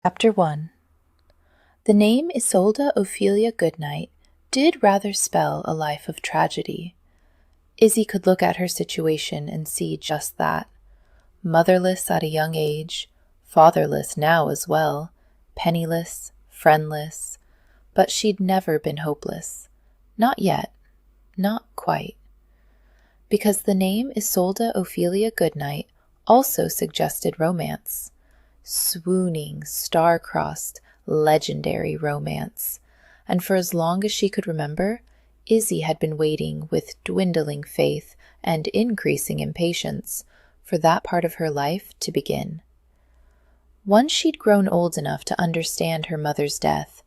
Chapter 1. The name Isolde Ophelia Goodnight did rather spell a life of tragedy. Izzy could look at her situation and see just that. Motherless at a young age, fatherless now as well, penniless, friendless, but she'd never been hopeless. Not yet. Not quite. Because the name Isolde Ophelia Goodnight also suggested romance. Swooning, star-crossed, legendary romance. And for as long as she could remember, Izzy had been waiting with dwindling faith and increasing impatience for that part of her life to begin. Once she'd grown old enough to understand her mother's death,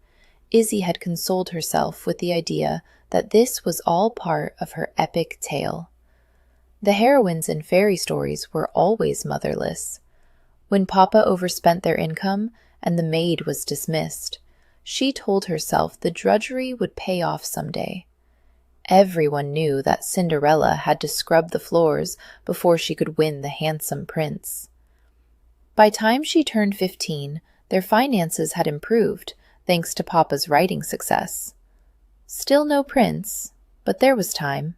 Izzy had consoled herself with the idea that this was all part of her epic tale. The heroines in fairy stories were always motherless. When Papa overspent their income and the maid was dismissed, she told herself the drudgery would pay off someday. Everyone knew that Cinderella had to scrub the floors before she could win the handsome prince. By time she turned 15, their finances had improved, thanks to Papa's writing success. Still no prince, but there was time.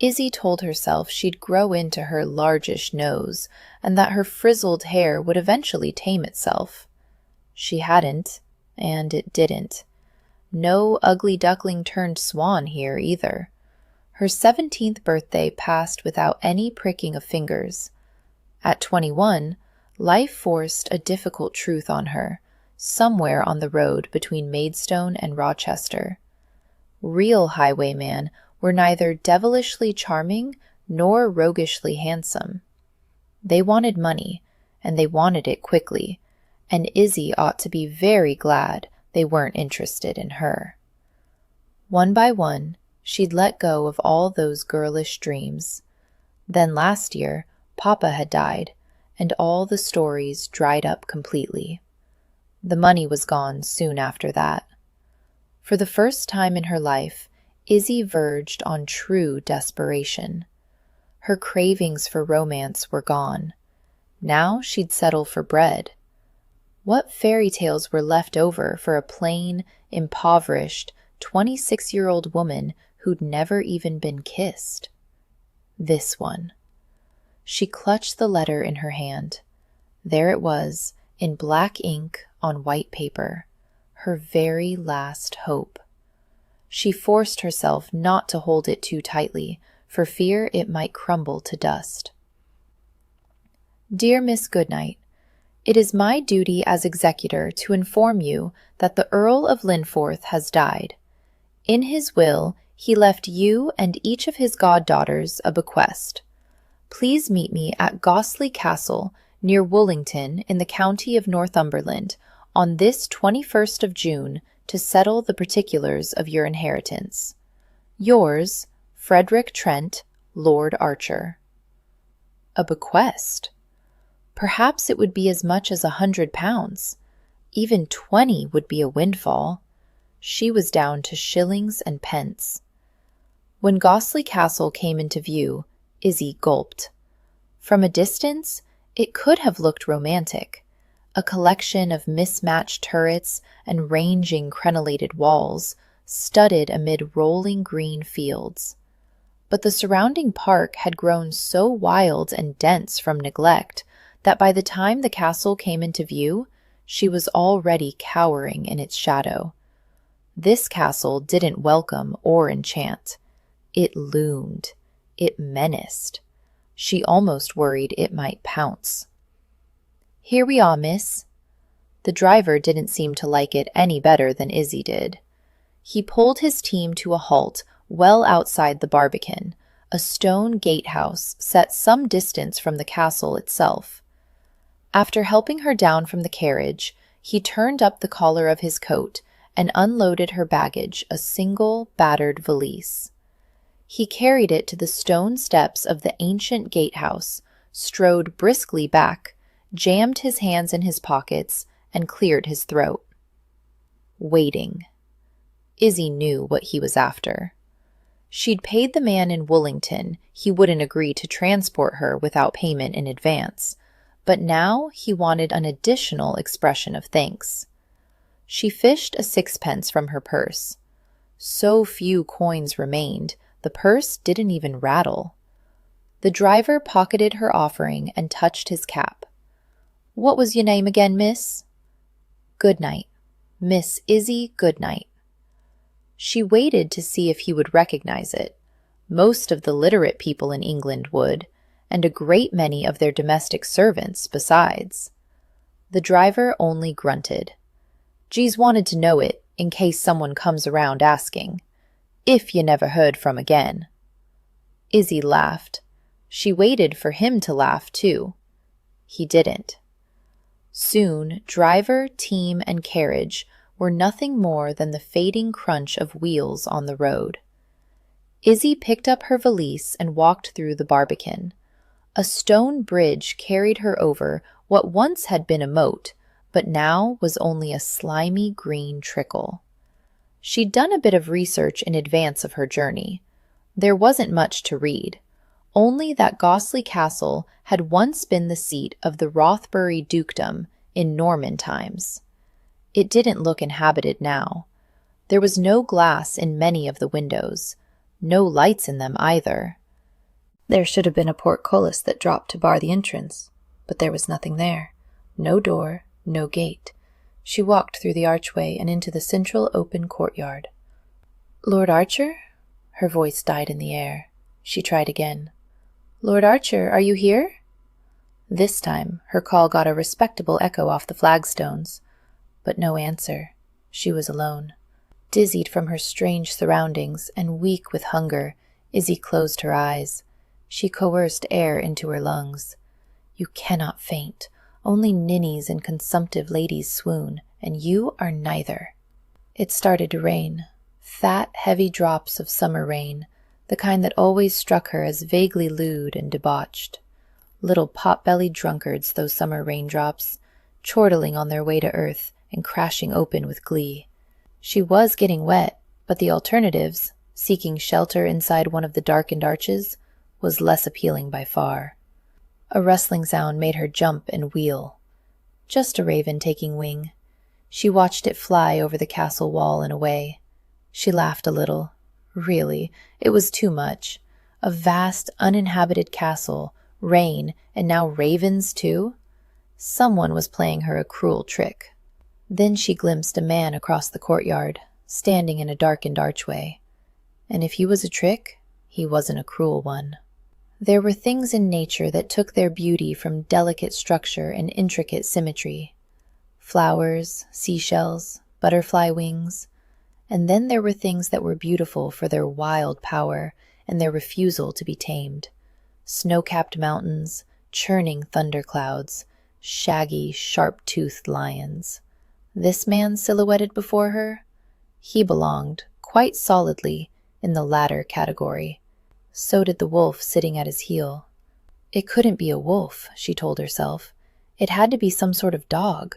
Izzy told herself she'd grow into her largish nose and that her frizzled hair would eventually tame itself. She hadn't, and it didn't. No ugly duckling turned swan here either. Her 17th birthday passed without any pricking of fingers. At 21, life forced a difficult truth on her, somewhere on the road between Maidstone and Rochester. Real highwaymen were neither devilishly charming nor roguishly handsome. They wanted money, and they wanted it quickly, and Izzy ought to be very glad they weren't interested in her. One by one, she'd let go of all those girlish dreams. Then last year, Papa had died, and all the stories dried up completely. The money was gone soon after that. For the first time in her life, Izzy verged on true desperation. Her cravings for romance were gone. Now she'd settle for bread. What fairy tales were left over for a plain, impoverished, 26-year-old woman who'd never even been kissed? This one. She clutched the letter in her hand. There it was, in black ink on white paper, her very last hope. She forced herself not to hold it too tightly, for fear it might crumble to dust. Dear Miss Goodnight, it is my duty as executor to inform you that the Earl of Linforth has died. In his will, he left you and each of his goddaughters a bequest. Please meet me at Gosley Castle, near Woolington, in the county of Northumberland, on this 21st of June, to settle the particulars of your inheritance. Yours, Frederick Trent, Lord Archer. A bequest? Perhaps it would be as much as £100. Even 20 would be a windfall. She was down to shillings and pence. When Gosley Castle came into view, Izzy gulped. From a distance, it could have looked romantic. A collection of mismatched turrets and ranging crenellated walls, studded amid rolling green fields. But the surrounding park had grown so wild and dense from neglect that by the time the castle came into view, she was already cowering in its shadow. This castle didn't welcome or enchant. It loomed. It menaced. She almost worried it might pounce. Here we are, miss. The driver didn't seem to like it any better than Izzy did. He pulled his team to a halt well outside the Barbican, a stone gatehouse set some distance from the castle itself. After helping her down from the carriage, he turned up the collar of his coat and unloaded her baggage, a single battered valise. He carried it to the stone steps of the ancient gatehouse, strode briskly back, jammed his hands in his pockets, and cleared his throat. Waiting. Izzy knew what he was after. She'd paid the man in Woolington he wouldn't agree to transport her without payment in advance, but now he wanted an additional expression of thanks. She fished a sixpence from her purse. So few coins remained, the purse didn't even rattle. The driver pocketed her offering and touched his cap. "What was your name again, miss?" "Goodnight. Miss Izzy Goodnight." She waited to see if he would recognize it. Most of the literate people in England would, and a great many of their domestic servants besides. The driver only grunted. "Gee's wanted to know it, in case someone comes around asking. If you never heard from again." Izzy laughed. She waited for him to laugh, too. He didn't. Soon, driver, team, and carriage were nothing more than the fading crunch of wheels on the road. Izzy picked up her valise and walked through the Barbican. A stone bridge carried her over what once had been a moat, but now was only a slimy green trickle. She'd done a bit of research in advance of her journey. There wasn't much to read. Only that Gosley Castle had once been the seat of the Rothbury dukedom in Norman times. It didn't look inhabited now. There was no glass in many of the windows, no lights in them either. There should have been a portcullis that dropped to bar the entrance, but there was nothing there. No door, no gate. She walked through the archway and into the central open courtyard. "Lord Archer?" Her voice died in the air. She tried again. "Lord Archer, are you here?" This time, her call got a respectable echo off the flagstones. But no answer. She was alone. Dizzied from her strange surroundings and weak with hunger, Izzy closed her eyes. She coerced air into her lungs. "You cannot faint. Only ninnies and consumptive ladies swoon, and you are neither." It started to rain. Fat, heavy drops of summer rain, the kind that always struck her as vaguely lewd and debauched. Little pot-bellied drunkards, those summer raindrops, chortling on their way to earth and crashing open with glee. She was getting wet, but the alternatives, seeking shelter inside one of the darkened arches, was less appealing by far. A rustling sound made her jump and wheel. Just a raven taking wing. She watched it fly over the castle wall and away. She laughed a little. Really, it was too much. A vast, uninhabited castle, rain, and now ravens too? Someone was playing her a cruel trick. Then she glimpsed a man across the courtyard, standing in a darkened archway. And if he was a trick, he wasn't a cruel one. There were things in nature that took their beauty from delicate structure and intricate symmetry. Flowers, seashells, butterfly wings. And then there were things that were beautiful for their wild power and their refusal to be tamed. Snow-capped mountains, churning thunderclouds, shaggy, sharp-toothed lions. This man silhouetted before her? He belonged, quite solidly, in the latter category. So did the wolf sitting at his heel. It couldn't be a wolf, she told herself. It had to be some sort of dog.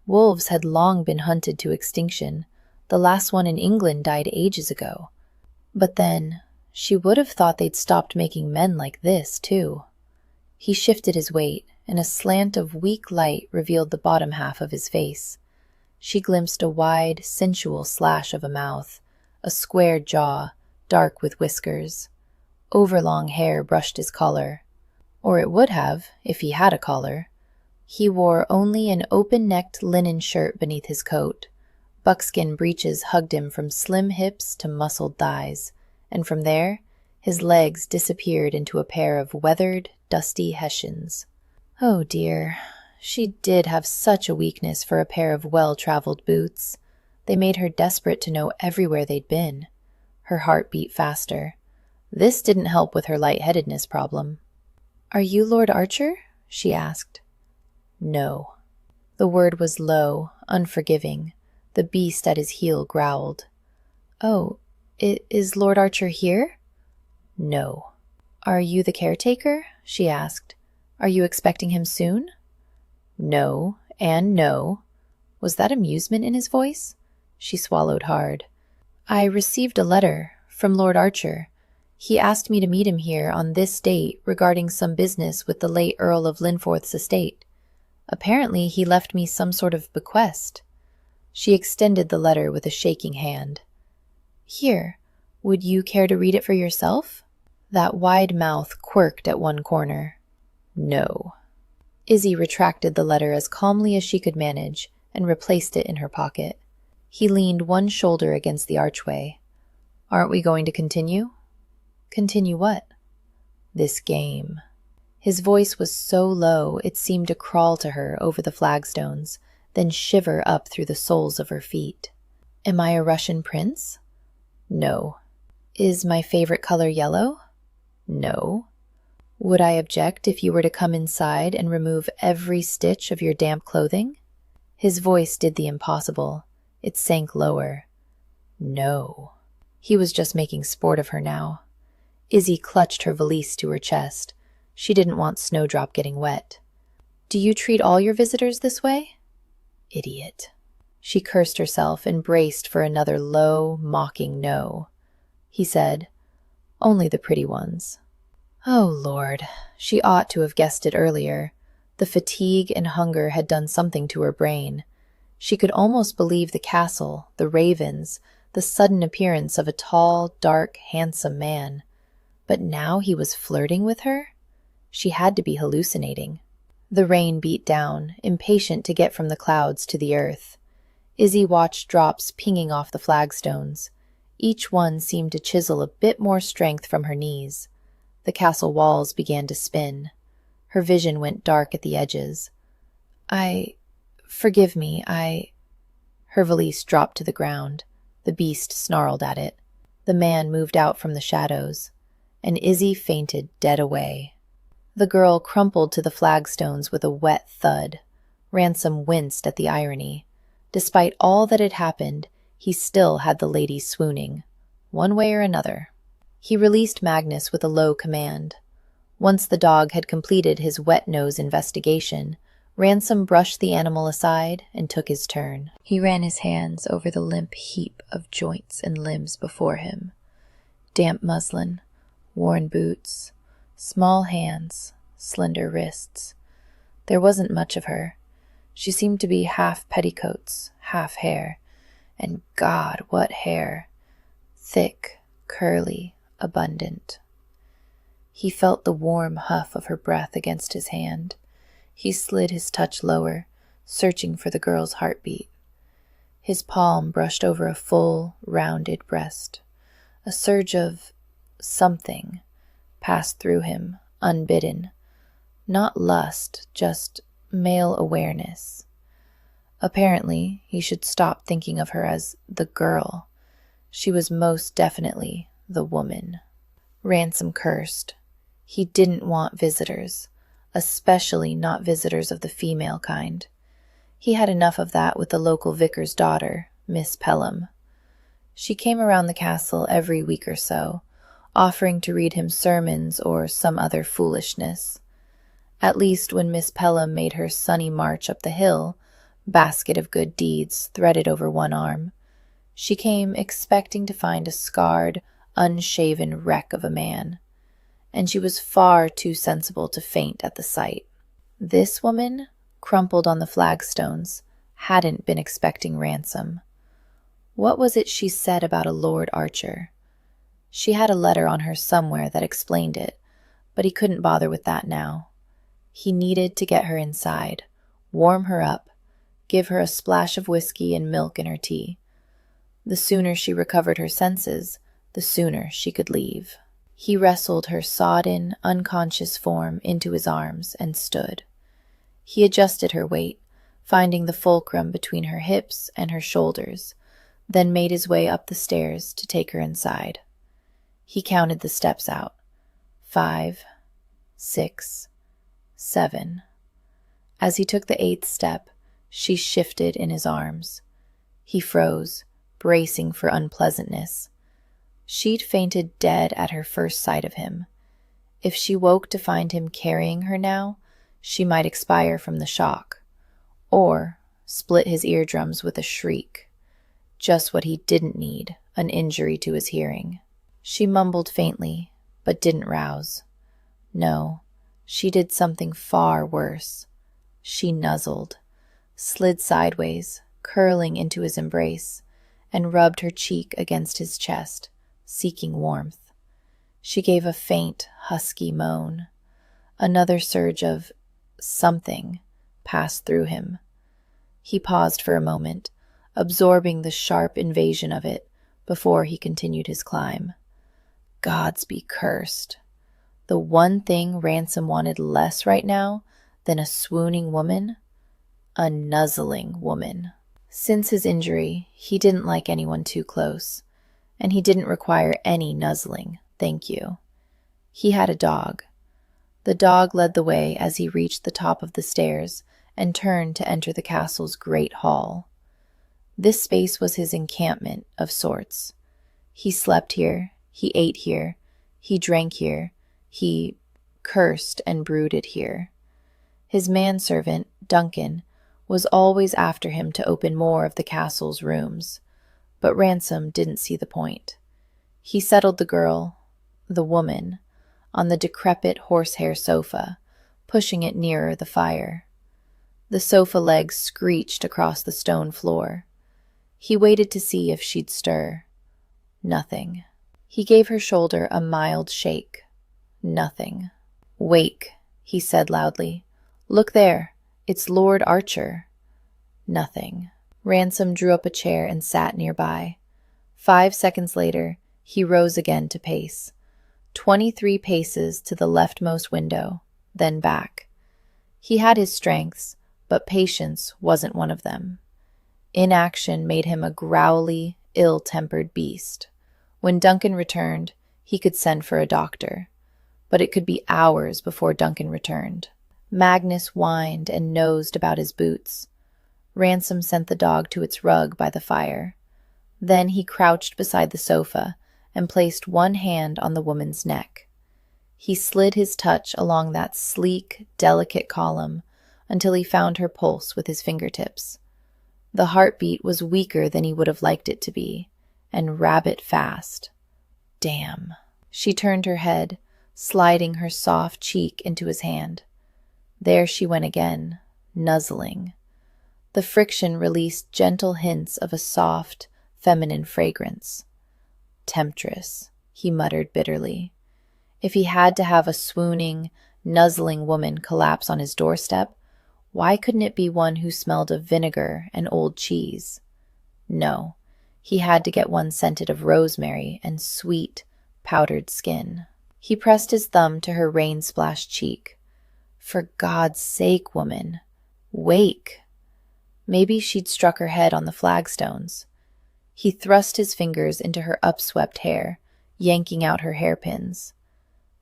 Wolves had long been hunted to extinction. The last one in England died ages ago. But then, she would have thought they'd stopped making men like this, too. He shifted his weight, and a slant of weak light revealed the bottom half of his face. She glimpsed a wide, sensual slash of a mouth, a square jaw, dark with whiskers. Overlong hair brushed his collar. Or it would have, if he had a collar. He wore only an open-necked linen shirt beneath his coat. Buckskin breeches hugged him from slim hips to muscled thighs, and from there, his legs disappeared into a pair of weathered, dusty Hessians. Oh dear, she did have such a weakness for a pair of well-traveled boots. They made her desperate to know everywhere they'd been. Her heart beat faster. This didn't help with her lightheadedness problem. "Are you Lord Archer?" she asked. "No." The word was low, unforgiving. The beast at his heel growled. "Oh, is Lord Archer here?" "No." "Are you the caretaker?" she asked. "Are you expecting him soon?" "No, and no." Was that amusement in his voice? She swallowed hard. "I received a letter from Lord Archer. He asked me to meet him here on this date regarding some business with the late Earl of Linforth's estate. Apparently, he left me some sort of bequest. She extended the letter with a shaking hand. Here, would you care to read it for yourself? That wide mouth quirked at one corner. No. Izzy retracted the letter as calmly as she could manage and replaced it in her pocket. He leaned one shoulder against the archway. Aren't we going to continue? Continue what? This game. His voice was so low it seemed to crawl to her over the flagstones, then shiver up through the soles of her feet. Am I a Russian prince? No. Is my favorite color yellow? No. Would I object if you were to come inside and remove every stitch of your damp clothing? His voice did the impossible. It sank lower. No. He was just making sport of her now. Izzy clutched her valise to her chest. She didn't want Snowdrop getting wet. Do you treat all your visitors this way? Idiot. She cursed herself and braced for another low, mocking no. He said, Only the pretty ones. Oh, Lord. She ought to have guessed it earlier. The fatigue and hunger had done something to her brain. She could almost believe the castle, the ravens, the sudden appearance of a tall, dark, handsome man. But now he was flirting with her? She had to be hallucinating. The rain beat down, impatient to get from the clouds to the earth. Izzy watched drops pinging off the flagstones. Each one seemed to chisel a bit more strength from her knees. The castle walls began to spin. Her vision went dark at the edges. Forgive me, Her valise dropped to the ground. The beast snarled at it. The man moved out from the shadows, and Izzy fainted dead away. The girl crumpled to the flagstones with a wet thud. Ransom winced at the irony. Despite all that had happened, he still had the lady swooning, one way or another. He released Magnus with a low command. Once the dog had completed his wet-nose investigation, Ransom brushed the animal aside and took his turn. He ran his hands over the limp heap of joints and limbs before him. Damp muslin, worn boots, small hands, slender wrists. There wasn't much of her. She seemed to be half petticoats, half hair. And God, what hair! Thick, curly, abundant. He felt the warm huff of her breath against his hand. He slid his touch lower, searching for the girl's heartbeat. His palm brushed over a full, rounded breast. A surge of something passed through him, unbidden. Not lust, just male awareness. Apparently, he should stop thinking of her as the girl. She was most definitely the woman. Ransom cursed. He didn't want visitors, especially not visitors of the female kind. He had enough of that with the local vicar's daughter, Miss Pelham. She came around the castle every week or so, offering to read him sermons or some other foolishness. At least when Miss Pelham made her sunny march up the hill, basket of good deeds threaded over one arm, she came expecting to find a scarred, unshaven wreck of a man, and she was far too sensible to faint at the sight. This woman, crumpled on the flagstones, hadn't been expecting Ransom. What was it she said about a Lord Archer? She had a letter on her somewhere that explained it, but he couldn't bother with that now. He needed to get her inside, warm her up, give her a splash of whiskey and milk in her tea. The sooner she recovered her senses, the sooner she could leave. He wrestled her sodden, unconscious form into his arms and stood. He adjusted her weight, finding the fulcrum between her hips and her shoulders, then made his way up the stairs to take her inside. He counted the steps out. 5, 6, 7. As he took the 8th step, she shifted in his arms. He froze, bracing for unpleasantness. She'd fainted dead at her first sight of him. If she woke to find him carrying her now, she might expire from the shock, or split his eardrums with a shriek. Just what he didn't need, an injury to his hearing. She mumbled faintly, but didn't rouse. No, she did something far worse. She nuzzled, slid sideways, curling into his embrace, and rubbed her cheek against his chest, seeking warmth. She gave a faint, husky moan. Another surge of something passed through him. He paused for a moment, absorbing the sharp invasion of it, before he continued his climb. Gods be cursed. The one thing Ransom wanted less right now than a swooning woman? A nuzzling woman. Since his injury, he didn't like anyone too close, and he didn't require any nuzzling, thank you. He had a dog. The dog led the way as he reached the top of the stairs and turned to enter the castle's great hall. This space was his encampment of sorts. He slept here, he ate here, he drank here, he cursed and brooded here. His manservant, Duncan, was always after him to open more of the castle's rooms, but Ransom didn't see the point. He settled the woman, on the decrepit horsehair sofa, pushing it nearer the fire. The sofa legs screeched across the stone floor. He waited to see if she'd stir. Nothing. He gave her shoulder a mild shake. Nothing. "Wake," he said loudly. "Look there. It's Lord Archer." Nothing. Ransom drew up a chair and sat nearby. 5 seconds later, he rose again to pace. 23 paces to the leftmost window, then back. He had his strengths, but patience wasn't one of them. Inaction made him a growly, ill-tempered beast. When Duncan returned, he could send for a doctor, but it could be hours before Duncan returned. Magnus whined and nosed about his boots. Ransom sent the dog to its rug by the fire. Then he crouched beside the sofa and placed one hand on the woman's neck. He slid his touch along that sleek, delicate column until he found her pulse with his fingertips. The heartbeat was weaker than he would have liked it to be, and rabbit fast. Damn. She turned her head, sliding her soft cheek into his hand. There she went again, nuzzling. The friction released gentle hints of a soft, feminine fragrance. Temptress, he muttered bitterly. If he had to have a swooning, nuzzling woman collapse on his doorstep, why couldn't it be one who smelled of vinegar and old cheese? No, he had to get one scented of rosemary and sweet, powdered skin. He pressed his thumb to her rain-splashed cheek. For God's sake, woman, wake! Maybe she'd struck her head on the flagstones. He thrust his fingers into her upswept hair, yanking out her hairpins.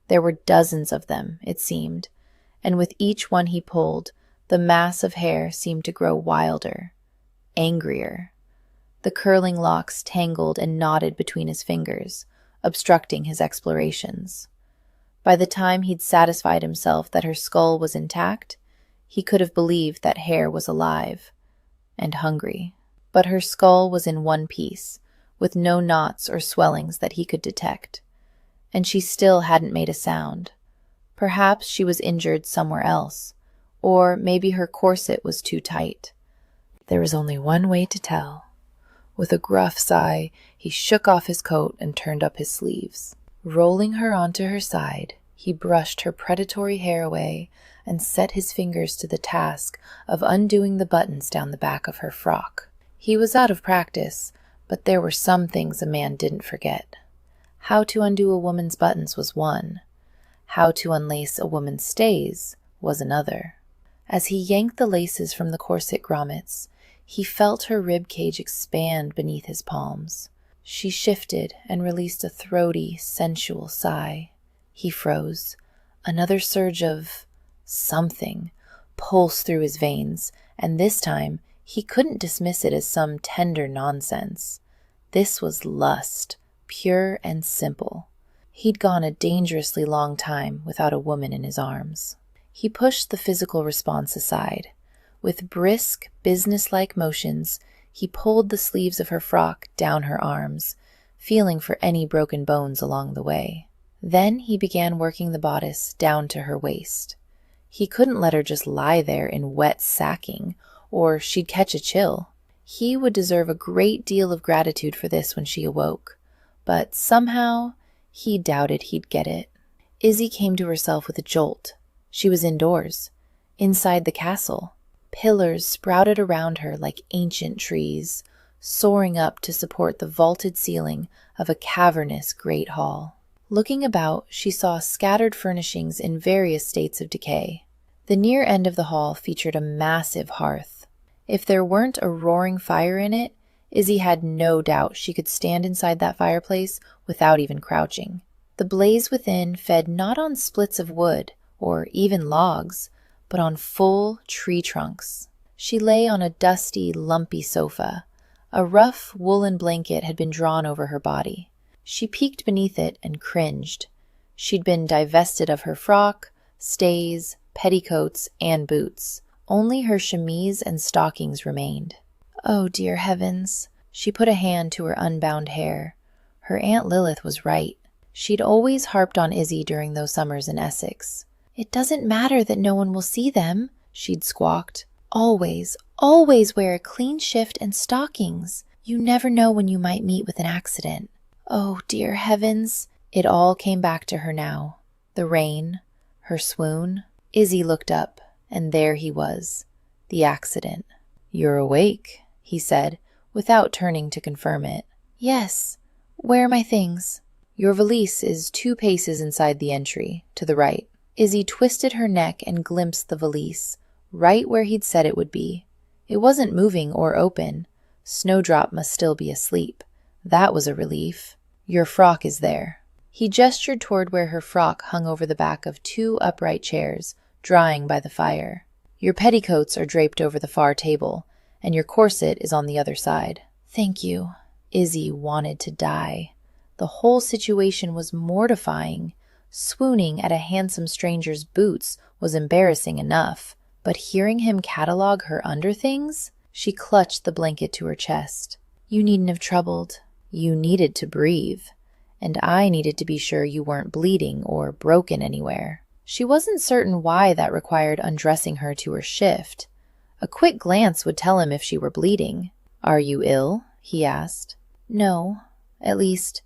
There were dozens of them, it seemed, and with each one he pulled, the mass of hair seemed to grow wilder, angrier. The curling locks tangled and knotted between his fingers, obstructing his explorations. By the time he'd satisfied himself that her skull was intact, he could have believed that hair was alive and hungry. But her skull was in one piece, with no knots or swellings that he could detect. And she still hadn't made a sound. Perhaps she was injured somewhere else, or maybe her corset was too tight. There was only one way to tell. With a gruff sigh, he shook off his coat and turned up his sleeves. Rolling her onto her side, he brushed her predatory hair away and set his fingers to the task of undoing the buttons down the back of her frock. He was out of practice, but there were some things a man didn't forget. How to undo a woman's buttons was one. How to unlace a woman's stays was another. As he yanked the laces from the corset grommets, he felt her rib cage expand beneath his palms. She shifted and released a throaty, sensual sigh. He froze. Another surge of something pulsed through his veins, and this time he couldn't dismiss it as some tender nonsense. This was lust, pure and simple. He'd gone a dangerously long time without a woman in his arms. He pushed the physical response aside. With brisk, businesslike motions, he pulled the sleeves of her frock down her arms, feeling for any broken bones along the way. Then he began working the bodice down to her waist. He couldn't let her just lie there in wet sacking, or she'd catch a chill. He would deserve a great deal of gratitude for this when she awoke, but somehow he doubted he'd get it. Izzy came to herself with a jolt. She was indoors, inside the castle. Pillars sprouted around her like ancient trees, soaring up to support the vaulted ceiling of a cavernous great hall. Looking about, she saw scattered furnishings in various states of decay. The near end of the hall featured a massive hearth. If there weren't a roaring fire in it, Izzy had no doubt she could stand inside that fireplace without even crouching. The blaze within fed not on splits of wood or even logs, but on full tree trunks. She lay on a dusty, lumpy sofa. A rough woolen blanket had been drawn over her body. She peeked beneath it and cringed. She'd been divested of her frock, stays, petticoats, and boots. Only her chemise and stockings remained. Oh, dear heavens! She put a hand to her unbound hair. Her Aunt Lilith was right. She'd always harped on Izzy during those summers in Essex. "It doesn't matter that no one will see them," she'd squawked. "Always, always wear a clean shift and stockings. You never know when you might meet with an accident." Oh, dear heavens! It all came back to her now. The rain, her swoon. Izzy looked up, and there he was. The accident. "You're awake," he said, without turning to confirm it. "Yes. Where are my things?" "Your valise is 2 paces inside the entry, to the right." Izzy twisted her neck and glimpsed the valise, right where he'd said it would be. It wasn't moving or open. Snowdrop must still be asleep. That was a relief. "Your frock is there." He gestured toward where her frock hung over the back of 2 upright chairs, drying by the fire. "Your petticoats are draped over the far table, and your corset is on the other side." "Thank you." Izzy wanted to die. The whole situation was mortifying. Swooning at a handsome stranger's boots was embarrassing enough, but hearing him catalog her underthings? She clutched the blanket to her chest. "You needn't have troubled. You needed to breathe, and I needed to be sure you weren't bleeding or broken anywhere." She wasn't certain why that required undressing her to her shift. A quick glance would tell him if she were bleeding. "Are you ill?" he asked. "No. At least,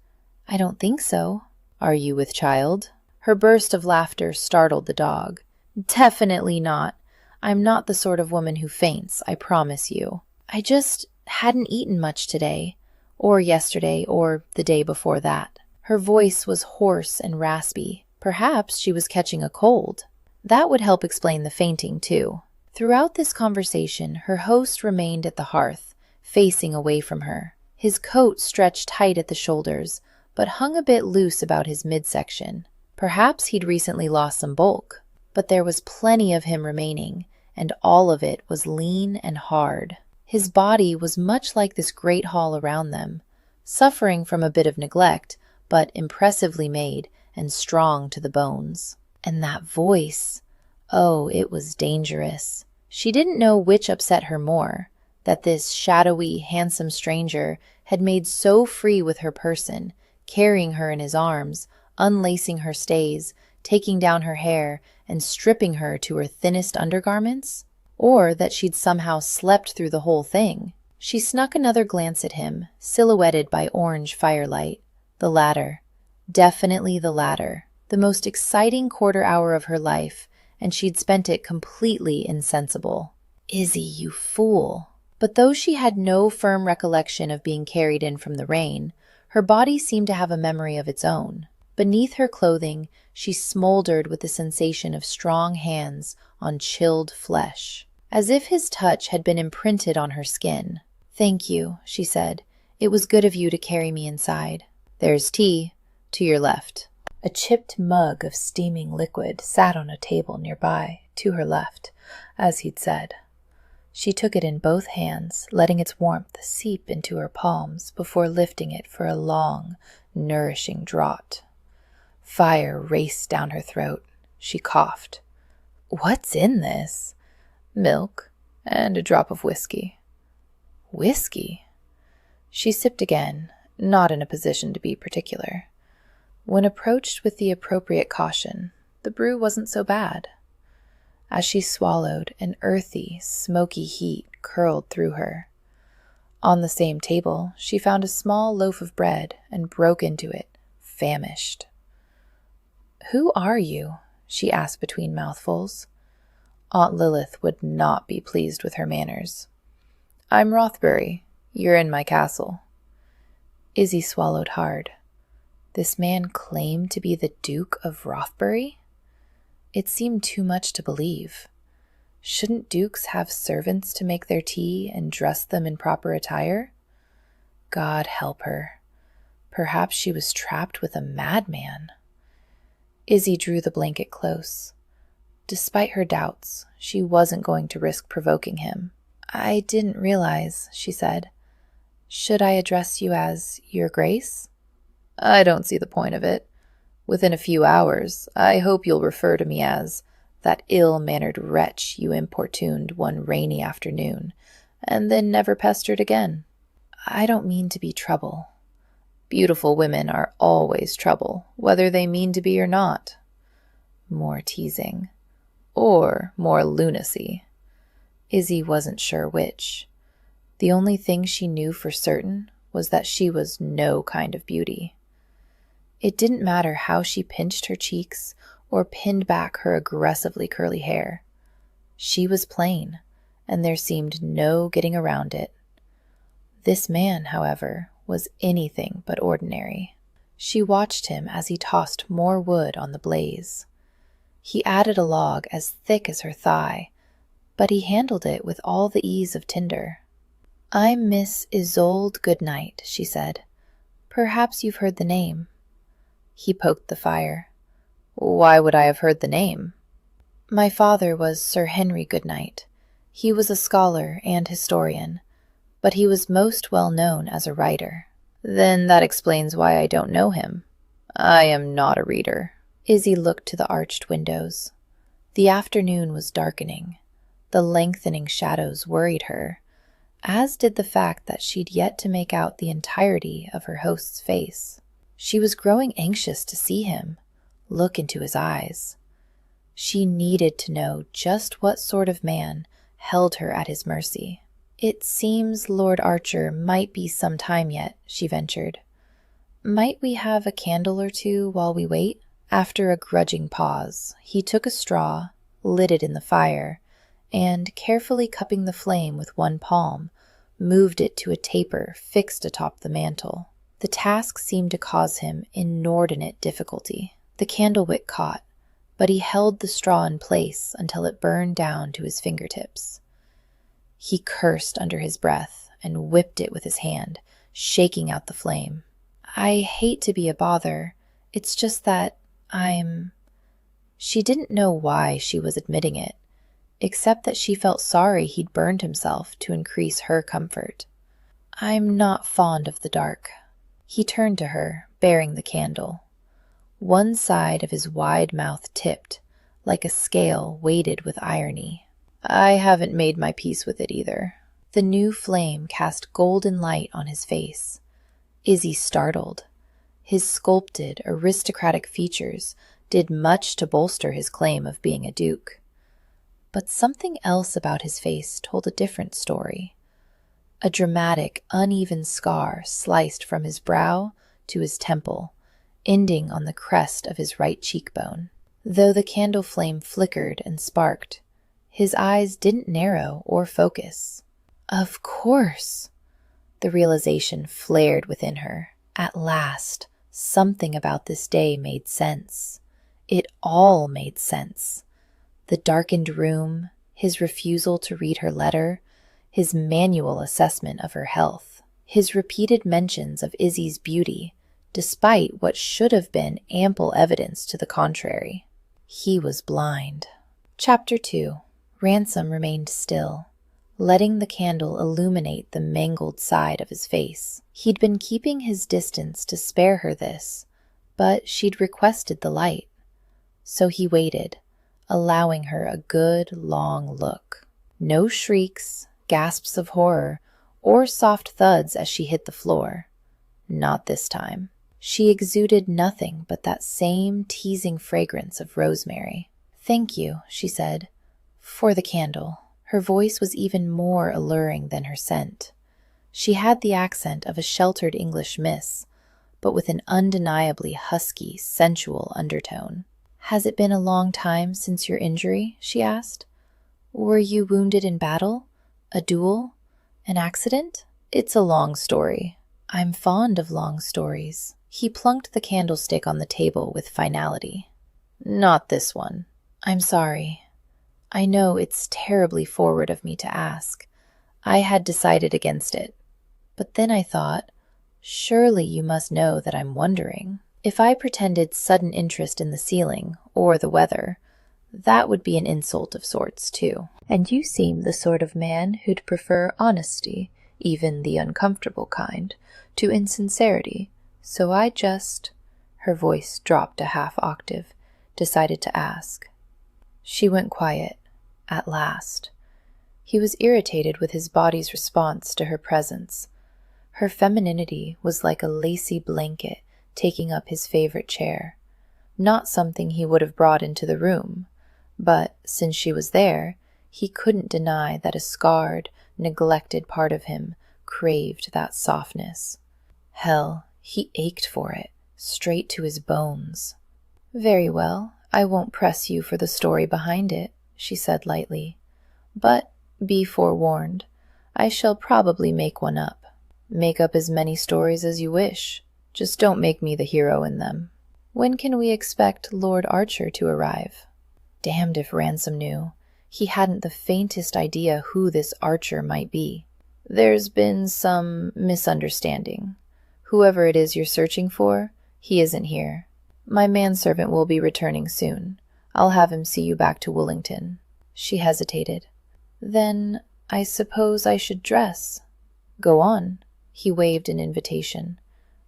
I don't think so." "Are you with child?" Her burst of laughter startled the dog. "Definitely not. I'm not the sort of woman who faints, I promise you. I just hadn't eaten much today, or yesterday, or the day before that." Her voice was hoarse and raspy. Perhaps she was catching a cold. That would help explain the fainting, too. Throughout this conversation, her host remained at the hearth, facing away from her. His coat stretched tight at the shoulders, but hung a bit loose about his midsection. Perhaps he'd recently lost some bulk, but there was plenty of him remaining, and all of it was lean and hard. His body was much like this great hall around them, suffering from a bit of neglect, but impressively made and strong to the bones. And that voice, oh, it was dangerous. She didn't know which upset her more, that this shadowy, handsome stranger had made so free with her person, carrying her in his arms, unlacing her stays, taking down her hair, and stripping her to her thinnest undergarments, or that she'd somehow slept through the whole thing. She snuck another glance at him, silhouetted by orange firelight. The latter. Definitely the latter. The most exciting quarter hour of her life, and she'd spent it completely insensible. Izzy, you fool. But though she had no firm recollection of being carried in from the rain, her body seemed to have a memory of its own. Beneath her clothing, she smoldered with the sensation of strong hands on chilled flesh, as if his touch had been imprinted on her skin. "Thank you," she said. "It was good of you to carry me inside." "There's tea, to your left." A chipped mug of steaming liquid sat on a table nearby, to her left, as he'd said. She took it in both hands, letting its warmth seep into her palms before lifting it for a long, nourishing draught. Fire raced down her throat. She coughed. "What's in this?" "Milk and a drop of whiskey." "Whiskey?" She sipped again, not in a position to be particular. When approached with the appropriate caution, the brew wasn't so bad. As she swallowed, an earthy, smoky heat curled through her. On the same table, she found a small loaf of bread and broke into it, famished. "Who are you?" she asked between mouthfuls. Aunt Lilith would not be pleased with her manners. "I'm Rothbury. You're in my castle." Izzy swallowed hard. This man claimed to be the Duke of Rothbury? It seemed too much to believe. Shouldn't dukes have servants to make their tea and dress them in proper attire? God help her. Perhaps she was trapped with a madman. Izzy drew the blanket close. Despite her doubts, she wasn't going to risk provoking him. "I didn't realize," she said. "Should I address you as Your Grace?" "I don't see the point of it. Within a few hours, I hope you'll refer to me as that ill-mannered wretch you importuned one rainy afternoon, and then never pestered again." "I don't mean to be trouble." "Beautiful women are always trouble, whether they mean to be or not." More teasing. Or more lunacy. Izzy wasn't sure which. The only thing she knew for certain was that she was no kind of beauty. It didn't matter how she pinched her cheeks or pinned back her aggressively curly hair. She was plain, and there seemed no getting around it. This man, however, was anything but ordinary. She watched him as he tossed more wood on the blaze. He added a log as thick as her thigh, but he handled it with all the ease of tinder. "I'm Miss Isolde Goodnight," she said. "Perhaps you've heard the name." He poked the fire. "Why would I have heard the name?" "My father was Sir Henry Goodnight. He was a scholar and historian, but he was most well known as a writer." "Then that explains why I don't know him. I am not a reader." Izzy looked to the arched windows. The afternoon was darkening. The lengthening shadows worried her, as did the fact that she'd yet to make out the entirety of her host's face. She was growing anxious to see him, look into his eyes. She needed to know just what sort of man held her at his mercy. "It seems Lord Archer might be some time yet," she ventured. "Might we have a candle or two while we wait?" After a grudging pause, he took a straw, lit it in the fire, and, carefully cupping the flame with one palm, moved it to a taper fixed atop the mantel. The task seemed to cause him inordinate difficulty. The candle wick caught, but he held the straw in place until it burned down to his fingertips. He cursed under his breath and whipped it with his hand, shaking out the flame. "I hate to be a bother. It's just that She didn't know why she was admitting it, except that she felt sorry he'd burned himself to increase her comfort. "I'm not fond of the dark." He turned to her, bearing the candle. One side of his wide mouth tipped, like a scale weighted with irony. "I haven't made my peace with it either." The new flame cast golden light on his face. Izzy startled. His sculpted, aristocratic features did much to bolster his claim of being a duke. But something else about his face told a different story. A dramatic, uneven scar sliced from his brow to his temple, ending on the crest of his right cheekbone. Though the candle flame flickered and sparked, his eyes didn't narrow or focus. Of course! The realization flared within her. At last, something about this day made sense. It all made sense. The darkened room, his refusal to read her letter, his manual assessment of her health, his repeated mentions of Izzy's beauty, despite what should have been ample evidence to the contrary. He was blind. Chapter 2. Ransom remained still, letting the candle illuminate the mangled side of his face. He'd been keeping his distance to spare her this, but she'd requested the light. So he waited, allowing her a good, long look. No shrieks, gasps of horror, or soft thuds as she hit the floor. Not this time. She exuded nothing but that same teasing fragrance of rosemary. "Thank you," she said, For the candle. Her voice was even more alluring than her scent. She had the accent of a sheltered English miss, but with an undeniably husky, sensual undertone. "Has it been a long time since your injury?" she asked. "Were you wounded in battle? A duel? An accident?" "It's a long story." "I'm fond of long stories." He plunked the candlestick on the table with finality. "Not this one." "I'm sorry. I know it's terribly forward of me to ask. I had decided against it. But then I thought, surely you must know that I'm wondering. If I pretended sudden interest in the ceiling or the weather, that would be an insult of sorts, too. And you seem the sort of man who'd prefer honesty, even the uncomfortable kind, to insincerity. So I just—" her voice dropped a half octave, "decided to ask." She went quiet, at last. He was irritated with his body's response to her presence. Her femininity was like a lacy blanket taking up his favorite chair. Not something he would have brought into the room, but since she was there, he couldn't deny that a scarred, neglected part of him craved that softness. Hell, he ached for it, straight to his bones. "Very well, I won't press you for the story behind it," she said lightly. "But be forewarned, I shall probably make one up." "Make up as many stories as you wish. Just don't make me the hero in them." "When can we expect Lord Archer to arrive?" Damned if Ransom knew. He hadn't the faintest idea who this Archer might be. "There's been some misunderstanding. Whoever it is you're searching for, he isn't here. My manservant will be returning soon. I'll have him see you back to Woolington." She hesitated. "Then I suppose I should dress." "Go on." He waved an invitation.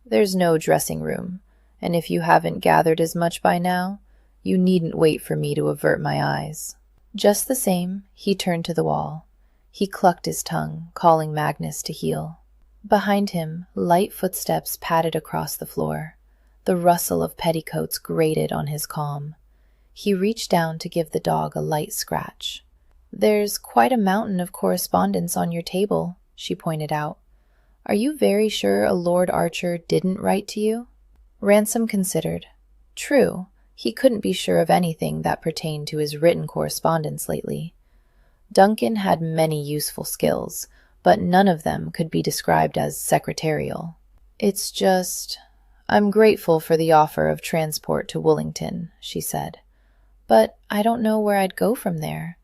"There's no dressing room, and if you haven't gathered as much by now, you needn't wait for me to avert my eyes." Just the same, he turned to the wall. He clucked his tongue, calling Magnus to heel. Behind him, light footsteps padded across the floor. The rustle of petticoats grated on his calm. He reached down to give the dog a light scratch. "There's quite a mountain of correspondence on your table," she pointed out. "Are you very sure a Lord Archer didn't write to you?" Ransom considered. True, he couldn't be sure of anything that pertained to his written correspondence lately. Duncan had many useful skills, but none of them could be described as secretarial. "It's just, I'm grateful for the offer of transport to Woolington," she said. "But I don't know where I'd go from there.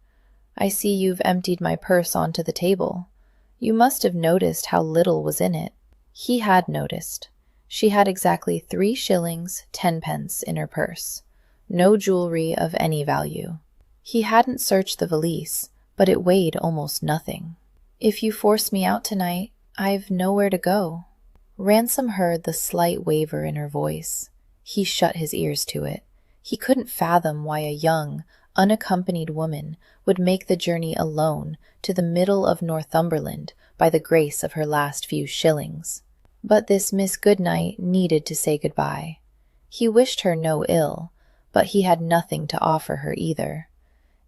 I see you've emptied my purse onto the table. You must have noticed how little was in it." He had noticed. She had exactly 3 shillings 10 pence in her purse. No jewelry of any value. He hadn't searched the valise, but it weighed almost nothing. "If you force me out tonight, I've nowhere to go." Ransom heard the slight waver in her voice. He shut his ears to it. He couldn't fathom why a young, unaccompanied woman would make the journey alone to the middle of Northumberland by the grace of her last few shillings. But this Miss Goodnight needed to say goodbye. He wished her no ill, but he had nothing to offer her either.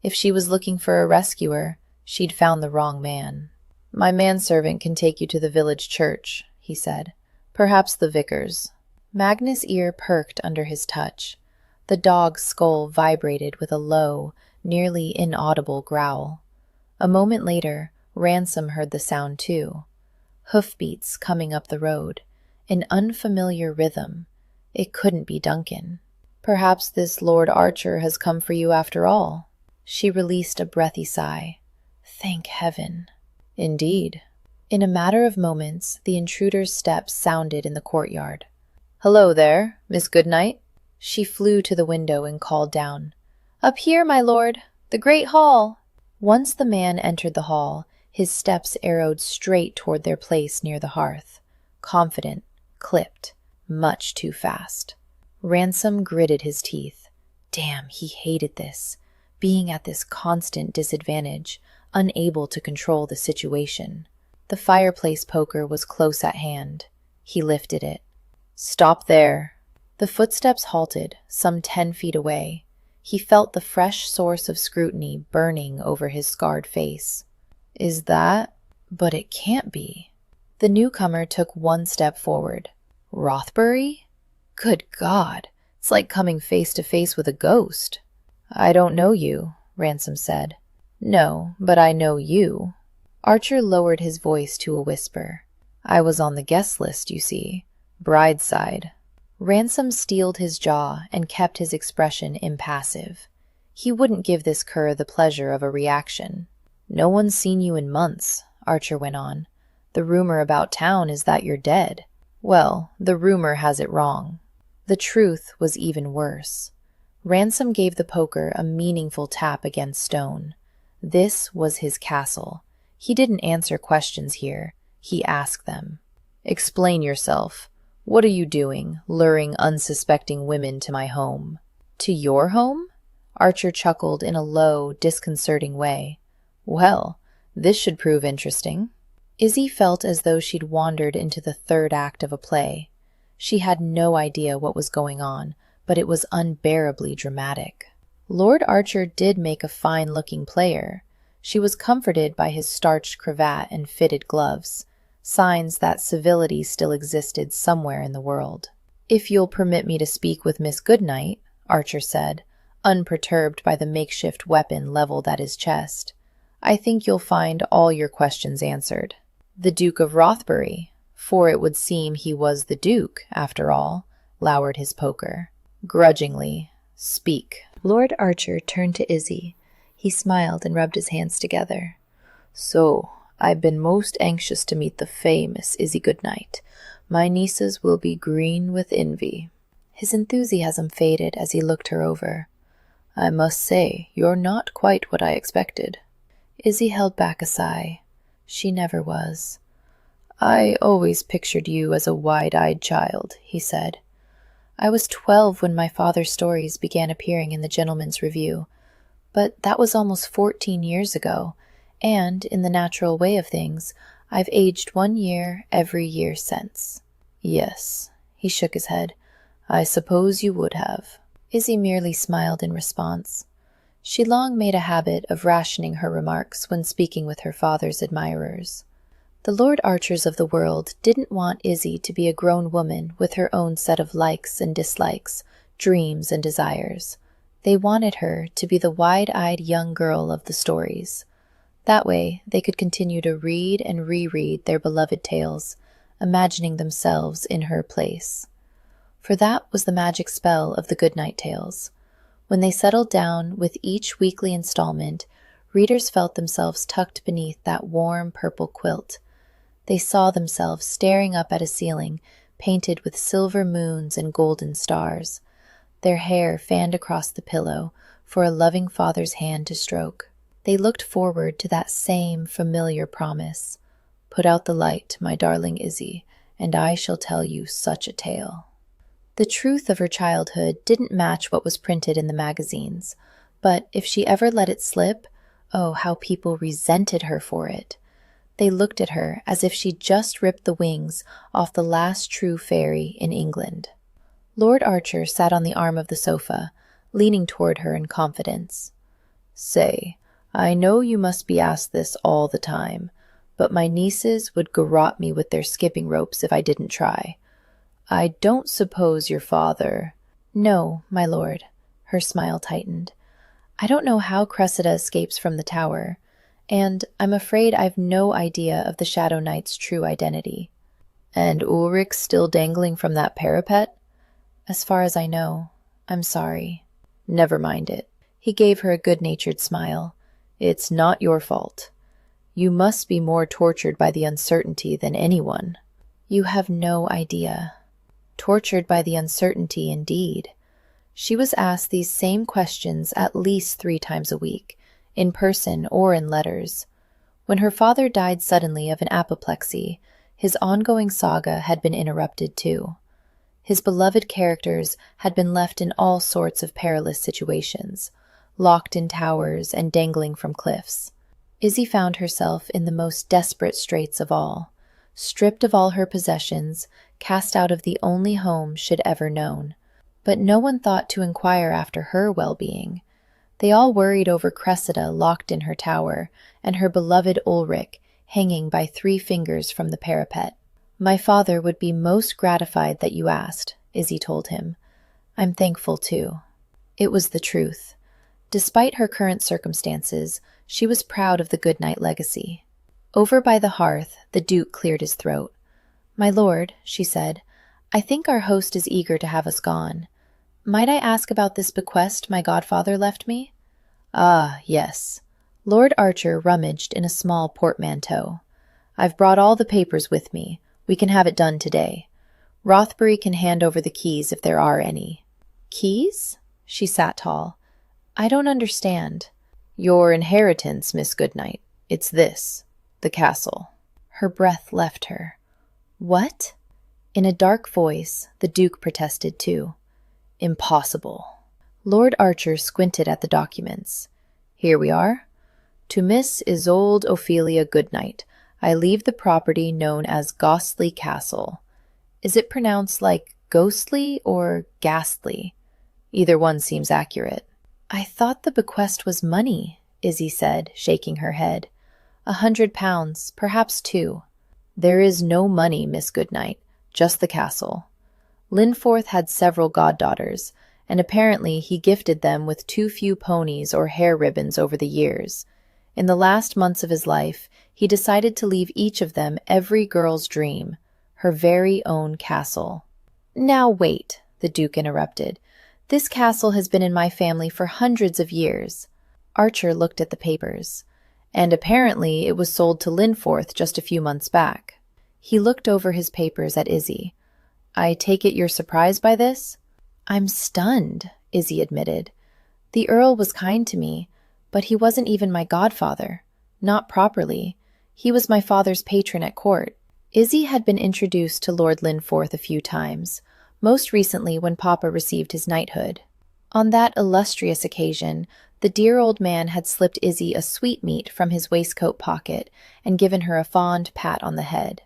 If she was looking for a rescuer, she'd found the wrong man. "My manservant can take you to the village church," he said. "Perhaps the vicar's." Magnus' ear perked under his touch. The dog's skull vibrated with a low, nearly inaudible growl. A moment later, Ransom heard the sound too. Hoofbeats coming up the road. An unfamiliar rhythm. It couldn't be Duncan. "Perhaps this Lord Archer has come for you after all." She released a breathy sigh. Thank heaven. Indeed. In a matter of moments, the intruder's steps sounded in the courtyard. "Hello there, Miss Goodnight." She flew to the window and called down, "Up here, my lord, the great hall." Once the man entered the hall, his steps arrowed straight toward their place near the hearth. Confident, clipped, much too fast. Ransom gritted his teeth. Damn, he hated this. Being at this constant disadvantage, unable to control the situation. The fireplace poker was close at hand. He lifted it. "Stop there." The footsteps halted, some 10 feet away. He felt the fresh source of scrutiny burning over his scarred face. Is that? But it can't be. The newcomer took one step forward. Rothbury? Good God, it's like coming face to face with a ghost. I don't know you, Ransom said. No, but I know you. Archer lowered his voice to a whisper. I was on the guest list, you see. Bride's side. Ransom steeled his jaw and kept his expression impassive. He wouldn't give this cur the pleasure of a reaction. No one's seen you in months, Archer went on. The rumor about town is that you're dead. Well, the rumor has it wrong. The truth was even worse. Ransom gave the poker a meaningful tap against stone. This was his castle. He didn't answer questions here. He asked them. Explain yourself. What are you doing, luring unsuspecting women to my home? To your home? Archer chuckled in a low, disconcerting way. Well, this should prove interesting. Izzy felt as though she'd wandered into the third act of a play. She had no idea what was going on, but it was unbearably dramatic. Lord Archer did make a fine-looking player. She was comforted by his starched cravat and fitted gloves, signs that civility still existed somewhere in the world. If you'll permit me to speak with Miss Goodnight, Archer said, unperturbed by the makeshift weapon leveled at his chest, I think you'll find all your questions answered. The Duke of Rothbury, for it would seem he was the Duke, after all, lowered his poker. Grudgingly, speak. Lord Archer turned to Izzy. He smiled and rubbed his hands together. So, I've been most anxious to meet the famous Izzy Goodnight. My nieces will be green with envy. His enthusiasm faded as he looked her over. I must say, you're not quite what I expected. Izzy held back a sigh. She never was. I always pictured you as a wide-eyed child, he said. I was 12 when my father's stories began appearing in the Gentleman's Review, but that was almost 14 years ago, and, in the natural way of things, I've aged 1 year every year since. Yes, he shook his head. I suppose you would have. Izzy merely smiled in response. She long made a habit of rationing her remarks when speaking with her father's admirers. The Lord Archers of the world didn't want Izzy to be a grown woman with her own set of likes and dislikes, dreams and desires. They wanted her to be the wide-eyed young girl of the stories. That way, they could continue to read and reread their beloved tales, imagining themselves in her place. For that was the magic spell of the Goodnight Tales. When they settled down with each weekly installment, readers felt themselves tucked beneath that warm purple quilt. They saw themselves staring up at a ceiling painted with silver moons and golden stars, their hair fanned across the pillow for a loving father's hand to stroke. They looked forward to that same familiar promise. Put out the light, my darling Izzy, and I shall tell you such a tale. The truth of her childhood didn't match what was printed in the magazines, but if she ever let it slip, oh, how people resented her for it. They looked at her as if she'd just ripped the wings off the last true fairy in England. Lord Archer sat on the arm of the sofa, leaning toward her in confidence. Say, I know you must be asked this all the time, but my nieces would garrote me with their skipping ropes if I didn't try. I don't suppose your father— No, my lord. Her smile tightened. I don't know how Cressida escapes from the tower, and I'm afraid I've no idea of the Shadow Knight's true identity. And Ulrich's still dangling from that parapet? As far as I know. I'm sorry. Never mind it. He gave her a good-natured smile. It's not your fault. You must be more tortured by the uncertainty than anyone. You have no idea. Tortured by the uncertainty, indeed. She was asked these same questions at least 3 times a week, in person or in letters. When her father died suddenly of an apoplexy, his ongoing saga had been interrupted too. His beloved characters had been left in all sorts of perilous situations, locked in towers and dangling from cliffs. Izzy found herself in the most desperate straits of all, stripped of all her possessions, cast out of the only home she'd ever known. but no one thought to inquire after her well-being. They all worried over Cressida locked in her tower, and her beloved Ulrich hanging by 3 fingers from the parapet. "My father would be most gratified that you asked," Izzy told him. "I'm thankful too." It was the truth. Despite her current circumstances, she was proud of the Goodnight legacy. Over by the hearth, the Duke cleared his throat. "My lord," she said, "I think our host is eager to have us gone. Might I ask about this bequest my godfather left me?" "Ah, yes." Lord Archer rummaged in a small portmanteau. "I've brought all the papers with me. We can have it done today. Rothbury can hand over the keys if there are any." "Keys?" She sat tall. "I don't understand." "Your inheritance, Miss Goodnight. It's this, the castle." Her breath left her. "What?" In a dark voice, the Duke protested too. "Impossible." Lord Archer squinted at the documents. "Here we are. To Miss Isolde Ophelia Goodnight, I leave the property known as Ghostly Castle. Is it pronounced like ghostly or ghastly? Either one seems accurate." "I thought the bequest was money," Izzy said, shaking her head. £100, perhaps 2. "There is no money, Miss Goodnight, just the castle. Linforth had several goddaughters, and apparently he gifted them with too few ponies or hair ribbons over the years. In the last months of his life, he decided to leave each of them every girl's dream, her very own castle." "Now wait," the Duke interrupted. "This castle has been in my family for hundreds of years." Archer looked at the papers. "And apparently it was sold to Linforth just a few months back." He looked over his papers at Izzy. "I take it you're surprised by this?" "I'm stunned," Izzy admitted. "The Earl was kind to me, but he wasn't even my godfather. Not properly. He was my father's patron at court." Izzy had been introduced to Lord Linforth a few times, most recently when Papa received his knighthood. On that illustrious occasion, the dear old man had slipped Izzy a sweetmeat from his waistcoat pocket and given her a fond pat on the head.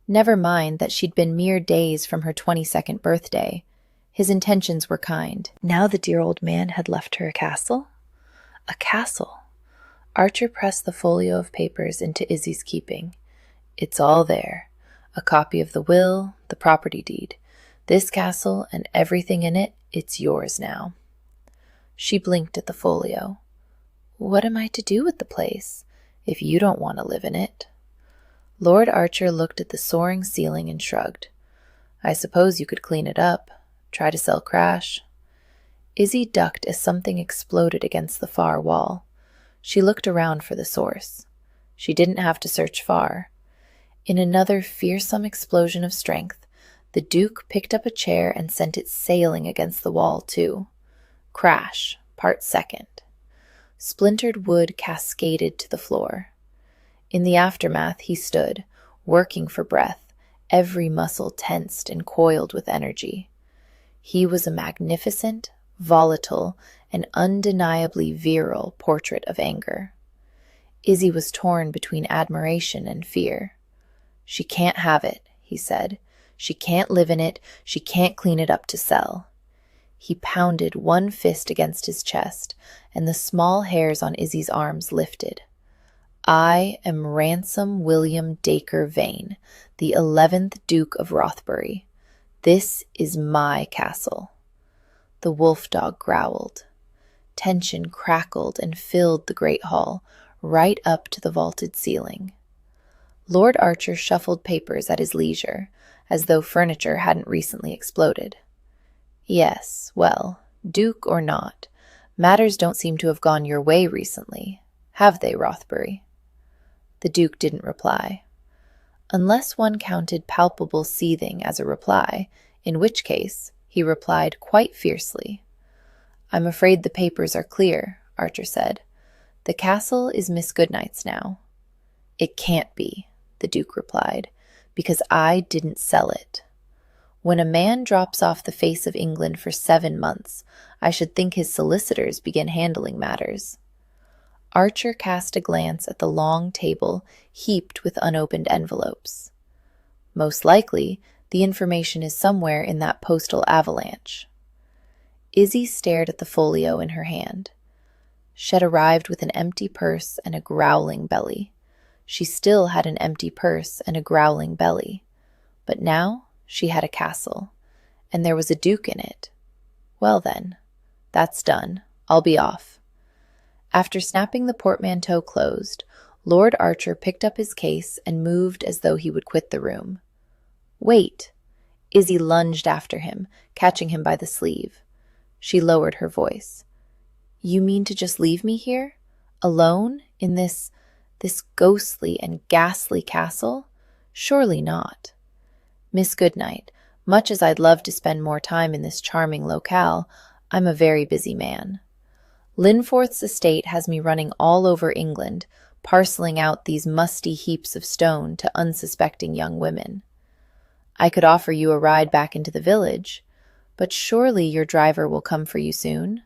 Never mind that she'd been mere days from her 22nd birthday. His intentions were kind. Now the dear old man had left her a castle? A castle. Archer pressed the folio of papers into Izzy's keeping. "It's all there. A copy of the will, the property deed. This castle and everything in it, it's yours now." She blinked at the folio. "What am I to do with the place, if you don't want to live in it?" Lord Archer looked at the soaring ceiling and shrugged. "I suppose you could clean it up. Try to sell Crash." Izzy ducked as something exploded against the far wall. She looked around for the source. She didn't have to search far. In another fearsome explosion of strength, the Duke picked up a chair and sent it sailing against the wall, too. Crash, Part 2nd. Splintered wood cascaded to the floor. In the aftermath he stood, working for breath, every muscle tensed and coiled with energy. He was a magnificent, volatile, and undeniably virile portrait of anger. Izzy was torn between admiration and fear. "She can't have it," he said. "She can't live in it. She can't clean it up to sell." He pounded one fist against his chest, and the small hairs on Izzy's arms lifted. "I am Ransom William Dacre Vane, the 11th Duke of Rothbury. This is my castle." The wolf dog growled. Tension crackled and filled the great hall, right up to the vaulted ceiling. Lord Archer shuffled papers at his leisure, as though furniture hadn't recently exploded. "Yes, well, Duke or not, matters don't seem to have gone your way recently, have they, Rothbury?" The Duke didn't reply. Unless one counted palpable seething as a reply, in which case he replied quite fiercely. "I'm afraid the papers are clear," Archer said. "The castle is Miss Goodnight's now." "It can't be," the Duke replied, "because I didn't sell it. When a man drops off the face of England for 7 months, I should think his solicitors begin handling matters." Archer cast a glance at the long table heaped with unopened envelopes. "Most likely, the information is somewhere in that postal avalanche." Izzy stared at the folio in her hand. She had arrived with an empty purse and a growling belly. She still had an empty purse and a growling belly. But now she had a castle, and there was a duke in it. Well then, that's done. I'll be off. After snapping the portmanteau closed, Lord Archer picked up his case and moved as though he would quit the room. Wait! Izzy lunged after him, catching him by the sleeve. She lowered her voice. You mean to just leave me here? Alone? In this ghostly and ghastly castle? Surely not. Miss Goodnight, much as I'd love to spend more time in this charming locale, I'm a very busy man. Linforth's estate has me running all over England, parceling out these musty heaps of stone to unsuspecting young women. I could offer you a ride back into the village, but surely your driver will come for you soon?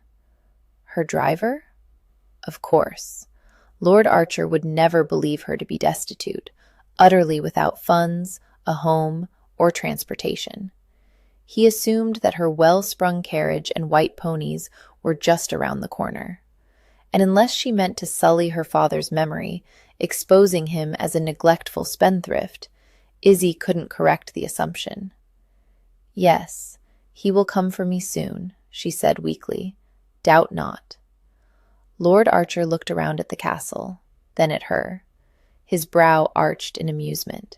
Her driver? Of course. Lord Archer would never believe her to be destitute, utterly without funds, a home, or transportation. He assumed that her well-sprung carriage and white ponies were just around the corner. And unless she meant to sully her father's memory, exposing him as a neglectful spendthrift, Izzy couldn't correct the assumption. Yes, he will come for me soon, she said weakly. Doubt not. Lord Archer looked around at the castle, then at her. His brow arched in amusement.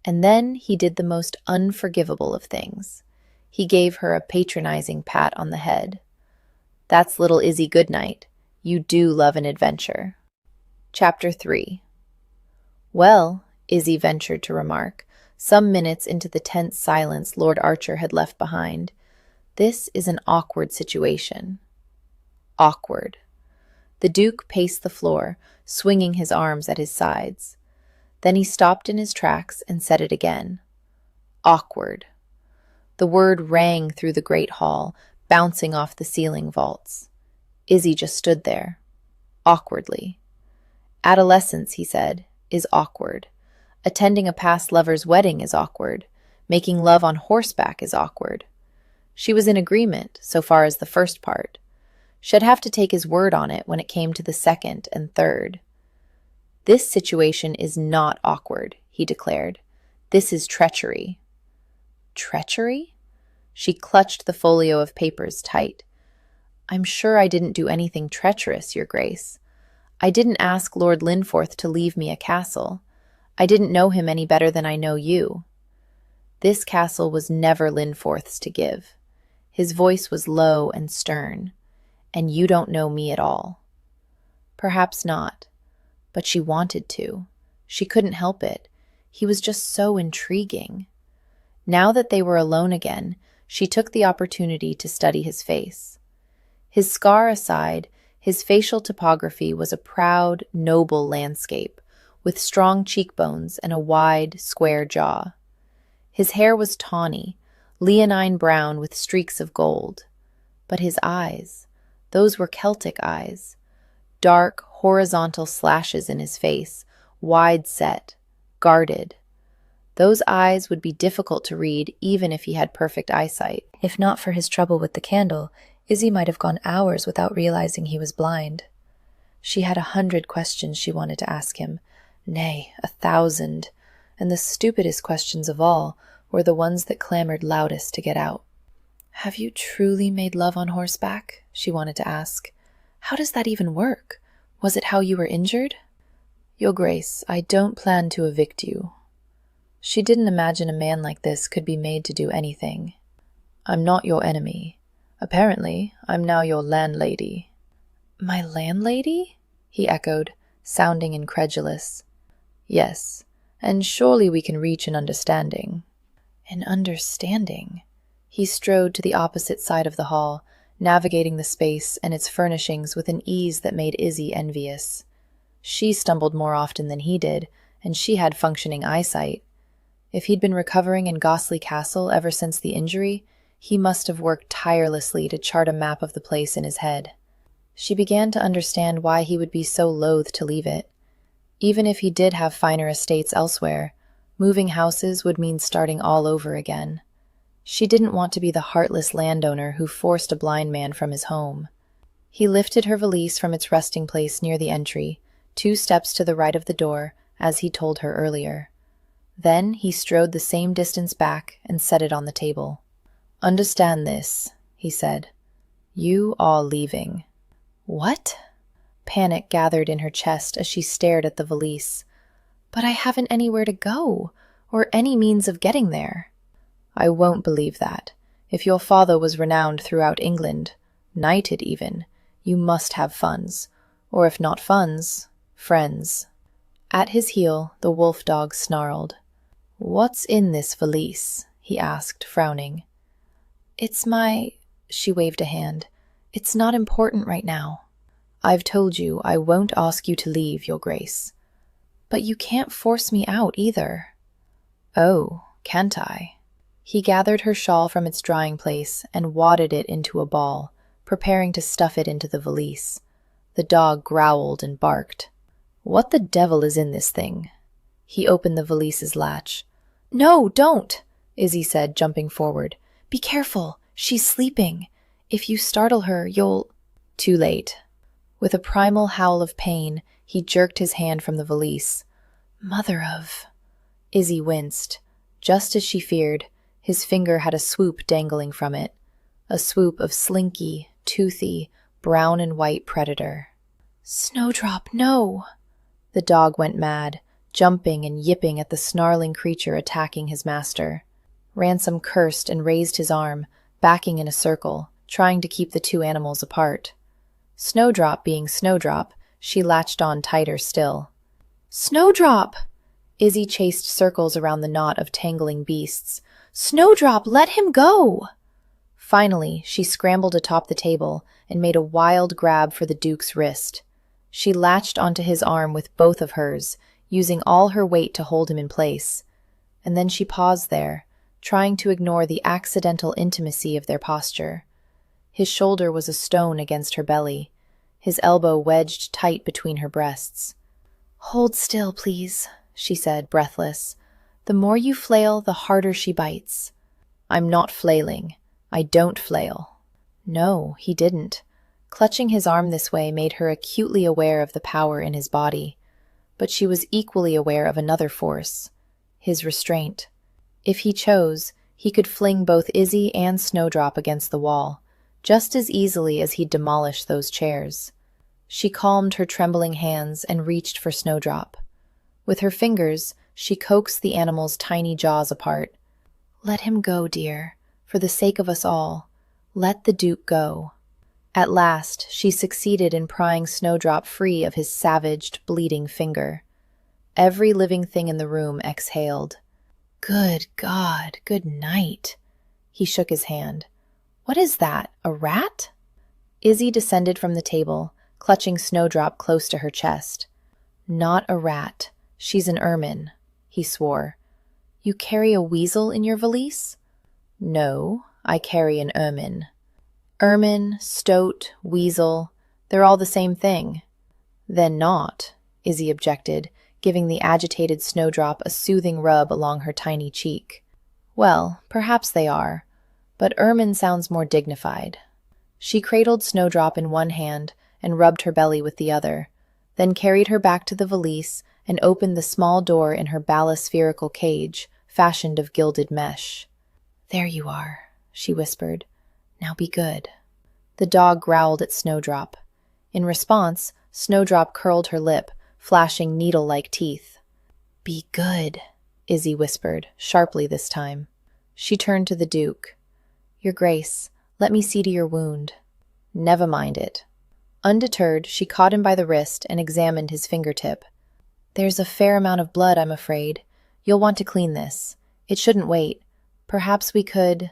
And then he did the most unforgivable of things. He gave her a patronizing pat on the head. That's little Izzy Goodnight. You do love an adventure. Chapter 3. Well, Izzy ventured to remark, some minutes into the tense silence Lord Archer had left behind, this is an awkward situation. Awkward. The Duke paced the floor, swinging his arms at his sides. Then he stopped in his tracks and said it again. Awkward. The word rang through the great hall, bouncing off the ceiling vaults. Izzy just stood there, awkwardly. Adolescence, he said, is awkward. Attending a past lover's wedding is awkward. Making love on horseback is awkward. She was in agreement, so far as the first part. She'd have to take his word on it when it came to the second and third. This situation is not awkward, he declared. This is treachery. Treachery? She clutched the folio of papers tight. I'm sure I didn't do anything treacherous, Your Grace. I didn't ask Lord Linforth to leave me a castle. I didn't know him any better than I know you. This castle was never Linforth's to give. His voice was low and stern. And you don't know me at all. Perhaps not. But she wanted to. She couldn't help it. He was just so intriguing. Now that they were alone again, she took the opportunity to study his face. His scar aside, his facial topography was a proud, noble landscape, with strong cheekbones and a wide, square jaw. His hair was tawny, leonine brown with streaks of gold. But his eyes, those were Celtic eyes. Dark, horizontal slashes in his face, wide set, guarded. Those eyes would be difficult to read even if he had perfect eyesight. If not for his trouble with the candle, Izzy might have gone hours without realizing he was blind. She had 100 questions she wanted to ask him, nay, 1,000, and the stupidest questions of all were the ones that clamored loudest to get out. Have you truly made love on horseback? She wanted to ask. How does that even work? Was it how you were injured? Your Grace, I don't plan to evict you. She didn't imagine a man like this could be made to do anything. I'm not your enemy. Apparently, I'm now your landlady. My landlady? He echoed, sounding incredulous. Yes, and surely we can reach an understanding. An understanding? He strode to the opposite side of the hall, navigating the space and its furnishings with an ease that made Izzy envious. She stumbled more often than he did, and she had functioning eyesight. If he'd been recovering in Gosley Castle ever since the injury, he must have worked tirelessly to chart a map of the place in his head. She began to understand why he would be so loath to leave it. Even if he did have finer estates elsewhere, moving houses would mean starting all over again. She didn't want to be the heartless landowner who forced a blind man from his home. He lifted her valise from its resting place near the entry, 2 steps to the right of the door, as he told her earlier. Then he strode the same distance back and set it on the table. "Understand this," he said. "You are leaving." "What?" Panic gathered in her chest as she stared at the valise. "But I haven't anywhere to go, or any means of getting there." "I won't believe that. If your father was renowned throughout England, knighted even, you must have funds. Or if not funds, friends." At his heel, the wolf dog snarled. "What's in this valise?" he asked, frowning. "It's my—" She waved a hand. "It's not important right now." "I've told you I won't ask you to leave, Your Grace." "But you can't force me out either." "Oh, can't I?" He gathered her shawl from its drying place and wadded it into a ball, preparing to stuff it into the valise. The dog growled and barked. "What the devil is in this thing?" He opened the valise's latch. "No, don't!" Izzy said, jumping forward. "Be careful. She's sleeping. If you startle her, you'll—" Too late. With a primal howl of pain, he jerked his hand from the valise. "Mother of—" Izzy winced. Just as she feared, his finger had a swoop dangling from it. A swoop of slinky, toothy, brown and white predator. "Snowdrop, no!" The dog went mad, jumping and yipping at the snarling creature attacking his master. Ransom cursed and raised his arm, backing in a circle, trying to keep the 2 animals apart. Snowdrop being Snowdrop, she latched on tighter still. "Snowdrop!" Izzy chased circles around the knot of tangling beasts. "Snowdrop, let him go!" Finally, she scrambled atop the table and made a wild grab for the Duke's wrist. She latched onto his arm with both of hers, using all her weight to hold him in place. And then she paused there, trying to ignore the accidental intimacy of their posture. His shoulder was a stone against her belly, his elbow wedged tight between her breasts. "Hold still, please," she said, breathless. "The more you flail, the harder she bites." "I'm not flailing. I don't flail." No, he didn't. Clutching his arm this way made her acutely aware of the power in his body. But she was equally aware of another force, his restraint. If he chose, he could fling both Izzy and Snowdrop against the wall, just as easily as he'd demolish those chairs. She calmed her trembling hands and reached for Snowdrop. With her fingers, she coaxed the animal's tiny jaws apart. "Let him go, dear. For the sake of us all. Let the Duke go." At last, she succeeded in prying Snowdrop free of his savaged, bleeding finger. Every living thing in the room exhaled. "Good God, good night." He shook his hand. "What is that, a rat?" Izzy descended from the table, clutching Snowdrop close to her chest. "Not a rat. She's an ermine," he swore. "You carry a weasel in your valise?" "No, I carry an ermine." Ermine, stoat, weasel, they're all the same thing. "Then not," Izzy objected, giving the agitated Snowdrop a soothing rub along her tiny cheek. "Well, perhaps they are, but ermine sounds more dignified." She cradled Snowdrop in one hand and rubbed her belly with the other, then carried her back to the valise and opened the small door in her ballast-spherical cage, fashioned of gilded mesh. "There you are," she whispered. "Now be good." The dog growled at Snowdrop. In response, Snowdrop curled her lip, flashing needle-like teeth. "Be good," Izzy whispered, sharply this time. She turned to the Duke. "Your Grace, let me see to your wound." "Never mind it." Undeterred, she caught him by the wrist and examined his fingertip. "There's a fair amount of blood, I'm afraid. You'll want to clean this. It shouldn't wait. Perhaps we could—"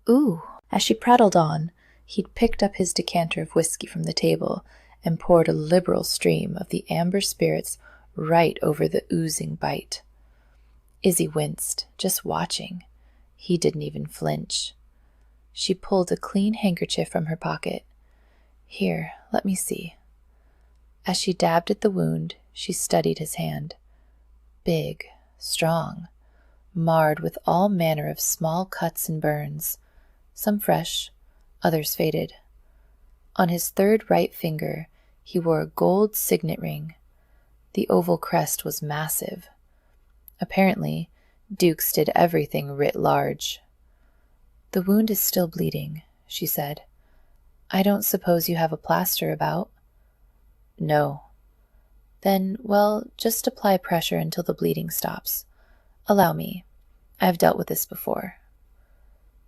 "Ooh." As she prattled on, he'd picked up his decanter of whiskey from the table and poured a liberal stream of the amber spirits right over the oozing bite. Izzy winced, just watching. He didn't even flinch. She pulled a clean handkerchief from her pocket. "Here, let me see." As she dabbed at the wound, she studied his hand. Big, strong, marred with all manner of small cuts and burns, some fresh, others faded. On his third right finger he wore a gold signet ring. The oval crest was massive. Apparently, dukes did everything writ large. "The wound is still bleeding," she said. "I don't suppose you have a plaster about?" "No." "Then, well, just apply pressure until the bleeding stops. Allow me. I've dealt with this before."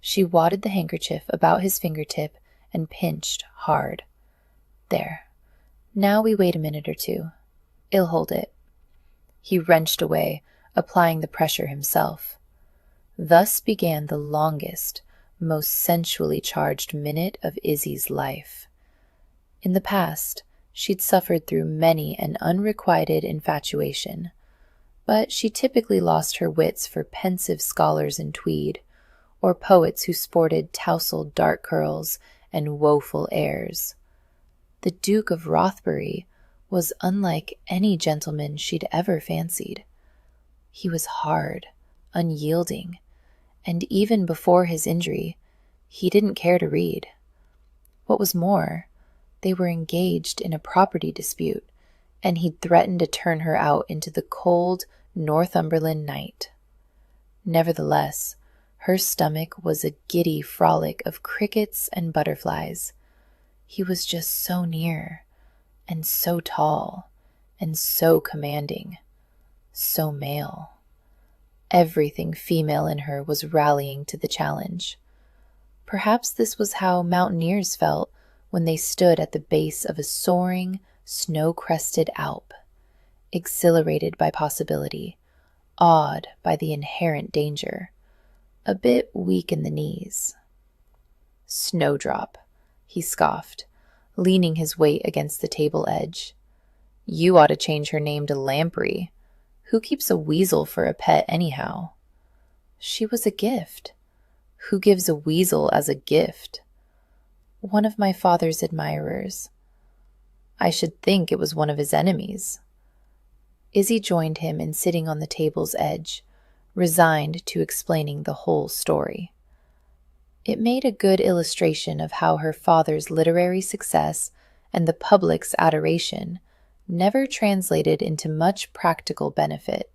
She wadded the handkerchief about his fingertip and pinched hard. "There. Now we wait a minute or two. I'll hold it." He wrenched away, applying the pressure himself. Thus began the longest, most sensually charged minute of Izzy's life. In the past, she'd suffered through many an unrequited infatuation, but she typically lost her wits for pensive scholars in tweed, or poets who sported tousled dark curls and woeful airs. The Duke of Rothbury was unlike any gentleman she'd ever fancied. He was hard, unyielding, and even before his injury, he didn't care to read. What was more, they were engaged in a property dispute, and he'd threatened to turn her out into the cold Northumberland night. Nevertheless, her stomach was a giddy frolic of crickets and butterflies. He was just so near, and so tall, and so commanding, so male. Everything female in her was rallying to the challenge. Perhaps this was how mountaineers felt when they stood at the base of a soaring, snow-crested Alp, exhilarated by possibility, awed by the inherent danger, a bit weak in the knees. "Snowdrop," he scoffed, leaning his weight against the table edge. "You ought to change her name to Lamprey. Who keeps a weasel for a pet anyhow?" "She was a gift." "Who gives a weasel as a gift?" "One of my father's admirers." "I should think it was one of his enemies." Izzy joined him in sitting on the table's edge, resigned to explaining the whole story. It made a good illustration of how her father's literary success and the public's adoration never translated into much practical benefit.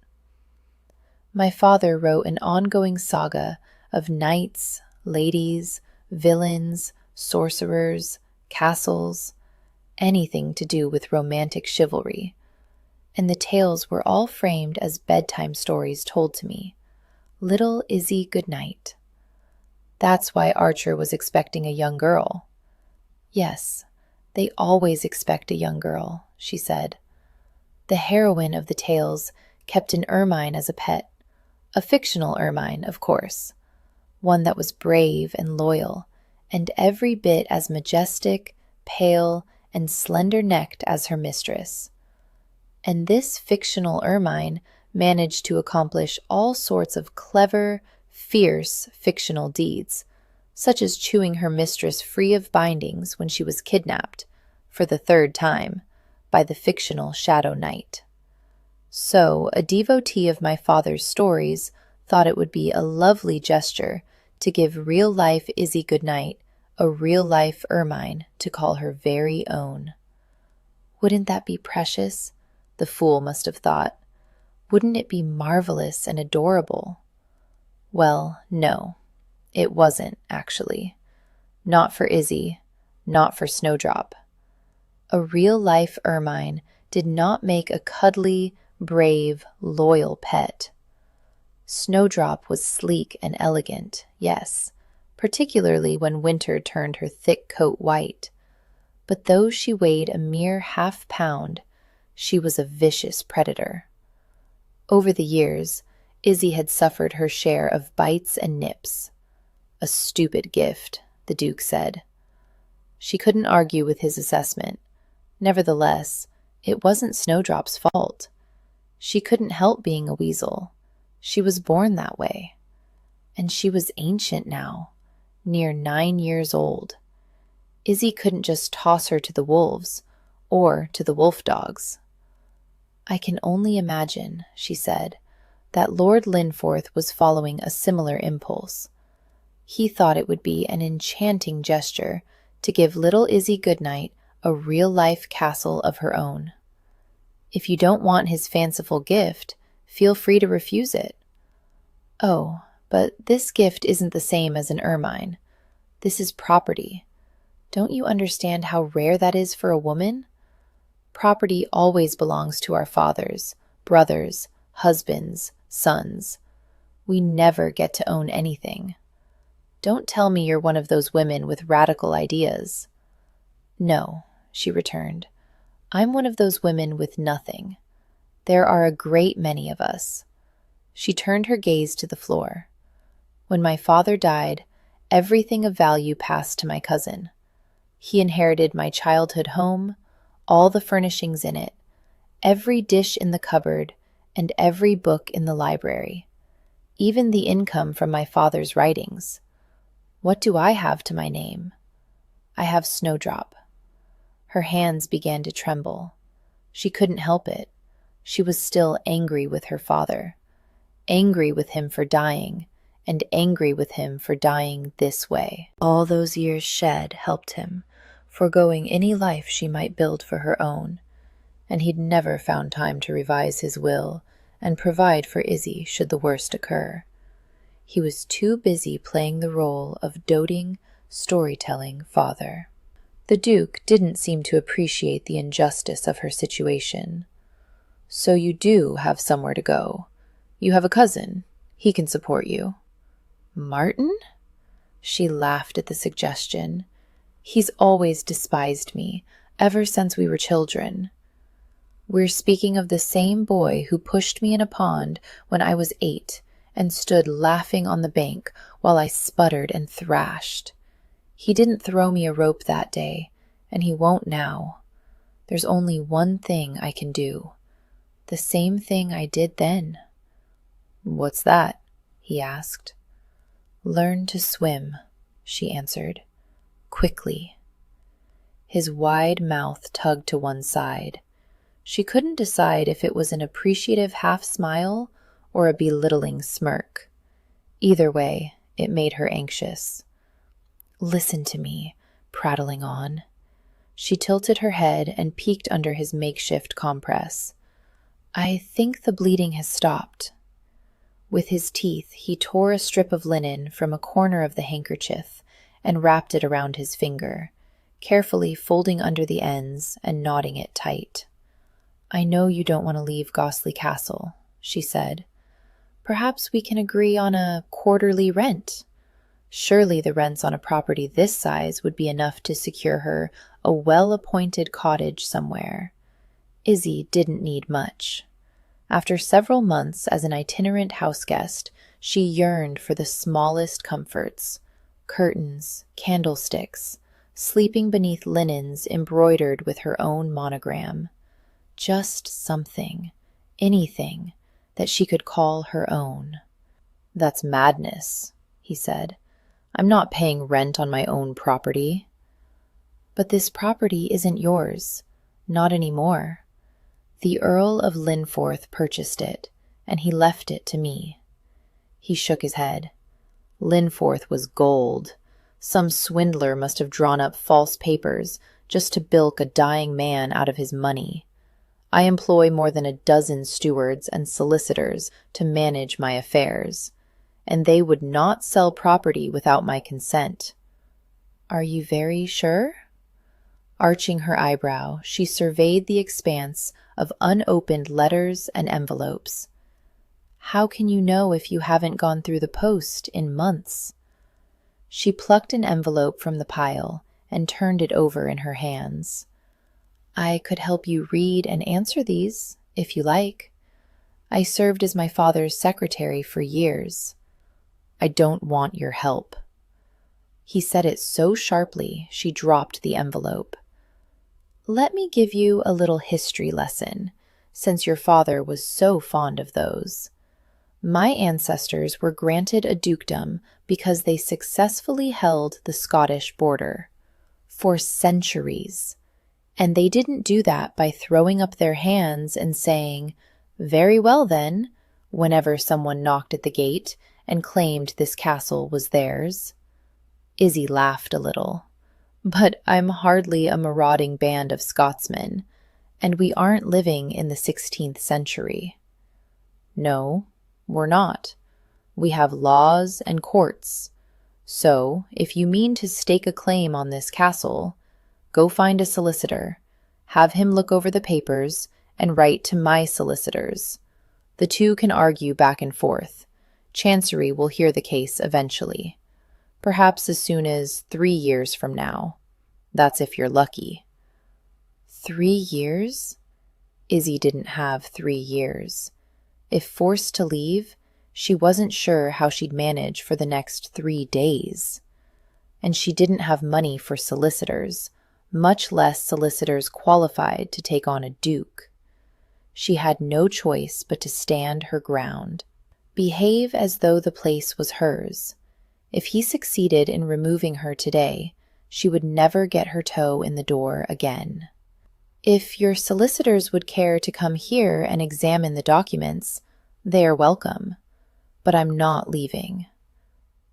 "My father wrote an ongoing saga of knights, ladies, villains, sorcerers, castles, anything to do with romantic chivalry, and the tales were all framed as bedtime stories told to me. Little Izzy Goodnight. That's why Archer was expecting a young girl." "Yes, they always expect a young girl," she said. "The heroine of the tales kept an ermine as a pet, a fictional ermine, of course, one that was brave and loyal, and every bit as majestic, pale, and slender-necked as her mistress. And this fictional ermine managed to accomplish all sorts of clever, fierce fictional deeds, such as chewing her mistress free of bindings when she was kidnapped, for the third time, by the fictional Shadow Knight. So a devotee of my father's stories thought it would be a lovely gesture to give real-life Izzy Goodnight a real-life ermine to call her very own. Wouldn't that be precious? The fool must have thought. Wouldn't it be marvelous and adorable? Well, no, it wasn't, actually. Not for Izzy, not for Snowdrop. A real-life ermine did not make a cuddly, brave, loyal pet. Snowdrop was sleek and elegant, yes, particularly when winter turned her thick coat white. But though she weighed a mere half-pound, she was a vicious predator. Over the years, Izzy had suffered her share of bites and nips. A stupid gift, the Duke said. She couldn't argue with his assessment. Nevertheless, it wasn't Snowdrop's fault. She couldn't help being a weasel. She was born that way. And she was ancient now, near 9 years old. Izzy couldn't just toss her to the wolves, or to the wolf dogs. "I can only imagine," she said, that Lord Linforth was following a similar impulse. He thought it would be an enchanting gesture to give little Izzy Goodnight a real-life castle of her own. If you don't want his fanciful gift, feel free to refuse it. Oh, but this gift isn't the same as an ermine. This is property. Don't you understand how rare that is for a woman? Property always belongs to our fathers, brothers, husbands, sons. We never get to own anything. Don't tell me you're one of those women with radical ideas. No, she returned. I'm one of those women with nothing. There are a great many of us. She turned her gaze to the floor. When my father died, everything of value passed to my cousin. He inherited my childhood home, all the furnishings in it, every dish in the cupboard, and every book in the library, even the income from my father's writings. What do I have to my name? I have Snowdrop. Her hands began to tremble. She couldn't help it. She was still angry with her father, angry with him for dying, and angry with him for dying this way. All those years shed helped him, foregoing any life she might build for her own, and he'd never found time to revise his will and provide for Izzy should the worst occur. He was too busy playing the role of doting, storytelling father. The Duke didn't seem to appreciate the injustice of her situation. So you do have somewhere to go. You have a cousin. He can support you. Martin? She laughed at the suggestion. He's always despised me, ever since we were children. We're speaking of the same boy who pushed me in a pond when I was 8 and stood laughing on the bank while I sputtered and thrashed. He didn't throw me a rope that day, and he won't now. There's only one thing I can do. The same thing I did then. What's that? He asked. Learn to swim, she answered. Quickly. His wide mouth tugged to one side. She couldn't decide if it was an appreciative half-smile or a belittling smirk. Either way, it made her anxious. Listen to me, prattling on. She tilted her head and peeked under his makeshift compress. I think the bleeding has stopped. With his teeth, he tore a strip of linen from a corner of the handkerchief and wrapped it around his finger, carefully folding under the ends and knotting it tight. I know you don't want to leave Gosley Castle, she said. Perhaps we can agree on a quarterly rent. Surely the rents on a property this size would be enough to secure her a well-appointed cottage somewhere. Izzy didn't need much. After several months as an itinerant houseguest, she yearned for the smallest comforts: curtains, candlesticks, sleeping beneath linens embroidered with her own monogram. Just something, anything, that she could call her own. That's madness, he said. I'm not paying rent on my own property. But this property isn't yours. Not anymore. The Earl of Linforth purchased it, and he left it to me. He shook his head. Linforth was gold. Some swindler must have drawn up false papers just to bilk a dying man out of his money. I employ more than a dozen stewards and solicitors to manage my affairs, and they would not sell property without my consent. Are you very sure? Arching her eyebrow, she surveyed the expanse of unopened letters and envelopes. How can you know if you haven't gone through the post in months? She plucked an envelope from the pile and turned it over in her hands. I could help you read and answer these, if you like. I served as my father's secretary for years. I don't want your help. He said it so sharply she dropped the envelope. Let me give you a little history lesson, since your father was so fond of those. My ancestors were granted a dukedom because they successfully held the Scottish border. For centuries. And they didn't do that by throwing up their hands and saying, "Very well then, whenever someone knocked at the gate and claimed this castle was theirs. Izzy laughed a little. But I'm hardly a marauding band of Scotsmen, and we aren't living in the 16th century. No, we're not. We have laws and courts. So, if you mean to stake a claim on this castle, go find a solicitor, have him look over the papers, and write to my solicitors. The two can argue back and forth. Chancery will hear the case eventually. Perhaps as soon as 3 years from now. That's if you're lucky. 3 years? Izzy didn't have 3 years. If forced to leave, she wasn't sure how she'd manage for the next 3 days. And she didn't have money for solicitors, much less solicitors qualified to take on a duke. She had no choice but to stand her ground. Behave as though the place was hers. If he succeeded in removing her today, she would never get her toe in the door again. If your solicitors would care to come here and examine the documents, they are welcome. But I'm not leaving.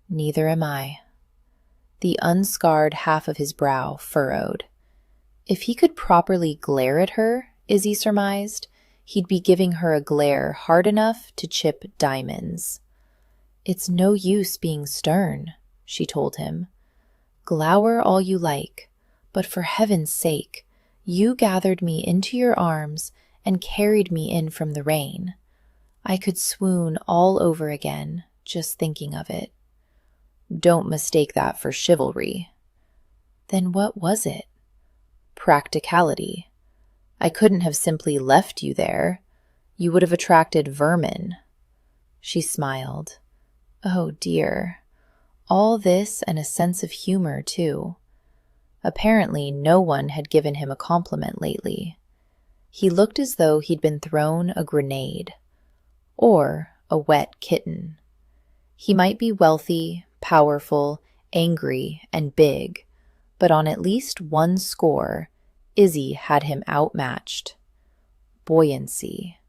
Neither am I. The unscarred half of his brow furrowed. If he could properly glare at her, Izzy surmised, he'd be giving her a glare hard enough to chip diamonds. It's no use being stern, she told him. Glower all you like, but for heaven's sake, you gathered me into your arms and carried me in from the rain. I could swoon all over again, just thinking of it. Don't mistake that for chivalry. Then what was it? Practicality. I couldn't have simply left you there. You would have attracted vermin. She smiled. Oh dear. All this and a sense of humor, too. Apparently, no one had given him a compliment lately. He looked as though he'd been thrown a grenade. Or a wet kitten. He might be wealthy, powerful, angry, and big, but on at least one score, Izzy had him outmatched. Buoyancy.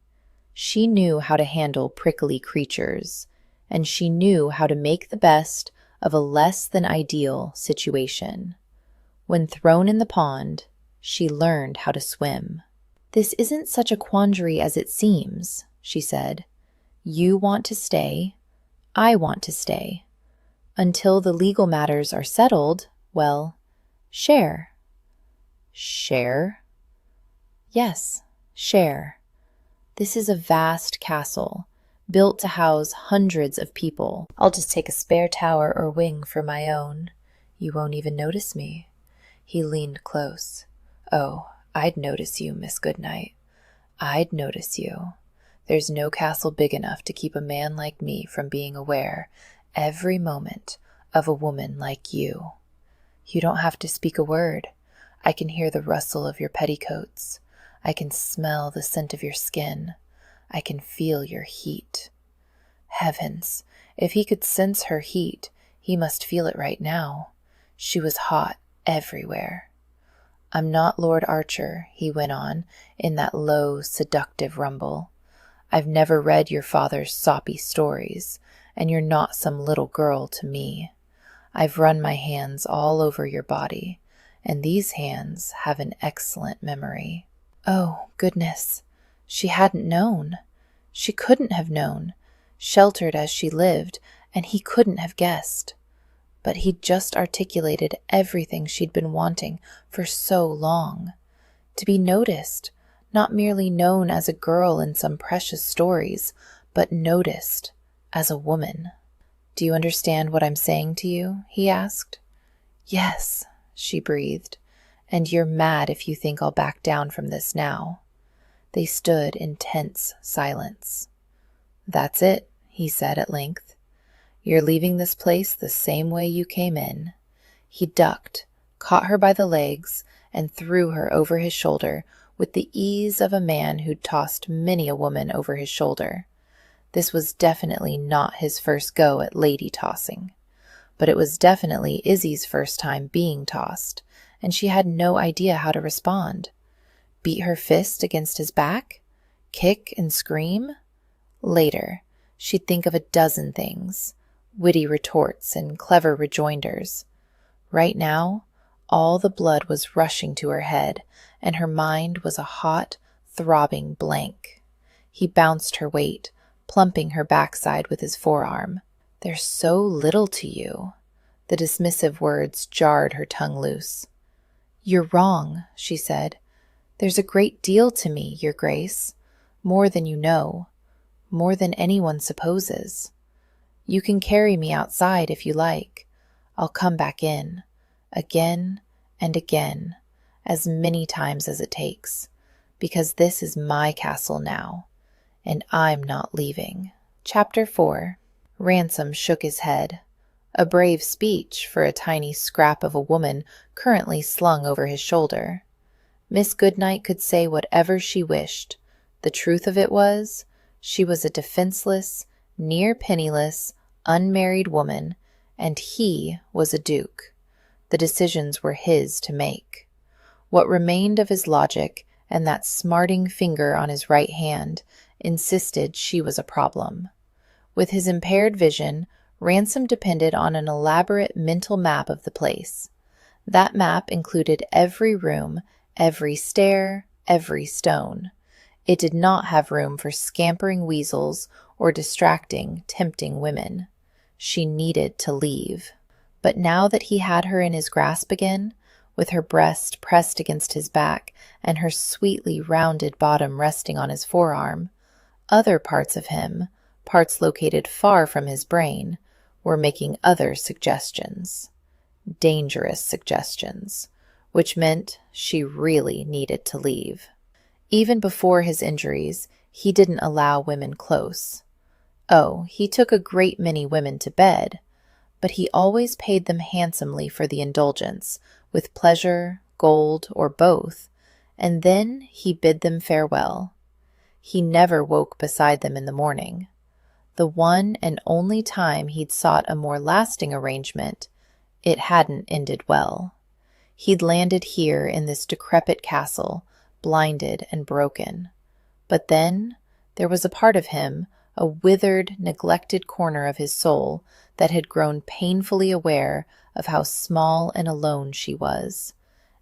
She knew how to handle prickly creatures, and she knew how to make the best of a less than ideal situation. When thrown in the pond, she learned how to swim. This isn't such a quandary as it seems, she said. You want to stay, I want to stay. Until the legal matters are settled, well, share. Share? Yes, share. This is a vast castle, built to house hundreds of people. I'll just take a spare tower or wing for my own. You won't even notice me. He leaned close. Oh, I'd notice you, Miss Goodnight. I'd notice you. There's no castle big enough to keep a man like me from being aware, every moment, of a woman like you. You don't have to speak a word. I can hear the rustle of your petticoats. I can smell the scent of your skin. I can feel your heat. Heavens, if he could sense her heat, he must feel it right now. She was hot everywhere. I'm not Lord Archer, he went on, in that low, seductive rumble. I've never read your father's soppy stories, and you're not some little girl to me. I've run my hands all over your body, and these hands have an excellent memory. Oh, goodness. She hadn't known. She couldn't have known, sheltered as she lived, and he couldn't have guessed. But he'd just articulated everything she'd been wanting for so long. To be noticed, not merely known as a girl in some precious stories, but noticed as a woman. Do you understand what I'm saying to you? He asked. Yes, she breathed. And you're mad if you think I'll back down from this now. They stood in tense silence. That's it, he said at length. You're leaving this place the same way you came in. He ducked, caught her by the legs, and threw her over his shoulder with the ease of a man who'd tossed many a woman over his shoulder. This was definitely not his first go at lady tossing, but it was definitely Izzy's first time being tossed, and she had no idea how to respond. Beat her fist against his back? Kick and scream? Later, she'd think of a dozen things, witty retorts and clever rejoinders. Right now, all the blood was rushing to her head, and her mind was a hot, throbbing blank. He bounced her weight, plumping her backside with his forearm. "There's so little to you." The dismissive words jarred her tongue loose. "You're wrong," she said. "There's a great deal to me, Your Grace. More than you know. More than anyone supposes. You can carry me outside if you like. I'll come back in. Again and again. As many times as it takes. Because this is my castle now. And I'm not leaving." Chapter 4. Ransom shook his head. A brave speech for a tiny scrap of a woman currently slung over his shoulder. Miss Goodnight could say whatever she wished. The truth of it was, she was a defenseless, near-penniless, unmarried woman, and he was a duke. The decisions were his to make. What remained of his logic and that smarting finger on his right hand insisted she was a problem. With his impaired vision, Ransom depended on an elaborate mental map of the place. That map included every room, every stair, every stone. It did not have room for scampering weasels or distracting, tempting women. She needed to leave. But now that he had her in his grasp again, with her breast pressed against his back and her sweetly rounded bottom resting on his forearm, other parts of him, parts located far from his brain, were making other suggestions. Dangerous suggestions, which meant she really needed to leave. Even before his injuries, he didn't allow women close. Oh, he took a great many women to bed, but he always paid them handsomely for the indulgence, with pleasure, gold, or both, and then he bid them farewell. He never woke beside them in the morning. The one and only time he'd sought a more lasting arrangement, it hadn't ended well. He'd landed here in this decrepit castle, blinded and broken. But then there was a part of him, a withered, neglected corner of his soul, that had grown painfully aware of how small and alone she was,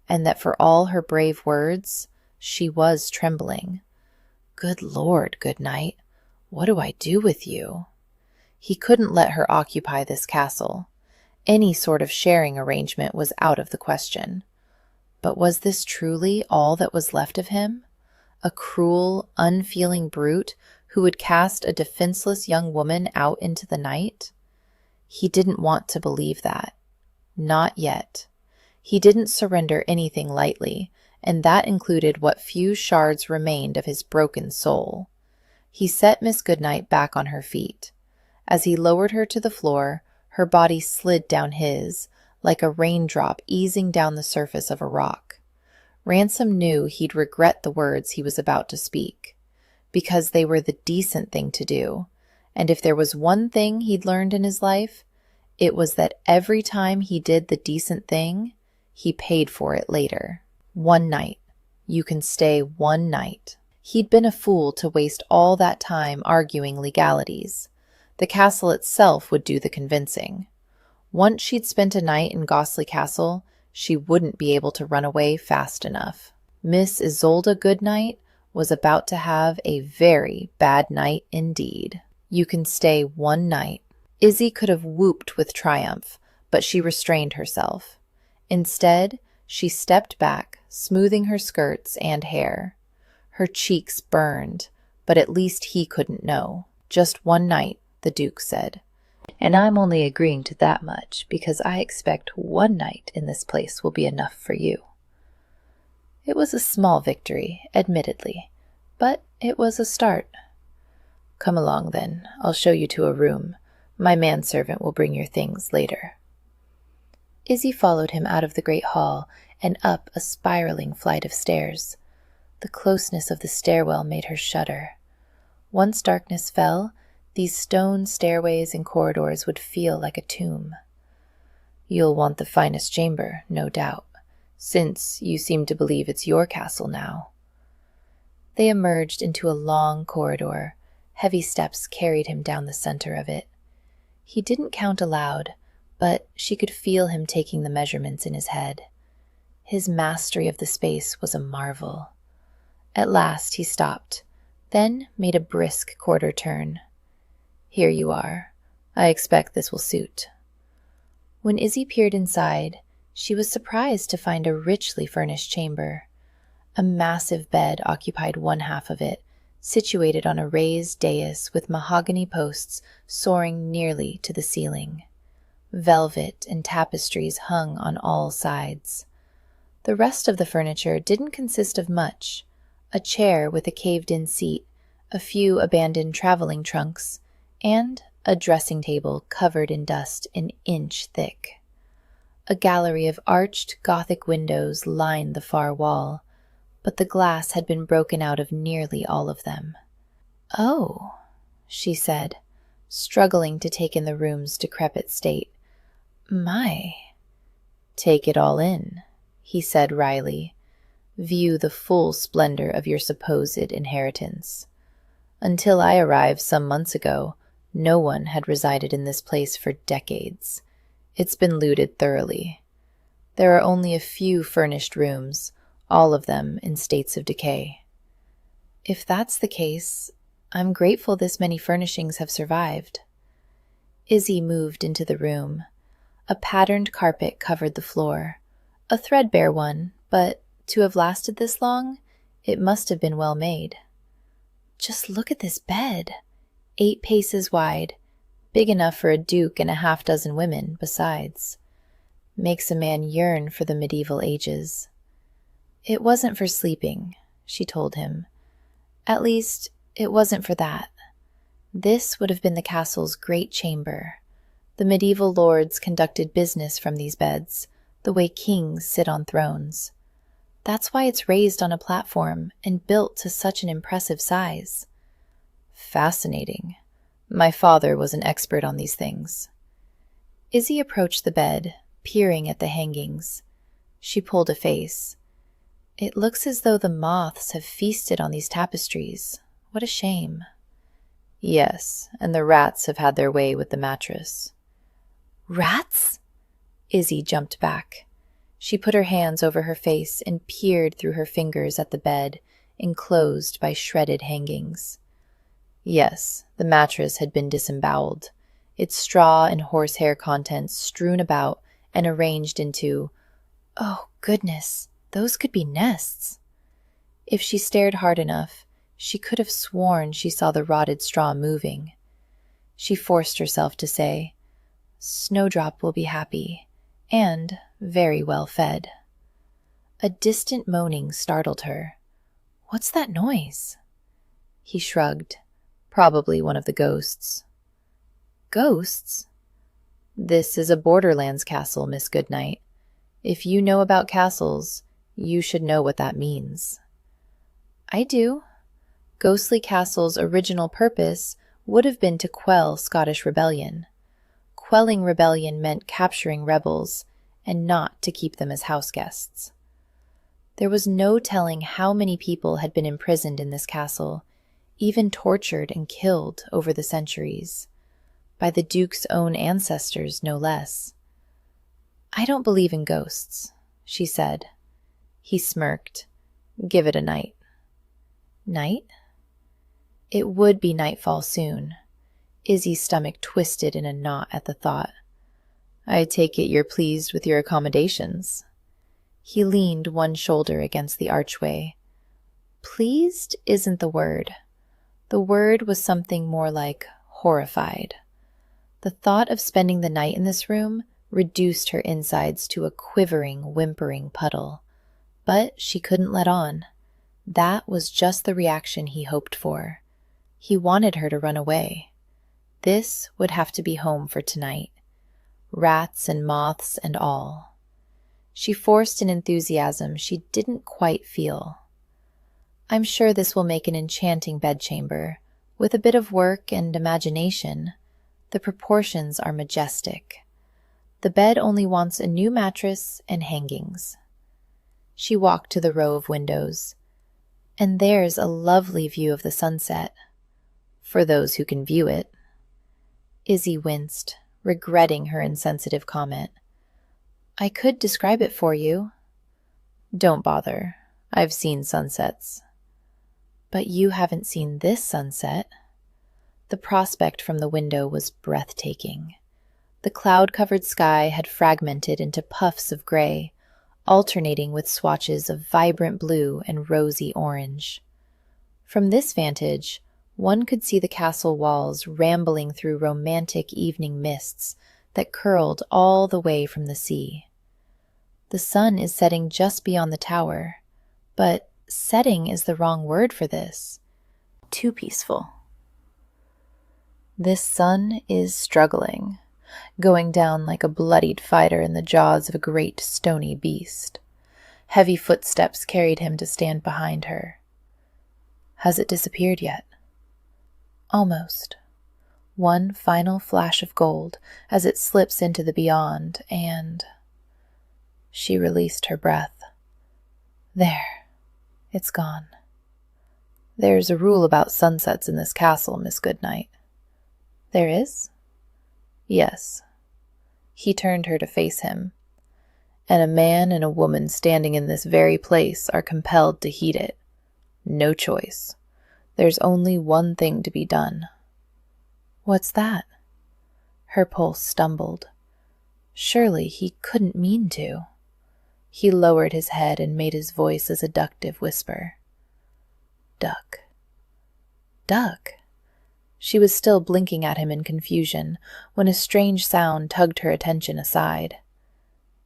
and that for all her brave words, she was trembling. Good Lord, Goodnight, what do I do with you? He couldn't let her occupy this castle. Any sort of sharing arrangement was out of the question. But was this truly all that was left of him? A cruel, unfeeling brute who would cast a defenseless young woman out into the night? He didn't want to believe that. Not yet. He didn't surrender anything lightly, and that included what few shards remained of his broken soul. He set Miss Goodnight back on her feet. As he lowered her to the floor, her body slid down his, like a raindrop easing down the surface of a rock. Ransom knew he'd regret the words he was about to speak, because they were the decent thing to do, and if there was one thing he'd learned in his life, it was that every time he did the decent thing, he paid for it later. One night. You can stay one night. He'd been a fool to waste all that time arguing legalities. The castle itself would do the convincing. Once she'd spent a night in Gosley Castle, she wouldn't be able to run away fast enough. Miss Isolde Goodnight was about to have a very bad night indeed. You can stay one night. Izzy could have whooped with triumph, but she restrained herself. Instead, she stepped back, smoothing her skirts and hair. Her cheeks burned, but at least he couldn't know. Just one night, the Duke said. And I'm only agreeing to that much because I expect one night in this place will be enough for you. It was a small victory, admittedly, but it was a start. Come along, then. I'll show you to a room. My manservant will bring your things later. Izzy followed him out of the great hall and up a spiraling flight of stairs. The closeness of the stairwell made her shudder. Once darkness fell, these stone stairways and corridors would feel like a tomb. You'll want the finest chamber, no doubt, since you seem to believe it's your castle now. They emerged into a long corridor, Heavy steps carried him down the center of it. He didn't count aloud, but she could feel him taking the measurements in his head. His mastery of the space was a marvel. At last he stopped, then made a brisk quarter turn. "Here you are. I expect this will suit." When Izzy peered inside, she was surprised to find a richly furnished chamber. A massive bed occupied one half of it, situated on a raised dais with mahogany posts soaring nearly to the ceiling. Velvet and tapestries hung on all sides. The rest of the furniture didn't consist of much: a chair with a caved-in seat, a few abandoned traveling trunks, and a dressing table covered in dust an inch thick. A gallery of arched Gothic windows lined the far wall, but the glass had been broken out of nearly all of them. "Oh," she said, struggling to take in the room's decrepit state. "My." "Take it all in," he said wryly. "View the full splendor of your supposed inheritance. Until I arrived some months ago, no one had resided in this place for decades. It's been looted thoroughly. There are only a few furnished rooms, all of them in states of decay." "If that's the case, I'm grateful this many furnishings have survived." Izzy moved into the room. A patterned carpet covered the floor, a threadbare one, but to have lasted this long, it must have been well made. "Just look at this bed. 8 paces wide, big enough for a duke and a half-dozen women besides. Makes a man yearn for the medieval ages." "It wasn't for sleeping," she told him. "At least, it wasn't for that. This would have been the castle's great chamber. The medieval lords conducted business from these beds, the way kings sit on thrones. That's why it's raised on a platform and built to such an impressive size." "Fascinating. My father was an expert on these things." Izzy approached the bed, peering at the hangings. She pulled a face. "It looks as though the moths have feasted on these tapestries. What a shame." "Yes, and the rats have had their way with the mattress." "Rats?" Izzy jumped back. She put her hands over her face and peered through her fingers at the bed, enclosed by shredded hangings. "Yes, the mattress had been disemboweled, its straw and horsehair contents strewn about and arranged into— oh, goodness, those could be nests." If she stared hard enough, she could have sworn she saw the rotted straw moving. She forced herself to say, "Snowdrop will be happy, and very well fed." A distant moaning startled her. "What's that noise?" He shrugged. "Probably one of the ghosts." "Ghosts?" "This is a Borderlands castle, Miss Goodnight. If you know about castles, you should know what that means." "I do. Ghostly Castle's original purpose would have been to quell Scottish rebellion. Quelling rebellion meant capturing rebels, and not to keep them as house guests. There was no telling how many people had been imprisoned in this castle, even tortured and killed over the centuries, by the Duke's own ancestors, no less. "I don't believe in ghosts," she said. He smirked. "Give it a night." "Night?" It would be nightfall soon. Izzy's stomach twisted in a knot at the thought. "I take it you're pleased with your accommodations." He leaned one shoulder against the archway. Pleased isn't the word. The word was something more like horrified. The thought of spending the night in this room reduced her insides to a quivering, whimpering puddle. But she couldn't let on. That was just the reaction he hoped for. He wanted her to run away. This would have to be home for tonight. Rats and moths and all. She forced an enthusiasm she didn't quite feel. "I'm sure this will make an enchanting bedchamber. With a bit of work and imagination, the proportions are majestic. The bed only wants a new mattress and hangings." She walked to the row of windows. "And there's a lovely view of the sunset." for those who can view it. Izzy winced, regretting her insensitive comment. I could describe it for you. Don't bother. I've seen sunsets. But you haven't seen this sunset. The prospect from the window was breathtaking. The cloud-covered sky had fragmented into puffs of gray, alternating with swatches of vibrant blue and rosy orange. From this vantage, one could see the castle walls rambling through romantic evening mists that curled all the way from the sea. The sun is setting just beyond the tower, but setting is the wrong word for this. Too peaceful. This sun is struggling, going down like a bloodied fighter in the jaws of a great stony beast. Heavy footsteps carried him to stand behind her. Has it disappeared yet? Almost. One final flash of gold as it slips into the beyond, and... She released her breath. There. It's gone. There's a rule about sunsets in this castle, Miss Goodnight. There is? Yes. He turned her to face him. And a man and a woman standing in this very place are compelled to heed it. No choice. There's only one thing to be done. What's that? Her pulse stumbled. Surely he couldn't mean to. He lowered his head and made his voice a seductive whisper. Duck. Duck. She was still blinking at him in confusion when a strange sound tugged her attention aside.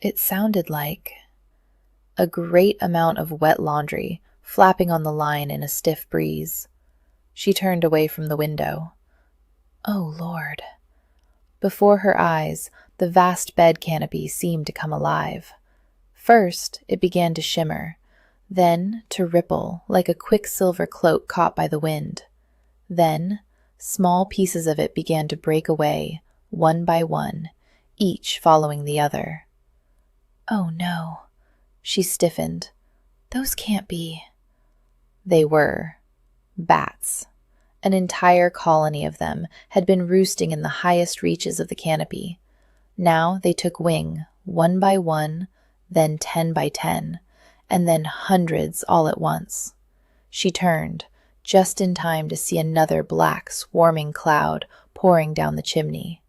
It sounded like a great amount of wet laundry flapping on the line in a stiff breeze. She turned away from the window. Oh, Lord. Before her eyes, the vast bed canopy seemed to come alive. First, it began to shimmer, then to ripple like a quicksilver cloak caught by the wind. Then, small pieces of it began to break away, one by one, each following the other. Oh, no. She stiffened. Those can't be. They were. Bats. An entire colony of them had been roosting in the highest reaches of the canopy. Now they took wing, one by one, then 10 by 10, and then hundreds all at once. She turned, just in time to see another black, swarming cloud pouring down the chimney.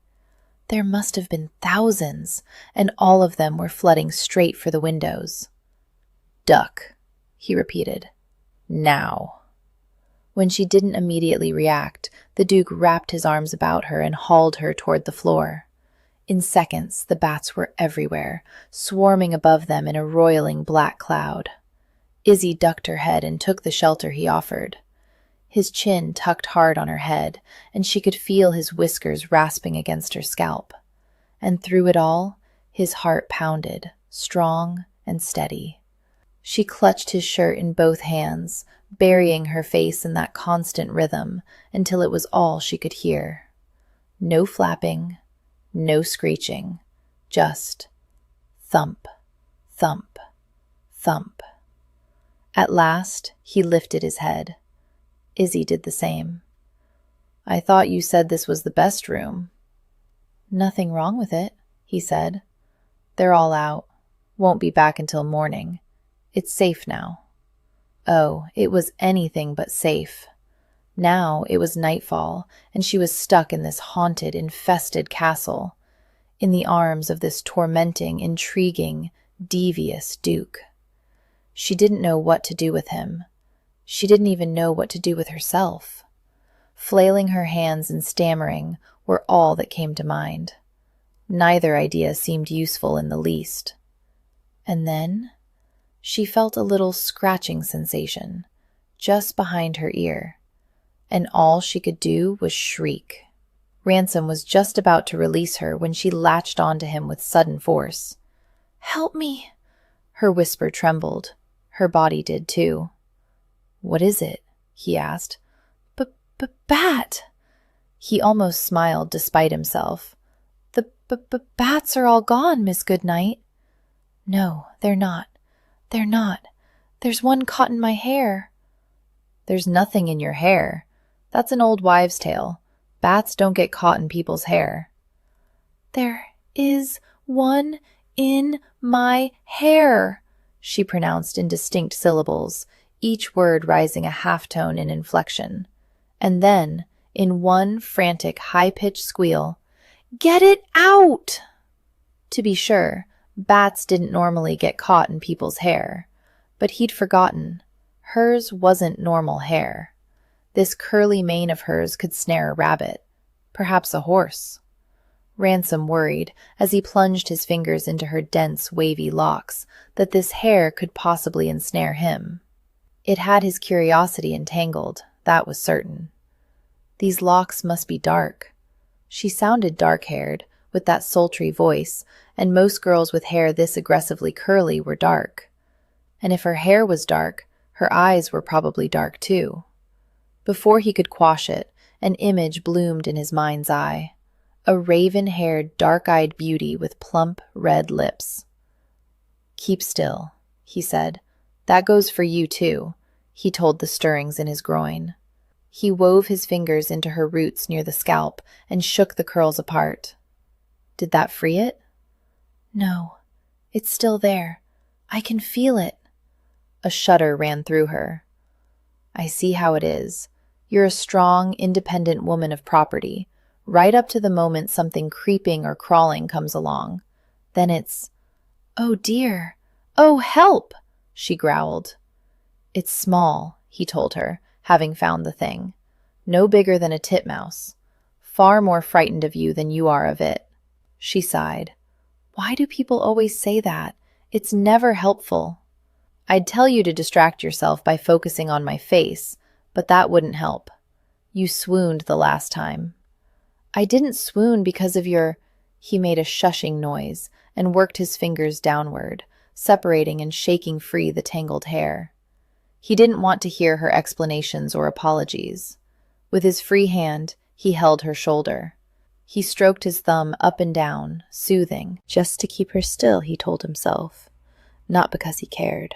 There must have been thousands, and all of them were flooding straight for the windows. Duck, he repeated. Now. When she didn't immediately react, the Duke wrapped his arms about her and hauled her toward the floor. In seconds, the bats were everywhere, swarming above them in a roiling black cloud. Izzy ducked her head and took the shelter he offered. His chin tucked hard on her head, and she could feel his whiskers rasping against her scalp. And through it all, his heart pounded, strong and steady. She clutched his shirt in both hands, burying her face in that constant rhythm until it was all she could hear. No flapping, no screeching, just thump, thump, thump. At last, he lifted his head. Izzy did the same. I thought you said this was the best room. Nothing wrong with it, he said. They're all out. Won't be back until morning. It's safe now. Oh, it was anything but safe. Now it was nightfall, and she was stuck in this haunted, infested castle, in the arms of this tormenting, intriguing, devious Duke. She didn't know what to do with him. She didn't even know what to do with herself. Flailing her hands and stammering were all that came to mind. Neither idea seemed useful in the least. And then she felt a little scratching sensation just behind her ear, and all she could do was shriek. Ransom was just about to release her when she latched onto him with sudden force. "Help me!" Her whisper trembled. Her body did too. "What is it?" he asked. "Bat!" He almost smiled despite himself. "The bats are all gone, Miss Goodnight." "No, they're not. They're not. There's one caught in my hair." "There's nothing in your hair. That's an old wives' tale. Bats don't get caught in people's hair. There is one in my hair, she pronounced in distinct syllables, each word rising a half-tone in inflection. And then, in one frantic, high-pitched squeal, "Get it out!" To be sure, bats didn't normally get caught in people's hair, but he'd forgotten. Hers wasn't normal hair. This curly mane of hers could snare a rabbit, perhaps a horse. Ransom worried, as he plunged his fingers into her dense, wavy locks, that this hair could possibly ensnare him. It had his curiosity entangled, that was certain. These locks must be dark. She sounded dark-haired, with that sultry voice, and most girls with hair this aggressively curly were dark. And if her hair was dark, her eyes were probably dark too. Before he could quash it, an image bloomed in his mind's eye. A raven-haired, dark-eyed beauty with plump, red lips. "Keep still," he said. "That goes for you, too," he told the stirrings in his groin. He wove his fingers into her roots near the scalp and shook the curls apart. Did that free it? No, it's still there. I can feel it. A shudder ran through her. I see how it is. You're a strong, independent woman of property, right up to the moment something creeping or crawling comes along. Then it's, "Oh dear! Oh, help!" she growled. "It's small," he told her, having found the thing. "No bigger than a titmouse. Far more frightened of you than you are of it." She sighed. "Why do people always say that? It's never helpful." "I'd tell you to distract yourself by focusing on my face, but that wouldn't help. You swooned the last time." "I didn't swoon because of your—" He made a shushing noise and worked his fingers downward, separating and shaking free the tangled hair. He didn't want to hear her explanations or apologies. With his free hand, he held her shoulder. He stroked his thumb up and down, soothing, just to keep her still, he told himself. Not because he cared.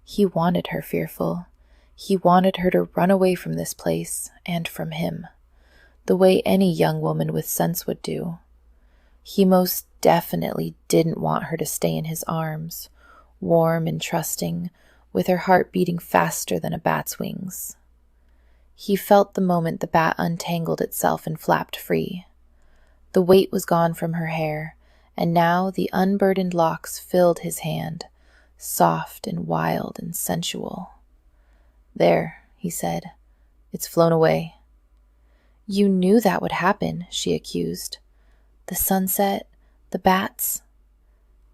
He wanted her fearful. He wanted her to run away from this place, and from him, the way any young woman with sense would do. He most definitely didn't want her to stay in his arms, warm and trusting, with her heart beating faster than a bat's wings. He felt the moment the bat untangled itself and flapped free. The weight was gone from her hair, and now the unburdened locks filled his hand, soft and wild and sensual. "There," he said. "It's flown away." "You knew that would happen," she accused. "The sunset, the bats."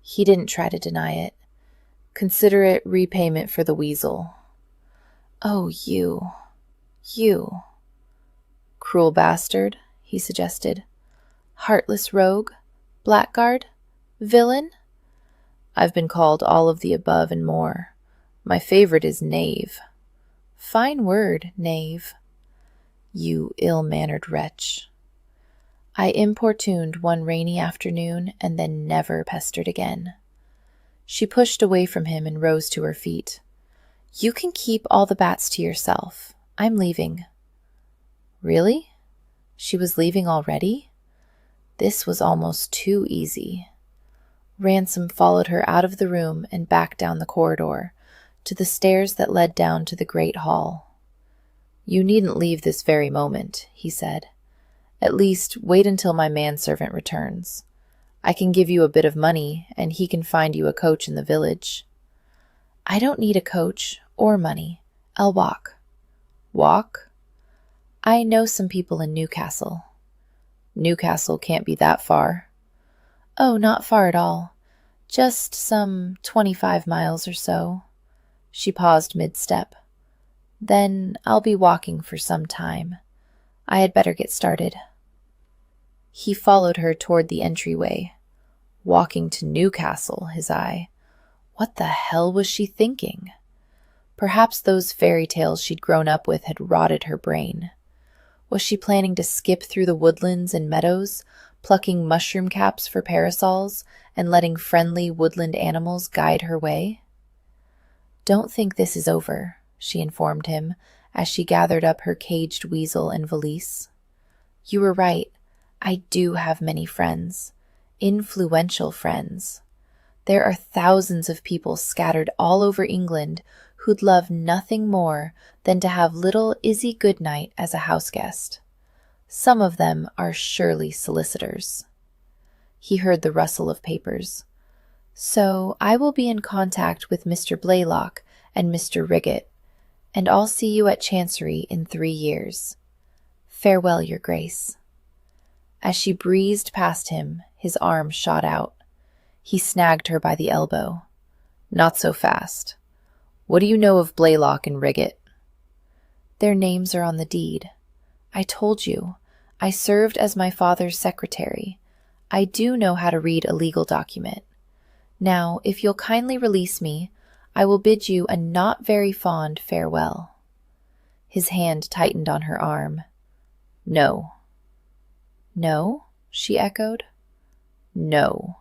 He didn't try to deny it. "Consider it repayment for the weasel." "Oh, you. "Cruel bastard," he suggested. "Heartless rogue? Blackguard? Villain?" "I've been called all of the above and more. My favorite is knave." "Fine word, knave." "You ill-mannered wretch." I importuned one rainy afternoon and then never pestered again. She pushed away from him and rose to her feet. "You can keep all the bats to yourself. I'm leaving." Really? She was leaving already? This was almost too easy. Ransom followed her out of the room and back down the corridor, to the stairs that led down to the great hall. "You needn't leave this very moment," he said. "At least, wait until my manservant returns. I can give you a bit of money, and he can find you a coach in the village." "I don't need a coach or money. I'll walk." "Walk?" "I know some people in Newcastle." "Newcastle can't be that far." "Oh, not far at all. Just some 25 miles or so." She paused mid-step. "Then I'll be walking for some time. I had better get started." He followed her toward the entryway. Walking to Newcastle, his eye. What the hell was she thinking? Perhaps those fairy tales she'd grown up with had rotted her brain. Was she planning to skip through the woodlands and meadows, plucking mushroom caps for parasols and letting friendly woodland animals guide her way? "Don't think this is over," she informed him, as she gathered up her caged weasel and valise. "You were right. I do have many friends. Influential friends. There are thousands of people scattered all over England who'd love nothing more than to have little Izzy Goodnight as a house guest. Some of them are surely solicitors." He heard the rustle of papers. "So I will be in contact with Mr. Blaylock and Mr. Riggett, and I'll see you at Chancery in 3 years. Farewell, Your Grace." As she breezed past him, his arm shot out. He snagged her by the elbow. "Not so fast. What do you know of Blaylock and Riggett?" "Their names are on the deed. I told you, I served as my father's secretary. I do know how to read a legal document. Now, if you'll kindly release me, I will bid you a not very fond farewell." His hand tightened on her arm. "No." "No?" she echoed. "No."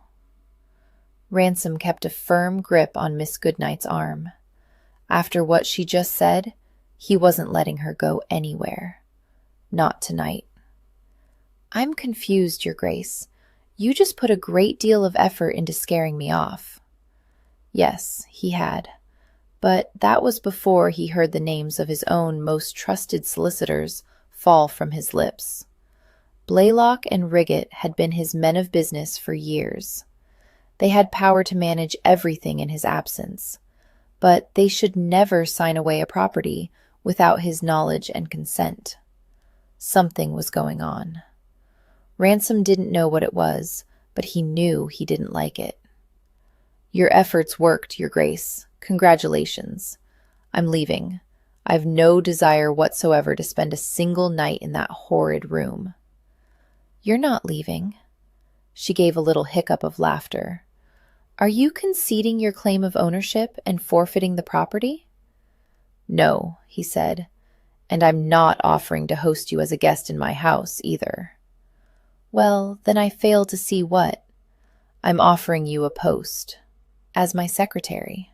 Ransom kept a firm grip on Miss Goodnight's arm. After what she just said, he wasn't letting her go anywhere. Not tonight. "I'm confused, Your Grace. You just put a great deal of effort into scaring me off." Yes, he had. But that was before he heard the names of his own most trusted solicitors fall from his lips. Blaylock and Riggett had been his men of business for years. They had power to manage everything in his absence, but they should never sign away a property without his knowledge and consent. Something was going on. Ransom didn't know what it was, but he knew he didn't like it. "Your efforts worked, Your Grace. Congratulations. I'm leaving. I've no desire whatsoever to spend a single night in that horrid room." "You're not leaving." She gave a little hiccup of laughter. "Are you conceding your claim of ownership and forfeiting the property?" "No," he said, "and I'm not offering to host you as a guest in my house, either." "Well, then I fail to see what." "I'm offering you a post. As my secretary."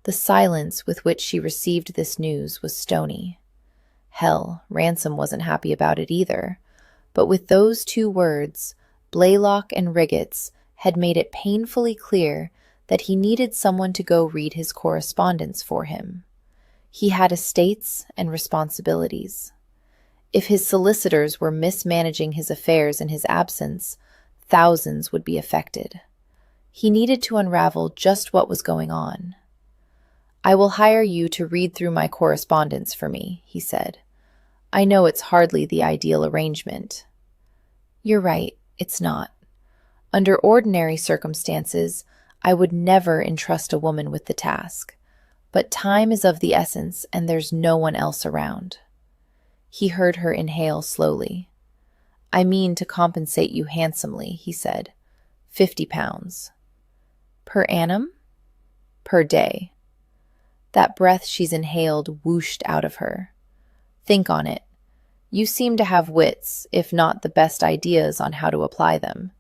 The silence with which she received this news was stony. Hell, Ransom wasn't happy about it either. But with those 2 words, Blaylock and Riggett's had made it painfully clear that he needed someone to go read his correspondence for him. He had estates and responsibilities. If his solicitors were mismanaging his affairs in his absence, thousands would be affected. He needed to unravel just what was going on. "I will hire you to read through my correspondence for me," he said. "I know it's hardly the ideal arrangement." "You're right, it's not. Under ordinary circumstances, I would never entrust a woman with the task. But time is of the essence, and there's no one else around." He heard her inhale slowly. "I mean to compensate you handsomely," he said. £50. "Per annum?" "Per day." That breath she's inhaled whooshed out of her. "Think on it. You seem to have wits, if not the best ideas on how to apply them.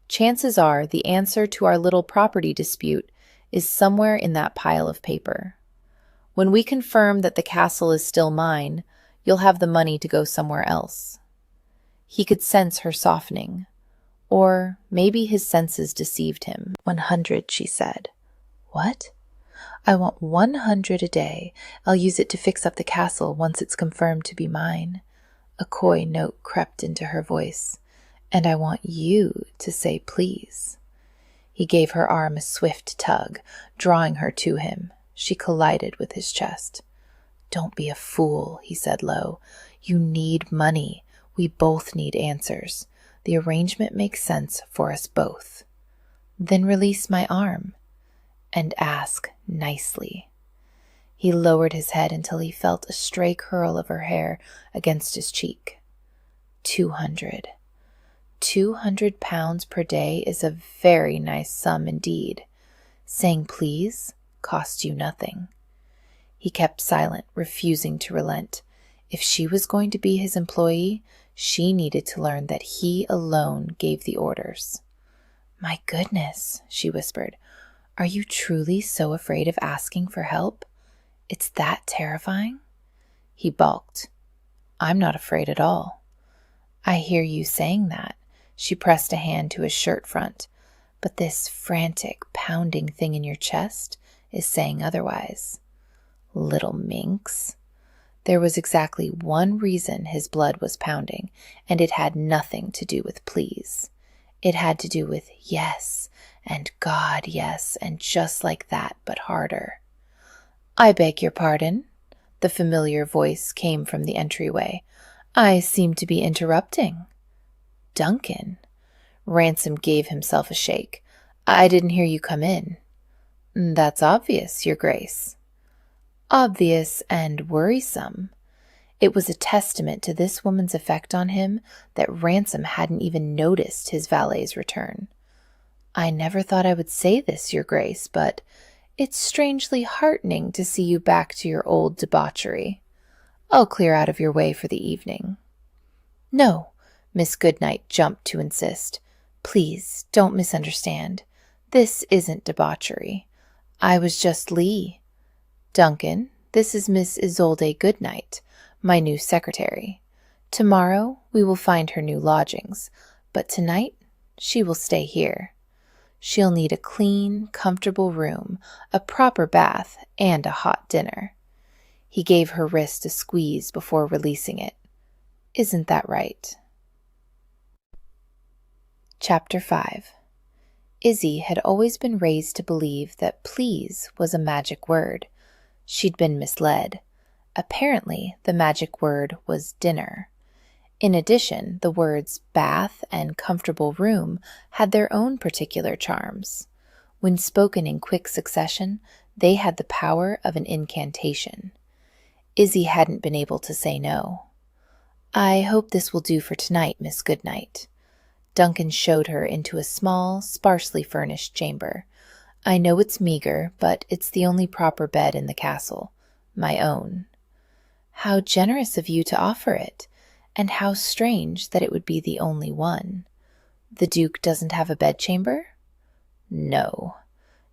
Chances are the answer to our little property dispute is somewhere in that pile of paper. When we confirm that the castle is still mine, you'll have the money to go somewhere else." He could sense her softening. Or maybe his senses deceived him. 100, she said. "What?" "I want 100 a day. I'll use it to fix up the castle once it's confirmed to be mine." A coy note crept into her voice. "And I want you to say please." He gave her arm a swift tug, drawing her to him. She collided with his chest. "Don't be a fool," he said low. "You need money. We both need answers. The arrangement makes sense for us both." "Then release my arm." "And ask nicely." He lowered his head until he felt a stray curl of her hair against his cheek. 200. £200 per day is a very nice sum indeed. Saying please cost you nothing. He kept silent, refusing to relent. If she was going to be his employee, she needed to learn that he alone gave the orders. "My goodness," she whispered. "Are you truly so afraid of asking for help? It's that terrifying?" He balked. I'm not afraid at all. I hear you saying that. She pressed a hand to his shirt front. But this frantic, pounding thing in your chest is saying otherwise. Little minx. There was exactly one reason his blood was pounding, and it had nothing to do with please. It had to do with yes, and God yes, and just like that, but harder. I beg your pardon. The familiar voice came from the entryway. I seem to be interrupting. Duncan. Ransom gave himself a shake. I didn't hear you come in. That's obvious, Your Grace. Obvious and worrisome. It was a testament to this woman's effect on him that Ransom hadn't even noticed his valet's return. I never thought I would say this, Your Grace, but it's strangely heartening to see you back to your old debauchery. I'll clear out of your way for the evening. No, Miss Goodnight jumped to insist. Please, don't misunderstand. This isn't debauchery. I was just Lee. Duncan, this is Miss Isolde Goodnight, my new secretary. Tomorrow we will find her new lodgings, but tonight she will stay here. She'll need a clean, comfortable room, a proper bath, and a hot dinner. He gave her wrist a squeeze before releasing it. Isn't that right? Chapter 5. Izzy had always been raised to believe that please was a magic word. She'd been misled. Apparently, the magic word was dinner. In addition, the words bath and comfortable room had their own particular charms. When spoken in quick succession, they had the power of an incantation. Izzy hadn't been able to say no. I hope this will do for tonight, Miss Goodnight. Duncan showed her into a small, sparsely furnished chamber. I know it's meager, but it's the only proper bed in the castle. My own. How generous of you to offer it, and how strange that it would be the only one. The Duke doesn't have a bedchamber? No.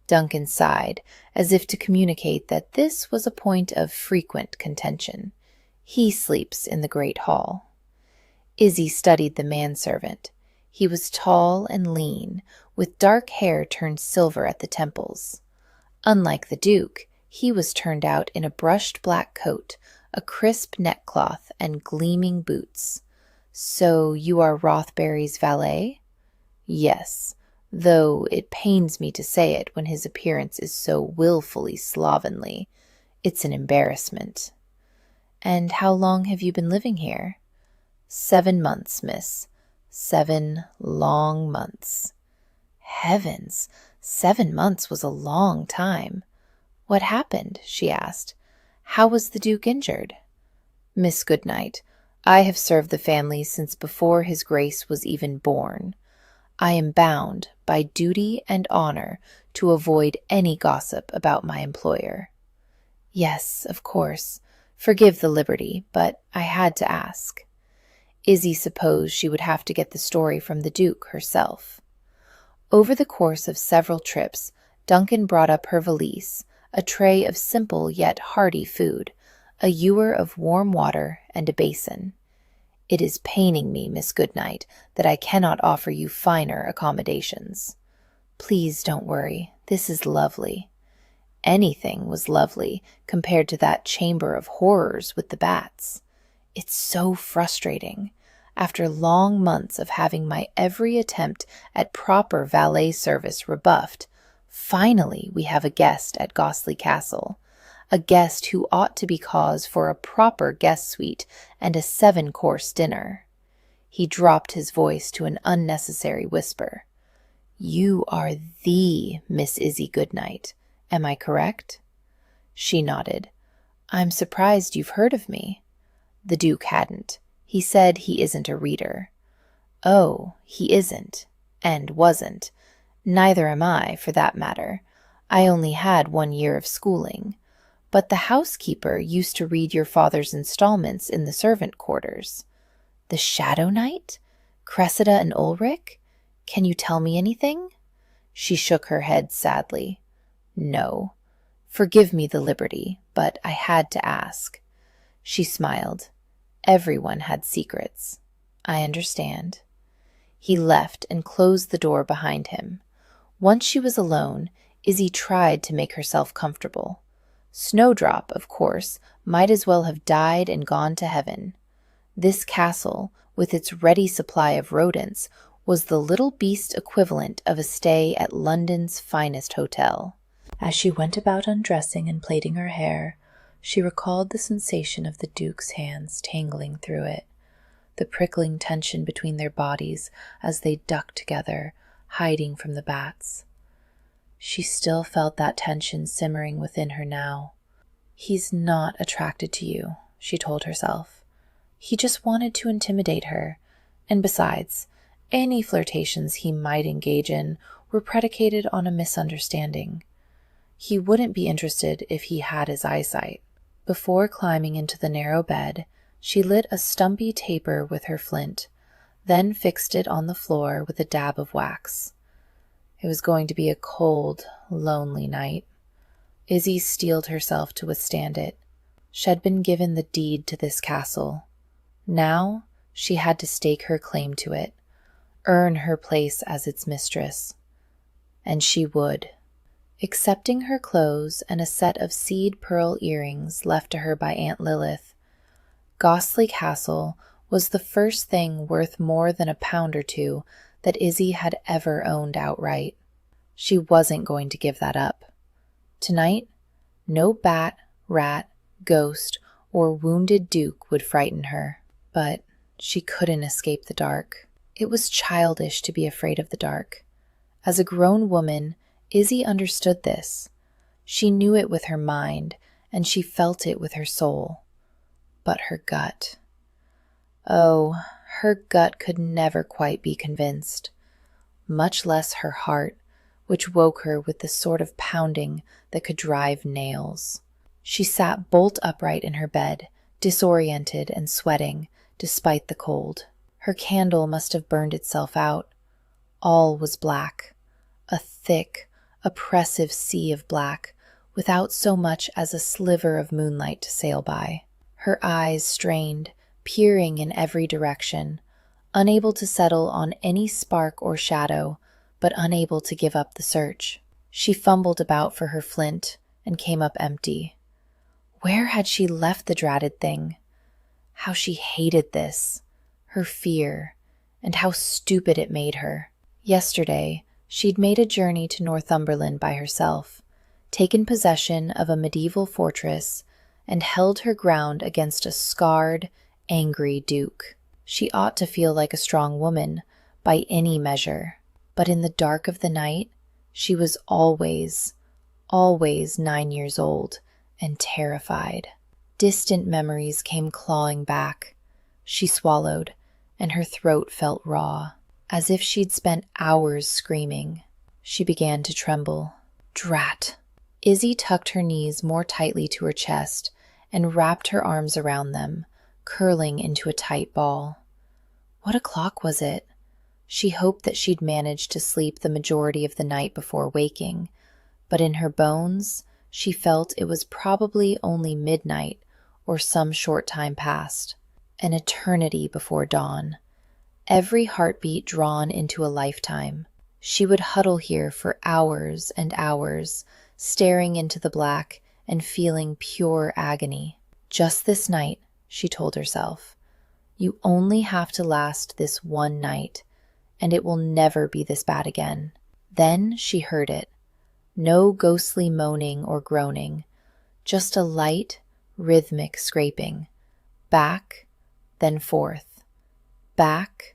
Duncan sighed, as if to communicate that this was a point of frequent contention. He sleeps in the great hall. Izzy studied the manservant. He was tall and lean, with dark hair turned silver at the temples. Unlike the Duke, he was turned out in a brushed black coat, a crisp neckcloth, and gleaming boots. So you are Rothbury's valet? Yes, though it pains me to say it when his appearance is so willfully slovenly. It's an embarrassment. And how long have you been living here? 7 months, miss. 7 long months. Heavens, 7 months was a long time. What happened? She asked. How was the Duke injured? Miss Goodnight, I have served the family since before his Grace was even born. I am bound, by duty and honor, to avoid any gossip about my employer. Yes, of course. Forgive the liberty, but I had to ask. Izzy supposed she would have to get the story from the Duke herself. Over the course of several trips, Duncan brought up her valise, a tray of simple yet hearty food, a ewer of warm water, and a basin. It is paining me, Miss Goodnight, that I cannot offer you finer accommodations. Please don't worry, this is lovely. Anything was lovely compared to that chamber of horrors with the bats. It's so frustrating. After long months of having my every attempt at proper valet service rebuffed, finally we have a guest at Gosley Castle, a guest who ought to be cause for a proper guest suite and a 7-course dinner. He dropped his voice to an unnecessary whisper. You are the Miss Izzy Goodnight, am I correct? She nodded. I'm surprised you've heard of me. The Duke hadn't. He said he isn't a reader. Oh, he isn't, and wasn't. Neither am I, for that matter. I only had 1 year of schooling. But the housekeeper used to read your father's installments in the servant quarters. The Shadow Knight? Cressida and Ulrich? Can you tell me anything? She shook her head sadly. No. Forgive me the liberty, but I had to ask. She smiled. Everyone had secrets. I understand. He left and closed the door behind him. Once she was alone, Izzy tried to make herself comfortable. Snowdrop, of course, might as well have died and gone to heaven. This castle, with its ready supply of rodents, was the little beast equivalent of a stay at London's finest hotel. As she went about undressing and plaiting her hair, she recalled the sensation of the Duke's hands tangling through it, the prickling tension between their bodies as they ducked together, hiding from the bats. She still felt that tension simmering within her now. He's not attracted to you, she told herself. He just wanted to intimidate her, and besides, any flirtations he might engage in were predicated on a misunderstanding. He wouldn't be interested if he had his eyesight. Before climbing into the narrow bed, she lit a stumpy taper with her flint, then fixed it on the floor with a dab of wax. It was going to be a cold, lonely night. Izzy steeled herself to withstand it. She had been given the deed to this castle. Now she had to stake her claim to it, earn her place as its mistress. And she would. Accepting her clothes and a set of seed pearl earrings left to her by Aunt Lilith, Gosley Castle was the first thing worth more than £1 or £2 that Izzy had ever owned outright. She wasn't going to give that up. Tonight, no bat, rat, ghost, or wounded duke would frighten her. But she couldn't escape the dark. It was childish to be afraid of the dark. As a grown woman, Izzy understood this. She knew it with her mind, and she felt it with her soul. But her gut. Oh, her gut could never quite be convinced. Much less her heart, which woke her with the sort of pounding that could drive nails. She sat bolt upright in her bed, disoriented and sweating, despite the cold. Her candle must have burned itself out. All was black. A thick, oppressive sea of black, without so much as a sliver of moonlight to sail by. Her eyes strained, peering in every direction, unable to settle on any spark or shadow, but unable to give up the search. She fumbled about for her flint and came up empty. Where had she left the dratted thing? How she hated this, her fear, and how stupid it made her. Yesterday, she'd made a journey to Northumberland by herself, taken possession of a medieval fortress, and held her ground against a scarred, angry duke. She ought to feel like a strong woman, by any measure. But in the dark of the night, she was always 9 years old and terrified. Distant memories came clawing back. She swallowed, and her throat felt raw, as if she'd spent hours screaming. She began to tremble. Drat! Izzy tucked her knees more tightly to her chest and wrapped her arms around them, curling into a tight ball. What o'clock was it? She hoped that she'd managed to sleep the majority of the night before waking, but in her bones, she felt it was probably only midnight or some short time past, an eternity before dawn. Every heartbeat drawn into a lifetime. She would huddle here for hours and hours, staring into the black and feeling pure agony. Just this night, she told herself. You only have to last this one night, and it will never be this bad again. Then she heard it. No ghostly moaning or groaning, just a light, rhythmic scraping. Back, then forth. Back,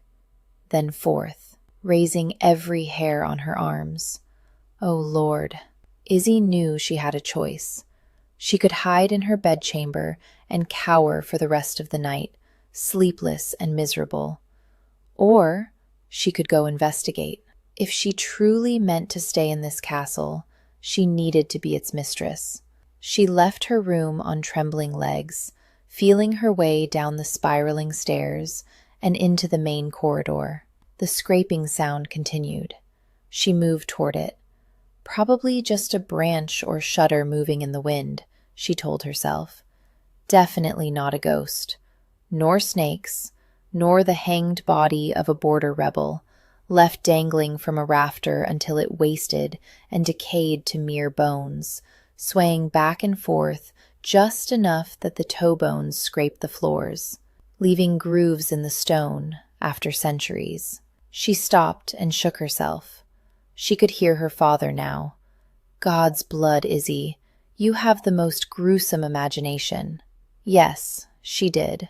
then forth, raising every hair on her arms. Oh, Lord. Izzy knew she had a choice. She could hide in her bedchamber and cower for the rest of the night, sleepless and miserable. Or she could go investigate. If she truly meant to stay in this castle, she needed to be its mistress. She left her room on trembling legs, feeling her way down the spiraling stairs and into the main corridor. The scraping sound continued. She moved toward it. Probably just a branch or shutter moving in the wind, she told herself. Definitely not a ghost, nor snakes, nor the hanged body of a border rebel, left dangling from a rafter until it wasted and decayed to mere bones, swaying back and forth just enough that the toe bones scraped the floors, leaving grooves in the stone after centuries. She stopped and shook herself. She could hear her father now. God's blood, Izzy, you have the most gruesome imagination. Yes, she did.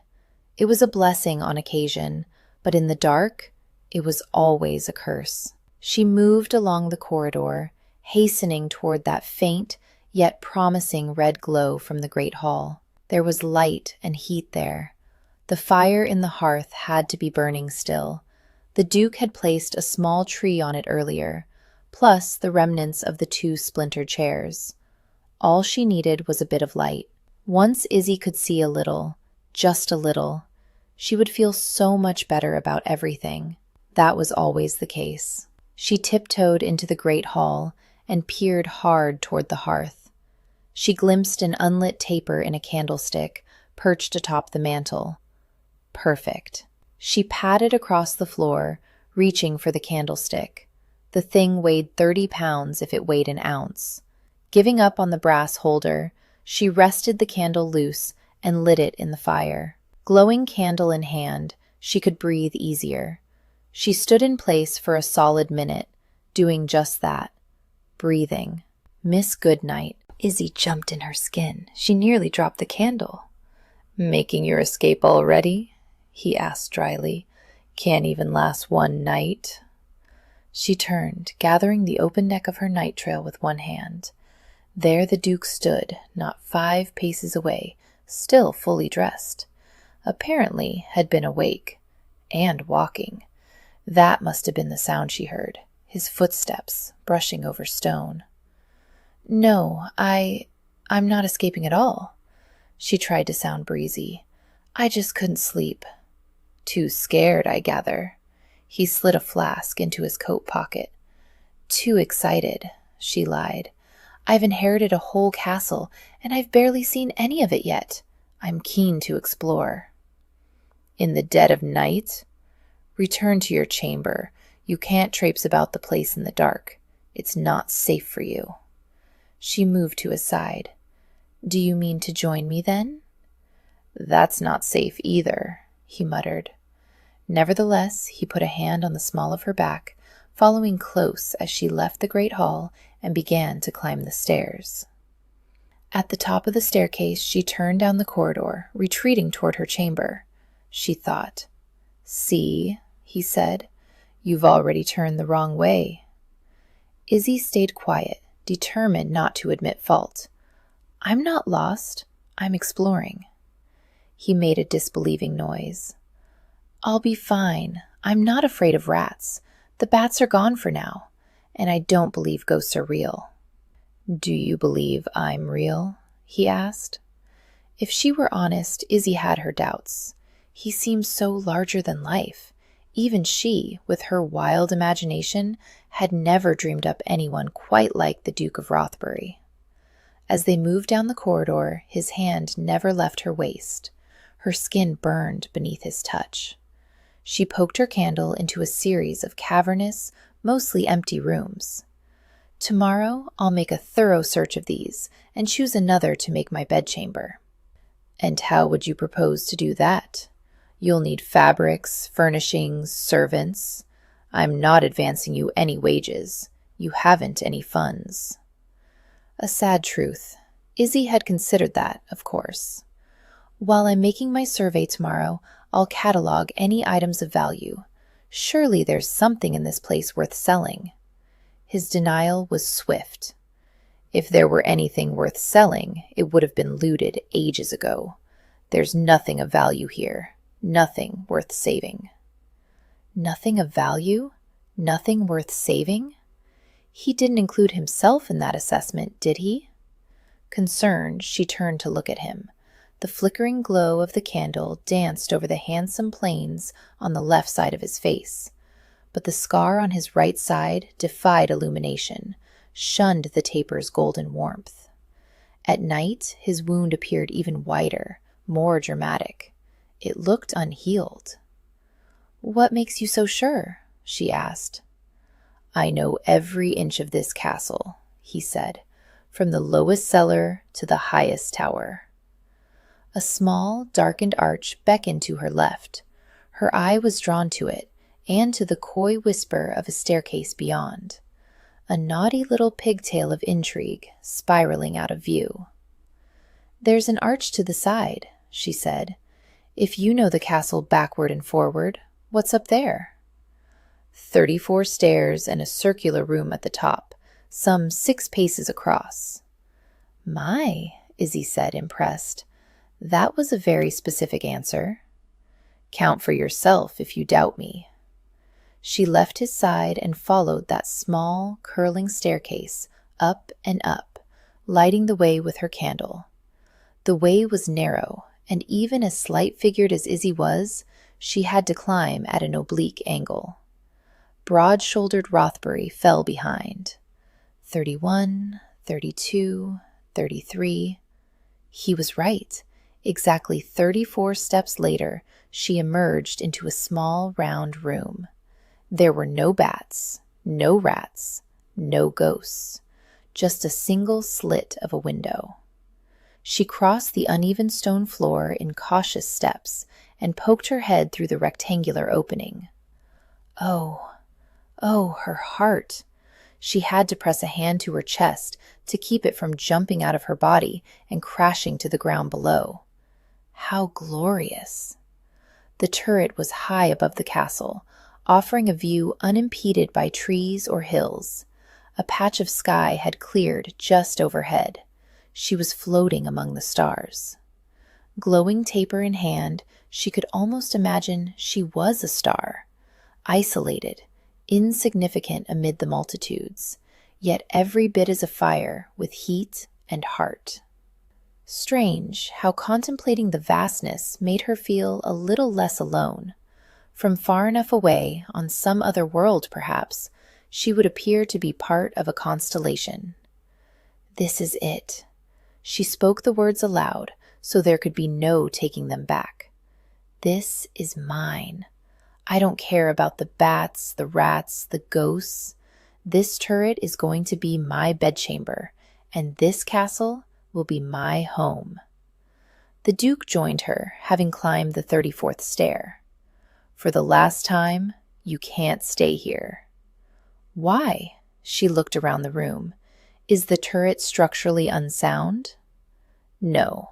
It was a blessing on occasion, but in the dark, it was always a curse. She moved along the corridor, hastening toward that faint yet promising red glow from the great hall. There was light and heat there. The fire in the hearth had to be burning still. The Duke had placed a small tree on it earlier, plus the remnants of the 2 splintered chairs. All she needed was a bit of light. Once Izzy could see a little, just a little, she would feel so much better about everything. That was always the case. She tiptoed into the great hall and peered hard toward the hearth. She glimpsed an unlit taper in a candlestick perched atop the mantel. Perfect. She padded across the floor, reaching for the candlestick. The thing weighed 30 pounds if it weighed an ounce. Giving up on the brass holder, she wrested the candle loose and lit it in the fire. Glowing candle in hand, she could breathe easier. She stood in place for a solid minute, doing just that, breathing. Miss Goodnight. Izzy jumped in her skin. She nearly dropped the candle. "Making your escape already?" he asked dryly. "Can't even last one night?" She turned, gathering the open neck of her night trail with one hand. There the Duke stood, not 5 paces away, still fully dressed. Apparently had been awake. And walking. That must have been the sound she heard, his footsteps brushing over stone. "No, I'm not escaping at all." She tried to sound breezy. "I just couldn't sleep." "Too scared, I gather." He slid a flask into his coat pocket. "Too excited," she lied. "I've inherited a whole castle, and I've barely seen any of it yet. I'm keen to explore." "In the dead of night?" "Return to your chamber. You can't traipse about the place in the dark. It's not safe for you." She moved to his side. "Do you mean to join me then?" "That's not safe either," he muttered. Nevertheless, he put a hand on the small of her back, following close as she left the great hall and began to climb the stairs. At the top of the staircase, she turned down the corridor, retreating toward her chamber. She thought. "See," he said, "you've already turned the wrong way." Izzy stayed quiet, determined not to admit fault. "I'm not lost. I'm exploring." He made a disbelieving noise. "I'll be fine. I'm not afraid of rats. The bats are gone for now. And I don't believe ghosts are real." "Do you believe I'm real?" he asked. If she were honest, Izzy had her doubts. He seemed so larger than life. Even she, with her wild imagination, had never dreamed up anyone quite like the Duke of Rothbury. As they moved down the corridor, his hand never left her waist. Her skin burned beneath his touch. She poked her candle into a series of cavernous, mostly empty rooms. "Tomorrow I'll make a thorough search of these and choose another to make my bedchamber." "And how would you propose to do that? You'll need fabrics, furnishings, servants. I'm not advancing you any wages. You haven't any funds." A sad truth. Izzy had considered that, of course. "While I'm making my survey tomorrow, I'll catalog any items of value. Surely there's something in this place worth selling." His denial was swift. "If there were anything worth selling, it would have been looted ages ago. There's nothing of value here. Nothing worth saving." Nothing of value? Nothing worth saving? He didn't include himself in that assessment, did he? Concerned, she turned to look at him. The flickering glow of the candle danced over the handsome planes on the left side of his face. But the scar on his right side defied illumination, shunned the taper's golden warmth. At night, his wound appeared even whiter, more dramatic. It looked unhealed. "What makes you so sure?" she asked. "I know every inch of this castle," he said, "from the lowest cellar to the highest tower." A small, darkened arch beckoned to her left. Her eye was drawn to it, and to the coy whisper of a staircase beyond. A naughty little pigtail of intrigue, spiraling out of view. "There's an arch to the side," she said. "If you know the castle backward and forward, what's up there?" 34 stairs and a circular room at the top, some 6 paces across. "My," Izzy said, impressed. "That was a very specific answer." "Count for yourself if you doubt me." She left his side and followed that small, curling staircase, up and up, lighting the way with her candle. The way was narrow, and even as slight-figured as Izzy was, she had to climb at an oblique angle. Broad-shouldered Rothbury fell behind. 31, 32, 33. He was right. Exactly 34 steps later, she emerged into a small, round room. There were no bats, no rats, no ghosts, just a single slit of a window. She crossed the uneven stone floor in cautious steps and poked her head through the rectangular opening. Oh, her heart! She had to press a hand to her chest to keep it from jumping out of her body and crashing to the ground below. How glorious! The turret was high above the castle, offering a view unimpeded by trees or hills. A patch of sky had cleared just overhead. She was floating among the stars. Glowing taper in hand, she could almost imagine she was a star, isolated, insignificant amid the multitudes, yet every bit as afire with heat and heart. Strange how contemplating the vastness made her feel a little less alone. From far enough away, on some other world perhaps, she would appear to be part of a constellation. This is it. She spoke the words aloud, so there could be no taking them back. This is mine. I don't care about the bats, the rats, the ghosts. This turret is going to be my bedchamber, and this castle will be my home. The Duke joined her, having climbed the 34th stair. For the last time, you can't stay here. Why? She looked around the room. Is the turret structurally unsound? No,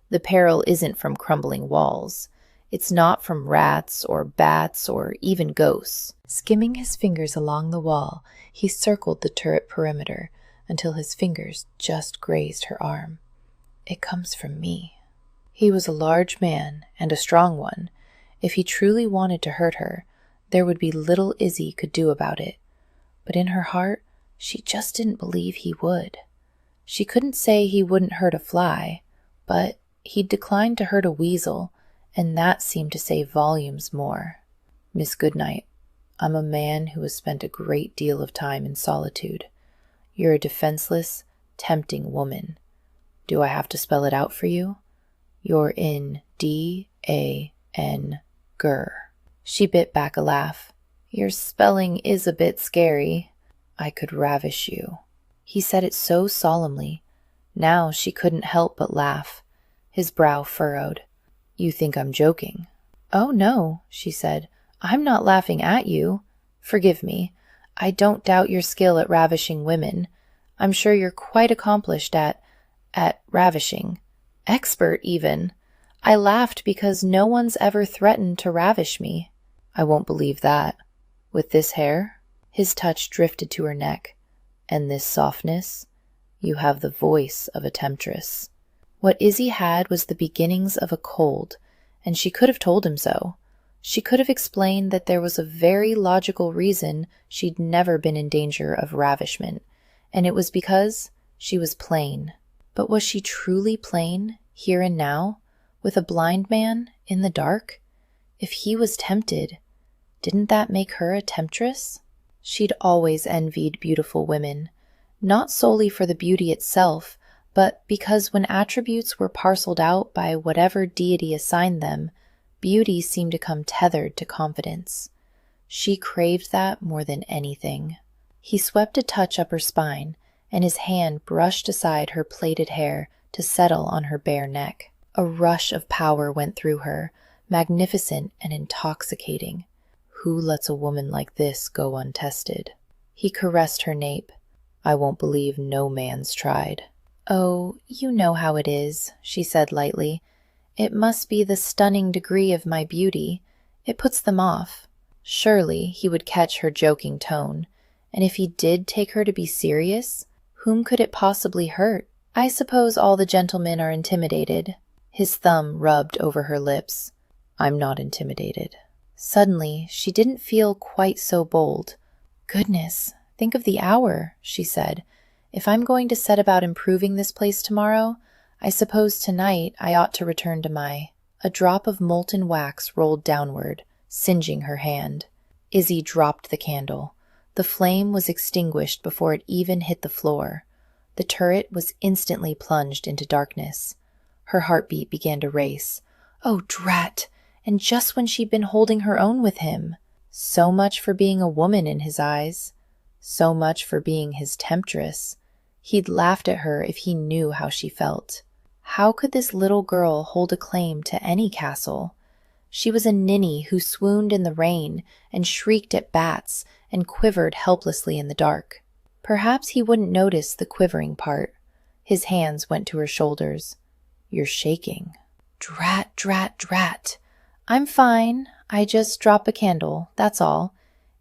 the peril isn't from crumbling walls. It's not from rats or bats or even ghosts. Skimming his fingers along the wall, he circled the turret perimeter until his fingers just grazed her arm. It comes from me. He was a large man and a strong one. If he truly wanted to hurt her, there would be little Izzy could do about it. But in her heart, she just didn't believe he would. She couldn't say he wouldn't hurt a fly, but he'd declined to hurt a weasel, and that seemed to say volumes more. "Miss Goodnight, I'm a man who has spent a great deal of time in solitude. You're a defenseless, tempting woman. Do I have to spell it out for you? You're in D-A-N, ger." She bit back a laugh. "Your spelling is a bit scary. I could ravish you." He said it so solemnly. Now she couldn't help but laugh. His brow furrowed. "You think I'm joking?" "Oh, no," she said. "I'm not laughing at you. Forgive me. I don't doubt your skill at ravishing women. I'm sure you're quite accomplished at ravishing. Expert, even. I laughed because no one's ever threatened to ravish me." "I won't believe that. With this hair?" His touch drifted to her neck. "And this softness? You have the voice of a temptress." What Izzy had was the beginnings of a cold, and she could have told him so. She could have explained that there was a very logical reason she'd never been in danger of ravishment, and it was because she was plain. But was she truly plain, here and now, with a blind man in the dark? If he was tempted, didn't that make her a temptress? She'd always envied beautiful women, not solely for the beauty itself, But because when attributes were parceled out by whatever deity assigned them, beauty seemed to come tethered to confidence. She craved that more than anything. He swept a touch up her spine, and his hand brushed aside her plaited hair to settle on her bare neck. A rush of power went through her, magnificent and intoxicating. Who lets a woman like this go untested? He caressed her nape. I won't believe no man's tried. Oh, you know how it is, she said lightly. It must be the stunning degree of my beauty. It puts them off. Surely he would catch her joking tone, and if he did take her to be serious, whom could it possibly hurt? I suppose all the gentlemen are intimidated. His thumb rubbed over her lips. I'm not intimidated. Suddenly, she didn't feel quite so bold. Goodness, think of the hour, she said. If I'm going to set about improving this place tomorrow, I suppose tonight I ought to return to my... A drop of molten wax rolled downward, singeing her hand. Izzy dropped the candle. The flame was extinguished before it even hit the floor. The turret was instantly plunged into darkness. Her heartbeat began to race. Oh, drat! And just when she'd been holding her own with him. So much for being a woman in his eyes. So much for being his temptress. He'd laughed at her if he knew how she felt. How could this little girl hold a claim to any castle? She was a ninny who swooned in the rain and shrieked at bats and quivered helplessly in the dark. Perhaps he wouldn't notice the quivering part. His hands went to her shoulders. You're shaking. Drat, drat, drat. I'm fine. I just drop a candle, that's all.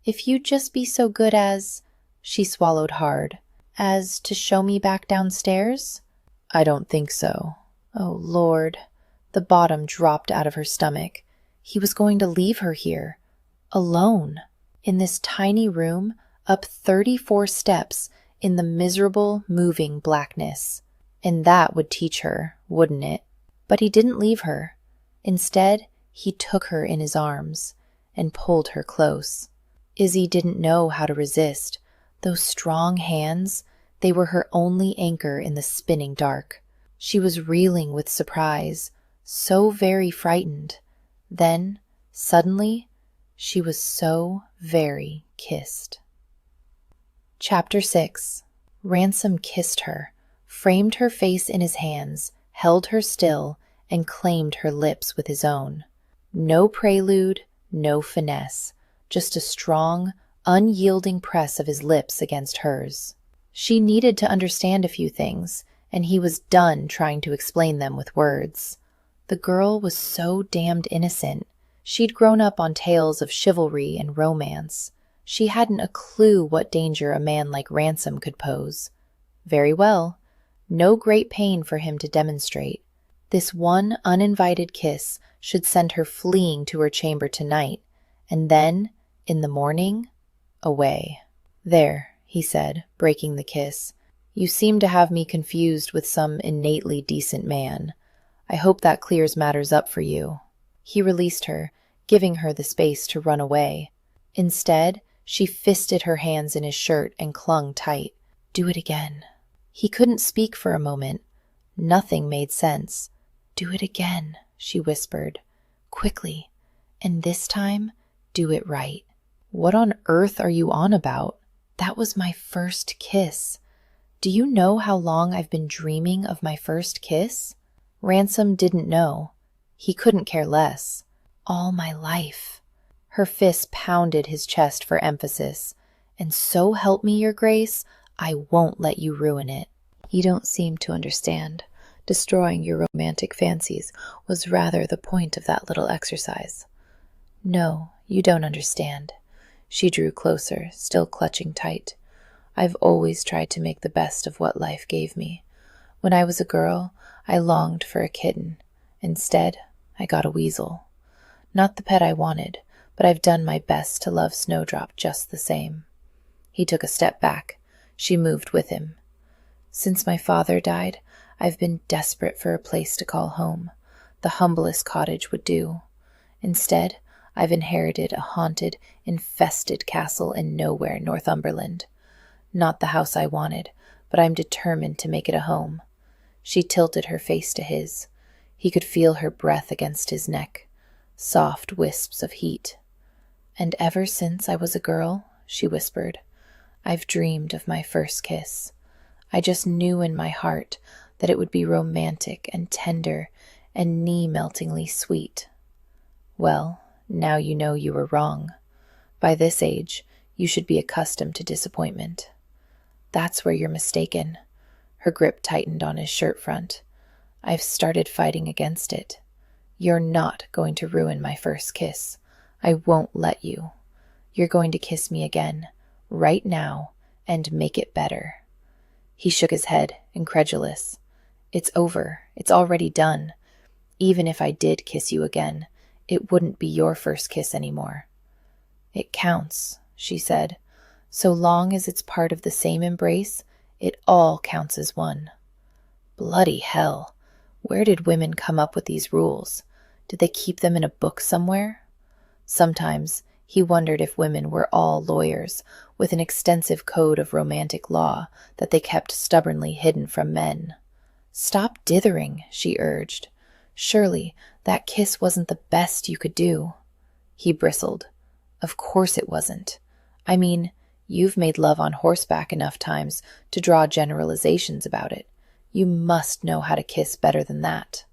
If you'd just be so good as... She swallowed hard. As to show me back downstairs? I don't think so. Oh, Lord. The bottom dropped out of her stomach. He was going to leave her here. Alone. In this tiny room, up 34 steps, in the miserable, moving blackness. And that would teach her, wouldn't it? But he didn't leave her. Instead, he took her in his arms and pulled her close. Izzy didn't know how to resist. Those strong hands, they were her only anchor in the spinning dark. She was reeling with surprise, so very frightened. Then, suddenly, she was so very kissed. Chapter 6. Ransom kissed her, framed her face in his hands, held her still, and claimed her lips with his own. No prelude, no finesse, just a strong, unyielding press of his lips against hers. She needed to understand a few things, and he was done trying to explain them with words. The girl was so damned innocent. She'd grown up on tales of chivalry and romance. She hadn't a clue what danger a man like Ransom could pose. Very well. No great pain for him to demonstrate. This one uninvited kiss should send her fleeing to her chamber tonight, and then, in the morning, away. There, he said, breaking the kiss. You seem to have me confused with some innately decent man. I hope that clears matters up for you. He released her, giving her the space to run away. Instead, she fisted her hands in his shirt and clung tight. Do it again. He couldn't speak for a moment. Nothing made sense. Do it again, she whispered. Quickly. And this time, do it right. What on earth are you on about? That was my first kiss. Do you know how long I've been dreaming of my first kiss? Ransom didn't know. He couldn't care less. All my life. Her fist pounded his chest for emphasis. And so help me, your grace, I won't let you ruin it. You don't seem to understand. Destroying your romantic fancies was rather the point of that little exercise. No, you don't understand. She drew closer, still clutching tight. I've always tried to make the best of what life gave me. When I was a girl, I longed for a kitten. Instead, I got a weasel. Not the pet I wanted, but I've done my best to love Snowdrop just the same. He took a step back. She moved with him. Since my father died, I've been desperate for a place to call home. The humblest cottage would do. Instead, I've inherited a haunted, infested castle in nowhere Northumberland. Not the house I wanted, but I'm determined to make it a home. She tilted her face to his. He could feel her breath against his neck, soft wisps of heat. "And ever since I was a girl," she whispered, "I've dreamed of my first kiss. I just knew in my heart that it would be romantic and tender and knee-meltingly sweet." "Well, now you know you were wrong. By this age, you should be accustomed to disappointment." "That's where you're mistaken." Her grip tightened on his shirt front. "I've started fighting against it. You're not going to ruin my first kiss. I won't let you. You're going to kiss me again, right now, and make it better." He shook his head, incredulous. "It's over. It's already done. Even if I did kiss you again, it wouldn't be your first kiss anymore." "It counts," she said. "So long as it's part of the same embrace, it all counts as one." Bloody hell! Where did women come up with these rules? Did they keep them in a book somewhere? Sometimes he wondered if women were all lawyers, with an extensive code of romantic law that they kept stubbornly hidden from men. "Stop dithering," she urged. "Surely that kiss wasn't the best you could do." He bristled. "Of course it wasn't. I mean, you've made love on horseback enough times to draw generalizations about it. You must know how to kiss better than that."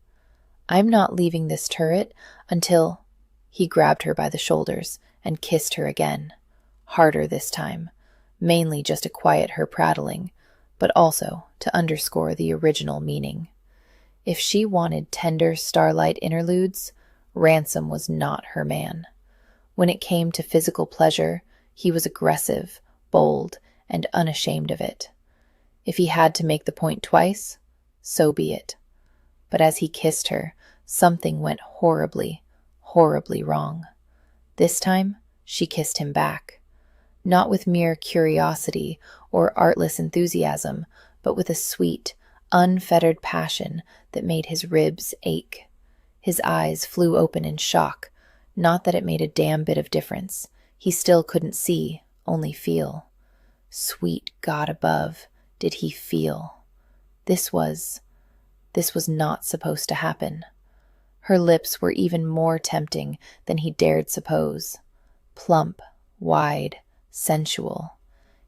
"I'm not leaving this turret until—" He grabbed her by the shoulders and kissed her again. Harder this time, mainly just to quiet her prattling, but also to underscore the original meaning. If she wanted tender starlight interludes, Ransom was not her man. When it came to physical pleasure, he was aggressive, bold, and unashamed of it. If he had to make the point twice, so be it. But as he kissed her, something went horribly, horribly wrong. This time, she kissed him back. Not with mere curiosity or artless enthusiasm, but with a sweet, unfettered passion that made his ribs ache. His eyes flew open in shock, not that it made a damn bit of difference. He still couldn't see, only feel. Sweet God above, did he feel? This was not supposed to happen. Her lips were even more tempting than he dared suppose. Plump, wide, sensual.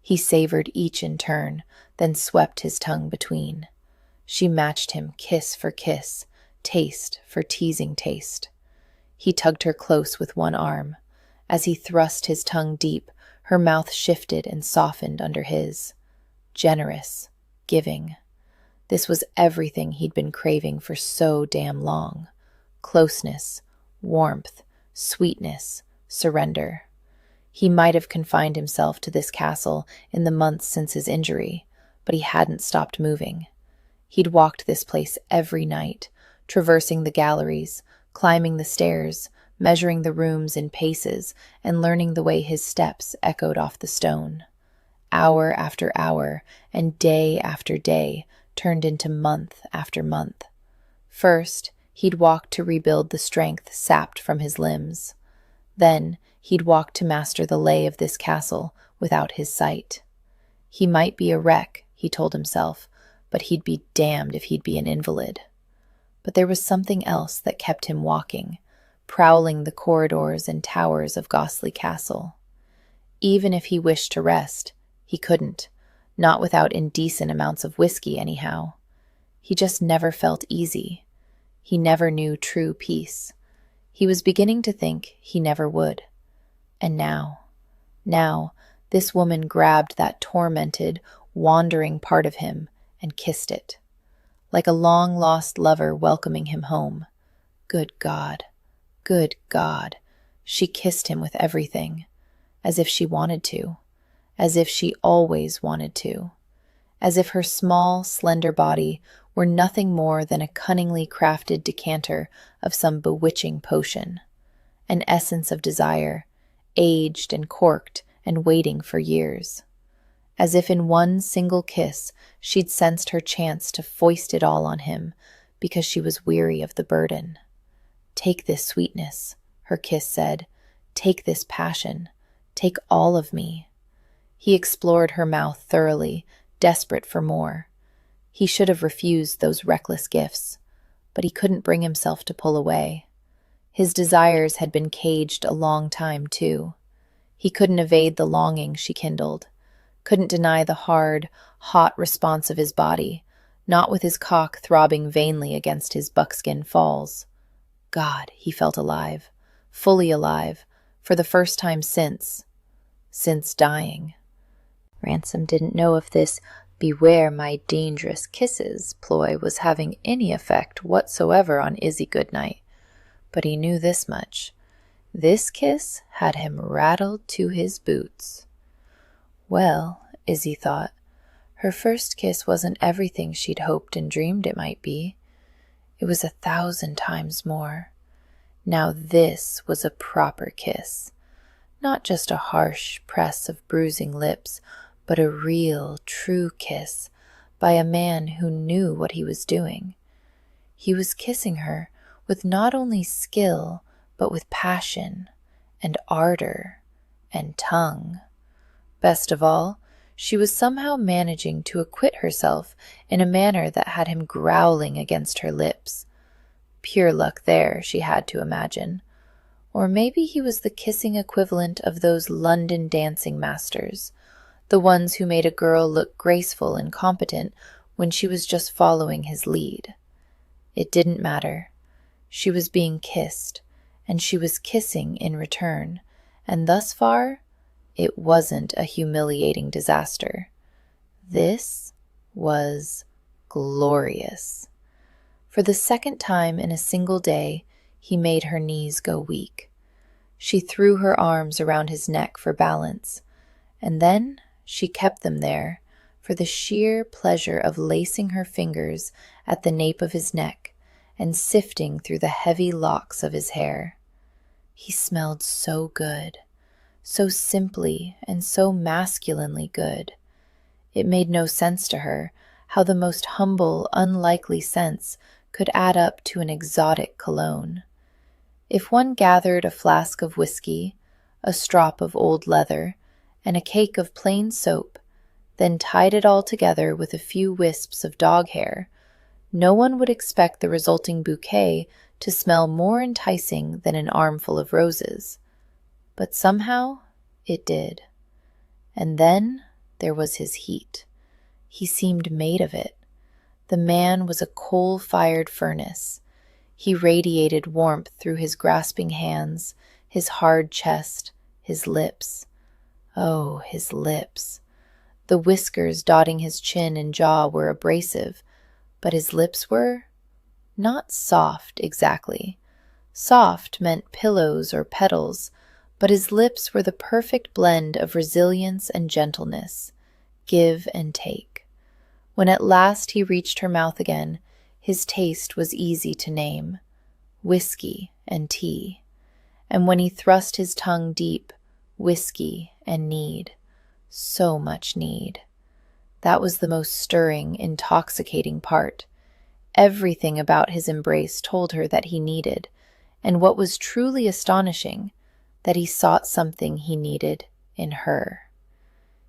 He savored each in turn, then swept his tongue between. She matched him kiss for kiss, taste for teasing taste. He tugged her close with one arm. As he thrust his tongue deep, her mouth shifted and softened under his. Generous, giving. This was everything he'd been craving for so damn long. Closeness, warmth, sweetness, surrender. He might have confined himself to this castle in the months since his injury, but he hadn't stopped moving. He'd walked this place every night, traversing the galleries, climbing the stairs, measuring the rooms in paces, and learning the way his steps echoed off the stone. Hour after hour, and day after day, turned into month after month. First, he'd walk to rebuild the strength sapped from his limbs. Then, he'd walk to master the lay of this castle without his sight. He might be a wreck, he told himself, but he'd be damned if he'd be an invalid. But there was something else that kept him walking, prowling the corridors and towers of Ghostly Castle. Even if he wished to rest, he couldn't, not without indecent amounts of whiskey anyhow. He just never felt easy. He never knew true peace. He was beginning to think he never would. And now, this woman grabbed that tormented, wandering part of him and kissed it. Like a long-lost lover welcoming him home. Good God, she kissed him with everything, as if she wanted to, as if she always wanted to, as if her small, slender body were nothing more than a cunningly crafted decanter of some bewitching potion, an essence of desire, aged and corked and waiting for years. As if in one single kiss she'd sensed her chance to foist it all on him because she was weary of the burden. "Take this sweetness," her kiss said. "Take this passion. Take all of me." He explored her mouth thoroughly, desperate for more. He should have refused those reckless gifts, but he couldn't bring himself to pull away. His desires had been caged a long time, too. He couldn't evade the longing she kindled, couldn't deny the hard, hot response of his body, not with his cock throbbing vainly against his buckskin falls. God, he felt alive, fully alive, for the first time since dying. Ransom didn't know if this "beware my dangerous kisses" ploy was having any effect whatsoever on Izzy Goodnight, but he knew this much. This kiss had him rattled to his boots. Well, Izzy thought, her first kiss wasn't everything she'd hoped and dreamed it might be. It was 1,000 times more. Now this was a proper kiss. Not just a harsh press of bruising lips, but a real, true kiss by a man who knew what he was doing. He was kissing her with not only skill, but with passion and ardor and tongue. Best of all, she was somehow managing to acquit herself in a manner that had him growling against her lips. Pure luck there, she had to imagine. Or maybe he was the kissing equivalent of those London dancing masters, the ones who made a girl look graceful and competent when she was just following his lead. It didn't matter. She was being kissed, and she was kissing in return, and thus far, it wasn't a humiliating disaster. This was glorious. For the second time in a single day, he made her knees go weak. She threw her arms around his neck for balance, and then she kept them there for the sheer pleasure of lacing her fingers at the nape of his neck and sifting through the heavy locks of his hair. He smelled so good, so simply and so masculinely good. It made no sense to her how the most humble, unlikely scents could add up to an exotic cologne. If one gathered a flask of whiskey, a strop of old leather, and a cake of plain soap, then tied it all together with a few wisps of dog hair, no one would expect the resulting bouquet to smell more enticing than an armful of roses. But somehow it did. And then there was his heat. He seemed made of it. The man was a coal-fired furnace. He radiated warmth through his grasping hands, his hard chest, his lips. Oh, his lips. The whiskers dotting his chin and jaw were abrasive, but his lips were not soft exactly. Soft meant pillows or petals, but his lips were the perfect blend of resilience and gentleness, give and take. When at last he reached her mouth again, his taste was easy to name: whiskey and tea. And when he thrust his tongue deep, whiskey and need. So much need. That was the most stirring, intoxicating part. Everything about his embrace told her that he needed, and what was truly astonishing, that he sought something he needed in her.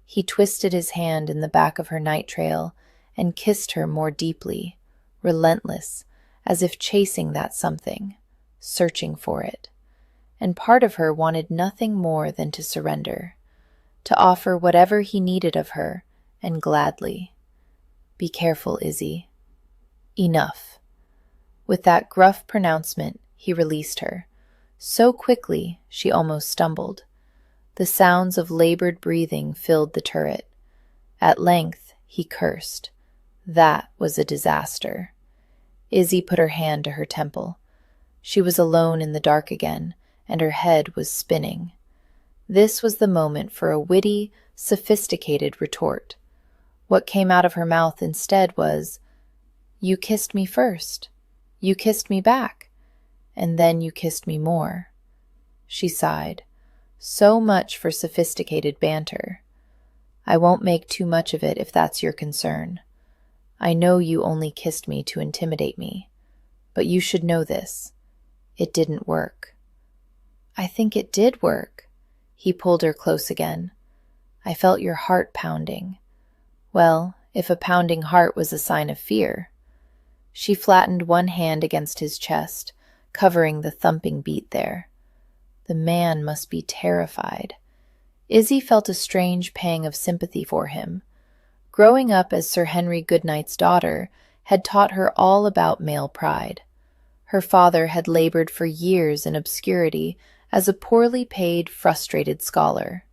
He twisted his hand in the back of her night trail and kissed her more deeply, relentless, as if chasing that something, searching for it. And part of her wanted nothing more than to surrender, to offer whatever he needed of her, and gladly. Be careful, Izzy. Enough. With that gruff pronouncement, he released her. So quickly, she almost stumbled. The sounds of labored breathing filled the turret. At length, he cursed. That was a disaster. Izzy put her hand to her temple. She was alone in the dark again, and her head was spinning. This was the moment for a witty, sophisticated retort. What came out of her mouth instead was, "You kissed me first. You kissed me back. And then you kissed me more." She sighed. So much for sophisticated banter. "I won't make too much of it if that's your concern. I know you only kissed me to intimidate me, but you should know this. It didn't work." "I think it did work." He pulled her close again. "I felt your heart pounding. Well, if a pounding heart was a sign of fear. She flattened one hand against his chest, covering the thumping beat there. The man must be terrified. Izzy felt a strange pang of sympathy for him. Growing up as Sir Henry Goodnight's daughter had taught her all about male pride. Her father had labored for years in obscurity as a poorly paid, frustrated scholar.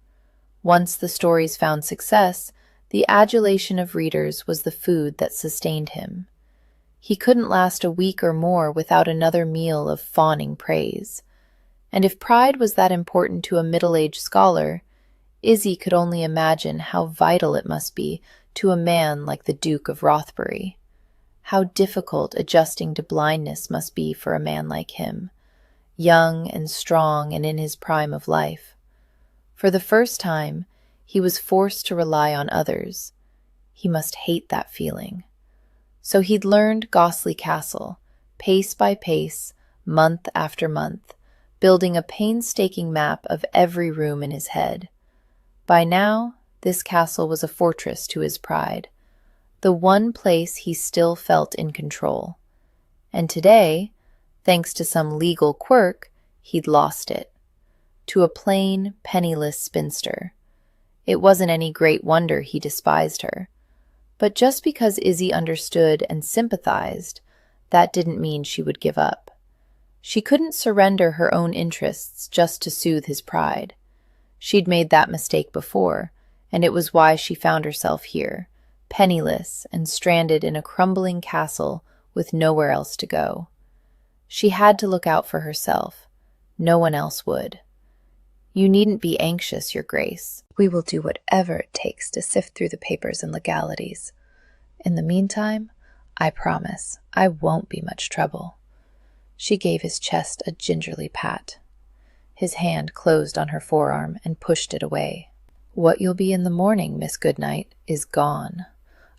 Once the stories found success, the adulation of readers was the food that sustained him. He couldn't last a week or more without another meal of fawning praise. And if pride was that important to a middle-aged scholar, Izzy could only imagine how vital it must be to a man like the Duke of Rothbury. How difficult adjusting to blindness must be for a man like him, young and strong and in his prime of life. For the first time, he was forced to rely on others. He must hate that feeling. So he'd learned Gosley Castle, pace by pace, month after month, building a painstaking map of every room in his head. By now, this castle was a fortress to his pride, the one place he still felt in control. And today, thanks to some legal quirk, he'd lost it. To a plain, penniless spinster. It wasn't any great wonder he despised her. But just because Izzy understood and sympathized, that didn't mean she would give up. She couldn't surrender her own interests just to soothe his pride. She'd made that mistake before, and it was why she found herself here, penniless and stranded in a crumbling castle with nowhere else to go. She had to look out for herself. No one else would. "You needn't be anxious, Your Grace. We will do whatever it takes to sift through the papers and legalities. In the meantime, I promise I won't be much trouble." She gave his chest a gingerly pat. His hand closed on her forearm and pushed it away. "What you'll be in the morning, Miss Goodnight, is gone.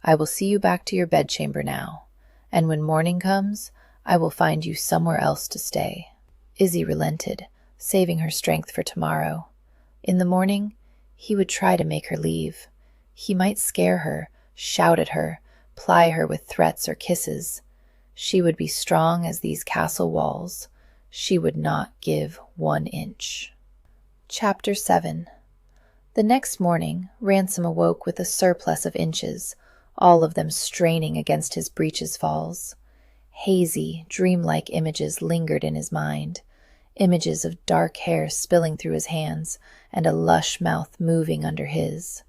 I will see you back to your bedchamber now, and when morning comes, I will find you somewhere else to stay." Izzy relented, saving her strength for tomorrow. In the morning, he would try to make her leave. He might scare her, shout at her, ply her with threats or kisses. She would be strong as these castle walls. She would not give 1 inch. Chapter 7. The next morning, Ransom awoke with a surplus of inches, all of them straining against his breeches falls. Hazy, dreamlike images lingered in his mind, images of dark hair spilling through his hands and a lush mouth moving under his.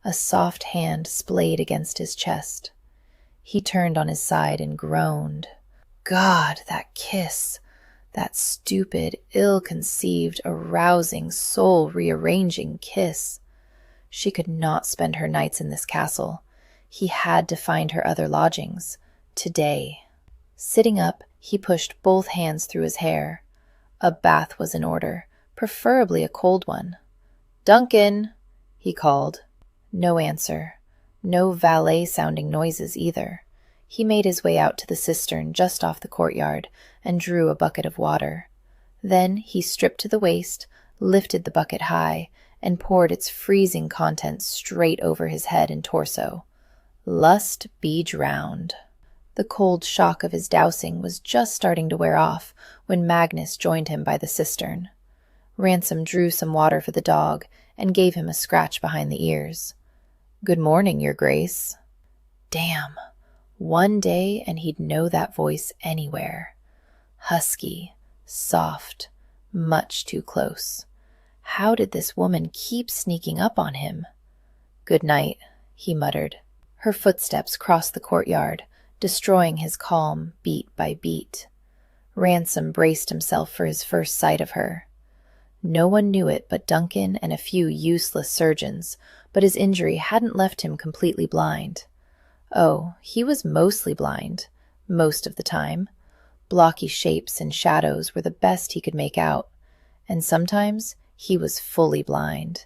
A soft hand splayed against his chest. He turned on his side and groaned. God, that kiss! That stupid, ill-conceived, arousing, soul-rearranging kiss. She could not spend her nights in this castle. He had to find her other lodgings. Today. Sitting up, he pushed both hands through his hair. A bath was in order, preferably a cold one. "Duncan!" he called. No answer. No valet-sounding noises either. He made his way out to the cistern just off the courtyard and drew a bucket of water. Then he stripped to the waist, lifted the bucket high, and poured its freezing contents straight over his head and torso. Lust be drowned. The cold shock of his dousing was just starting to wear off when Magnus joined him by the cistern. Ransom drew some water for the dog and gave him a scratch behind the ears. "Good morning, Your Grace." Damn. One day and he'd know that voice anywhere. Husky, soft, much too close. How did this woman keep sneaking up on him? "Good night," he muttered. Her footsteps crossed the courtyard, destroying his calm beat by beat. Ransom braced himself for his first sight of her. No one knew it but Duncan and a few useless surgeons, but his injury hadn't left him completely blind. Oh, he was mostly blind, most of the time. Blocky shapes and shadows were the best he could make out, and sometimes he was fully blind.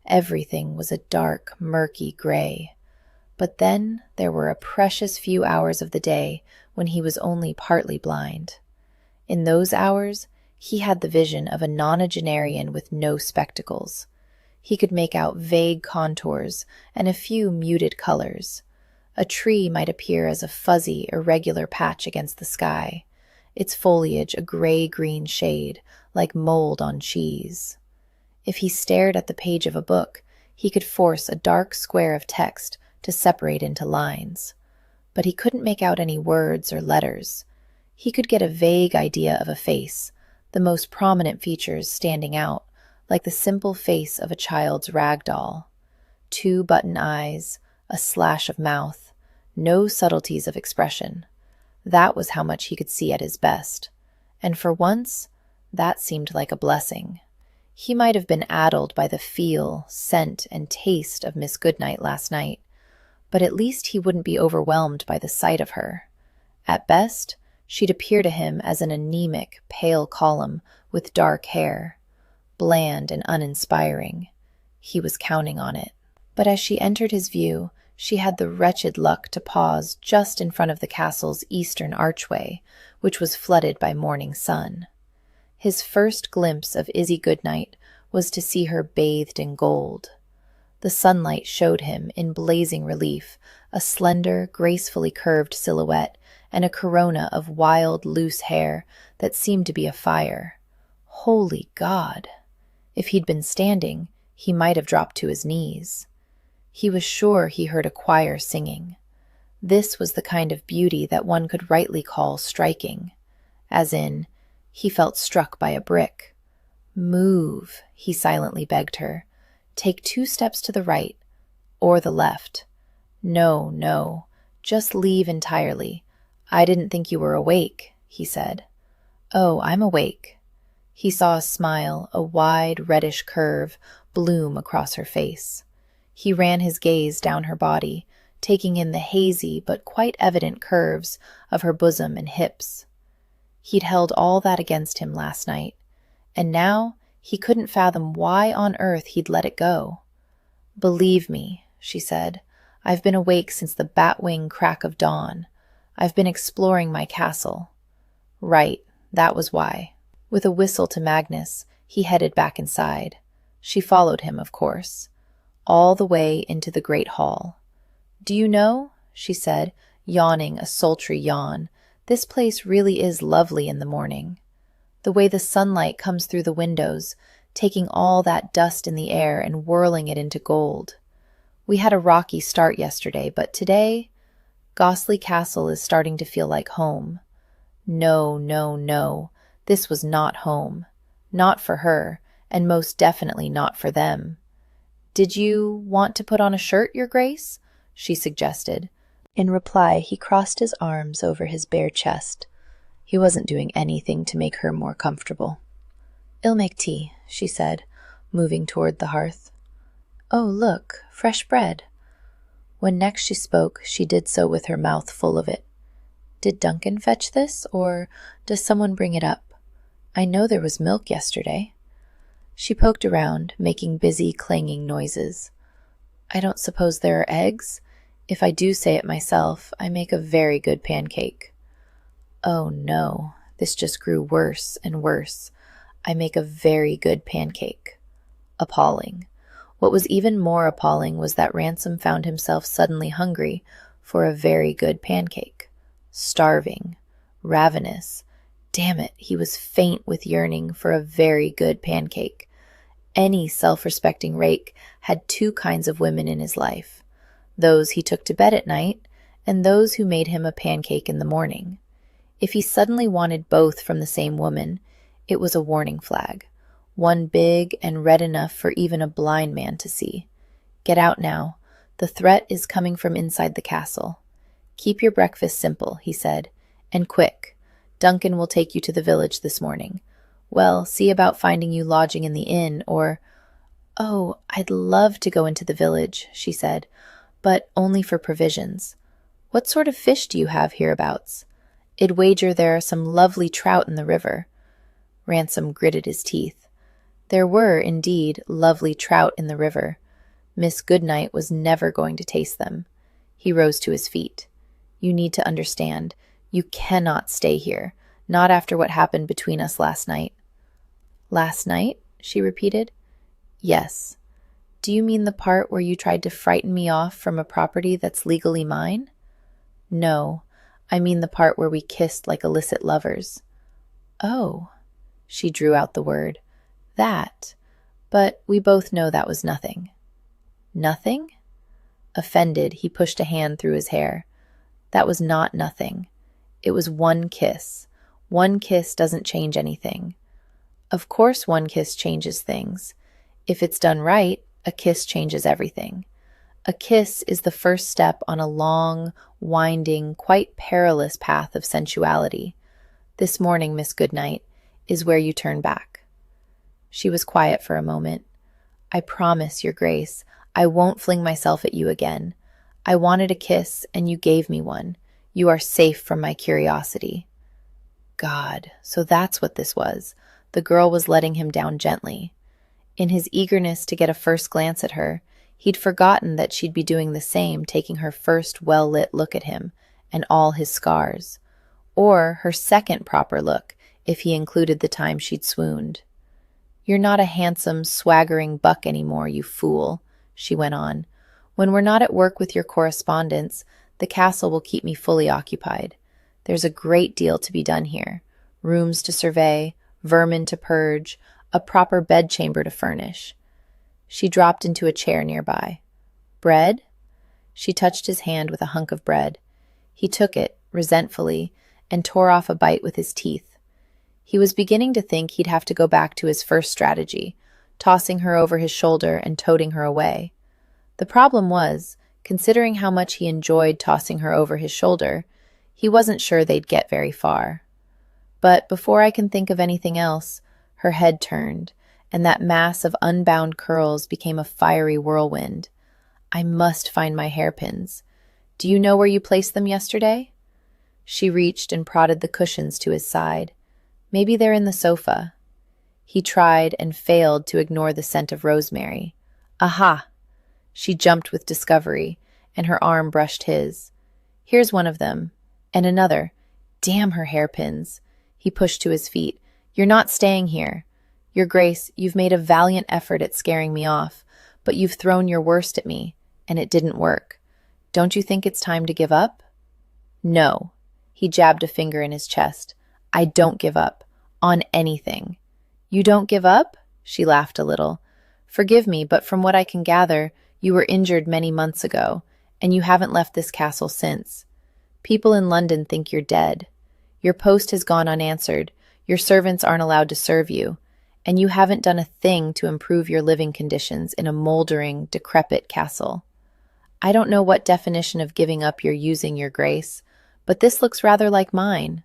Everything was a dark, murky gray. But then there were a precious few hours of the day when he was only partly blind. In those hours, he had the vision of a nonagenarian with no spectacles. He could make out vague contours and a few muted colors. A tree might appear as a fuzzy, irregular patch against the sky, its foliage a gray-green shade, like mold on cheese. If he stared at the page of a book, he could force a dark square of text to separate into lines. But he couldn't make out any words or letters. He could get a vague idea of a face, the most prominent features standing out, like the simple face of a child's rag doll. 2 button eyes, a slash of mouth, no subtleties of expression. That was how much he could see at his best. And for once, that seemed like a blessing. He might have been addled by the feel, scent, and taste of Miss Goodnight last night, but at least he wouldn't be overwhelmed by the sight of her. At best, she'd appear to him as an anemic, pale column with dark hair, bland and uninspiring. He was counting on it. But as she entered his view, she had the wretched luck to pause just in front of the castle's eastern archway, which was flooded by morning sun. His first glimpse of Izzy Goodnight was to see her bathed in gold. The sunlight showed him, in blazing relief, a slender, gracefully curved silhouette and a corona of wild, loose hair that seemed to be afire. Holy God! If he'd been standing, he might have dropped to his knees. He was sure he heard a choir singing. This was the kind of beauty that one could rightly call striking, as in, he felt struck by a brick. "Move," he silently begged her. "Take 2 steps to the right, or the left. No, no, just leave entirely. I didn't think you were awake," he said. "Oh, I'm awake." He saw a smile, a wide, reddish curve, bloom across her face. He ran his gaze down her body, taking in the hazy but quite evident curves of her bosom and hips. He'd held all that against him last night, and now he couldn't fathom why on earth he'd let it go. "Believe me," she said, "I've been awake since the bat-wing crack of dawn. I've been exploring my castle." Right, that was why. With a whistle to Magnus, he headed back inside. She followed him, of course, all the way into the great hall. "Do you know," she said, yawning a sultry yawn, "this place really is lovely in the morning. The way the sunlight comes through the windows, taking all that dust in the air and whirling it into gold. We had a rocky start yesterday, but today, Gosley Castle is starting to feel like home." No, no, no. This was not home. Not for her, and most definitely not for them. "Did you want to put on a shirt, Your Grace?" she suggested. In reply, he crossed his arms over his bare chest. He wasn't doing anything to make her more comfortable. "I'll make tea," she said, moving toward the hearth. "Oh, look, fresh bread." When next she spoke, she did so with her mouth full of it. "Did Duncan fetch this, or does someone bring it up? I know there was milk yesterday." She poked around, making busy, clanging noises. "I don't suppose there are eggs? If I do say it myself, I make a very good pancake." "Oh no, this just grew worse and worse. I make a very good pancake." Appalling. What was even more appalling was that Ransom found himself suddenly hungry for a very good pancake. Starving. Ravenous. Damn it, he was faint with yearning for a very good pancake. Any self-respecting rake had 2 kinds of women in his life. Those he took to bed at night, and those who made him a pancake in the morning. If he suddenly wanted both from the same woman, it was a warning flag, one big and red enough for even a blind man to see. "Get out now. The threat is coming from inside the castle. Keep your breakfast simple," he said, "and quick. Duncan will take you to the village this morning. Well, see about finding you lodging in the inn, or—" "Oh, I'd love to go into the village," she said, "but only for provisions. What sort of fish do you have hereabouts? I'd wager there are some lovely trout in the river." Ransom gritted his teeth. There were, indeed, lovely trout in the river. Miss Goodnight was never going to taste them. He rose to his feet. "You need to understand. You cannot stay here, not after what happened between us last night." "Last night?" she repeated. "Yes. Do you mean the part where you tried to frighten me off from a property that's legally mine?" No, I mean the part where we kissed like illicit lovers. Oh, she drew out the word. That. But we both know that was nothing. Nothing? Offended, he pushed a hand through his hair. That was not nothing. It was one kiss. One kiss doesn't change anything. Of course, one kiss changes things. If it's done right, a kiss changes everything. A kiss is the first step on a long, winding, quite perilous path of sensuality. This morning, Miss Goodnight, is where you turn back. She was quiet for a moment. I promise, Your Grace, I won't fling myself at you again. I wanted a kiss, and you gave me one. You are safe from my curiosity. God, so that's what this was. The girl was letting him down gently. In his eagerness to get a first glance at her, he'd forgotten that she'd be doing the same, taking her first well-lit look at him, and all his scars. Or her second proper look, if he included the time she'd swooned. You're not a handsome, swaggering buck anymore, you fool, she went on. When we're not at work with your correspondence, the castle will keep me fully occupied. There's a great deal to be done here. Rooms to survey, vermin to purge, a proper bedchamber to furnish. She dropped into a chair nearby. Bread? She touched his hand with a hunk of bread. He took it, resentfully, and tore off a bite with his teeth. He was beginning to think he'd have to go back to his first strategy, tossing her over his shoulder and toting her away. The problem was, considering how much he enjoyed tossing her over his shoulder, he wasn't sure they'd get very far. But before I can think of anything else, her head turned, and that mass of unbound curls became a fiery whirlwind. I must find my hairpins. Do you know where you placed them yesterday? She reached and prodded the cushions to his side. Maybe they're in the sofa. He tried and failed to ignore the scent of rosemary. Aha! She jumped with discovery, and her arm brushed his. Here's one of them. And another. Damn her hairpins. He pushed to his feet. You're not staying here. Your Grace, you've made a valiant effort at scaring me off, but you've thrown your worst at me, and it didn't work. Don't you think it's time to give up? No. He jabbed a finger in his chest. I don't give up. On anything. You don't give up? She laughed a little. Forgive me, but from what I can gather, you were injured many months ago, and you haven't left this castle since. People in London think you're dead. Your post has gone unanswered, your servants aren't allowed to serve you, and you haven't done a thing to improve your living conditions in a moldering, decrepit castle. I don't know what definition of giving up you're using, Your Grace, but this looks rather like mine.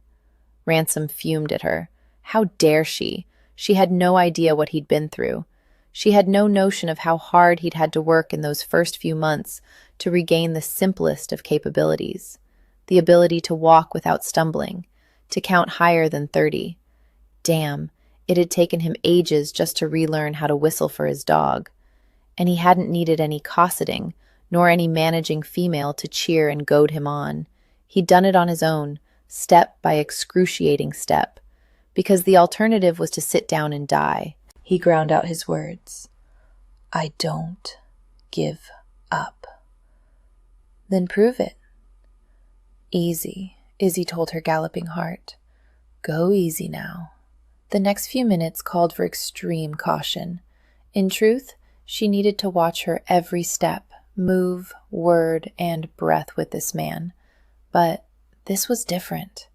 Ransom fumed at her. How dare she? She had no idea what he'd been through. She had no notion of how hard he'd had to work in those first few months to regain the simplest of capabilities, the ability to walk without stumbling, to count higher than 30. Damn, it had taken him ages just to relearn how to whistle for his dog. And he hadn't needed any cosseting, nor any managing female to cheer and goad him on. He'd done it on his own, step by excruciating step, because the alternative was to sit down and die. He ground out his words. I don't give up. Then prove it. Easy, Izzy told her galloping heart. Go easy now. The next few minutes called for extreme caution. In truth, she needed to watch her every step, move, word, and breath with this man. But this was different.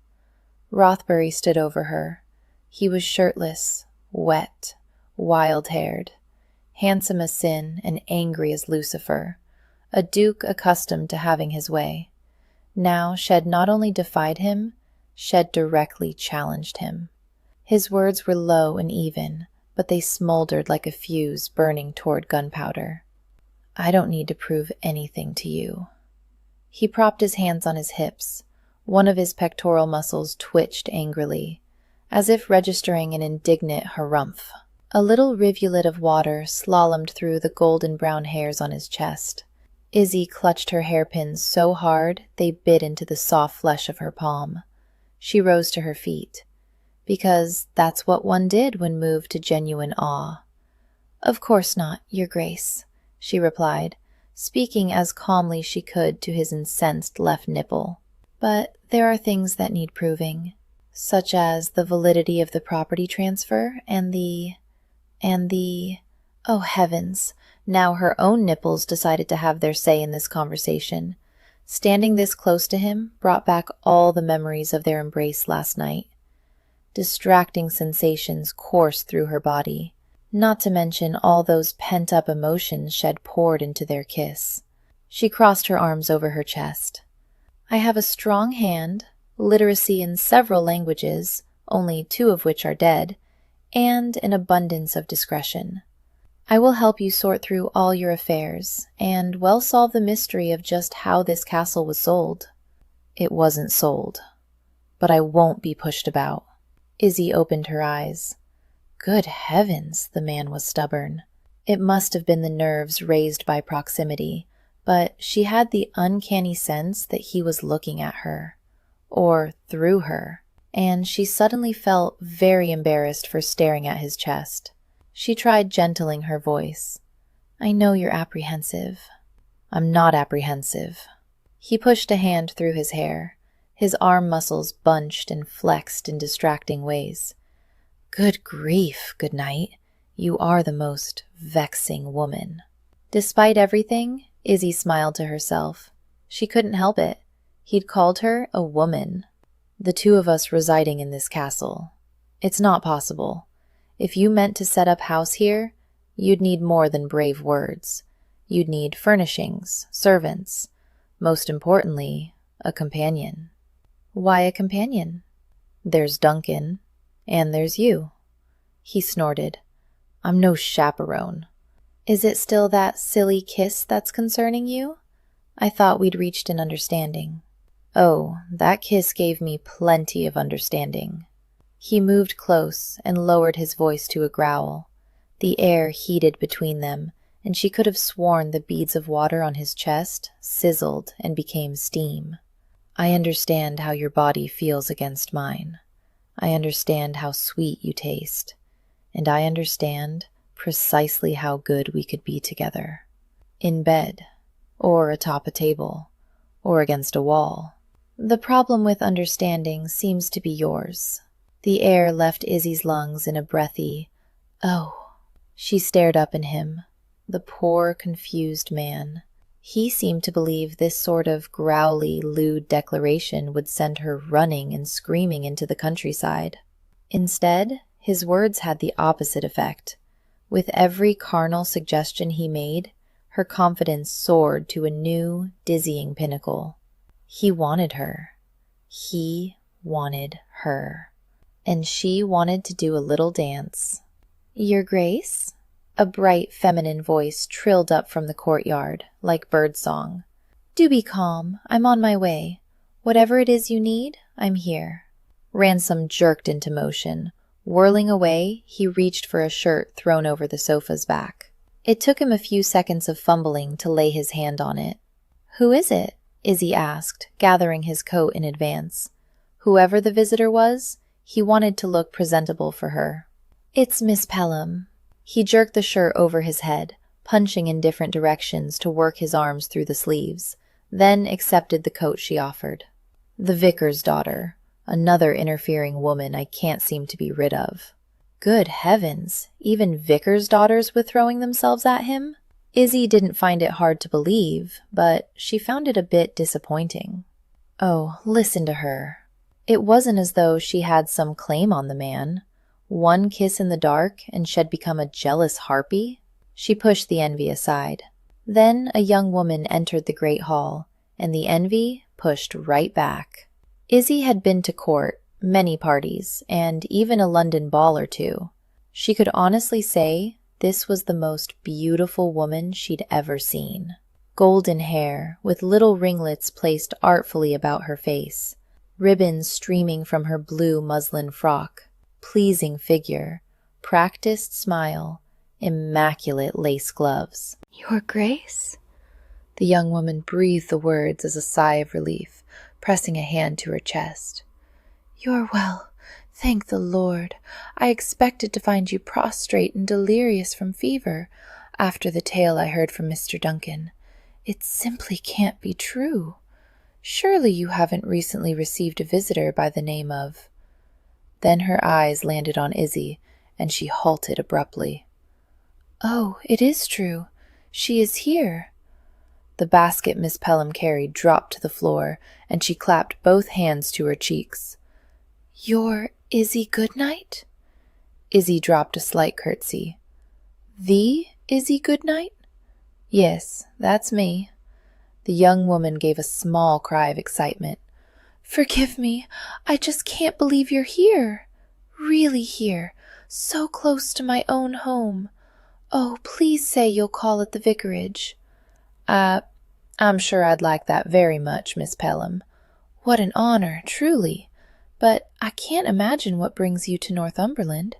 Rothbury stood over her. He was shirtless, wet, wild-haired, handsome as sin and angry as Lucifer, a duke accustomed to having his way. Now Shed not only defied him, Shed directly challenged him. His words were low and even, but they smoldered like a fuse burning toward gunpowder. I don't need to prove anything to you. He propped his hands on his hips. One of his pectoral muscles twitched angrily, as if registering an indignant harumph. A little rivulet of water slalomed through the golden-brown hairs on his chest. Izzy clutched her hairpins so hard they bit into the soft flesh of her palm. She rose to her feet, because that's what one did when moved to genuine awe. Of course not, Your Grace, she replied, speaking as calmly she could to his incensed left nipple. But there are things that need proving, such as the validity of the property transfer and the, oh heavens, now her own nipples decided to have their say in this conversation. Standing this close to him brought back all the memories of their embrace last night. Distracting sensations coursed through her body, not to mention all those pent-up emotions Shed poured into their kiss. She crossed her arms over her chest. I have a strong hand, literacy in several languages, only 2 of which are dead, and an abundance of discretion. I will help you sort through all your affairs, and well solve the mystery of just how this castle was sold. It wasn't sold, but I won't be pushed about. Izzy opened her eyes. Good heavens, the man was stubborn. It must have been the nerves raised by proximity, but she had the uncanny sense that he was looking at her, or through her, and she suddenly felt very embarrassed for staring at his chest. She tried gentling her voice. I know you're apprehensive. I'm not apprehensive. He pushed a hand through his hair. His arm muscles bunched and flexed in distracting ways. Good grief, good night. You are the most vexing woman. Despite everything, Izzy smiled to herself. She couldn't help it. He'd called her a woman. The 2 of us residing in this castle. It's not possible. If you meant to set up house here, you'd need more than brave words. You'd need furnishings, servants, most importantly, a companion. Why a companion? There's Duncan, and there's you. He snorted. I'm no chaperone. Is it still that silly kiss that's concerning you? I thought we'd reached an understanding. Oh, that kiss gave me plenty of understanding. He moved close and lowered his voice to a growl. The air heated between them, and she could have sworn the beads of water on his chest sizzled and became steam. I understand how your body feels against mine. I understand how sweet you taste. And I understand precisely how good we could be together. In bed, or atop a table, or against a wall. The problem with understanding seems to be yours. The air left Izzy's lungs in a breathy, oh. She stared up at him, the poor, confused man. He seemed to believe this sort of growly, lewd declaration would send her running and screaming into the countryside. Instead, his words had the opposite effect. With every carnal suggestion he made, her confidence soared to a new, dizzying pinnacle. He wanted her. He wanted her. And she wanted to do a little dance. Your Grace? A bright feminine voice trilled up from the courtyard, like birdsong. Do be calm. I'm on my way. Whatever it is you need, I'm here. Ransom jerked into motion. Whirling away, he reached for a shirt thrown over the sofa's back. It took him a few seconds of fumbling to lay his hand on it. Who is it? Izzy asked, gathering his coat in advance. Whoever the visitor was, he wanted to look presentable for her. It's Miss Pelham. He jerked the shirt over his head, punching in different directions to work his arms through the sleeves, then accepted the coat she offered. The vicar's daughter, another interfering woman I can't seem to be rid of. Good heavens, even vicars' daughters were throwing themselves at him? Izzy didn't find it hard to believe, but she found it a bit disappointing. Oh, listen to her. It wasn't as though she had some claim on the man. One kiss in the dark, and she'd become a jealous harpy? She pushed the envy aside. Then a young woman entered the great hall, and the envy pushed right back. Izzy had been to court, many parties, and even a London ball or 2. She could honestly say this was the most beautiful woman she'd ever seen. Golden hair, with little ringlets placed artfully about her face, ribbons streaming from her blue muslin frock, pleasing figure, practiced smile, immaculate lace gloves. Your Grace? The young woman breathed the words as a sigh of relief, pressing a hand to her chest. You're well, thank the Lord. I expected to find you prostrate and delirious from fever, after the tale I heard from Mr. Duncan. It simply can't be true. Surely you haven't recently received a visitor by the name of—" Then her eyes landed on Izzy, and she halted abruptly. "Oh, it is true. She is here." The basket Miss Pelham carried dropped to the floor, and she clapped both hands to her cheeks. "You're Izzy Goodnight?" Izzy dropped a slight curtsy. "The Izzy Goodnight?" "Yes, that's me." The young woman gave a small cry of excitement. "Forgive me. I just can't believe you're here. Really here. So close to my own home. Oh, please say you'll call at the vicarage." I'm sure I'd like that very much, Miss Pelham." "What an honor, truly. But I can't imagine what brings you to Northumberland."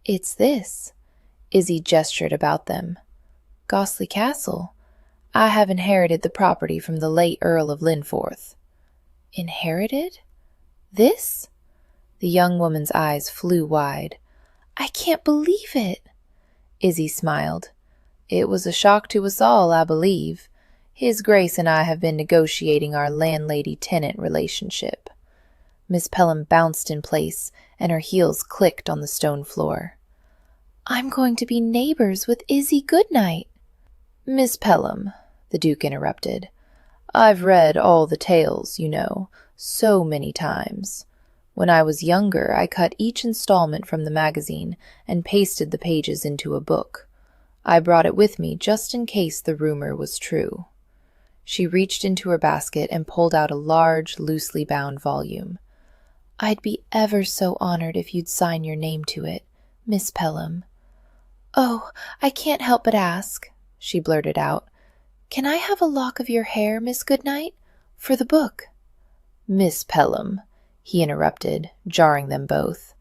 "It's this." Izzy gestured about them. "Gosley Castle. I have inherited the property from the late Earl of Linforth." "Inherited? This?" The young woman's eyes flew wide. "I can't believe it." Izzy smiled. "It was a shock to us all, I believe. His Grace and I have been negotiating our landlady-tenant relationship." Miss Pelham bounced in place, and her heels clicked on the stone floor. "I'm going to be neighbors with Izzy Goodnight." "Miss Pelham," the Duke interrupted, "I've read all the tales, you know, so many times. When I was younger, I cut each installment from the magazine and pasted the pages into a book. I brought it with me just in case the rumor was true." She reached into her basket and pulled out a large, loosely bound volume. "I'd be ever so honored if you'd sign your name to it, Miss Pelham." "Oh, I can't help but ask," she blurted out. "Can I have a lock of your hair, Miss Goodnight? For the book." "Miss Pelham," he interrupted, jarring them both.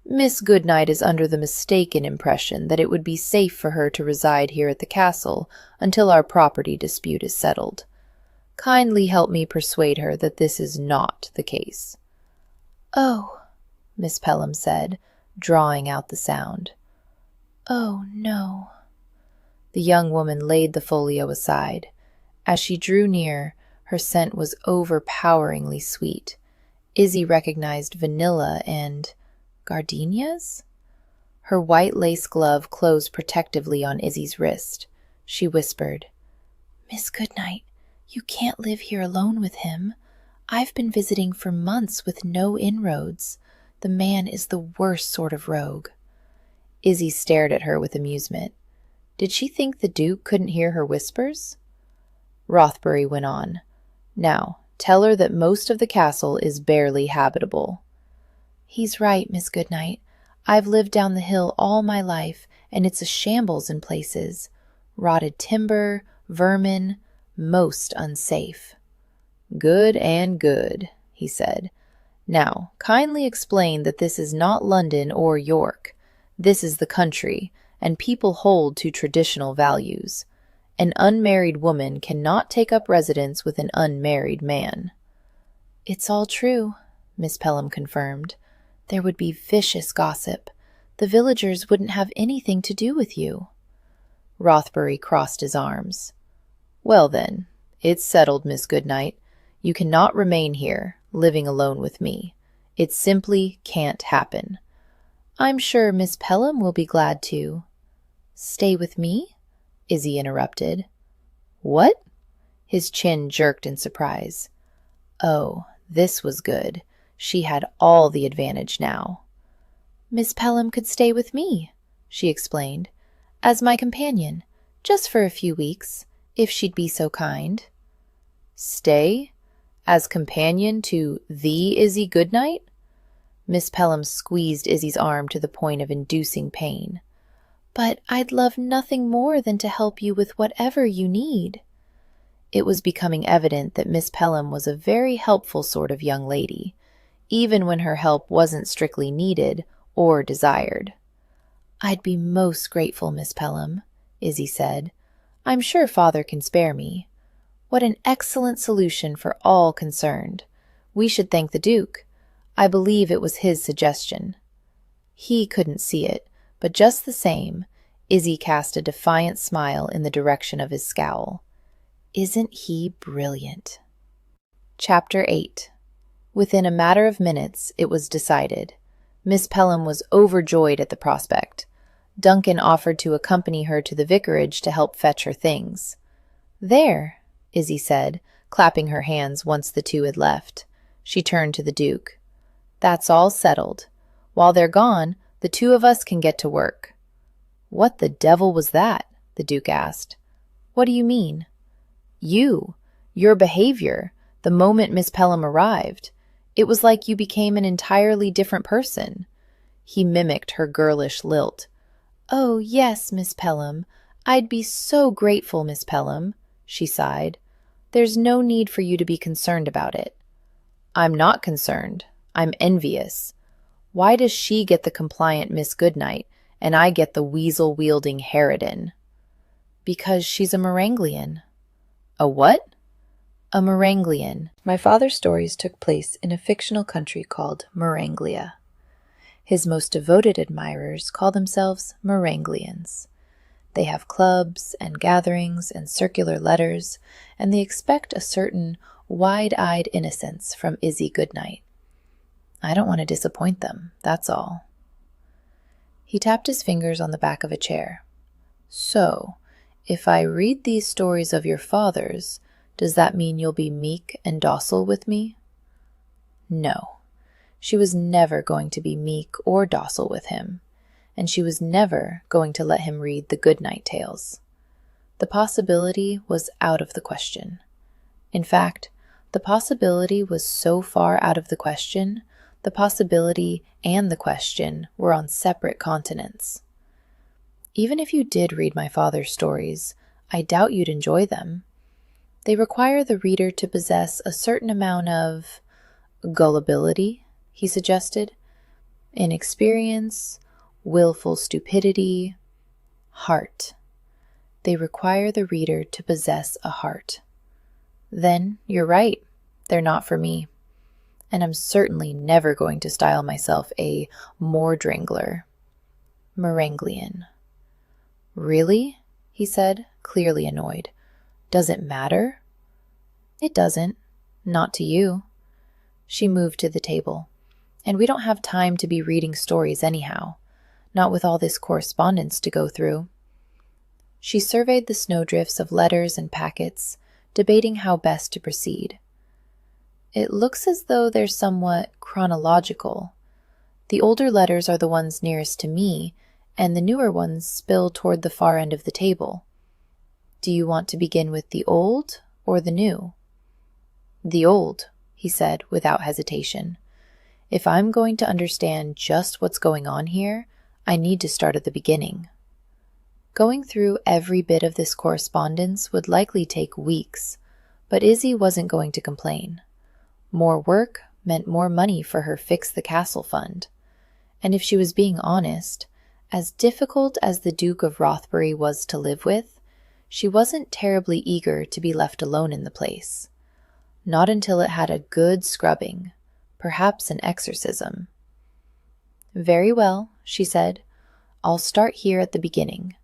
"Miss Goodnight is under the mistaken impression that it would be safe for her to reside here at the castle until our property dispute is settled. Kindly help me persuade her that this is not the case." "Oh," Miss Pelham said, drawing out the sound. "Oh, no." The young woman laid the folio aside. As she drew near, her scent was overpoweringly sweet. Izzy recognized vanilla and gardenias? Her white lace glove closed protectively on Izzy's wrist. She whispered, "Miss Goodnight, you can't live here alone with him. I've been visiting for months with no inroads. The man is the worst sort of rogue." Izzy stared at her with amusement. Did she think the Duke couldn't hear her whispers? Rothbury went on. "Now, tell her that most of the castle is barely habitable." "He's right, Miss Goodnight. I've lived down the hill all my life, and it's a shambles in places. Rotted timber, vermin, most unsafe." "Good and good," he said. "Now, kindly explain that this is not London or York. This is the country, and people hold to traditional values. An unmarried woman cannot take up residence with an unmarried man." "It's all true," Miss Pelham confirmed. "There would be vicious gossip. The villagers wouldn't have anything to do with you." Rothbury crossed his arms. "Well then, it's settled, Miss Goodnight. You cannot remain here, living alone with me. It simply can't happen." "I'm sure Miss Pelham will be glad to." "Stay with me?" Izzy interrupted. "What?" His chin jerked in surprise. Oh, this was good. She had all the advantage now. "Miss Pelham could stay with me," she explained, "as my companion, just for a few weeks, if she'd be so kind." "Stay? As companion to the Izzy Goodnight?" Miss Pelham squeezed Izzy's arm to the point of inducing pain. "But I'd love nothing more than to help you with whatever you need." It was becoming evident that Miss Pelham was a very helpful sort of young lady, even when her help wasn't strictly needed or desired. "I'd be most grateful, Miss Pelham," Izzy said. "I'm sure Father can spare me." What an excellent solution for all concerned. We should thank the Duke. I believe it was his suggestion. He couldn't see it, but just the same, Izzy cast a defiant smile in the direction of his scowl. Isn't he brilliant? Chapter 8. Within a matter of minutes, it was decided. Miss Pelham was overjoyed at the prospect. Duncan offered to accompany her to the vicarage to help fetch her things. "There," Izzy said, clapping her hands once the two had left. She turned to the Duke. "That's all settled. While they're gone, the two of us can get to work." "What the devil was that?" the Duke asked. "What do you mean?" Your behavior, the moment Miss Pelham arrived. It was like you became an entirely different person." He mimicked her girlish lilt. "Oh, yes, Miss Pelham. I'd be so grateful, Miss Pelham," she sighed. "There's no need for you to be concerned about it." "I'm not concerned. I'm envious. Why does she get the compliant Miss Goodnight, and I get the weasel-wielding harridan?" "Because she's a Meranglian." "A what?" "A Meranglian. My father's stories took place in a fictional country called Meranglia. His most devoted admirers call themselves Meranglians. They have clubs and gatherings and circular letters, and they expect a certain wide-eyed innocence from Izzy Goodnight. I don't want to disappoint them, that's all." He tapped his fingers on the back of a chair. "So, if I read these stories of your father's, does that mean you'll be meek and docile with me?" No. She was never going to be meek or docile with him, and she was never going to let him read the Goodnight tales. The possibility was out of the question. In fact, the possibility was so far out of the question, the possibility and the question were on separate continents. "Even if you did read my father's stories, I doubt you'd enjoy them. They require the reader to possess a certain amount of gullibility," he suggested, "inexperience, willful stupidity, heart. They require the reader to possess a heart." "Then you're right. They're not for me. And I'm certainly never going to style myself a Mordringler. Meranglian." "Really?" he said, clearly annoyed. "Does it matter?" "It doesn't. Not to you." She moved to the table. "And we don't have time to be reading stories anyhow. Not with all this correspondence to go through." She surveyed the snowdrifts of letters and packets, debating how best to proceed. "It looks as though they're somewhat chronological. The older letters are the ones nearest to me, and the newer ones spill toward the far end of the table. Do you want to begin with the old or the new?" "The old," he said without hesitation. "If I'm going to understand just what's going on here, I need to start at the beginning." Going through every bit of this correspondence would likely take weeks, but Izzy wasn't going to complain. More work meant more money for her Fix the Castle fund. And if she was being honest, as difficult as the Duke of Rothbury was to live with, she wasn't terribly eager to be left alone in the place. Not until it had a good scrubbing, perhaps an exorcism. "Very well," she said. "I'll start here at the beginning.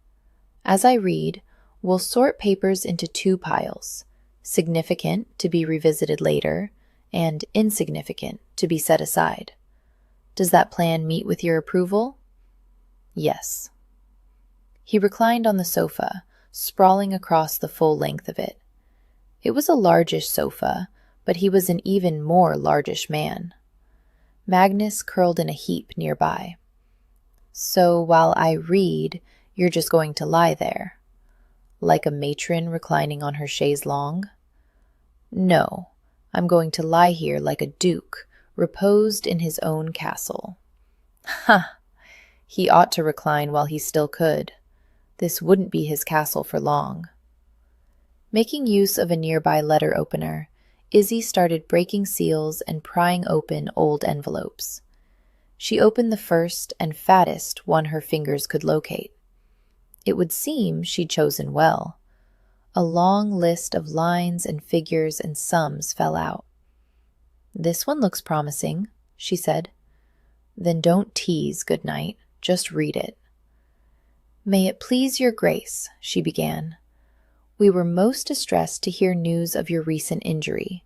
As I read, we'll sort papers into two piles, significant to be revisited later, and insignificant to be set aside. Does that plan meet with your approval?" "Yes." He reclined on the sofa, sprawling across the full length of it. It was a largish sofa, but he was an even more largish man. Magnus curled in a heap nearby. "So while I read, you're just going to lie there? Like a matron reclining on her chaise longue?" "No, I'm going to lie here like a duke, reposed in his own castle." "Ha! He ought to recline while he still could. This wouldn't be his castle for long." Making use of a nearby letter opener, Izzy started breaking seals and prying open old envelopes. She opened the first and fattest one her fingers could locate. It would seem she'd chosen well. A long list of lines and figures and sums fell out. "This one looks promising," she said. "Then don't tease, Goodnight. Just read it." "May it please your grace," she began. "We were most distressed to hear news of your recent injury.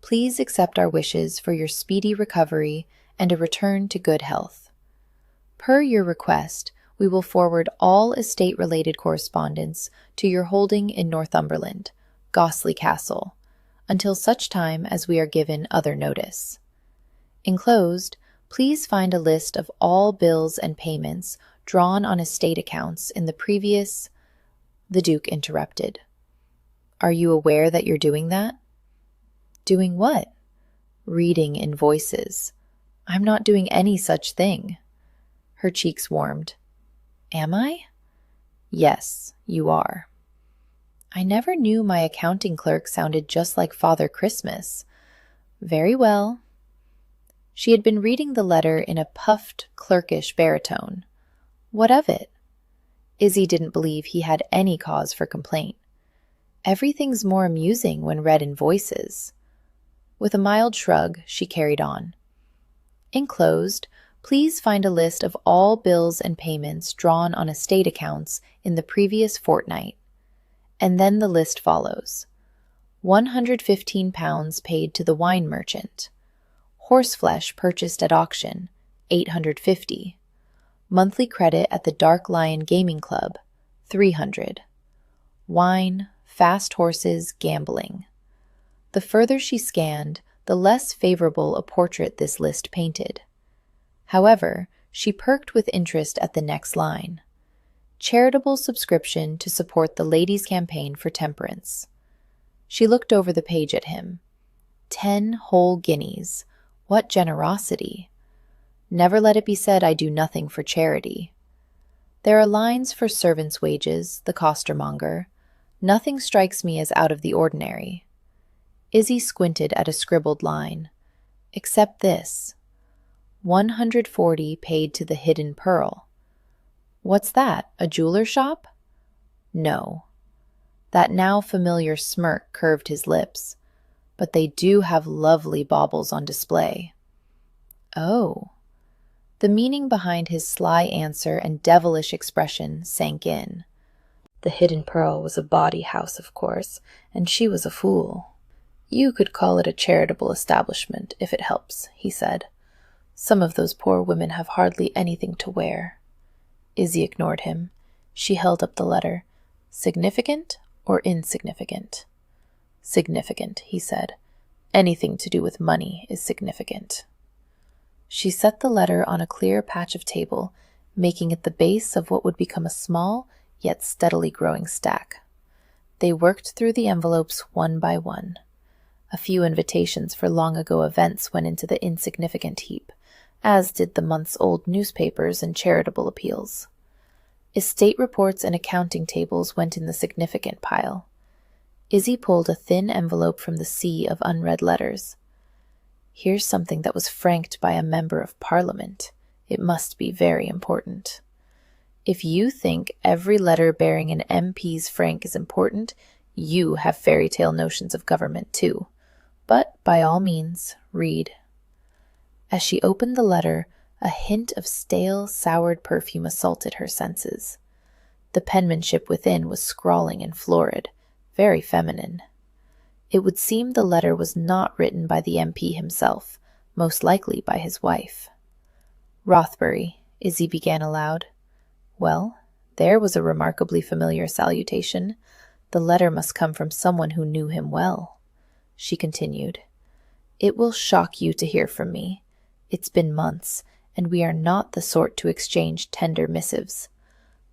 Please accept our wishes for your speedy recovery and a return to good health. Per your request, we will forward all estate-related correspondence to your holding in Northumberland, Gosley Castle, until such time as we are given other notice. Enclosed, please find a list of all bills and payments drawn on estate accounts in the previous— The Duke interrupted. Are you aware that you're doing that? Doing what? Reading invoices. I'm not doing any such thing. Her cheeks warmed. Am I? Yes, you are. I never knew my accounting clerk sounded just like Father Christmas. Very well. She had been reading the letter in a puffed, clerkish baritone. What of it? Izzy didn't believe he had any cause for complaint. Everything's more amusing when read in voices. With a mild shrug, she carried on. Enclosed, please find a list of all bills and payments drawn on estate accounts in the previous fortnight. And then the list follows. £115 paid to the wine merchant. Horseflesh purchased at auction, $850. Monthly credit at the Dark Lion Gaming Club, $300. Wine, fast horses, gambling. The further she scanned, the less favorable a portrait this list painted. However, she perked with interest at the next line. Charitable subscription to support the Ladies' Campaign for Temperance. She looked over the page at him. 10 whole guineas. What generosity! Never let it be said I do nothing for charity. There are lines for servants' wages, the costermonger. Nothing strikes me as out of the ordinary. Izzy squinted at a scribbled line. Except this. 140 paid to the Hidden Pearl. What's that, a jeweler shop? No. That now familiar smirk curved his lips. But they do have lovely baubles on display. Oh. The meaning behind his sly answer and devilish expression sank in. The Hidden Pearl was a bawdy house, of course, and she was a fool. You could call it a charitable establishment, if it helps, he said. Some of those poor women have hardly anything to wear. Izzy ignored him. She held up the letter. Significant or insignificant? Significant, he said. Anything to do with money is significant. She set the letter on a clear patch of table, making it the base of what would become a small, yet steadily growing stack. They worked through the envelopes one by one. A few invitations for long-ago events went into the insignificant heap, as did the months-old newspapers and charitable appeals. Estate reports and accounting tables went in the significant pile. Izzy pulled a thin envelope from the sea of unread letters. Here's something that was franked by a member of Parliament. It must be very important. If you think every letter bearing an MP's frank is important, you have fairy tale notions of government too. But by all means, read. As she opened the letter, a hint of stale, soured perfume assaulted her senses. The penmanship within was scrawling and florid, very feminine. It would seem the letter was not written by the MP himself, most likely by his wife. Rothbury, Izzy began aloud. Well, there was a remarkably familiar salutation. The letter must come from someone who knew him well. She continued. It will shock you to hear from me. It's been months, and we are not the sort to exchange tender missives.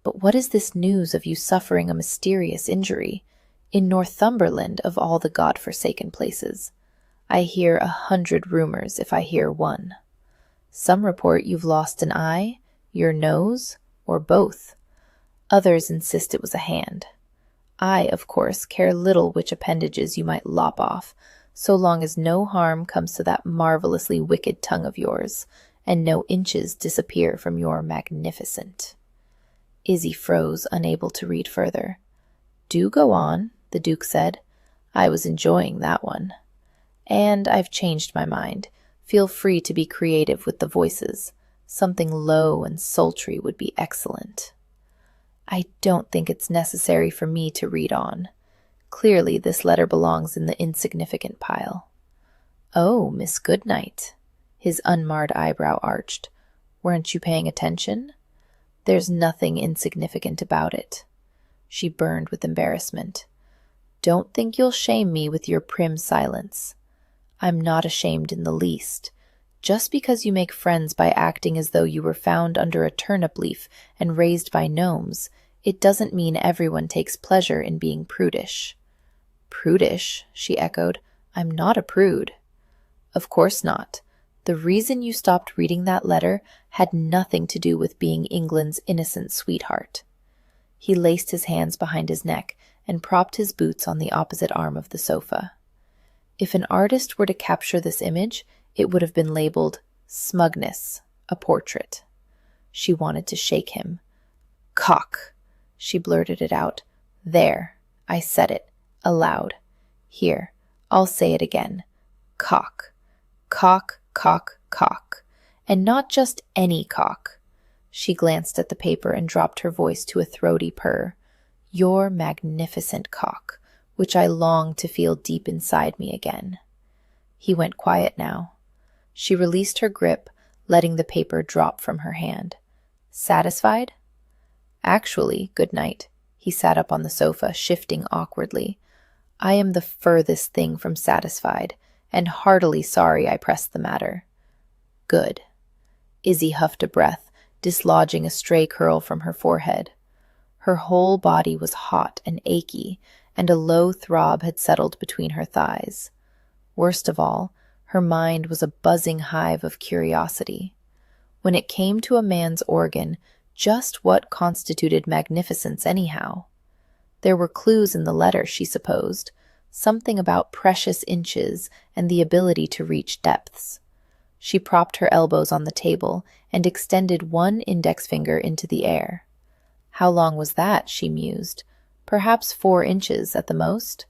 But what is this news of you suffering a mysterious injury? In Northumberland, of all the God-forsaken places. I hear 100 rumors if I hear one. Some report you've lost an eye, your nose, or both. Others insist it was a hand. I, of course, care little which appendages you might lop off, so long as no harm comes to that marvelously wicked tongue of yours, and no inches disappear from your magnificent. Izzy froze, unable to read further. Do go on, the Duke said. I was enjoying that one. And I've changed my mind. Feel free to be creative with the voices. Something low and sultry would be excellent. I don't think it's necessary for me to read on. Clearly this letter belongs in the insignificant pile. "Oh, Miss Goodnight." His unmarred eyebrow arched. "Weren't you paying attention?" "There's nothing insignificant about it." She burned with embarrassment. "Don't think you'll shame me with your prim silence." "I'm not ashamed in the least. Just because you make friends by acting as though you were found under a turnip leaf and raised by gnomes, it doesn't mean everyone takes pleasure in being prudish." "Prudish?" she echoed. "I'm not a prude." "Of course not. The reason you stopped reading that letter had nothing to do with being England's innocent sweetheart." He laced his hands behind his neck and propped his boots on the opposite arm of the sofa. If an artist were to capture this image, it would have been labeled "Smugness, a portrait." She wanted to shake him. "Cock!" She blurted it out. "There, I said it, aloud. Here, I'll say it again. Cock. Cock, cock, cock. And not just any cock." She glanced at the paper and dropped her voice to a throaty purr. "Your magnificent cock, which I long to feel deep inside me again." He went quiet now. She released her grip, letting the paper drop from her hand. "Satisfied?" "Actually, good night." He sat up on the sofa, shifting awkwardly. "I am the furthest thing from satisfied, and heartily sorry I pressed the matter." "Good." Izzy huffed a breath, dislodging a stray curl from her forehead. Her whole body was hot and achy, and a low throb had settled between her thighs. Worst of all, her mind was a buzzing hive of curiosity. When it came to a man's organ, just what constituted magnificence anyhow? There were clues in the letter, she supposed, something about precious inches and the ability to reach depths. She propped her elbows on the table and extended one index finger into the air. How long was that, she mused? Perhaps 4 inches at the most?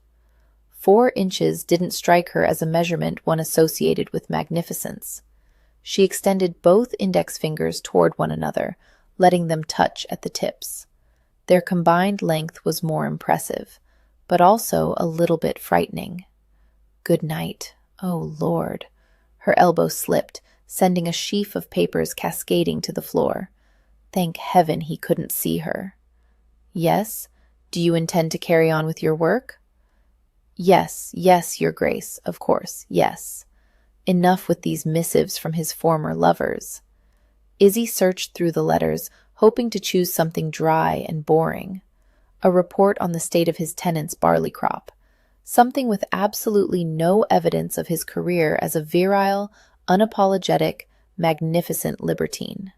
4 inches didn't strike her as a measurement one associated with magnificence. She extended both index fingers toward one another, letting them touch at the tips. Their combined length was more impressive, but also a little bit frightening. Good night. Oh, Lord. Her elbow slipped, sending a sheaf of papers cascading to the floor. Thank heaven he couldn't see her. "Yes? Do you intend to carry on with your work?" "Yes, yes, Your Grace, of course, yes." Enough with these missives from his former lovers. Izzy searched through the letters, hoping to choose something dry and boring. A report on the state of his tenant's barley crop. Something with absolutely no evidence of his career as a virile, unapologetic, magnificent libertine.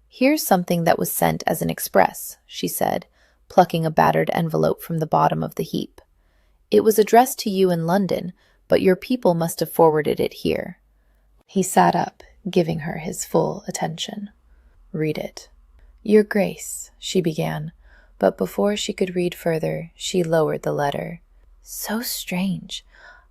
"Here's something that was sent as an express," she said, plucking a battered envelope from the bottom of the heap. "It was addressed to you in London, but your people must have forwarded it here." He sat up, giving her his full attention. "Read it." "Your Grace," she began, but before she could read further, she lowered the letter. "So strange.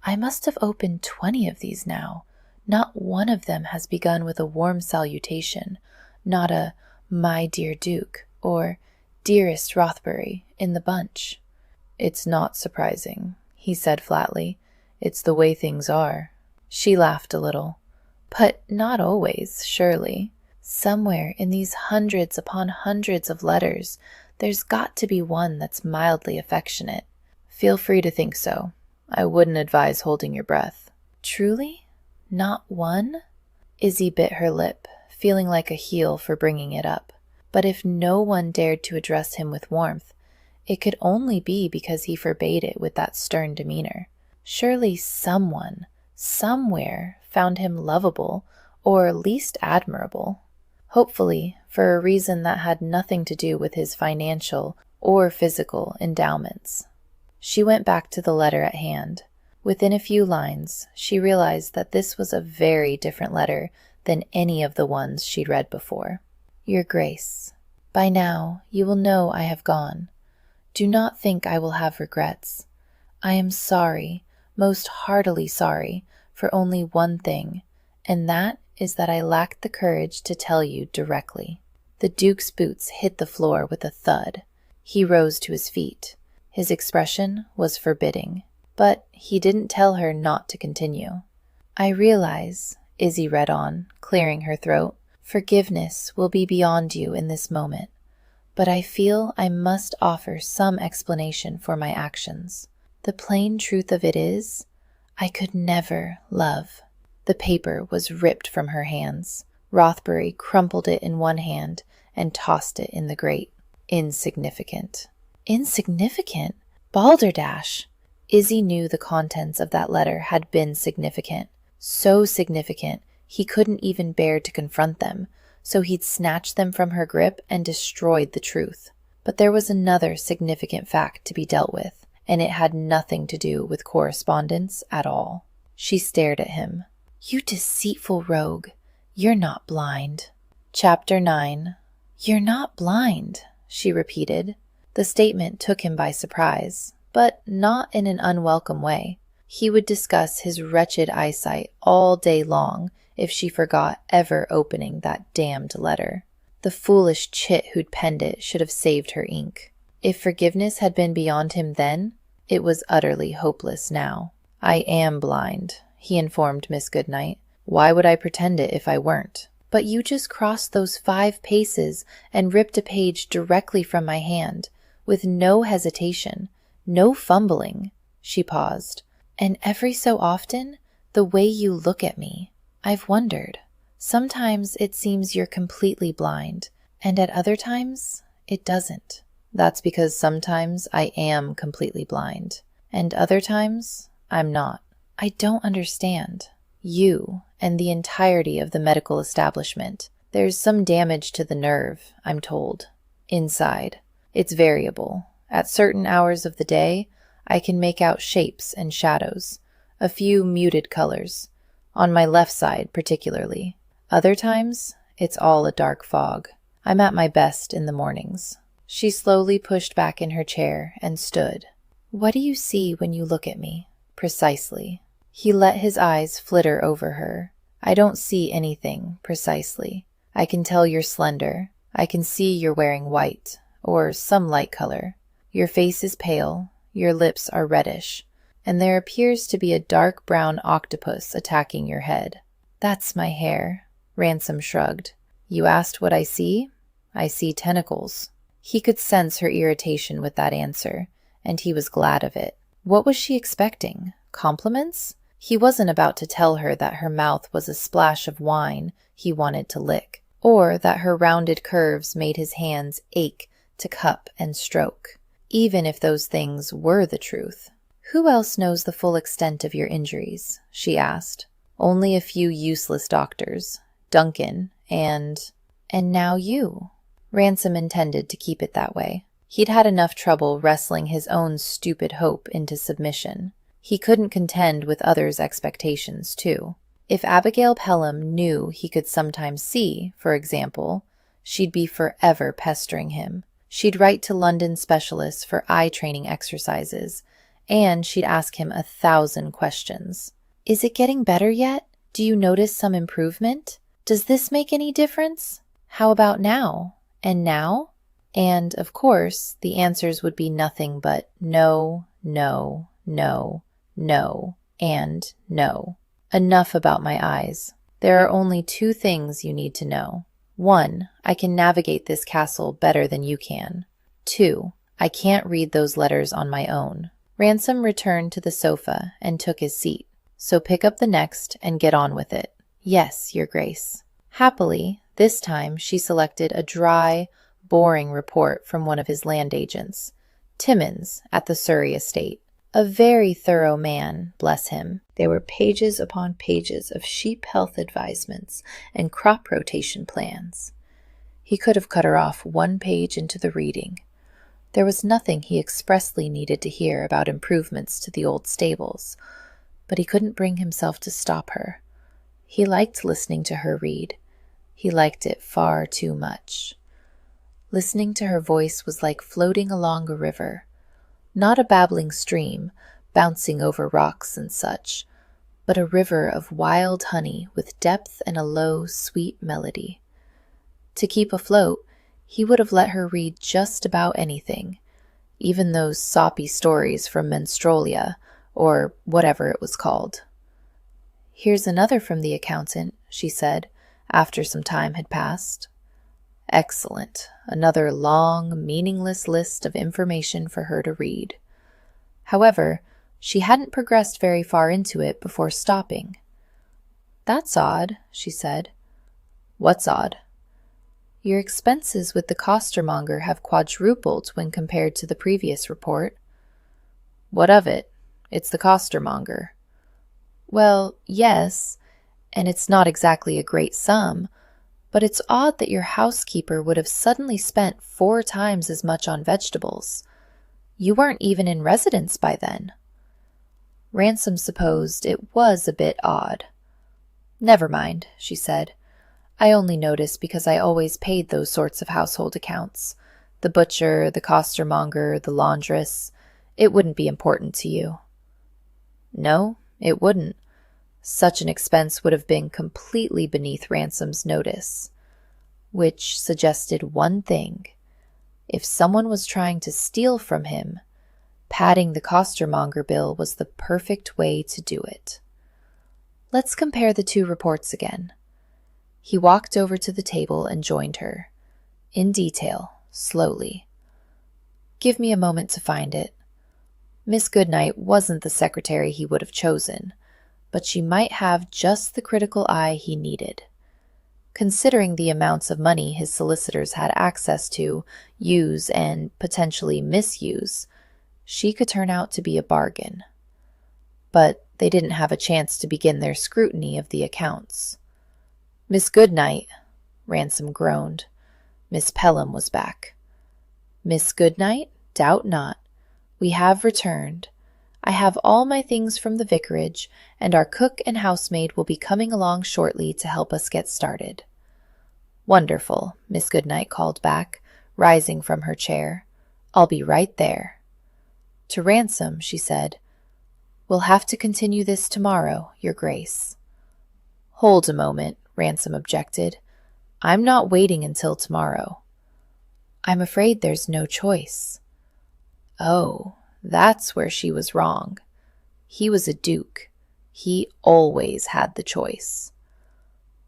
I must have opened 20 of these now. Not one of them has begun with a warm salutation, not a 'my dear Duke' or 'dearest Rothbury' in the bunch." "It's not surprising," he said flatly. "It's the way things are." She laughed a little. "But not always, surely. Somewhere in these hundreds upon hundreds of letters, there's got to be one that's mildly affectionate." "Feel free to think so. I wouldn't advise holding your breath." "Truly? Not one?" Izzy bit her lip, feeling like a heel for bringing it up. But if no one dared to address him with warmth, it could only be because he forbade it with that stern demeanor. Surely someone, somewhere, found him lovable, or least admirable. Hopefully, for a reason that had nothing to do with his financial or physical endowments. She went back to the letter at hand. Within a few lines, she realized that this was a very different letter than any of the ones she'd read before. "Your Grace, by now you will know I have gone. Do not think I will have regrets. I am sorry, most heartily sorry, for only one thing, and that is that I lacked the courage to tell you directly." The Duke's boots hit the floor with a thud. He rose to his feet. His expression was forbidding, but he didn't tell her not to continue. I realize, Izzy read on, clearing her throat, forgiveness will be beyond you in this moment, but I feel I must offer some explanation for my actions. The plain truth of it is, I could never love. The paper was ripped from her hands. Rothbury crumpled it in one hand and tossed it in the grate. Insignificant. Insignificant? Balderdash! Izzy knew the contents of that letter had been significant. So significant, he couldn't even bear to confront them, so he'd snatched them from her grip and destroyed the truth. But there was another significant fact to be dealt with, and it had nothing to do with correspondence at all. She stared at him. You deceitful rogue. You're not blind. Chapter 9. You're not blind, she repeated. The statement took him by surprise, but not in an unwelcome way. He would discuss his wretched eyesight all day long if she forgot ever opening that damned letter. The foolish chit who'd penned it should have saved her ink. If forgiveness had been beyond him then, it was utterly hopeless now. I am blind, he informed Miss Goodnight. Why would I pretend it if I weren't? But you just crossed those 5 paces and ripped a page directly from my hand, with no hesitation, no fumbling. She paused. And every so often, the way you look at me, I've wondered. Sometimes it seems you're completely blind, and at other times, it doesn't. That's because sometimes I am completely blind, and other times, I'm not. I don't understand. You and the entirety of the medical establishment. There's some damage to the nerve, I'm told. Inside. It's variable. At certain hours of the day, I can make out shapes and shadows, a few muted colors, on my left side particularly. Other times, it's all a dark fog. I'm at my best in the mornings. She slowly pushed back in her chair and stood. What do you see when you look at me? Precisely. He let his eyes flitter over her. I don't see anything, precisely. I can tell you're slender. I can see you're wearing white, or some light color. Your face is pale. Your lips are reddish, and there appears to be a dark brown octopus attacking your head. That's my hair, Ransom shrugged. You asked what I see? I see tentacles. He could sense her irritation with that answer, and he was glad of it. What was she expecting? Compliments? He wasn't about to tell her that her mouth was a splash of wine he wanted to lick, or that her rounded curves made his hands ache to cup and stroke. Even if those things were the truth. Who else knows the full extent of your injuries? She asked. Only a few useless doctors. Duncan and now you. Ransom intended to keep it that way. He'd had enough trouble wrestling his own stupid hope into submission. He couldn't contend with others' expectations, too. If Abigail Pelham knew he could sometimes see, for example, she'd be forever pestering him. She'd write to London specialists for eye training exercises, and she'd ask him 1,000 questions. Is it getting better yet? Do you notice some improvement? Does this make any difference? How about now? And now? And, of course, the answers would be nothing but no, no, no, no, and no. Enough about my eyes. There are only 2 things you need to know. 1, I can navigate this castle better than you can. 2, I can't read those letters on my own. Ransom returned to the sofa and took his seat. So pick up the next and get on with it. Yes, Your Grace. Happily, this time she selected a dry, boring report from one of his land agents, Timmins, at the Surrey estate. A very thorough man, bless him. There were pages upon pages of sheep health advisements and crop rotation plans. He could have cut her off 1 page into the reading. There was nothing he expressly needed to hear about improvements to the old stables, but he couldn't bring himself to stop her. He liked listening to her read. He liked it far too much. Listening to her voice was like floating along a river. Not a babbling stream, bouncing over rocks and such, but a river of wild honey with depth and a low, sweet melody. To keep afloat, he would have let her read just about anything, even those soppy stories from Menstrualia, or whatever it was called. "Here's another from the accountant," she said, after some time had passed. Excellent. Another long, meaningless list of information for her to read. However, she hadn't progressed very far into it before stopping. "That's odd," she said. "What's odd?" "Your expenses with the costermonger have quadrupled when compared to the previous report." "What of it? It's the costermonger." "Well, yes, and it's not exactly a great sum, but it's odd that your housekeeper would have suddenly spent 4 times as much on vegetables. You weren't even in residence by then." Ransom supposed it was a bit odd. "Never mind," she said. "I only noticed because I always paid those sorts of household accounts. The butcher, the costermonger, the laundress. It wouldn't be important to you." No, it wouldn't. Such an expense would have been completely beneath Ransom's notice. Which suggested one thing. If someone was trying to steal from him, padding the costermonger bill was the perfect way to do it. Let's compare the 2 reports again. He walked over to the table and joined her. In detail, slowly. "Give me a moment to find it." Miss Goodnight wasn't the secretary he would have chosen, but she might have just the critical eye he needed. Considering the amounts of money his solicitors had access to, use, and potentially misuse, she could turn out to be a bargain. But they didn't have a chance to begin their scrutiny of the accounts. "Miss Goodnight," Ransom groaned. Miss Pelham was back. "Miss Goodnight, doubt not. We have returned. I have all my things from the vicarage, and our cook and housemaid will be coming along shortly to help us get started." "Wonderful," Miss Goodnight called back, rising from her chair. "I'll be right there." To Ransom, she said, "We'll have to continue this tomorrow, Your Grace." "Hold a moment," Ransom objected. "I'm not waiting until tomorrow." "I'm afraid there's no choice." Oh, that's where she was wrong. He was a duke. He always had the choice.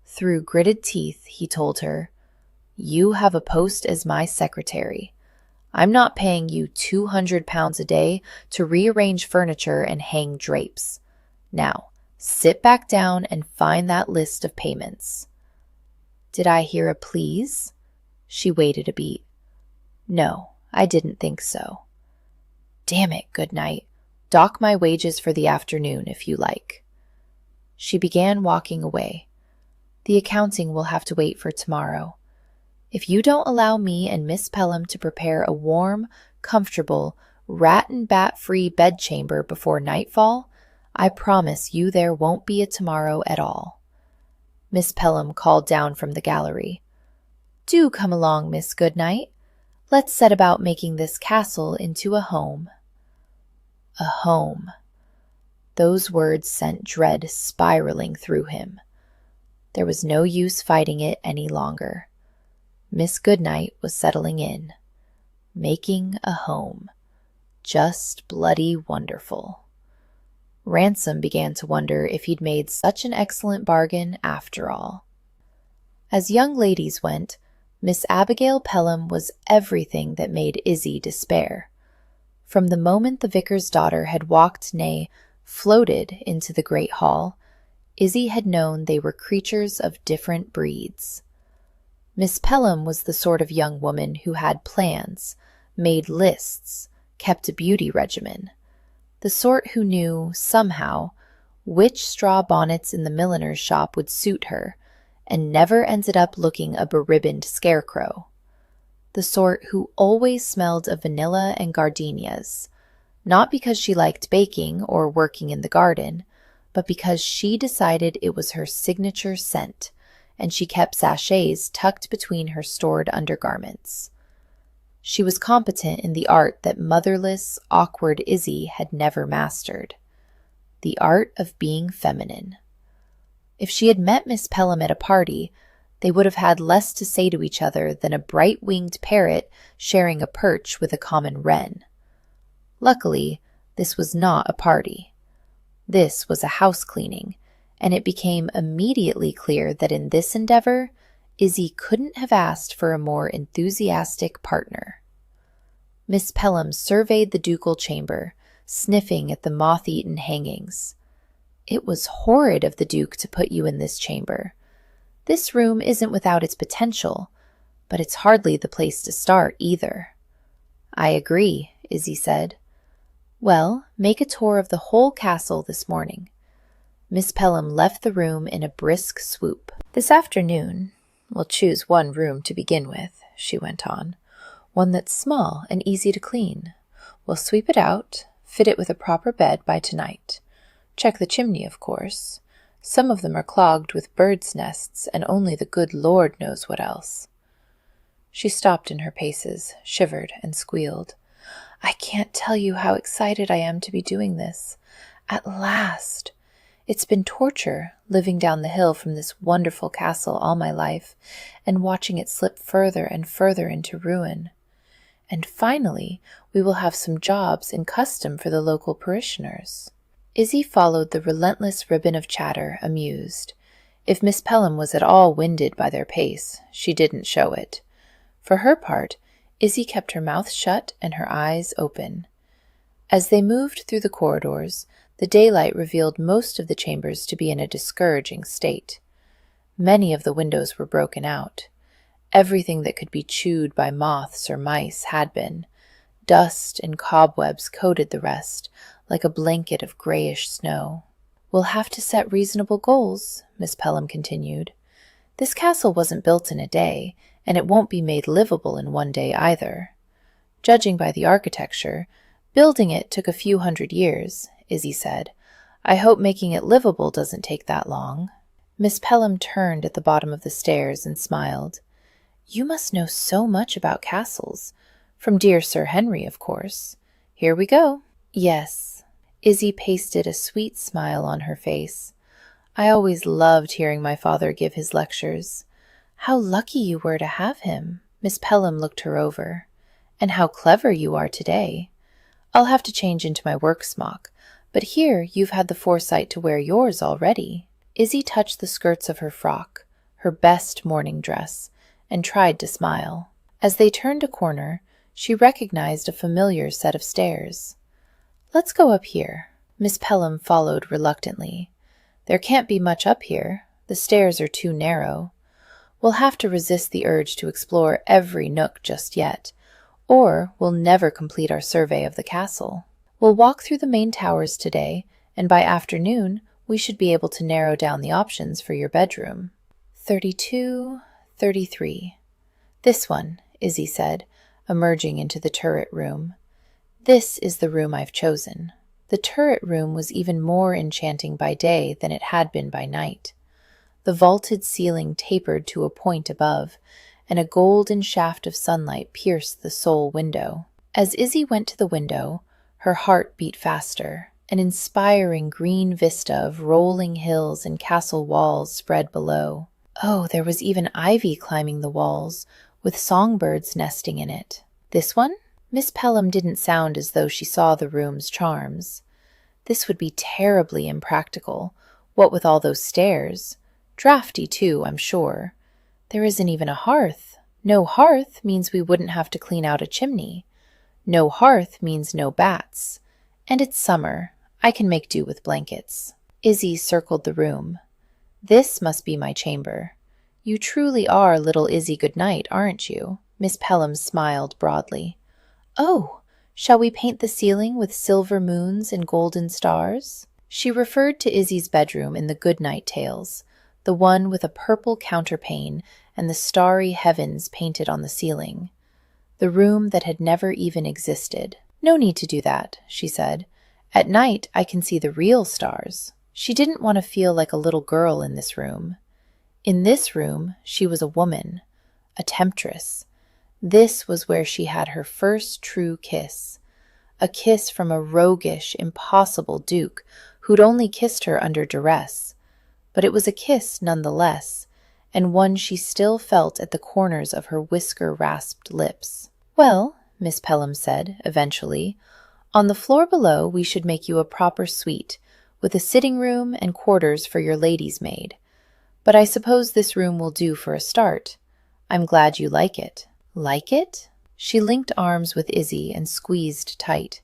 Through gritted teeth, he told her, "You have a post as my secretary. I'm not paying you £200 a day to rearrange furniture and hang drapes. Now, sit back down and find that list of payments." Did I hear a please? She waited a beat. No, I didn't think so. Damn it, Goodnight. Dock my wages for the afternoon, if you like. She began walking away. The accounting will have to wait for tomorrow. If you don't allow me and Miss Pelham to prepare a warm, comfortable, rat and bat-free bedchamber before nightfall, I promise you there won't be a tomorrow at all. Miss Pelham called down from the gallery. Do come along, Miss Goodnight. Let's set about making this castle into a home. A home. Those words sent dread spiraling through him. There was no use fighting it any longer. Miss Goodnight was settling in, making a home. Just bloody wonderful. Ransom began to wonder if he'd made such an excellent bargain after all. As young ladies went, Miss Abigail Pelham was everything that made Izzy despair. From the moment the vicar's daughter had walked, nay, floated into the great hall, Izzy had known they were creatures of different breeds. Miss Pelham was the sort of young woman who had plans, made lists, kept a beauty regimen. The sort who knew, somehow, which straw bonnets in the milliner's shop would suit her, and never ended up looking a beribboned scarecrow. The sort who always smelled of vanilla and gardenias, not because she liked baking or working in the garden, but because she decided it was her signature scent, and she kept sachets tucked between her stored undergarments. She was competent in the art that motherless, awkward Izzy had never mastered, the art of being feminine. If she had met Miss Pelham at a party, they would have had less to say to each other than a bright-winged parrot sharing a perch with a common wren. Luckily, this was not a party. This was a house cleaning, and it became immediately clear that in this endeavor, Izzy couldn't have asked for a more enthusiastic partner. Miss Pelham surveyed the ducal chamber, sniffing at the moth-eaten hangings. "It was horrid of the Duke to put you in this chamber. This room isn't without its potential, but it's hardly the place to start either." "I agree," Izzy said. "Well, make a tour of the whole castle this morning." Miss Pelham left the room in a brisk swoop. "This afternoon, we'll choose one room to begin with," she went on. "One that's small and easy to clean. We'll sweep it out, fit it with a proper bed by tonight. Check the chimney, of course. Some of them are clogged with birds' nests, and only the good Lord knows what else." She stopped in her paces, shivered, and squealed. "I can't tell you how excited I am to be doing this. At last! It's been torture, living down the hill from this wonderful castle all my life, and watching it slip further and further into ruin. And finally, we will have some jobs and custom for the local parishioners." Izzy followed the relentless ribbon of chatter, amused. If Miss Pelham was at all winded by their pace, she didn't show it. For her part, Izzy kept her mouth shut and her eyes open. As they moved through the corridors, the daylight revealed most of the chambers to be in a discouraging state. Many of the windows were broken out. Everything that could be chewed by moths or mice had been. Dust and cobwebs coated the rest, like a blanket of grayish snow. "We'll have to set reasonable goals," Miss Pelham continued. "This castle wasn't built in a day, and it won't be made livable in one day either. Judging by the architecture, building it took a few hundred years," Izzy said. "I hope making it livable doesn't take that long." Miss Pelham turned at the bottom of the stairs and smiled. "You must know so much about castles. From dear Sir Henry, of course. Here we go." "Yes." Izzy pasted a sweet smile on her face. "I always loved hearing my father give his lectures. How lucky you were to have him." Miss Pelham looked her over. "And how clever you are today. I'll have to change into my work smock, but here you've had the foresight to wear yours already." Izzy touched the skirts of her frock, her best morning dress, and tried to smile. As they turned a corner, she recognized a familiar set of stairs. "Let's go up here." Miss Pelham followed reluctantly. "There can't be much up here. The stairs are too narrow. We'll have to resist the urge to explore every nook just yet, or we'll never complete our survey of the castle. We'll walk through the main towers today, and by afternoon we should be able to narrow down the options for your bedroom." 32, 33. "This one," Izzy said, emerging into the turret room. "This is the room I've chosen." The turret room was even more enchanting by day than it had been by night. The vaulted ceiling tapered to a point above, and a golden shaft of sunlight pierced the sole window. As Izzy went to the window, her heart beat faster. An inspiring green vista of rolling hills and castle walls spread below. Oh, there was even ivy climbing the walls, with songbirds nesting in it. "This one?" Miss Pelham didn't sound as though she saw the room's charms. "This would be terribly impractical, what with all those stairs. Drafty, too, I'm sure. There isn't even a hearth. No hearth means we wouldn't have to clean out a chimney. No hearth means no bats. And it's summer. I can make do with blankets." Izzy circled the room. "This must be my chamber. You truly are little Izzy Goodnight, aren't you?" Miss Pelham smiled broadly. "Oh, shall we paint the ceiling with silver moons and golden stars?" She referred to Izzy's bedroom in the Goodnight Tales, the one with a purple counterpane and the starry heavens painted on the ceiling. The room that had never even existed. "No need to do that," she said. "At night I can see the real stars." She didn't want to feel like a little girl in this room. In this room, she was a woman, a temptress. This was where she had her first true kiss. A kiss from a roguish, impossible duke who'd only kissed her under duress. But it was a kiss nonetheless, and one she still felt at the corners of her whisker-rasped lips. "Well," Miss Pelham said, eventually, "on the floor below we should make you a proper suite, with a sitting room and quarters for your lady's maid. But I suppose this room will do for a start. I'm glad you like it." "Like it?" She linked arms with Izzy and squeezed tight.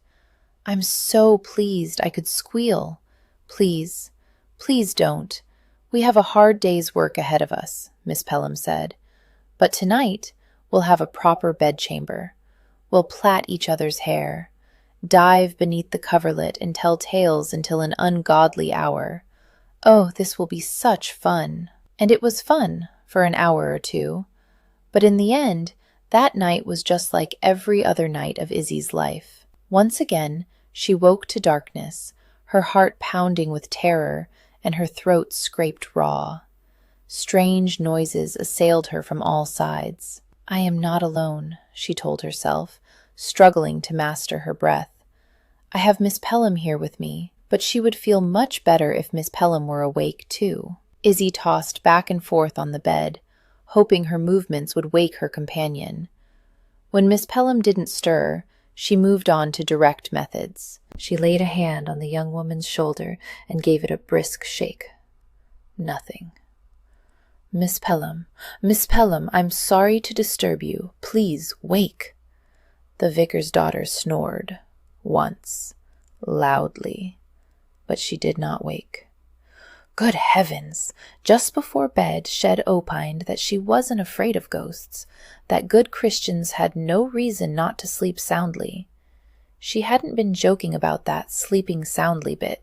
"I'm so pleased I could squeal. Please, please don't. We have a hard day's work ahead of us," Miss Pelham said. "But tonight we'll have a proper bedchamber. We'll plait each other's hair, dive beneath the coverlet and tell tales until an ungodly hour. Oh, this will be such fun." And it was fun for an hour or two. But in the end, that night was just like every other night of Izzy's life. Once again, she woke to darkness, her heart pounding with terror and her throat scraped raw. Strange noises assailed her from all sides. "I am not alone," she told herself, struggling to master her breath. "I have Miss Pelham here with me, but she would feel much better if Miss Pelham were awake too." Izzy tossed back and forth on the bed, hoping her movements would wake her companion. When Miss Pelham didn't stir, she moved on to direct methods. She laid a hand on the young woman's shoulder and gave it a brisk shake. Nothing. Miss Pelham, I'm sorry to disturb you. Please, wake." The vicar's daughter snored, once, loudly, but she did not wake. Good heavens! Just before bed, Shed opined that she wasn't afraid of ghosts, that good Christians had no reason not to sleep soundly. She hadn't been joking about that sleeping soundly bit.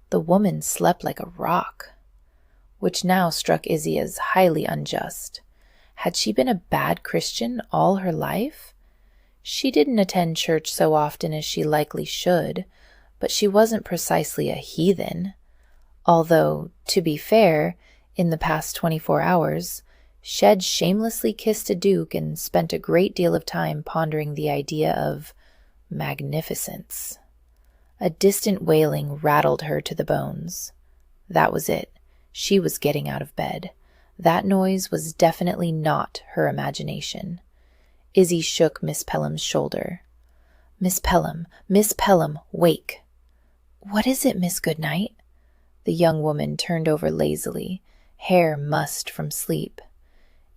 The woman slept like a rock, which now struck Izzy as highly unjust. Had she been a bad Christian all her life? She didn't attend church so often as she likely should, but she wasn't precisely a heathen. Although, to be fair, in the past 24 hours, Shed shamelessly kissed a duke and spent a great deal of time pondering the idea of magnificence. A distant wailing rattled her to the bones. That was it. She was getting out of bed. That noise was definitely not her imagination. Izzy shook Miss Pelham's shoulder. Miss Pelham, wake." "What is it, Miss Goodnight?" The young woman turned over lazily, hair mussed from sleep.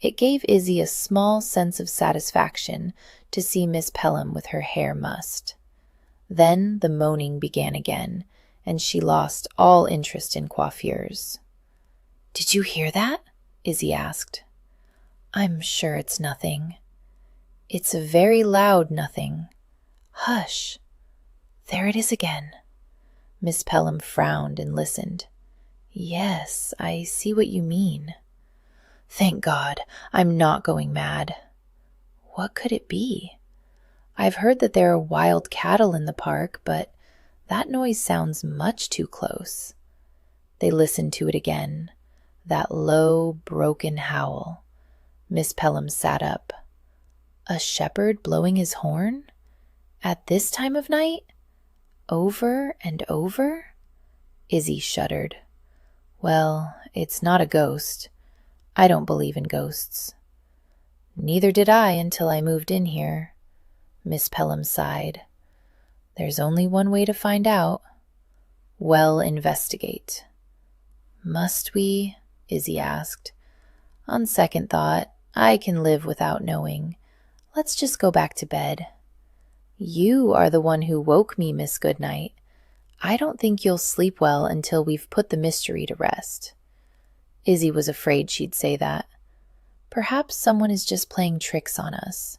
It gave Izzy a small sense of satisfaction to see Miss Pelham with her hair mussed. Then the moaning began again, and she lost all interest in coiffures. "Did you hear that?" Izzy asked. "I'm sure it's nothing." "It's a very loud nothing." "Hush! There it is again." Miss Pelham frowned and listened. "Yes, I see what you mean." "Thank God, I'm not going mad." "What could it be? I've heard that there are wild cattle in the park, but that noise sounds much too close." They listened to it again, that low, broken howl. Miss Pelham sat up. A shepherd blowing his horn? At this time of night? Over and over? Izzy shuddered. "Well, it's not a ghost. I don't believe in ghosts." "Neither did I until I moved in here." Miss Pelham sighed. "There's only one way to find out." "Well, investigate." "Must we?" Izzy asked. "On second thought, I can live without knowing. Let's just go back to bed." "You are the one who woke me, Miss Goodnight. I don't think you'll sleep well until we've put the mystery to rest." Izzy was afraid she'd say that. Perhaps someone is just playing tricks on us.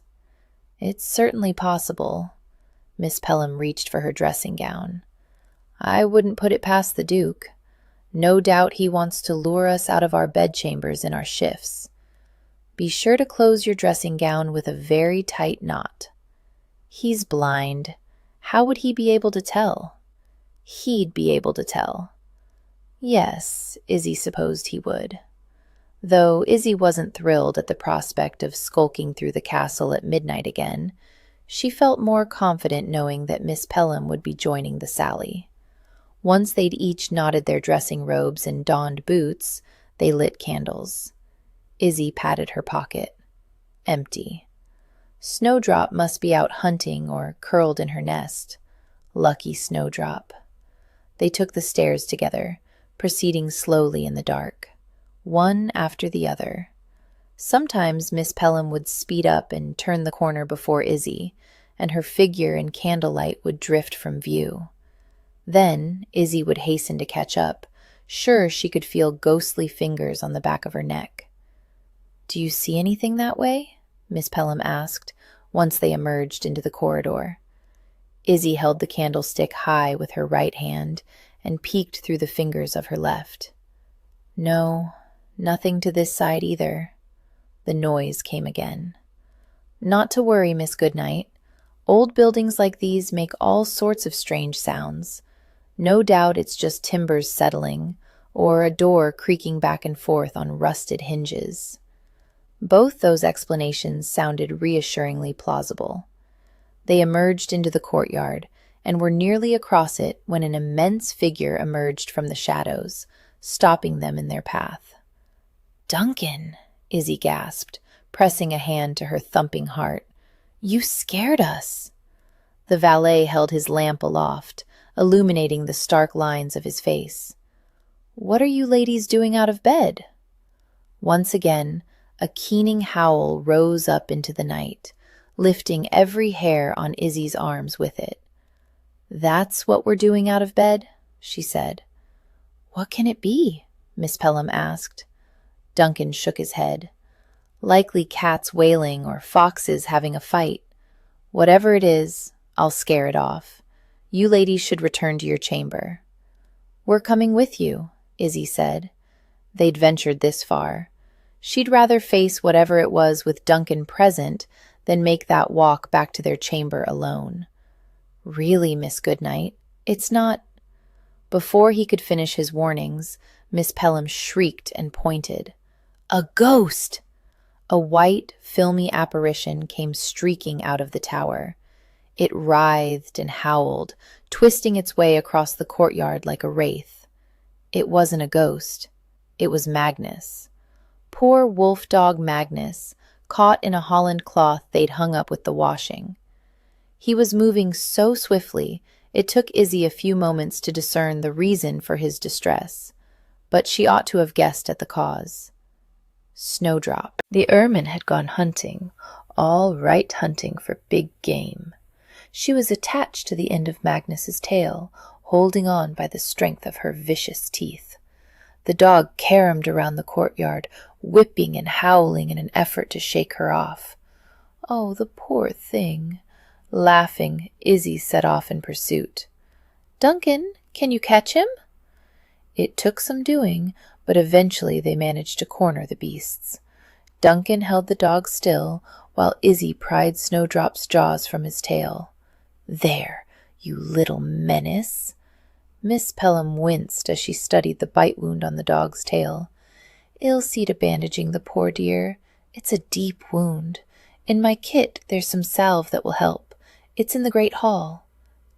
It's certainly possible. Miss Pelham reached for her dressing gown. "I wouldn't put it past the Duke. No doubt he wants to lure us out of our bedchambers in our shifts. Be sure to close your dressing gown with a very tight knot." "He's blind. How would he be able to tell?" "He'd be able to tell." Yes, Izzy supposed he would. Though Izzy wasn't thrilled at the prospect of skulking through the castle at midnight again, she felt more confident knowing that Miss Pelham would be joining the sally. Once they'd each knotted their dressing robes and donned boots, they lit candles. Izzy patted her pocket. Empty. Snowdrop must be out hunting or curled in her nest. Lucky Snowdrop. They took the stairs together, proceeding slowly in the dark, one after the other. Sometimes Miss Pelham would speed up and turn the corner before Izzy, and her figure in candlelight would drift from view. Then Izzy would hasten to catch up, sure she could feel ghostly fingers on the back of her neck. "Do you see anything that way?" Miss Pelham asked, once they emerged into the corridor. Izzy held the candlestick high with her right hand and peeked through the fingers of her left. "No, nothing to this side either." The noise came again. "Not to worry, Miss Goodnight. Old buildings like these make all sorts of strange sounds. No doubt it's just timbers settling, or a door creaking back and forth on rusted hinges." Both those explanations sounded reassuringly plausible. They emerged into the courtyard and were nearly across it when an immense figure emerged from the shadows, stopping them in their path. "Duncan," Izzy gasped, pressing a hand to her thumping heart. "You scared us." The valet held his lamp aloft, illuminating the stark lines of his face. "What are you ladies doing out of bed?" Once again, a keening howl rose up into the night, lifting every hair on Izzy's arms with it. "That's what we're doing out of bed?" she said. "What can it be?" Miss Pelham asked. Duncan shook his head. "Likely cats wailing or foxes having a fight. Whatever it is, I'll scare it off. You ladies should return to your chamber." "We're coming with you," Izzy said. They'd ventured this far. She'd rather face whatever it was with Duncan present than make that walk back to their chamber alone. "Really, Miss Goodnight, it's not—" Before he could finish his warnings, Miss Pelham shrieked and pointed. "A ghost!" A white, filmy apparition came streaking out of the tower. It writhed and howled, twisting its way across the courtyard like a wraith. It wasn't a ghost. It was Magnus. Poor wolf-dog Magnus, caught in a holland cloth they'd hung up with the washing. He was moving so swiftly, it took Izzy a few moments to discern the reason for his distress, but she ought to have guessed at the cause. Snowdrop. The ermine had gone hunting, all right hunting for big game. She was attached to the end of Magnus's tail, holding on by the strength of her vicious teeth. The dog caromed around the courtyard, whipping and howling in an effort to shake her off. "Oh, the poor thing." Laughing, Izzy set off in pursuit. "Duncan, can you catch him?" It took some doing, but eventually they managed to corner the beasts. Duncan held the dog still, while Izzy pried Snowdrop's jaws from his tail. "There, you little menace." Miss Pelham winced as she studied the bite wound on the dog's tail. "I'll see to bandaging the poor dear. It's a deep wound. In my kit there's some salve that will help. It's in the great hall.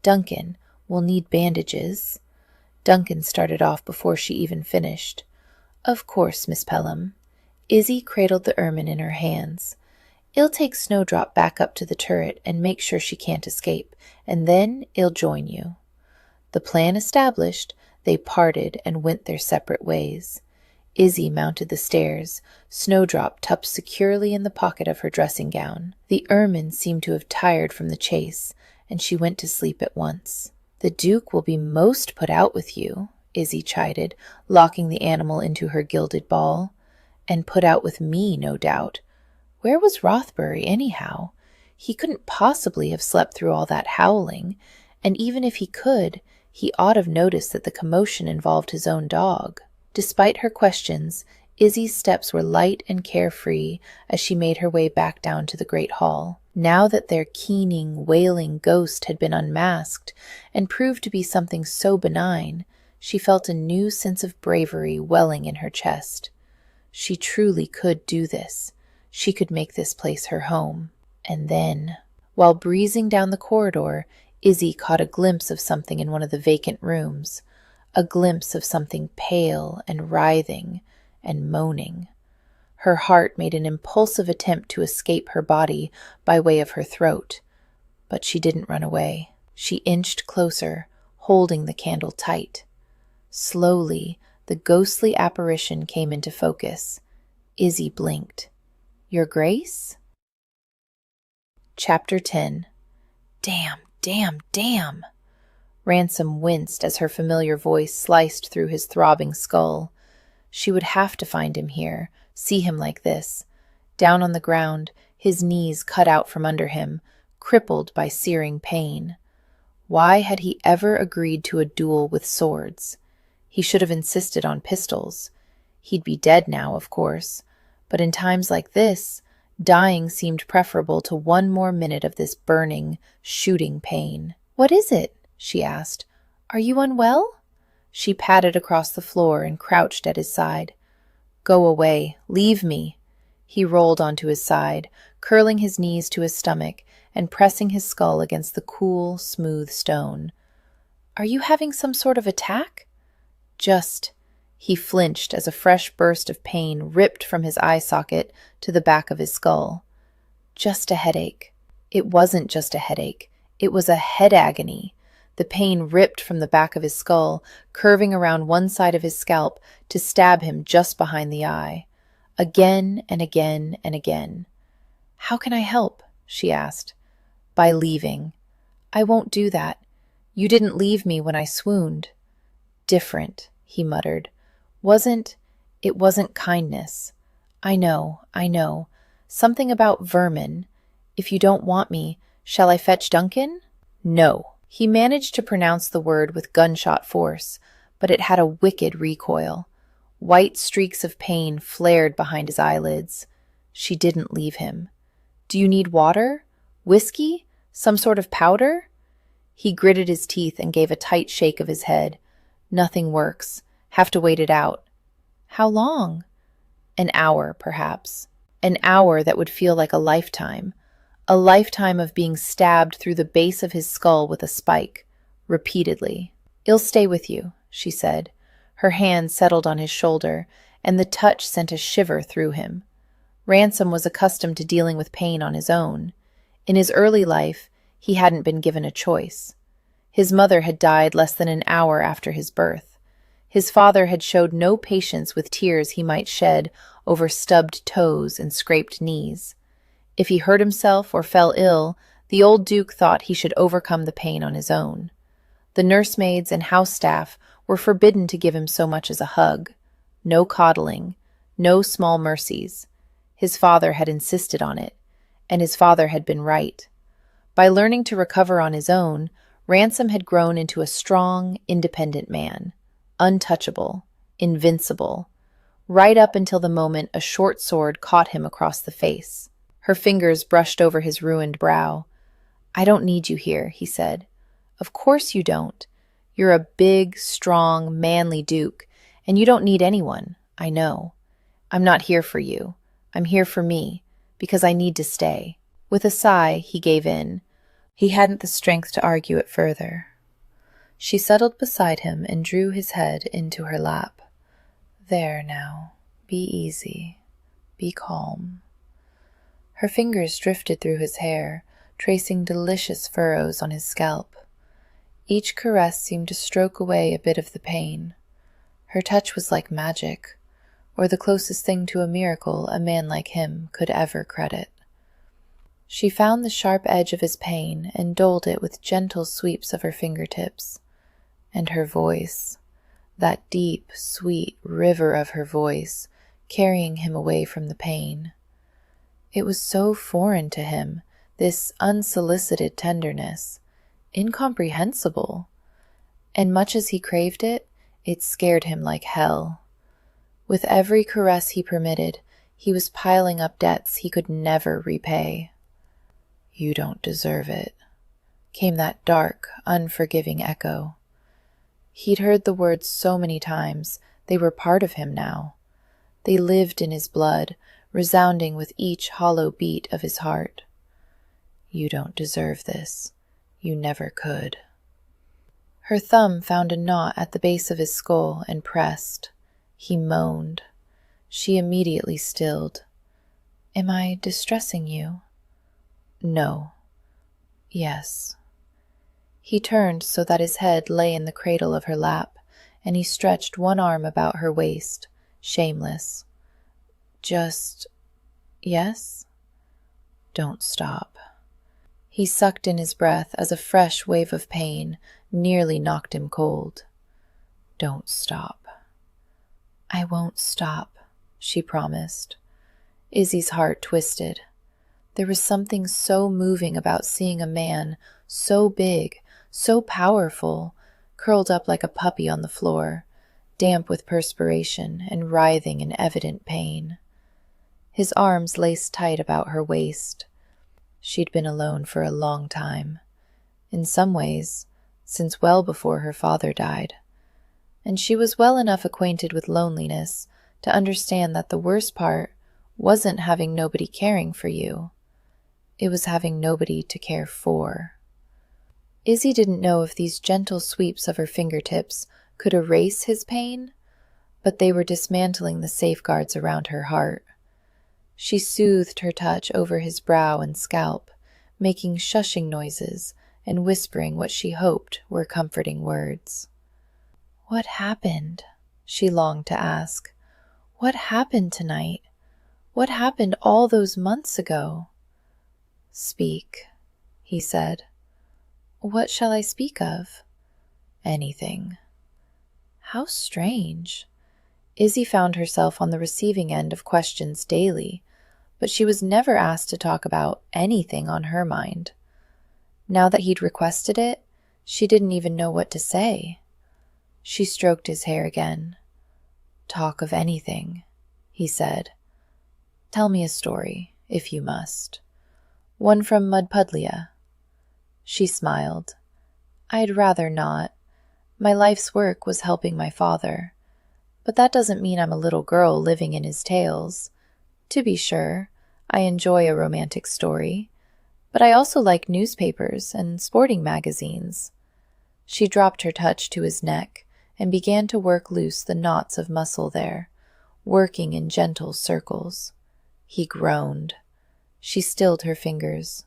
Duncan, we'll need bandages." Duncan started off before she even finished. "Of course, Miss Pelham." Izzy cradled the ermine in her hands. "I'll take Snowdrop back up to the turret and make sure she can't escape, and then I'll join you." The plan established, they parted and went their separate ways. Izzy mounted the stairs, Snowdrop tucked securely in the pocket of her dressing gown. The ermine seemed to have tired from the chase, and she went to sleep at once. "The Duke will be most put out with you," Izzy chided, locking the animal into her gilded ball. "And put out with me, no doubt. Where was Rothbury, anyhow? He couldn't possibly have slept through all that howling, and even if he could, he ought to have noticed that the commotion involved his own dog." Despite her questions, Izzy's steps were light and carefree as she made her way back down to the great hall. Now that their keening, wailing ghost had been unmasked and proved to be something so benign, she felt a new sense of bravery welling in her chest. She truly could do this. She could make this place her home. And then, while breezing down the corridor, Izzy caught a glimpse of something in one of the vacant rooms, a glimpse of something pale and writhing and moaning. Her heart made an impulsive attempt to escape her body by way of her throat, but she didn't run away. She inched closer, holding the candle tight. Slowly, the ghostly apparition came into focus. Izzy blinked. "Your Grace?" Chapter 10. Damn, damn, damn! Ransom winced as her familiar voice sliced through his throbbing skull. She would have to find him here, see him like this, down on the ground, his knees cut out from under him, crippled by searing pain. Why had he ever agreed to a duel with swords? He should have insisted on pistols. He'd be dead now, of course, but in times like this, dying seemed preferable to one more minute of this burning, shooting pain. "What is it?" she asked. "Are you unwell?" She padded across the floor and crouched at his side. "Go away. Leave me." He rolled onto his side, curling his knees to his stomach and pressing his skull against the cool, smooth stone. "Are you having some sort of attack?" "Just—" He flinched as a fresh burst of pain ripped from his eye socket to the back of his skull. "Just a headache." It wasn't just a headache. It was a head agony. The pain ripped from the back of his skull, curving around one side of his scalp to stab him just behind the eye. Again and again and again. "How can I help?" she asked. "By leaving." "I won't do that. You didn't leave me when I swooned." "Different," he muttered. It wasn't kindness. I know. Something about vermin. If you don't want me, shall I fetch Duncan?" "No." He managed to pronounce the word with gunshot force, but it had a wicked recoil. White streaks of pain flared behind his eyelids. She didn't leave him. "Do you need water? Whiskey? Some sort of powder?" He gritted his teeth and gave a tight shake of his head. "Nothing works. Have to wait it out." "How long?" "An hour, perhaps. An hour that would feel like a lifetime. A lifetime of being stabbed through the base of his skull with a spike, repeatedly." "I'll stay with you," she said. Her hand settled on his shoulder, and the touch sent a shiver through him. Ransom was accustomed to dealing with pain on his own. In his early life, he hadn't been given a choice. His mother had died less than an hour after his birth. His father had showed no patience with tears he might shed over stubbed toes and scraped knees. If he hurt himself or fell ill, the old Duke thought he should overcome the pain on his own. The nursemaids and house staff were forbidden to give him so much as a hug. No coddling, no small mercies. His father had insisted on it, and his father had been right. By learning to recover on his own, Ransom had grown into a strong, independent man, untouchable, invincible, right up until the moment a short sword caught him across the face. Her fingers brushed over his ruined brow. "I don't need you here," he said. "Of course you don't. You're a big, strong, manly duke, and you don't need anyone, I know. I'm not here for you. I'm here for me, because I need to stay." With a sigh, he gave in. He hadn't the strength to argue it further. She settled beside him and drew his head into her lap. "There now. Be easy. Be calm." Her fingers drifted through his hair, tracing delicious furrows on his scalp. Each caress seemed to stroke away a bit of the pain. Her touch was like magic, or the closest thing to a miracle a man like him could ever credit. She found the sharp edge of his pain and dulled it with gentle sweeps of her fingertips. And her voice, that deep, sweet river of her voice, carrying him away from the pain. It was so foreign to him, this unsolicited tenderness, incomprehensible. And much as he craved it, it scared him like hell. With every caress he permitted, he was piling up debts he could never repay. "You don't deserve it," came that dark, unforgiving echo. He'd heard the words so many times, they were part of him now. They lived in his blood, resounding with each hollow beat of his heart. "You don't deserve this. You never could." Her thumb found a knot at the base of his skull and pressed. He moaned. She immediately stilled. "Am I distressing you?" "No." "Yes." He turned so that his head lay in the cradle of her lap, and he stretched one arm about her waist, shameless. Just, yes? Don't stop. He sucked in his breath as a fresh wave of pain nearly knocked him cold. Don't stop. I won't stop, she promised. Izzy's heart twisted. There was something so moving about seeing a man so big, so powerful, curled up like a puppy on the floor, damp with perspiration and writhing in evident pain. His arms laced tight about her waist. She'd been alone for a long time, in some ways, since well before her father died, and she was well enough acquainted with loneliness to understand that the worst part wasn't having nobody caring for you. It was having nobody to care for. Izzy didn't know if these gentle sweeps of her fingertips could erase his pain, but they were dismantling the safeguards around her heart. She soothed her touch over his brow and scalp, making shushing noises and whispering what she hoped were comforting words. What happened? She longed to ask. What happened tonight? What happened all those months ago? Speak, he said. What shall I speak of? Anything. How strange. Izzy found herself on the receiving end of questions daily, but she was never asked to talk about anything on her mind. Now that he'd requested it, she didn't even know what to say. She stroked his hair again. Talk of anything, he said. Tell me a story, if you must. One from Mudpudlia. She smiled. I'd rather not. My life's work was helping my father. But that doesn't mean I'm a little girl living in his tales. To be sure, I enjoy a romantic story, but I also like newspapers and sporting magazines. She dropped her touch to his neck and began to work loose the knots of muscle there, working in gentle circles. He groaned. She stilled her fingers.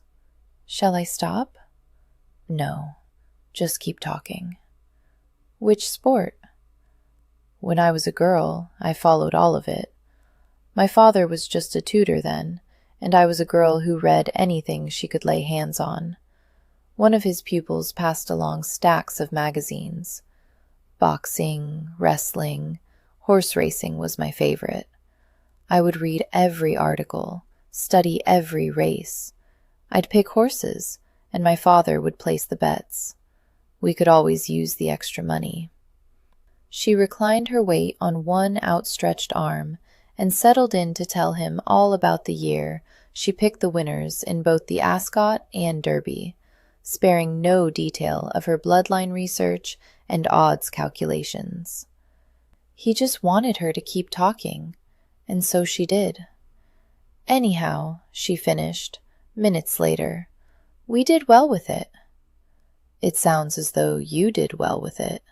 Shall I stop? No, just keep talking. Which sport? When I was a girl, I followed all of it. My father was just a tutor then, and I was a girl who read anything she could lay hands on. One of his pupils passed along stacks of magazines. Boxing, wrestling, horse racing was my favorite. I would read every article, study every race. I'd pick horses, and my father would place the bets. We could always use the extra money. She reclined her weight on one outstretched arm and settled in to tell him all about the year she picked the winners in both the Ascot and Derby, sparing no detail of her bloodline research and odds calculations. He just wanted her to keep talking, and so she did. Anyhow, she finished, minutes later, we did well with it. It sounds as though you did well with it.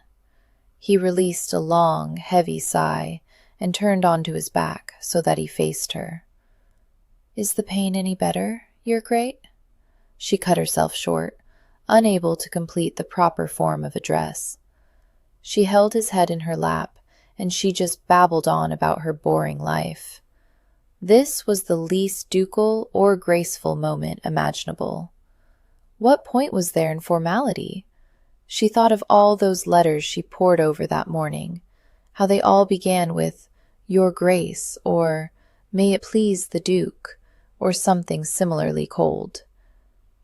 He released a long, heavy sigh and turned onto his back so that he faced her. Is the pain any better, Your Great? She cut herself short, unable to complete the proper form of address. She held his head in her lap, and she just babbled on about her boring life. This was the least ducal or graceful moment imaginable. What point was there in formality? She thought of all those letters she pored over that morning, how they all began with, Your Grace, or May it please the Duke, or something similarly cold.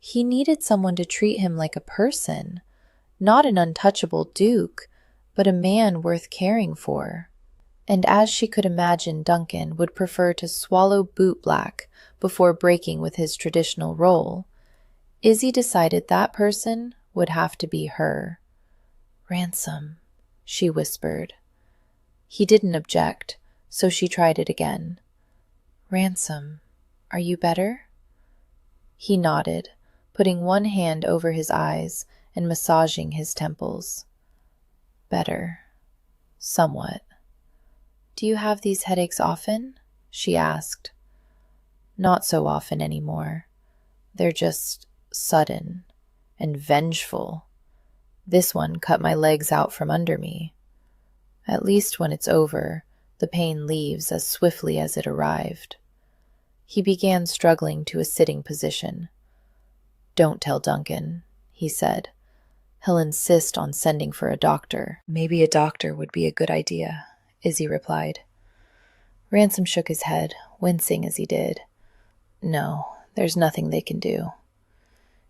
He needed someone to treat him like a person, not an untouchable duke, but a man worth caring for. And as she could imagine Duncan would prefer to swallow bootblack before breaking with his traditional role, Izzy decided that person would have to be her. Ransom, she whispered. He didn't object, so she tried it again. Ransom, are you better? He nodded, putting one hand over his eyes and massaging his temples. Better. Somewhat. Do you have these headaches often? She asked. Not so often anymore. They're just sudden and vengeful. This one cut my legs out from under me. At least when it's over, the pain leaves as swiftly as it arrived. He began struggling to a sitting position. Don't tell Duncan, he said. He'll insist on sending for a doctor. Maybe a doctor would be a good idea, Izzy replied. Ransom shook his head, wincing as he did. No, there's nothing they can do.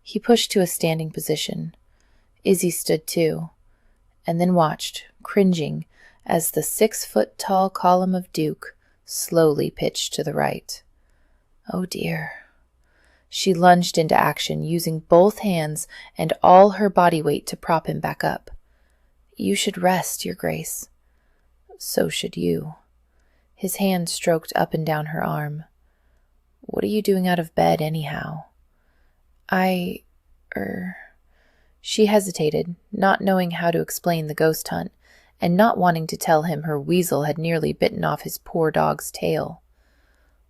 He pushed to a standing position. Izzy stood too, and then watched, cringing, as the 6-foot-tall column of Duke slowly pitched to the right. Oh dear. She lunged into action, using both hands and all her body weight to prop him back up. You should rest, Your Grace. So should you. His hand stroked up and down her arm. What are you doing out of bed, anyhow? She hesitated, not knowing how to explain the ghost hunt, and not wanting to tell him her weasel had nearly bitten off his poor dog's tail.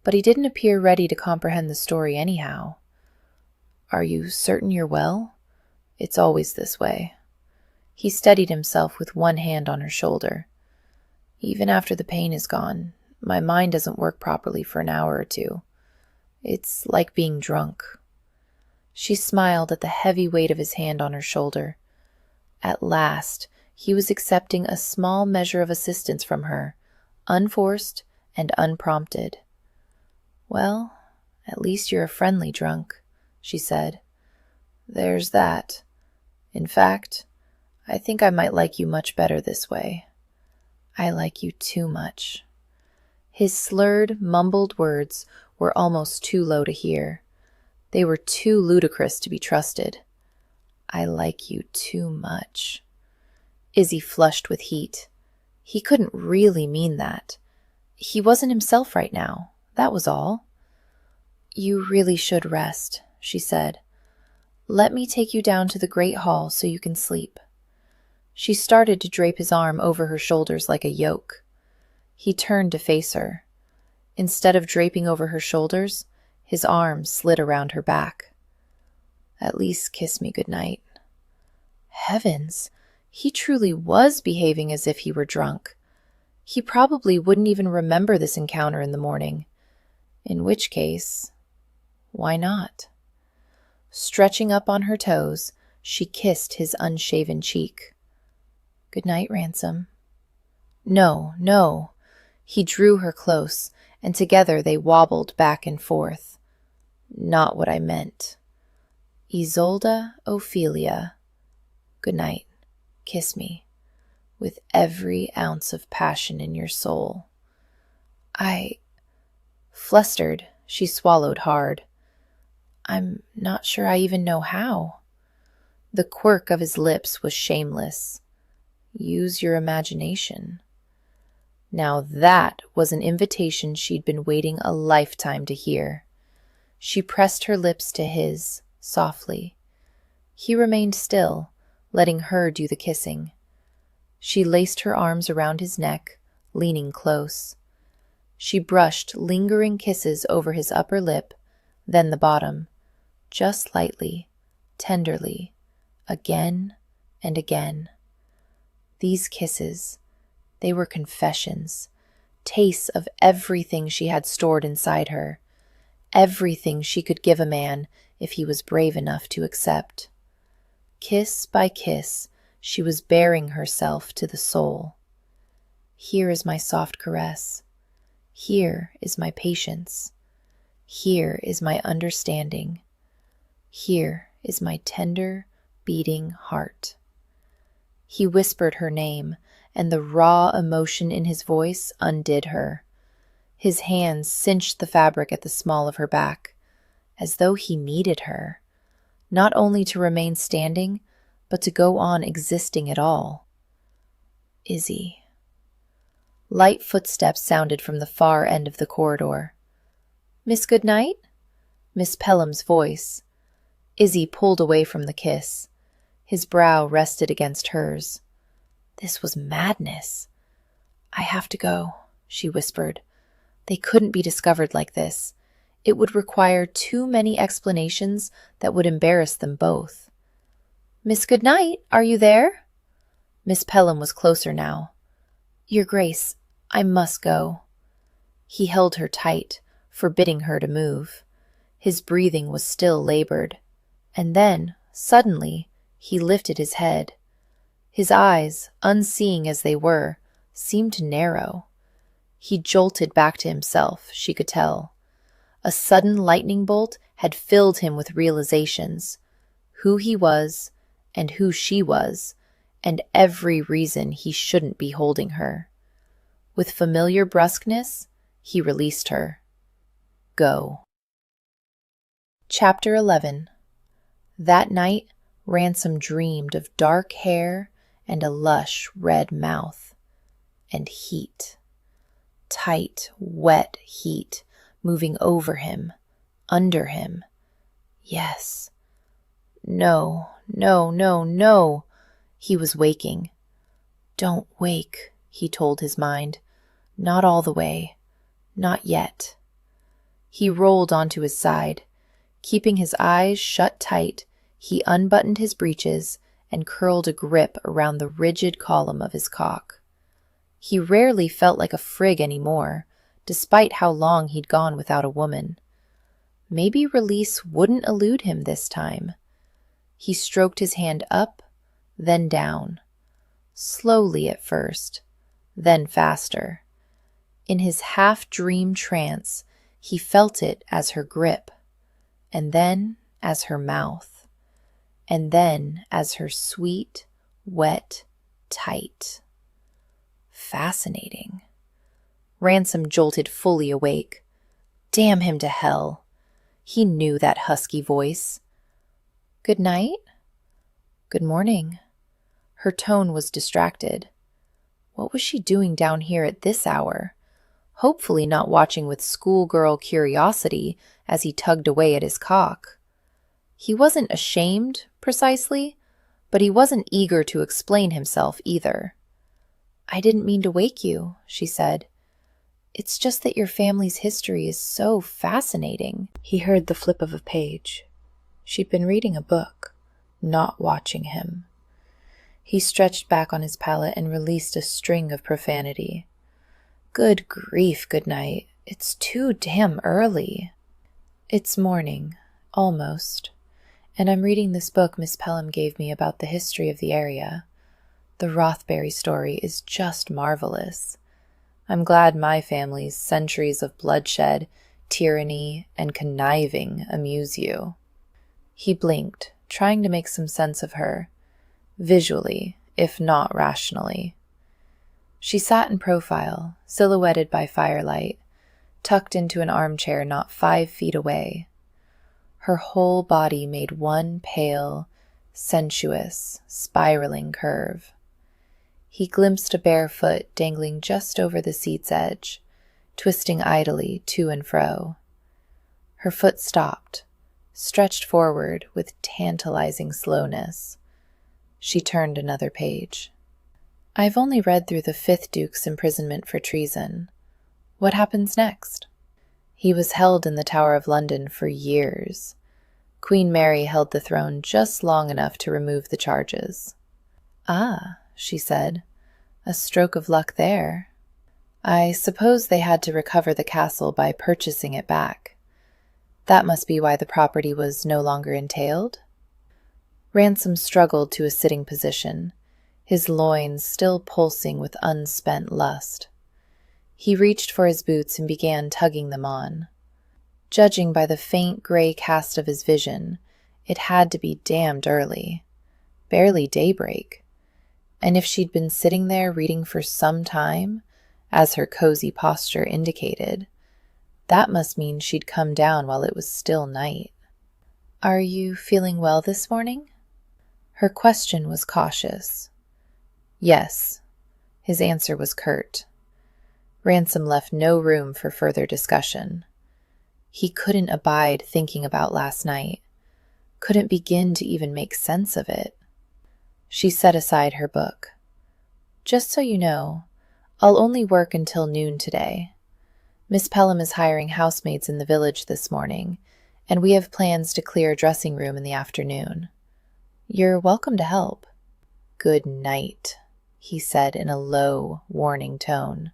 But he didn't appear ready to comprehend the story anyhow. Are you certain you're well? It's always this way. He steadied himself with one hand on her shoulder. Even after the pain is gone, my mind doesn't work properly for an hour or two. It's like being drunk. She smiled at the heavy weight of his hand on her shoulder. At last, he was accepting a small measure of assistance from her, unforced and unprompted. Well, at least you're a friendly drunk, she said. There's that. In fact, I think I might like you much better this way. I like you too much. His slurred, mumbled words were almost too low to hear. They were too ludicrous to be trusted. I like you too much. Izzy flushed with heat. He couldn't really mean that. He wasn't himself right now, that was all. You really should rest, she said. Let me take you down to the great hall so you can sleep. She started to drape his arm over her shoulders like a yoke. He turned to face her. Instead of draping over her shoulders, his arm slid around her back. At least kiss me goodnight. Heavens, he truly was behaving as if he were drunk. He probably wouldn't even remember this encounter in the morning. In which case, why not? Stretching up on her toes, she kissed his unshaven cheek. Good night, Ransom. No, no. He drew her close, and together they wobbled back and forth. Not what I meant. Isolde Ophelia. Good night. Kiss me, with every ounce of passion in your soul. Flustered, she swallowed hard. I'm not sure I even know how. The quirk of his lips was shameless. Use your imagination. Now that was an invitation she'd been waiting a lifetime to hear. She pressed her lips to his, softly. He remained still, letting her do the kissing. She laced her arms around his neck, leaning close. She brushed lingering kisses over his upper lip, then the bottom, just lightly, tenderly, again and again. These kisses, they were confessions, tastes of everything she had stored inside her, everything she could give a man if he was brave enough to accept. Kiss by kiss, she was baring herself to the soul. Here is my soft caress. Here is my patience. Here is my understanding. Here is my tender, beating heart. He whispered her name, and the raw emotion in his voice undid her. His hands cinched the fabric at the small of her back, as though he needed her, not only to remain standing, but to go on existing at all. Izzy. Light footsteps sounded from the far end of the corridor. Miss Goodnight? Miss Pelham's voice. Izzy pulled away from the kiss. His brow rested against hers. This was madness. I have to go, she whispered. They couldn't be discovered like this. It would require too many explanations that would embarrass them both. Miss Goodnight, are you there? Miss Pelham was closer now. Your Grace, I must go. He held her tight, forbidding her to move. His breathing was still labored. And then, suddenly, he lifted his head. His eyes, unseeing as they were, seemed to narrow. He jolted back to himself, she could tell. A sudden lightning bolt had filled him with realizations. Who he was, and who she was, and every reason he shouldn't be holding her. With familiar brusqueness, he released her. Go. Chapter 11. That night, Ransom dreamed of dark hair and a lush red mouth. And heat. Tight, wet heat, moving over him, under him. Yes. No, no, no, no. He was waking. Don't wake, he told his mind. Not all the way. Not yet. He rolled onto his side. Keeping his eyes shut tight, he unbuttoned his breeches and curled a grip around the rigid column of his cock. He rarely felt like a frig anymore, despite how long he'd gone without a woman. Maybe release wouldn't elude him this time. He stroked his hand up, then down. Slowly at first, then faster. In his half-dream trance, he felt it as her grip, and then as her mouth, and then as her sweet, wet, tight. Fascinating. Ransom jolted fully awake. Damn him to hell. He knew that husky voice. Good night? Good morning. Her tone was distracted. What was she doing down here at this hour? Hopefully not watching with schoolgirl curiosity as he tugged away at his cock. He wasn't ashamed, precisely, but he wasn't eager to explain himself either. I didn't mean to wake you, she said. It's just that your family's history is so fascinating. He heard the flip of a page. She'd been reading a book, not watching him. He stretched back on his pallet and released a string of profanity. Good grief, Goodnight. It's too damn early. It's morning, almost, and I'm reading this book Miss Pelham gave me about the history of the area. The Rothbury story is just marvelous. I'm glad my family's centuries of bloodshed, tyranny, and conniving amuse you. He blinked, trying to make some sense of her, visually, if not rationally. She sat in profile, silhouetted by firelight, tucked into an armchair not 5 feet away. Her whole body made one pale, sensuous, spiraling curve. He glimpsed a bare foot dangling just over the seat's edge, twisting idly to and fro. Her foot stopped, stretched forward with tantalizing slowness. She turned another page. I've only read through the 5th Duke's imprisonment for treason. What happens next? He was held in the Tower of London for years. Queen Mary held the throne just long enough to remove the charges. Ah, she said, a stroke of luck there. I suppose they had to recover the castle by purchasing it back. That must be why the property was no longer entailed. Ransom struggled to a sitting position, his loins still pulsing with unspent lust. He reached for his boots and began tugging them on. Judging by the faint gray cast of his vision, it had to be damned early. Barely daybreak. And if she'd been sitting there reading for some time, as her cozy posture indicated, that must mean she'd come down while it was still night. Are you feeling well this morning? Her question was cautious. Yes. His answer was curt. Ransom left no room for further discussion. He couldn't abide thinking about last night, couldn't begin to even make sense of it. She set aside her book. Just so you know, I'll only work until noon today. Miss Pelham is hiring housemaids in the village this morning, and we have plans to clear a dressing room in the afternoon. You're welcome to help. Good night, he said in a low, warning tone.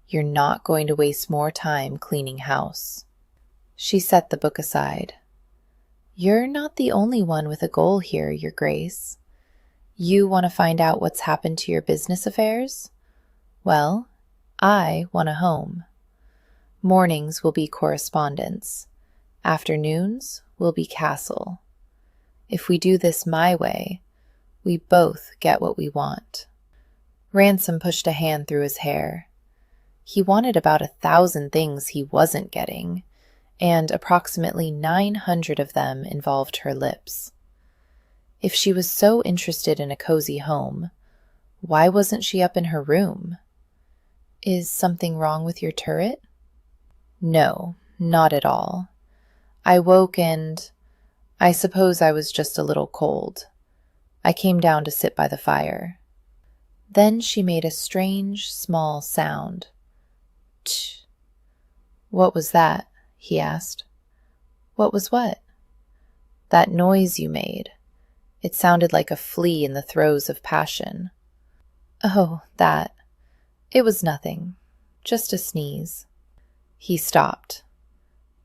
You're not going to waste more time cleaning house. She set the book aside. You're not the only one with a goal here, Your Grace. You want to find out what's happened to your business affairs? Well, I want a home. Mornings will be correspondence. Afternoons will be castle. If we do this my way, we both get what we want. Ransom pushed a hand through his hair. He wanted about 1,000 things he wasn't getting, and approximately 900 of them involved her lips. If she was so interested in a cozy home, why wasn't she up in her room? Is something wrong with your turret? No, not at all. I woke and I suppose I was just a little cold. I came down to sit by the fire. Then she made a strange, small sound. Tch. What was that? He asked. What was what? That noise you made. It sounded like a flea in the throes of passion. Oh, that. It was nothing. Just a sneeze. He stopped.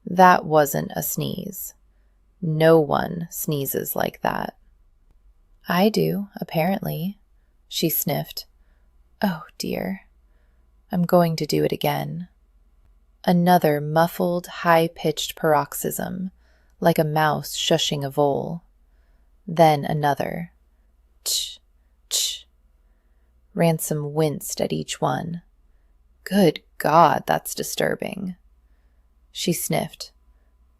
That wasn't a sneeze. No one sneezes like that. I do, apparently, she sniffed. Oh, dear. I'm going to do it again. Another muffled, high-pitched paroxysm, like a mouse shushing a vole. Then another. Tch, tch. Ransom winced at each one. Good God, that's disturbing. She sniffed.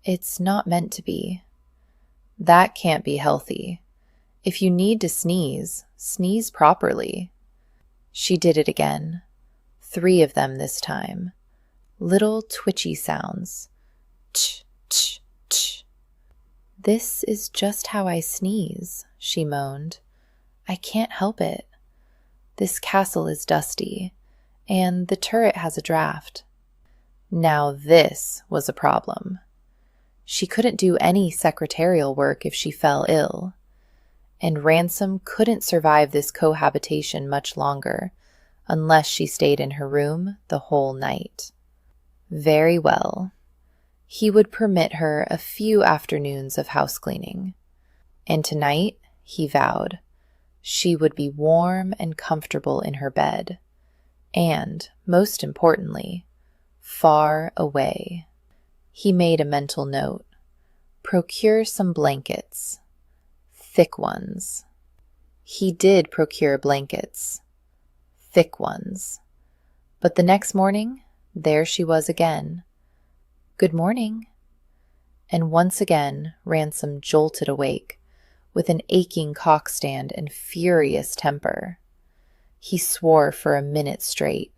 It's not meant to be. That can't be healthy. If you need to sneeze, sneeze properly. She did it again. 3 of them this time. Little twitchy sounds. Tch, tch, tch. This is just how I sneeze, she moaned. I can't help it. This castle is dusty, and the turret has a draft. Now this was a problem. She couldn't do any secretarial work if she fell ill, and Ransom couldn't survive this cohabitation much longer unless she stayed in her room the whole night. Very well. He would permit her a few afternoons of house cleaning, and tonight, he vowed, she would be warm and comfortable in her bed, and, most importantly, far away. He made a mental note. Procure some blankets. Thick ones. He did procure blankets. Thick ones. But the next morning, there she was again. Good morning. And once again, Ransom jolted awake, with an aching cockstand and furious temper. He swore for a minute straight.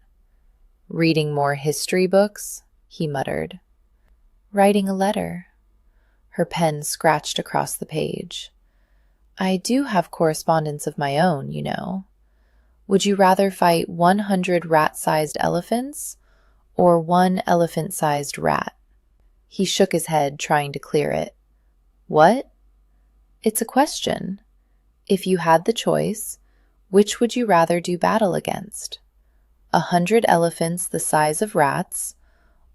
Reading more history books, he muttered. Writing a letter. Her pen scratched across the page. I do have correspondence of my own, you know. Would you rather fight 100 rat-sized elephants or 1 elephant-sized rat? He shook his head, trying to clear it. What? It's a question. If you had the choice, which would you rather do battle against? 100 elephants the size of rats,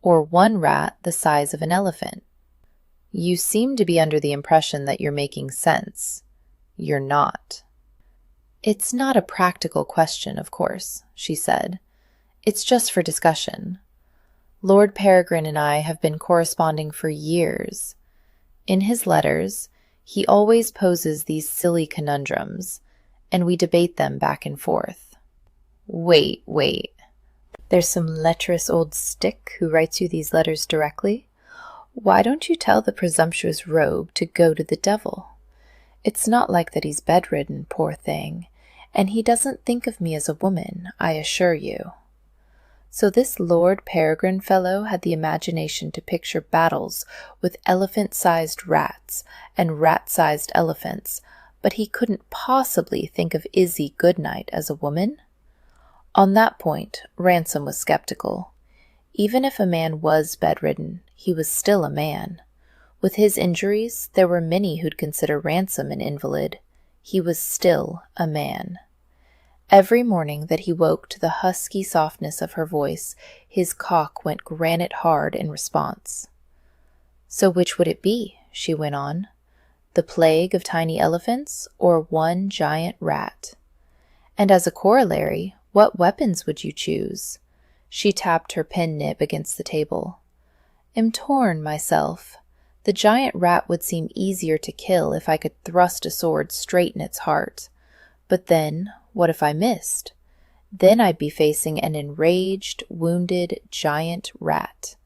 or 1 rat the size of an elephant? You seem to be under the impression that you're making sense. You're not. It's not a practical question, of course, she said. It's just for discussion. Lord Peregrine and I have been corresponding for years. In his letters, he always poses these silly conundrums, and we debate them back and forth. Wait. There's some lecherous old stick who writes you these letters directly? Why don't you tell the presumptuous rogue to go to the devil? It's not like that he's bedridden, poor thing, and he doesn't think of me as a woman, I assure you. So this Lord Peregrine fellow had the imagination to picture battles with elephant-sized rats and rat-sized elephants, but he couldn't possibly think of Izzy Goodnight as a woman? On that point, Ransom was skeptical. Even if a man was bedridden, he was still a man. With his injuries, there were many who'd consider Ransom an invalid. He was still a man. Every morning that he woke to the husky softness of her voice, his cock went granite hard in response. "So which would it be?" she went on. "The plague of tiny elephants or one giant rat? And as a corollary, what weapons would you choose?" She tapped her pen nib against the table. "Am torn myself. The giant rat would seem easier to kill if I could thrust a sword straight in its heart. But then, what if I missed? Then I'd be facing an enraged, wounded giant rat."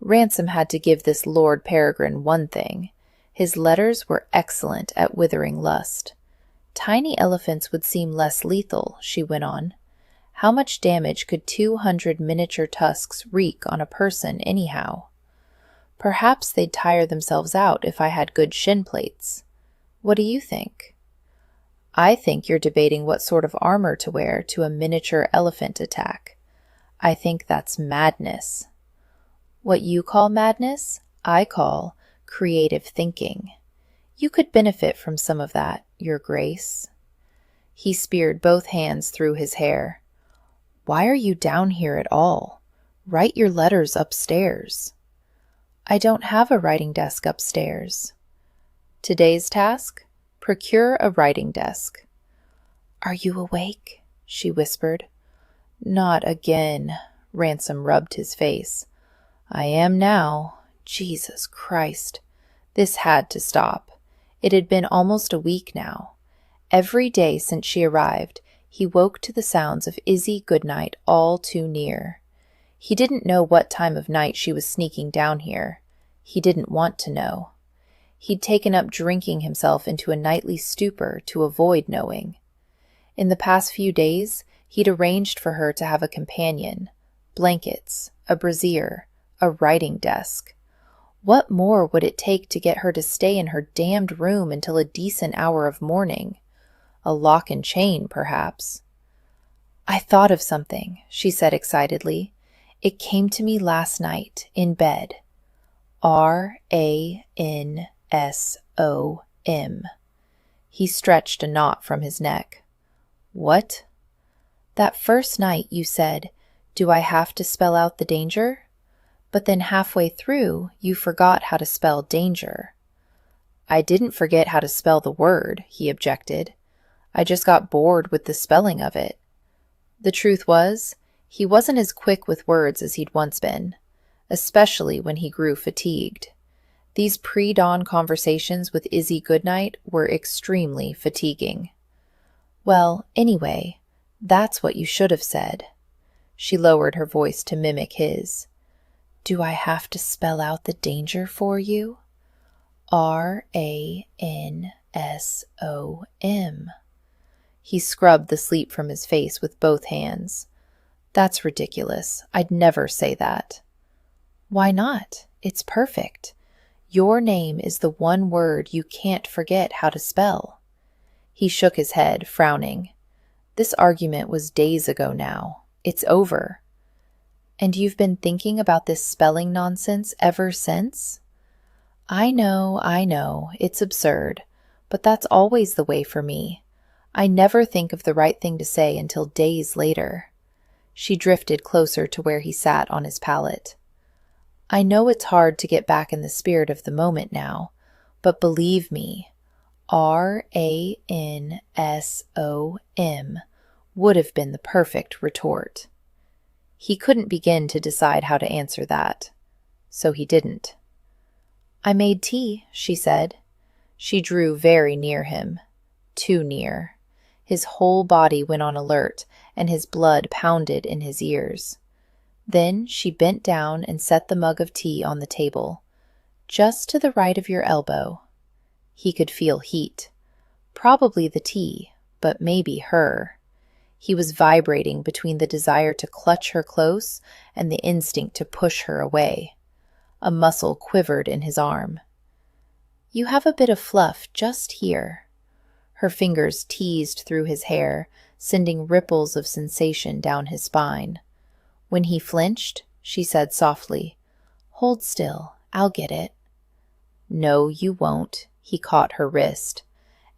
Ransom had to give this Lord Peregrine one thing. His letters were excellent at withering lust. "Tiny elephants would seem less lethal," she went on. "How much damage could 200 miniature tusks wreak on a person anyhow? Perhaps they'd tire themselves out if I had good shin plates. What do you think?" "I think you're debating what sort of armor to wear to a miniature elephant attack. I think that's madness." "What you call madness, I call creative thinking. You could benefit from some of that, Your Grace." He speared both hands through his hair. "Why are you down here at all? Write your letters upstairs." "I don't have a writing desk upstairs." "Today's task? Procure a writing desk." "Are you awake?" she whispered. "Not again." Ransom rubbed his face. "I am now. Jesus Christ." This had to stop. It had been almost a week now. Every day since she arrived, he woke to the sounds of Izzy Goodnight all too near. He didn't know what time of night she was sneaking down here. He didn't want to know. He'd taken up drinking himself into a nightly stupor to avoid knowing. In the past few days, he'd arranged for her to have a companion, blankets, a brazier, a writing desk. What more would it take to get her to stay in her damned room until a decent hour of morning? A lock and chain, perhaps. "I thought of something," she said excitedly. "It came to me last night, in bed. RANSOM. He stretched a knot from his neck. "What?" "That first night you said, 'Do I have to spell out the danger?' But then halfway through, you forgot how to spell danger." "I didn't forget how to spell the word," he objected. "I just got bored with the spelling of it." The truth was, he wasn't as quick with words as he'd once been, especially when he grew fatigued. These pre-dawn conversations with Izzy Goodnight were extremely fatiguing. "Well, anyway, that's what you should have said." She lowered her voice to mimic his. "Do I have to spell out the danger for you?" RANSOM. He scrubbed the sleep from his face with both hands. "That's ridiculous. I'd never say that." "Why not? It's perfect. Your name is the one word you can't forget how to spell." He shook his head, frowning. This argument was days ago now. It's over. "And you've been thinking about this spelling nonsense ever since?" I know, it's absurd, but that's always the way for me. I never think of the right thing to say until days later." She drifted closer to where he sat on his pallet. "I know it's hard to get back in the spirit of the moment now, but believe me, RANSOM would have been the perfect retort." He couldn't begin to decide how to answer that, so he didn't. "I made tea," she said. She drew very near him, too near. His whole body went on alert, and his blood pounded in his ears. Then she bent down and set the mug of tea on the table, just to the right of your elbow. He could feel heat. Probably the tea, but maybe her. He was vibrating between the desire to clutch her close and the instinct to push her away. A muscle quivered in his arm. "You have a bit of fluff just here." Her fingers teased through his hair, sending ripples of sensation down his spine. When he flinched, she said softly, "Hold still, I'll get it." No, you won't. He caught her wrist.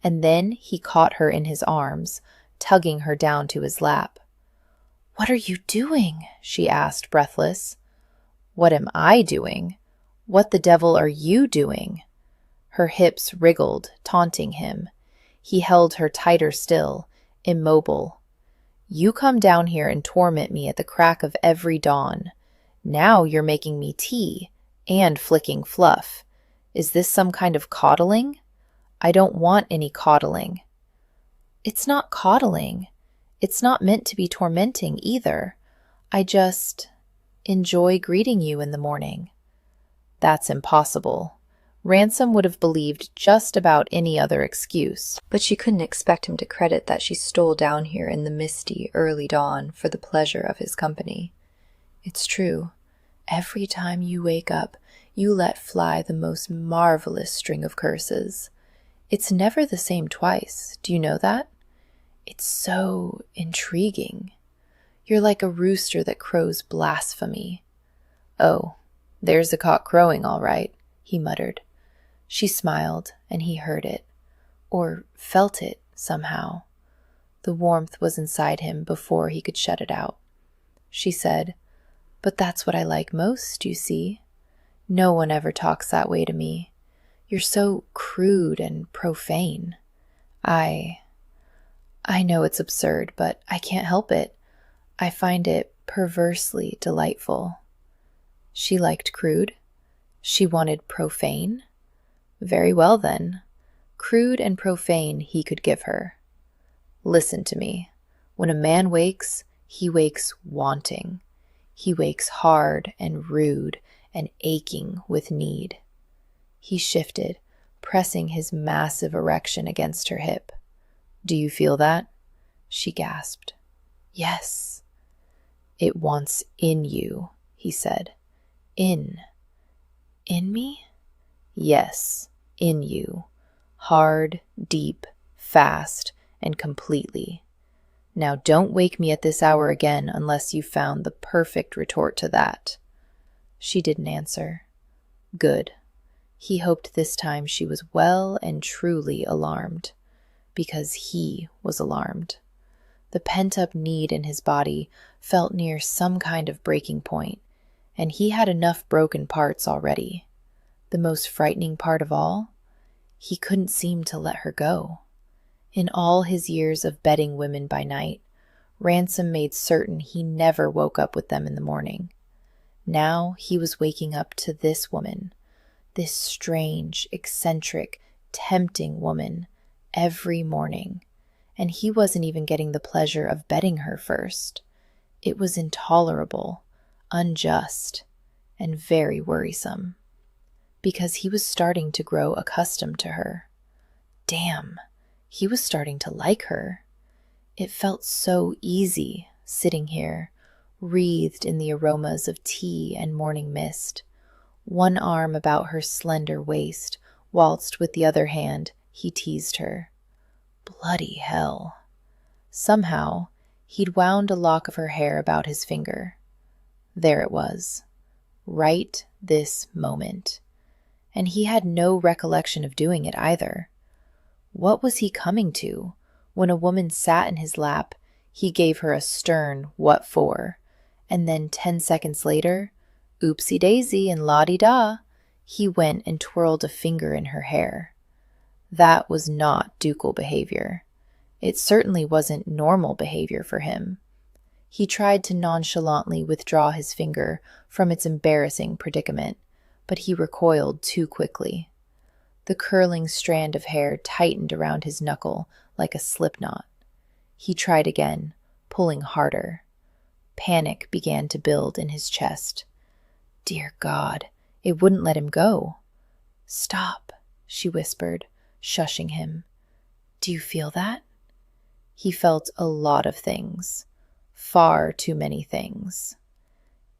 And then he caught her in his arms, tugging her down to his lap. "What are you doing?" she asked, breathless. "What am I doing? What the devil are you doing?" Her hips wriggled, taunting him. He held her tighter still, immobile. "You come down here and torment me at the crack of every dawn. Now you're making me tea and flicking fluff. Is this some kind of coddling? I don't want any coddling." "It's not coddling. It's not meant to be tormenting either. I just enjoy greeting you in the morning." That's impossible. Ransom would have believed just about any other excuse, but she couldn't expect him to credit that she stole down here in the misty, early dawn for the pleasure of his company. "It's true. Every time you wake up, you let fly the most marvelous string of curses. It's never the same twice. Do you know that? It's so intriguing. You're like a rooster that crows blasphemy." "Oh, there's a cock crowing, all right," he muttered. She smiled, and he heard it, or felt it somehow. The warmth was inside him before he could shut it out. She said, "But that's what I like most, you see. No one ever talks that way to me. You're so crude and profane. I know it's absurd, but I can't help it. I find it perversely delightful." She liked crude. She wanted profane. Very well then. Crude and profane he could give her. "Listen to me. When a man wakes, he wakes wanting. He wakes hard and rude and aching with need." He shifted, pressing his massive erection against her hip. "Do you feel that?" She gasped. "Yes." "It wants in you," he said. "In me?" "Yes, in you. Hard, deep, fast, and completely. Now don't wake me at this hour again unless you've found the perfect retort to that." She didn't answer. Good. He hoped this time she was well and truly alarmed, because he was alarmed. The pent-up need in his body felt near some kind of breaking point, and he had enough broken parts already. The most frightening part of all, he couldn't seem to let her go. In all his years of bedding women by night, Ransom made certain he never woke up with them in the morning. Now he was waking up to this woman, this strange, eccentric, tempting woman, every morning, and he wasn't even getting the pleasure of bedding her first. It was intolerable, unjust, and very worrisome, because he was starting to grow accustomed to her. Damn, he was starting to like her. It felt so easy, sitting here, wreathed in the aromas of tea and morning mist, one arm about her slender waist, whilst with the other hand he teased her. Bloody hell. Somehow, he'd wound a lock of her hair about his finger. There it was, right this moment. And he had no recollection of doing it either. What was he coming to? When a woman sat in his lap, he gave her a stern "what for?" And then 10 seconds later, oopsie-daisy and la-di-da, he went and twirled a finger in her hair. That was not ducal behavior. It certainly wasn't normal behavior for him. He tried to nonchalantly withdraw his finger from its embarrassing predicament, but he recoiled too quickly. The curling strand of hair tightened around his knuckle like a slipknot. He tried again, pulling harder. Panic began to build in his chest. Dear God, it wouldn't let him go. "Stop," she whispered, shushing him. "Do you feel that?" He felt a lot of things. Far too many things.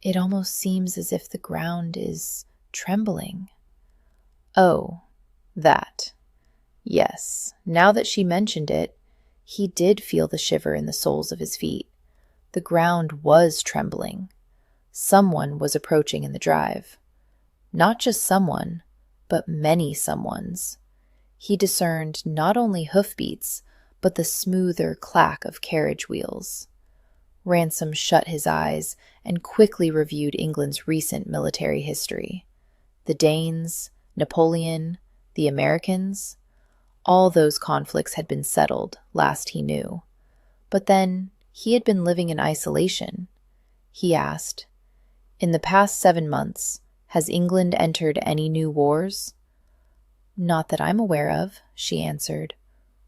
It almost seems as if the ground is trembling. Oh, that. Yes, now that she mentioned it, he did feel the shiver in the soles of his feet. The ground was trembling. Someone was approaching in the drive. Not just someone, but many someones. He discerned not only hoofbeats, but the smoother clack of carriage wheels. Ransom shut his eyes and quickly reviewed England's recent military history. The Danes, Napoleon, the Americans, all those conflicts had been settled, last he knew. But then, he had been living in isolation. He asked, "In the past 7 months, has England entered any new wars?" "Not that I'm aware of," she answered.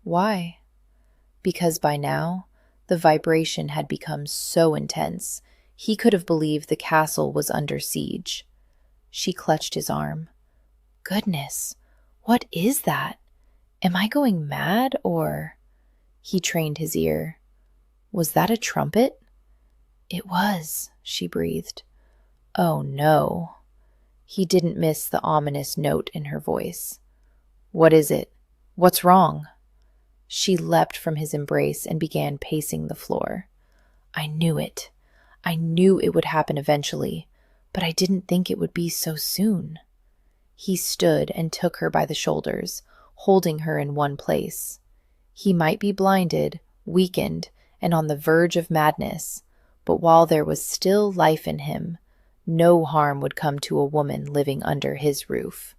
"Why?" Because by now, the vibration had become so intense, he could have believed the castle was under siege. She clutched his arm. "Goodness, what is that? Am I going mad, or—" He trained his ear. "Was that a trumpet?" "It was," she breathed. "Oh no." He didn't miss the ominous note in her voice. "What is it? What's wrong?" She leapt from his embrace and began pacing the floor. "I knew it. I knew it would happen eventually, but I didn't think it would be so soon." He stood and took her by the shoulders, holding her in one place. He might be blinded, weakened, and on the verge of madness, but while there was still life in him, no harm would come to a woman living under his roof.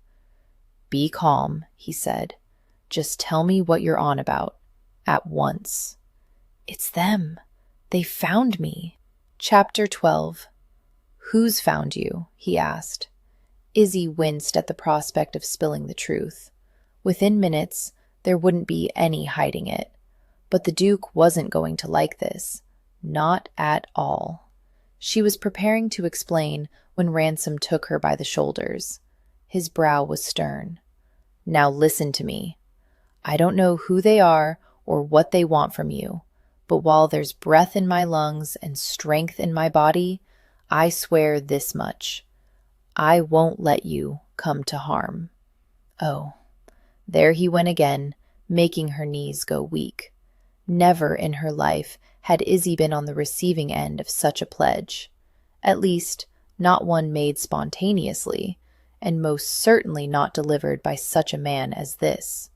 "Be calm," he said. "Just tell me what you're on about. At once." "It's them. They found me." Chapter 12. "Who's found you?" he asked. Izzy winced at the prospect of spilling the truth. Within minutes, there wouldn't be any hiding it. But the Duke wasn't going to like this. Not at all. She was preparing to explain when Ransom took her by the shoulders. His brow was stern. "Now listen to me. I don't know who they are or what they want from you, but while there's breath in my lungs and strength in my body, I swear this much. I won't let you come to harm." Oh, there he went again, making her knees go weak. Never in her life had Izzy been on the receiving end of such a pledge. At least, not one made spontaneously, and most certainly not delivered by such a man as this.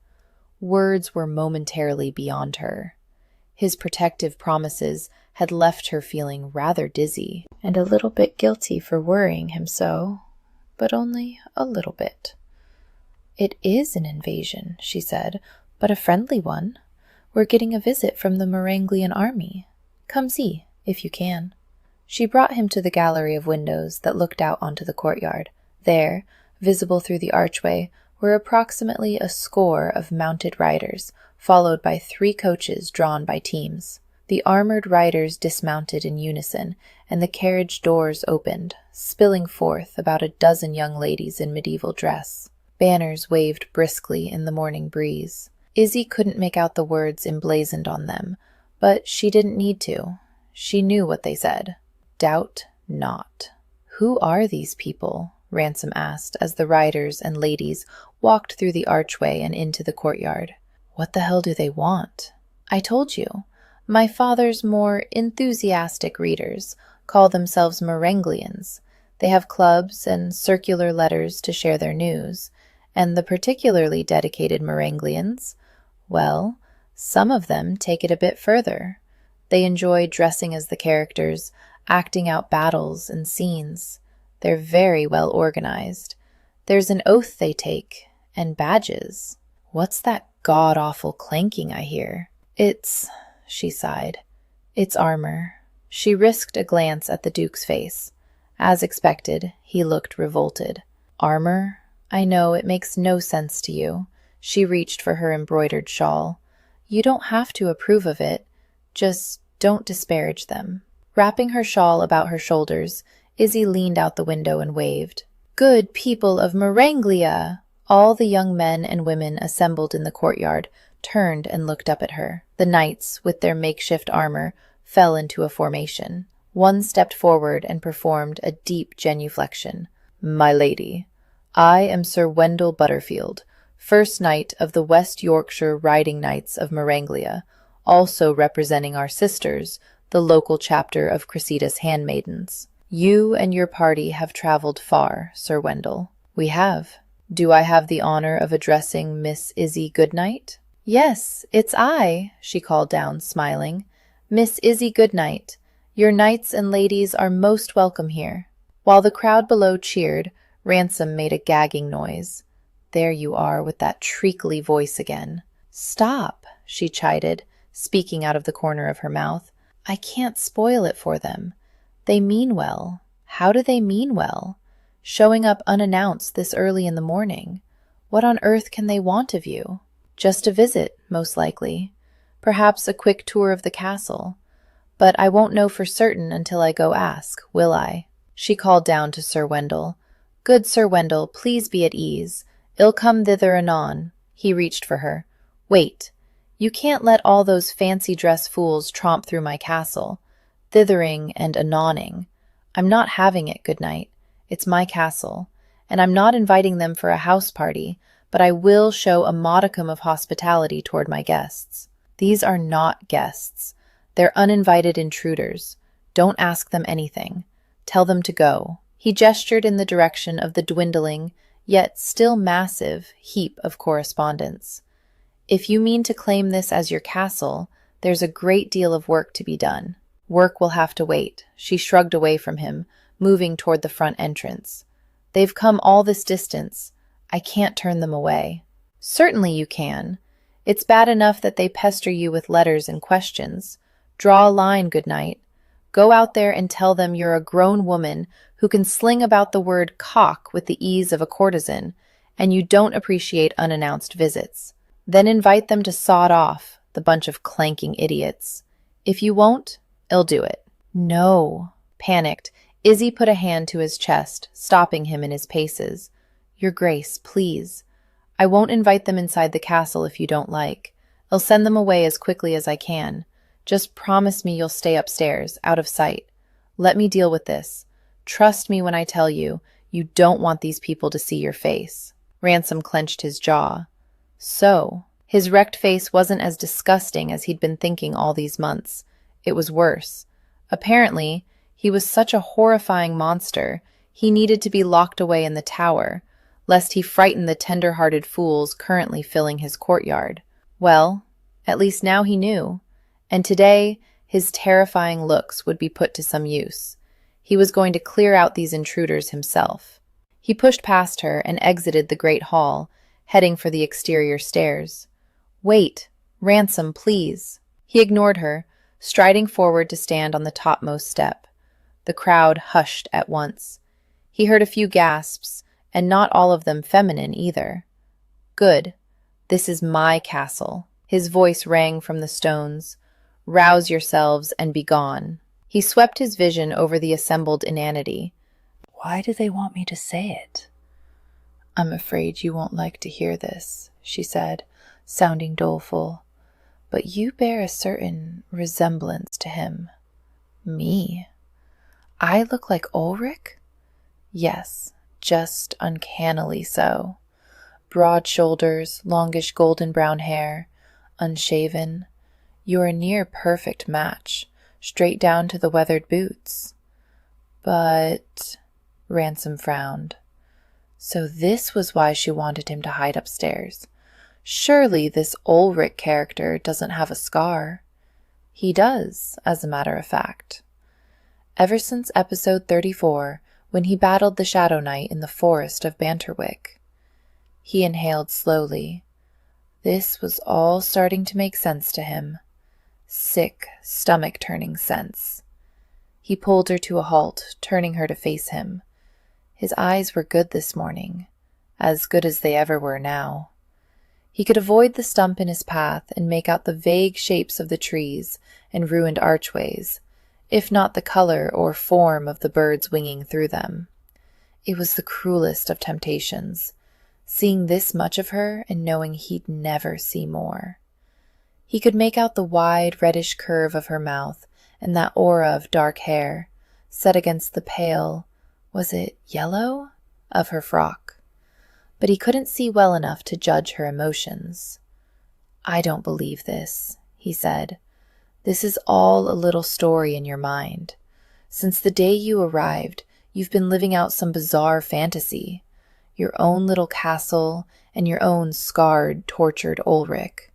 Words were momentarily beyond her. His protective promises had left her feeling rather dizzy, and a little bit guilty for worrying him so, but only a little bit. "It is an invasion," she said, "but a friendly one. We're getting a visit from the Merenglian army. Come see, if you can." She brought him to the gallery of windows that looked out onto the courtyard. There, visible through the archway, were approximately a score of mounted riders, followed by 3 coaches drawn by teams. The armored riders dismounted in unison, and the carriage doors opened, spilling forth about a dozen young ladies in medieval dress. Banners waved briskly in the morning breeze. Izzy couldn't make out the words emblazoned on them, but she didn't need to. She knew what they said. "Doubt not." "Who are these people?" Ransom asked as the riders and ladies walked through the archway and into the courtyard. "What the hell do they want?" "I told you. My father's more enthusiastic readers call themselves Merenglians. They have clubs and circular letters to share their news. And the particularly dedicated Merenglians, well, some of them take it a bit further. They enjoy dressing as the characters, acting out battles and scenes. They're very well organized. There's an oath they take, and badges." "What's that god-awful clanking I hear?" She sighed. "It's armor." She risked a glance at the Duke's face. As expected, he looked revolted. "Armor? I know it makes no sense to you." She reached for her embroidered shawl. "You don't have to approve of it. Just don't disparage them." Wrapping her shawl about her shoulders, Izzy leaned out the window and waved. "Good people of Merenglia!" All the young men and women assembled in the courtyard turned and looked up at her. The knights, with their makeshift armor, fell into a formation. One stepped forward and performed a deep genuflection. "My lady, I am Sir Wendell Butterfield, First Knight of the West Yorkshire Riding Knights of Merenglia, also representing our sisters, the local chapter of Cressida's Handmaidens. You and your party have traveled far, Sir Wendell." "We have," Do I have the honor of addressing Miss Izzy Goodnight? Yes, it's I, she called down, smiling. Miss Izzy Goodnight. Your knights and ladies are most welcome here. While the crowd below cheered, Ransom made a gagging noise. There you are with that treacly voice again. Stop, she chided, speaking out of the corner of her mouth. I can't spoil it for them. They mean well. How do they mean well? Showing up unannounced this early in the morning. What on earth can they want of you? Just a visit, most likely. Perhaps a quick tour of the castle. But I won't know for certain until I go ask, will I? She called down to Sir Wendell. Good Sir Wendell, please be at ease. I'll come thither anon. He reached for her. Wait. You can't let all those fancy-dress fools tromp through my castle. Thithering and anoning. I'm not having it, Goodnight. It's my castle. And I'm not inviting them for a house party, but I will show a modicum of hospitality toward my guests. These are not guests. They're uninvited intruders. Don't ask them anything. Tell them to go. He gestured in the direction of the dwindling, yet still massive, heap of correspondence. If you mean to claim this as your castle, there's a great deal of work to be done. Work will have to wait. She shrugged away from him, moving toward the front entrance. They've come all this distance. I can't turn them away. Certainly you can. It's bad enough that they pester you with letters and questions. Draw a line, Goodnight. Go out there and tell them you're a grown woman who can sling about the word cock with the ease of a courtesan, and you don't appreciate unannounced visits. Then invite them to sod off, the bunch of clanking idiots. If you won't, I'll do it. No. Panicked, Izzy put a hand to his chest, stopping him in his paces. Your Grace, please. I won't invite them inside the castle if you don't like. I'll send them away as quickly as I can. Just promise me you'll stay upstairs, out of sight. Let me deal with this. Trust me when I tell you, you don't want these people to see your face. Ransom clenched his jaw. So, his wrecked face wasn't as disgusting as he'd been thinking all these months. It was worse. Apparently, he was such a horrifying monster, he needed to be locked away in the tower, lest he frighten the tender-hearted fools currently filling his courtyard. Well, at least now he knew. And today, his terrifying looks would be put to some use. He was going to clear out these intruders himself. He pushed past her and exited the great hall, heading for the exterior stairs. Wait, Ransom, please. He ignored her, striding forward to stand on the topmost step. The crowd hushed at once. He heard a few gasps, and not all of them feminine either. Good. This is my castle. His voice rang from the stones. Rouse yourselves and be gone. He swept his vision over the assembled inanity. Why do they want me to say it? I'm afraid you won't like to hear this, she said, sounding doleful. But you bear a certain resemblance to him. Me? I look like Ulrich? Yes, just uncannily so. Broad shoulders, longish golden brown hair, unshaven. You're a near perfect match, straight down to the weathered boots. But... Ransom frowned. So this was why she wanted him to hide upstairs. Surely this Ulrich character doesn't have a scar. He does, as a matter of fact. Ever since episode 34, when he battled the Shadow Knight in the forest of Banterwick. He inhaled slowly. This was all starting to make sense to him. Sick, stomach-turning sense. He pulled her to a halt, turning her to face him. His eyes were good this morning, as good as they ever were now. He could avoid the stump in his path and make out the vague shapes of the trees and ruined archways, if not the color or form of the birds winging through them. It was the cruelest of temptations, seeing this much of her and knowing he'd never see more. He could make out the wide, reddish curve of her mouth and that aura of dark hair, set against the pale, was it yellow, of her frock. But he couldn't see well enough to judge her emotions. I don't believe this, he said. This is all a little story in your mind. Since the day you arrived, you've been living out some bizarre fantasy. your own little castle, and your own scarred, tortured Ulrich.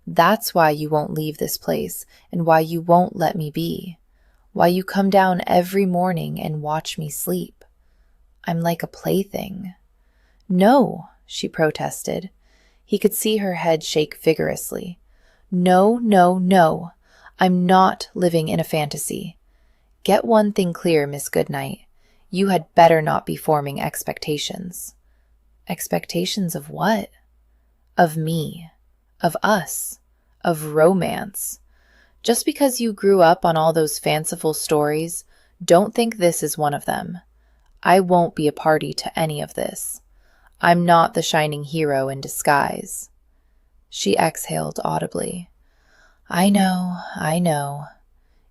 That's why you won't leave this place and why you won't let me be. Why you come down every morning and watch me sleep. I'm like a plaything. No, she protested. He could see her head shake vigorously. No, no, no. I'm not living in a fantasy. Get one thing clear, Miss Goodnight. You had better not be forming expectations. Expectations of what? Of me. Of us. Of romance. Just because you grew up on all those fanciful stories, don't think this is one of them. I won't be a party to any of this. I'm not the shining hero in disguise. She exhaled audibly. I know.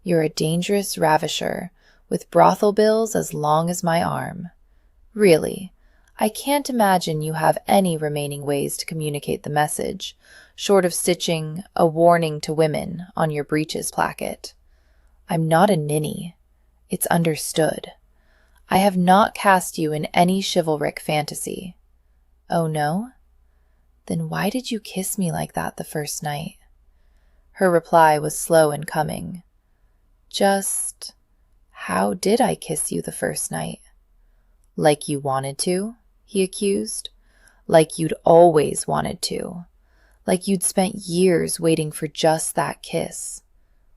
You're a dangerous ravisher, with brothel bills as long as my arm. Really, I can't imagine you have any remaining ways to communicate the message, short of stitching a warning to women on your breeches placket. I'm not a ninny. It's understood. I have not cast you in any chivalric fantasy. Oh no? Then why did you kiss me like that the first night? Her reply was slow in coming. Just, how did I kiss you the first night? Like you wanted to, he accused. Like you'd always wanted to. Like you'd spent years waiting for just that kiss.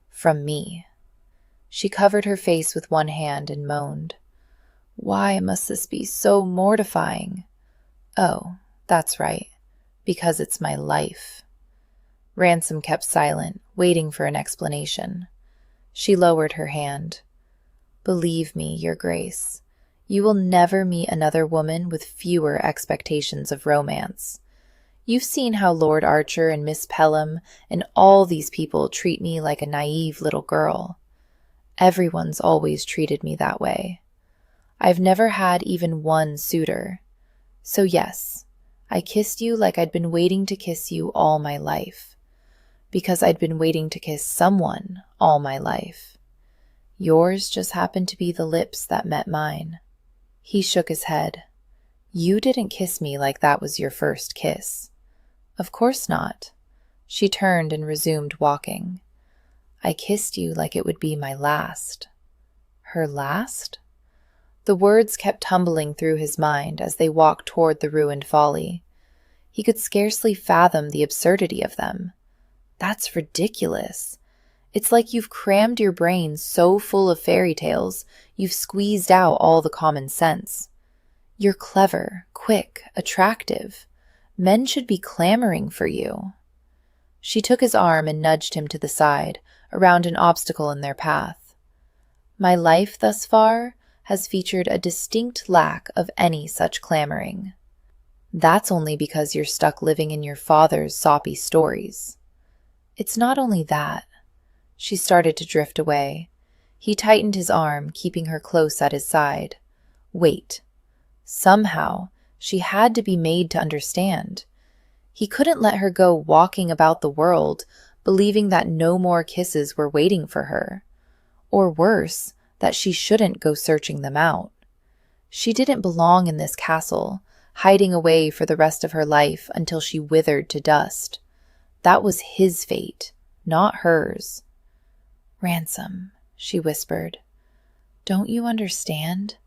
From me. She covered her face with one hand and moaned. Why must this be so mortifying? Oh, that's right. Because it's my life. Ransom kept silent, waiting for an explanation. She lowered her hand. Believe me, Your Grace, you will never meet another woman with fewer expectations of romance. You've seen how Lord Archer and Miss Pelham and all these people treat me like a naive little girl. Everyone's always treated me that way. I've never had even one suitor. So yes, I kissed you like I'd been waiting to kiss you all my life. Because I'd been waiting to kiss someone all my life. Yours just happened to be the lips that met mine. He shook his head. You didn't kiss me like that was your first kiss. Of course not. She turned and resumed walking. I kissed you like it would be my last. Her last? The words kept tumbling through his mind as they walked toward the ruined folly. He could scarcely fathom the absurdity of them. That's ridiculous. It's like you've crammed your brain so full of fairy tales, you've squeezed out all the common sense. You're clever, quick, attractive. Men should be clamoring for you. She took his arm and nudged him to the side, around an obstacle in their path. My life thus far has featured a distinct lack of any such clamoring. That's only because you're stuck living in your father's soppy stories. It's not only that. She started to drift away. He tightened his arm, keeping her close at his side. Wait. Somehow, she had to be made to understand. He couldn't let her go walking about the world, believing that no more kisses were waiting for her. Or worse, that she shouldn't go searching them out. She didn't belong in this castle, hiding away for the rest of her life until she withered to dust. That was his fate, not hers. Ransom, she whispered. Don't you understand?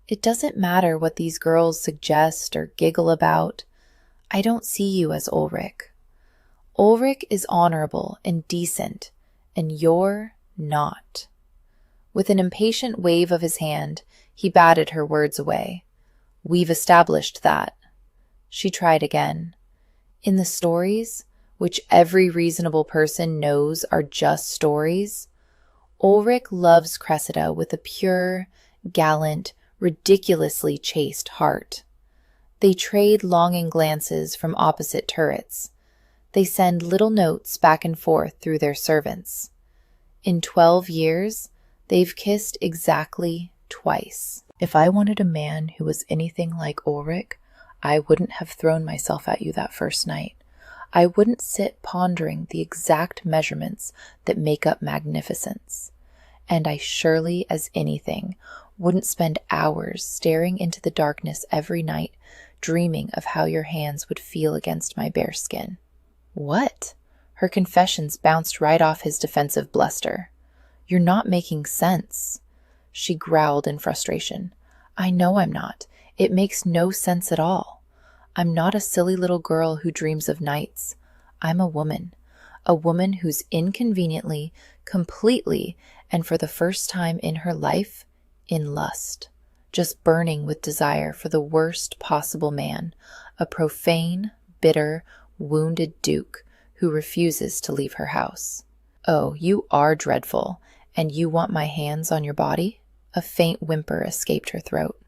It doesn't matter what these girls suggest or giggle about. I don't see you as Ulrich. Ulrich is honorable and decent, and you're not. With an impatient wave of his hand, he batted her words away. We've established that. She tried again. In the stories, which every reasonable person knows are just stories, Ulrich loves Cressida with a pure, gallant, ridiculously chaste heart. They trade longing glances from opposite turrets. They send little notes back and forth through their servants. In 12 years, they've kissed exactly twice. If I wanted a man who was anything like Ulrich, I wouldn't have thrown myself at you that first night. I wouldn't sit pondering the exact measurements that make up magnificence. And I surely as anything wouldn't spend hours staring into the darkness every night, dreaming of how your hands would feel against my bare skin." "What?" Her confessions bounced right off his defensive bluster. "You're not making sense." She growled in frustration. "I know I'm not. It makes no sense at all. I'm not a silly little girl who dreams of nights. I'm a woman who's inconveniently, completely, and for the first time in her life, in lust, just burning with desire for the worst possible man, a profane, bitter, wounded duke who refuses to leave her house." "Oh, you are dreadful, and you want my hands on your body?" A faint whimper escaped her throat.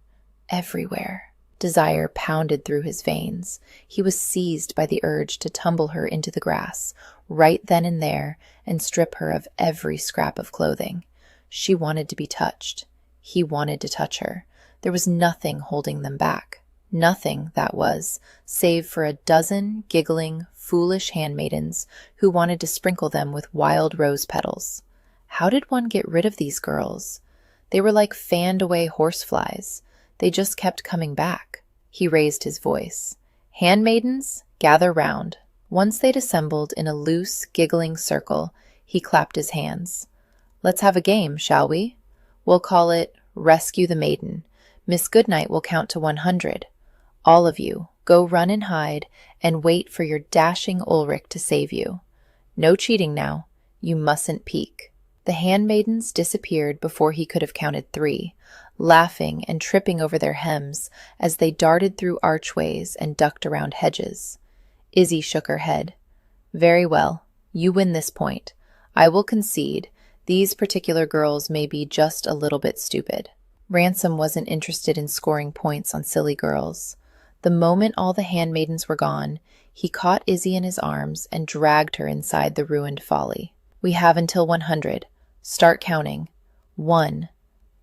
"Everywhere." Desire pounded through his veins. He was seized by the urge to tumble her into the grass, right then and there, and strip her of every scrap of clothing. She wanted to be touched. He wanted to touch her. There was nothing holding them back. Nothing, that was, save for a dozen giggling, foolish handmaidens who wanted to sprinkle them with wild rose petals. How did one get rid of these girls? They were like fanned-away horseflies. They just kept coming back. He raised his voice. "Handmaidens, gather round." Once they'd assembled in a loose, giggling circle, he clapped his hands. "Let's have a game, shall we? We'll call it Rescue the Maiden. Miss Goodnight will count to 100. All of you, go run and hide and wait for your dashing Ulrich to save you. No cheating now. You mustn't peek." The handmaidens disappeared before he could have counted 3, laughing and tripping over their hems as they darted through archways and ducked around hedges. Izzy shook her head. "Very well, you win this point. I will concede, these particular girls may be just a little bit stupid." Ransom wasn't interested in scoring points on silly girls. The moment all the handmaidens were gone, he caught Izzy in his arms and dragged her inside the ruined folly. "We have until 100. Start counting. 1,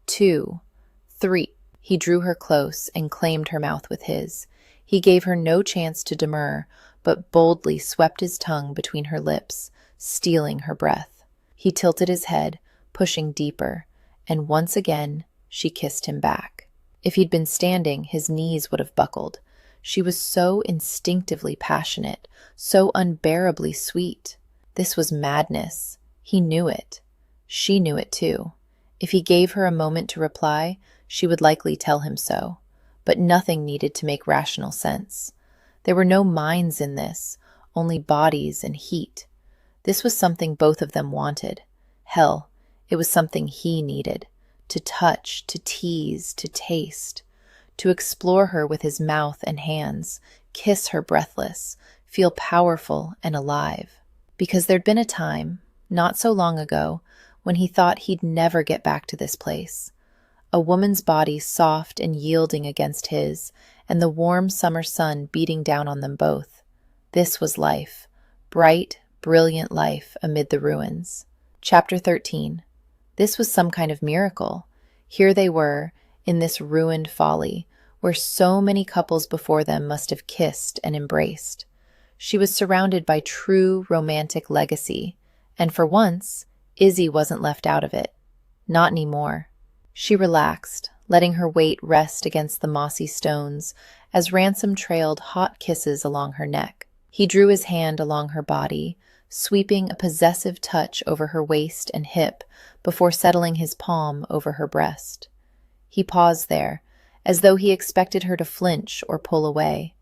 2, 3. He drew her close and claimed her mouth with his. He gave her no chance to demur, but boldly swept his tongue between her lips, stealing her breath. He tilted his head, pushing deeper, and once again she kissed him back. If he'd been standing, his knees would have buckled. She was so instinctively passionate, so unbearably sweet. This was madness. He knew it. She knew it too. If he gave her a moment to reply, she would likely tell him so. But nothing needed to make rational sense. There were no minds in this, only bodies and heat. This was something both of them wanted. Hell, it was something he needed. To touch, to tease, to taste. To explore her with his mouth and hands, kiss her breathless, feel powerful and alive. Because there'd been a time, not so long ago, when he thought he'd never get back to this place. A woman's body soft and yielding against his, and the warm summer sun beating down on them both. This was life. Bright, brilliant life amid the ruins. Chapter 13. This was some kind of miracle. Here they were, in this ruined folly, where so many couples before them must have kissed and embraced. She was surrounded by true romantic legacy, and for once, Izzy wasn't left out of it. Not anymore. She relaxed, letting her weight rest against the mossy stones as Ransom trailed hot kisses along her neck. He drew his hand along her body, sweeping a possessive touch over her waist and hip before settling his palm over her breast. He paused there, as though he expected her to flinch or pull away.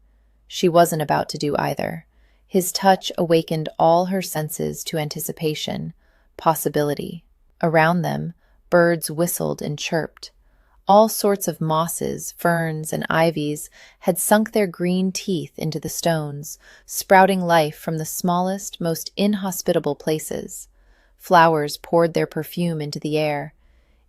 She wasn't about to do either. His touch awakened all her senses to anticipation, possibility. Around them, birds whistled and chirped. All sorts of mosses, ferns, and ivies had sunk their green teeth into the stones, sprouting life from the smallest, most inhospitable places. Flowers poured their perfume into the air.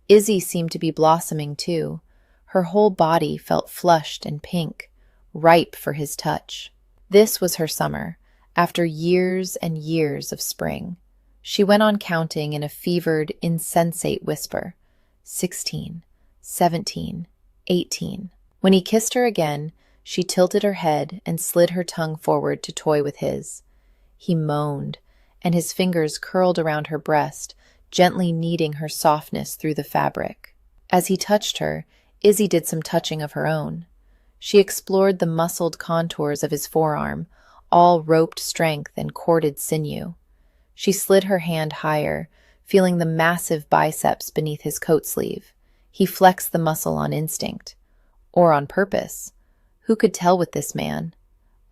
Izzy seemed to be blossoming too. Her whole body felt flushed and pink, ripe for his touch. This was her summer, after years and years of spring. She went on counting in a fevered, insensate whisper. 16. 17, 18. When he kissed her again, she tilted her head and slid her tongue forward to toy with his. He moaned, and his fingers curled around her breast, gently kneading her softness through the fabric. As he touched her, Izzy did some touching of her own. She explored the muscled contours of his forearm, all roped strength and corded sinew. She slid her hand higher, feeling the massive biceps beneath his coat sleeve. He flexed the muscle on instinct. Or on purpose. Who could tell with this man?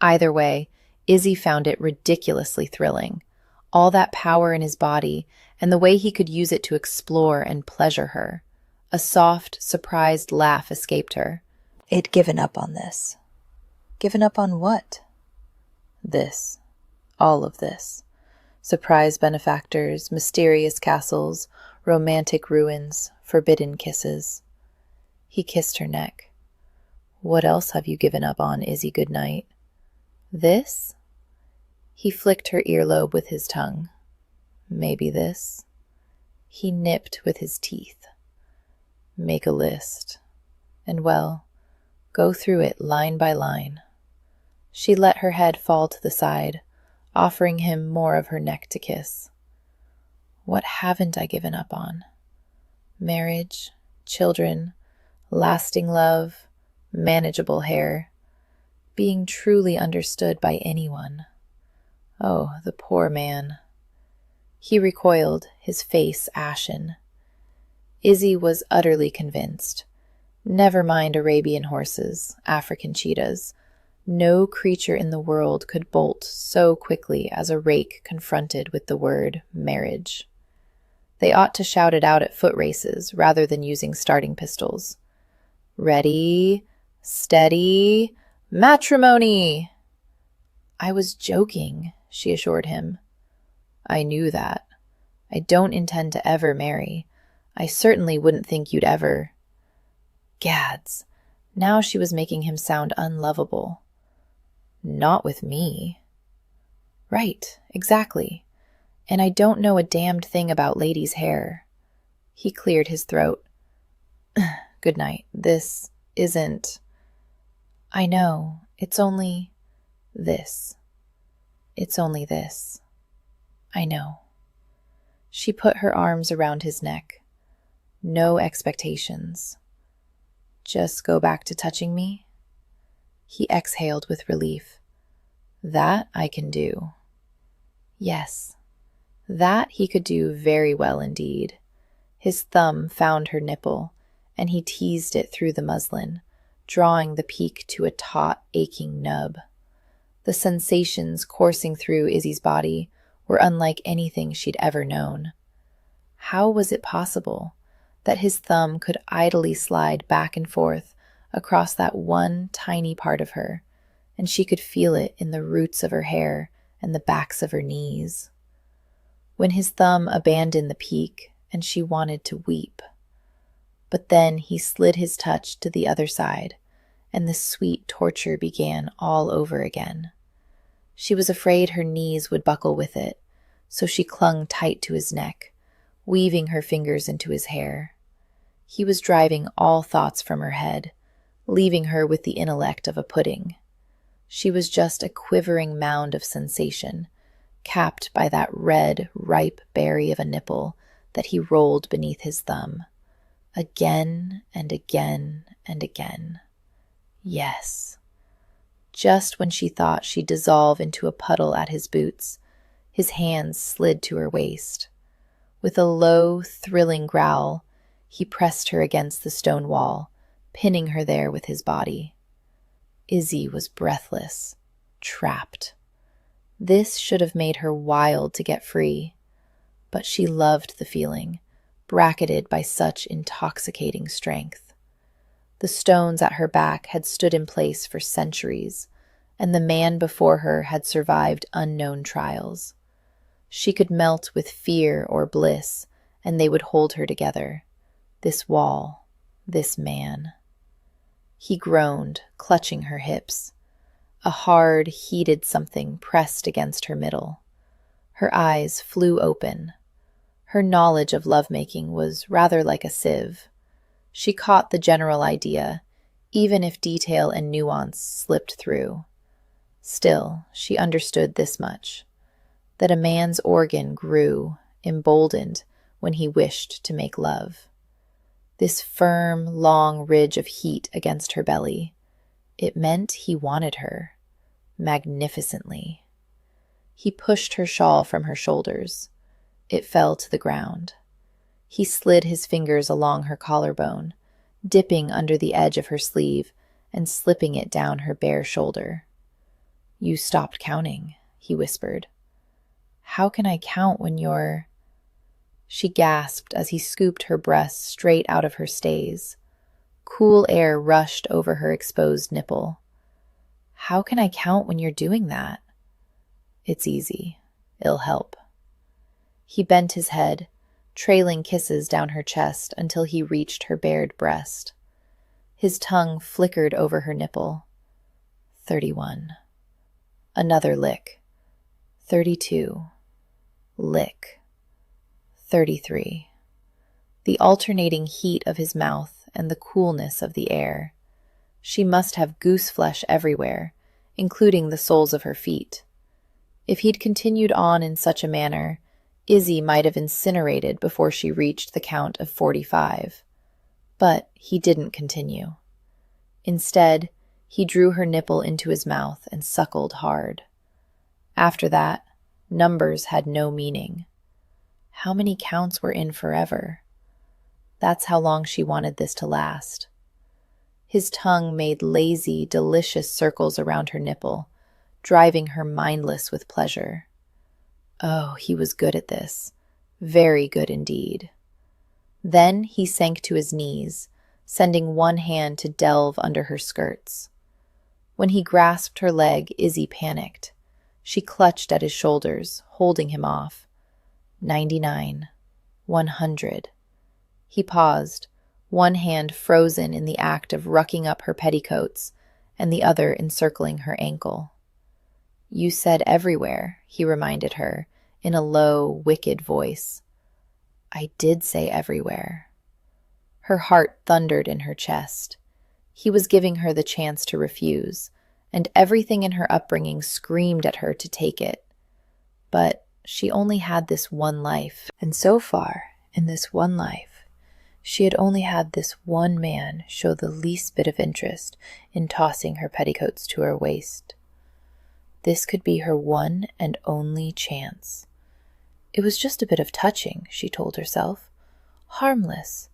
Either way, Izzy found it ridiculously thrilling. All that power in his body, and the way he could use it to explore and pleasure her. A soft, surprised laugh escaped her. I'd given up on this. Given up on what? This. All of this. Surprise benefactors, mysterious castles, romantic ruins, forbidden kisses. He kissed her neck. What else have you given up on, Izzy Goodnight? This? He flicked her earlobe with his tongue. Maybe this? He nipped with his teeth. Make a list. And well, go through it line by line. She let her head fall to the side, offering him more of her neck to kiss. What haven't I given up on? Marriage, children, lasting love, manageable hair, being truly understood by anyone. Oh, the poor man. He recoiled, his face ashen. Izzy was utterly convinced. Never mind Arabian horses, African cheetahs. No creature in the world could bolt so quickly as a rake confronted with the word marriage. They ought to shout it out at foot races rather than using starting pistols. Ready, steady, matrimony! I was joking, she assured him. I knew that. I don't intend to ever marry. I certainly wouldn't think you'd ever. Gads, now she was making him sound unlovable. Not with me. Right, exactly. And I don't know a damned thing about ladies' hair. He cleared his throat. Good night. This isn't... I know. It's only... this. It's only this. I know. She put her arms around his neck. No expectations. Just go back to touching me? He exhaled with relief. That I can do. Yes, that he could do very well indeed. His thumb found her nipple, and he teased it through the muslin, drawing the peak to a taut, aching nub. The sensations coursing through Izzy's body were unlike anything she'd ever known. How was it possible that his thumb could idly slide back and forth across that one tiny part of her, and she could feel it in the roots of her hair and the backs of her knees? When his thumb abandoned the peak, and she wanted to weep. But then he slid his touch to the other side, and the sweet torture began all over again. She was afraid her knees would buckle with it, so she clung tight to his neck, weaving her fingers into his hair. He was driving all thoughts from her head, leaving her with the intellect of a pudding. She was just a quivering mound of sensation, capped by that red, ripe berry of a nipple that he rolled beneath his thumb. Again and again and again. Yes. Just when she thought she'd dissolve into a puddle at his boots, his hands slid to her waist. With a low, thrilling growl, he pressed her against the stone wall, pinning her there with his body. Izzy was breathless, trapped. This should have made her wild to get free, but she loved the feeling, bracketed by such intoxicating strength. The stones at her back had stood in place for centuries, and the man before her had survived unknown trials. She could melt with fear or bliss, and they would hold her together. This wall, this man. He groaned, clutching her hips. A hard, heated something pressed against her middle. Her eyes flew open. Her knowledge of lovemaking was rather like a sieve. She caught the general idea, even if detail and nuance slipped through. Still, she understood this much, that a man's organ grew, emboldened, when he wished to make love. This firm, long ridge of heat against her belly. It meant he wanted her, magnificently. He pushed her shawl from her shoulders. It fell to the ground. He slid his fingers along her collarbone, dipping under the edge of her sleeve and slipping it down her bare shoulder. "You stopped counting," he whispered. "How can I count when you're—" She gasped as he scooped her breasts straight out of her stays. Cool air rushed over her exposed nipple. "How can I count when you're doing that?" "It's easy. It'll help." He bent his head, trailing kisses down her chest until he reached her bared breast. His tongue flickered over her nipple. 31. Another lick. 32. Lick. 33. The alternating heat of his mouth and the coolness of the air. She must have goose flesh everywhere, including the soles of her feet. If he'd continued on in such a manner, Izzy might have incinerated before she reached the count of 45. But he didn't continue. Instead, he drew her nipple into his mouth and suckled hard. After that, numbers had no meaning. How many counts were in forever? That's how long she wanted this to last. His tongue made lazy, delicious circles around her nipple, driving her mindless with pleasure. Oh, he was good at this. Very good indeed. Then he sank to his knees, sending one hand to delve under her skirts. When he grasped her leg, Izzy panicked. She clutched at his shoulders, holding him off. 99. 100. He paused, one hand frozen in the act of rucking up her petticoats, and the other encircling her ankle. "You said everywhere," he reminded her, in a low, wicked voice. "I did say everywhere." Her heart thundered in her chest. He was giving her the chance to refuse, and everything in her upbringing screamed at her to take it. But she only had this one life, and so far, in this one life, she had only had this one man show the least bit of interest in tossing her petticoats to her waist. This could be her one and only chance. It was just a bit of touching, she told herself. Harmless.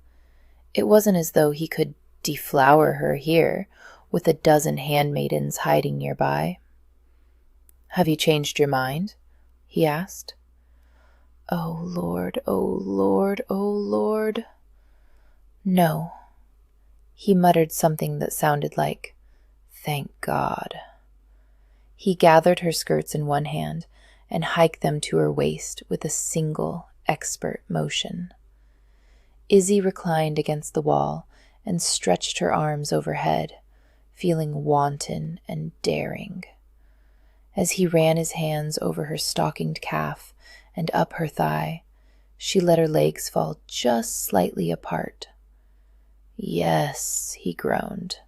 It wasn't as though he could deflower her here, with a dozen handmaidens hiding nearby. "Have you changed your mind?" he asked. "Oh, Lord, oh, Lord, oh, Lord." "No." He muttered something that sounded like, "Thank God." He gathered her skirts in one hand and hiked them to her waist with a single, expert motion. Izzy reclined against the wall and stretched her arms overhead, feeling wanton and daring. As he ran his hands over her stockinged calf and up her thigh, she let her legs fall just slightly apart. "Yes," he groaned.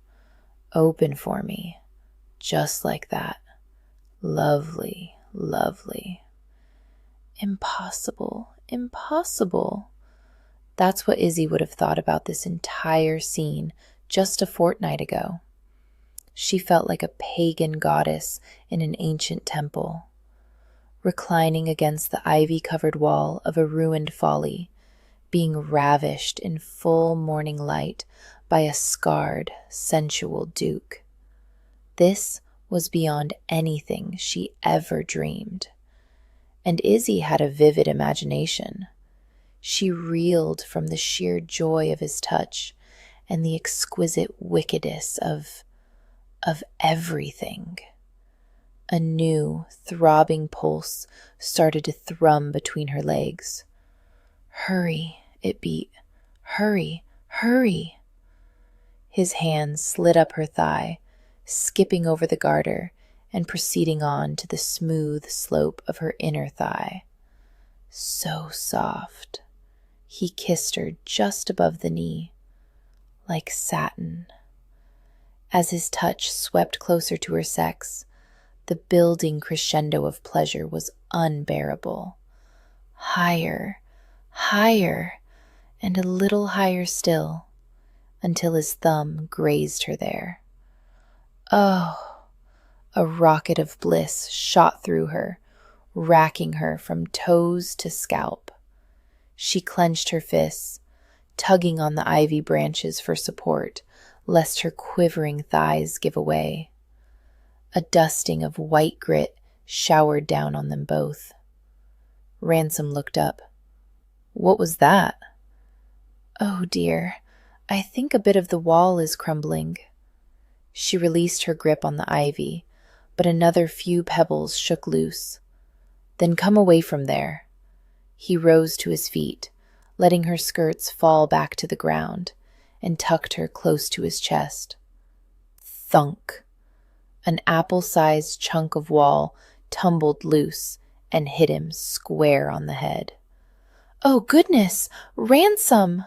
"Open for me. Just like that. Lovely, lovely." Impossible, impossible. That's what Izzy would have thought about this entire scene just a fortnight ago. She felt like a pagan goddess in an ancient temple, reclining against the ivy-covered wall of a ruined folly, being ravished in full morning light by a scarred, sensual duke. This was beyond anything she ever dreamed. And Izzy had a vivid imagination. She reeled from the sheer joy of his touch and the exquisite wickedness of everything. A new, throbbing pulse started to thrum between her legs. "Hurry," it beat. "Hurry, hurry." His hand slid up her thigh, skipping over the garter and proceeding on to the smooth slope of her inner thigh. So soft. He kissed her just above the knee, like satin. As his touch swept closer to her sex, the building crescendo of pleasure was unbearable. Higher, higher, and a little higher still, until his thumb grazed her there. Oh, a rocket of bliss shot through her, racking her from toes to scalp. She clenched her fists, tugging on the ivy branches for support, lest her quivering thighs give away. A dusting of white grit showered down on them both. Ransom looked up. What was that? Oh dear, I think a bit of the wall is crumbling. She released her grip on the ivy, but another few pebbles shook loose. Then come away from there. He rose to his feet, letting her skirts fall back to the ground, and tucked her close to his chest. Thunk! An apple-sized chunk of wall tumbled loose and hit him square on the head. Oh, goodness! Ransom!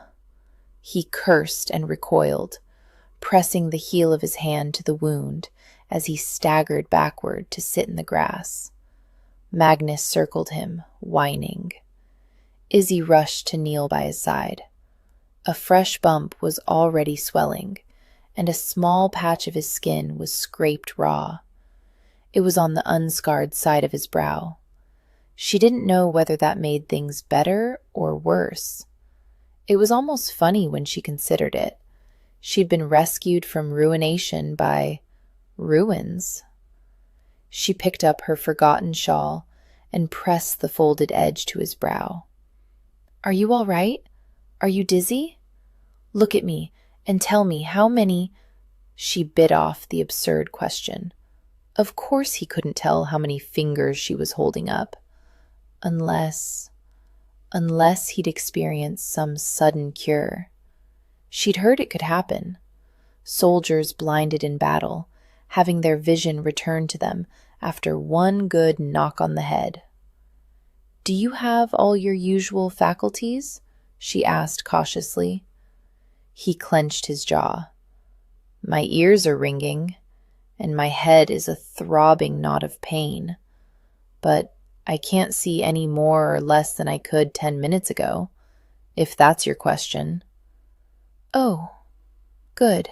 He cursed and recoiled, pressing the heel of his hand to the wound as he staggered backward to sit in the grass. Magnus circled him, whining. Izzy rushed to kneel by his side. A fresh bump was already swelling, and a small patch of his skin was scraped raw. It was on the unscarred side of his brow. She didn't know whether that made things better or worse. It was almost funny when she considered it. She'd been rescued from ruination by ruins. She picked up her forgotten shawl and pressed the folded edge to his brow. Are you all right? Are you dizzy? Look at me and tell me how many... She bit off the absurd question. Of course he couldn't tell how many fingers she was holding up. Unless he'd experienced some sudden cure. She'd heard it could happen. Soldiers blinded in battle, having their vision returned to them after one good knock on the head. Do you have all your usual faculties? She asked cautiously. He clenched his jaw. My ears are ringing, and my head is a throbbing knot of pain. But I can't see any more or less than I could 10 minutes ago, if that's your question. Oh, good.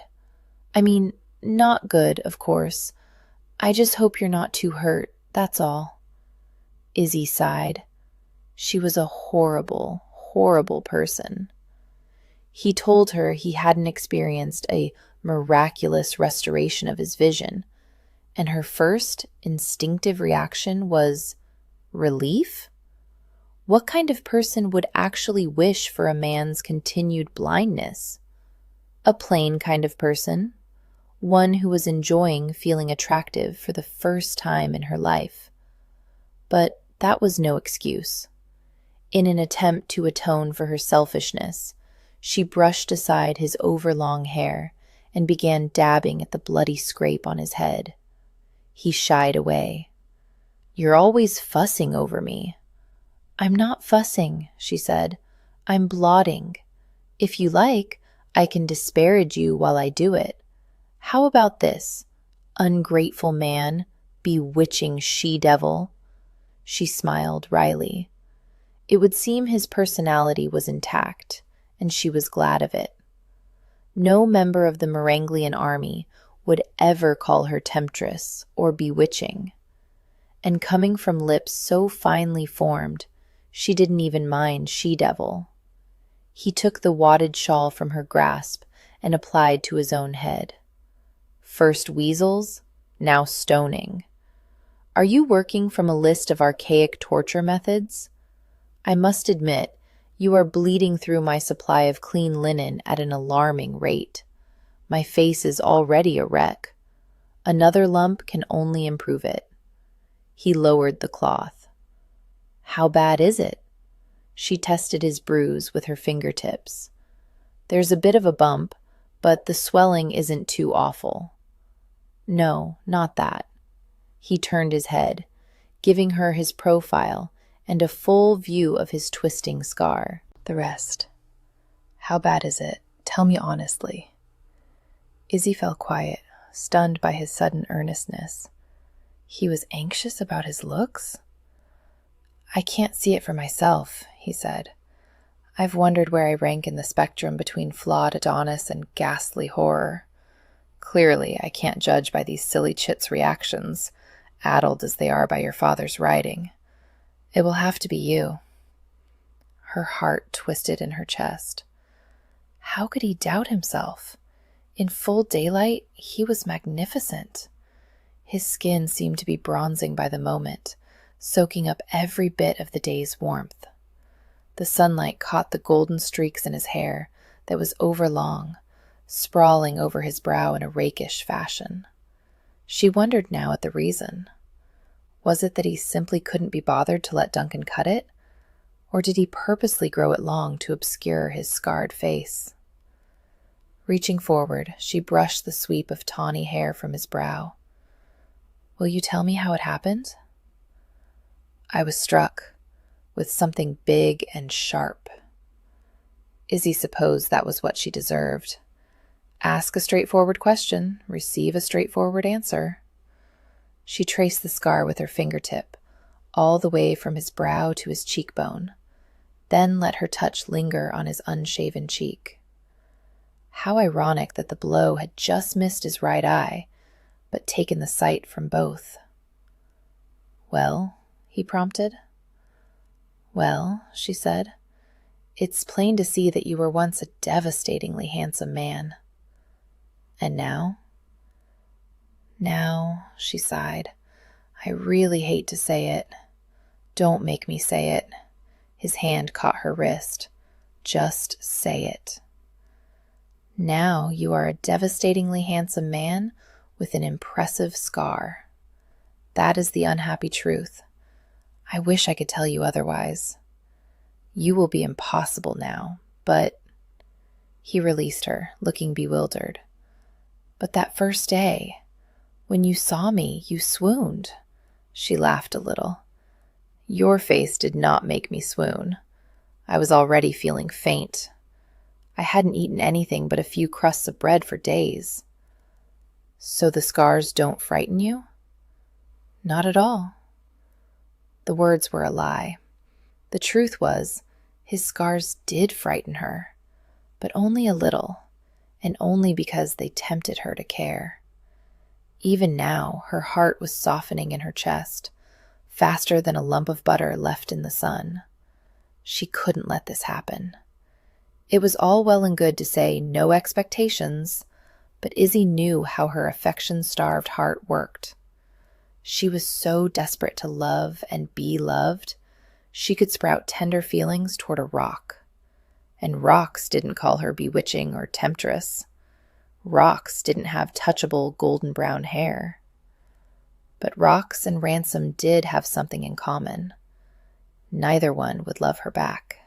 I mean, not good, of course. I just hope you're not too hurt, that's all. Izzy sighed. She was a horrible, horrible person. He told her he hadn't experienced a miraculous restoration of his vision, and her first instinctive reaction was relief? What kind of person would actually wish for a man's continued blindness? A plain kind of person, one who was enjoying feeling attractive for the first time in her life. But that was no excuse. In an attempt to atone for her selfishness, she brushed aside his overlong hair and began dabbing at the bloody scrape on his head. He shied away. You're always fussing over me. I'm not fussing, she said. I'm blotting. If you like, I can disparage you while I do it. How about this? Ungrateful man, bewitching she-devil. She smiled wryly. It would seem his personality was intact, and she was glad of it. No member of the Merenglian army would ever call her temptress or bewitching. And coming from lips so finely formed, she didn't even mind she-devil. He took the wadded shawl from her grasp and applied to his own head. First weasels, now stoning. Are you working from a list of archaic torture methods? I must admit, you are bleeding through my supply of clean linen at an alarming rate. My face is already a wreck. Another lump can only improve it. He lowered the cloth. How bad is it? She tested his bruise with her fingertips. There's a bit of a bump, but the swelling isn't too awful. No, not that. He turned his head, giving her his profile and a full view of his twisting scar. The rest. How bad is it? Tell me honestly. Izzy fell quiet, stunned by his sudden earnestness. He was anxious about his looks? I can't see it for myself, he said. I've wondered where I rank in the spectrum between flawed Adonis and ghastly horror. Clearly, I can't judge by these silly chits' reactions, addled as they are by your father's writing. It will have to be you." Her heart twisted in her chest. How could he doubt himself? In full daylight, he was magnificent. His skin seemed to be bronzing by the moment, soaking up every bit of the day's warmth. The sunlight caught the golden streaks in his hair that was overlong, sprawling over his brow in a rakish fashion. She wondered now at the reason. Was it that he simply couldn't be bothered to let Duncan cut it? Or did he purposely grow it long to obscure his scarred face? Reaching forward, she brushed the sweep of tawny hair from his brow. "Will you tell me how it happened?" "I was struck with something big and sharp." Izzy supposed that was what she deserved. Ask a straightforward question, receive a straightforward answer. She traced the scar with her fingertip, all the way from his brow to his cheekbone, then let her touch linger on his unshaven cheek. How ironic that the blow had just missed his right eye, but taken the sight from both. "Well?" he prompted. "Well," she said, "it's plain to see that you were once a devastatingly handsome man." "And now?" "Now," she sighed, "I really hate to say it. Don't make me say it." His hand caught her wrist. "Just say it. Now you are a devastatingly handsome man with an impressive scar. That is the unhappy truth. I wish I could tell you otherwise. You will be impossible now, but—" He released her, looking bewildered. "But that first day, when you saw me, you swooned." She laughed a little. "Your face did not make me swoon. I was already feeling faint. I hadn't eaten anything but a few crusts of bread for days." "So the scars don't frighten you?" "Not at all." The words were a lie. The truth was, his scars did frighten her, but only a little, and only because they tempted her to care. Even now, her heart was softening in her chest, faster than a lump of butter left in the sun. She couldn't let this happen. It was all well and good to say no expectations, but Izzy knew how her affection-starved heart worked. She was so desperate to love and be loved, she could sprout tender feelings toward a rock. And rocks didn't call her bewitching or temptress. Rocks didn't have touchable golden brown hair. But Rocks and Ransom did have something in common. Neither one would love her back.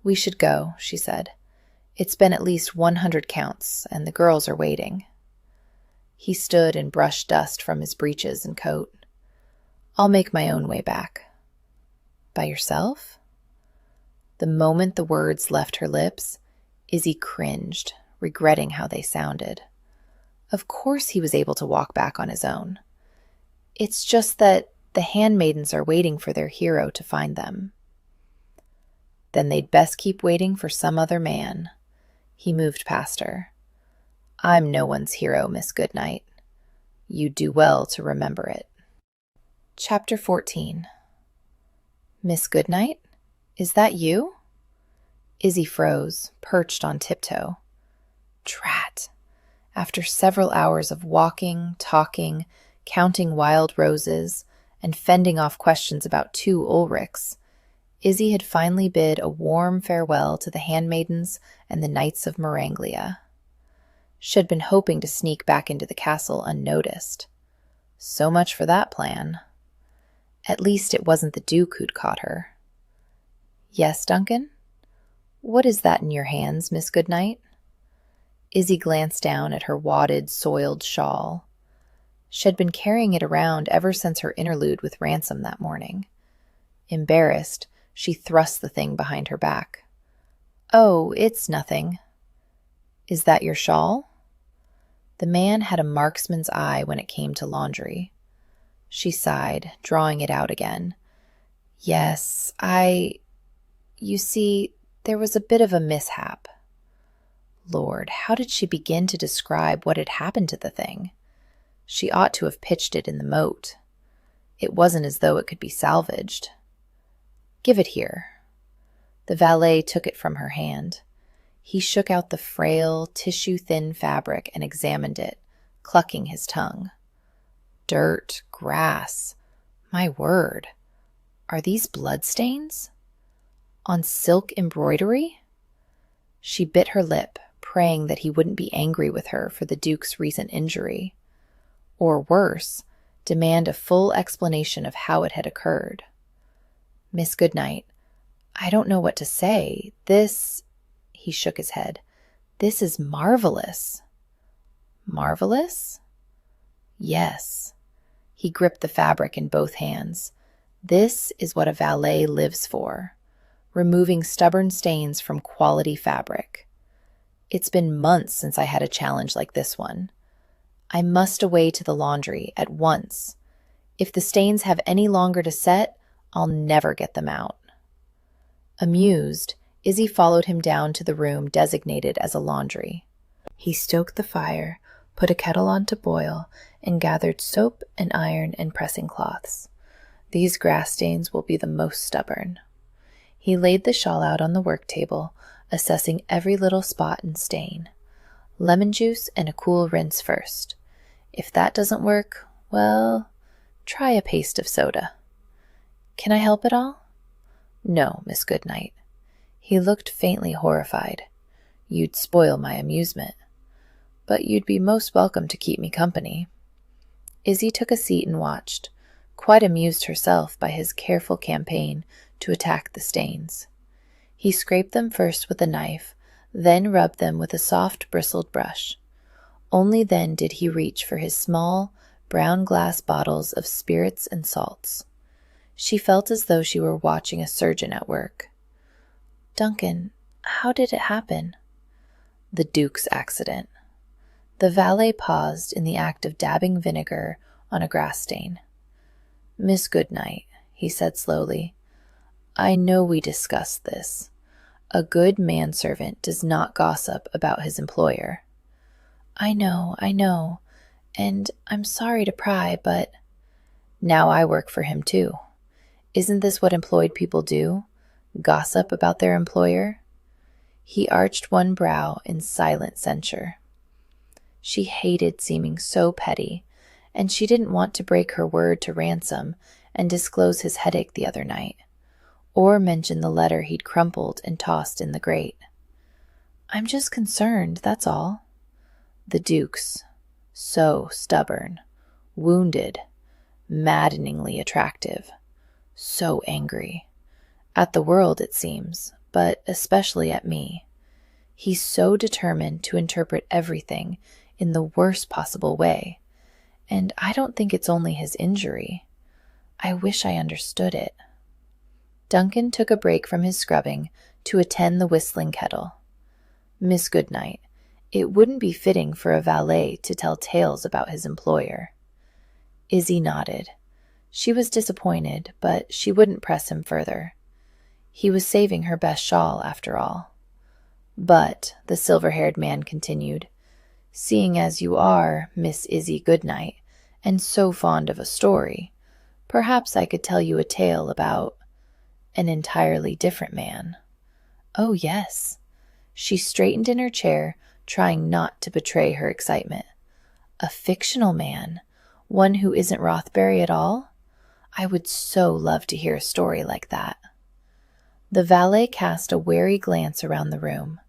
"We should go," she said. "It's been at least 100 counts, and the girls are waiting." He stood and brushed dust from his breeches and coat. "I'll make my own way back." "By yourself?" The moment the words left her lips, Izzy cringed, regretting how they sounded. Of course he was able to walk back on his own. It's just that the handmaidens are waiting for their hero to find them. "Then they'd best keep waiting for some other man." He moved past her. "I'm no one's hero, Miss Goodnight. You'd do well to remember it." Chapter 14. "Miss Goodnight? Is that you?" Izzy froze, perched on tiptoe. Drat! After several hours of walking, talking, counting wild roses, and fending off questions about 2 Ulrichs, Izzy had finally bid a warm farewell to the handmaidens and the knights of Maranglia. She had been hoping to sneak back into the castle unnoticed. So much for that plan. At least it wasn't the Duke who'd caught her. "Yes, Duncan? What is that in your hands, Miss Goodnight?" Izzy glanced down at her wadded, soiled shawl. She had been carrying it around ever since her interlude with Ransom that morning. Embarrassed, she thrust the thing behind her back. "Oh, it's nothing." "Is that your shawl?" The man had a marksman's eye when it came to laundry. She sighed, drawing it out again. "Yes, You see, there was a bit of a mishap." Lord, how did she begin to describe what had happened to the thing? She ought to have pitched it in the moat. It wasn't as though it could be salvaged. Give it here. The valet took it from her hand. He shook out the frail, tissue-thin fabric and examined it, clucking his tongue. Dirt, grass. My word. Are these bloodstains? On silk embroidery? She bit her lip, praying that he wouldn't be angry with her for the Duke's recent injury. Or worse, demand a full explanation of how it had occurred. Miss Goodnight, I don't know what to say. He shook his head. This is marvelous. Marvelous? Yes. He gripped the fabric in both hands. This is what a valet lives for, removing stubborn stains from quality fabric. It's been months since I had a challenge like this one. I must away to the laundry at once. If the stains have any longer to set, I'll never get them out. Amused, Izzy followed him down to the room designated as a laundry. He stoked the fire, put a kettle on to boil, and gathered soap and iron and pressing cloths. These grass stains will be the most stubborn. He laid the shawl out on the work table, assessing every little spot and stain. Lemon juice and a cool rinse first. If that doesn't work, well, try a paste of soda. Can I help at all? No, Miss Goodnight. He looked faintly horrified. You'd spoil my amusement. But you'd be most welcome to keep me company. Izzy took a seat and watched, quite amused herself by his careful campaign to attack the stains. He scraped them first with a knife, then rubbed them with a soft bristled brush. Only then did he reach for his small, brown glass bottles of spirits and salts. She felt as though she were watching a surgeon at work. Duncan, how did it happen? The Duke's accident. The valet paused in the act of dabbing vinegar on a grass stain. Miss Goodnight, he said slowly, I know we discussed this. A good manservant does not gossip about his employer. I know, and I'm sorry to pry, but now I work for him too. Isn't this what employed people do? Gossip about their employer? He arched one brow in silent censure. She hated seeming so petty, and she didn't want to break her word to Ransom and disclose his headache the other night, or mention the letter he'd crumpled and tossed in the grate. I'm just concerned, that's all. The Duke's so stubborn, wounded, maddeningly attractive, so angry. At the world, it seems, but especially at me. He's so determined to interpret everything in the worst possible way, and I don't think it's only his injury. I wish I understood it. Duncan took a break from his scrubbing to attend the whistling kettle. Miss Goodnight, it wouldn't be fitting for a valet to tell tales about his employer. Izzy nodded. She was disappointed, but she wouldn't press him further. He was saving her best shawl, after all. But, the silver-haired man continued, seeing as you are Miss Izzy Goodnight, and so fond of a story, perhaps I could tell you a tale about an entirely different man. Oh, yes. She straightened in her chair, trying not to betray her excitement. A fictional man? One who isn't Rothbury at all? I would so love to hear a story like that. The valet cast a wary glance around the room.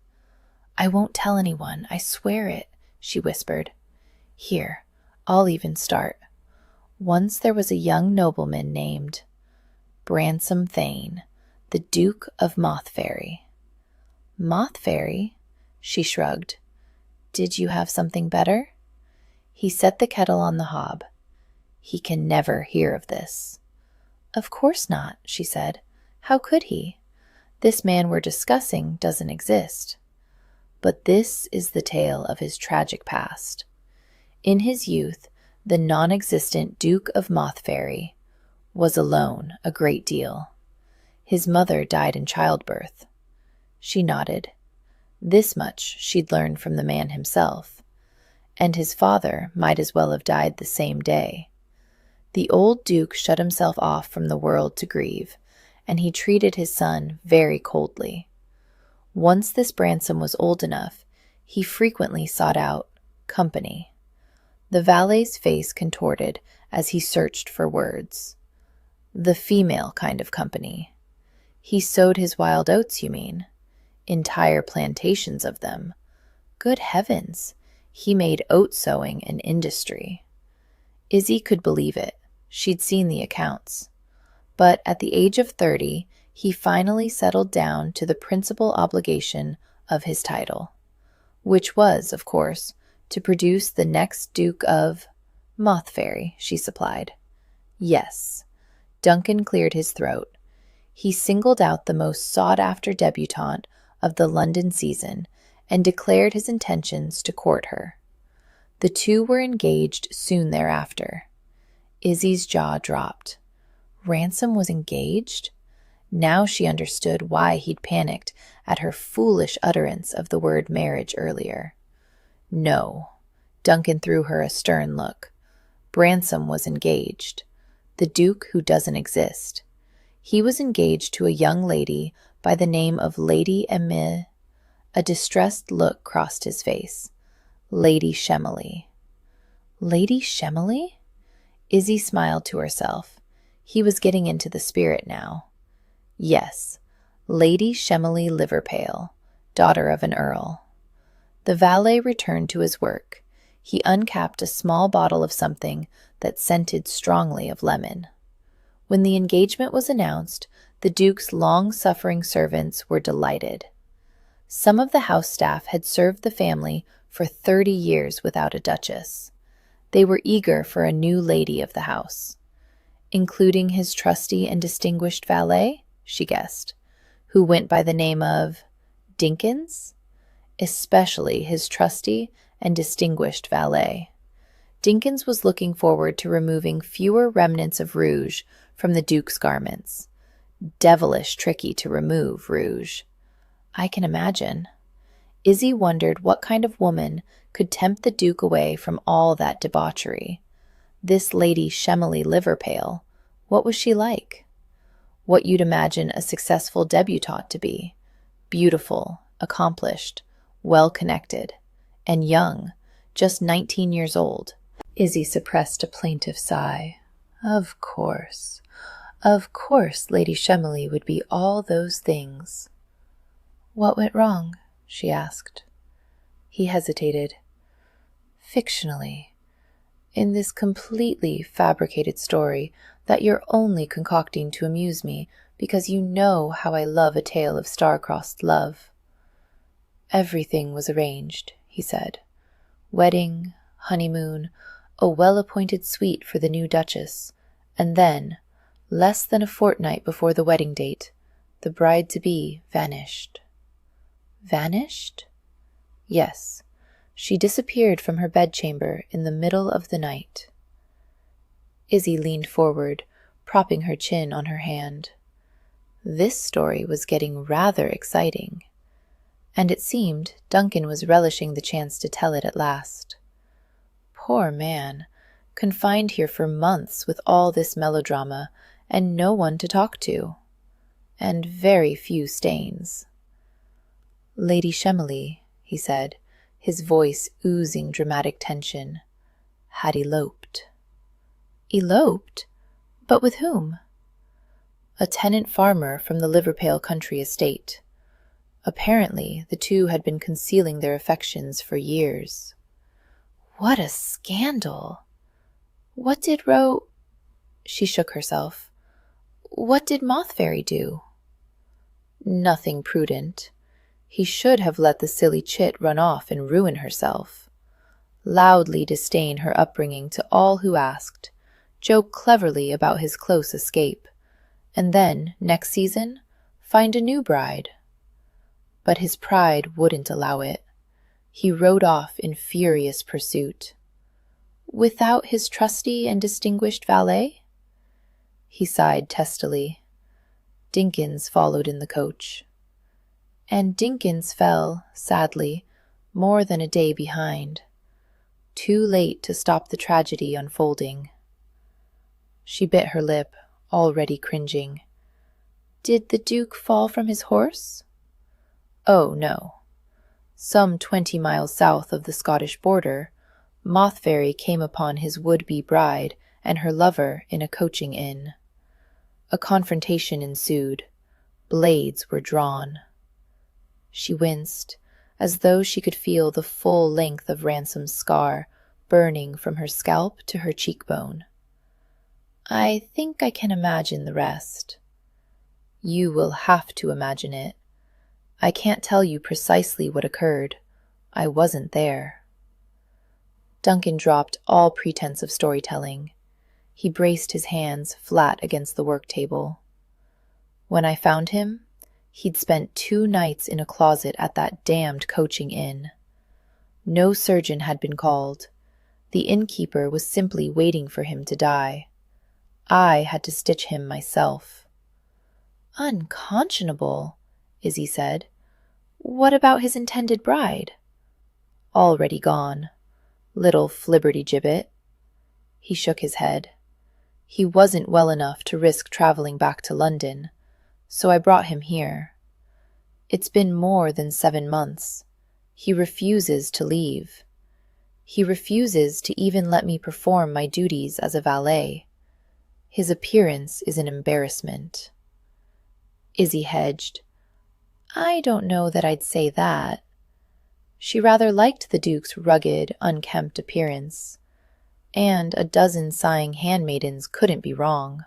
I won't tell anyone, I swear it, she whispered. Here, I'll even start. Once there was a young nobleman named Bransome Thane, the Duke of Mothfairy. Mothfairy? She shrugged. Did you have something better? He set the kettle on the hob. He can never hear of this. Of course not, she said. How could he? This man we're discussing doesn't exist. But this is the tale of his tragic past. In his youth, the non-existent Duke of Mothfairy was alone a great deal. His mother died in childbirth. She nodded. This much she'd learned from the man himself, and his father might as well have died the same day. The old duke shut himself off from the world to grieve, and he treated his son very coldly. Once this Bransom was old enough, he frequently sought out company. The valet's face contorted as he searched for words. The female kind of company. He sowed his wild oats, you mean? Entire plantations of them. Good heavens, he made oat sowing an industry. Izzy could believe it. She'd seen the accounts. But at the age of 30, he finally settled down to the principal obligation of his title, which was, of course, to produce the next Duke of Mothfairy, she supplied. Yes. Duncan cleared his throat. He singled out the most sought-after debutante of the London season and declared his intentions to court her. The two were engaged soon thereafter. Izzy's jaw dropped. Ransom was engaged? Now she understood why he'd panicked at her foolish utterance of the word marriage earlier. No. Duncan threw her a stern look. Bransom was engaged. The Duke who doesn't exist. He was engaged to a young lady by the name of Lady Emile. A distressed look crossed his face. Lady Shemely. Lady Shemely? Izzy smiled to herself. He was getting into the spirit now. Yes, Lady Shemely Liverpale, daughter of an earl. The valet returned to his work. He uncapped a small bottle of something that scented strongly of lemon. When the engagement was announced, the Duke's long-suffering servants were delighted. Some of the house staff had served the family for 30 years without a duchess. They were eager for a new lady of the house, including his trusty and distinguished valet, she guessed, who went by the name of Dinkins, especially his trusty and distinguished valet. Dinkins was looking forward to removing fewer remnants of rouge from the Duke's garments. Devilish tricky to remove rouge. I can imagine. Izzy wondered what kind of woman could tempt the Duke away from all that debauchery. This Lady Shemely Liverpale, what was she like? What you'd imagine a successful debutante to be. Beautiful, accomplished, well-connected, and young, just 19 years old. Izzy suppressed a plaintive sigh. Of course, Lady Shemely would be all those things. What went wrong? She asked. He hesitated. Fictionally, in this completely fabricated story that you're only concocting to amuse me because you know how I love a tale of star-crossed love. Everything was arranged, he said. Wedding, honeymoon, a well-appointed suite for the new duchess, and then, less than a fortnight before the wedding date, the bride-to-be vanished. Vanished? Yes, she disappeared from her bedchamber in the middle of the night. Izzy leaned forward, propping her chin on her hand. This story was getting rather exciting, and it seemed Duncan was relishing the chance to tell it at last. Poor man, confined here for months with all this melodrama and no one to talk to, and very few stains. Lady Shemely, he said, his voice oozing dramatic tension, had eloped. Eloped? But with whom? A tenant farmer from the Liverpale country estate. Apparently, the two had been concealing their affections for years. What a scandal! What did She shook herself. What did Mothfairy do? Nothing prudent. He should have let the silly chit run off and ruin herself. Loudly disdain her upbringing to all who asked, joke cleverly about his close escape, and then, next season, find a new bride. But his pride wouldn't allow it. He rode off in furious pursuit. Without his trusty and distinguished valet? He sighed testily. Dinkins followed in the coach. And Dinkins fell, sadly, more than a day behind, too late to stop the tragedy unfolding. She bit her lip, already cringing. Did the Duke fall from his horse? Oh, no. Some 20 miles south of the Scottish border, Mothfairy came upon his would-be bride and her lover in a coaching inn. A confrontation ensued. Blades were drawn. She winced, as though she could feel the full length of Ransom's scar burning from her scalp to her cheekbone. I think I can imagine the rest. You will have to imagine it. I can't tell you precisely what occurred. I wasn't there. Duncan dropped all pretense of storytelling. He braced his hands flat against the work table. When I found him, he'd spent 2 nights in a closet at that damned coaching inn. No surgeon had been called. The innkeeper was simply waiting for him to die. I had to stitch him myself. Unconscionable, Izzy said. What about his intended bride? Already gone. Little flibberty-gibbet. He shook his head. He wasn't well enough to risk traveling back to London, so I brought him here. It's been more than 7 months. He refuses to leave. He refuses to even let me perform my duties as a valet. His appearance is an embarrassment. Izzy hedged. I don't know that I'd say that. She rather liked the Duke's rugged, unkempt appearance, and a dozen sighing handmaidens couldn't be wrong.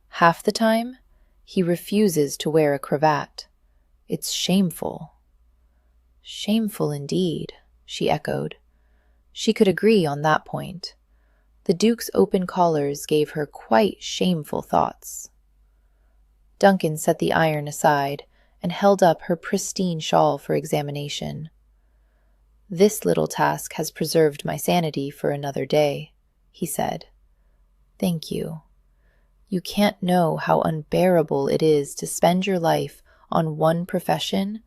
Half the time, he refuses to wear a cravat. It's shameful. Shameful indeed, she echoed. She could agree on that point. The Duke's open collars gave her quite shameful thoughts. Duncan set the iron aside and held up her pristine shawl for examination. This little task has preserved my sanity for another day, he said. Thank you. You can't know how unbearable it is to spend your life on one profession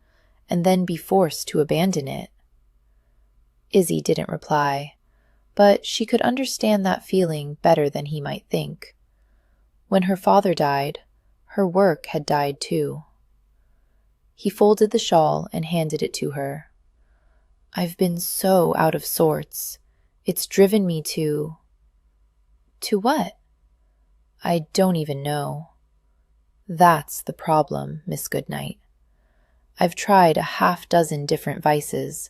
and then be forced to abandon it. Izzy didn't reply, but she could understand that feeling better than he might think. When her father died, her work had died too. He folded the shawl and handed it to her. I've been so out of sorts. It's driven me to... To what? I don't even know. That's the problem, Miss Goodnight. I've tried a 6 different vices,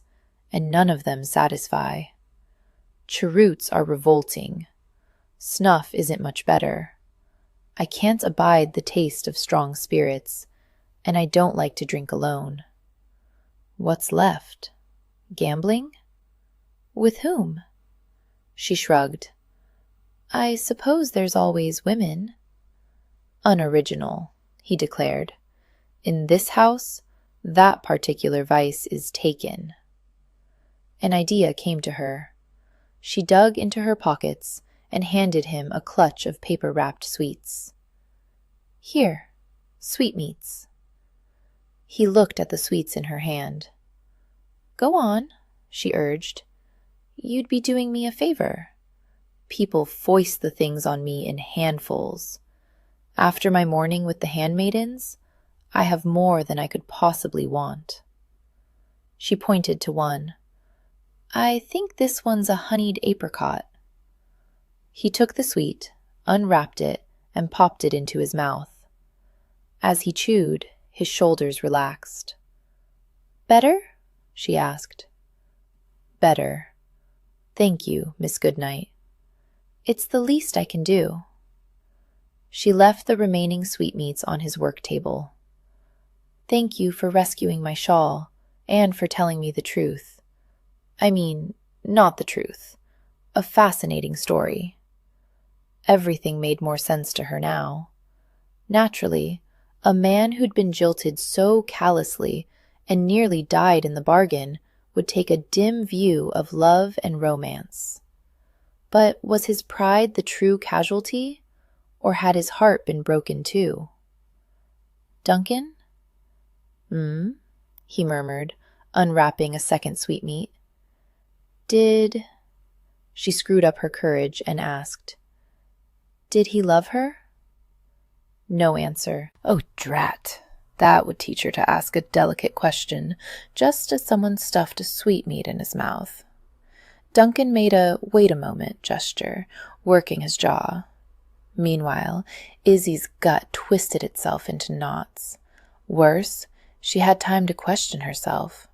and none of them satisfy. Cheroots are revolting. Snuff isn't much better. I can't abide the taste of strong spirits, and I don't like to drink alone. What's left? Gambling? With whom? She shrugged. I suppose there's always women. Unoriginal, he declared. In this house, that particular vice is taken. An idea came to her. She dug into her pockets and handed him a clutch of paper-wrapped sweets. Here, sweetmeats. He looked at the sweets in her hand. Go on, she urged. You'd be doing me a favor. People foist the things on me in handfuls. After my morning with the handmaidens, I have more than I could possibly want. She pointed to one. I think this one's a honeyed apricot. He took the sweet, unwrapped it, and popped it into his mouth. As he chewed, his shoulders relaxed. Better? She asked. Better. Thank you, Miss Goodnight. It's the least I can do. She left the remaining sweetmeats on his work table. Thank you for rescuing my shawl, and for telling me the truth. I mean, not the truth. A fascinating story. Everything made more sense to her now. Naturally, a man who'd been jilted so callously and nearly died in the bargain would take a dim view of love and romance. But was his pride the true casualty, or had his heart been broken too? Duncan? Hmm? He murmured, unwrapping a second sweetmeat. Did... She screwed up her courage and asked, Did he love her? No answer. Oh, drat. That would teach her to ask a delicate question, just as someone stuffed a sweetmeat in his mouth. Duncan made a wait a moment gesture, working his jaw. Meanwhile, Izzy's gut twisted itself into knots. Worse, she had time to question herself.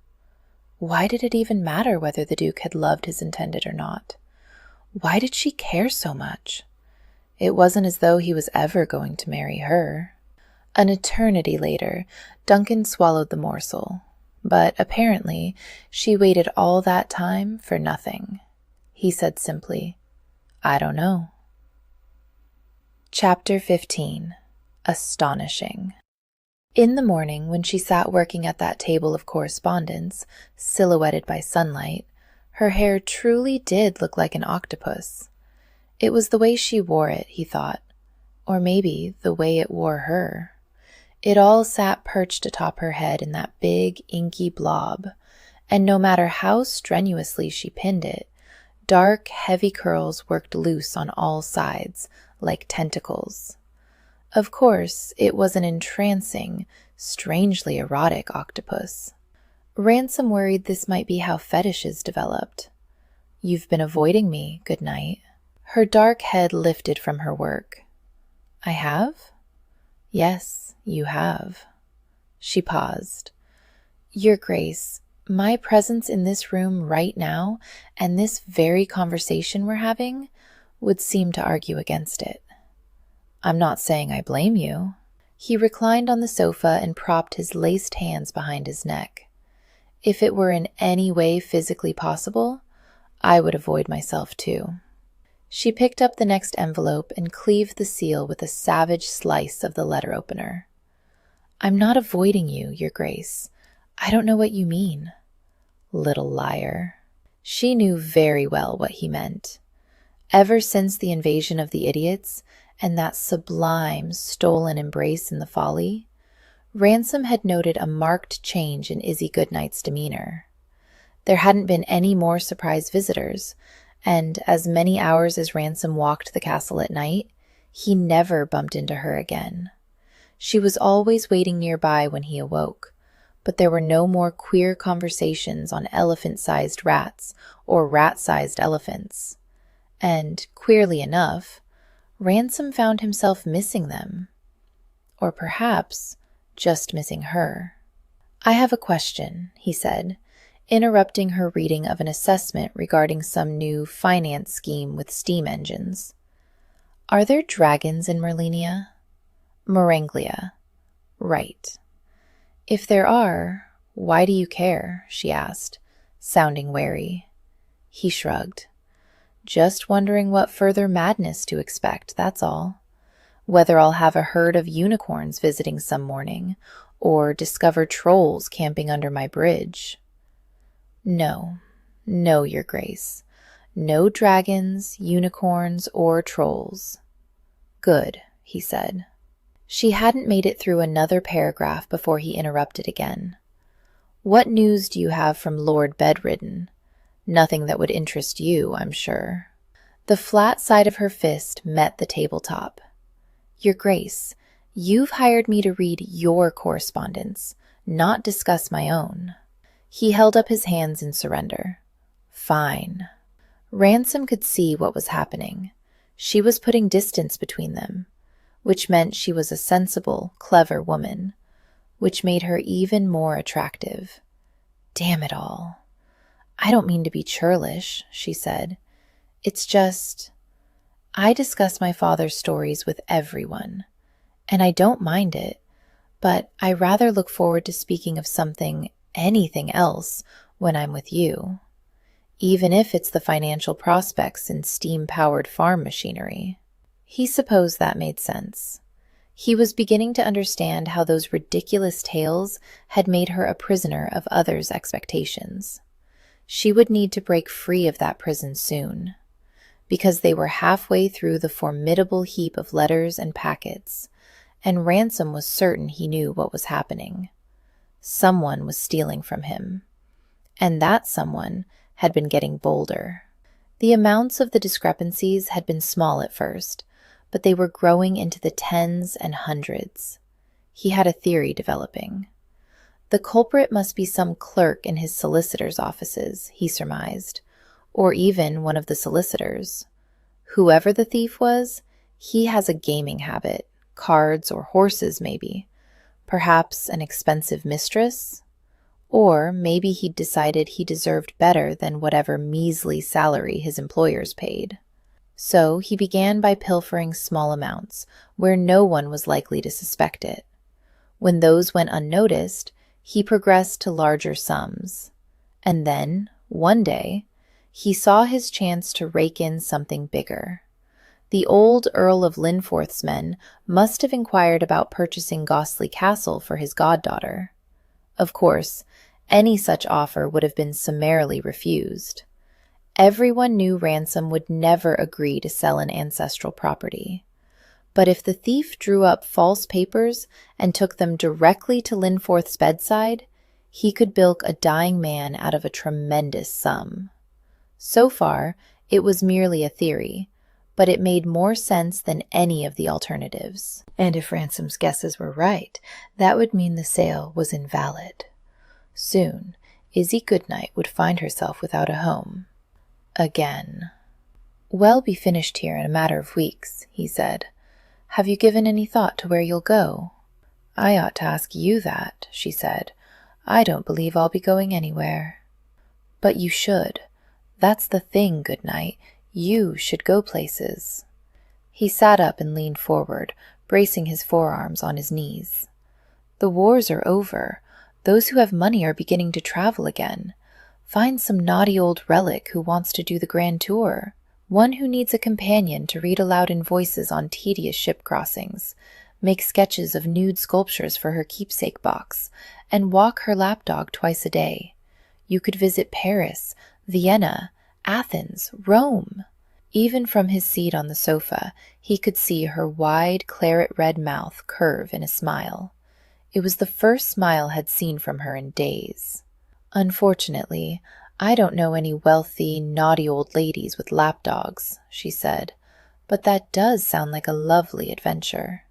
Why did it even matter whether the Duke had loved his intended or not? Why did she care so much? It wasn't as though he was ever going to marry her. An eternity later, Duncan swallowed the morsel, but apparently she waited all that time for nothing. He said simply, I don't know. Chapter 15. Astonishing. In the morning, when she sat working at that table of correspondence, silhouetted by sunlight, her hair truly did look like an octopus. It was the way she wore it, he thought, or maybe the way it wore her. It all sat perched atop her head in that big, inky blob, and no matter how strenuously she pinned it, dark, heavy curls worked loose on all sides, like tentacles. Of course, it was an entrancing, strangely erotic octopus. Ransom worried this might be how fetishes developed. You've been avoiding me, good night. Her dark head lifted from her work. I have? Yes, you have. She paused. Your Grace, my presence in this room right now, and this very conversation we're having, would seem to argue against it. I'm not saying I blame you. He reclined on the sofa and propped his laced hands behind his neck. If it were in any way physically possible, I would avoid myself too. She picked up the next envelope and cleaved the seal with a savage slice of the letter opener. I'm not avoiding you, Your Grace. I don't know what you mean. Little liar. She knew very well what he meant. Ever since the invasion of the idiots and that sublime, stolen embrace in the folly, Ransom had noted a marked change in Izzy Goodnight's demeanor. There hadn't been any more surprise visitors, and as many hours as Ransom walked the castle at night, he never bumped into her again. She was always waiting nearby when he awoke, but there were no more queer conversations on elephant-sized rats or rat-sized elephants. And, queerly enough, Ransom found himself missing them. Or perhaps just missing her. I have a question, he said, interrupting her reading of an assessment regarding some new finance scheme with steam engines. Are there dragons in Merlenia? Merenglia. Right. If there are, why do you care? She asked, sounding wary. He shrugged. Just wondering what further madness to expect, that's all. Whether I'll have a herd of unicorns visiting some morning, or discover trolls camping under my bridge. No, Your Grace. No dragons, unicorns, or trolls. Good, he said. She hadn't made it through another paragraph before he interrupted again. What news do you have from Lord Bedridden? Nothing that would interest you, I'm sure. The flat side of her fist met the tabletop. Your Grace, you've hired me to read your correspondence, not discuss my own. He held up his hands in surrender. Fine. Ransom could see what was happening. She was putting distance between them, which meant she was a sensible, clever woman, which made her even more attractive. Damn it all. I don't mean to be churlish, she said. It's just, I discuss my father's stories with everyone, and I don't mind it, but I rather look forward to speaking of anything else, when I'm with you, even if it's the financial prospects in steam-powered farm machinery. He supposed that made sense. He was beginning to understand how those ridiculous tales had made her a prisoner of others' expectations. She would need to break free of that prison soon, because they were halfway through the formidable heap of letters and packets, and Ransom was certain he knew what was happening. Someone was stealing from him, and that someone had been getting bolder. The amounts of the discrepancies had been small at first, but they were growing into the tens and hundreds. He had a theory developing. The culprit must be some clerk in his solicitor's offices, he surmised, or even one of the solicitors. Whoever the thief was, he has a gaming habit, cards or horses maybe, perhaps an expensive mistress, or maybe he'd decided he deserved better than whatever measly salary his employers paid. So he began by pilfering small amounts, where no one was likely to suspect it. When those went unnoticed, he progressed to larger sums. And then, one day, he saw his chance to rake in something bigger. The old Earl of Linforth's men must have inquired about purchasing Gostley Castle for his goddaughter. Of course, any such offer would have been summarily refused. Everyone knew Ransom would never agree to sell an ancestral property. But if the thief drew up false papers and took them directly to Linforth's bedside, he could bilk a dying man out of a tremendous sum. So far, it was merely a theory, but it made more sense than any of the alternatives. And if Ransom's guesses were right, that would mean the sale was invalid. Soon, Izzy Goodnight would find herself without a home. Again. "We'll be finished here in a matter of weeks," he said. "Have you given any thought to where you'll go?" "I ought to ask you that," she said. "I don't believe I'll be going anywhere." "But you should. That's the thing, Goodnight. You should go places." He sat up and leaned forward, bracing his forearms on his knees. "The wars are over. Those who have money are beginning to travel again. Find some naughty old relic who wants to do the grand tour. One who needs a companion to read aloud in voices on tedious ship crossings, make sketches of nude sculptures for her keepsake box, and walk her lapdog twice a day. You could visit Paris, Vienna, Athens, Rome." Even from his seat on the sofa, he could see her wide, claret-red mouth curve in a smile. It was the first smile had seen from her in days. "Unfortunately, I don't know any wealthy, naughty old ladies with lapdogs," she said, "but that does sound like a lovely adventure."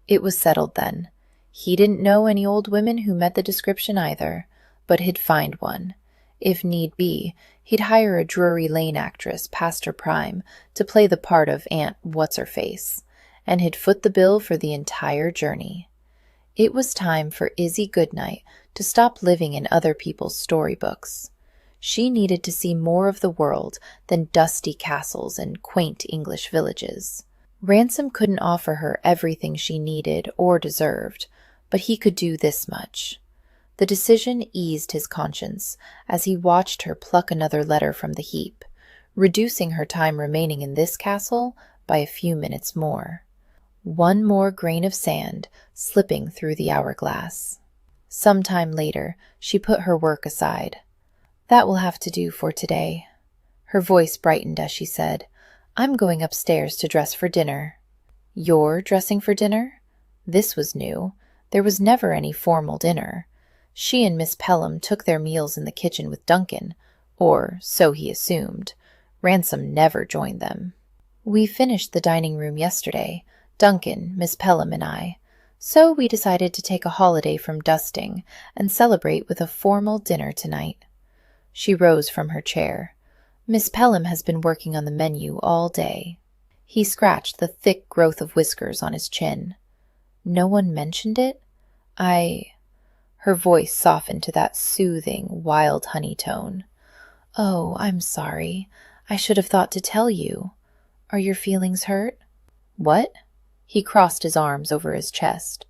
It was settled then. He didn't know any old women who met the description either, but he'd find one. If need be, he'd hire a Drury Lane actress past her prime to play the part of Aunt What's-Her-Face, and he'd foot the bill for the entire journey. It was time for Izzy Goodnight to stop living in other people's storybooks. She needed to see more of the world than dusty castles and quaint English villages. Ransom couldn't offer her everything she needed or deserved, but he could do this much. The decision eased his conscience as he watched her pluck another letter from the heap, reducing her time remaining in this castle by a few minutes more. One more grain of sand slipping through the hourglass. Some time later, she put her work aside. "That will have to do for today." Her voice brightened as she said, "I'm going upstairs to dress for dinner." "You're dressing for dinner?" This was new. There was never any formal dinner. She and Miss Pelham took their meals in the kitchen with Duncan, or so he assumed. Ransom never joined them. "We finished the dining room yesterday, Duncan, Miss Pelham, and I. So we decided to take a holiday from dusting and celebrate with a formal dinner tonight." She rose from her chair. "Miss Pelham has been working on the menu all day." He scratched the thick growth of whiskers on his chin. "No one mentioned it? Her voice softened to that soothing, wild honey tone. "Oh, I'm sorry. I should have thought to tell you. Are your feelings hurt?" "What?" He crossed his arms over his chest.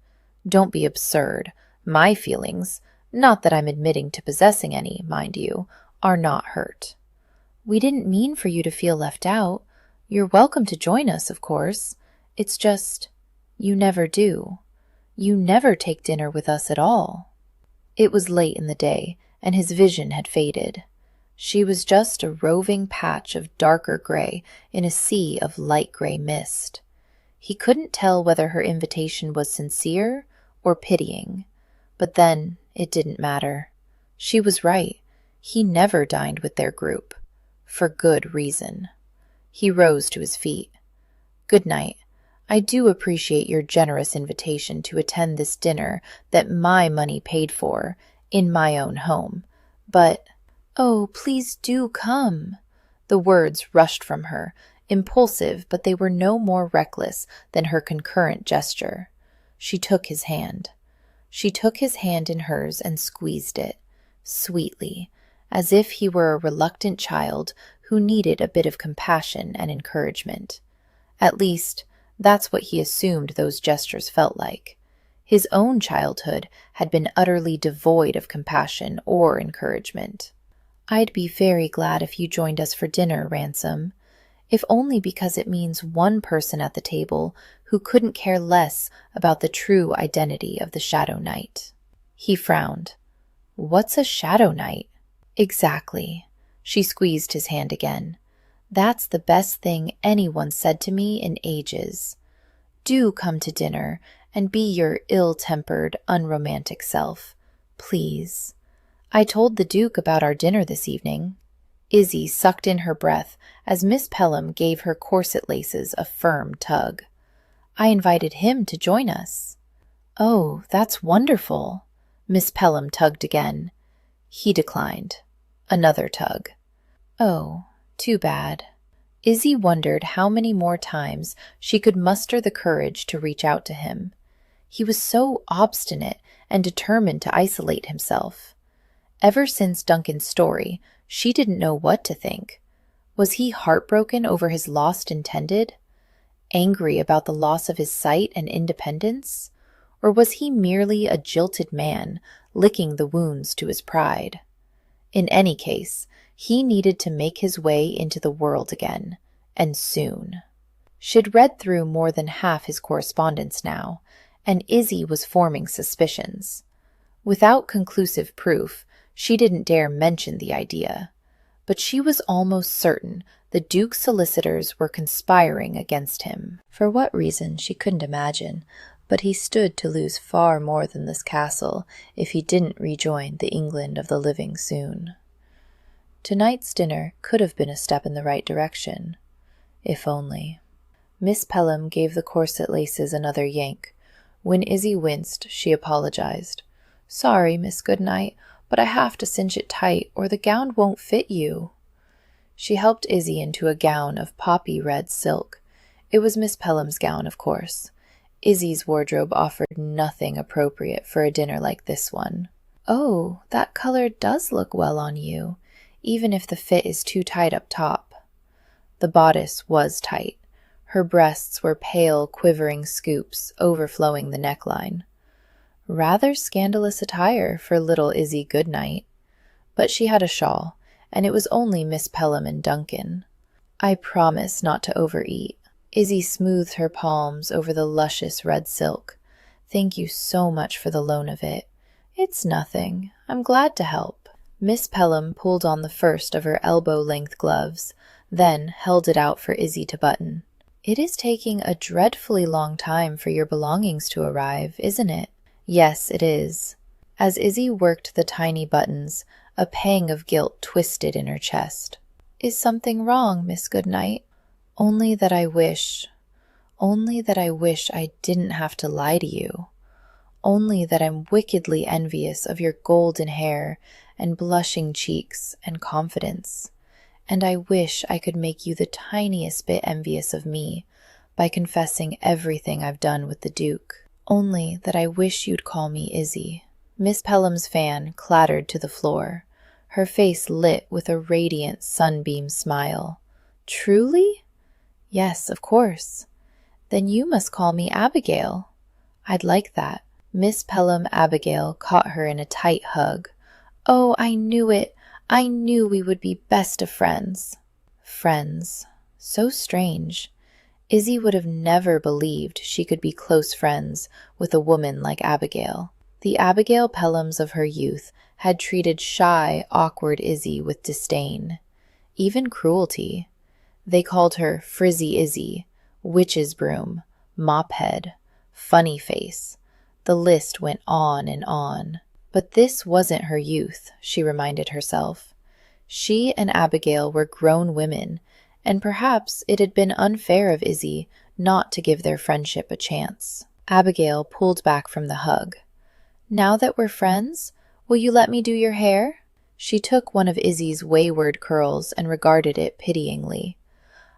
"Don't be absurd. My feelings, not that I'm admitting to possessing any, mind you, are not hurt." "We didn't mean for you to feel left out. You're welcome to join us, of course. It's just, you never do. You never take dinner with us at all." It was late in the day, and his vision had faded. She was just a roving patch of darker gray in a sea of light gray mist. He couldn't tell whether her invitation was sincere or pitying. But then, It didn't matter. She was right. He never dined with their group. For good reason. He rose to his feet. Good night. I do appreciate your generous invitation to attend this dinner that my money paid for, in my own home. But, oh, please do come. The words rushed from her, impulsive, but they were no more reckless than her concurrent gesture. She took his hand. She took his hand in hers and squeezed it, sweetly, as if he were a reluctant child who needed a bit of compassion and encouragement. At least, that's what he assumed those gestures felt like. His own childhood had been utterly devoid of compassion or encouragement. I'd be very glad if you joined us for dinner, Ransom, if only because it means one person at the table who couldn't care less about the true identity of the Shadow Knight. He frowned. What's a Shadow Knight? Exactly. She squeezed his hand again. That's the best thing anyone said to me in ages. Do come to dinner and be your ill-tempered, unromantic self. Please. I told the Duke about our dinner this evening. Izzy sucked in her breath as Miss Pelham gave her corset laces a firm tug. I invited him to join us. Oh, that's wonderful. Miss Pelham tugged again. He declined. Another tug. Oh, too bad. Izzy wondered how many more times she could muster the courage to reach out to him. He was so obstinate and determined to isolate himself. Ever since Duncan's story, she didn't know what to think. Was he heartbroken over his lost intended? Angry about the loss of his sight and independence? Or was he merely a jilted man, licking the wounds to his pride? In any case, he needed to make his way into the world again, and soon. She'd read through more than half his correspondence now, and Izzy was forming suspicions. Without conclusive proof, she didn't dare mention the idea. But she was almost certain the Duke's solicitors were conspiring against him. For what reason, she couldn't imagine, but he stood to lose far more than this castle if he didn't rejoin the England of the living soon. Tonight's dinner could have been a step in the right direction. If only. Miss Pelham gave the corset laces another yank. When Izzy winced, she apologized. Sorry, Miss Goodnight, but I have to cinch it tight or the gown won't fit you. She helped Izzy into a gown of poppy red silk. It was Miss Pelham's gown, of course. Izzy's wardrobe offered nothing appropriate for a dinner like this one. Oh, that color does look well on you, even if the fit is too tight up top. The bodice was tight. Her breasts were pale, quivering scoops overflowing the neckline. Rather scandalous attire for little Izzy Goodnight. But she had a shawl, and it was only Miss Pelham and Duncan. I promise not to overeat. Izzy smoothed her palms over the luscious red silk. Thank you so much for the loan of it. It's nothing. I'm glad to help. Miss Pelham pulled on the first of her elbow-length gloves, then held it out for Izzy to button. It is taking a dreadfully long time for your belongings to arrive, isn't it? Yes, it is. As Izzy worked the tiny buttons, a pang of guilt twisted in her chest. Is something wrong, Miss Goodnight? Only that I wish I didn't have to lie to you. Only that I'm wickedly envious of your golden hair and blushing cheeks and confidence. And I wish I could make you the tiniest bit envious of me by confessing everything I've done with the Duke. Only that I wish you'd call me Izzy. Miss Pelham's fan clattered to the floor, her face lit with a radiant sunbeam smile. Truly? Yes, of course. Then you must call me Abigail. I'd like that. Miss Pelham Abigail caught her in a tight hug. Oh, I knew it. I knew we would be best of friends. Friends. So strange. Izzy would have never believed she could be close friends with a woman like Abigail. The Abigail Pelhams of her youth had treated shy, awkward Izzy with disdain, even cruelty. They called her Frizzy Izzy, Witch's Broom, Mophead, Funny Face. The list went on and on. But this wasn't her youth, she reminded herself. She and Abigail were grown women, and perhaps it had been unfair of Izzy not to give their friendship a chance. Abigail pulled back from the hug. "Now that we're friends, will you let me do your hair?" She took one of Izzy's wayward curls and regarded it pityingly.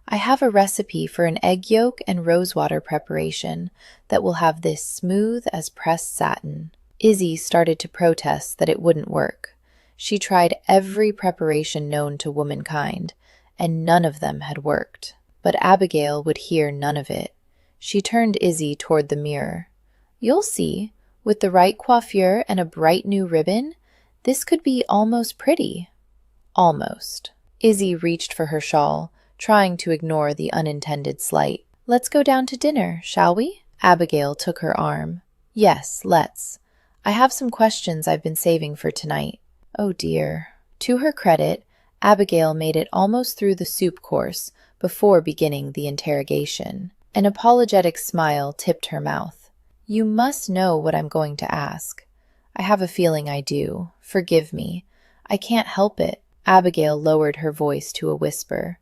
"I have a recipe for an egg yolk and rosewater preparation that will have this smooth as pressed satin." Izzy started to protest that it wouldn't work. She tried every preparation known to womankind, and none of them had worked. But Abigail would hear none of it. She turned Izzy toward the mirror. "You'll see, with the right coiffure and a bright new ribbon, this could be almost pretty." Almost. Izzy reached for her shawl, trying to ignore the unintended slight. "Let's go down to dinner, shall we?" Abigail took her arm. "Yes, let's. I have some questions I've been saving for tonight." Oh dear. To her credit, Abigail made it almost through the soup course before beginning the interrogation. An apologetic smile tipped her mouth. "You must know what I'm going to ask. I have a feeling I do. Forgive me. I can't help it." Abigail lowered her voice to a whisper.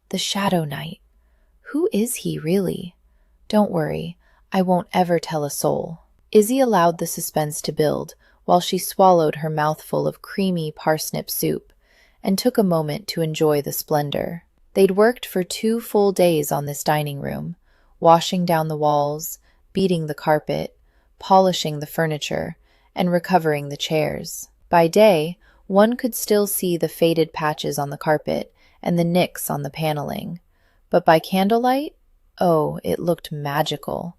"The Shadow Knight. Who is he, really? Don't worry. I won't ever tell a soul." Izzy allowed the suspense to build while she swallowed her mouthful of creamy parsnip soup and took a moment to enjoy the splendor. They'd worked for 2 full days on this dining room, washing down the walls, beating the carpet, polishing the furniture, and recovering the chairs. By day, one could still see the faded patches on the carpet and the nicks on the paneling. But by candlelight, oh, it looked magical.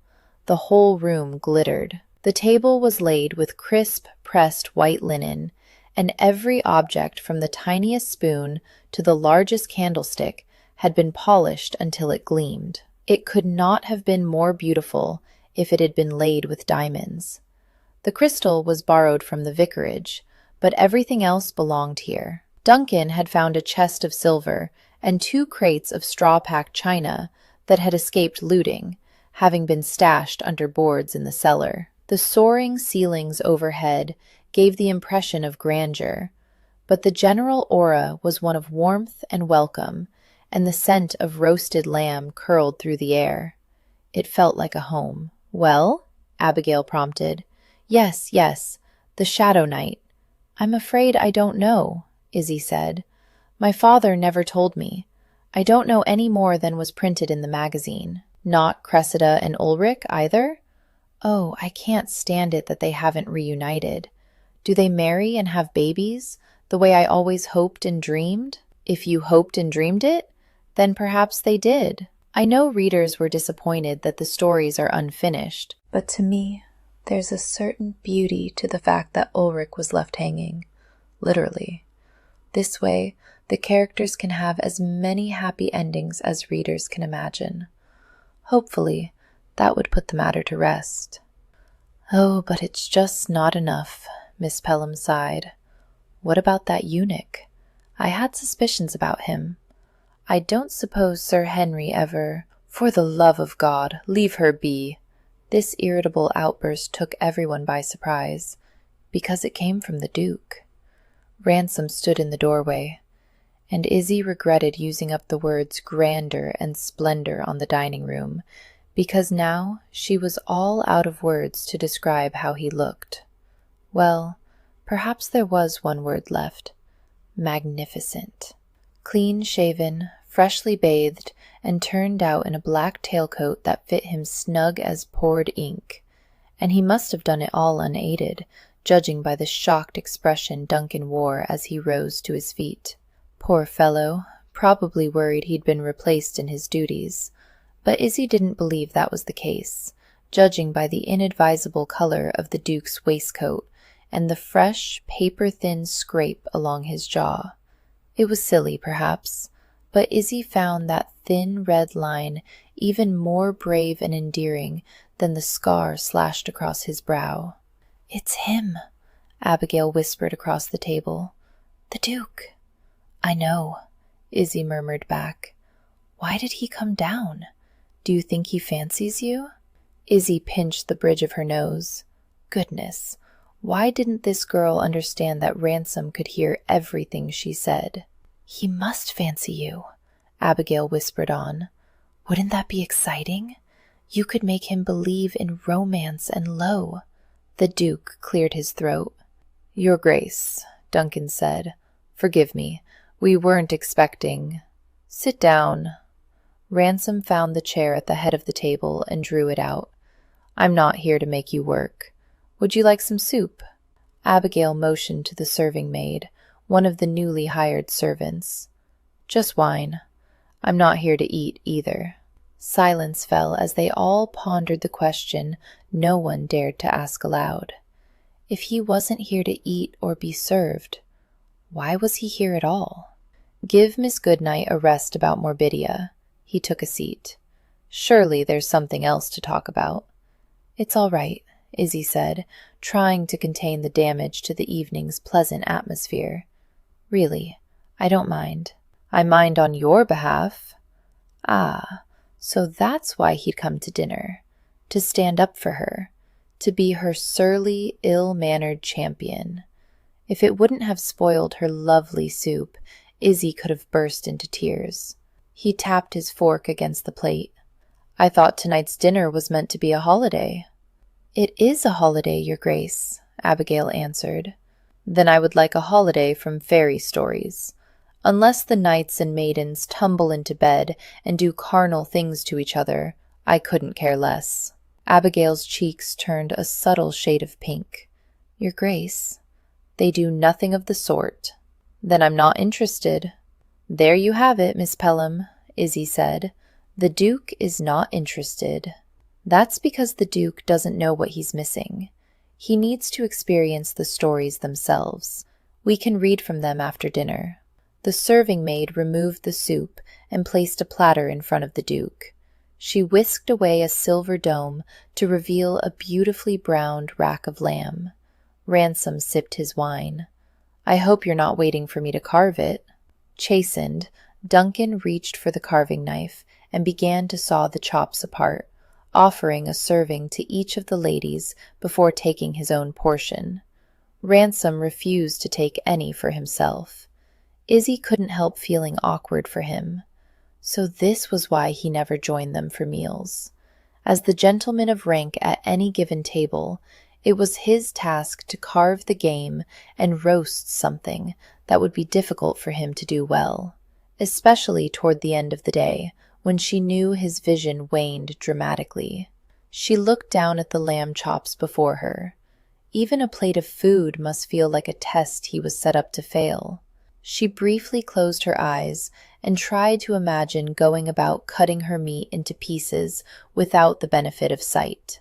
The whole room glittered. The table was laid with crisp, pressed white linen, and every object from the tiniest spoon to the largest candlestick had been polished until it gleamed. It could not have been more beautiful if it had been laid with diamonds. The crystal was borrowed from the vicarage, but everything else belonged here. Duncan had found a chest of silver and 2 crates of straw-packed china that had escaped looting, having been stashed under boards in the cellar. The soaring ceilings overhead gave the impression of grandeur, but the general aura was one of warmth and welcome, and the scent of roasted lamb curled through the air. It felt like a home. "Well?" Abigail prompted. Yes, the Shadow Knight." "I'm afraid I don't know," Izzy said. "My father never told me. I don't know any more than was printed in the magazine." "Not Cressida and Ulrich, either?" "Oh, I can't stand it that they haven't reunited. Do they marry and have babies, the way I always hoped and dreamed?" "If you hoped and dreamed it, then perhaps they did." I know readers were disappointed that the stories are unfinished, but to me, there's a certain beauty to the fact that Ulrich was left hanging, literally. This way, the characters can have as many happy endings as readers can imagine. Hopefully, that would put the matter to rest. "Oh, but it's just not enough," Miss Pelham sighed. "What about that eunuch? I had suspicions about him. I don't suppose Sir Henry ever—" "For the love of God, leave her be!" This irritable outburst took everyone by surprise, because it came from the Duke. Ransom stood in the doorway, and Izzy regretted using up the words grandeur and splendor on the dining room, because now she was all out of words to describe how he looked. Well, perhaps there was one word left. Magnificent. Clean-shaven, freshly bathed, and turned out in a black tailcoat that fit him snug as poured ink. And he must have done it all unaided, judging by the shocked expression Duncan wore as he rose to his feet. Poor fellow, probably worried he'd been replaced in his duties. But Izzy didn't believe that was the case, judging by the inadvisable color of the Duke's waistcoat and the fresh, paper-thin scrape along his jaw. It was silly, perhaps, but Izzy found that thin red line even more brave and endearing than the scar slashed across his brow. "It's him," Abigail whispered across the table. "The Duke." "I know," Izzy murmured back. "Why did he come down? Do you think he fancies you?" Izzy pinched the bridge of her nose. Goodness, Why didn't this girl understand that Ransom could hear everything she said? "He must fancy you," Abigail whispered on. "Wouldn't that be exciting? You could make him believe in romance and The Duke cleared his throat. "Your Grace," Duncan said. "Forgive me. We weren't expecting—" "Sit down." Ransom found the chair at the head of the table and drew it out. "I'm not here to make you work. Would you like some soup?" Abigail motioned to the serving maid, one of the newly hired servants. "Just wine. I'm not here to eat either." Silence fell as they all pondered the question no one dared to ask aloud. If he wasn't here to eat or be served, why was he here at all? "Give Miss Goodnight a rest about Morbidia." He took a seat. "Surely there's something else to talk about." "It's all right," Izzy said, trying to contain the damage to the evening's pleasant atmosphere. "Really, I don't mind." "I mind on your behalf." Ah, so that's why he'd come to dinner. To stand up for her. To be her surly, ill-mannered champion. If it wouldn't have spoiled her lovely soup, Izzy could have burst into tears. He tapped his fork against the plate. "I thought tonight's dinner was meant to be a holiday." "It is a holiday, Your Grace," Abigail answered. "Then I would like a holiday from fairy stories. Unless the knights and maidens tumble into bed and do carnal things to each other, I couldn't care less." Abigail's cheeks turned a subtle shade of pink. "Your Grace, they do nothing of the sort." "Then I'm not interested." "There you have it, Miss Pelham," Izzy said. "The Duke is not interested." "That's because the Duke doesn't know what he's missing. He needs to experience the stories themselves. We can read from them after dinner." The serving maid removed the soup and placed a platter in front of the Duke. She whisked away a silver dome to reveal a beautifully browned rack of lamb. Ransom sipped his wine. "I hope you're not waiting for me to carve it." Chastened, Duncan reached for the carving knife and began to saw the chops apart, offering a serving to each of the ladies before taking his own portion. Ransom refused to take any for himself. Izzy couldn't help feeling awkward for him. So this was why he never joined them for meals. As the gentleman of rank at any given table, it was his task to carve the game and roast something that would be difficult for him to do well, especially toward the end of the day, when she knew his vision waned dramatically. She looked down at the lamb chops before her. Even a plate of food must feel like a test he was set up to fail. She briefly closed her eyes and tried to imagine going about cutting her meat into pieces without the benefit of sight.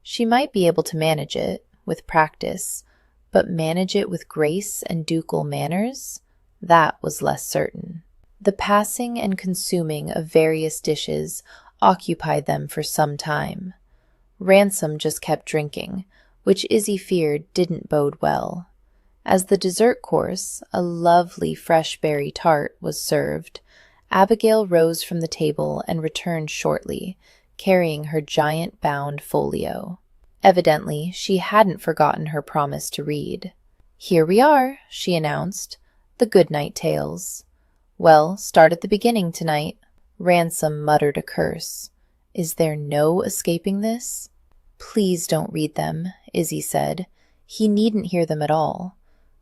She might be able to manage it, with practice, but manage it with grace and ducal manners? That was less certain. The passing and consuming of various dishes occupied them for some time. Ransom just kept drinking, which Izzy feared didn't bode well. As the dessert course, a lovely fresh berry tart, was served, Abigail rose from the table and returned shortly, carrying her giant bound folio. Evidently, she hadn't forgotten her promise to read. "Here we are," she announced, "the Goodnight Tales." "Well, start at the beginning tonight." Ransom muttered a curse. "Is there no escaping this?" "Please don't read them," Izzy said. "He needn't hear them at all.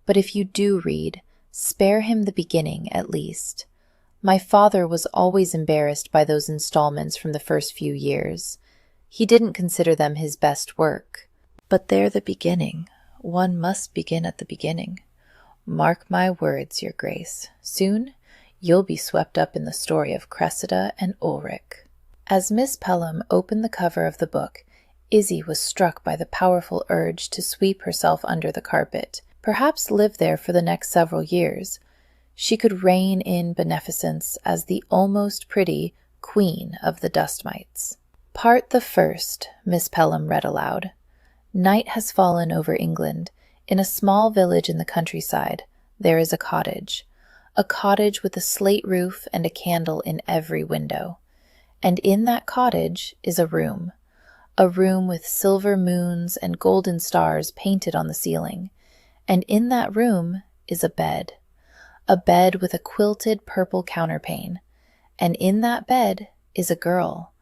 But if you do read, spare him the beginning at least. My father was always embarrassed by those installments from the first few years. He didn't consider them his best work. But they're the beginning. One must begin at the beginning. Mark my words, Your Grace. Soon you'll be swept up in the story of Cressida and Ulrich." As Miss Pelham opened the cover of the book, Izzy was struck by the powerful urge to sweep herself under the carpet, perhaps live there for the next several years. She could reign in beneficence as the almost pretty Queen of the Dust Mites. "Part the first," Miss Pelham read aloud. "Night has fallen over England. In a small village in the countryside, there is a cottage with a slate roof and a candle in every window. And in that cottage is a a room with silver moons and golden stars painted on the ceiling. And in that room is a bed with a quilted purple counterpane. And in that bed is a girl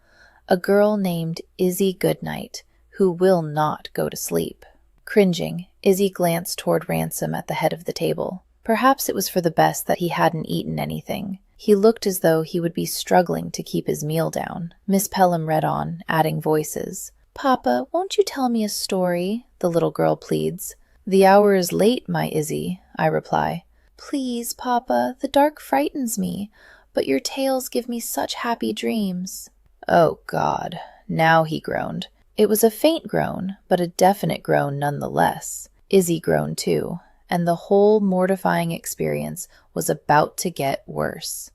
named Izzy Goodnight, who will not go to sleep. Cringing, Izzy glanced toward Ransom at the head of the table. Perhaps it was for the best that he hadn't eaten anything. He looked as though he would be struggling to keep his meal down. Miss Pelham read on, adding voices. "Papa, won't you tell me a story?" the little girl pleads. "The hour is late, my Izzy," I reply. "Please, Papa, the dark frightens me, but your tales give me such happy dreams." "Oh, God." Now he groaned. It was a faint groan, but a definite groan nonetheless. Izzy groaned too, and the whole mortifying experience was about to get worse.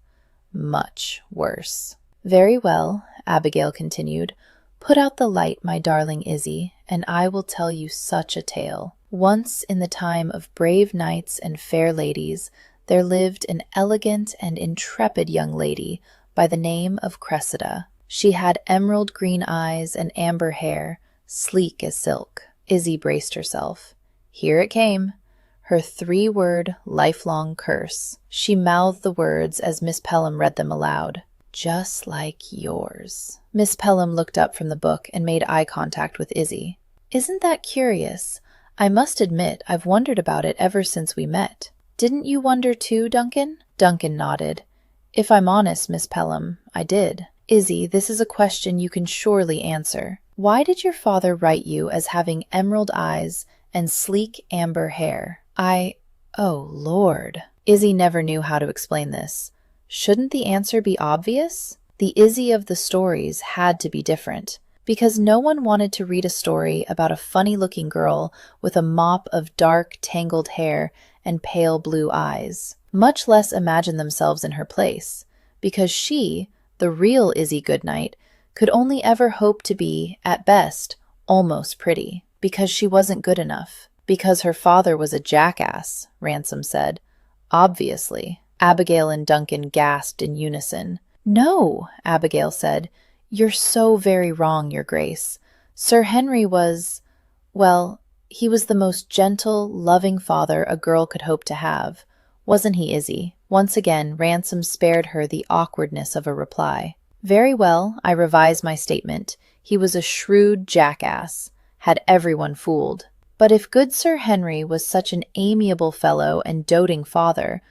Much worse. "Very well," Abigail continued. "Put out the light, my darling Izzy, and I will tell you such a tale. Once in the time of brave knights and fair ladies, there lived an elegant and intrepid young lady by the name of Cressida. She had emerald green eyes and amber hair, sleek as silk." Izzy braced herself. Here it came. Her 3-word, lifelong curse. She mouthed the words as Miss Pelham read them aloud. "Just like yours." Miss Pelham looked up from the book and made eye contact with Izzy. "Isn't that curious? I must admit I've wondered about it ever since we met. Didn't you wonder too, Duncan?" Duncan nodded. "If I'm honest, Miss Pelham, I did." "Izzy, this is a question you can surely answer. Why did your father write you as having emerald eyes and sleek amber hair?" Oh, Lord. Izzy never knew how to explain this. Shouldn't the answer be obvious? The Izzy of the stories had to be different, because no one wanted to read a story about a funny-looking girl with a mop of dark, tangled hair and pale blue eyes, much less imagine themselves in her place, because she, the real Izzy Goodnight, could only ever hope to be, at best, almost pretty, because she wasn't good enough. "Because her father was a jackass," Ransom said. "Obviously." Abigail and Duncan gasped in unison. "No," Abigail said. "You're so very wrong, Your Grace. Sir Henry was, well, he was the most gentle, loving father a girl could hope to have. Wasn't he, Izzy?" Once again, Ransom spared her the awkwardness of a reply. "Very well, I revise my statement. He was a shrewd jackass. Had everyone fooled. But if good Sir Henry was such an amiable fellow and doting father,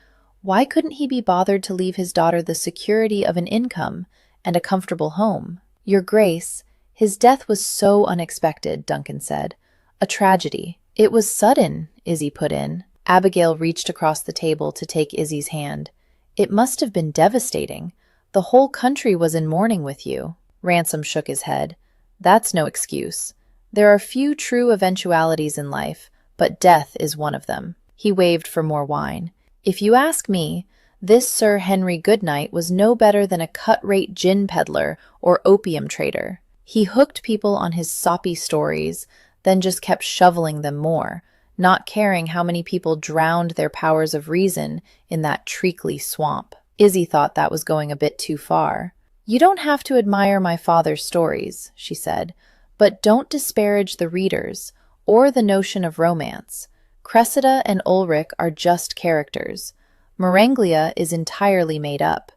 why couldn't he be bothered to leave his daughter the security of an income and a comfortable home?" "Your Grace, his death was so unexpected," Duncan said. "A tragedy." "It was sudden," Izzy put in. Abigail reached across the table to take Izzy's hand. "It must have been devastating. The whole country was in mourning with you." Ransom shook his head. "That's no excuse. There are few true eventualities in life, but death is one of them." He waved for more wine. "If you ask me, this Sir Henry Goodnight was no better than a cut-rate gin peddler or opium trader. He hooked people on his soppy stories, then just kept shoveling them more, not caring how many people drowned their powers of reason in that treacly swamp." Izzy thought that was going a bit too far. "You don't have to admire my father's stories," she said, "but don't disparage the readers, or the notion of romance. Cressida and Ulrich are just characters. Marenglia is entirely made up.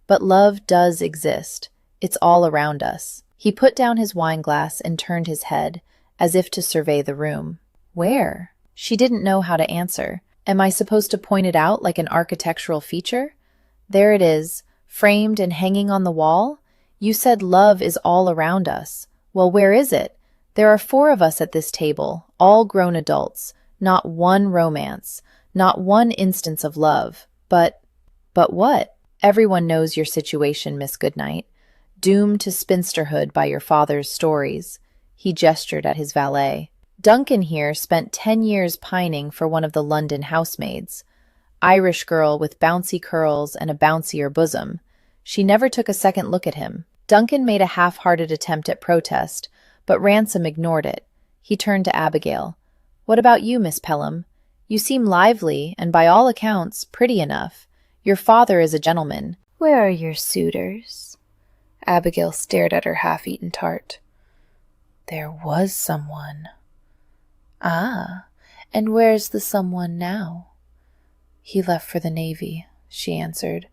But love does exist. It's all around us." He put down his wineglass and turned his head, as if to survey the room. "Where?" She didn't know how to answer. "Am I supposed to point it out like an architectural feature?" "There it is, framed and hanging on the wall. You said love is all around us. Well, where is it? There are 4 of us at this table, all grown adults. Not one romance, not one instance of love. But what? Everyone knows your situation, Miss Goodnight. Doomed to spinsterhood by your father's stories." He gestured at his valet. "Duncan here spent 10 years pining for one of the London housemaids. Irish girl with bouncy curls and a bouncier bosom. She never took a second look at him." Duncan made a half-hearted attempt at protest, but Ransom ignored it. He turned to Abigail. "What about you, Miss Pelham? You seem lively and, by all accounts, pretty enough. Your father is a gentleman." "Where are your suitors?" Abigail stared at her half-eaten tart. There was someone. Ah, and where's the someone now? He left for the Navy, she answered.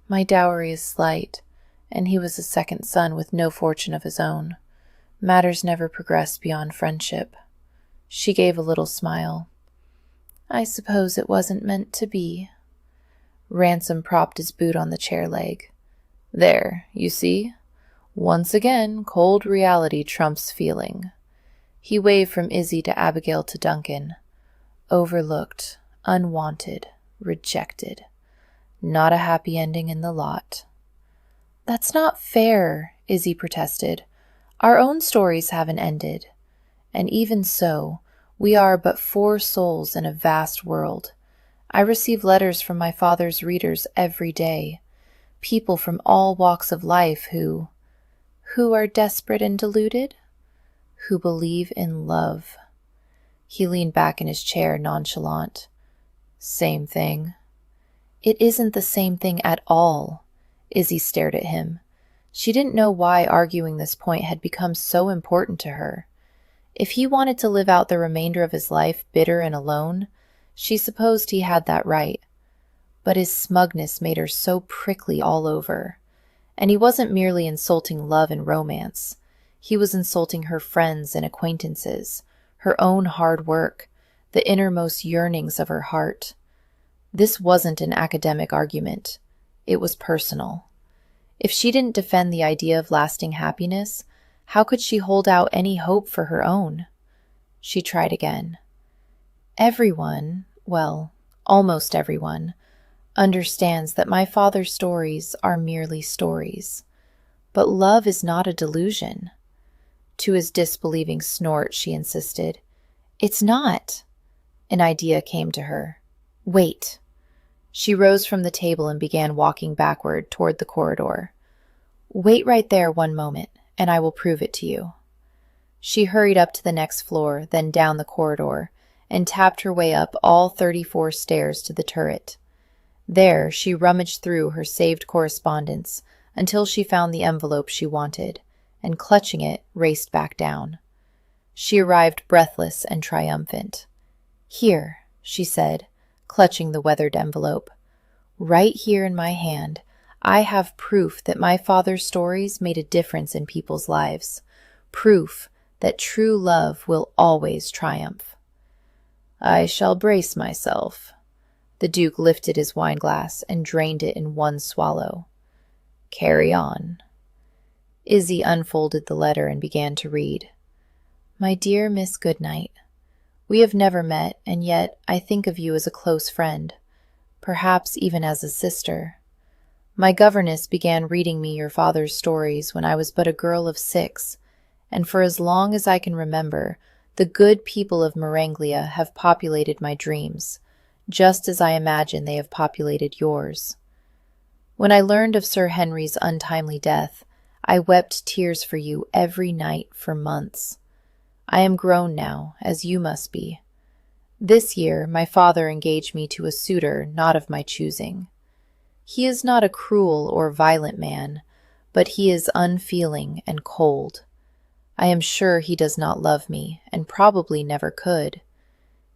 My dowry is slight, and he was a second son with no fortune of his own. Matters never progressed beyond friendship. She gave a little smile. I suppose it wasn't meant to be. Ransom propped his boot on the chair leg. There, you see? Once again, cold reality trumps feeling. He waved from Izzy to Abigail to Duncan. Overlooked, unwanted, rejected. Not a happy ending in the lot. That's not fair, Izzy protested. Our own stories haven't ended. And even so, we are but 4 souls in a vast world. I receive letters from my father's readers every day. People from all walks of life who are desperate and deluded? Who believe in love. He leaned back in his chair, nonchalant. Same thing. It isn't the same thing at all. Izzy stared at him. She didn't know why arguing this point had become so important to her. If he wanted to live out the remainder of his life bitter and alone, she supposed he had that right. But his smugness made her so prickly all over. And he wasn't merely insulting love and romance. He was insulting her friends and acquaintances, her own hard work, the innermost yearnings of her heart. This wasn't an academic argument. It was personal. If she didn't defend the idea of lasting happiness, how could she hold out any hope for her own? She tried again. Everyone, well, almost everyone, understands that my father's stories are merely stories. But love is not a delusion. To his disbelieving snort, she insisted. It's not. An idea came to her. Wait. She rose from the table and began walking backward toward the corridor. Wait right there one moment, and I will prove it to you. She hurried up to the next floor, then down the corridor, and tapped her way up all 34 stairs to the turret. There, she rummaged through her saved correspondence until she found the envelope she wanted, and clutching it, raced back down. She arrived breathless and triumphant. Here, she said, clutching the weathered envelope. Right here in my hand, I have proof that my father's stories made a difference in people's lives. Proof that true love will always triumph. I shall brace myself. The Duke lifted his wineglass and drained it in one swallow. Carry on. Izzy unfolded the letter and began to read. My dear Miss Goodnight, we have never met, and yet I think of you as a close friend, perhaps even as a sister. My governess began reading me your father's stories when I was but a girl of 6, and for as long as I can remember, the good people of Maranglia have populated my dreams, just as I imagine they have populated yours. When I learned of Sir Henry's untimely death, I wept tears for you every night for months. I am grown now, as you must be. This year, my father engaged me to a suitor not of my choosing. He is not a cruel or violent man, but he is unfeeling and cold. I am sure he does not love me, and probably never could.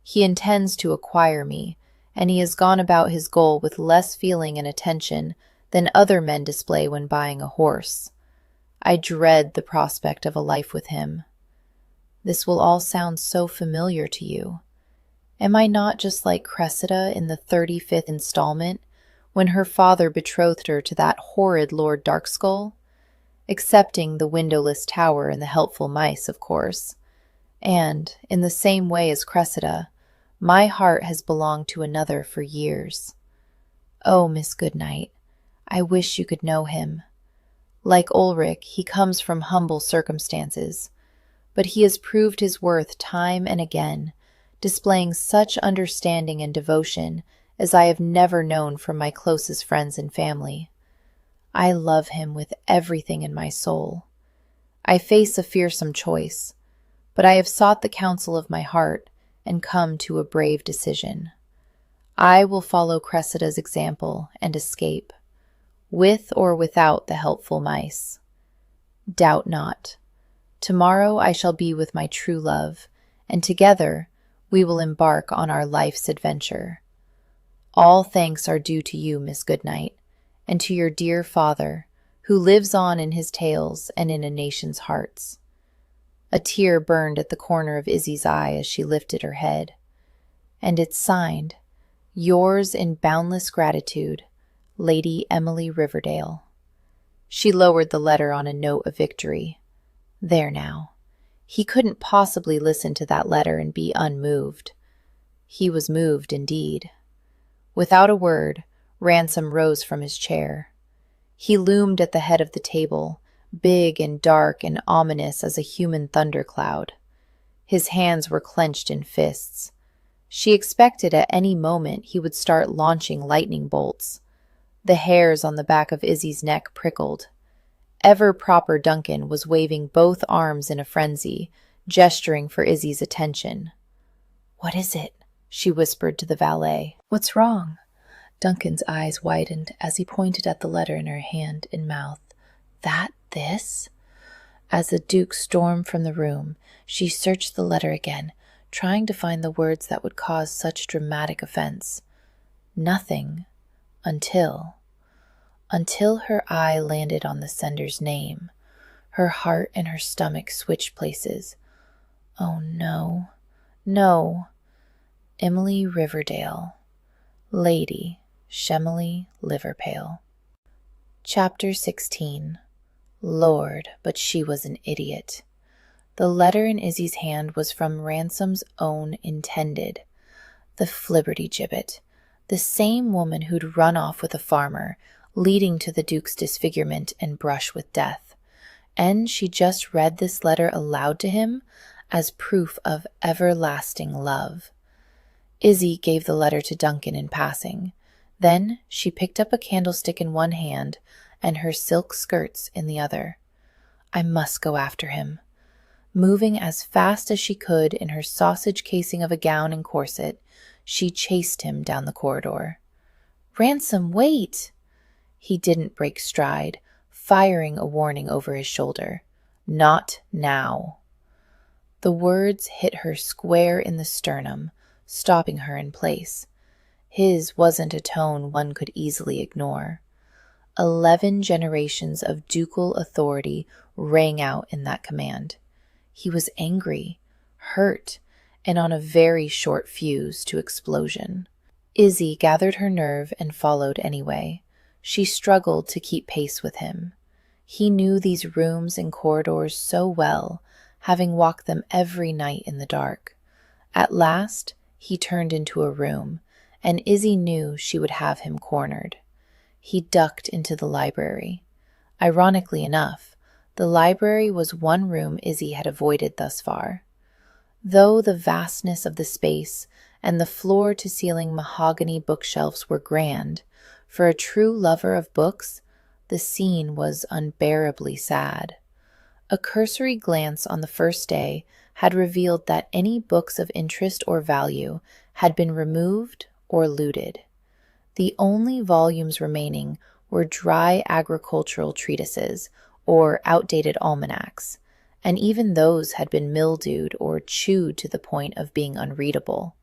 He intends to acquire me, and he has gone about his goal with less feeling and attention than other men display when buying a horse. I dread the prospect of a life with him. This will all sound so familiar to you. Am I not just like Cressida in the 35th installment, when her father betrothed her to that horrid Lord Darkskull? Excepting the windowless tower and the helpful mice, of course. And, in the same way as Cressida, my heart has belonged to another for years. Oh, Miss Goodnight, I wish you could know him. Like Ulrich, he comes from humble circumstances, but he has proved his worth time and again, displaying such understanding and devotion as I have never known from my closest friends and family. I love him with everything in my soul. I face a fearsome choice, but I have sought the counsel of my heart and come to a brave decision. I will follow Cressida's example and escape, with or without the helpful mice. Doubt not. Tomorrow I shall be with my true love, and together we will embark on our life's adventure. All thanks are due to you, Miss Goodnight, and to your dear father, who lives on in his tales and in a nation's hearts." A tear burned at the corner of Izzy's eye as she lifted her head. "And it's signed, yours in boundless gratitude, Lady Emily Riverdale." She lowered the letter on a note of victory. There now. He couldn't possibly listen to that letter and be unmoved. He was moved indeed. Without a word, Ransom rose from his chair. He loomed at the head of the table, big and dark and ominous as a human thundercloud. His hands were clenched in fists. She expected at any moment he would start launching lightning bolts. The hairs on the back of Izzy's neck prickled. Ever-proper Duncan was waving both arms in a frenzy, gesturing for Izzy's attention. "What is it?" she whispered to the valet. "What's wrong?" Duncan's eyes widened as he pointed at the letter in her hand and mouth. This? As the Duke stormed from the room, she searched the letter again, trying to find the words that would cause such dramatic offense. Nothing, until her eye landed on the sender's name. Her heart and her stomach switched places. Oh no, no. Emily Riverdale, Lady Shemily Liverpale. Chapter 16. Lord, but she was an idiot. The letter in Izzy's hand was from Ransom's own intended. The flibberty-gibbet. The same woman who'd run off with a farmer, leading to the Duke's disfigurement and brush with death. And she just read this letter aloud to him as proof of everlasting love. Izzy gave the letter to Duncan in passing. Then she picked up a candlestick in one hand and her silk skirts in the other. I must go after him. Moving as fast as she could in her sausage casing of a gown and corset, she chased him down the corridor. "Ransom, wait!" He didn't break stride, firing a warning over his shoulder. "Not now." The words hit her square in the sternum, stopping her in place. His wasn't a tone one could easily ignore. 11 generations of ducal authority rang out in that command. He was angry, hurt, and on a very short fuse to explosion. Izzy gathered her nerve and followed anyway. She struggled to keep pace with him. He knew these rooms and corridors so well, having walked them every night in the dark. At last, he turned into a room, and Izzy knew she would have him cornered. He ducked into the library. Ironically enough, the library was one room Izzy had avoided thus far. Though the vastness of the space and the floor-to-ceiling mahogany bookshelves were grand, for a true lover of books, the scene was unbearably sad. A cursory glance on the first day had revealed that any books of interest or value had been removed or looted. The only volumes remaining were dry agricultural treatises or outdated almanacs, and even those had been mildewed or chewed to the point of being unreadable.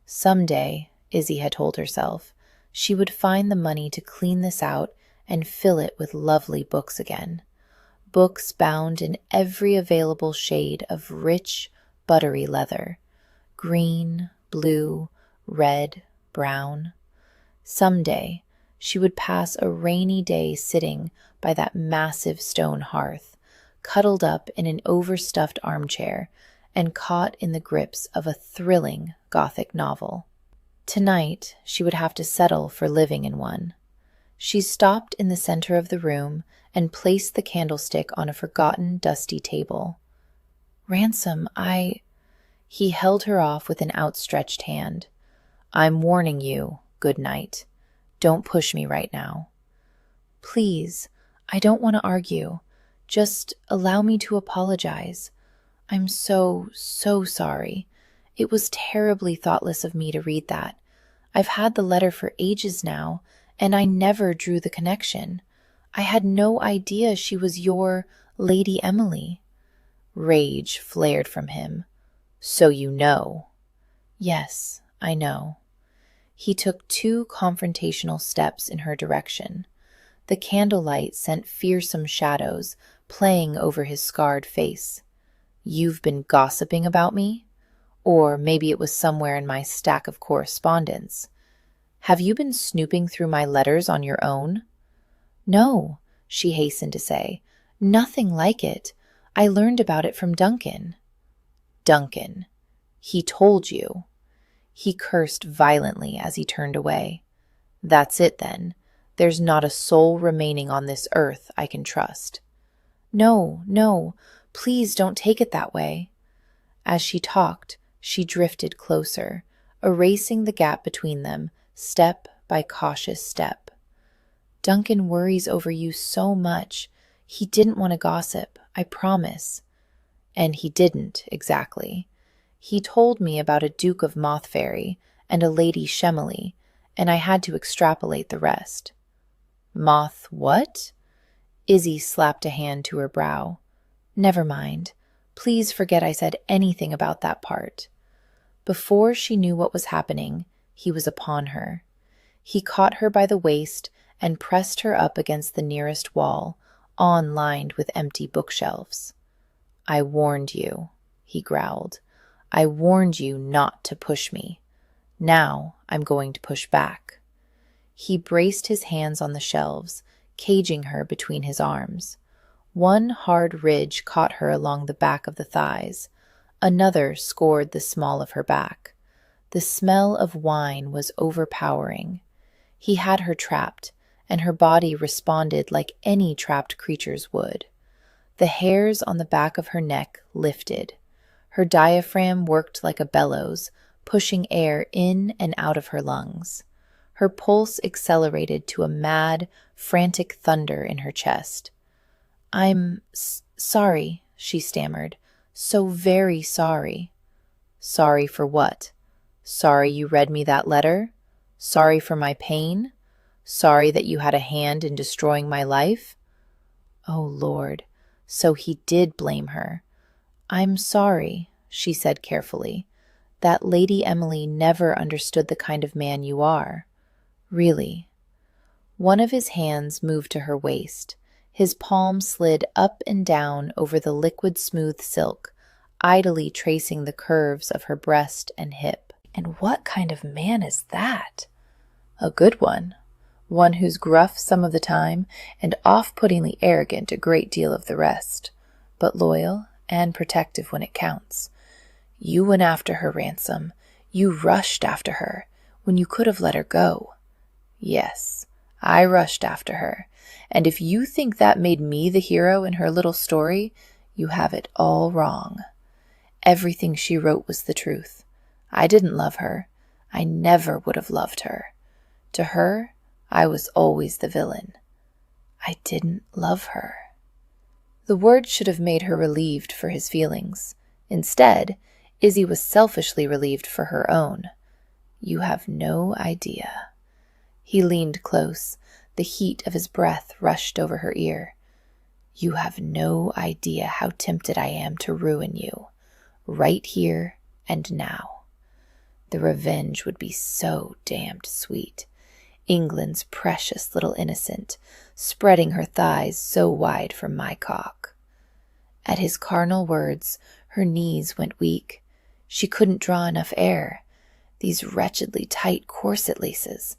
Someday, Izzy had told herself, she would find the money to clean this out and fill it with lovely books again. Books bound in every available shade of rich, buttery leather. Green, blue, red, brown. Someday, she would pass a rainy day sitting by that massive stone hearth, cuddled up in an overstuffed armchair and caught in the grips of a thrilling Gothic novel. Tonight, she would have to settle for living in one. She stopped in the center of the room and placed the candlestick on a forgotten, dusty table. "Ransom, He held her off with an outstretched hand. "I'm warning you. Good night. Don't push me right now." "Please, I don't want to argue. Just allow me to apologize. I'm so sorry. It was terribly thoughtless of me to read that. I've had the letter for ages now, and I never drew the connection. I had no idea she was your Lady Emily." Rage flared from him. So you know. Yes, I know. He took 2 confrontational steps in her direction. The candlelight sent fearsome shadows playing over his scarred face. You've been gossiping about me? Or maybe it was somewhere in my stack of correspondence. Have you been snooping through my letters on your own? No, she hastened to say. Nothing like it. I learned about it from Duncan. Duncan. He told you. He cursed violently as he turned away. That's it then. There's not a soul remaining on this earth I can trust. No, no, please don't take it that way. As she talked, she drifted closer, erasing the gap between them, step by cautious step. Duncan worries over you so much. He didn't want to gossip, I promise. And he didn't, exactly. He told me about a Duke of Mothfairy and a Lady Shemily, and I had to extrapolate the rest. Moth what? Izzy slapped a hand to her brow. Never mind. Please forget I said anything about that part. Before she knew what was happening, he was upon her. He caught her by the waist and pressed her up against the nearest wall, lined with empty bookshelves. I warned you, he growled. I warned you not to push me. Now I'm going to push back. He braced his hands on the shelves, caging her between his arms. One hard ridge caught her along the back of the thighs. Another scored the small of her back. The smell of wine was overpowering. He had her trapped, and her body responded like any trapped creature's would. The hairs on the back of her neck lifted. Her diaphragm worked like a bellows, pushing air in and out of her lungs. Her pulse accelerated to a mad, frantic thunder in her chest. I'm sorry, she stammered. So very sorry. Sorry for what? Sorry you read me that letter? Sorry for my pain? Sorry that you had a hand in destroying my life? Oh, Lord, so he did blame her. I'm sorry, she said carefully. That Lady Emily never understood the kind of man you are. Really. One of his hands moved to her waist. His palm slid up and down over the liquid smooth silk, idly tracing the curves of her breast and hip. And what kind of man is that? A good one. One who's gruff some of the time and off-puttingly arrogant a great deal of the rest, but loyal and protective when it counts. You went after her, Ransom. You rushed after her when you could have let her go. Yes, I rushed after her, and if you think that made me the hero in her little story, you have it all wrong. Everything she wrote was the truth. I didn't love her. I never would have loved her. To her, I was always the villain. I didn't love her. The words should have made her relieved for his feelings. Instead, Izzy was selfishly relieved for her own. You have no idea. He leaned close. The heat of his breath rushed over her ear. You have no idea how tempted I am to ruin you, right here and now. The revenge would be so damned sweet. England's precious little innocent, spreading her thighs so wide for my cock. At his carnal words, her knees went weak. She couldn't draw enough air. These wretchedly tight corset laces.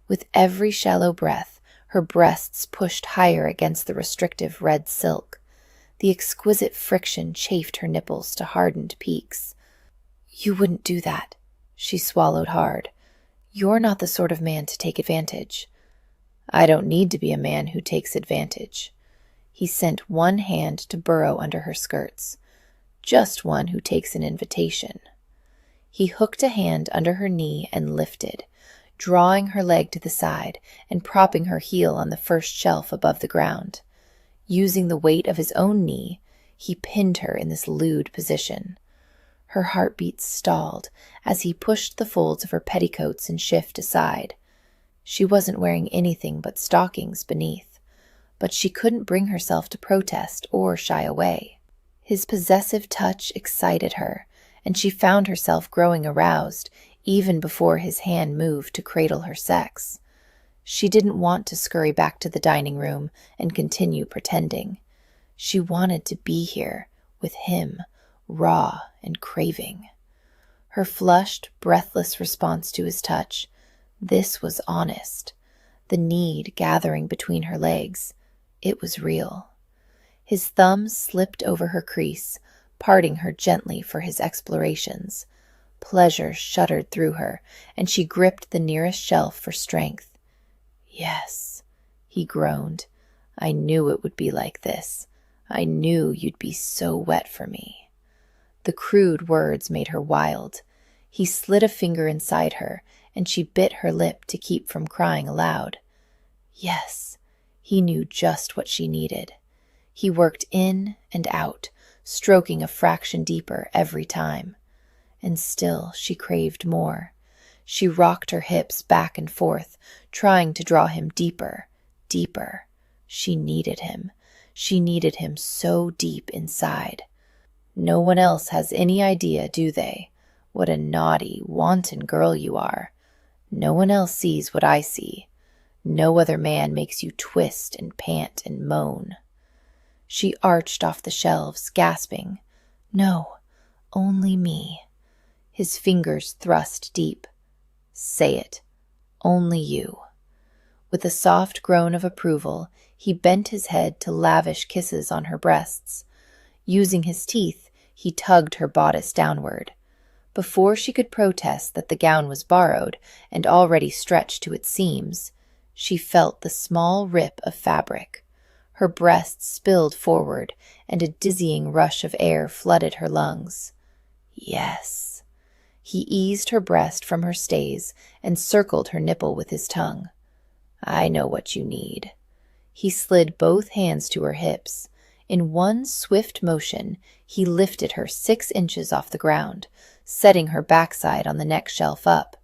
With every shallow breath, her breasts pushed higher against the restrictive red silk. The exquisite friction chafed her nipples to hardened peaks. You wouldn't do that, she swallowed hard. You're not the sort of man to take advantage. I don't need to be a man who takes advantage. He sent one hand to burrow under her skirts. Just one who takes an invitation. He hooked a hand under her knee and lifted, drawing her leg to the side and propping her heel on the first shelf above the ground. Using the weight of his own knee, he pinned her in this lewd position. Her heartbeat stalled as he pushed the folds of her petticoats and shift aside. She wasn't wearing anything but stockings beneath, but she couldn't bring herself to protest or shy away. His possessive touch excited her, and she found herself growing aroused even before his hand moved to cradle her sex. She didn't want to scurry back to the dining room and continue pretending. She wanted to be here with him, raw and craving. Her flushed, breathless response to his touch, this was honest. The need gathering between her legs, it was real. His thumbs slipped over her crease, parting her gently for his explorations. Pleasure shuddered through her, and she gripped the nearest shelf for strength. "Yes," he groaned. "I knew it would be like this. I knew you'd be so wet for me." The crude words made her wild. He slid a finger inside her, and she bit her lip to keep from crying aloud. Yes, he knew just what she needed. He worked in and out, stroking a fraction deeper every time. And still she craved more. She rocked her hips back and forth, trying to draw him deeper, deeper. She needed him. She needed him so deep inside. No one else has any idea, do they? What a naughty, wanton girl you are. No one else sees what I see. No other man makes you twist and pant and moan. She arched off the shelves, gasping. No, only me. His fingers thrust deep. Say it. Only you. With a soft groan of approval, he bent his head to lavish kisses on her breasts. Using his teeth, he tugged her bodice downward. Before she could protest that the gown was borrowed and already stretched to its seams, she felt the small rip of fabric. Her breasts spilled forward, and a dizzying rush of air flooded her lungs. Yes. He eased her breast from her stays and circled her nipple with his tongue. I know what you need. He slid both hands to her hips. In one swift motion, he lifted her 6 inches off the ground, setting her backside on the next shelf up.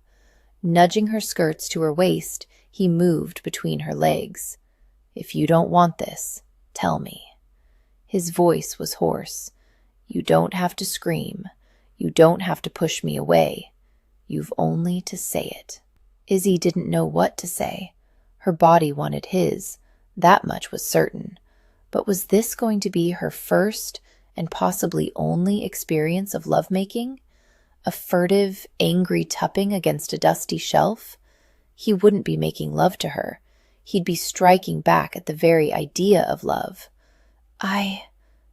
Nudging her skirts to her waist, he moved between her legs. If you don't want this, tell me. His voice was hoarse. You don't have to scream. You don't have to push me away. You've only to say it. Izzy didn't know what to say. Her body wanted his. That much was certain. But was this going to be her first and possibly only experience of lovemaking? A furtive, angry tupping against a dusty shelf? He wouldn't be making love to her. He'd be striking back at the very idea of love.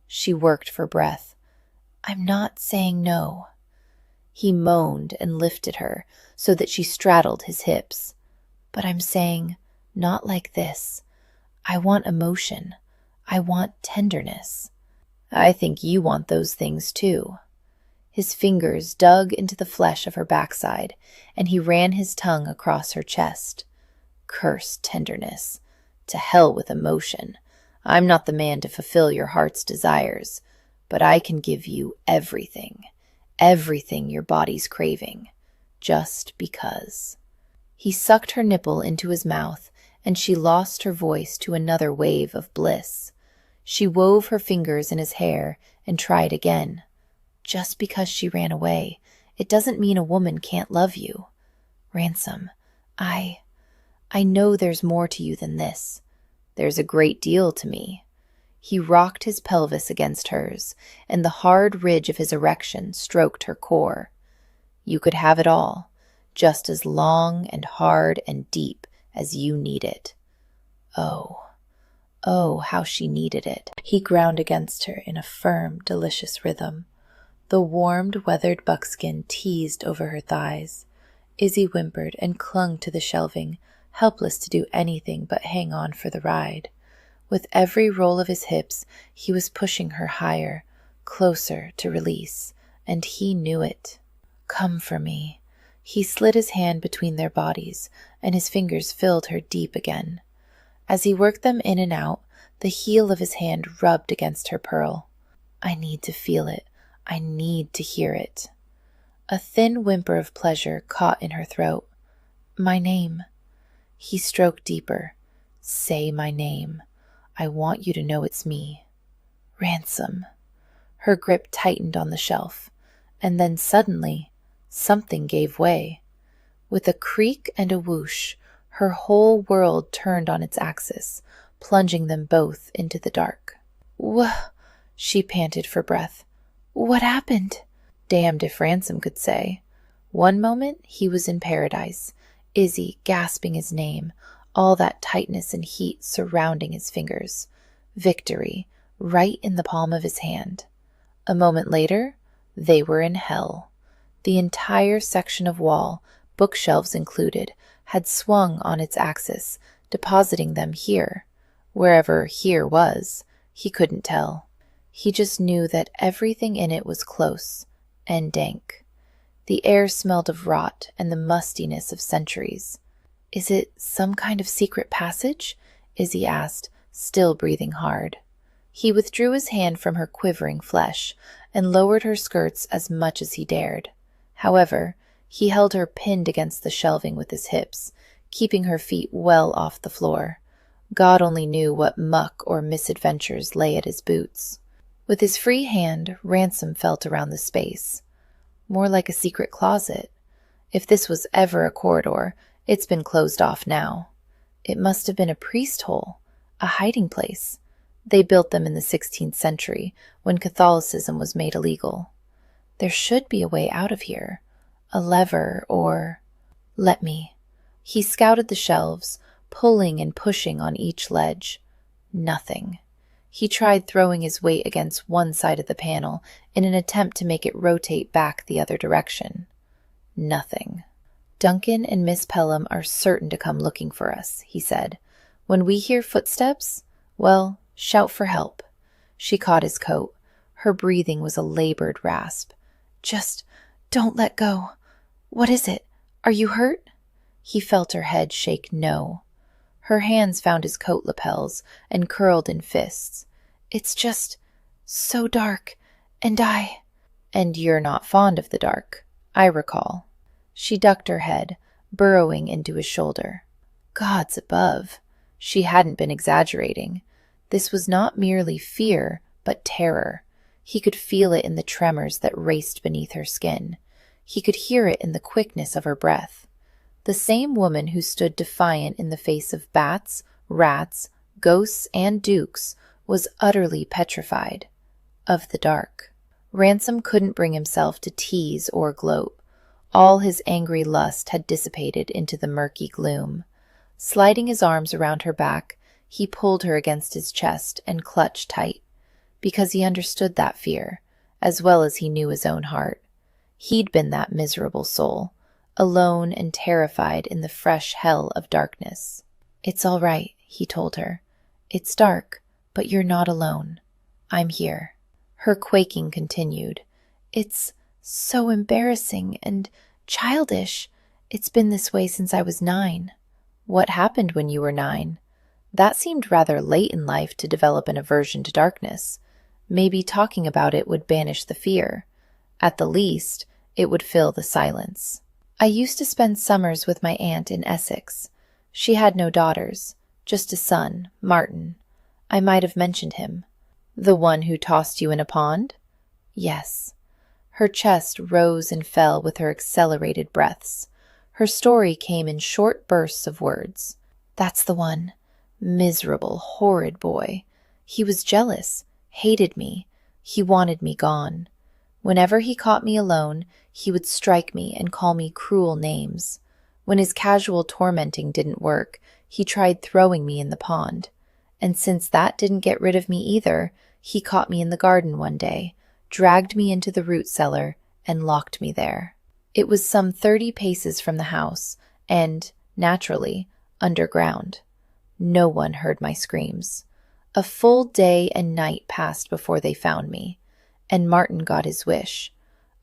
She worked for breath. I'm not saying no. He moaned and lifted her so that she straddled his hips. But I'm saying, not like this. I want emotion. I want tenderness. I think you want those things too. His fingers dug into the flesh of her backside, and he ran his tongue across her chest. Cursed tenderness. To hell with emotion. I'm not the man to fulfill your heart's desires, but I can give you everything. Everything your body's craving. Just because. He sucked her nipple into his mouth, and she lost her voice to another wave of bliss. She wove her fingers in his hair and tried again. Just because she ran away, it doesn't mean a woman can't love you. Ransom, I know there's more to you than this. There's a great deal to me. He rocked his pelvis against hers, and the hard ridge of his erection stroked her core. You could have it all, just as long and hard and deep as you need it. Oh, how she needed it. He ground against her in a firm, delicious rhythm. The warmed, weathered buckskin teased over her thighs. Izzy whimpered and clung to the shelving, helpless to do anything but hang on for the ride. With every roll of his hips, he was pushing her higher, closer to release, and he knew it. Come for me. He slid his hand between their bodies, and his fingers filled her deep again. As he worked them in and out, the heel of his hand rubbed against her pearl. I need to feel it. I need to hear it. A thin whimper of pleasure caught in her throat. My name. He stroked deeper. Say my name. I want you to know it's me. Ransom. Her grip tightened on the shelf, and then suddenly, something gave way. With a creak and a whoosh, her whole world turned on its axis, plunging them both into the dark. She panted for breath. What happened? Damned if Ransom could say. One moment he was in paradise, Izzy gasping his name, all that tightness and heat surrounding his fingers. Victory, right in the palm of his hand. A moment later, they were in hell. The entire section of wall, bookshelves included, had swung on its axis, depositing them here. Wherever here was, he couldn't tell. He just knew that everything in it was close and dank. The air smelled of rot and the mustiness of centuries. Is it some kind of secret passage? Izzy asked, still breathing hard. He withdrew his hand from her quivering flesh and lowered her skirts as much as he dared. However, he held her pinned against the shelving with his hips, keeping her feet well off the floor. God only knew what muck or misadventures lay at his boots. With his free hand, Ransom felt around the space. More like a secret closet. If this was ever a corridor, it's been closed off now. It must have been a priest hole, a hiding place. They built them in the 16th century, when Catholicism was made illegal. There should be a way out of here. A lever or... Let me. He scouted the shelves, pulling and pushing on each ledge. Nothing. He tried throwing his weight against one side of the panel in an attempt to make it rotate back the other direction. Nothing. Duncan and Miss Pelham are certain to come looking for us, he said. When we hear footsteps, well, shout for help. She caught his coat. Her breathing was a labored rasp. Just don't let go. What is it? Are you hurt? He felt her head shake no. Her hands found his coat lapels and curled in fists. It's just so dark, and And you're not fond of the dark, I recall. She ducked her head, burrowing into his shoulder. Gods above. She hadn't been exaggerating. This was not merely fear, but terror. He could feel it in the tremors that raced beneath her skin. He could hear it in the quickness of her breath. The same woman who stood defiant in the face of bats, rats, ghosts, and dukes was utterly petrified. Of the dark. Ransom couldn't bring himself to tease or gloat. All his angry lust had dissipated into the murky gloom. Sliding his arms around her back, he pulled her against his chest and clutched tight, because he understood that fear, as well as he knew his own heart. He'd been that miserable soul, alone and terrified in the fresh hell of darkness. It's all right, he told her. It's dark, but you're not alone. I'm here. Her quaking continued. It's so embarrassing and childish. It's been this way since I was 9. What happened when you were 9? That seemed rather late in life to develop an aversion to darkness. Maybe talking about it would banish the fear. At the least, it would fill the silence. I used to spend summers with my aunt in Essex. She had no daughters, just a son, Martin. I might have mentioned him. The one who tossed you in a pond? Yes. Her chest rose and fell with her accelerated breaths. Her story came in short bursts of words. That's the one. Miserable, horrid boy. He was jealous, hated me. He wanted me gone. Whenever he caught me alone, he would strike me and call me cruel names. When his casual tormenting didn't work, he tried throwing me in the pond. And since that didn't get rid of me either, he caught me in the garden one day, dragged me into the root cellar, and locked me there. It was some 30 paces from the house, and, naturally, underground. No one heard my screams. A full day and night passed before they found me, and Martin got his wish.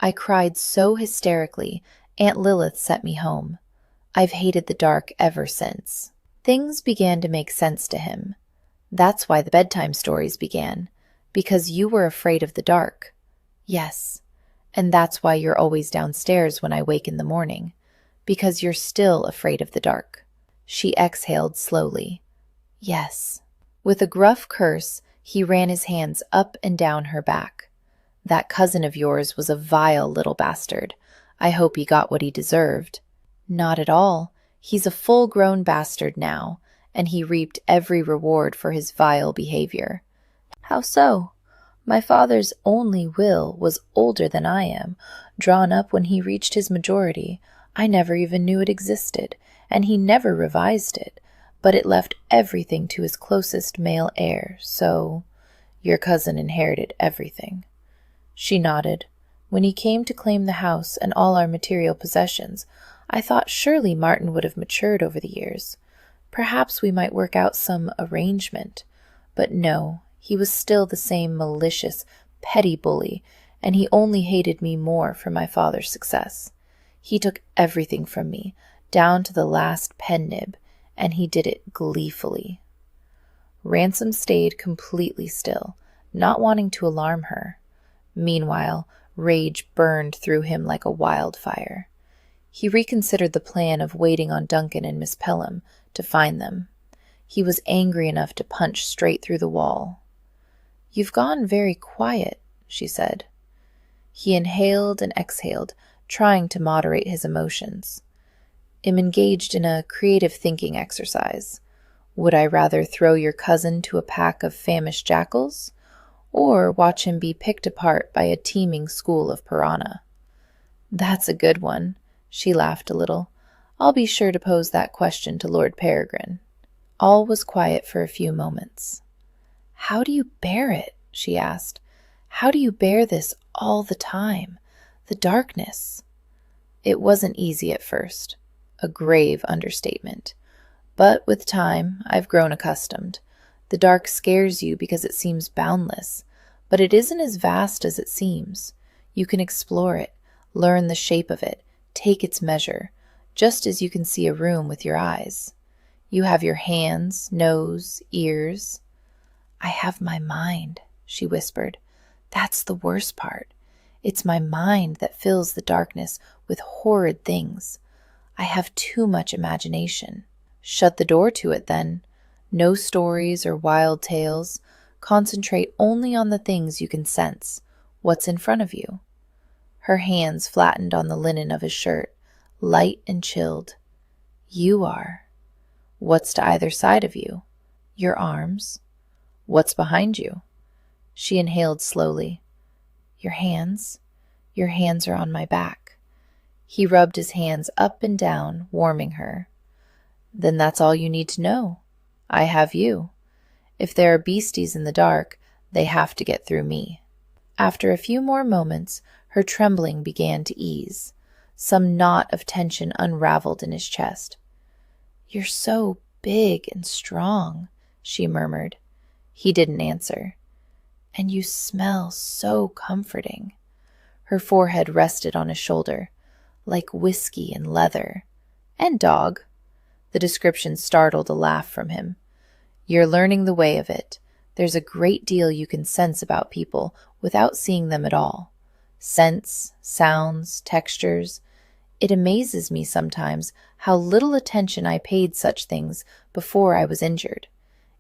I cried so hysterically, Aunt Lilith sent me home. I've hated the dark ever since. Things began to make sense to him. That's why the bedtime stories began, because you were afraid of the dark. Yes, and that's why you're always downstairs when I wake in the morning, because you're still afraid of the dark. She exhaled slowly. Yes. With a gruff curse, he ran his hands up and down her back. That cousin of yours was a vile little bastard. I hope he got what he deserved. Not at all. He's a full-grown bastard now, and he reaped every reward for his vile behavior. How so? My father's only will was older than I am, drawn up when he reached his majority. I never even knew it existed, and he never revised it, but it left everything to his closest male heir, so your cousin inherited everything. She nodded. When he came to claim the house and all our material possessions, I thought surely Martin would have matured over the years. Perhaps we might work out some arrangement. But no, he was still the same malicious, petty bully, and he only hated me more for my father's success. He took everything from me, down to the last pen nib, and he did it gleefully. Ransom stayed completely still, not wanting to alarm her. Meanwhile, rage burned through him like a wildfire. He reconsidered the plan of waiting on Duncan and Miss Pelham to find them. He was angry enough to punch straight through the wall. "You've gone very quiet," she said. He inhaled and exhaled, trying to moderate his emotions. "I'm engaged in a creative thinking exercise. Would I rather throw your cousin to a pack of famished jackals, or watch him be picked apart by a teeming school of piranha?" "That's a good one." She laughed a little. "I'll be sure to pose that question to Lord Peregrine." All was quiet for a few moments. "How do you bear it?" she asked. "How do you bear this all the time? The darkness?" It wasn't easy at first. A grave understatement. But with time, I've grown accustomed. The dark scares you because it seems boundless, but it isn't as vast as it seems. You can explore it, learn the shape of it, take its measure, just as you can see a room with your eyes. You have your hands, nose, ears. "I have my mind," she whispered. "That's the worst part. It's my mind that fills the darkness with horrid things. I have too much imagination." "Shut the door to it, then. No stories or wild tales. Concentrate only on the things you can sense, what's in front of you." Her hands flattened on the linen of his shirt, light and chilled. "You are." "What's to either side of you?" "Your arms." "What's behind you?" She inhaled slowly. "Your hands. Your hands are on my back." He rubbed his hands up and down, warming her. "Then that's all you need to know. I have you. If there are beasties in the dark, they have to get through me." After a few more moments, her trembling began to ease. Some knot of tension unraveled in his chest. "You're so big and strong," she murmured. He didn't answer. "And you smell so comforting." Her forehead rested on his shoulder. "Like whiskey and leather. And dog." The description startled a laugh from him. "You're learning the way of it. There's a great deal you can sense about people without seeing them at all. Scents, sounds, textures. It amazes me sometimes how little attention I paid such things before I was injured.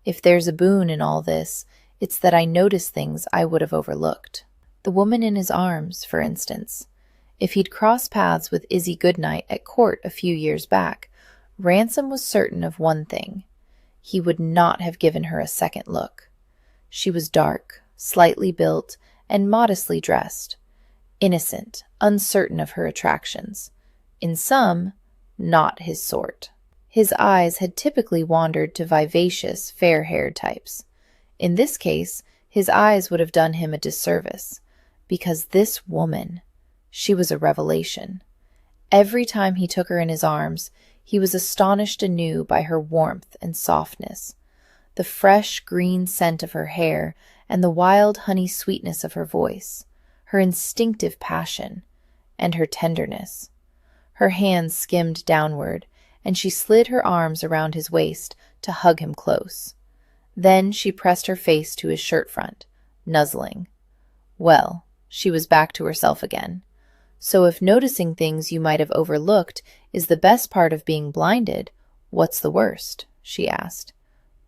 If there's a boon in all this, it's that I notice things I would have overlooked. The woman in his arms, for instance. If he'd crossed paths with Izzy Goodnight at court a few years back, Ransom was certain of one thing. He would not have given her a second look. She was dark, slightly built, and modestly dressed. Innocent, uncertain of her attractions. In some, not his sort. His eyes had typically wandered to vivacious, fair-haired types. In this case, his eyes would have done him a disservice, because this woman, she was a revelation. Every time he took her in his arms, he was astonished anew by her warmth and softness. The fresh green scent of her hair and the wild honey sweetness of her voice, her instinctive passion, and her tenderness. Her hands skimmed downward, and she slid her arms around his waist to hug him close. Then she pressed her face to his shirt front, nuzzling. Well, she was back to herself again. So if noticing things you might have overlooked is the best part of being blinded, what's the worst? She asked.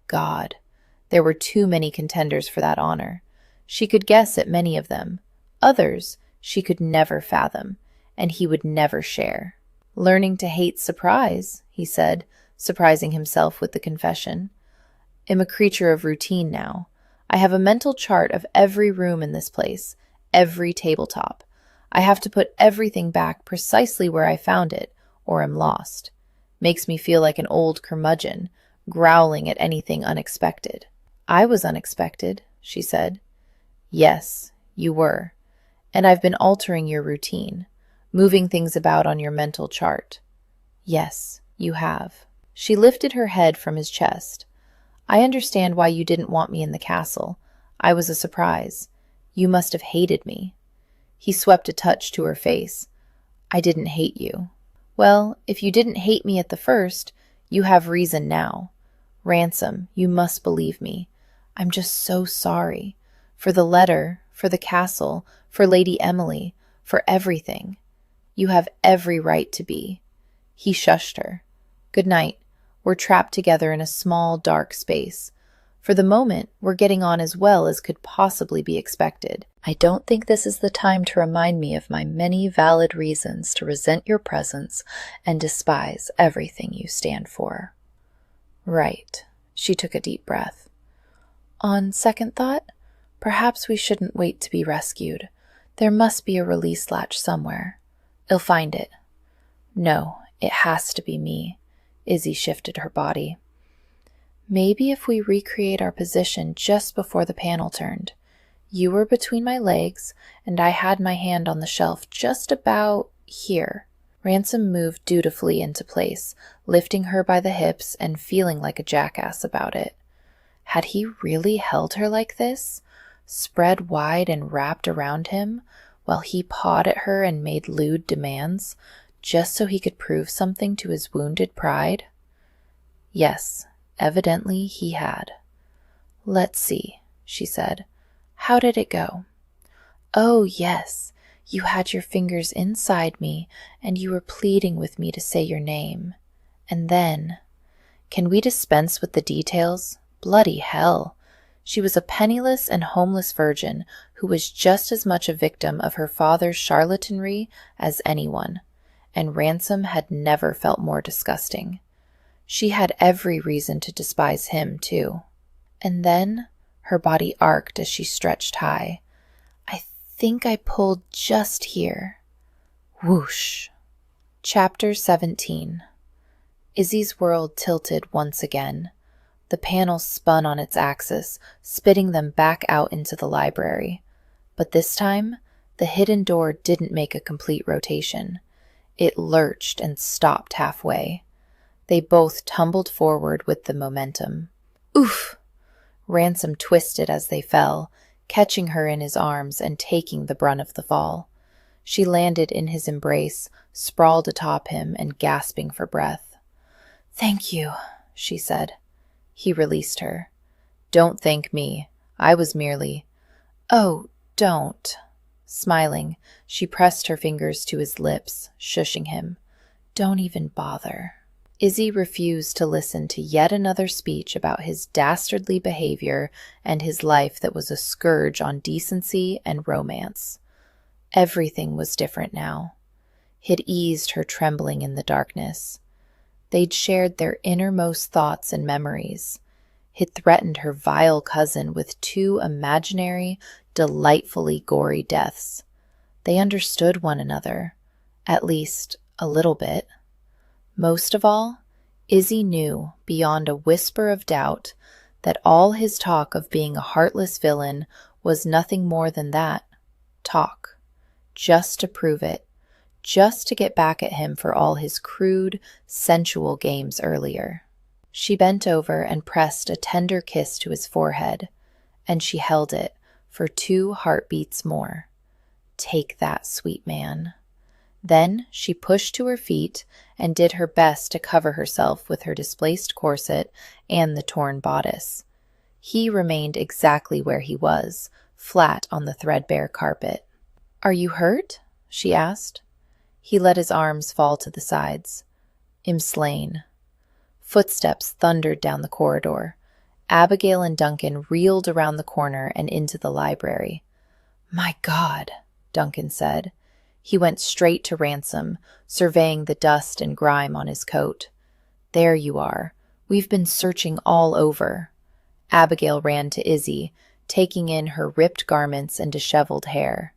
God, there were too many contenders for that honor. She could guess at many of them. Others she could never fathom, and he would never share. "Learning to hate surprise," he said, surprising himself with the confession. "Am a creature of routine now. I have a mental chart of every room in this place, every tabletop. I have to put everything back precisely where I found it, or am lost. Makes me feel like an old curmudgeon, growling at anything unexpected." "I was unexpected," she said. "Yes, you were. And I've been altering your routine, moving things about on your mental chart." "Yes, you have." She lifted her head from his chest. "I understand why you didn't want me in the castle. I was a surprise. You must have hated me." He swept a touch to her face. "I didn't hate you." "Well, if you didn't hate me at the first, you have reason now. Ransom, you must believe me. I'm just so sorry. For the letter, for the castle, for Lady Emily, for everything. You have every right to be." He shushed her. "Good night. We're trapped together in a small, dark space. For the moment, we're getting on as well as could possibly be expected. I don't think this is the time to remind me of my many valid reasons to resent your presence and despise everything you stand for." "Right." She took a deep breath. "On second thought, perhaps we shouldn't wait to be rescued. There must be a release latch somewhere. I'll find it." "No, it has to be me." Izzy shifted her body. "Maybe if we recreate our position just before the panel turned. You were between my legs, and I had my hand on the shelf just about here." Ransom moved dutifully into place, lifting her by the hips and feeling like a jackass about it. Had he really held her like this, spread wide and wrapped around him, while he pawed at her and made lewd demands, just so he could prove something to his wounded pride? Yes, evidently he had. "Let's see," she said. "How did it go?" "Oh, yes. You had your fingers inside me, and you were pleading with me to say your name. And then—" "Can we dispense with the details? Bloody hell!" She was a penniless and homeless virgin who was just as much a victim of her father's charlatanry as anyone, and Ransom had never felt more disgusting. She had every reason to despise him, too. And then her body arced as she stretched high. "I think I pulled just here." Whoosh! Chapter 17. Izzy's world tilted once again. The panel spun on its axis, spitting them back out into the library. But this time, the hidden door didn't make a complete rotation. It lurched and stopped halfway. They both tumbled forward with the momentum. Oof! Ransom twisted as they fell, catching her in his arms and taking the brunt of the fall. She landed in his embrace, sprawled atop him and gasping for breath. "Thank you," she said. He released her. "Don't thank me. I was merely—" "Oh, don't." Smiling, she pressed her fingers to his lips, shushing him. "Don't even bother." Izzy refused to listen to yet another speech about his dastardly behavior and his life that was a scourge on decency and romance. Everything was different now. He'd eased her trembling in the darkness. They'd shared their innermost thoughts and memories. He'd threatened her vile cousin with 2 imaginary, delightfully gory deaths. They understood one another, at least a little bit. Most of all, Izzy knew, beyond a whisper of doubt, that all his talk of being a heartless villain was nothing more than that, talk, just to prove it, just to get back at him for all his crude, sensual games earlier. She bent over and pressed a tender kiss to his forehead, and she held it for 2 heartbeats more. Take that, sweet man. Then she pushed to her feet and did her best to cover herself with her displaced corset and the torn bodice. He remained exactly where he was, flat on the threadbare carpet. "Are you hurt?" she asked. He let his arms fall to the sides. "I'm slain." Footsteps thundered down the corridor. Abigail and Duncan reeled around the corner and into the library. "My God!" Duncan said. He went straight to Ransom, surveying the dust and grime on his coat. There you are. We've been searching all over. Abigail ran to Izzy, taking in her ripped garments and disheveled hair.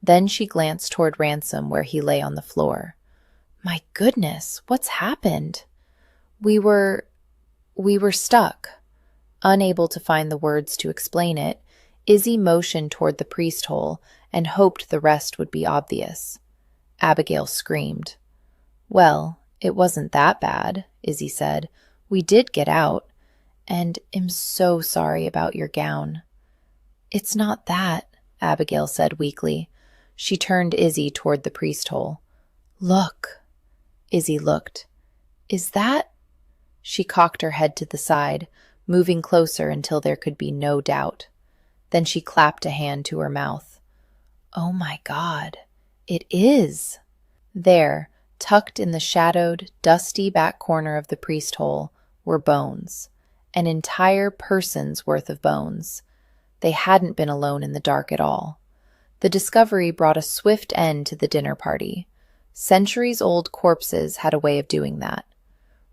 Then she glanced toward Ransom where he lay on the floor. My goodness, what's happened? We were stuck. Unable to find the words to explain it, Izzy motioned toward the priest hole and hoped the rest would be obvious. Abigail screamed. Well, it wasn't that bad, Izzy said. We did get out, and am so sorry about your gown. It's not that, Abigail said weakly. She turned Izzy toward the priest hole. Look. Izzy looked. Is that? She cocked her head to the side, moving closer until there could be no doubt. Then she clapped a hand to her mouth. Oh my God, it is! There, tucked in the shadowed, dusty back corner of the priest hole, were bones. An entire person's worth of bones. They hadn't been alone in the dark at all. The discovery brought a swift end to the dinner party. Centuries-old corpses had a way of doing that.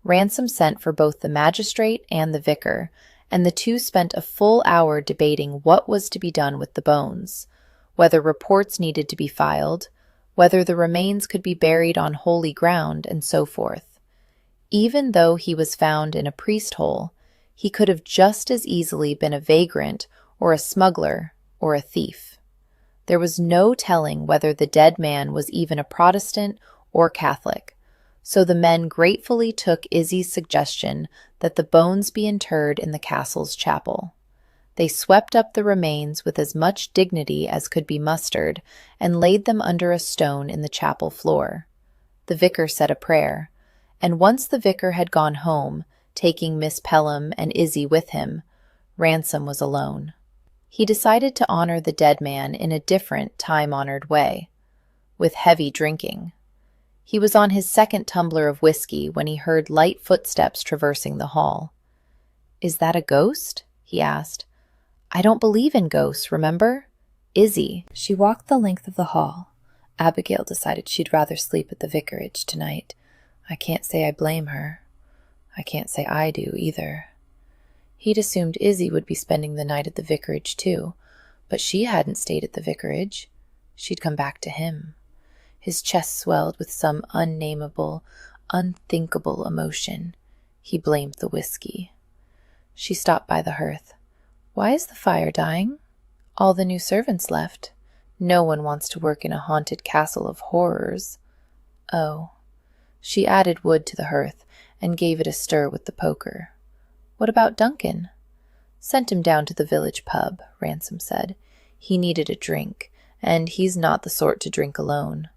Ransom sent for both the magistrate and the vicar, and the two spent a full hour debating what was to be done with the bones, whether reports needed to be filed, whether the remains could be buried on holy ground, and so forth. Even though he was found in a priest hole, he could have just as easily been a vagrant or a smuggler or a thief. There was no telling whether the dead man was even a Protestant or Catholic, so the men gratefully took Izzy's suggestion that the bones be interred in the castle's chapel. They swept up the remains with as much dignity as could be mustered and laid them under a stone in the chapel floor. The vicar said a prayer, and once the vicar had gone home, taking Miss Pelham and Izzy with him, Ransom was alone. He decided to honor the dead man in a different, time-honored way, with heavy drinking. He was on his second tumbler of whiskey when he heard light footsteps traversing the hall. Is that a ghost? He asked. I don't believe in ghosts, remember? Izzy. She walked the length of the hall. Abigail decided she'd rather sleep at the vicarage tonight. I can't say I blame her. I can't say I do either. He'd assumed Izzy would be spending the night at the vicarage too, but she hadn't stayed at the vicarage. She'd come back to him. His chest swelled with some unnameable, unthinkable emotion. He blamed the whiskey. She stopped by the hearth. Why is the fire dying? All the new servants left. No one wants to work in a haunted castle of horrors. Oh. She added wood to the hearth and gave it a stir with the poker. What about Duncan? Sent him down to the village pub, Ransom said. He needed a drink, and he's not the sort to drink alone.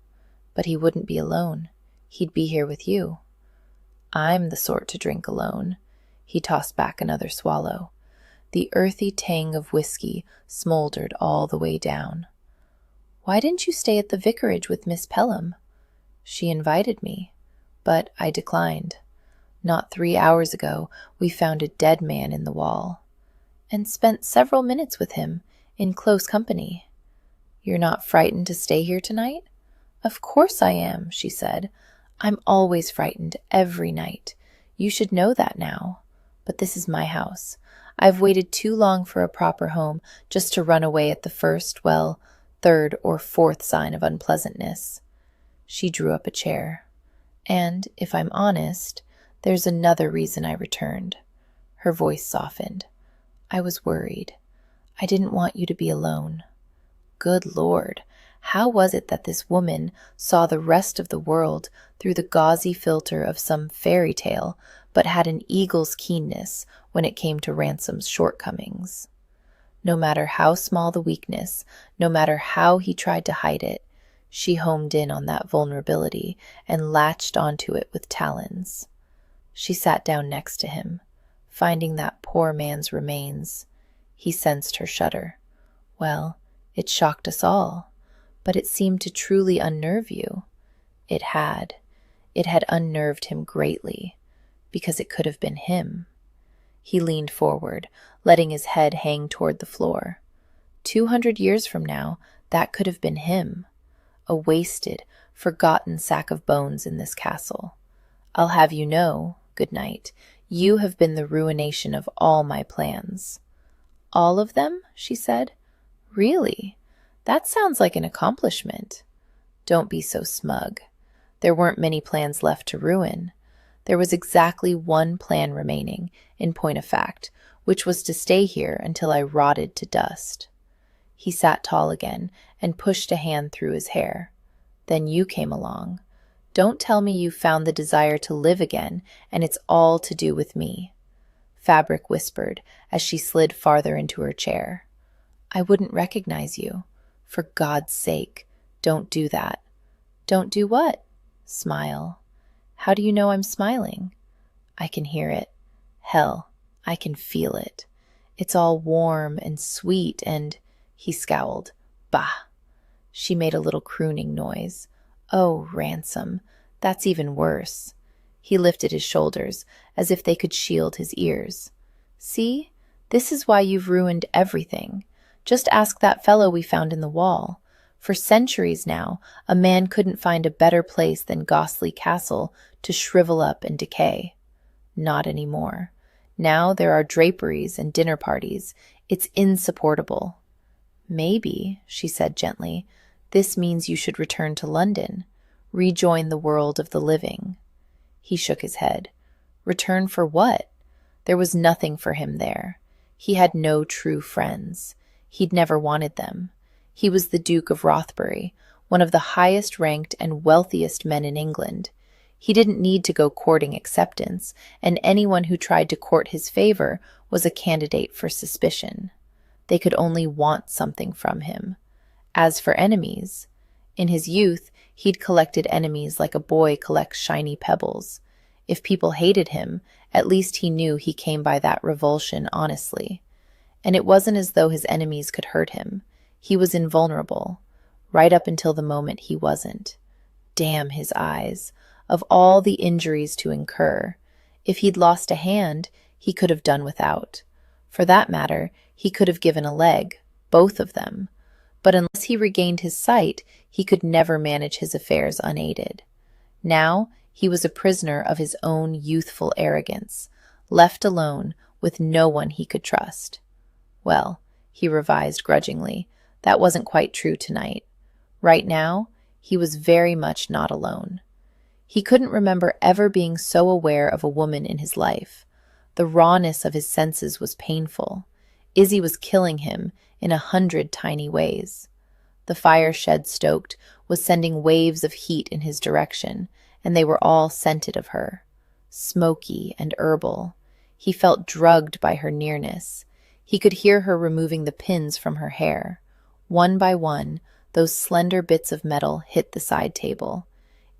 But he wouldn't be alone. He'd be here with you. I'm the sort to drink alone. He tossed back another swallow. The earthy tang of whiskey smoldered all the way down. Why didn't you stay at the vicarage with Miss Pelham? She invited me, but I declined. Not 3 hours ago, we found a dead man in the wall, and spent several minutes with him, in close company. You're not frightened to stay here tonight? Of course I am, she said. I'm always frightened every night. You should know that now. But this is my house. I've waited too long for a proper home just to run away at the first, well, third or fourth sign of unpleasantness. She drew up a chair. And, if I'm honest, there's another reason I returned. Her voice softened. I was worried. I didn't want you to be alone. Good Lord, how was it that this woman saw the rest of the world through the gauzy filter of some fairy tale, but had an eagle's keenness when it came to Ransom's shortcomings? No matter how small the weakness, no matter how he tried to hide it, she homed in on that vulnerability and latched onto it with talons. She sat down next to him, finding that poor man's remains. He sensed her shudder. Well, it shocked us all, but it seemed to truly unnerve you. It had. It had unnerved him greatly, because it could have been him. He leaned forward, letting his head hang toward the floor. 200 years from now, That could have been him, a wasted, forgotten sack of bones in this castle. I'll have you know, good night, you have been the ruination of all my plans. All of them? She said. Really? That sounds like an accomplishment. Don't be so smug. There weren't many plans left to ruin. There was exactly one plan remaining, in point of fact, which was to stay here until I rotted to dust. He sat tall again and pushed a hand through his hair. Then you came along. Don't tell me you found the desire to live again, and it's all to do with me. Fabric whispered as she slid farther into her chair. I wouldn't recognize you. For God's sake, don't do that. Don't do what? Smile. How do you know I'm smiling? I can hear it. Hell, I can feel it. It's all warm and sweet and... He scowled. Bah! She made a little crooning noise. Oh, Ransom, that's even worse. He lifted his shoulders as if they could shield his ears. See? This is why you've ruined everything. Just ask that fellow we found in the wall. For centuries now, a man couldn't find a better place than Ghostly Castle to shrivel up and decay. Not anymore. Now there are draperies and dinner parties. It's insupportable. Maybe, she said gently, this means you should return to London, rejoin the world of the living. He shook his head. Return for what? There was nothing for him there. He had no true friends. He'd never wanted them. He was the Duke of Rothbury, one of the highest-ranked and wealthiest men in England. He didn't need to go courting acceptance, and anyone who tried to court his favor was a candidate for suspicion. They could only want something from him. As for enemies, in his youth, he'd collected enemies like a boy collects shiny pebbles. If people hated him, at least he knew he came by that revulsion honestly. And it wasn't as though his enemies could hurt him. He was invulnerable, right up until the moment he wasn't. Damn his eyes. Of all the injuries to incur, if he'd lost a hand, he could have done without. For that matter, he could have given a leg, both of them. But unless he regained his sight, he could never manage his affairs unaided. Now he was a prisoner of his own youthful arrogance, left alone with no one he could trust. Well, he revised grudgingly, that wasn't quite true tonight. Right now, he was very much not alone. He couldn't remember ever being so aware of a woman in his life. The rawness of his senses was painful. Izzy was killing him in 100 tiny ways. The fire shed stoked was sending waves of heat in his direction, and they were all scented of her. Smoky and herbal. He felt drugged by her nearness. He could hear her removing the pins from her hair. One by one, those slender bits of metal hit the side table.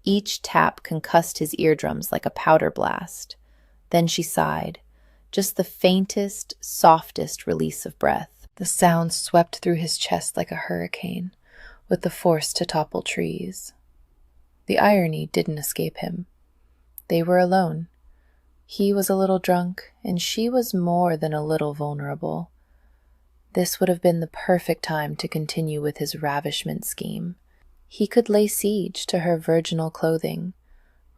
Each tap concussed his eardrums like a powder blast. Then she sighed, just the faintest, softest release of breath. The sound swept through his chest like a hurricane, with the force to topple trees. The irony didn't escape him. They were alone. He was a little drunk, and she was more than a little vulnerable. This would have been the perfect time to continue with his ravishment scheme. He could lay siege to her virginal clothing,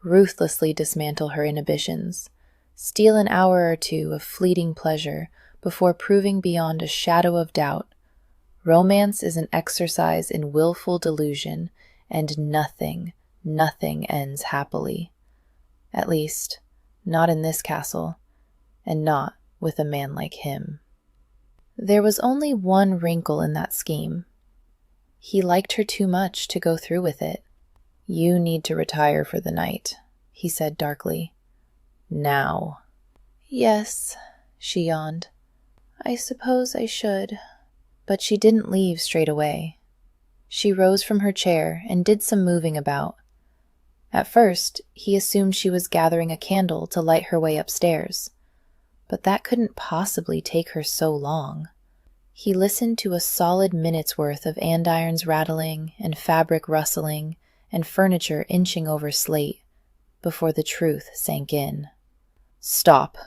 ruthlessly dismantle her inhibitions, steal an hour or two of fleeting pleasure before proving beyond a shadow of doubt. Romance is an exercise in willful delusion, and nothing ends happily. At least, not in this castle, and not with a man like him. There was only one wrinkle in that scheme. He liked her too much to go through with it. You need to retire for the night, he said darkly. Now. Yes, she yawned. I suppose I should. But she didn't leave straight away. She rose from her chair and did some moving about. At first, he assumed she was gathering a candle to light her way upstairs. But that couldn't possibly take her so long. He listened to a solid minute's worth of andirons rattling and fabric rustling and furniture inching over slate before the truth sank in. Stop.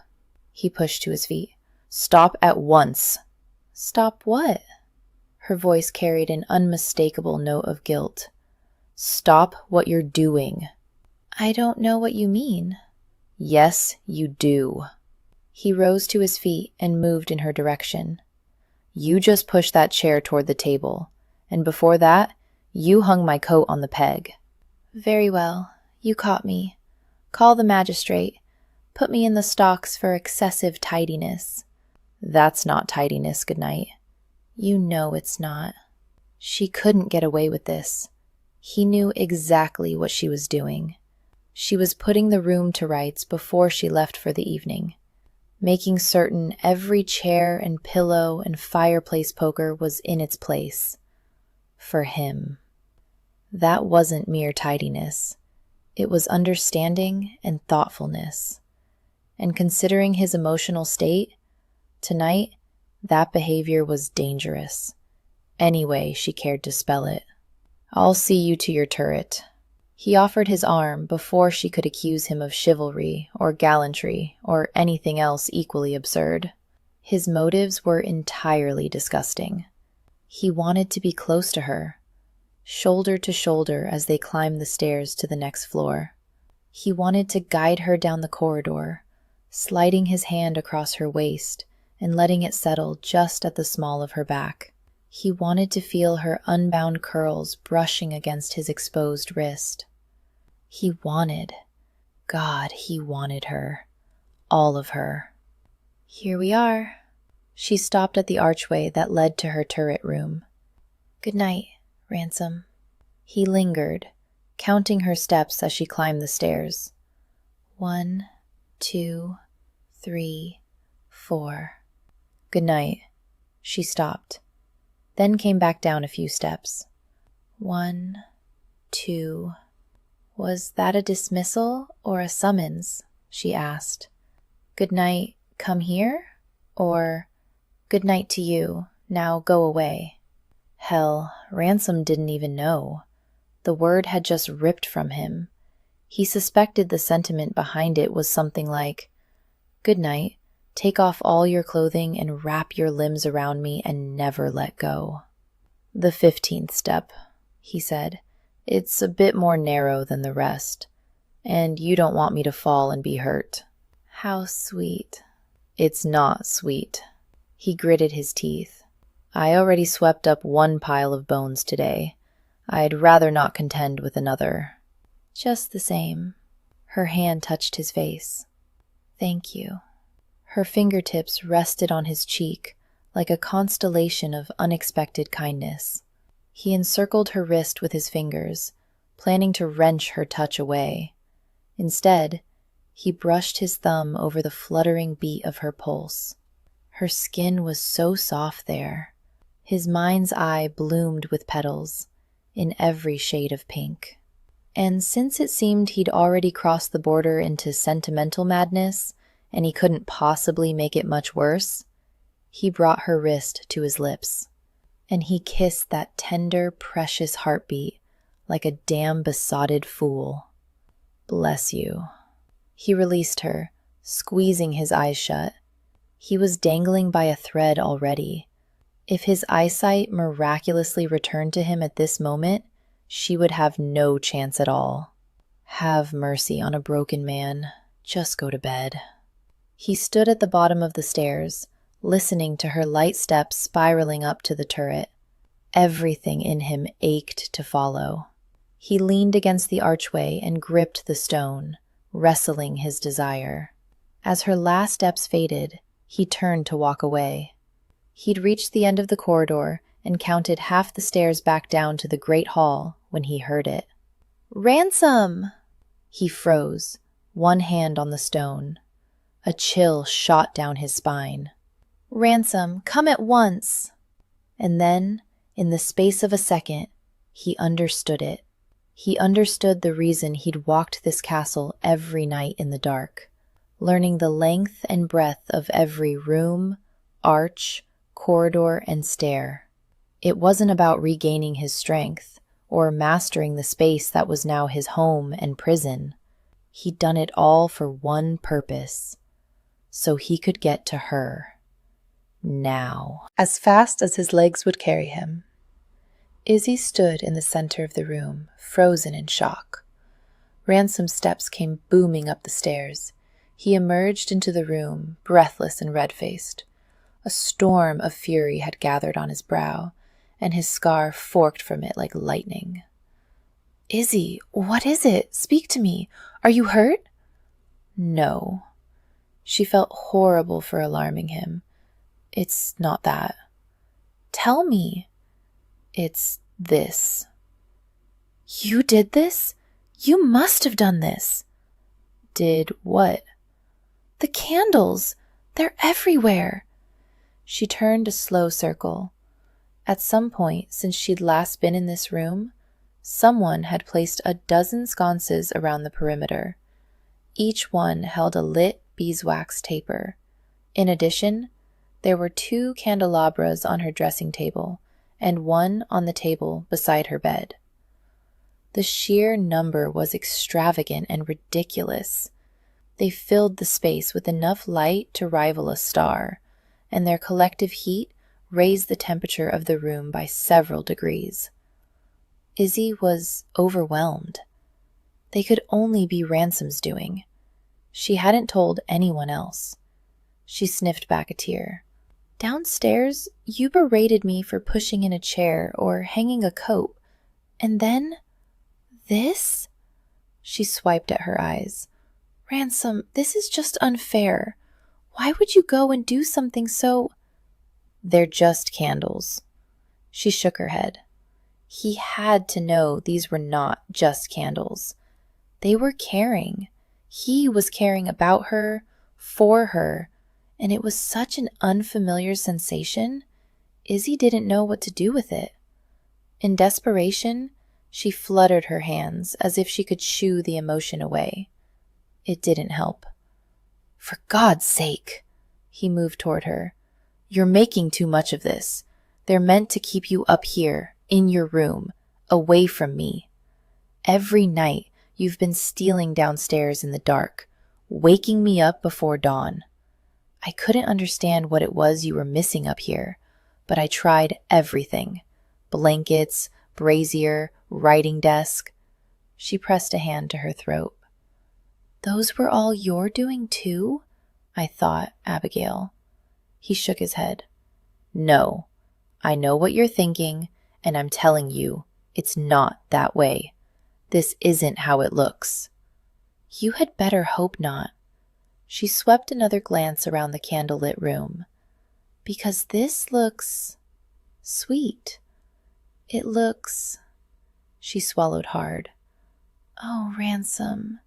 He pushed to his feet. Stop at once. Stop what? Her voice carried an unmistakable note of guilt. "Stop what you're doing." "I don't know what you mean." "Yes, you do." He rose to his feet and moved in her direction. "You just pushed that chair toward the table, and before that, you hung my coat on the peg." "Very well, you caught me. Call the magistrate. Put me in the stocks for excessive tidiness." "That's not tidiness, Goodnight." "You know it's not." She couldn't get away with this. He knew exactly what she was doing. She was putting the room to rights before she left for the evening, making certain every chair and pillow and fireplace poker was in its place. For him. That wasn't mere tidiness. It was understanding and thoughtfulness. And considering his emotional state, tonight, that behavior was dangerous. Any way she cared to spell it. "I'll see you to your turret." He offered his arm before she could accuse him of chivalry or gallantry or anything else equally absurd. His motives were entirely disgusting. He wanted to be close to her, shoulder to shoulder as they climbed the stairs to the next floor. He wanted to guide her down the corridor, sliding his hand across her waist and letting it settle just at the small of her back. He wanted to feel her unbound curls brushing against his exposed wrist. He wanted her. All of her. "Here we are." She stopped at the archway that led to her turret room. "Good night, Ransom." He lingered, counting her steps as she climbed the stairs. 1, 2, 3, 4. "Good night." She stopped, then came back down a few steps. 1, 2. "Was that a dismissal or a summons?" she asked. "Good night, come here?" Or, "Good night to you, now go away." Hell, Ransom didn't even know. The word had just ripped from him. He suspected the sentiment behind it was something like, "Good night, take off all your clothing and wrap your limbs around me and never let go." "The 15th step," he said. "It's a bit more narrow than the rest, and you don't want me to fall and be hurt." "How sweet." "It's not sweet." He gritted his teeth. "I already swept up one pile of bones today. I'd rather not contend with another." "Just the same." Her hand touched his face. "Thank you." Her fingertips rested on his cheek like a constellation of unexpected kindness. He encircled her wrist with his fingers, planning to wrench her touch away. Instead, he brushed his thumb over the fluttering beat of her pulse. Her skin was so soft there. His mind's eye bloomed with petals, in every shade of pink. And since it seemed he'd already crossed the border into sentimental madness, and he couldn't possibly make it much worse, he brought her wrist to his lips. And he kissed that tender, precious heartbeat like a damn besotted fool. "Bless you." He released her, squeezing his eyes shut. He was dangling by a thread already. If his eyesight miraculously returned to him at this moment, she would have no chance at all. Have mercy on a broken man. Just go to bed. He stood at the bottom of the stairs, listening to her light steps spiraling up to the turret. Everything in him ached to follow. He leaned against the archway and gripped the stone, wrestling his desire. As her last steps faded, he turned to walk away. He'd reached the end of the corridor and counted half the stairs back down to the great hall when he heard it. "Ransom!" He froze, one hand on the stone. A chill shot down his spine. "Ransom, come at once!" And then, in the space of a second, he understood it. He understood the reason he'd walked this castle every night in the dark, learning the length and breadth of every room, arch, corridor, and stair. It wasn't about regaining his strength or mastering the space that was now his home and prison. He'd done it all for one purpose, so he could get to her. Now, as fast as his legs would carry him. Izzy stood in the center of the room, frozen in shock. Ransom's steps came booming up the stairs. He emerged into the room, breathless and red-faced. A storm of fury had gathered on his brow, and his scar forked from it like lightning. "Izzy, what is it? Speak to me. Are you hurt?" "No." She felt horrible for alarming him. "It's not that." "Tell me." "It's this." "You did this? You must have done this." "Did what?" "The candles. They're everywhere." She turned a slow circle. At some point since she'd last been in this room, someone had placed a dozen sconces around the perimeter. Each one held a lit beeswax taper. In addition, there were 2 candelabras on her dressing table and one on the table beside her bed. The sheer number was extravagant and ridiculous. They filled the space with enough light to rival a star, and their collective heat raised the temperature of the room by several degrees. Izzy was overwhelmed. They could only be Ransom's doing. She hadn't told anyone else. She sniffed back a tear. "Downstairs, you berated me for pushing in a chair or hanging a coat. And then, this?" She swiped at her eyes. "Ransom, this is just unfair. Why would you go and do something so—" "They're just candles." She shook her head. He had to know these were not just candles. They were caring. He was caring about her, for her, and it was such an unfamiliar sensation, Izzy didn't know what to do with it. In desperation, she fluttered her hands as if she could shoo the emotion away. It didn't help. "For God's sake!" He moved toward her. "You're making too much of this. They're meant to keep you up here, in your room, away from me. Every night you've been stealing downstairs in the dark, waking me up before dawn. I couldn't understand what it was you were missing up here, but I tried everything. Blankets, brazier, writing desk." She pressed a hand to her throat. "Those were all you're doing too?" I thought, Abigail. He shook his head. "No, I know what you're thinking, and I'm telling you, it's not that way. This isn't how it looks." "You had better hope not." She swept another glance around the candlelit room. "Because this looks sweet. It looks—" She swallowed hard. "Oh, Ransom,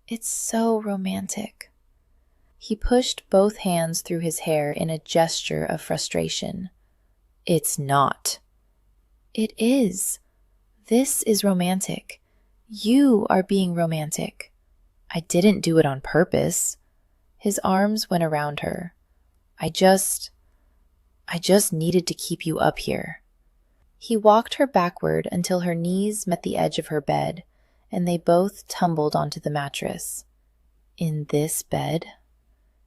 it's so romantic." He pushed both hands through his hair in a gesture of frustration. "It's not." "It is. This is romantic. You are being romantic." "I didn't do it on purpose." His arms went around her. I just needed to keep you up here." He walked her backward until her knees met the edge of her bed, and they both tumbled onto the mattress. "In this bed?"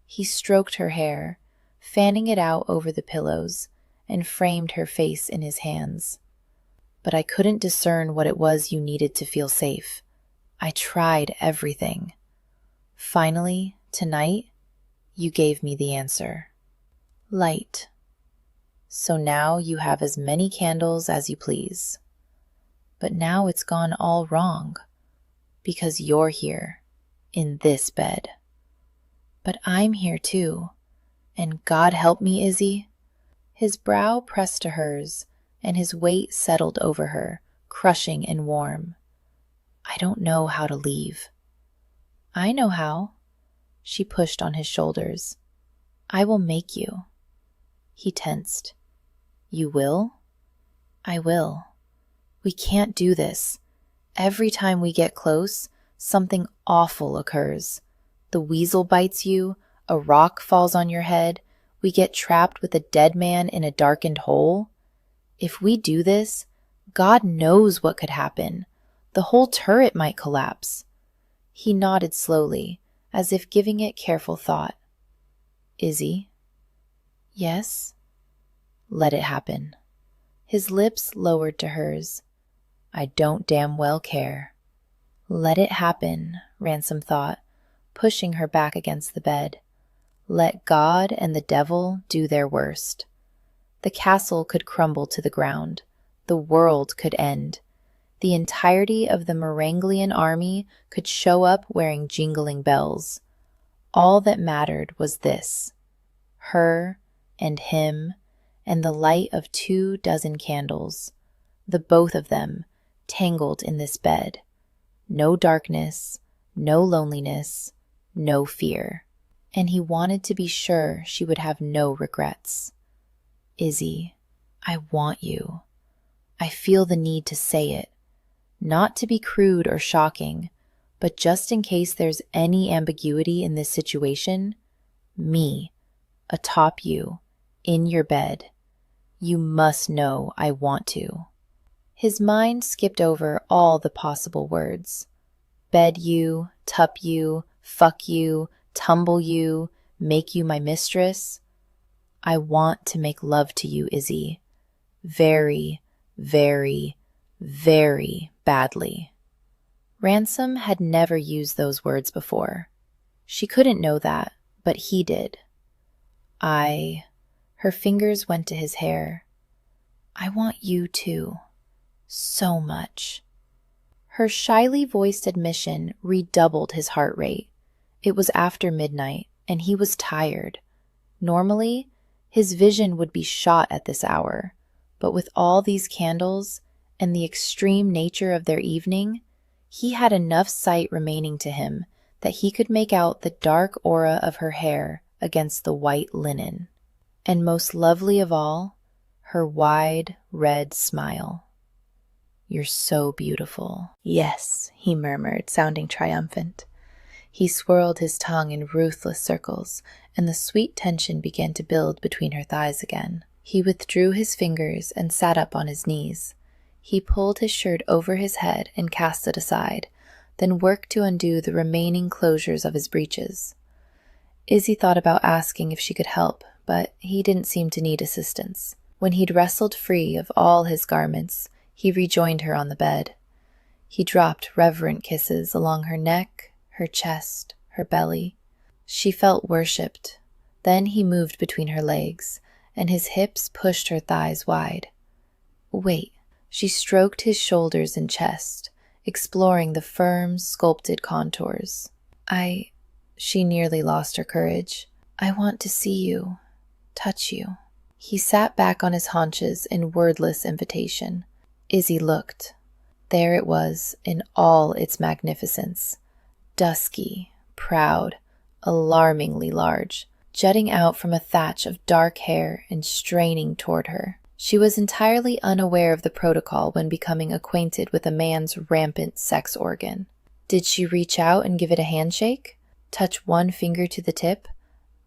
He stroked her hair, fanning it out over the pillows, and framed her face in his hands. "But I couldn't discern what it was you needed to feel safe. I tried everything. Finally, tonight, you gave me the answer. Light. So now you have as many candles as you please. But now it's gone all wrong, because you're here, in this bed. But I'm here too, and God help me, Izzy." His brow pressed to hers, and his weight settled over her, crushing and warm. "I don't know how to leave." "I know how." She pushed on his shoulders. "I will make you." He tensed. "You will?" "I will. We can't do this. Every time we get close, something awful occurs. The weasel bites you, a rock falls on your head, we get trapped with a dead man in a darkened hole. If we do this, God knows what could happen. The whole turret might collapse." He nodded slowly, as if giving it careful thought. "Izzy?" Yes? Let it happen. His lips lowered to hers. I don't damn well care. Let it happen, Ransom thought, pushing her back against the bed. Let God and the devil do their worst. The castle could crumble to the ground. The world could end. The entirety of the Meranglian army could show up wearing jingling bells. All that mattered was this: her and him and the light of 24 candles, the both of them tangled in this bed. No darkness, no loneliness, no fear. And he wanted to be sure she would have no regrets. Izzy, I want you. I feel the need to say it. Not to be crude or shocking, but just in case there's any ambiguity in this situation, me, atop you, in your bed. You must know I want to. His mind skipped over all the possible words. Bed you, tup you, fuck you, tumble you, make you my mistress. I want to make love to you, Izzy. Very, very, very badly. Ransom had never used those words before. She couldn't know that, but he did. Her fingers went to his hair. I want you too. So much. Her shyly voiced admission redoubled his heart rate. It was after midnight, and he was tired. Normally, his vision would be shot at this hour, but with all these candles and the extreme nature of their evening, he had enough sight remaining to him that he could make out the dark aura of her hair against the white linen. And most lovely of all, her wide, red smile. You're so beautiful. Yes, he murmured, sounding triumphant. He swirled his tongue in ruthless circles, and the sweet tension began to build between her thighs again. He withdrew his fingers and sat up on his knees. He pulled his shirt over his head and cast it aside, then worked to undo the remaining closures of his breeches. Izzy thought about asking if she could help, but he didn't seem to need assistance. When he'd wrestled free of all his garments, he rejoined her on the bed. He dropped reverent kisses along her neck, her chest, her belly. She felt worshipped. Then he moved between her legs, and his hips pushed her thighs wide. Wait. She stroked his shoulders and chest, exploring the firm, sculpted contours. She nearly lost her courage. I want to see you, touch you. He sat back on his haunches in wordless invitation. Izzy looked. There it was in all its magnificence. Dusky, proud, alarmingly large, jutting out from a thatch of dark hair and straining toward her. She was entirely unaware of the protocol when becoming acquainted with a man's rampant sex organ. Did she reach out and give it a handshake? Touch one finger to the tip?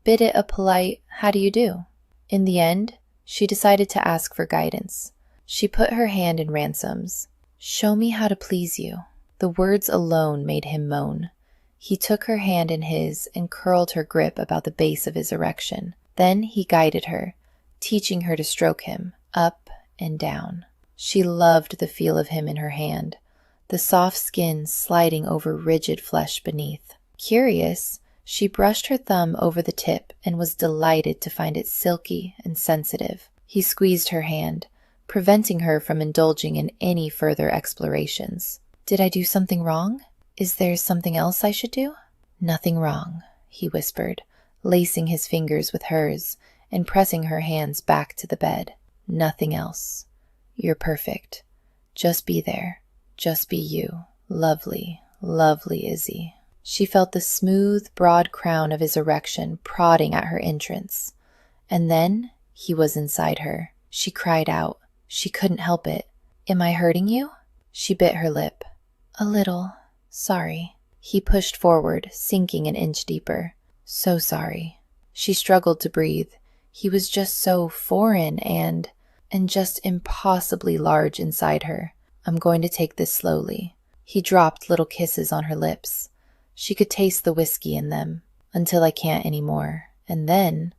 Bid it a polite, how do you do? In the end, she decided to ask for guidance. She put her hand in Ransom's. Show me how to please you. The words alone made him moan. He took her hand in his and curled her grip about the base of his erection. Then he guided her, teaching her to stroke him, up and down. She loved the feel of him in her hand, the soft skin sliding over rigid flesh beneath. Curious, she brushed her thumb over the tip and was delighted to find it silky and sensitive. He squeezed her hand, preventing her from indulging in any further explorations. Did I do something wrong? Is there something else I should do? Nothing wrong, he whispered, lacing his fingers with hers and pressing her hands back to the bed. Nothing else. You're perfect. Just be there. Just be you. Lovely, lovely Izzy. She felt the smooth, broad crown of his erection prodding at her entrance. And then he was inside her. She cried out. She couldn't help it. Am I hurting you? She bit her lip. A little. Sorry. He pushed forward, sinking an inch deeper. So sorry. She struggled to breathe. He was just so foreign and just impossibly large inside her. I'm going to take this slowly. He dropped little kisses on her lips. She could taste the whiskey in them, until I can't anymore. And then,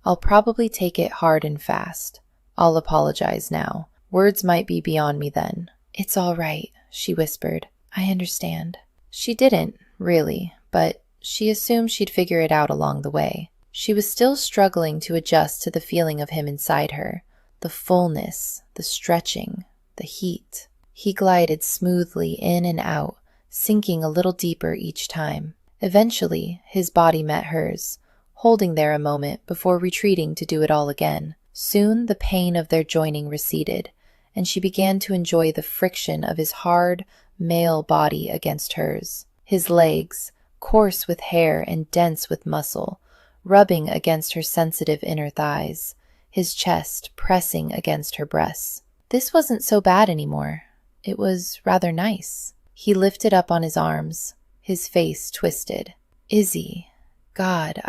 I'll probably take it hard and fast. I'll apologize now. Words might be beyond me then. It's all right, she whispered. I understand. She didn't, really, but she assumed she'd figure it out along the way. She was still struggling to adjust to the feeling of him inside her. The fullness, the stretching, the heat. He glided smoothly in and out, sinking a little deeper each time. Eventually, his body met hers, holding there a moment before retreating to do it all again. Soon the pain of their joining receded, and she began to enjoy the friction of his hard, male body against hers. His legs, coarse with hair and dense with muscle, rubbing against her sensitive inner thighs, his chest pressing against her breasts. This wasn't so bad anymore. It was rather nice. He lifted up on his arms, his face twisted. Izzy, God,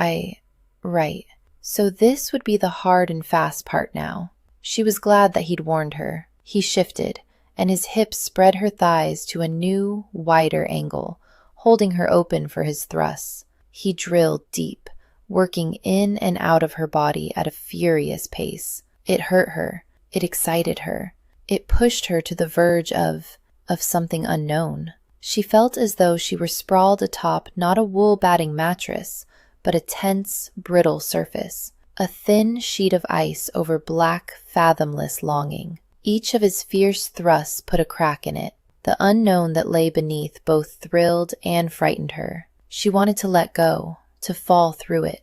right. So this would be the hard and fast part now. She was glad that he'd warned her. He shifted, and his hips spread her thighs to a new, wider angle, holding her open for his thrusts. He drilled deep, working in and out of her body at a furious pace. It hurt her. It excited her. It pushed her to the verge of something unknown. She felt as though she were sprawled atop not a wool-batting mattress, but a tense, brittle surface, a thin sheet of ice over black, fathomless longing. Each of his fierce thrusts put a crack in it. The unknown that lay beneath both thrilled and frightened her. She wanted to let go, to fall through it,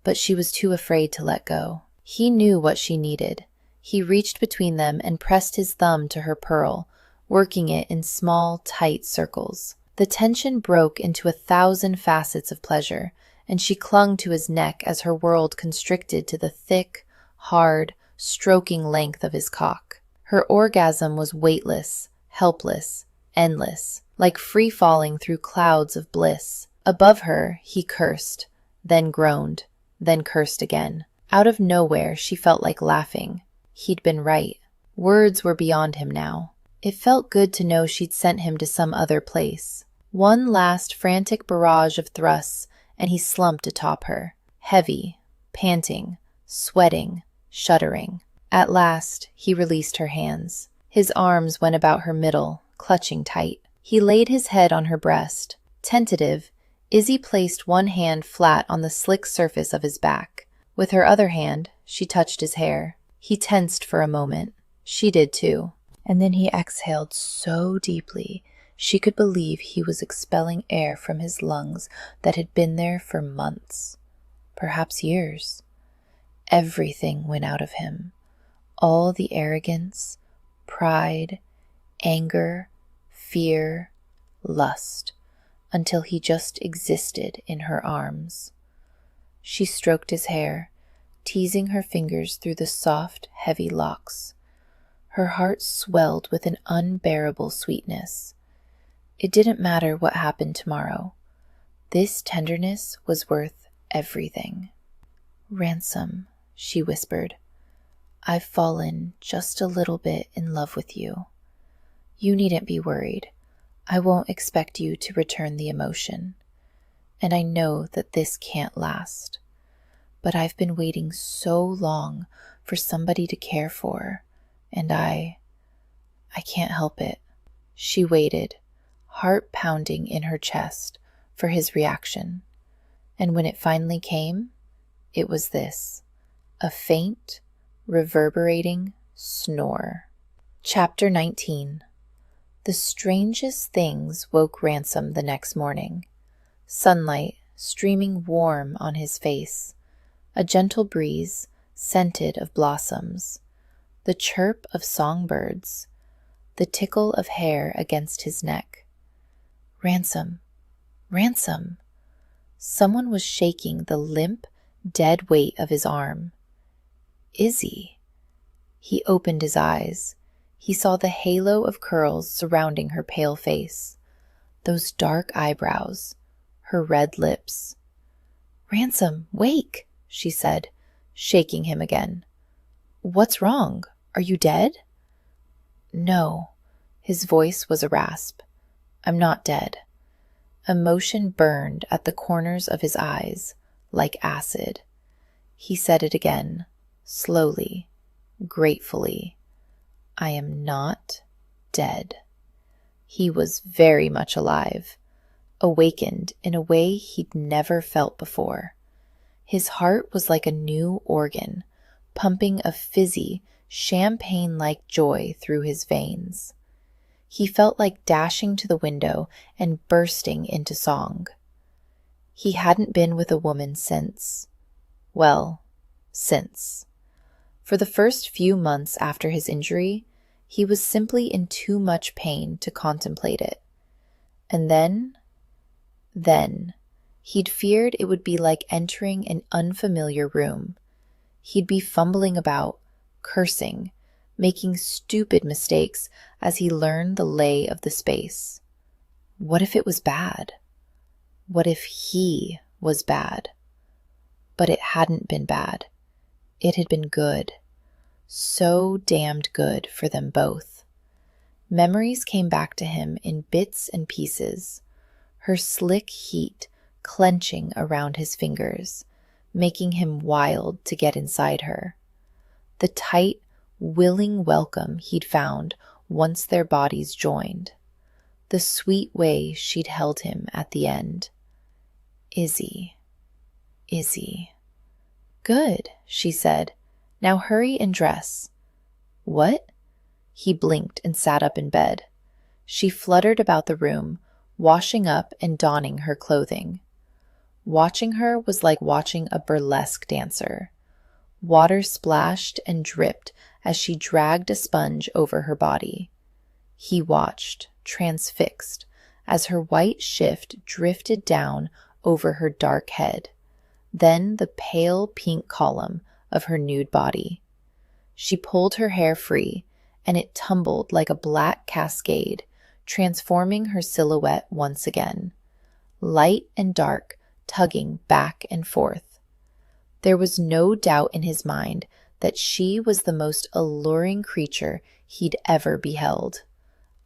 but she was too afraid to let go. He knew what she needed. He reached between them and pressed his thumb to her pearl, working it in small, tight circles. The tension broke into 1,000 facets of pleasure, and she clung to his neck as her world constricted to the thick, hard, stroking length of his cock. Her orgasm was weightless, helpless, endless, like free-falling through clouds of bliss. Above her, he cursed, then groaned, then cursed again. Out of nowhere, she felt like laughing. He'd been right. Words were beyond him now. It felt good to know she'd sent him to some other place. One last frantic barrage of thrusts, and he slumped atop her, heavy, panting, sweating, shuddering. At last, he released her hands. His arms went about her middle, clutching tight. He laid his head on her breast. Tentative, Izzy placed one hand flat on the slick surface of his back. With her other hand, she touched his hair. He tensed for a moment. She did too. And then he exhaled so deeply she could believe he was expelling air from his lungs that had been there for months, perhaps years. Everything went out of him. All the arrogance, pride, anger, fear, lust, until he just existed in her arms. She stroked his hair, teasing her fingers through the soft, heavy locks. Her heart swelled with an unbearable sweetness. It didn't matter what happened tomorrow. This tenderness was worth everything. "Ransom," she whispered. "I've fallen just a little bit in love with you. You needn't be worried. I won't expect you to return the emotion. And I know that this can't last. But I've been waiting so long for somebody to care for, and I can't help it." She waited, heart pounding in her chest, for his reaction. And when it finally came, it was this: a faint, reverberating snore. Chapter 19. The strangest things woke Ransom the next morning. Sunlight streaming warm on his face, a gentle breeze scented of blossoms, the chirp of songbirds, the tickle of hair against his neck. Ransom! Ransom! Someone was shaking the limp, dead weight of his arm. Izzy! He opened his eyes. He saw the halo of curls surrounding her pale face, those dark eyebrows, her red lips. "Ransom, wake!" she said, shaking him again. "What's wrong? Are you dead?" "No." His voice was a rasp. "I'm not dead." Emotion burned at the corners of his eyes, like acid. He said it again, slowly, gratefully. I am not dead. He was very much alive, awakened in a way he'd never felt before. His heart was like a new organ, pumping a fizzy, champagne-like joy through his veins. He felt like dashing to the window and bursting into song. He hadn't been with a woman since. Well, since. For the first few months after his injury, he was simply in too much pain to contemplate it. And then, he'd feared it would be like entering an unfamiliar room. He'd be fumbling about, cursing, making stupid mistakes as he learned the lay of the space. What if it was bad? What if he was bad? But it hadn't been bad. It had been good. So damned good for them both. Memories came back to him in bits and pieces, her slick heat clenching around his fingers, making him wild to get inside her. The tight, willing welcome he'd found once their bodies joined. The sweet way she'd held him at the end. Izzy. Good, she said. Now hurry and dress. What? He blinked and sat up in bed. She fluttered about the room, washing up and donning her clothing. Watching her was like watching a burlesque dancer. Water splashed and dripped as she dragged a sponge over her body. He watched, transfixed, as her white shift drifted down over her dark head, then the pale pink column of her nude body. She pulled her hair free, and it tumbled like a black cascade, transforming her silhouette once again, light and dark, tugging back and forth. There was no doubt in his mind that she was the most alluring creature he'd ever beheld,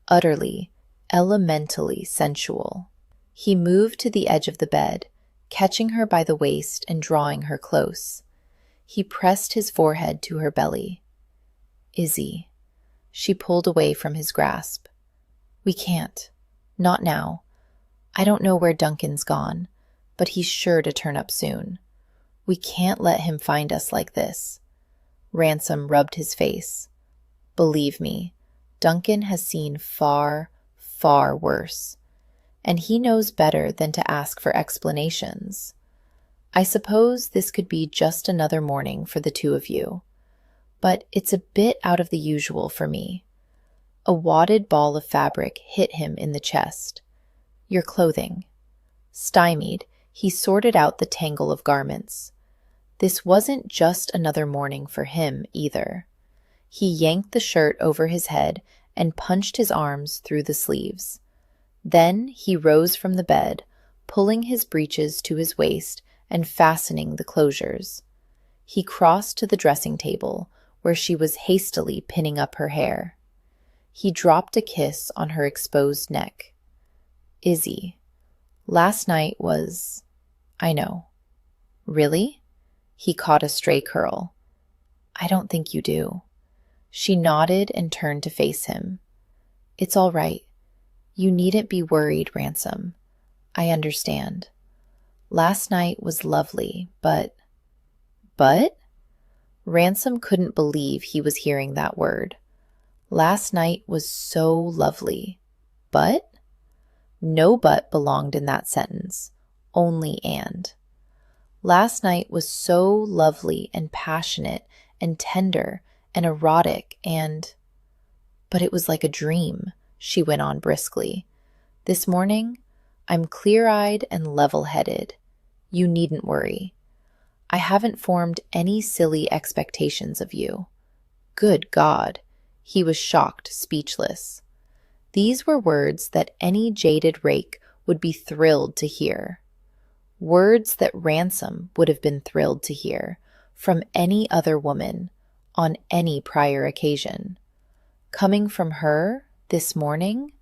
utterly, elementally sensual. He moved to the edge of the bed, catching her by the waist and drawing her close. He pressed his forehead to her belly. Izzy. She pulled away from his grasp. We can't. Not now. I don't know where Duncan's gone, but he's sure to turn up soon. We can't let him find us like this. Ransom rubbed his face. Believe me, Duncan has seen far, far worse, and he knows better than to ask for explanations. I suppose this could be just another morning for the two of you, but it's a bit out of the usual for me. A wadded ball of fabric hit him in the chest. Your clothing. Stymied, he sorted out the tangle of garments. This wasn't just another morning for him either. He yanked the shirt over his head and punched his arms through the sleeves. Then he rose from the bed, pulling his breeches to his waist and fastening the closures. He crossed to the dressing table, where she was hastily pinning up her hair. He dropped a kiss on her exposed neck. Izzy, last night was... I know. Really? He caught a stray curl. I don't think you do. She nodded and turned to face him. It's all right. You needn't be worried, Ransom. I understand. Last night was lovely, but... But? Ransom couldn't believe he was hearing that word. Last night was so lovely. But? No but belonged in that sentence. Only and. Last night was so lovely and passionate and tender and erotic and... But it was like a dream, she went on briskly. This morning, I'm clear-eyed and level-headed. You needn't worry. I haven't formed any silly expectations of you. Good God! He was shocked, speechless. These were words that any jaded rake would be thrilled to hear. Words that Ransom would have been thrilled to hear from any other woman on any prior occasion. Coming from her this morning,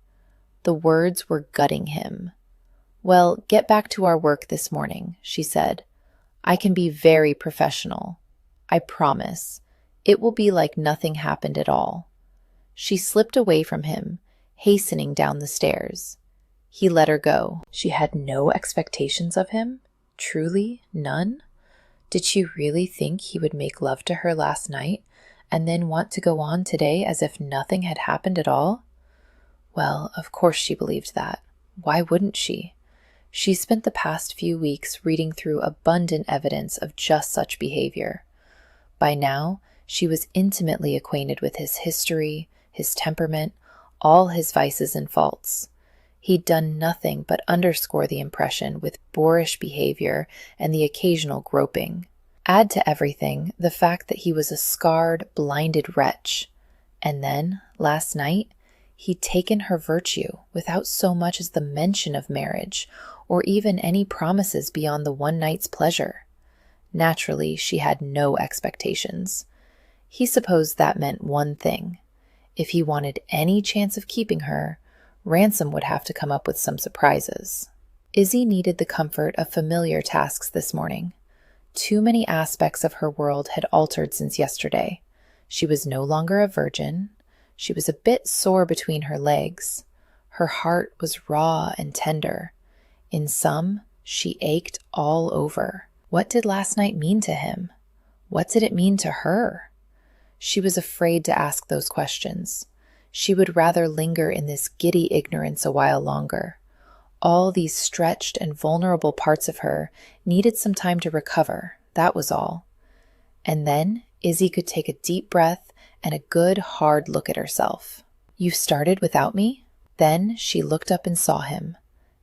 the words were gutting him. Well, get back to our work this morning, she said. I can be very professional. I promise. It will be like nothing happened at all." She slipped away from him, hastening down the stairs. He let her go. She had no expectations of him? Truly none? Did she really think he would make love to her last night and then want to go on today as if nothing had happened at all? Well, of course she believed that. Why wouldn't she? She spent the past few weeks reading through abundant evidence of just such behavior. By now, she was intimately acquainted with his history, his temperament, all his vices and faults. He'd done nothing but underscore the impression with boorish behavior and the occasional groping. Add to everything the fact that he was a scarred, blinded wretch. And then, last night, he'd taken her virtue without so much as the mention of marriage, or even any promises beyond the one night's pleasure. Naturally, she had no expectations. He supposed that meant one thing. If he wanted any chance of keeping her, Ransom would have to come up with some surprises. Izzy needed the comfort of familiar tasks this morning. Too many aspects of her world had altered since yesterday. She was no longer a virgin. She was a bit sore between her legs. Her heart was raw and tender. In some, she ached all over. What did last night mean to him? What did it mean to her? She was afraid to ask those questions. She would rather linger in this giddy ignorance a while longer. All these stretched and vulnerable parts of her needed some time to recover, that was all. And then Izzy could take a deep breath and a good, hard look at herself. "You started without me?" Then she looked up and saw him.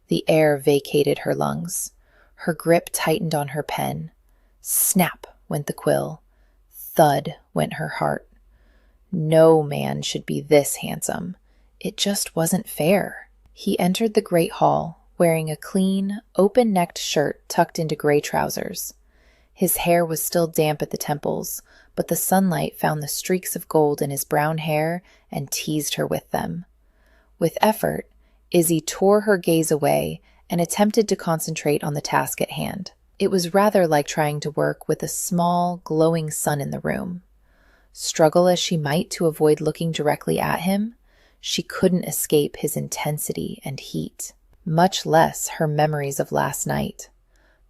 The air vacated her lungs. Her grip tightened on her pen. Snap went the quill. Thud went her heart. No man should be this handsome. It just wasn't fair. He entered the great hall, wearing a clean, open-necked shirt tucked into gray trousers. His hair was still damp at the temples, but the sunlight found the streaks of gold in his brown hair and teased her with them. With effort, Izzy tore her gaze away and attempted to concentrate on the task at hand. It was rather like trying to work with a small, glowing sun in the room. Struggle as she might to avoid looking directly at him, she couldn't escape his intensity and heat, much less her memories of last night.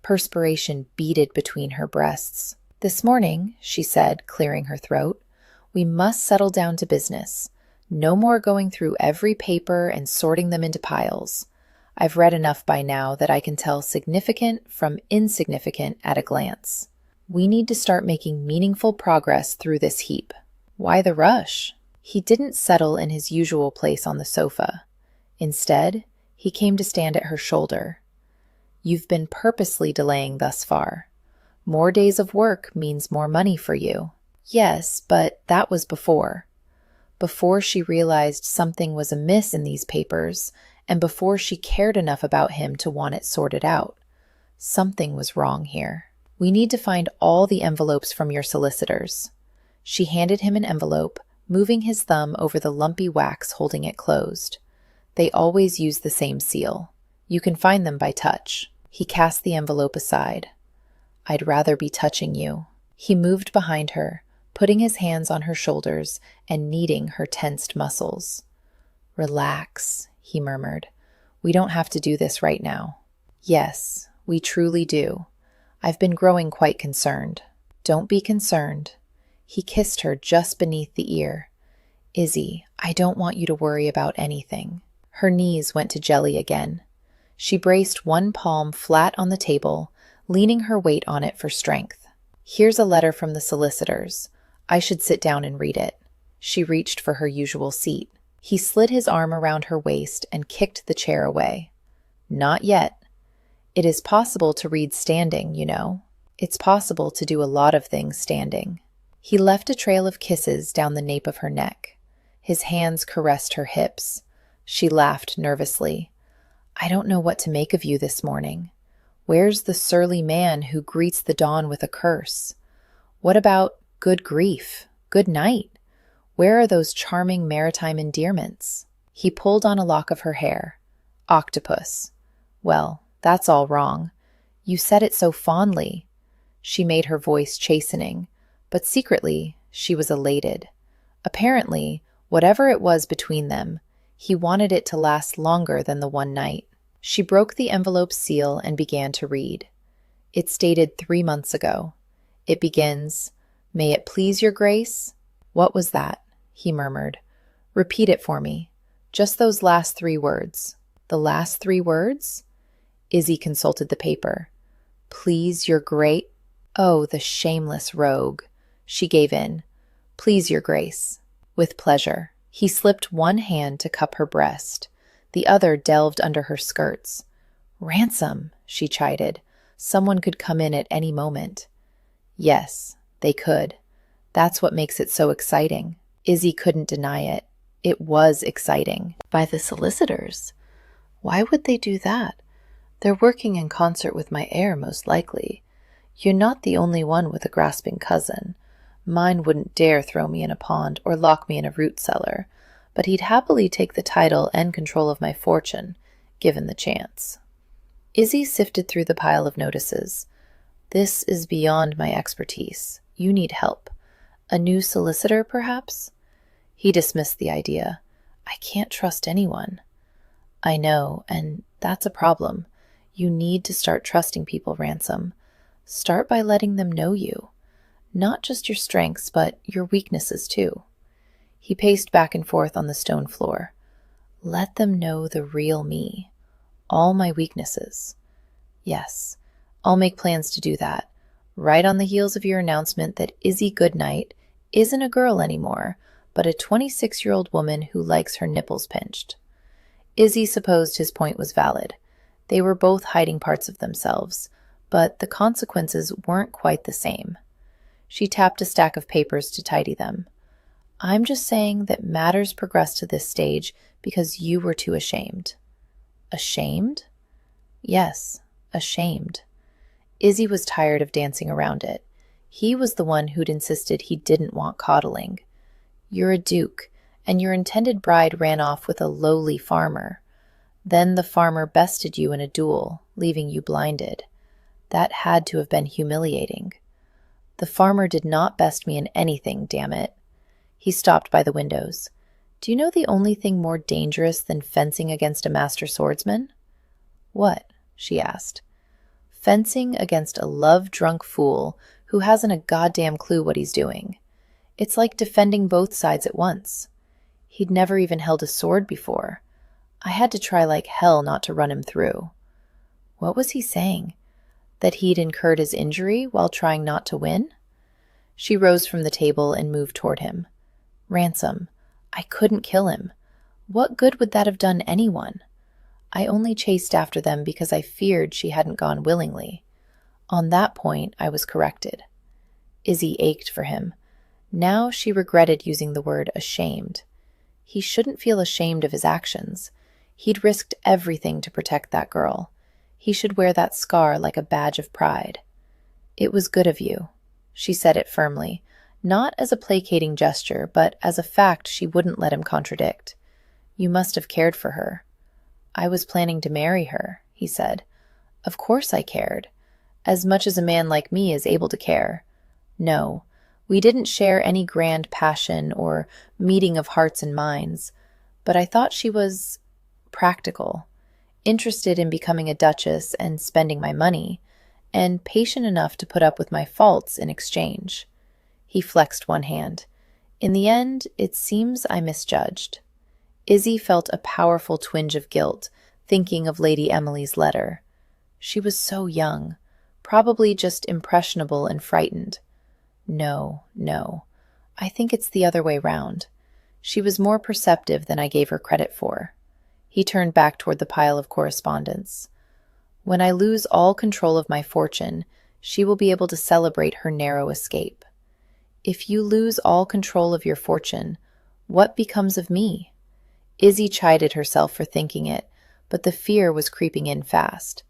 Perspiration beaded between her breasts. "This morning," she said, clearing her throat, "we must settle down to business. No more going through every paper and sorting them into piles. I've read enough by now that I can tell significant from insignificant at a glance. We need to start making meaningful progress through this heap." Why the rush? He didn't settle in his usual place on the sofa. Instead, he came to stand at her shoulder. "You've been purposely delaying thus far. More days of work means more money for you." Yes, but that was before. Before she realized something was amiss in these papers, and before she cared enough about him to want it sorted out. Something was wrong here. "We need to find all the envelopes from your solicitors." She handed him an envelope, moving his thumb over the lumpy wax holding it closed. They always use the same seal. You can find them by touch. He cast the envelope aside. "I'd rather be touching you." He moved behind her, putting his hands on her shoulders and kneading her tensed muscles. "Relax," he murmured. "We don't have to do this right now." "Yes, we truly do. I've been growing quite concerned." "Don't be concerned." He kissed her just beneath the ear. "Izzy, I don't want you to worry about anything." Her knees went to jelly again. She braced one palm flat on the table, leaning her weight on it for strength. "Here's a letter from the solicitors. I should sit down and read it." She reached for her usual seat. He slid his arm around her waist and kicked the chair away. "Not yet. It is possible to read standing, you know. It's possible to do a lot of things standing." He left a trail of kisses down the nape of her neck. His hands caressed her hips. She laughed nervously. "I don't know what to make of you this morning. Where's the surly man who greets the dawn with a curse? What about good grief, good night? Where are those charming maritime endearments?" He pulled on a lock of her hair. "Octopus. Well, that's all wrong. You said it so fondly. She made her voice chastening, but secretly she was elated. Apparently, whatever it was between them, he wanted it to last longer than the one night. She broke the envelope's seal and began to read. It stated 3 months ago. It begins, "May it please your grace." "What was that?" he murmured. "Repeat it for me. Just those last 3 words." "The last 3 words?" Izzy consulted the paper. "Please your great—" Oh, the shameless rogue. She gave in. "Please your grace." "With pleasure." He slipped one hand to cup her breast. The other delved under her skirts. "Ransom," she chided. "Someone could come in at any moment." Yes, they could. That's what makes it so exciting. Izzy couldn't deny it. It was exciting. By the solicitors? Why would they do that? They're working in concert with my heir, most likely. You're not the only one with a grasping cousin. Mine wouldn't dare throw me in a pond or lock me in a root cellar, but he'd happily take the title and control of my fortune, given the chance. Izzy sifted through the pile of notices. "This is beyond my expertise. You need help. A new solicitor, perhaps?" He dismissed the idea. "I can't trust anyone." "I know, and that's a problem. You need to start trusting people, Ransom. Start by letting them know you. Not just your strengths, but your weaknesses, too." He paced back and forth on the stone floor. "Let them know the real me. All my weaknesses. Yes, I'll make plans to do that. Right on the heels of your announcement that Izzy Goodnight isn't a girl anymore, but a 26-year-old woman who likes her nipples pinched." Izzy supposed his point was valid. They were both hiding parts of themselves, but the consequences weren't quite the same. She tapped a stack of papers to tidy them. "I'm just saying that matters progressed to this stage because you were too ashamed." Ashamed? Yes, ashamed. Izzy was tired of dancing around it. He was the one who'd insisted he didn't want coddling. "You're a duke, and your intended bride ran off with a lowly farmer. Then the farmer bested you in a duel, leaving you blinded. That had to have been humiliating." "The farmer did not best me in anything, damn it." He stopped by the windows. "Do you know the only thing more dangerous than fencing against a master swordsman?" "What?" she asked. "Fencing against a love-drunk fool who hasn't a goddamn clue what he's doing. It's like defending both sides at once. He'd never even held a sword before. I had to try like hell not to run him through." What was he saying? That he'd incurred his injury while trying not to win? She rose from the table and moved toward him. "Ransom, I couldn't kill him. What good would that have done anyone? I only chased after them because I feared she hadn't gone willingly. On that point, I was corrected." Izzy ached for him. Now she regretted using the word ashamed. He shouldn't feel ashamed of his actions. He'd risked everything to protect that girl. He should wear that scar like a badge of pride. "It was good of you." She said it firmly, not as a placating gesture, but as a fact she wouldn't let him contradict. "You must have cared for her." "I was planning to marry her," he said. "Of course I cared. As much as a man like me is able to care. No, we didn't share any grand passion or meeting of hearts and minds, but I thought she was practical, interested in becoming a duchess and spending my money, and patient enough to put up with my faults in exchange." He flexed one hand. "In the end, it seems I misjudged." Izzy felt a powerful twinge of guilt, thinking of Lady Emily's letter. She was so young, probably just impressionable and frightened. No, I think it's the other way round. She was more perceptive than I gave her credit for." He turned back toward the pile of correspondence. "When I lose all control of my fortune, she will be able to celebrate her narrow escape. If you lose all control of your fortune, what becomes of me?" Izzy chided herself for thinking it, but the fear was creeping in fast.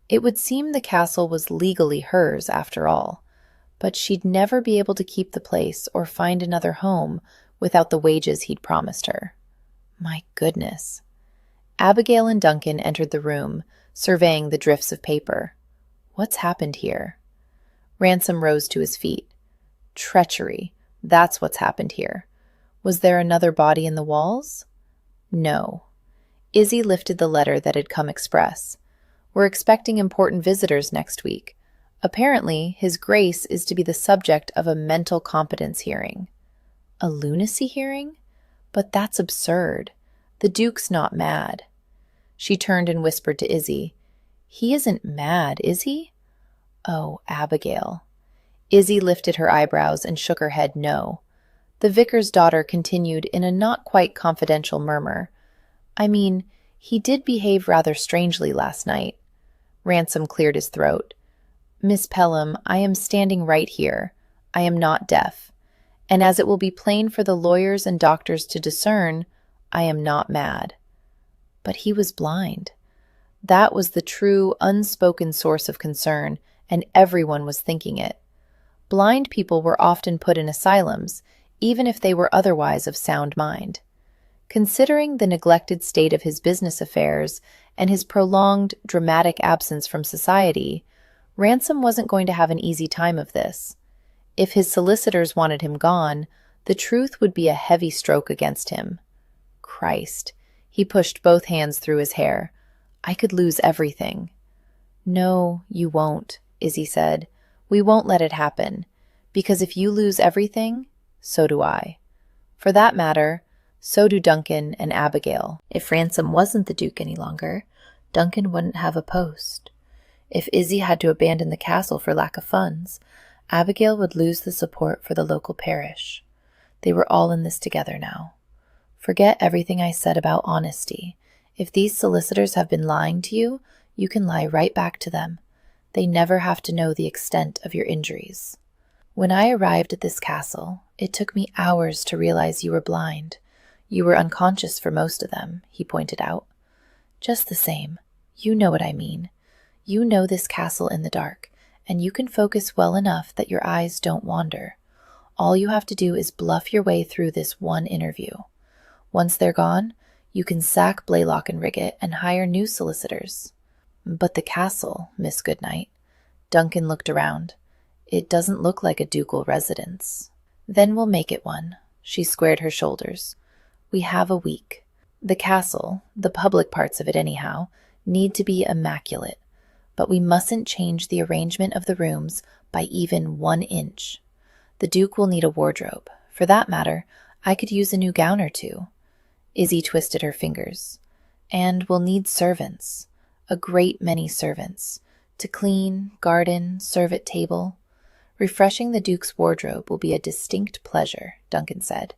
It would seem the castle was legally hers after all, but she'd never be able to keep the place or find another home without the wages he'd promised her. My goodness. Abigail and Duncan entered the room, surveying the drifts of paper. "What's happened here?" Ransom rose to his feet. Treachery. That's what's happened here. Was there another body in the walls? No. Izzy lifted the letter that had come express. We're expecting important visitors next week. Apparently, His Grace is to be the subject of a mental competence hearing. A lunacy hearing? But that's absurd. The Duke's not mad. She turned and whispered to Izzy. He isn't mad, is he? Oh, Abigail. Izzy lifted her eyebrows and shook her head no. The vicar's daughter continued in a not quite confidential murmur. I mean, he did behave rather strangely last night. Ransom cleared his throat. Miss Pelham, I am standing right here. I am not deaf. And as it will be plain for the lawyers and doctors to discern, I am not mad. But he was blind. That was the true, unspoken source of concern, and everyone was thinking it. Blind people were often put in asylums, even if they were otherwise of sound mind. Considering the neglected state of his business affairs and his prolonged, dramatic absence from society, Ransom wasn't going to have an easy time of this. If his solicitors wanted him gone, the truth would be a heavy stroke against him. Christ. He pushed both hands through his hair. I could lose everything. No, you won't, Izzy said. We won't let it happen, because if you lose everything, so do I. For that matter, so do Duncan and Abigail. If Ransom wasn't the Duke any longer, Duncan wouldn't have a post. If Izzy had to abandon the castle for lack of funds, Abigail would lose the support for the local parish. They were all in this together now. Forget everything I said about honesty. If these solicitors have been lying to you, you can lie right back to them. They never have to know the extent of your injuries. When I arrived at this castle, it took me hours to realize you were blind. You were unconscious for most of them, he pointed out. Just the same, you know what I mean. You know this castle in the dark, and you can focus well enough that your eyes don't wander. All you have to do is bluff your way through this one interview. Once they're gone, you can sack Blaylock and Riggett and hire new solicitors. But the castle, Miss Goodnight. Duncan looked around. It doesn't look like a ducal residence. Then we'll make it one. She squared her shoulders. We have a week. The castle, the public parts of it anyhow, need to be immaculate. But we mustn't change the arrangement of the rooms by even 1 inch. The Duke will need a wardrobe. For that matter, I could use a new gown or two. Izzy twisted her fingers. And we'll need servants. A great many servants. To clean, garden, serve at table. Refreshing the Duke's wardrobe will be a distinct pleasure, Duncan said.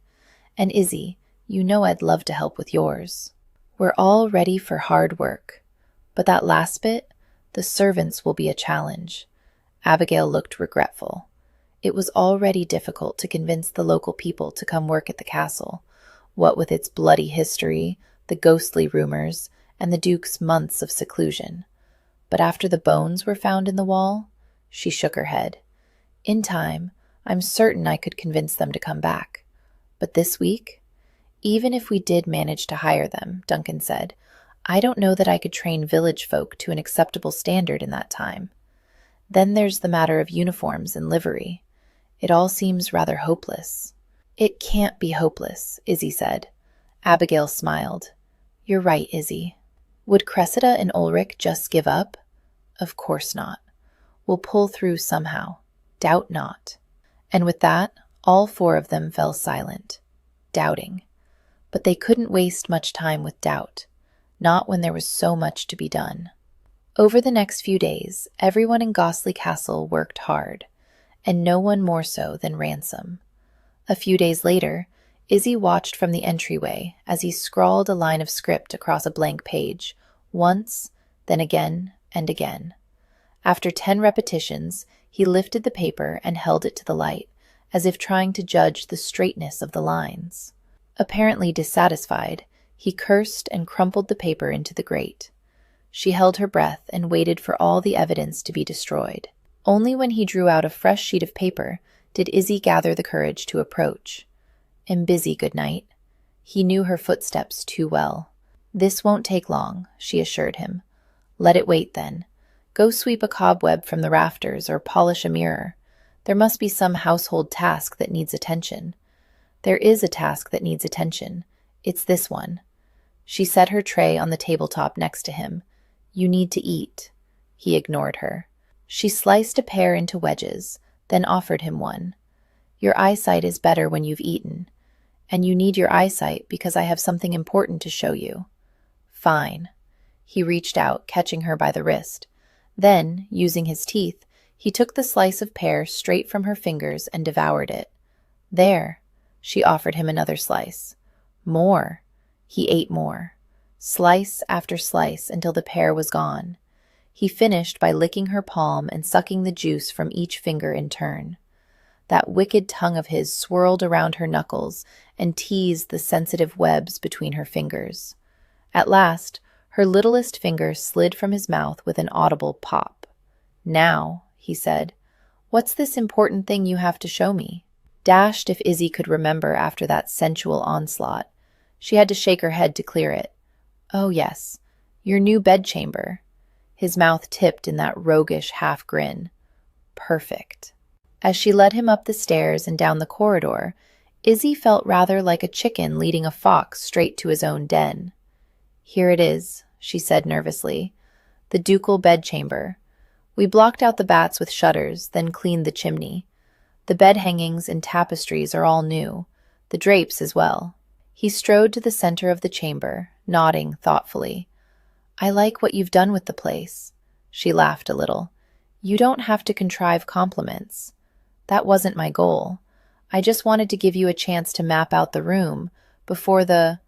And Izzy, you know I'd love to help with yours. We're all ready for hard work. But that last bit, the servants will be a challenge. Abigail looked regretful. It was already difficult to convince the local people to come work at the castle, what with its bloody history, the ghostly rumors, and the Duke's months of seclusion. But after the bones were found in the wall, she shook her head. In time, I'm certain I could convince them to come back. But this week? Even if we did manage to hire them, Duncan said, I don't know that I could train village folk to an acceptable standard in that time. Then there's the matter of uniforms and livery. It all seems rather hopeless. It can't be hopeless, Izzy said. Abigail smiled. You're right, Izzy. Would Cressida and Ulrich just give up? Of course not. We'll pull through somehow. Doubt not. And with that, all 4 of them fell silent, doubting. But they couldn't waste much time with doubt, not when there was so much to be done. Over the next few days, everyone in Gosley Castle worked hard, and no one more so than Ransom. A few days later, Izzy watched from the entryway as he scrawled a line of script across a blank page, once, then again and again. After 10 repetitions, he lifted the paper and held it to the light, as if trying to judge the straightness of the lines. Apparently dissatisfied, he cursed and crumpled the paper into the grate. She held her breath and waited for all the evidence to be destroyed. Only when he drew out a fresh sheet of paper did Izzy gather the courage to approach. "I'm busy, good night." He knew her footsteps too well. "This won't take long," she assured him. "Let it wait, then. Go sweep a cobweb from the rafters or polish a mirror. There must be some household task that needs attention. There is a task that needs attention. It's this one. She set her tray on the tabletop next to him. You need to eat. He ignored her. She sliced a pear into wedges, then offered him one. Your eyesight is better when you've eaten. And you need your eyesight because I have something important to show you. Fine. He reached out, catching her by the wrist. Then, using his teeth, he took the slice of pear straight from her fingers and devoured it. There. She offered him another slice. More. He ate more. Slice after slice until the pear was gone. He finished by licking her palm and sucking the juice from each finger in turn. That wicked tongue of his swirled around her knuckles and teased the sensitive webs between her fingers. At last, her littlest finger slid from his mouth with an audible pop. Now, he said, what's this important thing you have to show me? Dashed if Izzy could remember after that sensual onslaught. She had to shake her head to clear it. Oh, yes, your new bedchamber. His mouth tipped in that roguish half grin. Perfect. As she led him up the stairs and down the corridor, Izzy felt rather like a chicken leading a fox straight to his own den. Here it is, she said nervously. The ducal bedchamber. We blocked out the bats with shutters, then cleaned the chimney. The bed hangings and tapestries are all new, the drapes as well. He strode to the center of the chamber, nodding thoughtfully. I like what you've done with the place. She laughed a little. You don't have to contrive compliments. That wasn't my goal. I just wanted to give you a chance to map out the room before the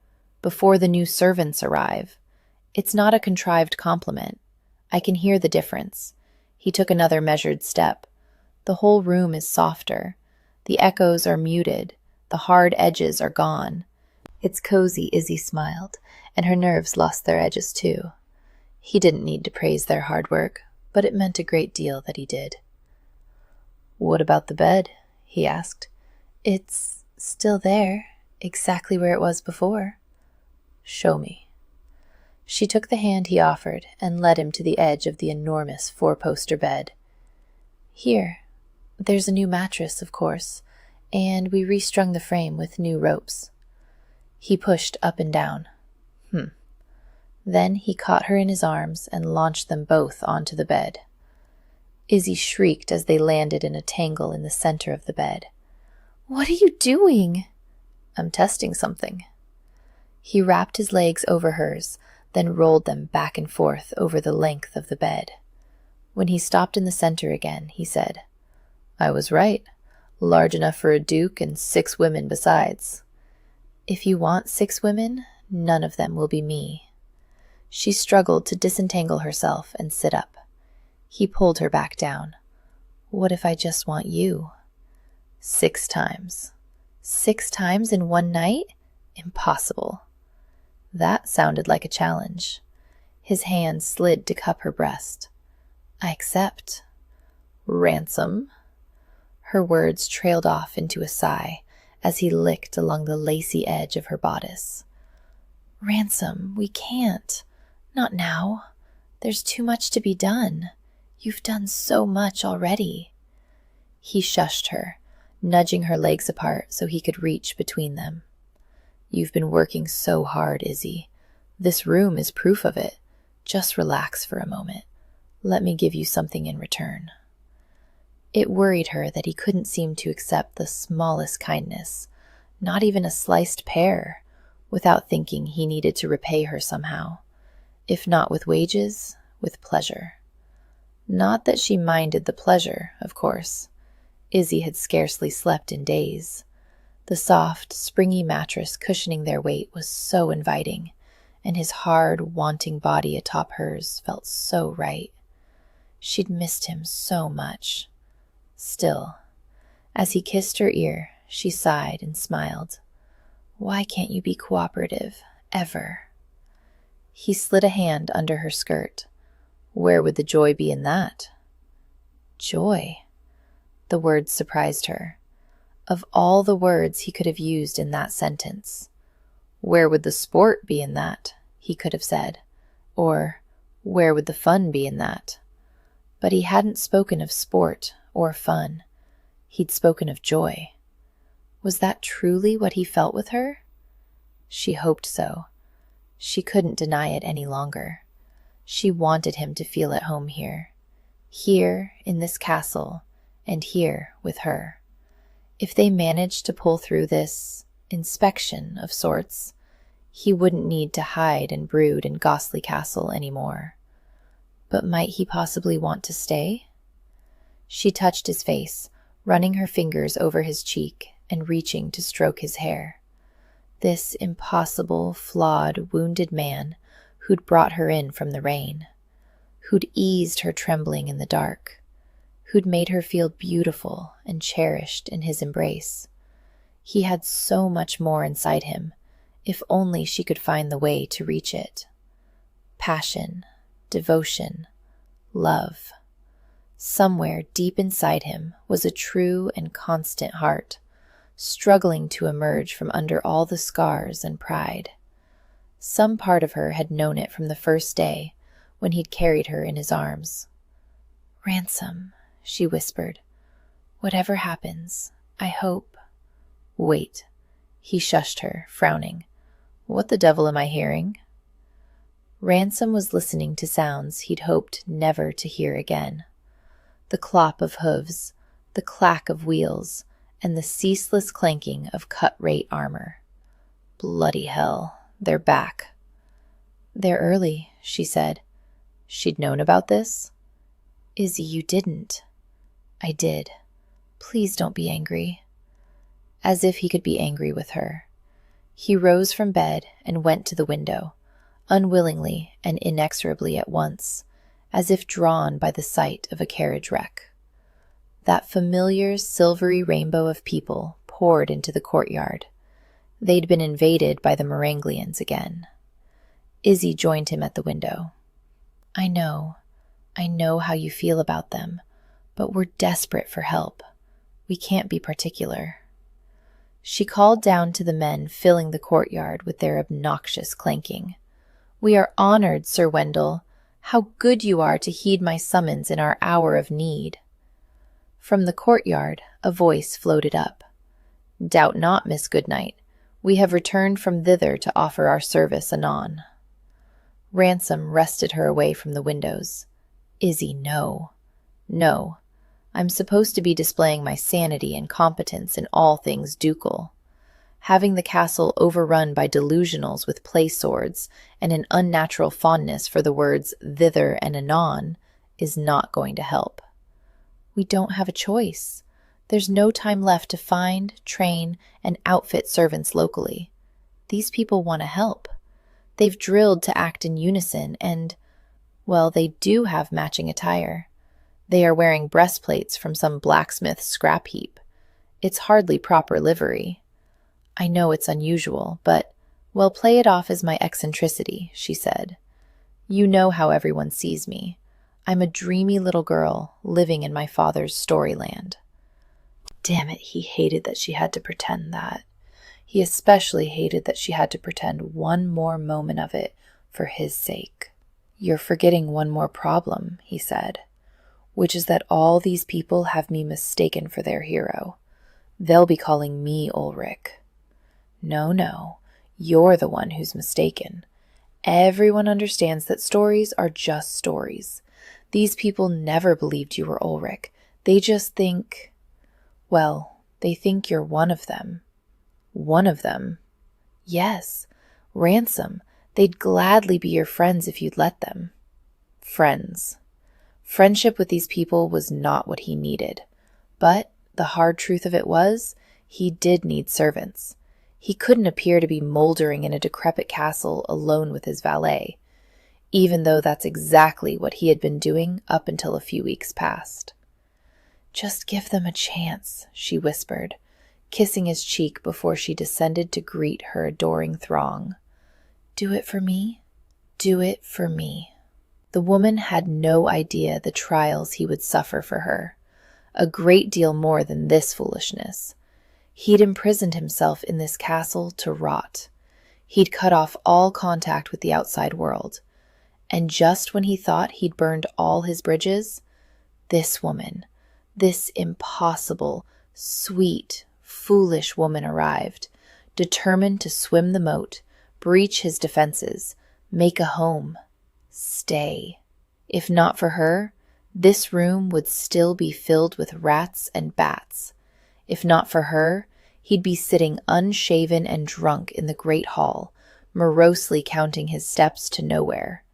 new servants arrive. It's not a contrived compliment. I can hear the difference. He took another measured step. The whole room is softer. The echoes are muted. The hard edges are gone. It's cozy, Izzy smiled, and her nerves lost their edges too. He didn't need to praise their hard work, but it meant a great deal that he did. What about the bed? He asked. It's still there, exactly where it was before. Show me. She took the hand he offered and led him to the edge of the enormous four-poster bed. Here. There's a new mattress, of course, and we restrung the frame with new ropes. He pushed up and down. Then he caught her in his arms and launched them both onto the bed. Izzy shrieked as they landed in a tangle in the center of the bed. What are you doing? I'm testing something. He wrapped his legs over hers, then rolled them back and forth over the length of the bed. When he stopped in the center again, he said, I was right. Large enough for a duke and 6 women besides. If you want 6 women, none of them will be me. She struggled to disentangle herself and sit up. He pulled her back down. What if I just want you? 6 times. 6 times in one night? Impossible. That sounded like a challenge. His hand slid to cup her breast. I accept. Ransom? Her words trailed off into a sigh as he licked along the lacy edge of her bodice. Ransom, we can't. Not now. There's too much to be done. You've done so much already. He shushed her, nudging her legs apart so he could reach between them. You've been working so hard, Izzy. This room is proof of it. Just relax for a moment. Let me give you something in return. It worried her that he couldn't seem to accept the smallest kindness, not even a sliced pear, without thinking he needed to repay her somehow. If not with wages, with pleasure. Not that she minded the pleasure, of course. Izzy had scarcely slept in days. The soft, springy mattress cushioning their weight was so inviting, and his hard, wanting body atop hers felt so right. She'd missed him so much. Still, as he kissed her ear, she sighed and smiled. Why can't you be cooperative, ever? He slid a hand under her skirt. Where would the joy be in that? Joy? The words surprised her. Of all the words he could have used in that sentence. Where would the sport be in that, he could have said. Or, where would the fun be in that? But he hadn't spoken of sport or fun. He'd spoken of joy. Was that truly what he felt with her? She hoped so. She couldn't deny it any longer. She wanted him to feel at home here. Here, in this castle, and here with her. If they managed to pull through this inspection of sorts, he wouldn't need to hide and brood in Ghostly Castle anymore. But might he possibly want to stay? She touched his face, running her fingers over his cheek and reaching to stroke his hair. This impossible, flawed, wounded man who'd brought her in from the rain, who'd eased her trembling in the dark, who'd made her feel beautiful and cherished in his embrace. He had so much more inside him, if only she could find the way to reach it. Passion, devotion, love. Somewhere deep inside him was a true and constant heart, struggling to emerge from under all the scars and pride. Some part of her had known it from the first day when he'd carried her in his arms. "Ransom," she whispered. "Whatever happens, I hope—" "Wait." He shushed her, frowning. "What the devil am I hearing?" Ransom was listening to sounds he'd hoped never to hear again. The clop of hooves, the clack of wheels, and the ceaseless clanking of cut-rate armor. Bloody hell, they're back. "They're early," she said. She'd known about this? "Izzy, you didn't." "I did. Please don't be angry." As if he could be angry with her. He rose from bed and went to the window, unwillingly and inexorably at once, as if drawn by the sight of a carriage wreck. That familiar silvery rainbow of people poured into the courtyard. They'd been invaded by the Meranglians again. Izzy joined him at the window. I know how you feel about them, but we're desperate for help. We can't be particular." She called down to the men filling the courtyard with their obnoxious clanking. "We are honored, Sir Wendell. How good you are to heed my summons in our hour of need." From the courtyard, a voice floated up. "Doubt not, Miss Goodnight. We have returned from thither to offer our service anon." Ransom wrested her away from the windows. "Izzy, no. No. I'm supposed to be displaying my sanity and competence in all things ducal. Having the castle overrun by delusionals with play swords and an unnatural fondness for the words thither and anon is not going to help. We don't have a choice. There's no time left to find, train, and outfit servants locally. These people want to help. They've drilled to act in unison and, well, they do have matching attire. They are wearing breastplates from some blacksmith's scrap heap. It's hardly proper livery. I know it's unusual, but, well, play it off as my eccentricity," she said. "You know how everyone sees me. I'm a dreamy little girl living in my father's storyland." Damn it, he hated that she had to pretend that. He especially hated that she had to pretend one more moment of it for his sake. "You're forgetting one more problem," he said, "which is that all these people have me mistaken for their hero. They'll be calling me Ulrich." No, you're the one who's mistaken. Everyone understands that stories are just stories. These people never believed you were Ulrich. They just think, well, they think you're one of them. One of them? Yes, Ransom. They'd gladly be your friends if you'd let them. Friends. Friendship with these people was not what he needed. But the hard truth of it was, he did need servants. He couldn't appear to be moldering in a decrepit castle alone with his valet, even though that's exactly what he had been doing up until a few weeks past. "Just give them a chance," she whispered, kissing his cheek before she descended to greet her adoring throng. "Do it for me. Do it for me." The woman had no idea the trials he would suffer for her. A great deal more than this foolishness. He'd imprisoned himself in this castle to rot. He'd cut off all contact with the outside world. And just when he thought he'd burned all his bridges, This woman, this impossible, sweet, foolish woman arrived, determined to swim the moat, breach his defenses, make a home, stay. If not for her, this room would still be filled with rats and bats. If not for her, he'd be sitting unshaven and drunk in the great hall, morosely counting his steps to nowhere.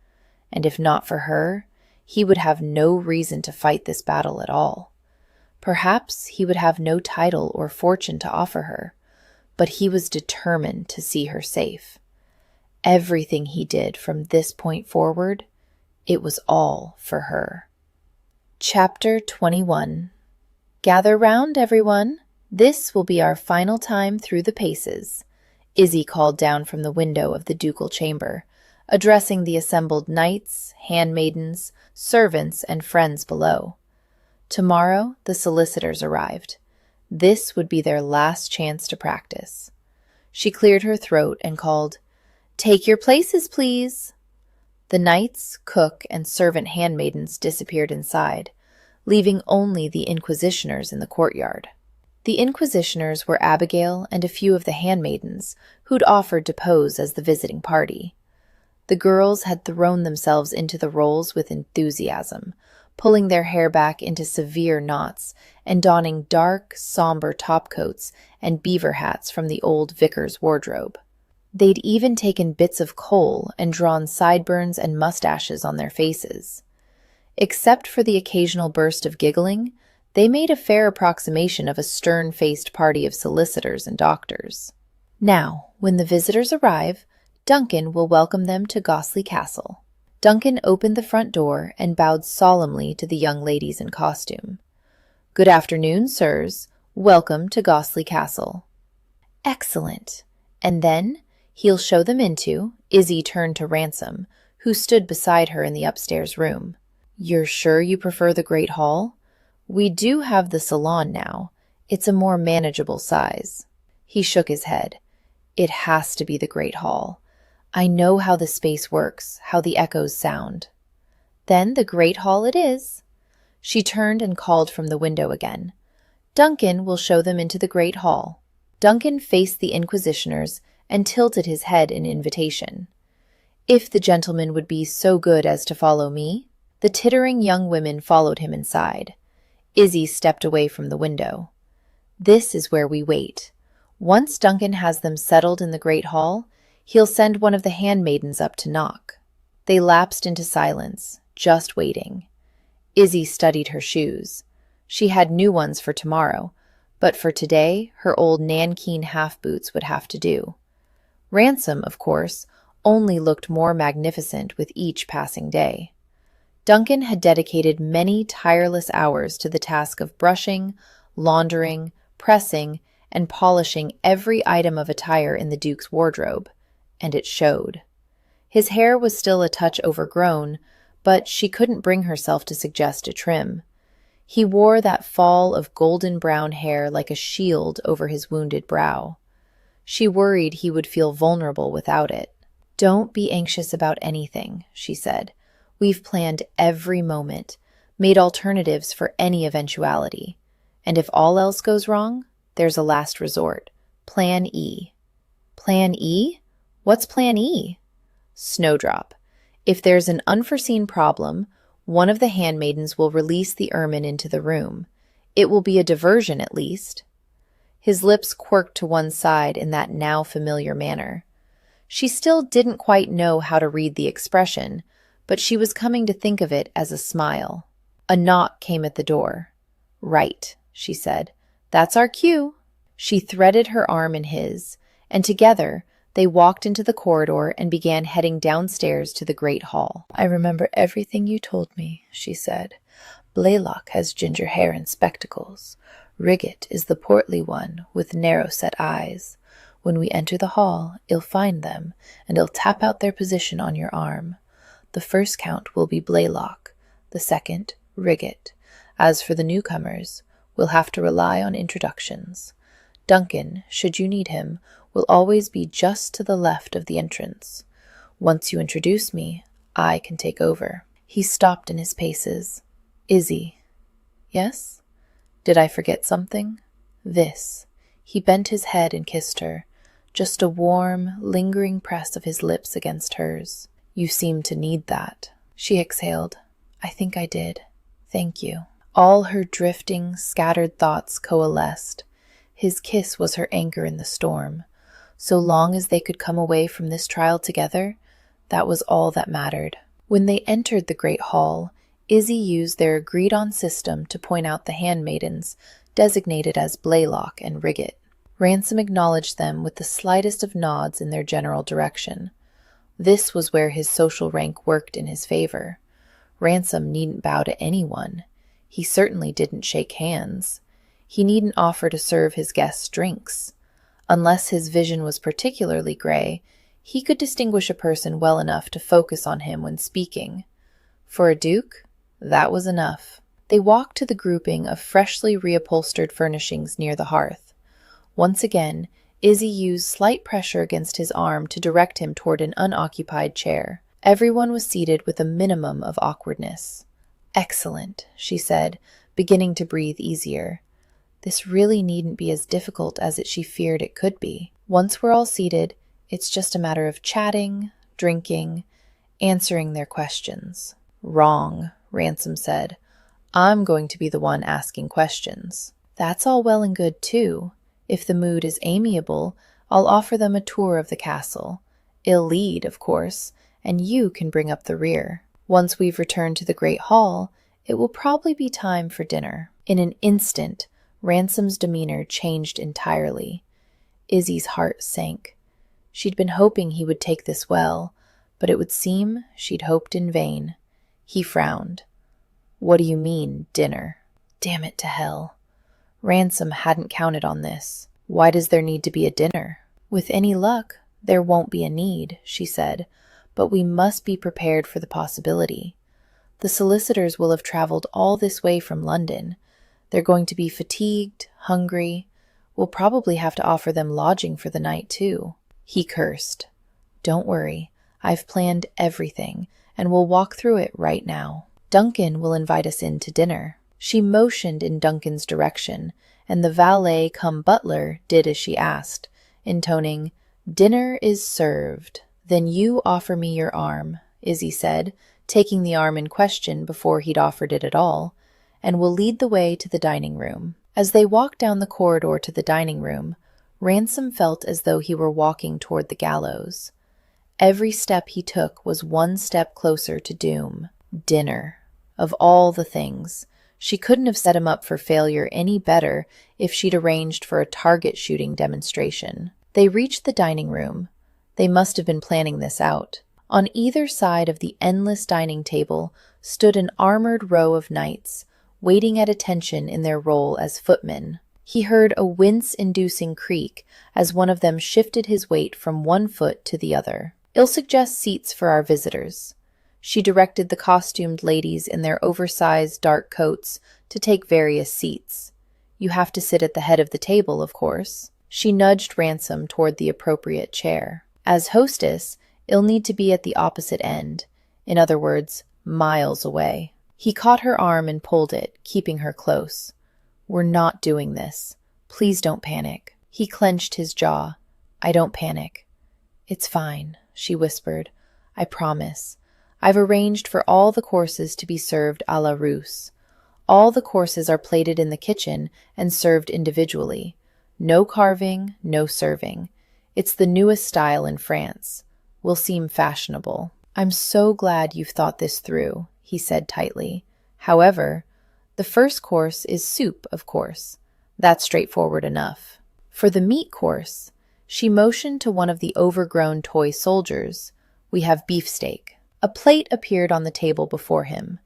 And if not for her, he would have no reason to fight this battle at all. Perhaps he would have no title or fortune to offer her, but he was determined to see her safe. Everything he did from this point forward, it was all for her. Chapter 21. Gather round, everyone. This will be our final time through the paces, Izzy called down from the window of the ducal chamber, addressing the assembled knights, handmaidens, servants, and friends below. Tomorrow the solicitors arrived. This would be their last chance to practice. She cleared her throat and called, "Take your places, please." The knights, cook, and servant handmaidens disappeared inside, leaving only the inquisitioners in the courtyard. The inquisitioners were Abigail and a few of the handmaidens who'd offered to pose as the visiting party. The girls had thrown themselves into the roles with enthusiasm, pulling their hair back into severe knots and donning dark, somber topcoats and beaver hats from the old vicar's wardrobe. They'd even taken bits of coal and drawn sideburns and mustaches on their faces. Except for the occasional burst of giggling, they made a fair approximation of a stern-faced party of solicitors and doctors. Now, when the visitors arrive, Duncan will welcome them to Gosley Castle. Duncan opened the front door and bowed solemnly to the young ladies in costume. "Good afternoon, sirs. Welcome to Gosley Castle." "Excellent." And then he'll show them into, Izzy turned to Ransom, who stood beside her in the upstairs room. "You're sure you prefer the Great Hall? We do have the salon now. It's a more manageable size." He shook his head. "It has to be the Great Hall. I know how the space works, how the echoes sound." "Then the Great Hall it is." She turned and called from the window again. "Duncan will show them into the Great Hall." Duncan faced the inquisitioners and tilted his head in invitation. "If the gentleman would be so good as to follow me." The tittering young women followed him inside. Izzy stepped away from the window. "This is where we wait. Once Duncan has them settled in the Great Hall, he'll send one of the handmaidens up to knock." They lapsed into silence, just waiting. Izzy studied her shoes. She had new ones for tomorrow, but for today, her old nankeen half-boots would have to do. Ransom, of course, only looked more magnificent with each passing day. Duncan had dedicated many tireless hours to the task of brushing, laundering, pressing, and polishing every item of attire in the Duke's wardrobe, and it showed. His hair was still a touch overgrown, but she couldn't bring herself to suggest a trim. He wore that fall of golden brown hair like a shield over his wounded brow. She worried he would feel vulnerable without it. "Don't be anxious about anything," she said. "We've planned every moment, made alternatives for any eventuality. And if all else goes wrong, there's a last resort. Plan E." "Plan E? What's Plan E?" "Snowdrop. If there's an unforeseen problem, one of the handmaidens will release the ermine into the room. It will be a diversion, at least." His lips quirked to one side in that now familiar manner. She still didn't quite know how to read the expression, but she was coming to think of it as a smile. A knock came at the door. "Right," she said. "That's our cue." She threaded her arm in his, and together they walked into the corridor and began heading downstairs to the great hall. "I remember everything you told me," she said. "Blaylock has ginger hair and spectacles. Riggett is the portly one with narrow-set eyes. When we enter the hall, you'll find them, and he'll tap out their position on your arm. The first count will be Blaylock, the second, Riggett. As for the newcomers, we'll have to rely on introductions. Duncan, should you need him, will always be just to the left of the entrance. Once you introduce me, I can take over." He stopped in his paces. "Izzy, Yes? Did I forget something? This. He bent his head and kissed her, just a warm, lingering press of his lips against hers. You seem to need that. She exhaled. I think I did. Thank you. All her drifting, scattered thoughts coalesced. His kiss was her anchor in the storm. So long as they could come away from this trial together, that was all that mattered. When they entered the great hall, Izzy used their agreed-on system to point out the handmaidens, designated as Blaylock and Riggett. Ransom acknowledged them with the slightest of nods in their general direction. This was where his social rank worked in his favor. Ransom needn't bow to anyone. He certainly didn't shake hands. He needn't offer to serve his guests drinks. Unless his vision was particularly gray, he could distinguish a person well enough to focus on him when speaking. For a duke, that was enough. They walked to the grouping of freshly reupholstered furnishings near the hearth. Once again, Izzy used slight pressure against his arm to direct him toward an unoccupied chair. Everyone was seated with a minimum of awkwardness. Excellent, she said, beginning to breathe easier. This really needn't be as difficult as she feared it could be. Once we're all seated, it's just a matter of chatting, drinking, answering their questions. Wrong, Ransom said. I'm going to be the one asking questions. That's all well and good, too. If the mood is amiable, I'll offer them a tour of the castle. I'll lead, of course, and you can bring up the rear. Once we've returned to the great hall, it will probably be time for dinner. In an instant, Ransom's demeanor changed entirely. Izzy's heart sank. She'd been hoping he would take this well, but it would seem she'd hoped in vain. He frowned. What do you mean, dinner? Damn it to hell. Ransom hadn't counted on this. Why does there need to be a dinner? With any luck, there won't be a need, she said, but we must be prepared for the possibility. The solicitors will have traveled all this way from London. They're going to be fatigued, hungry. We'll probably have to offer them lodging for the night, too. He cursed. Don't worry, I've planned everything, and we'll walk through it right now. Duncan will invite us in to dinner. She motioned in Duncan's direction, and the valet cum butler did as she asked, intoning, Dinner is served. Then you offer me your arm, Izzy said, taking the arm in question before he'd offered it at all, and we'll lead the way to the dining room. As they walked down the corridor to the dining room, Ransom felt as though he were walking toward the gallows. Every step he took was one step closer to doom. Dinner. Of all the things, she couldn't have set him up for failure any better if she'd arranged for a target shooting demonstration. They reached the dining room. They must have been planning this out. On either side of the endless dining table stood an armored row of knights, waiting at attention in their role as footmen. He heard a wince-inducing creak as one of them shifted his weight from one foot to the other. I'll suggest seats for our visitors. She directed the costumed ladies in their oversized dark coats to take various seats. You have to sit at the head of the table, of course. She nudged Ransom toward the appropriate chair. As hostess, I'll need to be at the opposite end. In other words, miles away. He caught her arm and pulled it, keeping her close. We're not doing this. Please don't panic. He clenched his jaw. I don't panic. It's fine, she whispered. I promise. I've arranged for all the courses to be served à la Russe. All the courses are plated in the kitchen and served individually. No carving, no serving. It's the newest style in France. Will seem fashionable. I'm so glad you've thought this through, he said tightly. However, the first course is soup, of course. That's straightforward enough. For the meat course, she motioned to one of the overgrown toy soldiers. We have beefsteak. A plate appeared on the table before him.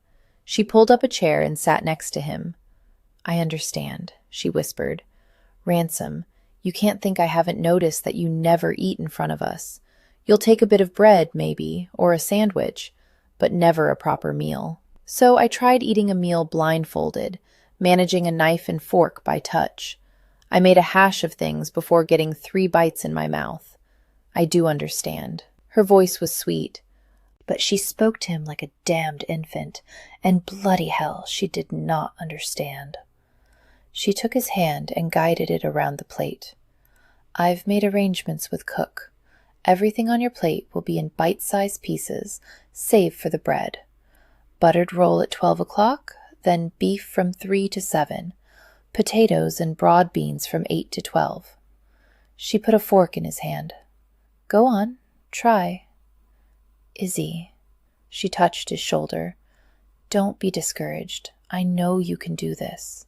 She pulled up a chair and sat next to him. I understand, she whispered. Ransom, you can't think I haven't noticed that you never eat in front of us. You'll take a bit of bread, maybe, or a sandwich, but never a proper meal. So I tried eating a meal blindfolded, managing a knife and fork by touch. I made a hash of things before getting 3 bites in my mouth. I do understand. Her voice was sweet. But she spoke to him like a damned infant, and bloody hell, she did not understand. She took his hand and guided it around the plate. "I've made arrangements with cook. Everything on your plate will be in bite-sized pieces, save for the bread. Buttered roll at 12 o'clock, then beef from 3 to 7, potatoes and broad beans from 8 to 12. She put a fork in his hand. "Go on, try." "Izzy," she touched his shoulder, "don't be discouraged. I know you can do this."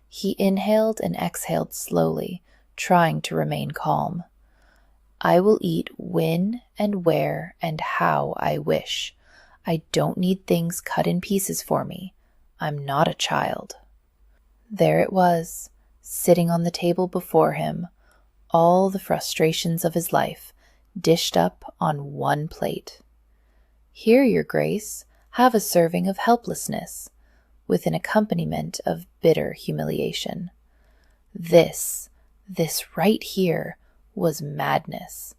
He inhaled and exhaled slowly, trying to remain calm. "I will eat when and where and how I wish. I don't need things cut in pieces for me. I'm not a child." There it was, sitting on the table before him, all the frustrations of his life, dished up on one plate. "Here, your grace, have a serving of helplessness," with an accompaniment of bitter humiliation. This right here, was madness.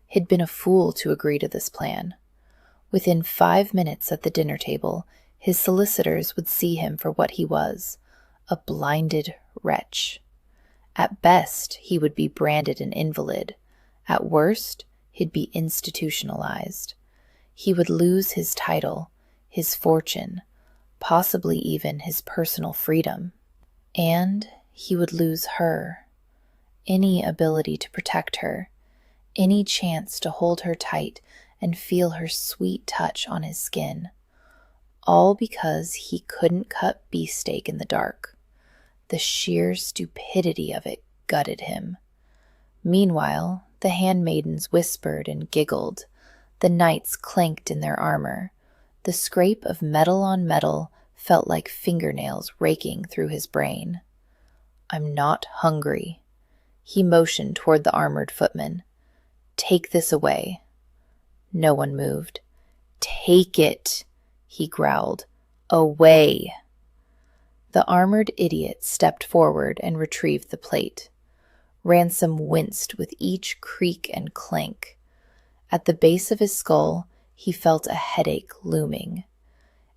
He'd been a fool to agree to this plan. Within 5 minutes at the dinner table, his solicitors would see him for what he was, a blinded wretch. At best, he would be branded an invalid. At worst, he'd be institutionalized. He would lose his title, his fortune, possibly even his personal freedom. And he would lose her. Any ability to protect her, any chance to hold her tight and feel her sweet touch on his skin. All because he couldn't cut beefsteak in the dark. The sheer stupidity of it gutted him. Meanwhile, the handmaidens whispered and giggled. The knights clanked in their armor. The scrape of metal on metal felt like fingernails raking through his brain. "I'm not hungry." He motioned toward the armored footman. "Take this away." No one moved. "Take it," he growled. "Away." The armored idiot stepped forward and retrieved the plate. Ransom winced with each creak and clank. At the base of his skull, he felt a headache looming.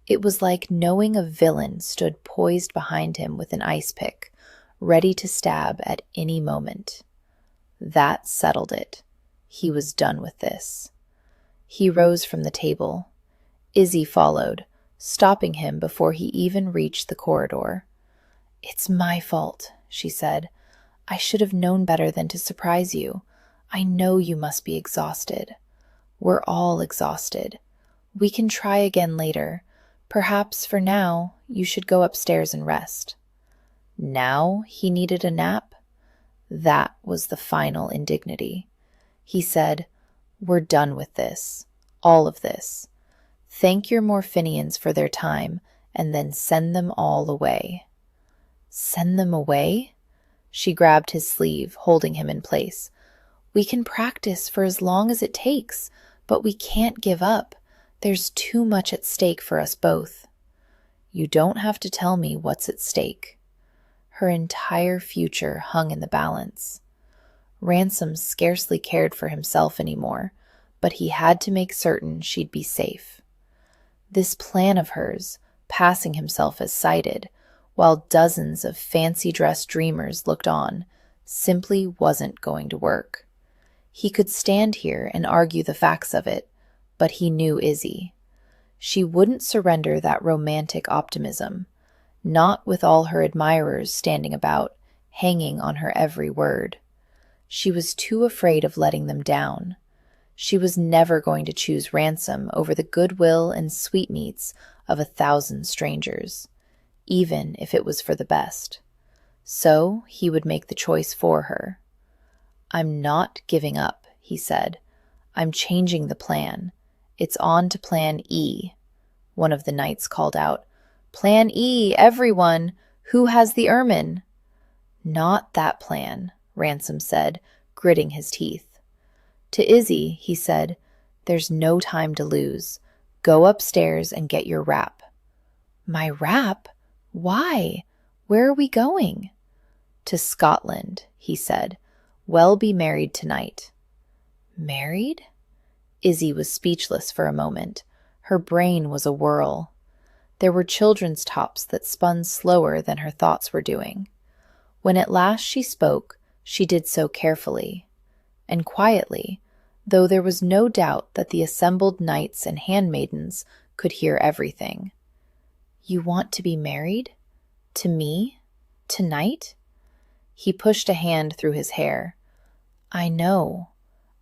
It was like knowing a villain stood poised behind him with an ice pick, ready to stab at any moment. That settled it. He was done with this. He rose from the table. Izzy followed, stopping him before he even reached the corridor. "It's my fault," she said. "I should have known better than to surprise you. I know you must be exhausted. We're all exhausted. We can try again later. Perhaps for now, you should go upstairs and rest." Now he needed a nap? That was the final indignity. He said, "We're done with this. All of this. Thank your Morphinians for their time, and then send them all away." "Send them away?" She grabbed his sleeve, holding him in place. "We can practice for as long as it takes, but we can't give up. There's too much at stake for us both." "You don't have to tell me what's at stake." Her entire future hung in the balance. Ransom scarcely cared for himself anymore, but he had to make certain she'd be safe. This plan of hers, passing himself as sighted, while dozens of fancy-dressed dreamers looked on, simply wasn't going to work. He could stand here and argue the facts of it, but he knew Izzy. She wouldn't surrender that romantic optimism, not with all her admirers standing about, hanging on her every word. She was too afraid of letting them down. She was never going to choose Ransom over the goodwill and sweetmeats of 1,000 strangers, even if it was for the best. So he would make the choice for her. "I'm not giving up," he said. "I'm changing the plan. It's on to Plan E." One of the knights called out, "Plan E, everyone! Who has the ermine?" "Not that plan," Ransom said, gritting his teeth. To Izzy, he said, "There's no time to lose. Go upstairs and get your wrap." "My wrap? Why? Where are we going?" "To Scotland," he said. "We'll be married tonight." "Married?" Izzy was speechless for a moment. Her brain was a whirl. There were children's tops that spun slower than her thoughts were doing. When at last she spoke, she did so carefully and quietly, though there was no doubt that the assembled knights and handmaidens could hear everything. "You want to be married? To me? Tonight?" He pushed a hand through his hair. "I know.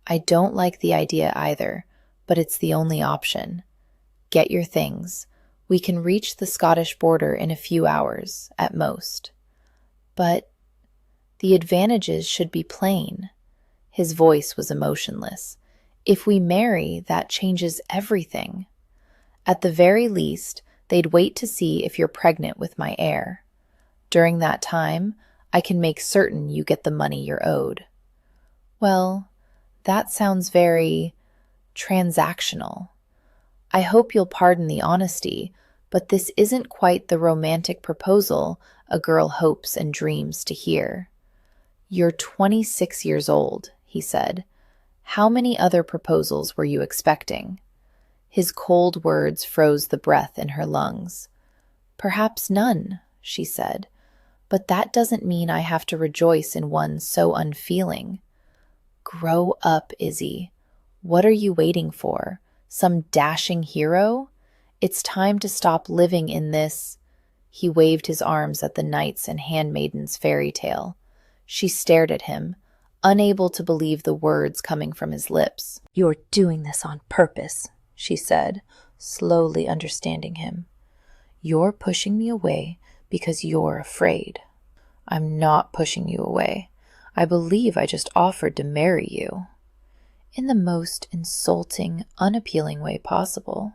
I don't like the idea either, but it's the only option. Get your things. We can reach the Scottish border in a few hours, at most." "But the advantages should be plain." His voice was emotionless. "If we marry, that changes everything. At the very least, they'd wait to see if you're pregnant with my heir. During that time, I can make certain you get the money you're owed." "Well, that sounds very transactional. I hope you'll pardon the honesty, but this isn't quite the romantic proposal a girl hopes and dreams to hear." "You're 26 years old," he said. "How many other proposals were you expecting?" His cold words froze the breath in her lungs. "Perhaps none," she said, "but that doesn't mean I have to rejoice in one so unfeeling." "Grow up, Izzy. What are you waiting for? Some dashing hero? It's time to stop living in this—" He waved his arms at the knights and handmaidens fairy tale. She stared at him, unable to believe the words coming from his lips. "You're doing this on purpose," she said, slowly understanding him. "You're pushing me away because you're afraid." "I'm not pushing you away. I believe I just offered to marry you." In the most insulting, unappealing way possible.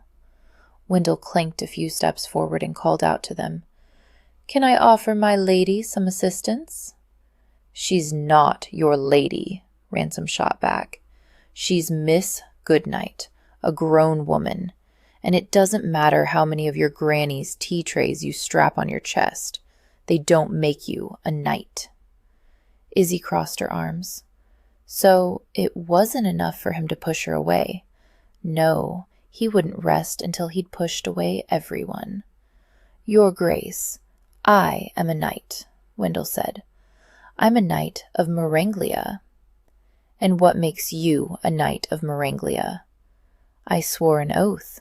Wendell clanked a few steps forward and called out to them, "Can I offer my lady some assistance?" "She's not your lady," Ransom shot back. "She's Miss Goodnight, a grown woman, and it doesn't matter how many of your granny's tea trays you strap on your chest. They don't make you a knight." Izzy crossed her arms. So it wasn't enough for him to push her away. No, he wouldn't rest until he'd pushed away everyone. "Your Grace, I am a knight," Wendell said. "I'm a knight of Marenglia." "And what makes you a knight of Marenglia?" "I swore an oath."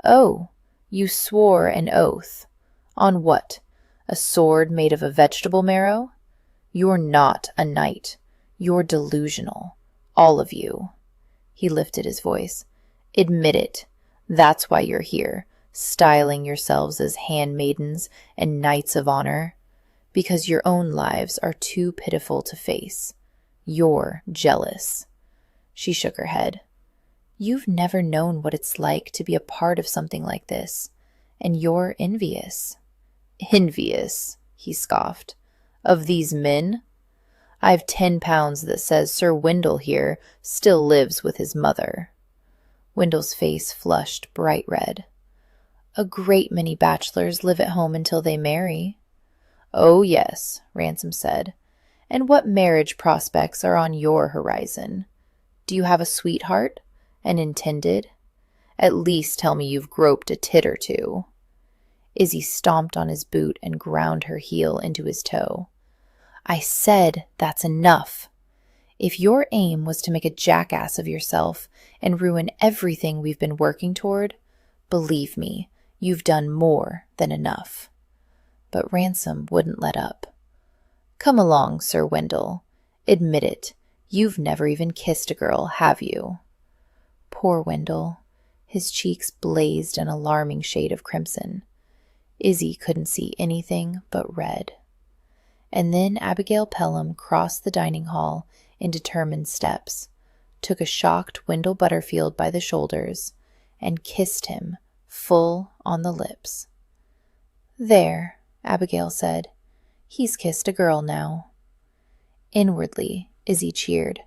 "Oh, you swore an oath. On what? A sword made of a vegetable marrow? You're not a knight. You're delusional. All of you." He lifted his voice. "Admit it. That's why you're here, styling yourselves as handmaidens and knights of honor. Because your own lives are too pitiful to face. You're jealous." She shook her head. "You've never known what it's like to be a part of something like this, and you're envious." "Envious," he scoffed. "Of these men? I've 10 pounds that says Sir Wendell here still lives with his mother." Wendell's face flushed bright red. "A great many bachelors live at home until they marry." "Oh, yes," Ransom said. "And what marriage prospects are on your horizon? Do you have a sweetheart? An intended? At least tell me you've groped a tit or two." Izzy stomped on his boot and ground her heel into his toe. "I said that's enough. If your aim was to make a jackass of yourself and ruin everything we've been working toward, believe me, you've done more than enough." But Ransom wouldn't let up. "Come along, Sir Wendell. Admit it. You've never even kissed a girl, have you?" Poor Wendell. His cheeks blazed an alarming shade of crimson. Izzy couldn't see anything but red. And then Abigail Pelham crossed the dining hall in determined steps, took a shocked Wendell Butterfield by the shoulders, and kissed him full on the lips. "There," Abigail said. "He's kissed a girl now." Inwardly, Izzy cheered.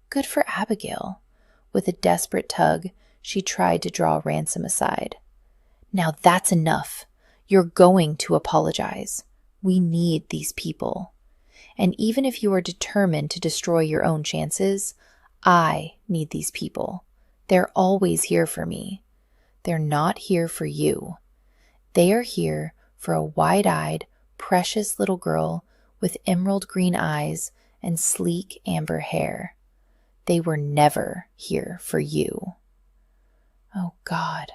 Good for Abigail. With a desperate tug, she tried to draw Ransom aside. "Now that's enough. You're going to apologize. We need these people. And even if you are determined to destroy your own chances, I need these people. They're always here for me. They're not here for you. They are here for a wide-eyed, precious little girl with emerald green eyes and sleek amber hair. They were never here for you." Oh God.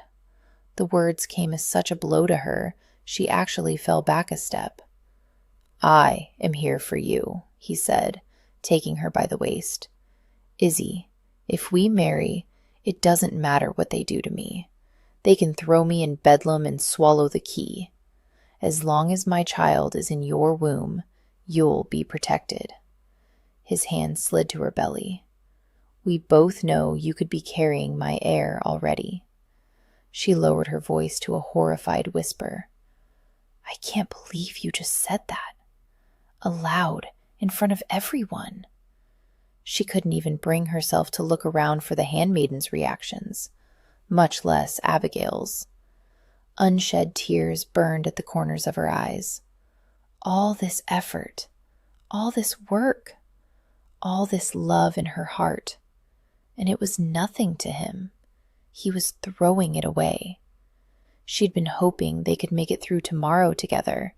The words came as such a blow to her, she actually fell back a step. "I am here for you," he said, taking her by the waist. "Izzy, if we marry, it doesn't matter what they do to me. They can throw me in Bedlam and swallow the key. As long as my child is in your womb, you'll be protected." His hand slid to her belly. "We both know you could be carrying my heir already." She lowered her voice to a horrified whisper. "I can't believe you just said that. Aloud, in front of everyone." She couldn't even bring herself to look around for the handmaiden's reactions, much less Abigail's. Unshed tears burned at the corners of her eyes. All this effort, all this work, all this love in her heart, and it was nothing to him. He was throwing it away. She'd been hoping they could make it through tomorrow together,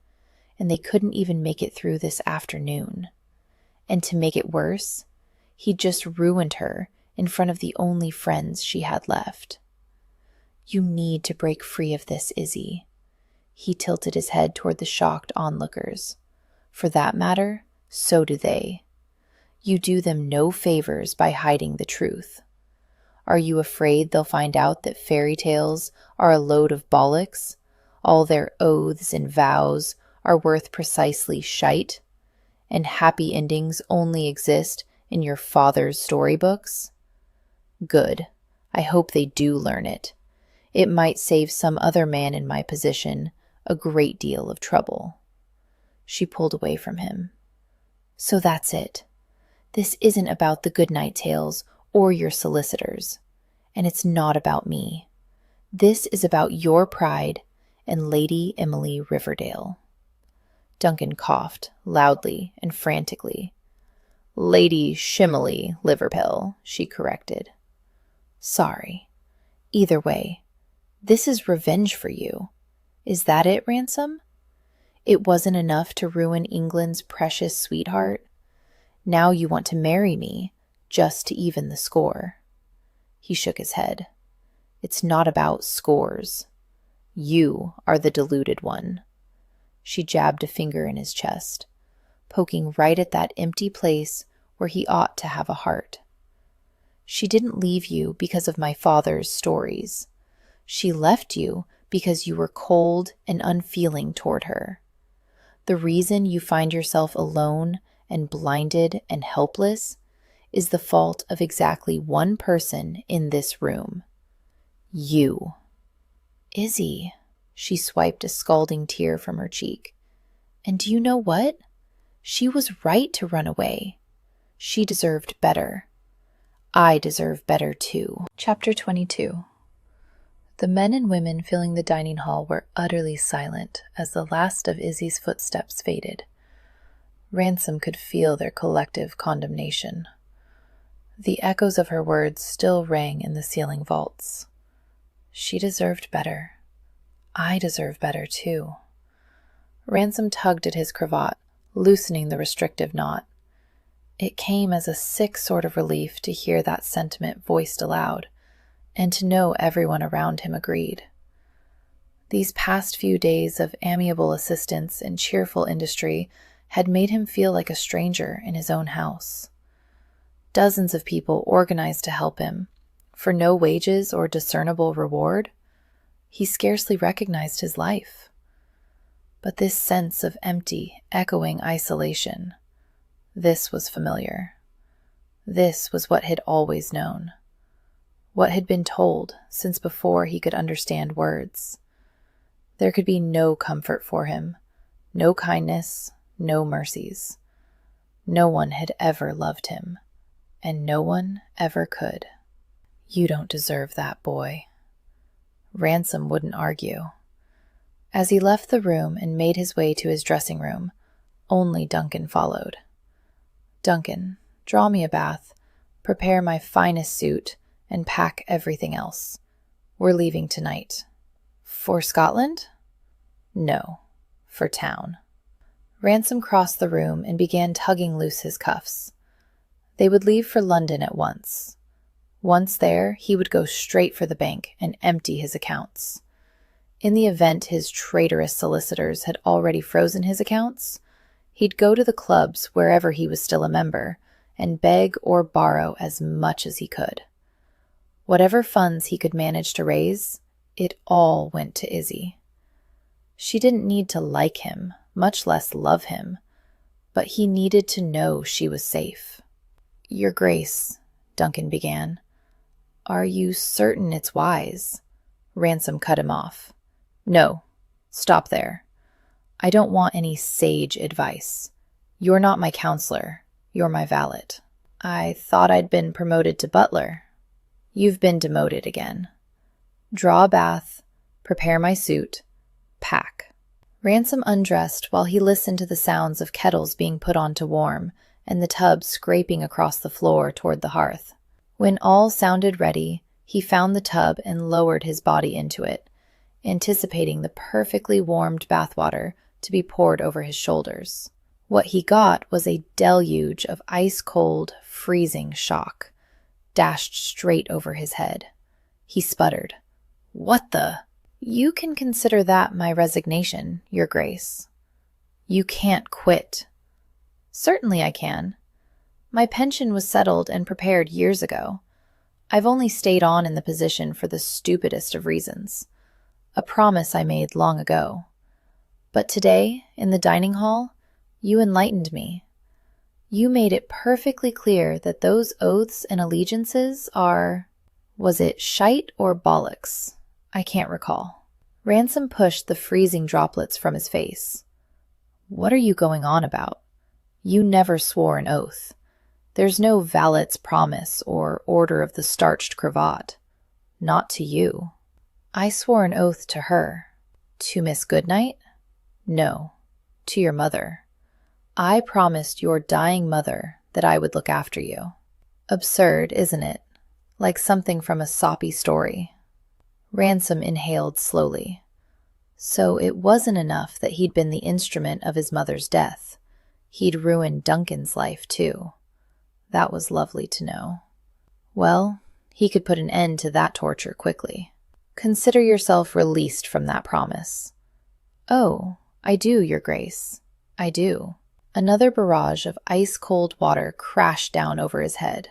and they couldn't even make it through this afternoon. And to make it worse, he'd just ruined her in front of the only friends she had left. "You need to break free of this, Izzy." He tilted his head toward the shocked onlookers. "For that matter, so do they. You do them no favors by hiding the truth. Are you afraid they'll find out that fairy tales are a load of bollocks? All their oaths and vows are worth precisely shite? And happy endings only exist in your father's storybooks? Good. I hope they do learn it. It might save some other man in my position a great deal of trouble." She pulled away from him. "So that's it. This isn't about the goodnight tales or your solicitors, and it's not about me. This is about your pride and Lady Emily Riverdale." Duncan coughed, loudly and frantically. "Lady Shimley Liverpill," she corrected. "Sorry. Either way, this is revenge for you. Is that it, Ransom? It wasn't enough to ruin England's precious sweetheart. Now you want to marry me, just to even the score." He shook his head. "It's not about scores. You are the deluded one." She jabbed a finger in his chest, poking right at that empty place where he ought to have a heart. "She didn't leave you because of my father's stories. She left you because you were cold and unfeeling toward her. The reason you find yourself alone and blinded and helpless is the fault of exactly one person in this room. You." "Izzy," she swiped a scalding tear from her cheek. "And do you know what? She was right to run away. She deserved better. I deserve better too." Chapter 22. The men and women filling the dining hall were utterly silent as the last of Izzy's footsteps faded. Ransom could feel their collective condemnation. The echoes of her words still rang in the ceiling vaults. She deserved better. I deserve better too. Ransom tugged at his cravat, loosening the restrictive knot. It came as a sick sort of relief to hear that sentiment voiced aloud, and to know everyone around him agreed. These past few days of amiable assistance and cheerful industry had made him feel like a stranger in his own house. Dozens of people organized to help him, for no wages or discernible reward. He scarcely recognized his life. But this sense of empty, echoing isolation, this was familiar. This was what he'd always known. What had been told since before he could understand words. There could be no comfort for him, no kindness, no mercies. No one had ever loved him, and no one ever could. "You don't deserve that, boy." Ransom wouldn't argue. As he left the room and made his way to his dressing room, only Duncan followed. "Duncan, draw me a bath, prepare my finest suit, and pack everything else. We're leaving tonight. For Scotland? No, for town. Ransom crossed the room and began tugging loose his cuffs. They would leave for London at once. Once there, he would go straight for the bank and empty his accounts. In the event his traitorous solicitors had already frozen his accounts, he'd go to the clubs wherever he was still a member and beg or borrow as much as he could. Whatever funds he could manage to raise, it all went to Izzy. She didn't need to like him, much less love him, but he needed to know she was safe. "Your Grace," Duncan began. "Are you certain it's wise?" Ransom cut him off. "No, stop there. I don't want any sage advice. You're not my counselor. You're my valet." "I thought I'd been promoted to butler." "You've been demoted again. Draw a bath, prepare my suit, pack." Ransom undressed while he listened to the sounds of kettles being put on to warm and the tub scraping across the floor toward the hearth. When all sounded ready, he found the tub and lowered his body into it, anticipating the perfectly warmed bathwater to be poured over his shoulders. What he got was a deluge of ice-cold, freezing shock, dashed straight over his head. He sputtered. "What the—" "You can consider that my resignation, Your Grace." "You can't quit." "Certainly I can. My pension was settled and prepared years ago. I've only stayed on in the position for the stupidest of reasons. A promise I made long ago. But today, in the dining hall, you enlightened me. You made it perfectly clear that those oaths and allegiances are— was it shite or bollocks? I can't recall." Ransom pushed the freezing droplets from his face. "What are you going on about? You never swore an oath. There's no valet's promise or order of the starched cravat. Not to you." "I swore an oath to her." "To Miss Goodnight?" "No, to your mother. I promised your dying mother that I would look after you." "Absurd, isn't it? Like something from a soppy story." Ransom inhaled slowly. So it wasn't enough that he'd been the instrument of his mother's death. He'd ruined Duncan's life, too. That was lovely to know. Well, he could put an end to that torture quickly. "Consider yourself released from that promise." "Oh, I do, Your Grace. I do." Another barrage of ice-cold water crashed down over his head.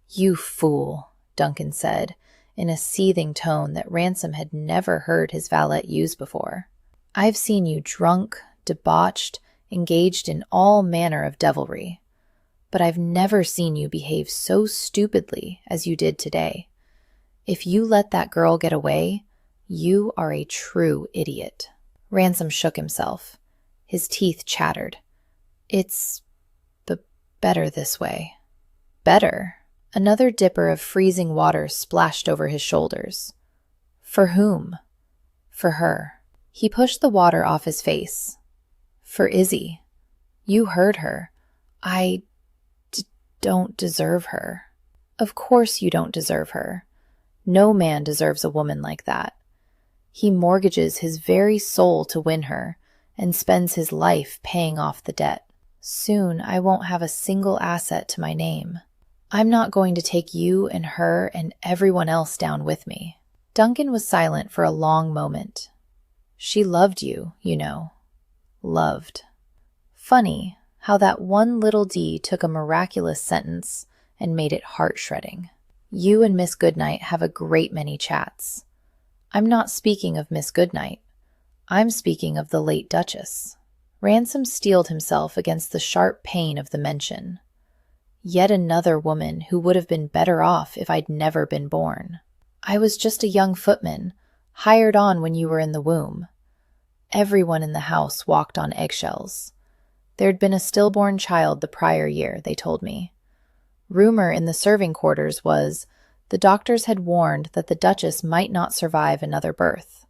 "You fool," Duncan said, in a seething tone that Ransom had never heard his valet use before. "I've seen you drunk, debauched, engaged in all manner of devilry. But I've never seen you behave so stupidly as you did today. If you let that girl get away, you are a true idiot." Ransom shook himself. His teeth chattered. "It's better this way." "Better?" Another dipper of freezing water splashed over his shoulders. "For whom?" "For her." He pushed the water off his face. "For Izzy. You heard her. I don't deserve her." "Of course you don't deserve her. No man deserves a woman like that. He mortgages his very soul to win her and spends his life paying off the debt. Soon I won't have a single asset to my name. I'm not going to take you and her and everyone else down with me." Duncan was silent for a long moment. "She loved you, you know. Loved." Funny how that one little D took a miraculous sentence and made it heart-shredding. "You and Miss Goodnight have a great many chats. I'm not speaking of Miss Goodnight. I'm speaking of the late Duchess." Ransom steeled himself against the sharp pain of the mention. Yet another woman who would have been better off if I'd never been born. "I was just a young footman, hired on when you were in the womb." Everyone in the house walked on eggshells. There'd been a stillborn child the prior year, they told me. Rumor in the serving quarters was the doctors had warned that the Duchess might not survive another birth.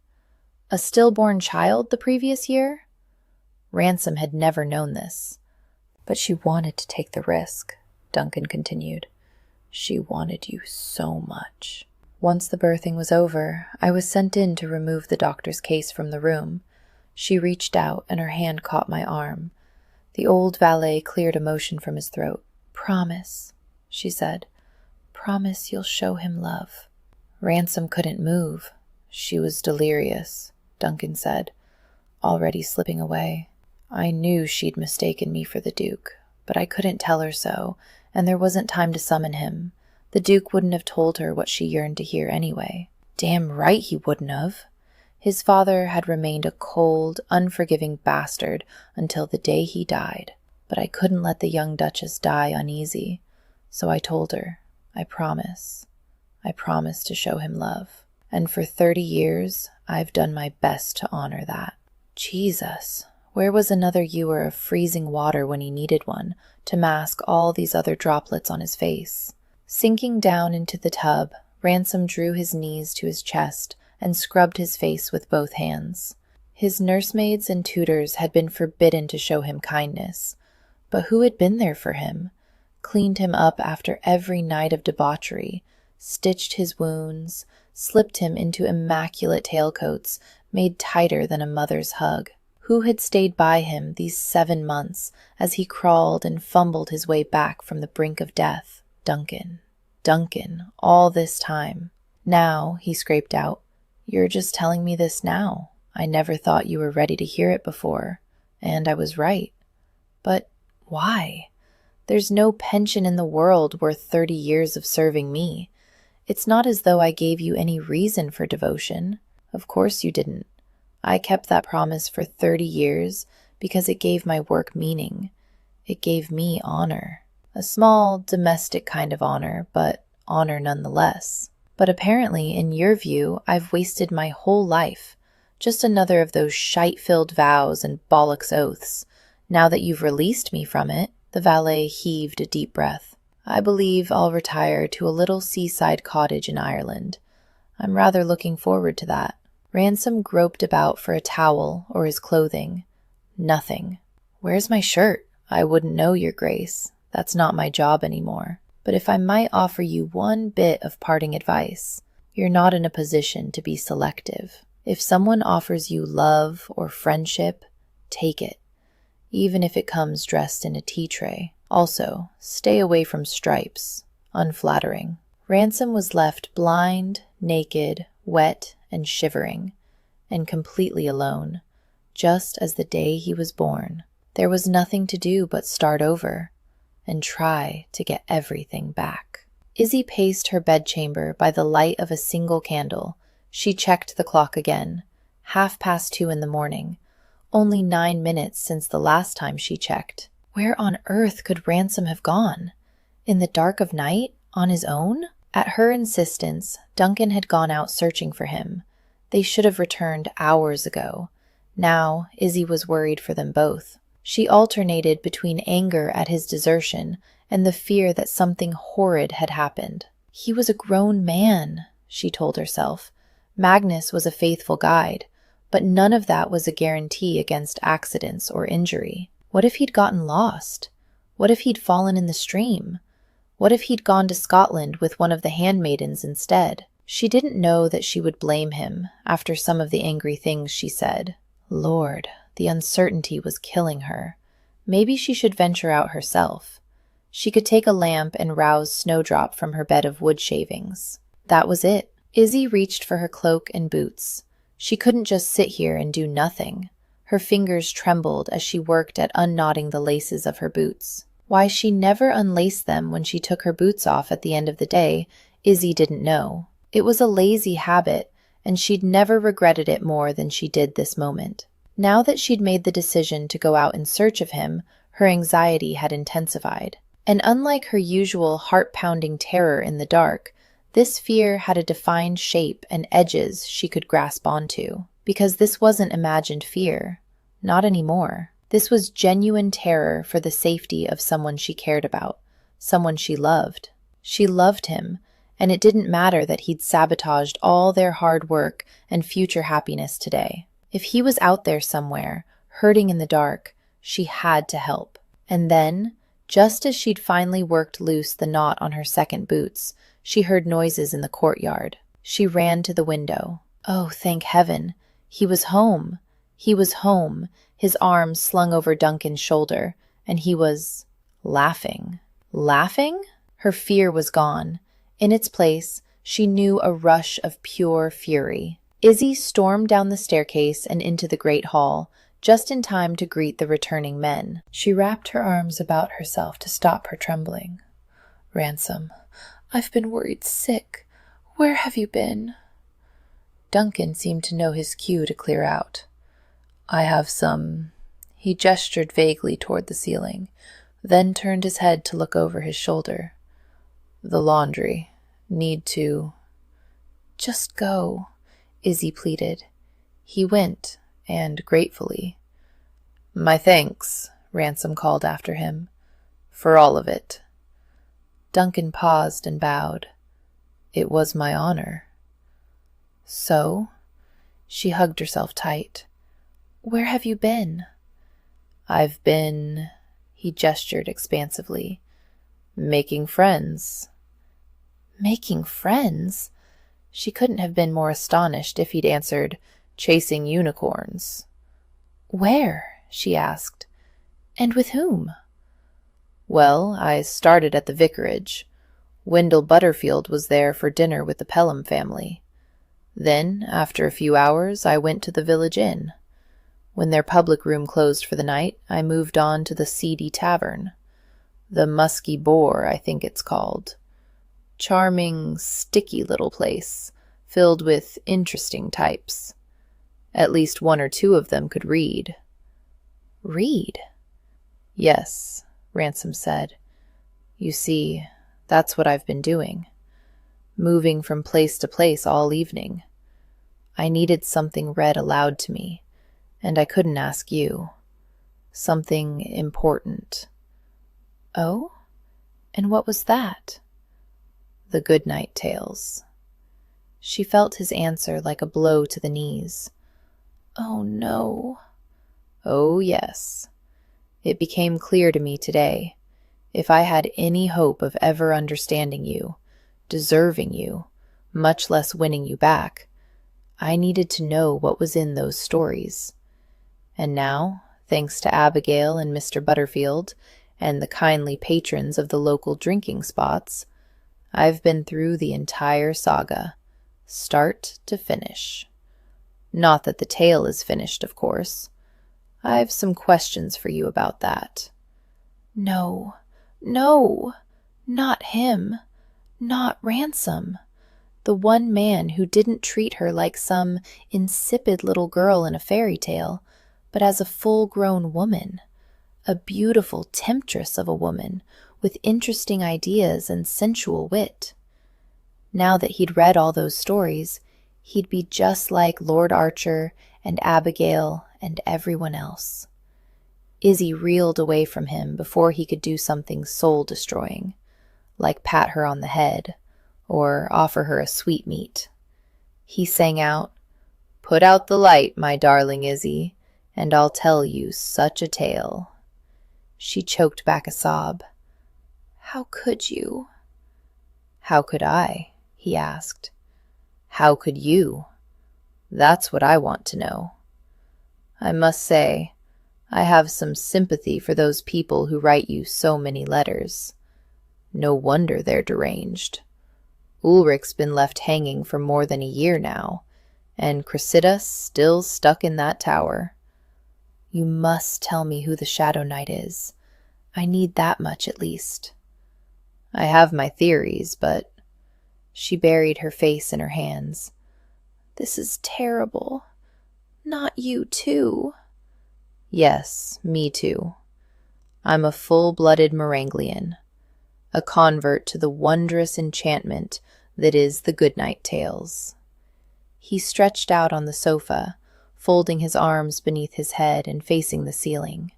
A stillborn child the previous year? Ransom had never known this. "But she wanted to take the risk," Duncan continued. She wanted you so much. Once the birthing was over, I was sent in to remove the doctor's case from the room. She reached out and her hand caught my arm. The old valet cleared emotion from his throat. "Promise," she said. "Promise you'll show him love." Ransom couldn't move. "She was delirious," Duncan said, already slipping away. I knew she'd mistaken me for the Duke, but I couldn't tell her so, and there wasn't time to summon him. The Duke wouldn't have told her what she yearned to hear anyway. Damn right he wouldn't have. His father had remained a cold, unforgiving bastard until the day he died, but I couldn't let the young Duchess die uneasy, so I told her, I promise to show him love. And for 30 years, I've done my best to honor that. Jesus, where was another ewer of freezing water when he needed one, to mask all these other droplets on his face? Sinking down into the tub, Ransom drew his knees to his chest and scrubbed his face with both hands. His nursemaids and tutors had been forbidden to show him kindness, but who had been there for him, cleaned him up after every night of debauchery, stitched his wounds, slipped him into immaculate tailcoats made tighter than a mother's hug? Who had stayed by him these 7 months as he crawled and fumbled his way back from the brink of death? Duncan, all this time. Now, he scraped out, "You're just telling me this now. I never thought you were ready to hear it before, and I was right. But why? There's no pension in the world worth 30 years of serving me. It's not as though I gave you any reason for devotion. Of course you didn't. I kept that promise for 30 years because it gave my work meaning. It gave me honor. A small, domestic kind of honor, but honor nonetheless. But apparently, in your view, I've wasted my whole life. Just another of those shite-filled vows and bollocks oaths. Now that you've released me from it," the valet heaved a deep breath, "I believe I'll retire to a little seaside cottage in Ireland. I'm rather looking forward to that." Ransom groped about for a towel or his clothing. Nothing. "Where's my shirt?" "I wouldn't know, Your Grace. That's not my job anymore. But if I might offer you one bit of parting advice, you're not in a position to be selective. If someone offers you love or friendship, take it, even if it comes dressed in a tea tray. Also, stay away from stripes. Unflattering." Ransom was left blind, naked, wet, and shivering, and completely alone, just as the day he was born. There was nothing to do but start over and try to get everything back. Izzy paced her bedchamber by the light of a single candle. She checked the clock again. 2:30 in the morning. Only 9 minutes since the last time she checked. Where on earth could Ransom have gone? In the dark of night? On his own? At her insistence, Duncan had gone out searching for him. They should have returned hours ago. Now, Izzy was worried for them both. She alternated between anger at his desertion and the fear that something horrid had happened. He was a grown man, she told herself. Magnus was a faithful guide, but none of that was a guarantee against accidents or injury. What if he'd gotten lost? What if he'd fallen in the stream? What if he'd gone to Scotland with one of the handmaidens instead? She didn't know that she would blame him after some of the angry things she said. Lord, the uncertainty was killing her. Maybe she should venture out herself. She could take a lamp and rouse Snowdrop from her bed of wood shavings. That was it. Izzy reached for her cloak and boots. She couldn't just sit here and do nothing. Her fingers trembled as she worked at unknotting the laces of her boots. Why she never unlaced them when she took her boots off at the end of the day, Izzy didn't know. It was a lazy habit, and she'd never regretted it more than she did this moment. Now that she'd made the decision to go out in search of him, her anxiety had intensified. And unlike her usual heart-pounding terror in the dark, this fear had a defined shape and edges she could grasp onto. Because this wasn't imagined fear. Not anymore. This was genuine terror for the safety of someone she cared about, someone she loved. She loved him, and it didn't matter that he'd sabotaged all their hard work and future happiness today. If he was out there somewhere, hurting in the dark, she had to help. And then, Just as she'd finally worked loose the knot on her second boots, she heard noises in the courtyard. She ran to the window. Oh, thank heaven! He was home! He was home, his arms slung over Duncan's shoulder, and he was laughing. Laughing? Her fear was gone. In its place, she knew a rush of pure fury. Izzy stormed down the staircase and into the great hall, just in time to greet the returning men. She wrapped her arms about herself to stop her trembling. "Ransom, I've been worried sick. Where have you been?" Duncan seemed to know his cue to clear out. "I have some—" He gestured vaguely toward the ceiling, then turned his head to look over his shoulder. "The laundry. Need to—" "Just go," Izzy pleaded. He went, and gratefully. "My thanks," Ransom called after him. "For all of it." Duncan paused and bowed. "It was my honor." "So?" She hugged herself tight. "Where have you been?" "I've been—" He gestured expansively. "Making friends." "Making friends?" She couldn't have been more astonished if he'd answered, "Chasing unicorns." "Where?" she asked. "And with whom?" "Well, I started at the vicarage. Wendell Butterfield was there for dinner with the Pelham family. Then, after a few hours, I went to the village inn. When their public room closed for the night, I moved on to the seedy tavern. The Musky Boar, I think it's called. Charming, sticky little place, filled with interesting types. At least one or two of them could read." "Read?" "Yes," Ransom said. "You see, that's what I've been doing. Moving from place to place all evening. I needed something read aloud to me, and I couldn't ask you. Something important." "Oh? And what was that?" "The Goodnight Tales." She felt his answer like a blow to the knees. "Oh, no." "Oh, yes. It became clear to me today. If I had any hope of ever understanding you, deserving you, much less winning you back, I needed to know what was in those stories. And now, thanks to Abigail and Mr. Butterfield, and the kindly patrons of the local drinking spots, I've been through the entire saga, start to finish. Not that the tale is finished, of course. I've some questions for you about that." "No, no, not him, not Ransom. The one man who didn't treat her like some insipid little girl in a fairy tale, but as a full-grown woman, a beautiful temptress of a woman with interesting ideas and sensual wit. Now that he'd read all those stories, he'd be just like Lord Archer and Abigail and everyone else." Izzy reeled away from him before he could do something soul-destroying, like pat her on the head or offer her a sweetmeat. He sang out, "Put out the light, my darling Izzy, and I'll tell you such a tale." She choked back a sob. "How could you?" "How could I?" he asked. "How could you? That's what I want to know. I must say, I have some sympathy for those people who write you so many letters. No wonder they're deranged. Ulrich's been left hanging for more than a year now, and Cressida's still stuck in that tower. You must tell me who the Shadow Knight is. I need that much at least." "I have my theories, but—" She buried her face in her hands. "This is terrible. Not you, too." "Yes, me too. I'm a full-blooded Meranglian, a convert to the wondrous enchantment that is the Goodnight Tales." He stretched out on the sofa, folding his arms beneath his head and facing the ceiling.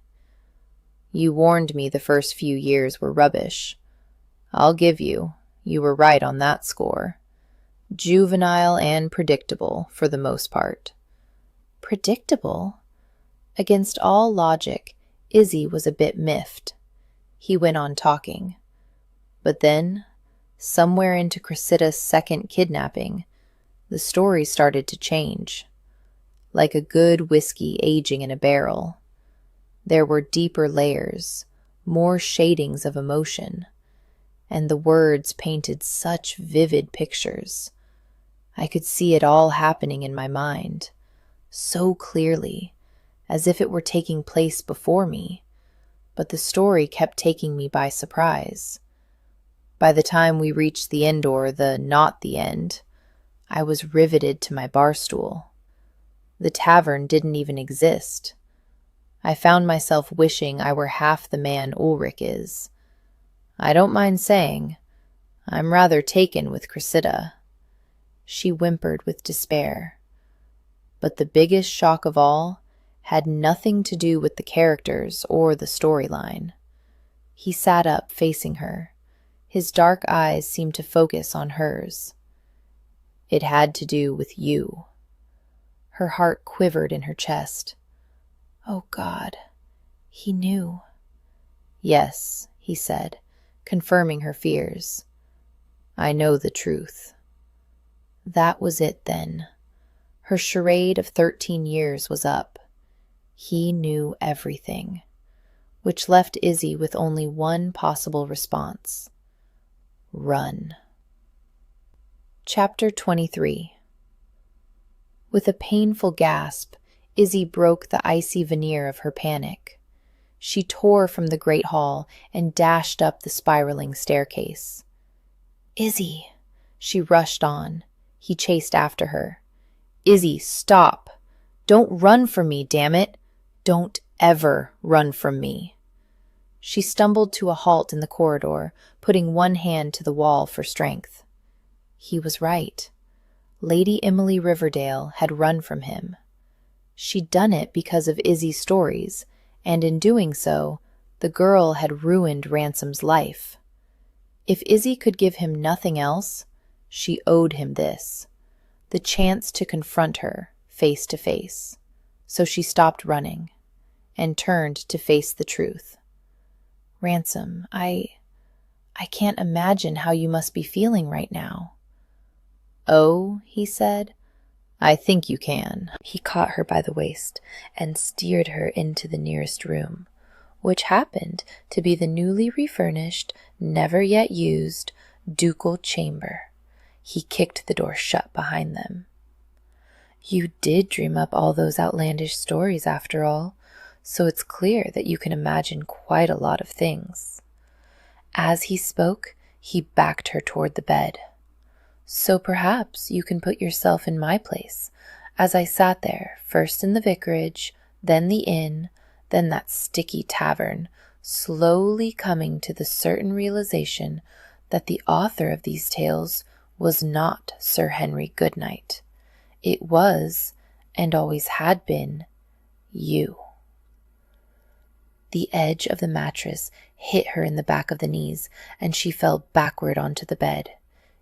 "You warned me the first few years were rubbish. I'll give you were right on that score. Juvenile and predictable, for the most part." "Predictable?" Against all logic, Izzy was a bit miffed. He went on talking. But then, somewhere into Cressida's second kidnapping, the story started to change. Like a good whiskey aging in a barrel. There were deeper layers, more shadings of emotion, and the words painted such vivid pictures. I could see it all happening in my mind, so clearly, as if it were taking place before me, but the story kept taking me by surprise. By the time we reached the end, or the not the end, I was riveted to my bar stool. The tavern didn't even exist. I found myself wishing I were half the man Ulrich is. I don't mind saying, I'm rather taken with Cressida. She whimpered with despair. But the biggest shock of all had nothing to do with the characters or the storyline. He sat up facing her. His dark eyes seemed to focus on hers. It had to do with you. Her heart quivered in her chest. Oh God, he knew. Yes, he said, confirming her fears. I know the truth. That was it then. Her charade of 13 years was up. He knew everything, which left Izzy with only one possible response. Run. Chapter 23. With a painful gasp, Izzy broke the icy veneer of her panic. She tore from the great hall and dashed up the spiraling staircase. Izzy! She rushed on. He chased after her. Izzy, stop! Don't run from me, damn it! Don't ever run from me. She stumbled to a halt in the corridor, putting one hand to the wall for strength. He was right. Lady Emily Riverdale had run from him. She'd done it because of Izzy's stories, and in doing so, the girl had ruined Ransom's life. If Izzy could give him nothing else, she owed him this, the chance to confront her face to face. So she stopped running and turned to face the truth. Ransom, I can't imagine how you must be feeling right now. Oh, he said, I think you can. He caught her by the waist and steered her into the nearest room, which happened to be the newly refurnished, never yet used, ducal chamber. He kicked the door shut behind them. You did dream up all those outlandish stories after all, so it's clear that you can imagine quite a lot of things. As he spoke, he backed her toward the bed. So perhaps you can put yourself in my place, as I sat there, first in the vicarage, then the inn, then that sticky tavern, slowly coming to the certain realization that the author of these tales was not Sir Henry Goodnight. It was, and always had been, you. The edge of the mattress hit her in the back of the knees, and she fell backward onto the bed.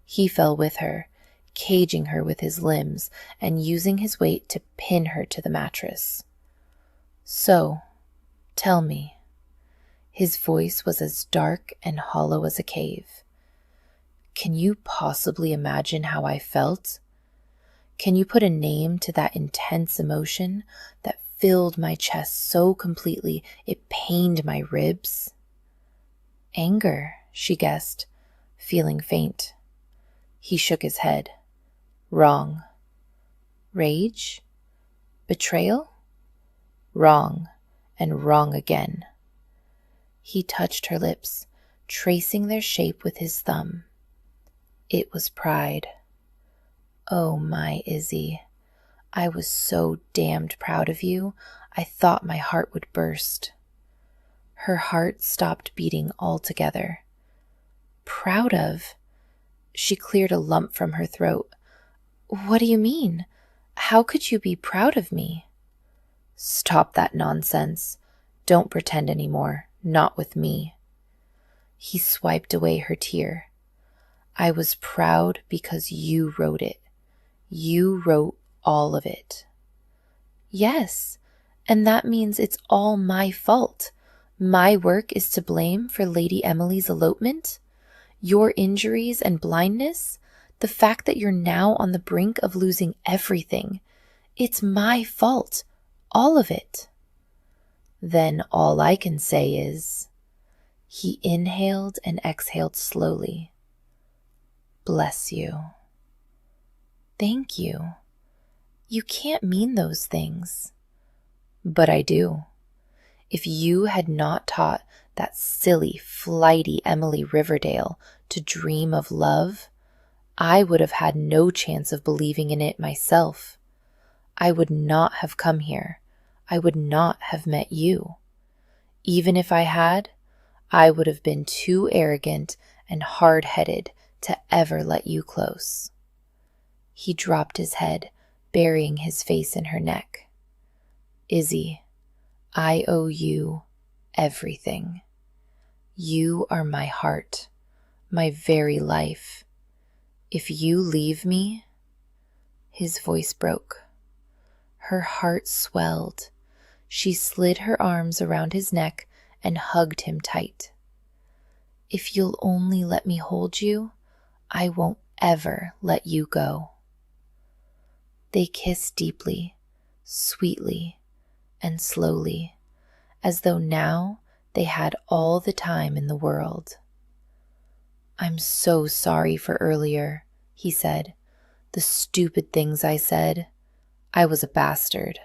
He fell with her, caging her with his limbs and using his weight to pin her to the mattress. So, tell me. His voice was as dark and hollow as a cave. Can you possibly imagine how I felt? Can you put a name to that intense emotion that filled my chest so completely it pained my ribs? Anger, she guessed, feeling faint. He shook his head. Wrong. Rage? Betrayal? Wrong, and wrong again. He touched her lips, tracing their shape with his thumb. It was pride. Oh, my Izzy, I was so damned proud of you, I thought my heart would burst. Her heart stopped beating altogether. Proud of? She cleared a lump from her throat. What do you mean? How could you be proud of me? Stop that nonsense. Don't pretend any more. Not with me. He swiped away her tear. I was proud because you wrote it. You wrote all of it. Yes, and that means it's all my fault. My work is to blame for Lady Emily's elopement? Your injuries and blindness? The fact that you're now on the brink of losing everything? It's my fault. All of it. Then all I can say is, he inhaled and exhaled slowly. Bless you. Thank you. You can't mean those things. But I do. If you had not taught that silly, flighty Emily Riverdale to dream of love, I would have had no chance of believing in it myself. I would not have come here. I would not have met you. Even if I had, I would have been too arrogant and hard-headed to ever let you close. He dropped his head, burying his face in her neck. Izzy, I owe you everything. You are my heart, my very life. If you leave me, his voice broke. Her heart swelled. She slid her arms around his neck and hugged him tight. If you'll only let me hold you, I won't ever let you go. They kissed deeply, sweetly, and slowly, as though now they had all the time in the world. I'm so sorry for earlier, he said. The stupid things I said. I was a bastard.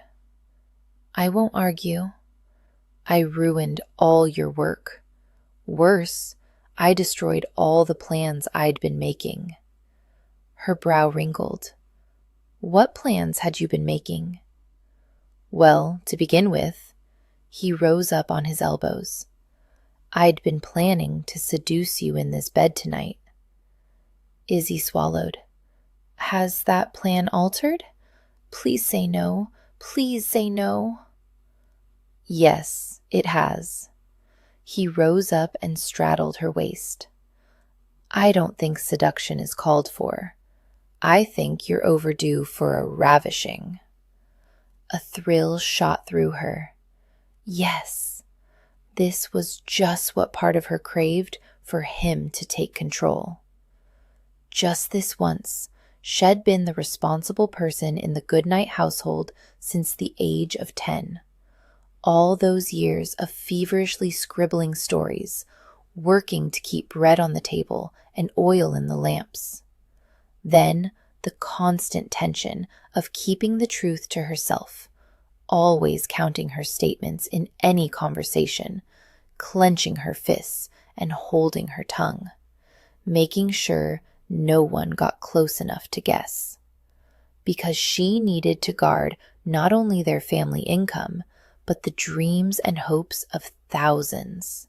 I won't argue. I ruined all your work. Worse, I destroyed all the plans I'd been making. Her brow wrinkled. What plans had you been making? Well, to begin with, he rose up on his elbows. I'd been planning to seduce you in this bed tonight. Izzy swallowed. Has that plan altered? Please say no. Please say no. Yes, it has. He rose up and straddled her waist. I don't think seduction is called for. I think you're overdue for a ravishing. A thrill shot through her. Yes, this was just what part of her craved for him to take control. Just this once, she'd been the responsible person in the Goodnight household since the age of 10. All those years of feverishly scribbling stories, working to keep bread on the table and oil in the lamps. Then the constant tension of keeping the truth to herself, always counting her statements in any conversation, clenching her fists and holding her tongue, making sure no one got close enough to guess. Because she needed to guard not only their family income, but the dreams and hopes of thousands.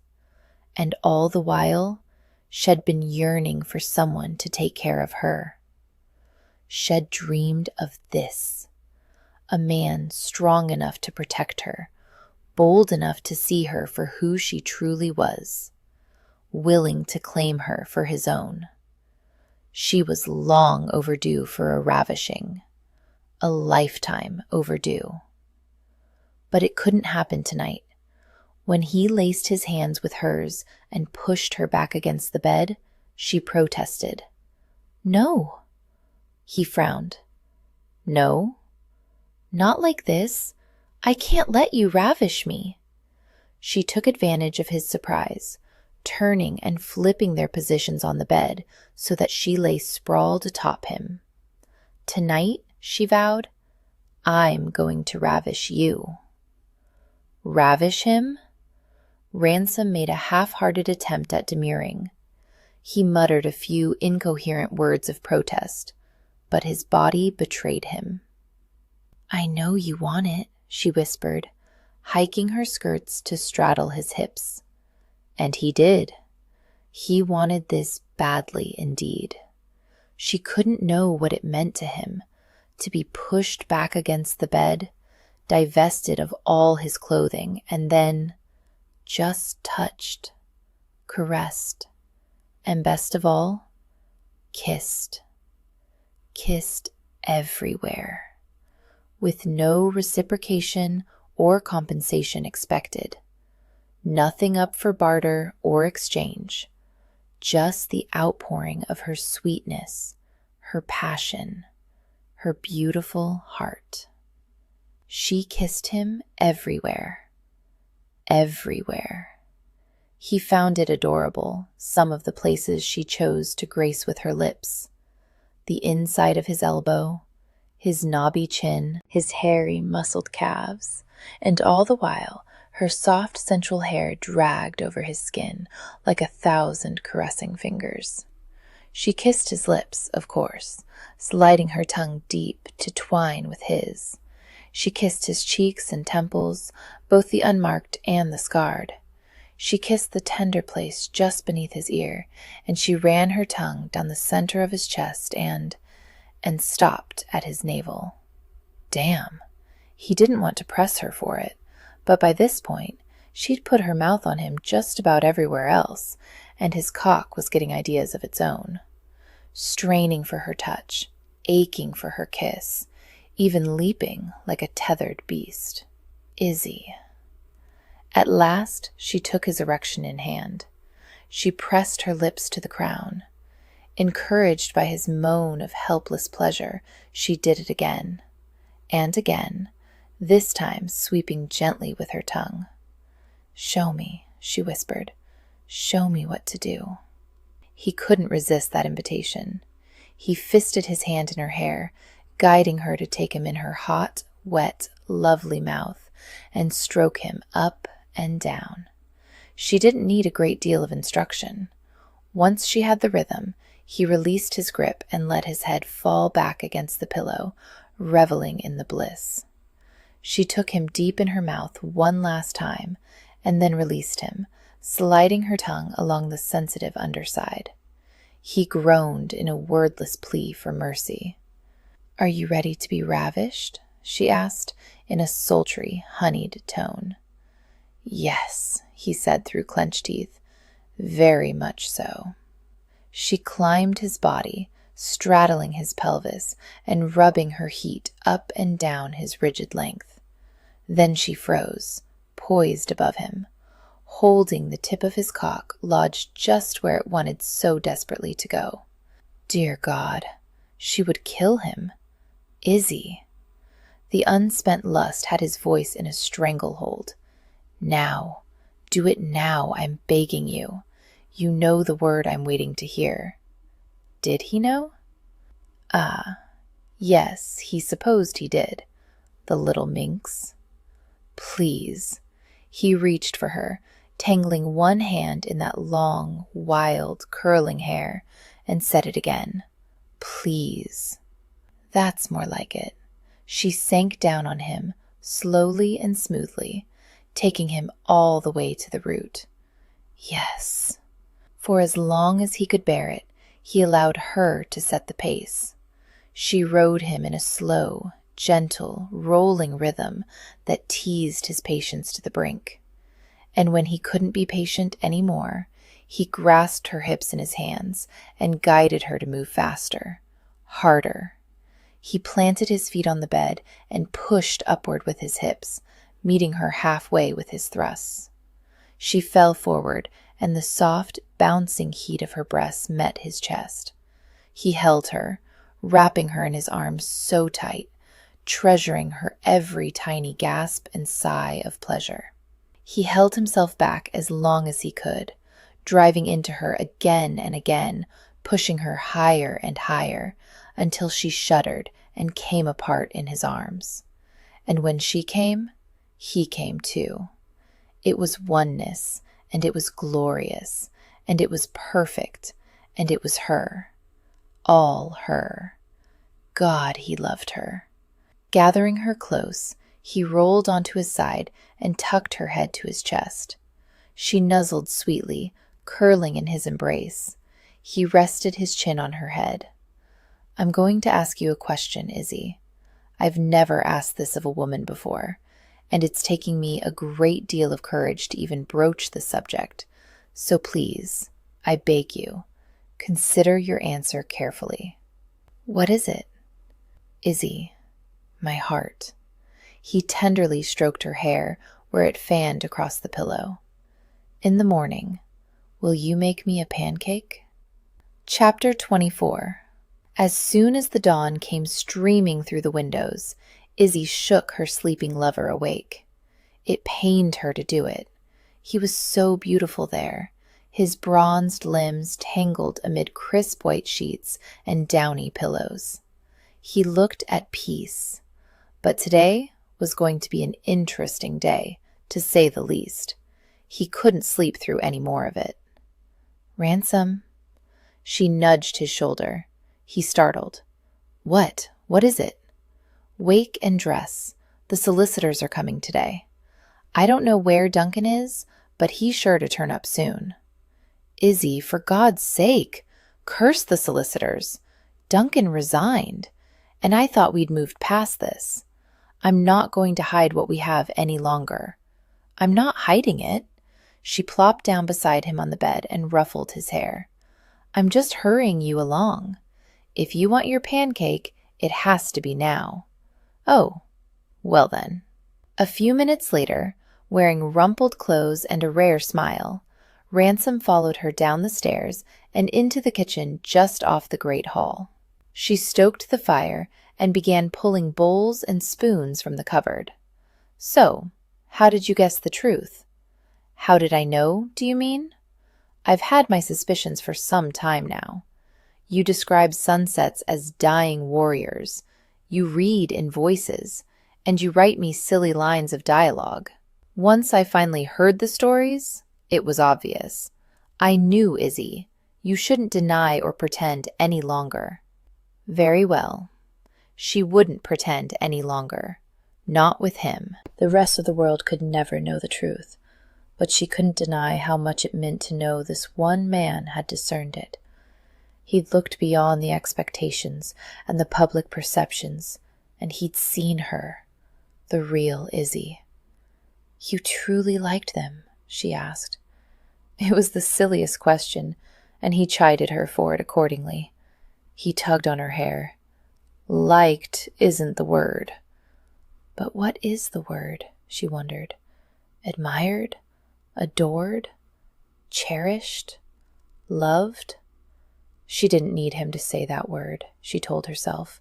And all the while, she'd been yearning for someone to take care of her. She'd dreamed of this. A man strong enough to protect her, bold enough to see her for who she truly was, willing to claim her for his own. She was long overdue for a ravishing, a lifetime overdue. But it couldn't happen tonight. When he laced his hands with hers and pushed her back against the bed, she protested. No. He frowned. No? Not like this. I can't let you ravish me. She took advantage of his surprise, turning and flipping their positions on the bed so that she lay sprawled atop him. Tonight, she vowed, I'm going to ravish you. Ravish him? Ransom made a half-hearted attempt at demurring. He muttered a few incoherent words of protest, but his body betrayed him. I know you want it, she whispered, hiking her skirts to straddle his hips. And he did. He wanted this badly indeed. She couldn't know what it meant to him, to be pushed back against the bed, divested of all his clothing, and then just touched, caressed, and best of all, kissed. Kissed everywhere, with no reciprocation or compensation expected. Nothing up for barter or exchange, just the outpouring of her sweetness, her passion, her beautiful heart. She kissed him everywhere, everywhere. He found it adorable, some of the places she chose to grace with her lips. The inside of his elbow, his knobby chin, his hairy, muscled calves, and all the while her soft sensual hair dragged over his skin like 1,000 caressing fingers. She kissed his lips, of course, sliding her tongue deep to twine with his. She kissed his cheeks and temples, both the unmarked and the scarred. She kissed the tender place just beneath his ear, and she ran her tongue down the center of his chest and stopped at his navel. Damn, he didn't want to press her for it, but by this point, she'd put her mouth on him just about everywhere else, and his cock was getting ideas of its own. Straining for her touch, aching for her kiss, even leaping like a tethered beast. Izzy. At last, she took his erection in hand. She pressed her lips to the crown. Encouraged by his moan of helpless pleasure, she did it again, and again, this time sweeping gently with her tongue. "Show me," she whispered. "Show me what to do." He couldn't resist that invitation. He fisted his hand in her hair, guiding her to take him in her hot, wet, lovely mouth and stroke him up and down. She didn't need a great deal of instruction. Once she had the rhythm, he released his grip and let his head fall back against the pillow, reveling in the bliss. She took him deep in her mouth one last time and then released him, sliding her tongue along the sensitive underside. He groaned in a wordless plea for mercy. "Are you ready to be ravished?" she asked in a sultry, honeyed tone. "Yes," he said through clenched teeth. "Very much so." She climbed his body, straddling his pelvis and rubbing her heat up and down his rigid length. Then she froze, poised above him, holding the tip of his cock lodged just where it wanted so desperately to go. Dear God, she would kill him. Izzy. The unspent lust had his voice in a stranglehold. "Now. Do it now, I'm begging you. You know the word I'm waiting to hear." Did he know? Yes, he supposed he did. The little minx. Please. He reached for her, tangling one hand in that long, wild, curling hair, and said it again. Please. That's more like it. She sank down on him, slowly and smoothly, taking him all the way to the root. Yes. For as long as he could bear it, he allowed her to set the pace. She rode him in a slow, gentle, rolling rhythm that teased his patience to the brink. And when he couldn't be patient any more, he grasped her hips in his hands and guided her to move faster, harder. He planted his feet on the bed and pushed upward with his hips, meeting her halfway with his thrusts. She fell forward, and the soft, bouncing heat of her breasts met his chest. He held her, wrapping her in his arms so tight, treasuring her every tiny gasp and sigh of pleasure. He held himself back as long as he could, driving into her again and again, pushing her higher and higher, until she shuddered and came apart in his arms. And when she came, he came too. It was oneness, and it was glorious, and it was perfect, and it was her. All her. God, he loved her. Gathering her close, he rolled onto his side and tucked her head to his chest. She nuzzled sweetly, curling in his embrace. He rested his chin on her head. I'm going to ask you a question, Izzy. I've never asked this of a woman before, and it's taking me a great deal of courage to even broach the subject. So please, I beg you, consider your answer carefully. What is it? Izzy, my heart. He tenderly stroked her hair where it fanned across the pillow. In the morning, will you make me a pancake? Chapter 24. As soon as the dawn came streaming through the windows, Izzy shook her sleeping lover awake. It pained her to do it. He was so beautiful there, his bronzed limbs tangled amid crisp white sheets and downy pillows. He looked at peace. But today was going to be an interesting day, to say the least. He couldn't sleep through any more of it. Ransom. She nudged his shoulder. He startled. What? What is it? Wake and dress. The solicitors are coming today. I don't know where Duncan is, but he's sure to turn up soon. Izzy, for God's sake, curse the solicitors. Duncan resigned, and I thought we'd moved past this. I'm not going to hide what we have any longer. I'm not hiding it. She plopped down beside him on the bed and ruffled his hair. I'm just hurrying you along. If you want your pancake, it has to be now. Oh, well then. A few minutes later, wearing rumpled clothes and a rare smile, Ransom followed her down the stairs and into the kitchen just off the great hall. She stoked the fire and began pulling bowls and spoons from the cupboard. So, how did you guess the truth? How did I know, do you mean? I've had my suspicions for some time now. You describe sunsets as dying warriors. You read in voices, and you write me silly lines of dialogue. Once I finally heard the stories, it was obvious. I knew Izzy. You shouldn't deny or pretend any longer. Very well. She wouldn't pretend any longer. Not with him. The rest of the world could never know the truth, but she couldn't deny how much it meant to know this one man had discerned it. He'd looked beyond the expectations and the public perceptions, and he'd seen her, the real Izzy. You truly liked them? She asked. It was the silliest question, and he chided her for it accordingly. He tugged on her hair. Liked isn't the word. But what is the word? She wondered. Admired? Adored? Cherished? Loved? She didn't need him to say that word, she told herself,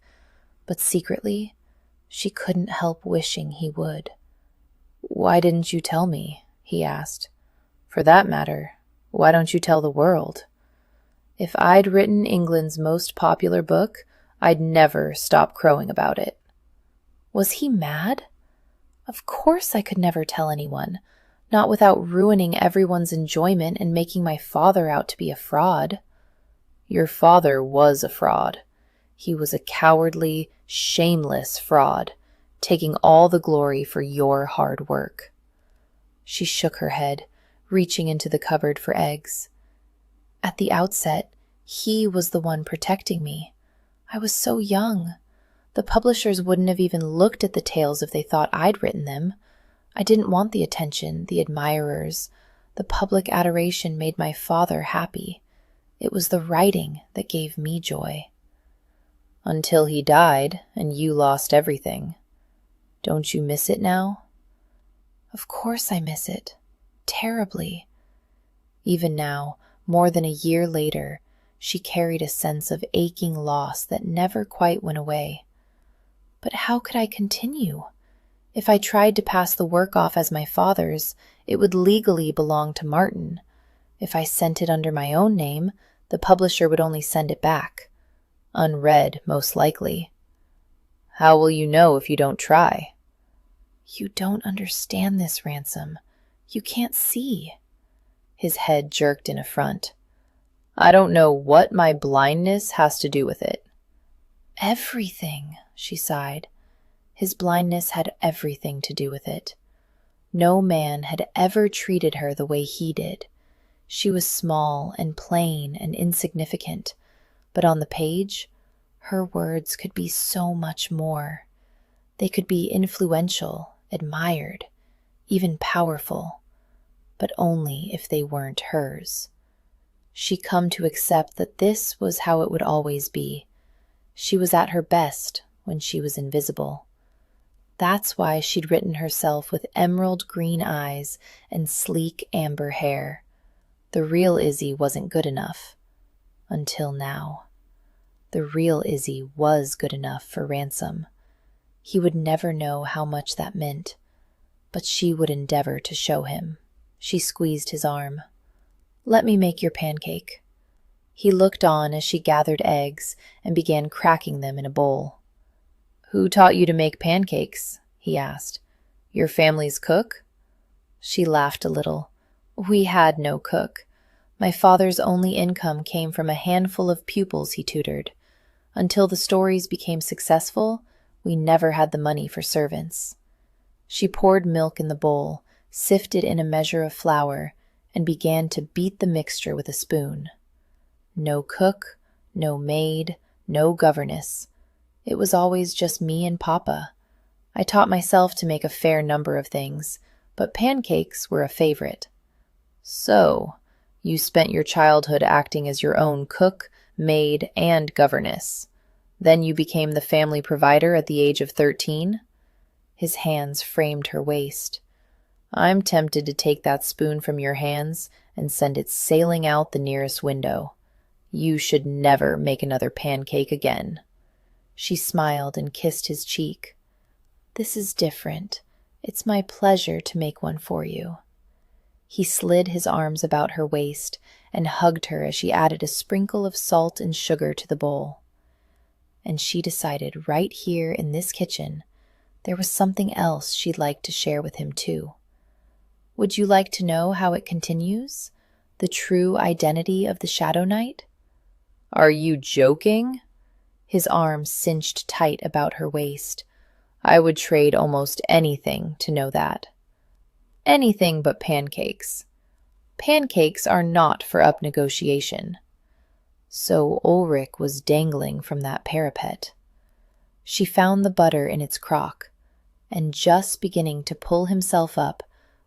but secretly, she couldn't help wishing he would. Why didn't you tell me? He asked. For that matter, why don't you tell the world? If I'd written England's most popular book, I'd never stop crowing about it. Was he mad? Of course I could never tell anyone, not without ruining everyone's enjoyment and making my father out to be a fraud. Your father was a fraud. He was a cowardly, shameless fraud, taking all the glory for your hard work. She shook her head, reaching into the cupboard for eggs. At the outset, he was the one protecting me. I was so young. The publishers wouldn't have even looked at the tales if they thought I'd written them. I didn't want the attention, the admirers. The public adoration made my father happy. It was the writing that gave me joy. Until he died, and you lost everything. Don't you miss it now? Of course I miss it. Terribly. Even now, more than a year later, she carried a sense of aching loss that never quite went away. But how could I continue? If I tried to pass the work off as my father's, it would legally belong to Martin. If I sent it under my own name, the publisher would only send it back. Unread, most likely. How will you know if you don't try? You don't understand this, Ransom. You can't see. His head jerked in affront. I don't know what my blindness has to do with it. Everything, she sighed. His blindness had everything to do with it. No man had ever treated her the way he did. She was small and plain and insignificant, but on the page, her words could be so much more. They could be influential, admired, even powerful, but only if they weren't hers. She'd come to accept that this was how it would always be. She was at her best when she was invisible. That's why she'd written herself with emerald green eyes and sleek amber hair. The real Izzy wasn't good enough. Until now. The real Izzy was good enough for Ransom. He would never know how much that meant, but she would endeavor to show him. She squeezed his arm. "Let me make your pancake." He looked on as she gathered eggs and began cracking them in a bowl. "Who taught you to make pancakes?" he asked. "Your family's cook?" She laughed a little. "We had no cook. My father's only income came from a handful of pupils he tutored. Until the stories became successful, we never had the money for servants." She poured milk in the bowl, sifted in a measure of flour, and began to beat the mixture with a spoon. No cook, no maid, no governess. It was always just me and Papa. I taught myself to make a fair number of things, but pancakes were a favorite. "So, you spent your childhood acting as your own cook, maid, and governess. Then you became the family provider at the age of 13? His hands framed her waist. "I'm tempted to take that spoon from your hands and send it sailing out the nearest window. You should never make another pancake again." She smiled and kissed his cheek. "This is different. It's my pleasure to make one for you." He slid his arms about her waist and hugged her as she added a sprinkle of salt and sugar to the bowl. And she decided right here in this kitchen there was something else she'd like to share with him too. Would you like to know how it continues? The true identity of the Shadow Knight? "Are you joking?" His arms cinched tight about her waist. "I would trade almost anything to know that." "Anything but pancakes. Pancakes are not for up negotiation." So Ulrich was dangling from that parapet. She found the butter in its crock, and just beginning to pull himself up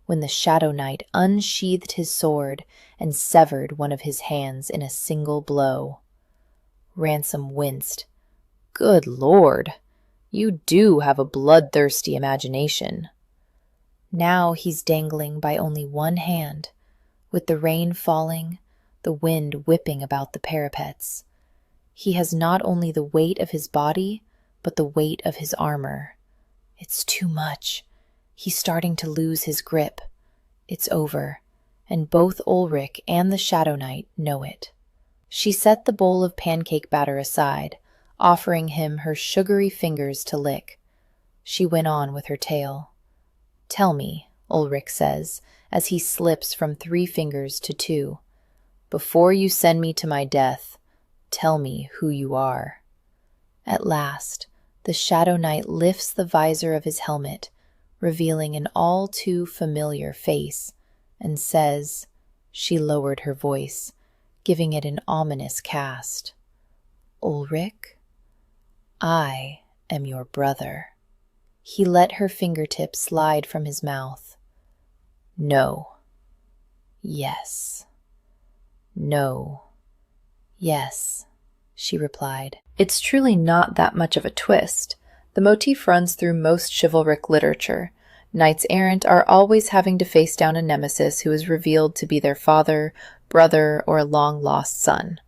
when the Shadow Knight unsheathed his sword and severed one of his hands in a single blow. Ransom winced. "Good Lord, you do have a bloodthirsty imagination." Now he's dangling by only one hand, with the rain falling, the wind whipping about the parapets. He has not only the weight of his body, but the weight of his armor. It's too much. He's starting to lose his grip. It's over, and both Ulrich and the Shadow Knight know it. She set the bowl of pancake batter aside, offering him her sugary fingers to lick. She went on with her tale. "Tell me," Ulrich says, as he slips from 3 fingers to 2. "Before you send me to my death, tell me who you are." At last, the Shadow Knight lifts the visor of his helmet, revealing an all too familiar face, and says, she lowered her voice, giving it an ominous cast, "Ulrich, I am your brother." He let her fingertips slide from his mouth. "No. Yes. No. Yes," she replied. It's truly not that much of a twist. The motif runs through most chivalric literature. Knights errant are always having to face down a nemesis who is revealed to be their father, brother, or a long-lost son.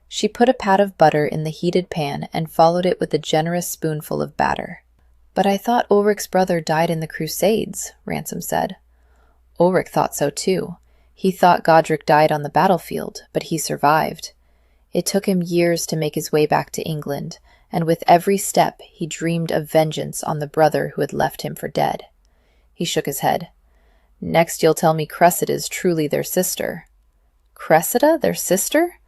She put a pat of butter in the heated pan and followed it with a generous spoonful of batter. "But I thought Ulrich's brother died in the Crusades," Ransom said. Ulrich thought so too. He thought Godric died on the battlefield, but he survived. It took him years to make his way back to England, and with every step he dreamed of vengeance on the brother who had left him for dead. He shook his head. "Next you'll tell me Cressida's truly their sister." "Cressida, their sister?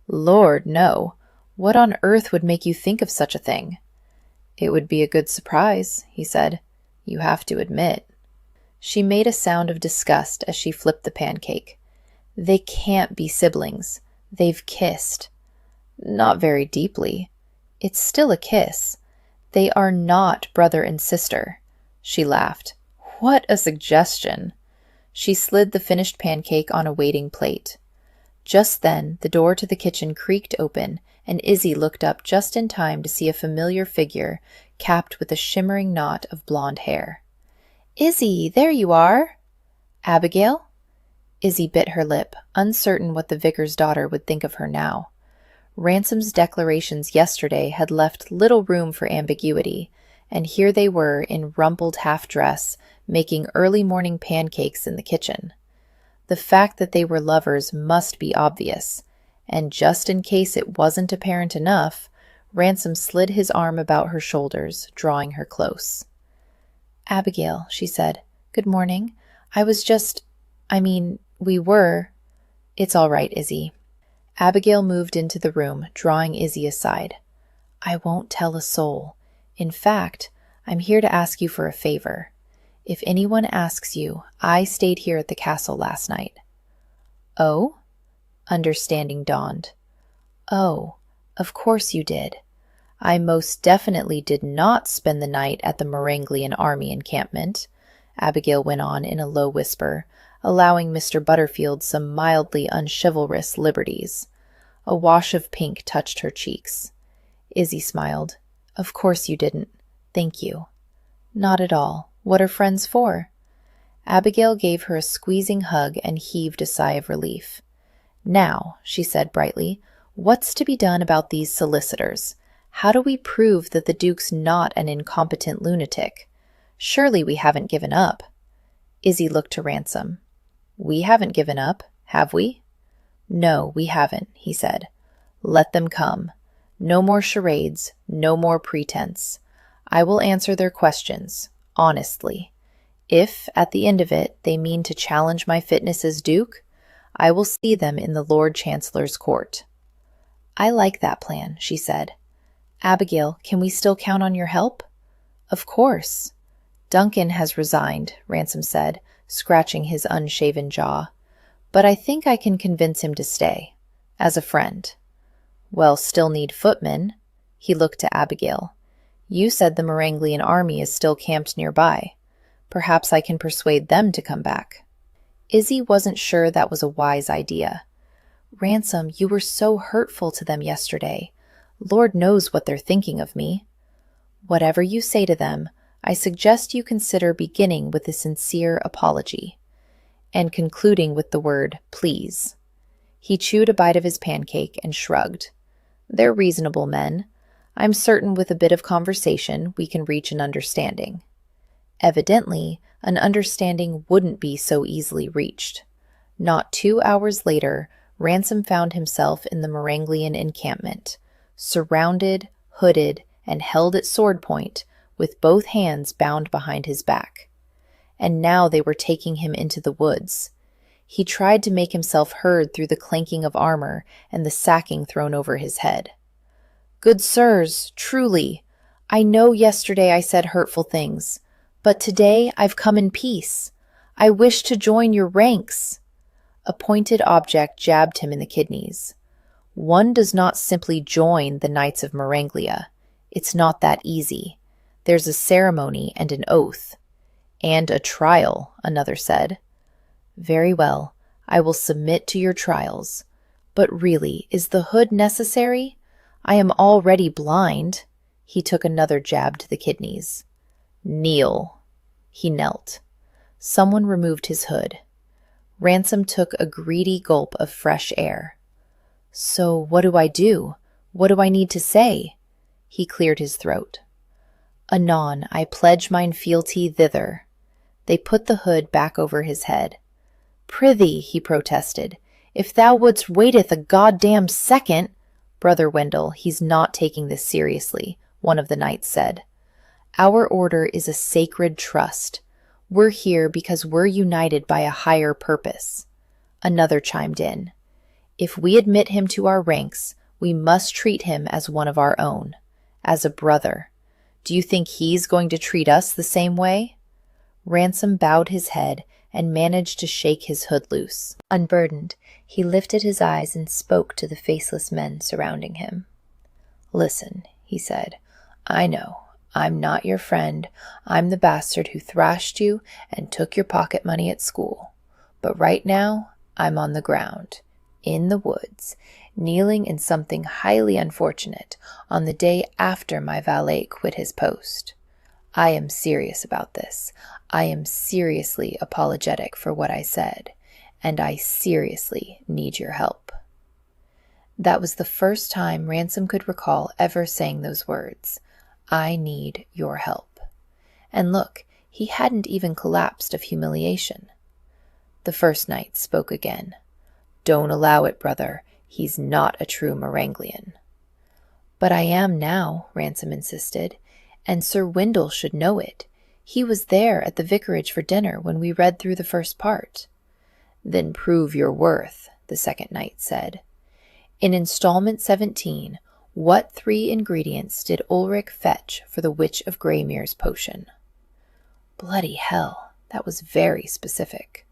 Lord, no. What on earth would make you think of such a thing?" "It would be a good surprise," he said. "You have to admit." She made a sound of disgust as she flipped the pancake. "They can't be siblings. They've kissed. Not very deeply. It's still a kiss. They are not brother and sister." She laughed. "What a suggestion." She slid the finished pancake on a waiting plate. Just then, the door to the kitchen creaked open, and Izzy looked up just in time to see a familiar figure capped with a shimmering knot of blonde hair. "Izzy, there you are!" "Abigail?" Izzy bit her lip, uncertain what the vicar's daughter would think of her now. Ransom's declarations yesterday had left little room for ambiguity, and here they were in rumpled half-dress, making early morning pancakes in the kitchen. The fact that they were lovers must be obvious, and just in case it wasn't apparent enough, Ransom slid his arm about her shoulders, drawing her close. "Abigail," she said, "good morning. We were—" "It's all right, Izzy." Abigail moved into the room, drawing Izzy aside. "I won't tell a soul. In fact, I'm here to ask you for a favor. If anyone asks you, I stayed here at the castle last night." "Oh?" Understanding dawned. "Oh, of course you did. I most definitely did not spend the night at the Merenglian army encampment," Abigail went on in a low whisper, allowing Mr. Butterfield some mildly unchivalrous liberties. A wash of pink touched her cheeks. Izzy smiled. "Of course you didn't. Thank you." "Not at all. What are friends for?" Abigail gave her a squeezing hug and heaved a sigh of relief. "Now," she said brightly, "what's to be done about these solicitors? How do we prove that the Duke's not an incompetent lunatic? Surely we haven't given up." Izzy looked to Ransom. "We haven't given up, have we?" "No, we haven't," he said. "Let them come. No more charades, no more pretense. I will answer their questions, honestly. If, at the end of it, they mean to challenge my fitness as Duke, I will see them in the Lord Chancellor's court." "I like that plan," she said. "Abigail, can we still count on your help?" "Of course." "Duncan has resigned," Ransom said, scratching his unshaven jaw. "But I think I can convince him to stay. As a friend." "Well, still need footmen." He looked to Abigail. "You said the Merenglian army is still camped nearby. Perhaps I can persuade them to come back." Izzy wasn't sure that was a wise idea. "Ransom, you were so hurtful to them yesterday. Lord knows what they're thinking of me." "Whatever you say to them, I suggest you consider beginning with a sincere apology, and concluding with the word please." He chewed a bite of his pancake and shrugged. "They're reasonable men. I'm certain with a bit of conversation we can reach an understanding." Evidently, an understanding wouldn't be so easily reached. Not 2 hours later, Ransom found himself in the Merenglian encampment, surrounded, hooded, and held at sword point, with both hands bound behind his back. And now they were taking him into the woods. He tried to make himself heard through the clanking of armor and the sacking thrown over his head. "Good sirs, truly, I know yesterday I said hurtful things, but today I've come in peace. I wish to join your ranks." A pointed object jabbed him in the kidneys. "One does not simply join the Knights of Merenglia. It's not that easy. There's a ceremony and an oath." "And a trial," another said. "Very well, I will submit to your trials. But really, is the hood necessary? I am already blind." He took another jab to the kidneys. "Kneel." He knelt. Someone removed his hood. Ransom took a greedy gulp of fresh air. "So what do I do? What do I need to say?" He cleared his throat. "Anon I pledge mine fealty thither." They put the hood back over his head. "Prithee," he protested, "if thou wouldst waiteth a goddamn second—" "Brother Wendell, he's not taking this seriously," one of the knights said. "Our order is a sacred trust. We're here because we're united by a higher purpose." Another chimed in. "If we admit him to our ranks, we must treat him as one of our own, as a brother. Do you think he's going to treat us the same way?" Ransom bowed his head and managed to shake his hood loose. Unburdened, he lifted his eyes and spoke to the faceless men surrounding him. "Listen," he said, "I know. I'm not your friend. I'm the bastard who thrashed you and took your pocket money at school. But right now, I'm on the ground. in the woods, kneeling in something highly unfortunate on the day after my valet quit his post. I am serious about this. I am seriously apologetic for what I said, and I seriously need your help." That was the first time Ransom could recall ever saying those words. I need your help. And look, he hadn't even collapsed of humiliation. The first knight spoke again. "Don't allow it, brother. He's not a true Meranglian." "But I am now," Ransom insisted, "and Sir Wendell should know it. He was there at the vicarage for dinner when we read through the first part." "Then prove your worth," the second knight said. "In installment 17, what 3 ingredients did Ulrich fetch for the Witch of Greymere's potion?" Bloody hell, that was very specific.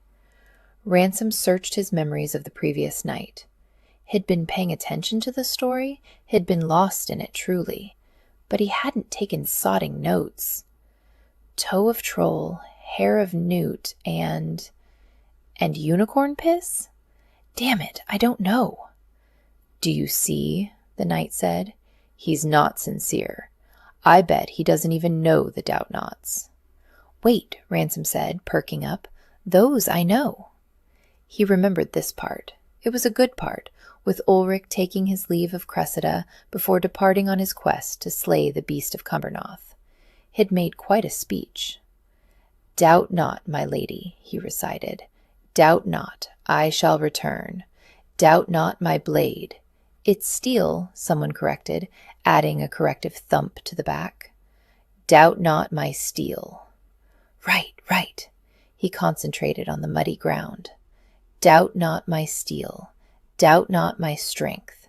Ransom searched his memories of the previous night. He'd been paying attention to the story, he'd been lost in it truly, but he hadn't taken sodding notes. Toe of troll, hair of newt, and unicorn piss? Damn it, I don't know. "Do you see?" the knight said. "He's not sincere. I bet he doesn't even know the Doubtnots." "Wait," Ransom said, perking up. "Those I know." He remembered this part. It was a good part, with Ulrich taking his leave of Cressida before departing on his quest to slay the beast of Cumbernath. He'd made quite a speech. "Doubt not, my lady," he recited. "Doubt not, I shall return. Doubt not my blade. It's steel," someone corrected, adding a corrective thump to the back. "Doubt not my steel." Right. He concentrated on the muddy ground. "Doubt not my steel. Doubt not my strength.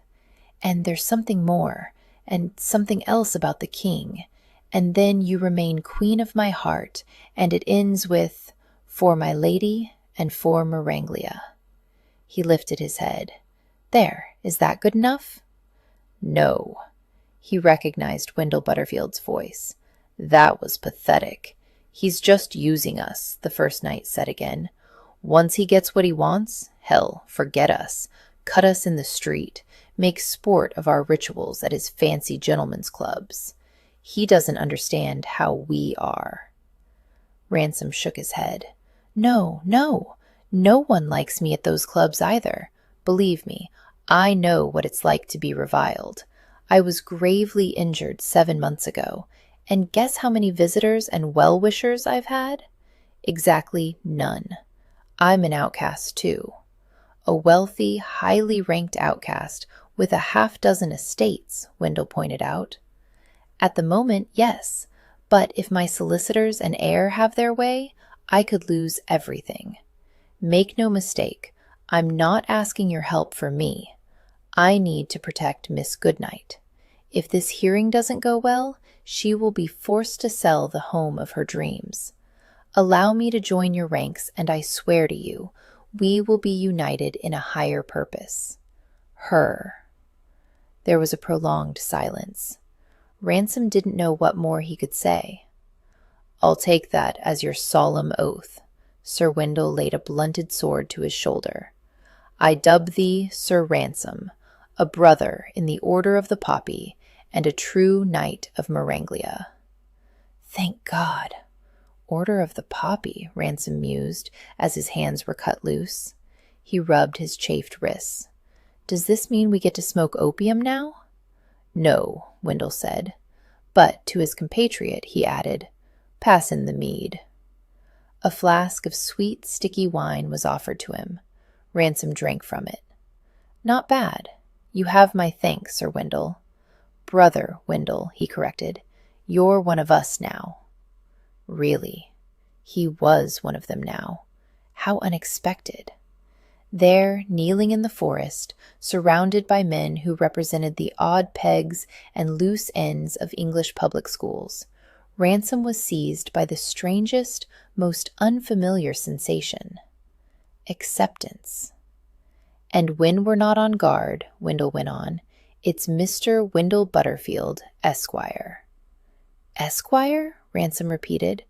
And there's something more, and something else about the king. And then you remain queen of my heart, and it ends with, for my lady and for Meranglia." He lifted his head. "There, is that good enough?" "No." He recognized Wendell Butterfield's voice. "That was pathetic. He's just using us," the first knight said again. "Once he gets what he wants, hell, forget us. Cut us in the street. Make sport of our rituals at his fancy gentlemen's clubs. He doesn't understand how we are." Ransom shook his head. No one likes me at those clubs either. Believe me, I know what it's like to be reviled. I was gravely injured 7 months ago, and guess how many visitors and well-wishers I've had? Exactly none. I'm an outcast too. A wealthy, highly ranked outcast with a 6 estates, Wendell pointed out. "At the moment, yes, but if my solicitors and heir have their way, I could lose everything. Make no mistake, I'm not asking your help for me. I need to protect Miss Goodnight. If this hearing doesn't go well, she will be forced to sell the home of her dreams. Allow me to join your ranks, and I swear to you, we will be united in a higher purpose. Her." There was a prolonged silence. Ransom didn't know what more he could say. "I'll take that as your solemn oath." Sir Wendell laid a blunted sword to his shoulder. "I dub thee Sir Ransom, a brother in the Order of the Poppy, and a true knight of Meranglia." "Thank God. Order of the Poppy," Ransom mused as his hands were cut loose. He rubbed his chafed wrists. "Does this mean we get to smoke opium now?" "No," Wendell said. But to his compatriot he added, "Pass in the mead." A flask of sweet, sticky wine was offered to him. Ransom drank from it. "Not bad. You have my thanks, Sir Wendell." "Brother Wendell," he corrected. "You're one of us now." Really, he was one of them now. How unexpected. There, kneeling in the forest, surrounded by men who represented the odd pegs and loose ends of English public schools, Ransom was seized by the strangest, most unfamiliar sensation. Acceptance. "And when we're not on guard," Wendell went on, "it's Mr. Wendell Butterfield, Esquire." "Esquire?" Ransom repeated.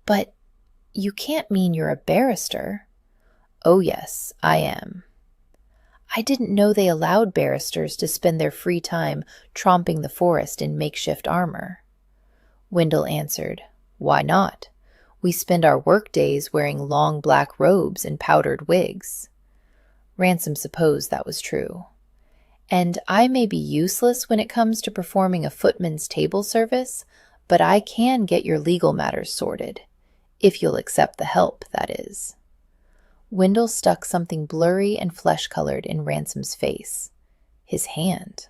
"But you can't mean you're a barrister." "Oh yes, I am." I didn't know they allowed barristers to spend their free time tromping the forest in makeshift armor. Wendell answered, Why not? We spend our work days wearing long black robes and powdered wigs. Ransom supposed that was true. And I may be useless when it comes to performing a footman's table service, but I can get your legal matters sorted. If you'll accept the help, that is. Wendell stuck something blurry and flesh-colored in Ransom's face. His hand.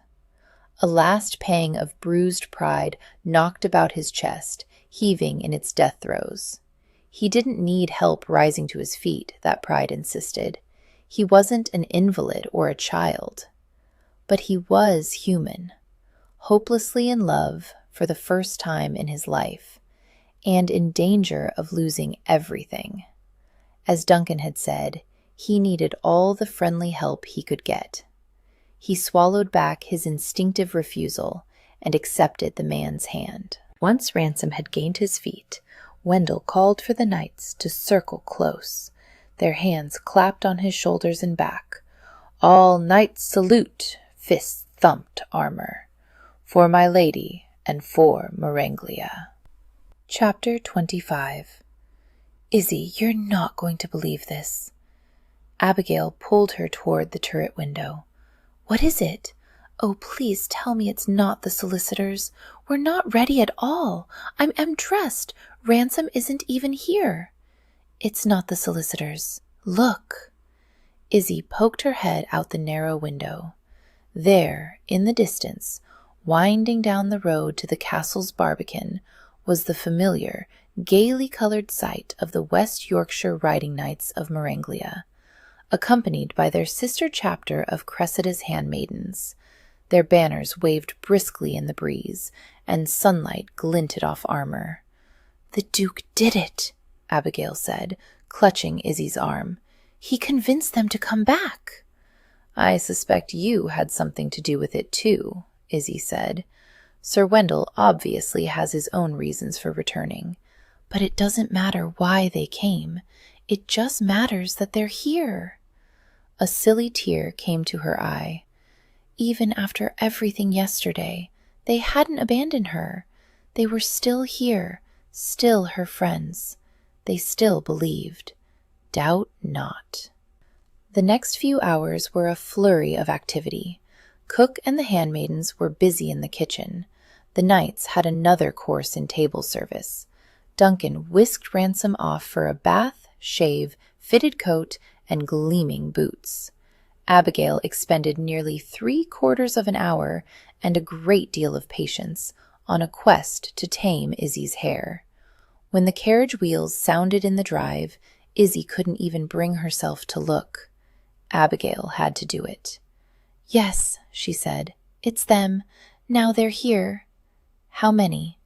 A last pang of bruised pride knocked about his chest, heaving in its death throes. He didn't need help rising to his feet, that pride insisted. He wasn't an invalid or a child. But he was human, hopelessly in love for the first time in his life, and in danger of losing everything. As Duncan had said, he needed all the friendly help he could get. He swallowed back his instinctive refusal and accepted the man's hand. Once Ransom had gained his feet, Wendell called for the knights to circle close. Their hands clapped on his shoulders and back. All knights salute! Fists thumped armor. For my lady and for Marenglia. Chapter 25. Izzy, you're not going to believe this. Abigail pulled her toward the turret window. What is it? Oh, please tell me it's not the solicitors. We're not ready at all. I'm dressed. Ransom isn't even here. It's not the solicitors. Look. Izzy poked her head out the narrow window. There, in the distance, winding down the road to the castle's barbican, was the familiar, gaily colored sight of the West Yorkshire Riding Knights of Marenglia, accompanied by their sister chapter of Cressida's handmaidens. Their banners waved briskly in the breeze, and sunlight glinted off armor. The Duke did it, Abigail said, clutching Izzy's arm. He convinced them to come back. I suspect you had something to do with it too, Izzy said. Sir Wendell obviously has his own reasons for returning, but it doesn't matter why they came. It just matters that they're here. A silly tear came to her eye. Even after everything yesterday, they hadn't abandoned her. They were still here, still her friends. They still believed. Doubt not. The next few hours were a flurry of activity. Cook and the handmaidens were busy in the kitchen. The knights had another course in table service. Duncan whisked Ransom off for a bath, shave, fitted coat, and gleaming boots. Abigail expended nearly 3/4 of an hour and a great deal of patience on a quest to tame Izzy's hair. When the carriage wheels sounded in the drive, Izzy couldn't even bring herself to look. Abigail had to do it. Yes, she said, it's them. Now they're here. How many?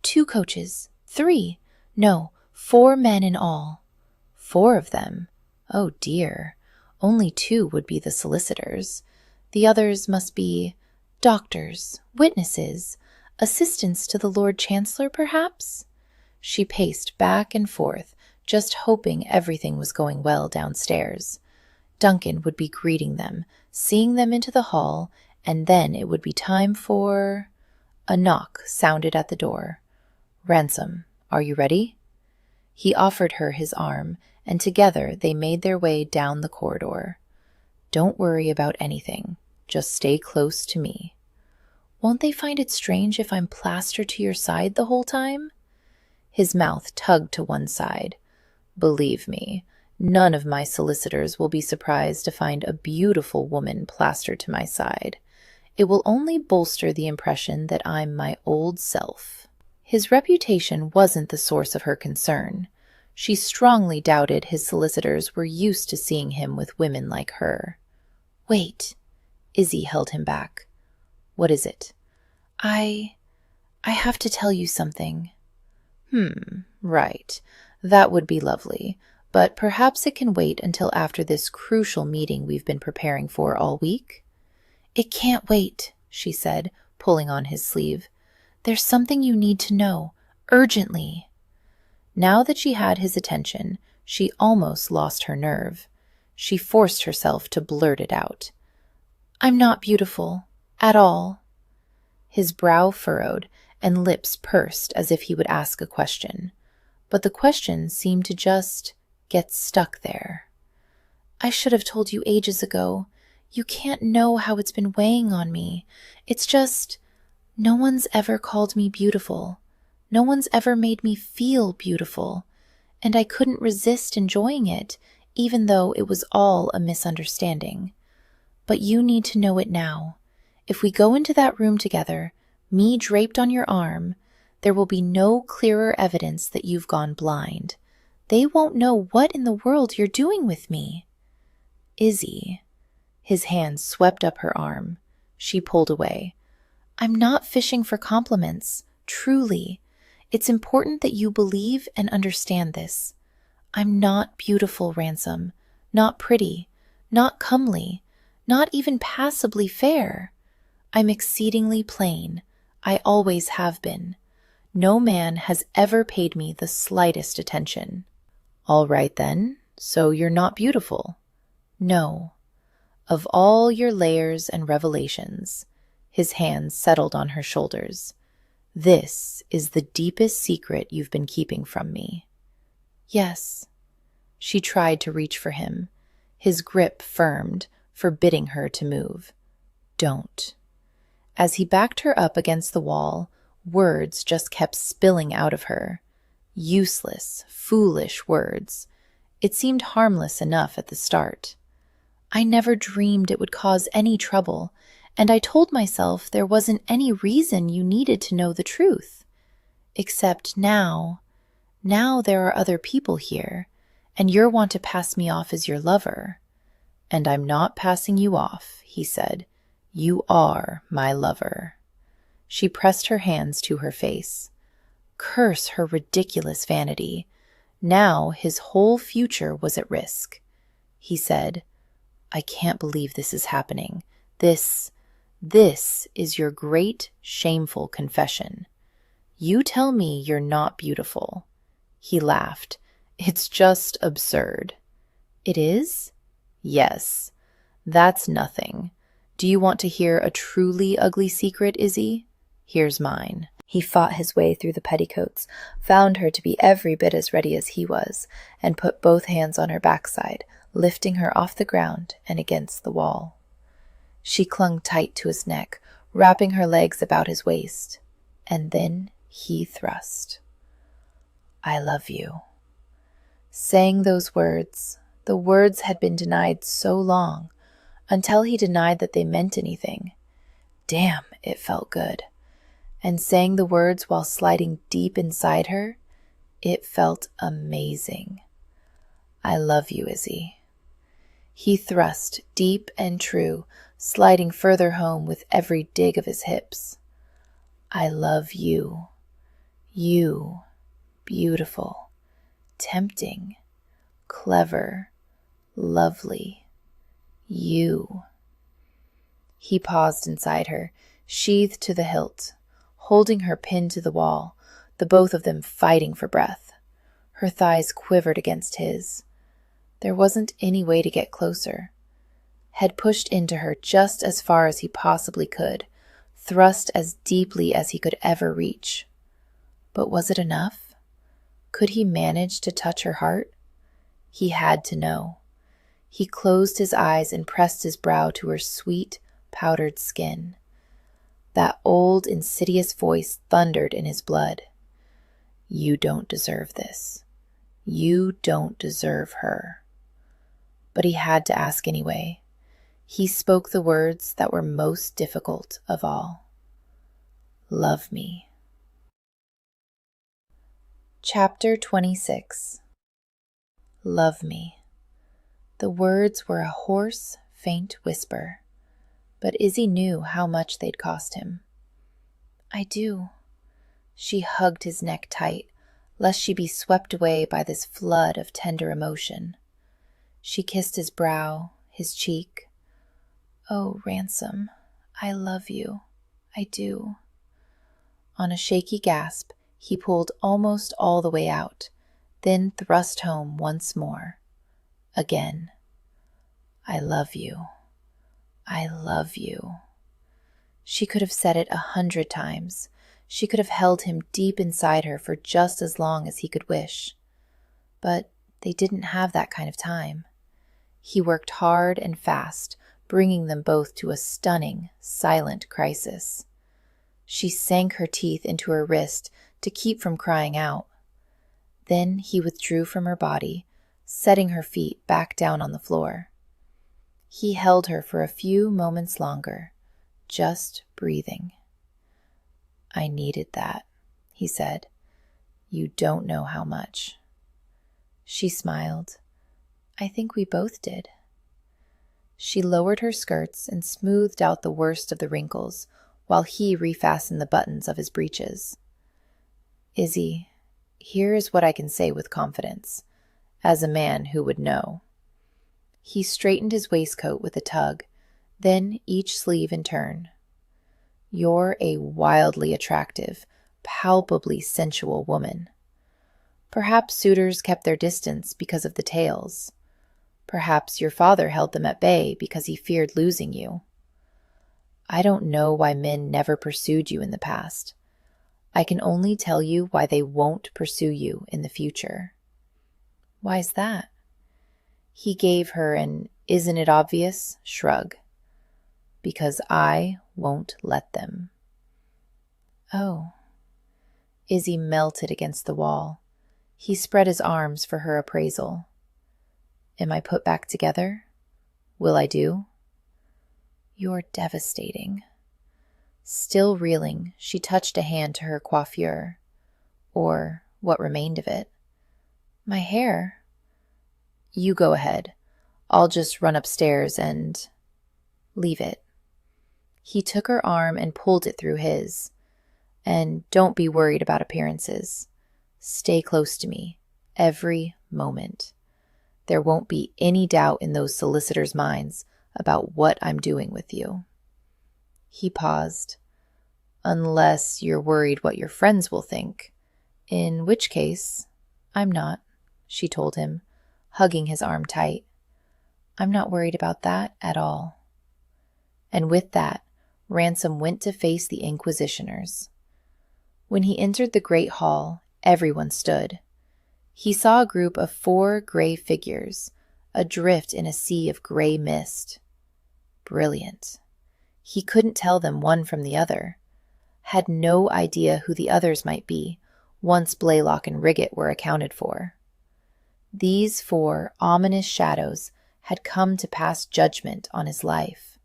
2 coaches. 3. No, 4 men in all. 4 of them. Oh dear. Only 2 would be the solicitors. The others must be doctors, witnesses, assistants to the Lord Chancellor, perhaps? She paced back and forth, just hoping everything was going well downstairs. Duncan would be greeting them, seeing them into the hall, and then it would be time for... A knock sounded at the door. Ransom, are you ready? He offered her his arm, and together they made their way down the corridor. Don't worry about anything. Just stay close to me. Won't they find it strange if I'm plastered to your side the whole time? His mouth tugged to one side. Believe me, none of my solicitors will be surprised to find a beautiful woman plastered to my side. It will only bolster the impression that I'm my old self. His reputation wasn't the source of her concern. She strongly doubted his solicitors were used to seeing him with women like her. Wait. Izzy held him back. What is it? I have to tell you something. Right. That would be lovely. But perhaps it can wait until after this crucial meeting we've been preparing for all week? It can't wait, she said, pulling on his sleeve. There's something you need to know, urgently. Now that she had his attention, she almost lost her nerve. She forced herself to blurt it out. "I'm not beautiful. At all." His brow furrowed and lips pursed as if he would ask a question. But the question seemed to just get stuck there. "I should have told you ages ago. You can't know how it's been weighing on me. It's just, no one's ever called me beautiful. No one's ever made me feel beautiful. And I couldn't resist enjoying it, even though it was all a misunderstanding. But you need to know it now. If we go into that room together, me draped on your arm, there will be no clearer evidence that you've gone blind. They won't know what in the world you're doing with me." "Izzy." His hand swept up her arm. She pulled away. "I'm not fishing for compliments, truly. It's important that you believe and understand this. I'm not beautiful, Ransom. Not pretty. Not comely. Not even passably fair. I'm exceedingly plain. I always have been. No man has ever paid me the slightest attention." "All right then, so you're not beautiful." "No. Of all your layers and revelations," his hands settled on her shoulders, "this is the deepest secret you've been keeping from me." "Yes." She tried to reach for him. His grip firmed, forbidding her to move. "Don't." As he backed her up against the wall, words just kept spilling out of her. Useless, foolish words. It seemed harmless enough at the start. "I never dreamed it would cause any trouble, and I told myself there wasn't any reason you needed to know the truth. Except now there are other people here, and you want to pass me off as your lover." "And I'm not passing you off," he said. "You are my lover." She pressed her hands to her face. Curse her ridiculous vanity. Now his whole future was at risk. He said, "I can't believe this is happening. This is your great, shameful confession. You tell me you're not beautiful." He laughed. "It's just absurd." "It is?" "Yes. That's nothing. Do you want to hear a truly ugly secret, Izzy? Here's mine." He fought his way through the petticoats, found her to be every bit as ready as he was, and put both hands on her backside, lifting her off the ground and against the wall. She clung tight to his neck, wrapping her legs about his waist. And then he thrust. "I love you." Saying those words, the words had been denied so long, until he denied that they meant anything. Damn, it felt good. And saying the words while sliding deep inside her, it felt amazing. "I love you, Izzy." He thrust deep and true, sliding further home with every dig of his hips. "I love you. You, beautiful, tempting, clever, lovely. You." He paused inside her, sheathed to the hilt, holding her pinned to the wall, the both of them fighting for breath. Her thighs quivered against his. There wasn't any way to get closer. Had pushed into her just as far as he possibly could, thrust as deeply as he could ever reach. But was it enough? Could he manage to touch her heart? He had to know. He closed his eyes and pressed his brow to her sweet, powdered skin. That old, insidious voice thundered in his blood. "You don't deserve this. You don't deserve her." But he had to ask anyway. He spoke the words that were most difficult of all. "Love me." Chapter 26. Love me. The words were a hoarse, faint whisper, but Izzy knew how much they'd cost him. "I do." She hugged his neck tight, lest she be swept away by this flood of tender emotion. She kissed his brow, his cheek. "Oh, Ransom, I love you. I do." On a shaky gasp, he pulled almost all the way out, then thrust home once more. Again. I love you. I love you. She could have said it 100 times. She could have held him deep inside her for just as long as he could wish. But they didn't have that kind of time. He worked hard and fast, bringing them both to a stunning, silent crisis. She sank her teeth into her wrist to keep from crying out. Then he withdrew from her body, setting her feet back down on the floor. He held her for a few moments longer, just breathing. I needed that, he said. You don't know how much. She smiled. I think we both did. She lowered her skirts and smoothed out the worst of the wrinkles while he refastened the buttons of his breeches. Izzy, here is what I can say with confidence, as a man who would know. He straightened his waistcoat with a tug, then each sleeve in turn. You're a wildly attractive, palpably sensual woman. Perhaps suitors kept their distance because of the tales. Perhaps your father held them at bay because he feared losing you. I don't know why men never pursued you in the past. I can only tell you why they won't pursue you in the future. Why's that? He gave her an "isn't it obvious?" shrug. Because I won't let them. Oh. Izzy melted against the wall. He spread his arms for her appraisal. Am I put back together? Will I do? You're devastating. Still reeling, she touched a hand to her coiffure, or what remained of it. My hair? You go ahead. I'll just run upstairs and... Leave it. He took her arm and pulled it through his. And don't be worried about appearances. Stay close to me, every moment. There won't be any doubt in those solicitors' minds about what I'm doing with you. He paused. Unless you're worried what your friends will think. In which case, I'm not, she told him, hugging his arm tight. I'm not worried about that at all. And with that, Ransom went to face the Inquisitioners. When he entered the great hall, everyone stood. He saw a group of 4 gray figures, adrift in a sea of gray mist. Brilliant. He couldn't tell them one from the other. Had no idea who the others might be, once Blaylock and Riggett were accounted for. These 4 ominous shadows had come to pass judgment on his life.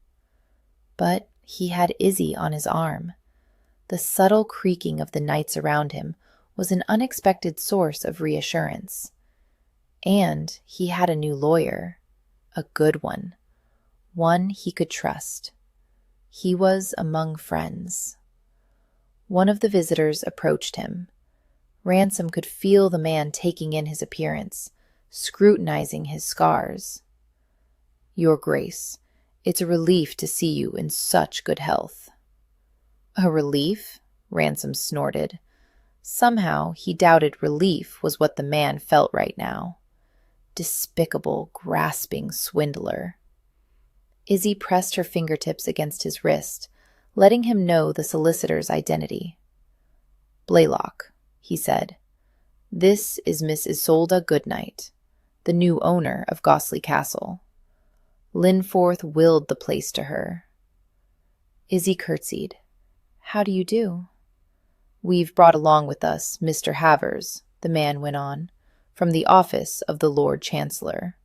But he had Izzy on his arm. The subtle creaking of the knights around him was an unexpected source of reassurance. And he had a new lawyer, a good one he could trust. He was among friends. One of the visitors approached him. Ransom could feel the man taking in his appearance, scrutinizing his scars. Your Grace, it's a relief to see you in such good health. A relief? Ransom snorted. Somehow he doubted relief was what the man felt right now. Despicable, grasping swindler. Izzy pressed her fingertips against his wrist, letting him know the solicitor's identity. Blaylock, he said. This is Miss Isolde Goodnight, the new owner of Gosley Castle. Linforth willed the place to her. Izzy curtsied. How do you do? We've brought along with us Mr. Havers, the man went on, from the office of the Lord Chancellor.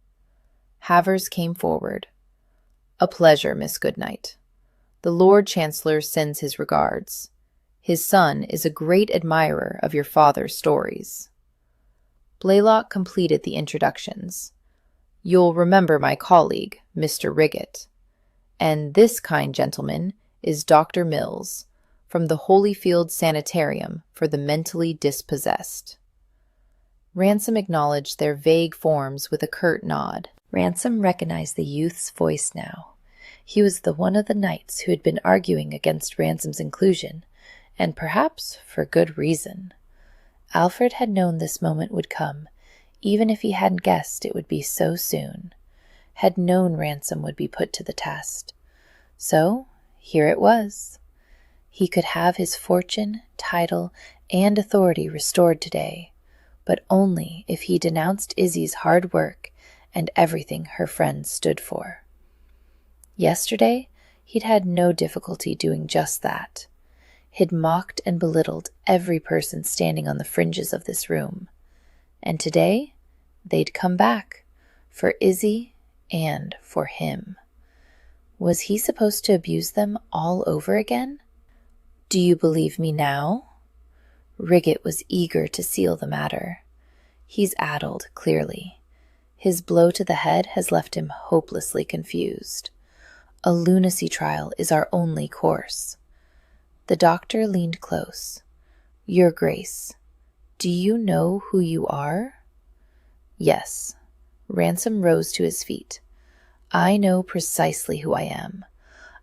Havers came forward. A pleasure, Miss Goodnight. The Lord Chancellor sends his regards. His son is a great admirer of your father's stories. Blaylock completed the introductions. You'll remember my colleague, Mr. Riggett. And this kind gentleman is Dr. Mills, from the Holyfield Sanitarium for the mentally dispossessed. Ransom acknowledged their vague forms with a curt nod. Ransom recognized the youth's voice now. He was the one of the knights who had been arguing against Ransom's inclusion, and perhaps for good reason. Alfred had known this moment would come, even if he hadn't guessed it would be so soon. had known Ransom would be put to the test. So here it was. He could have his fortune, title, and authority restored today, but only if he denounced Izzy's hard work and everything her friends stood for. Yesterday, he'd had no difficulty doing just that. He'd mocked and belittled every person standing on the fringes of this room. And today, they'd come back, for Izzy and for him. Was he supposed to abuse them all over again? Do you believe me now? Riggett was eager to seal the matter. He's addled, clearly. His blow to the head has left him hopelessly confused. A lunacy trial is our only course. The doctor leaned close. Your Grace, do you know who you are? Yes. Ransom rose to his feet. I know precisely who I am.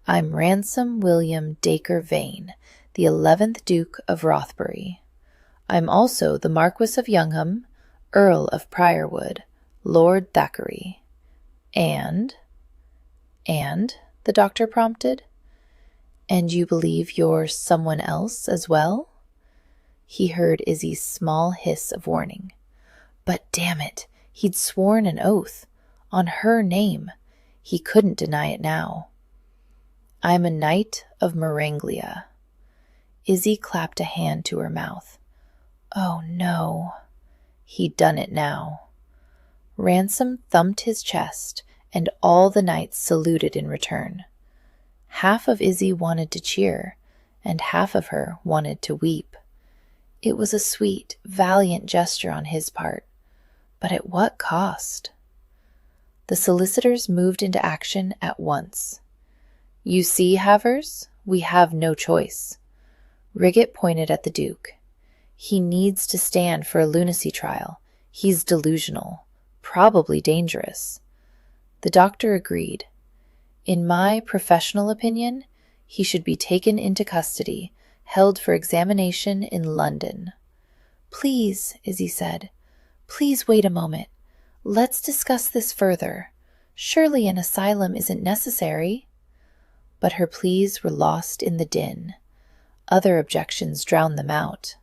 I'm Ransom William Dacre Vane, the 11th Duke of Rothbury. I'm also the Marquis of Youngham, Earl of Priorwood, Lord Thackeray. And, the doctor prompted. And you believe you're someone else as well? He heard Izzy's small hiss of warning. But damn it, he'd sworn an oath. On her name. He couldn't deny it now. I'm a knight of Maranglia. Izzy clapped a hand to her mouth. Oh no. He'd done it now. Ransom thumped his chest, and all the knights saluted in return. Half of Izzy wanted to cheer, and half of her wanted to weep. It was a sweet, valiant gesture on his part, but at what cost? The solicitors moved into action at once. You see, Havers, we have no choice. Riggett pointed at the Duke. He needs to stand for a lunacy trial. He's delusional, probably dangerous. The doctor agreed. In my professional opinion, he should be taken into custody, held for examination in London. Please, Izzy said, please wait a moment. Let's discuss this further. Surely an asylum isn't necessary. But her pleas were lost in the din. Other objections drowned them out.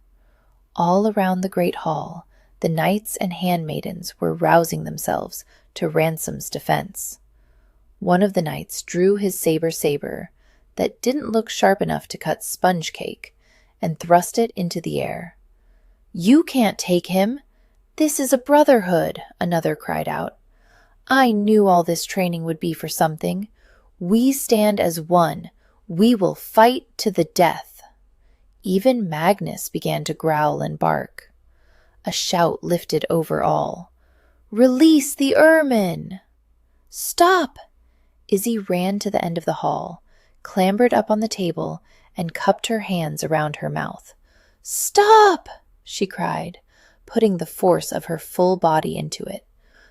All around the great hall, the knights and handmaidens were rousing themselves to Ransom's defense. One of the knights drew his saber that didn't look sharp enough to cut sponge cake and thrust it into the air. You can't take him. This is a brotherhood, another cried out. I knew all this training would be for something. We stand as one. We will fight to the death. Even Magnus began to growl and bark. A shout lifted over all. Release the ermine! Stop! Izzy ran to the end of the hall, clambered up on the table, and cupped her hands around her mouth. Stop! She cried, putting the force of her full body into it.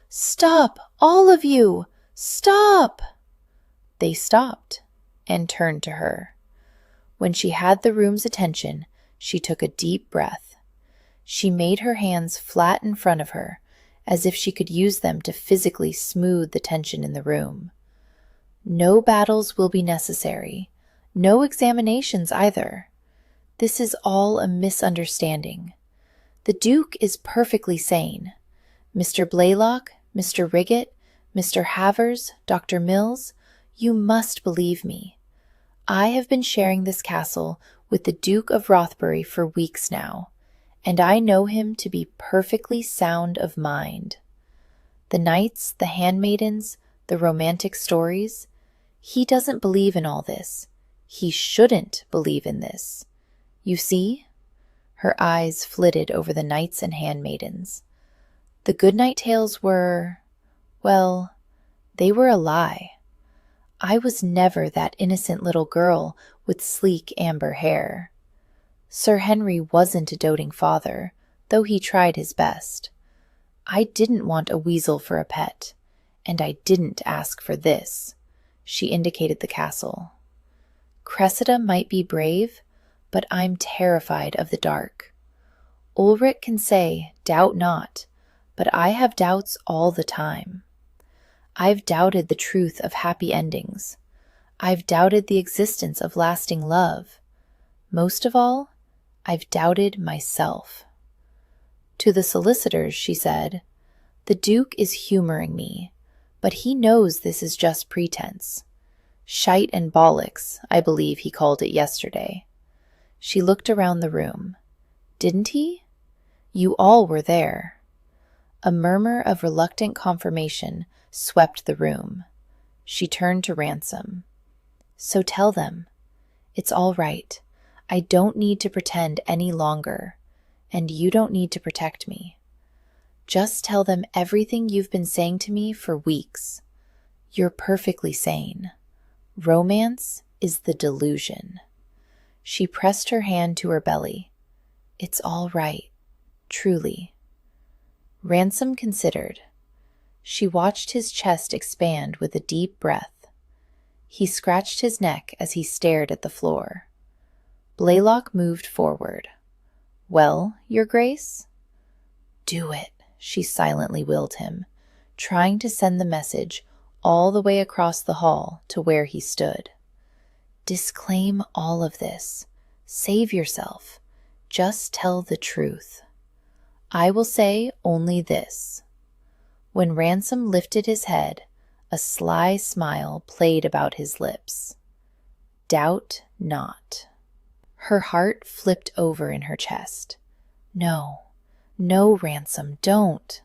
Stop, all of you! Stop! They stopped and turned to her. When she had the room's attention, she took a deep breath. She made her hands flat in front of her, as if she could use them to physically smooth the tension in the room. No battles will be necessary. No examinations either. This is all a misunderstanding. The Duke is perfectly sane. Mr. Blaylock, Mr. Riggett, Mr. Havers, Dr. Mills, you must believe me. I have been sharing this castle with the Duke of Rothbury for weeks now, and I know him to be perfectly sound of mind. The knights, the handmaidens, the romantic stories, he doesn't believe in all this. He shouldn't believe in this. You see? Her eyes flitted over the knights and handmaidens. The goodnight tales were, well, they were a lie. I was never that innocent little girl with sleek amber hair. Sir Henry wasn't a doting father, though he tried his best. I didn't want a weasel for a pet, and I didn't ask for this. She indicated the castle. Cressida might be brave, but I'm terrified of the dark. Ulrich can say, doubt not, but I have doubts all the time. I've doubted the truth of happy endings. I've doubted the existence of lasting love. Most of all, I've doubted myself. To the solicitors, she said, "The Duke is humoring me, but he knows this is just pretense. Shite and bollocks, I believe he called it yesterday." She looked around the room. Didn't he? You all were there. A murmur of reluctant confirmation swept the room. She turned to Ransom. "So tell them. It's all right. I don't need to pretend any longer, and you don't need to protect me. Just tell them everything you've been saying to me for weeks. You're perfectly sane. Romance is the delusion." She pressed her hand to her belly. "It's all right. Truly." Ransom considered. She watched his chest expand with a deep breath. He scratched his neck as he stared at the floor. Blaylock moved forward. "Well, Your Grace?" "Do it," she silently willed him, trying to send the message all the way across the hall to where he stood. "Disclaim all of this. Save yourself. Just tell the truth. I will say only this." When Ransom lifted his head, a sly smile played about his lips. "Doubt not." Her heart flipped over in her chest. "No, no, Ransom, don't."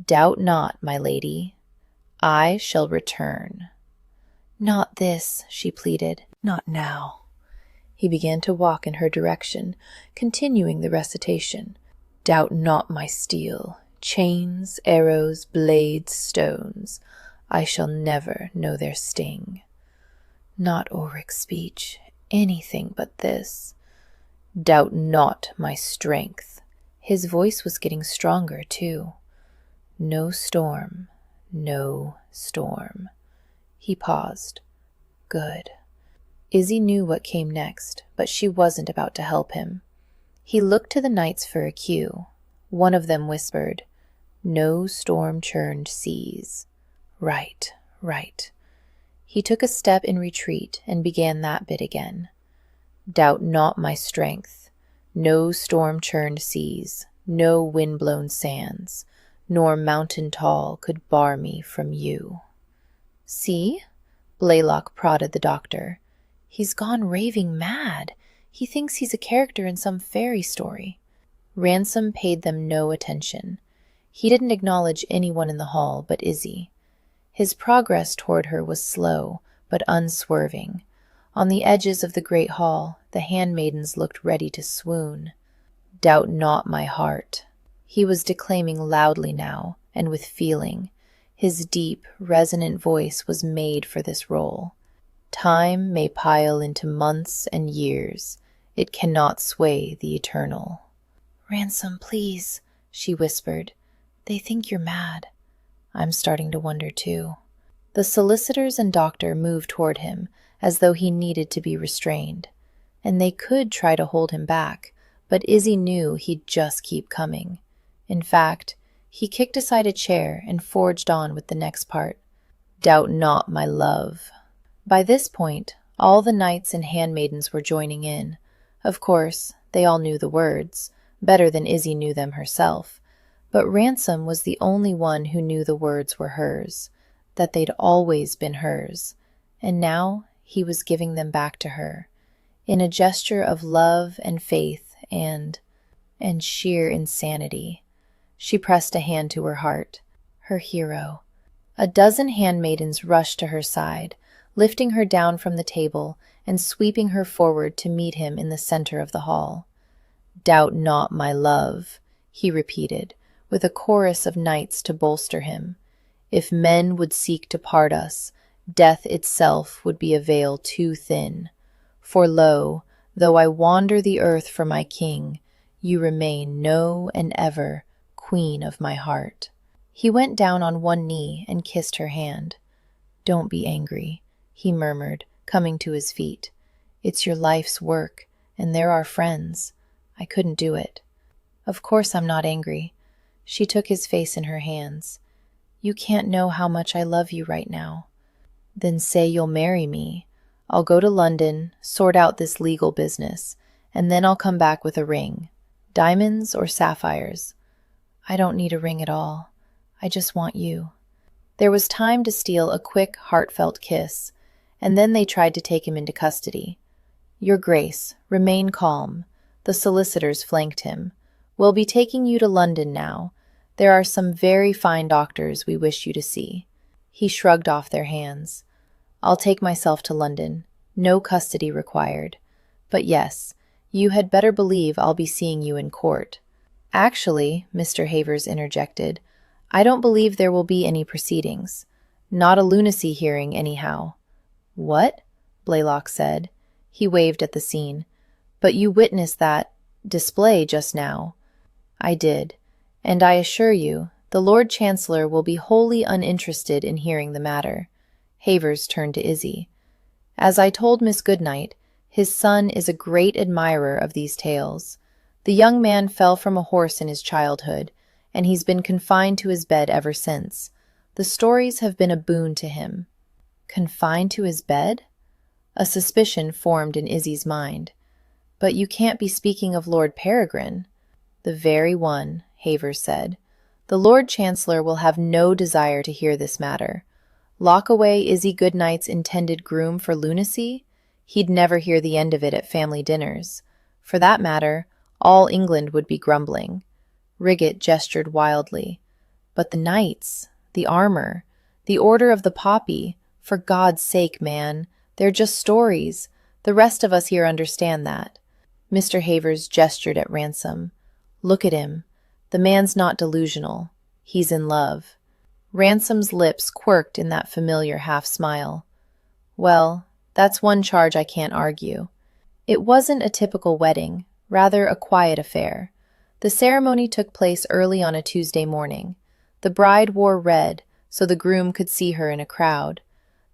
"Doubt not, my lady. I shall return." "Not this," she pleaded. "Not now." He began to walk in her direction, continuing the recitation. "Doubt not my steel. Chains, arrows, blades, stones. I shall never know their sting. Not Ulrich's speech, anything but this. Doubt not my strength." His voice was getting stronger, too. "No storm, no storm." He paused. Good. Izzy knew what came next, but she wasn't about to help him. He looked to the knights for a cue. One of them whispered, "No storm-churned seas." Right, right. He took a step in retreat and began that bit again. "Doubt not my strength. No storm-churned seas, no wind-blown sands, nor mountain tall could bar me from you." "See?" Blaylock prodded the doctor. "He's gone raving mad. He thinks he's a character in some fairy story." Ransom paid them no attention. He didn't acknowledge anyone in the hall but Izzy. His progress toward her was slow, but unswerving. On the edges of the great hall, the handmaidens looked ready to swoon. "Doubt not my heart." He was declaiming loudly now, and with feeling. His deep, resonant voice was made for this role. "Time may pile into months and years. It cannot sway the eternal." "Ransom, please," she whispered. "They think you're mad." "I'm starting to wonder, too." The solicitors and doctor moved toward him, as though he needed to be restrained. And they could try to hold him back, but Izzy knew he'd just keep coming. In fact, he kicked aside a chair and forged on with the next part. "Doubt not my love." By this point, all the knights and handmaidens were joining in. Of course, they all knew the words, better than Izzy knew them herself, but Ransom was the only one who knew the words were hers, that they'd always been hers, and now he was giving them back to her, in a gesture of love and faith and sheer insanity. She pressed a hand to her heart. Her hero. A dozen handmaidens rushed to her side, lifting her down from the table and sweeping her forward to meet him in the center of the hall. "Doubt not my love," he repeated, with a chorus of knights to bolster him. "If men would seek to part us, death itself would be a veil too thin. For lo, though I wander the earth for my king, you remain no and ever queen of my heart." He went down on one knee and kissed her hand. "Don't be angry," he murmured, coming to his feet. "It's your life's work, and they're our friends. I couldn't do it." "Of course I'm not angry." She took his face in her hands. You can't know how much I love you right now." "Then say you'll marry me. I'll go to London, sort out this legal business, and then I'll come back with a ring. Diamonds or sapphires?" "I don't need a ring at all. I just want you." There was time to steal a quick, heartfelt kiss, and then they tried to take him into custody. "Your Grace, remain calm." The solicitors flanked him. "We'll be taking you to London now. There are some very fine doctors we wish you to see." He shrugged off their hands. "I'll take myself to London. No custody required. But yes, you had better believe I'll be seeing you in court." "Actually," Mr. Havers interjected, "I don't believe there will be any proceedings. Not a lunacy hearing, anyhow." "What?" Blaylock said. He waved at the scene. "But you witnessed that display just now." "I did. And I assure you, the Lord Chancellor will be wholly uninterested in hearing the matter." Havers turned to Izzy. "As I told Miss Goodnight, his son is a great admirer of these tales. The young man fell from a horse in his childhood, and he's been confined to his bed ever since. The stories have been a boon to him." "Confined to his bed?" A suspicion formed in Izzy's mind. "But you can't be speaking of Lord Peregrine." "The very one," Havers said. "The Lord Chancellor will have no desire to hear this matter. Lock away Izzy Goodnight's intended groom for lunacy? He'd never hear the end of it at family dinners. For that matter, all England would be grumbling." Riggett gestured wildly. "But the knights, the armor, the Order of the Poppy, for God's sake, man, they're just stories. The rest of us here understand that." Mr. Havers gestured at Ransom. "Look at him. The man's not delusional. He's in love." Ransom's lips quirked in that familiar half-smile. "Well, that's one charge I can't argue." It wasn't a typical wedding, rather a quiet affair. The ceremony took place early on a Tuesday morning. The bride wore red, so the groom could see her in a crowd.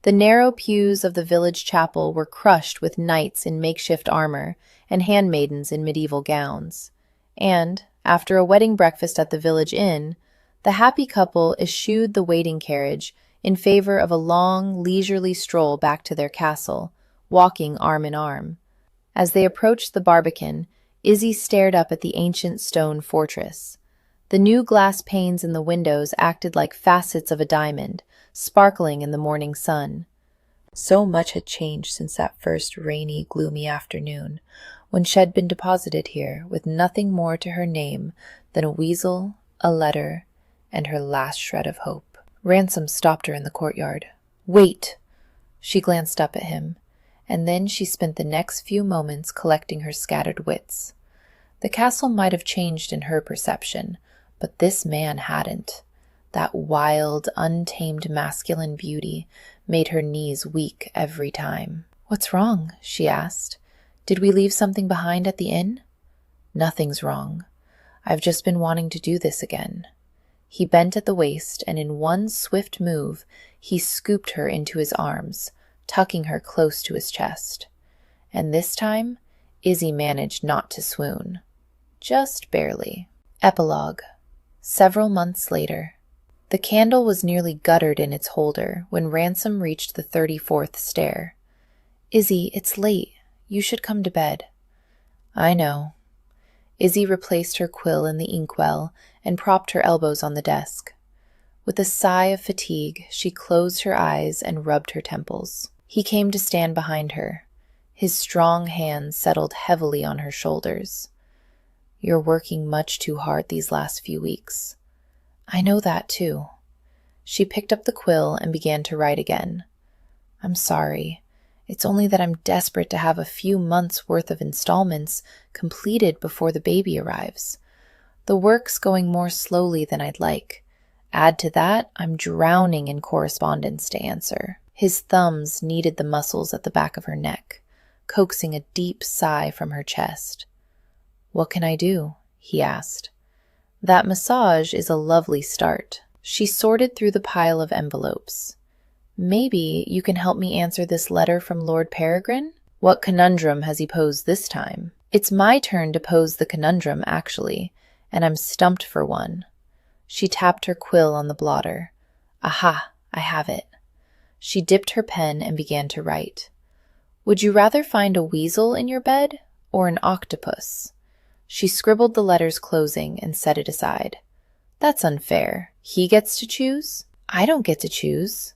The narrow pews of the village chapel were crushed with knights in makeshift armor and handmaidens in medieval gowns. And, after a wedding breakfast at the village inn, the happy couple eschewed the waiting carriage in favor of a long, leisurely stroll back to their castle, walking arm in arm. As they approached the barbican, Izzy stared up at the ancient stone fortress. The new glass panes in the windows acted like facets of a diamond, sparkling in the morning sun. So much had changed since that first rainy, gloomy afternoon, when she'd been deposited here with nothing more to her name than a weasel, a letter, and her last shred of hope. Ransom stopped her in the courtyard. "Wait!" She glanced up at him, and then she spent the next few moments collecting her scattered wits. The castle might have changed in her perception, but this man hadn't. That wild, untamed masculine beauty made her knees weak every time. "What's wrong?" she asked. "Did we leave something behind at the inn?" "Nothing's wrong. I've just been wanting to do this again." He bent at the waist, and in one swift move, he scooped her into his arms, tucking her close to his chest. And this time, Izzy managed not to swoon. Just barely. Epilogue. Several months later. The candle was nearly guttered in its holder when Ransom reached the 34th stair. "Izzy, it's late. You should come to bed." "I know." Izzy replaced her quill in the inkwell and propped her elbows on the desk. With a sigh of fatigue, she closed her eyes and rubbed her temples. He came to stand behind her. His strong hands settled heavily on her shoulders. "You're working much too hard these last few weeks." "I know that, too." She picked up the quill and began to write again. "I'm sorry. It's only that I'm desperate to have a few months' worth of installments completed before the baby arrives. The work's going more slowly than I'd like. Add to that, I'm drowning in correspondence to answer." His thumbs kneaded the muscles at the back of her neck, coaxing a deep sigh from her chest. "What can I do?" he asked. "That massage is a lovely start." She sorted through the pile of envelopes. "Maybe you can help me answer this letter from Lord Peregrine? What conundrum has he posed this time?" "It's my turn to pose the conundrum, actually, and I'm stumped for one." She tapped her quill on the blotter. Aha, I have it. She dipped her pen and began to write. Would you rather find a weasel in your bed or an octopus? She scribbled the letters closing and set it aside. That's unfair. He gets to choose? I don't get to choose.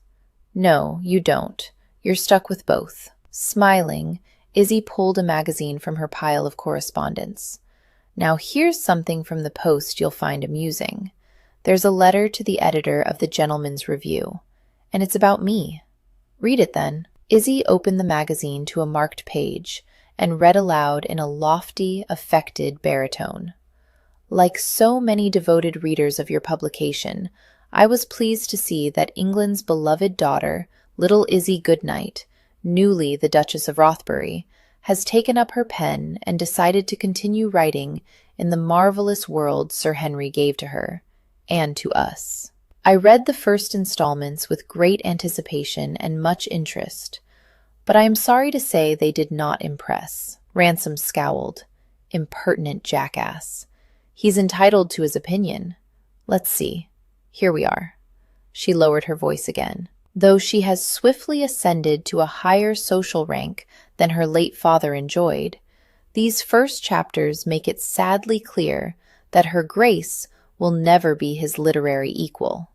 No, you don't. You're stuck with both. Smiling, Izzy pulled a magazine from her pile of correspondence. Now here's something from the Post you'll find amusing. There's a letter to the editor of the Gentleman's Review, and it's about me. Read it then. Izzy opened the magazine to a marked page and read aloud in a lofty, affected baritone. Like so many devoted readers of your publication, I was pleased to see that England's beloved daughter, little Izzy Goodnight, newly the Duchess of Rothbury, has taken up her pen and decided to continue writing in the marvelous world Sir Henry gave to her, and to us. I read the first installments with great anticipation and much interest, but I am sorry to say they did not impress. Ransom scowled. Impertinent jackass. He's entitled to his opinion. Let's see. Here we are. She lowered her voice again. Though she has swiftly ascended to a higher social rank than her late father enjoyed, these first chapters make it sadly clear that her Grace will never be his literary equal.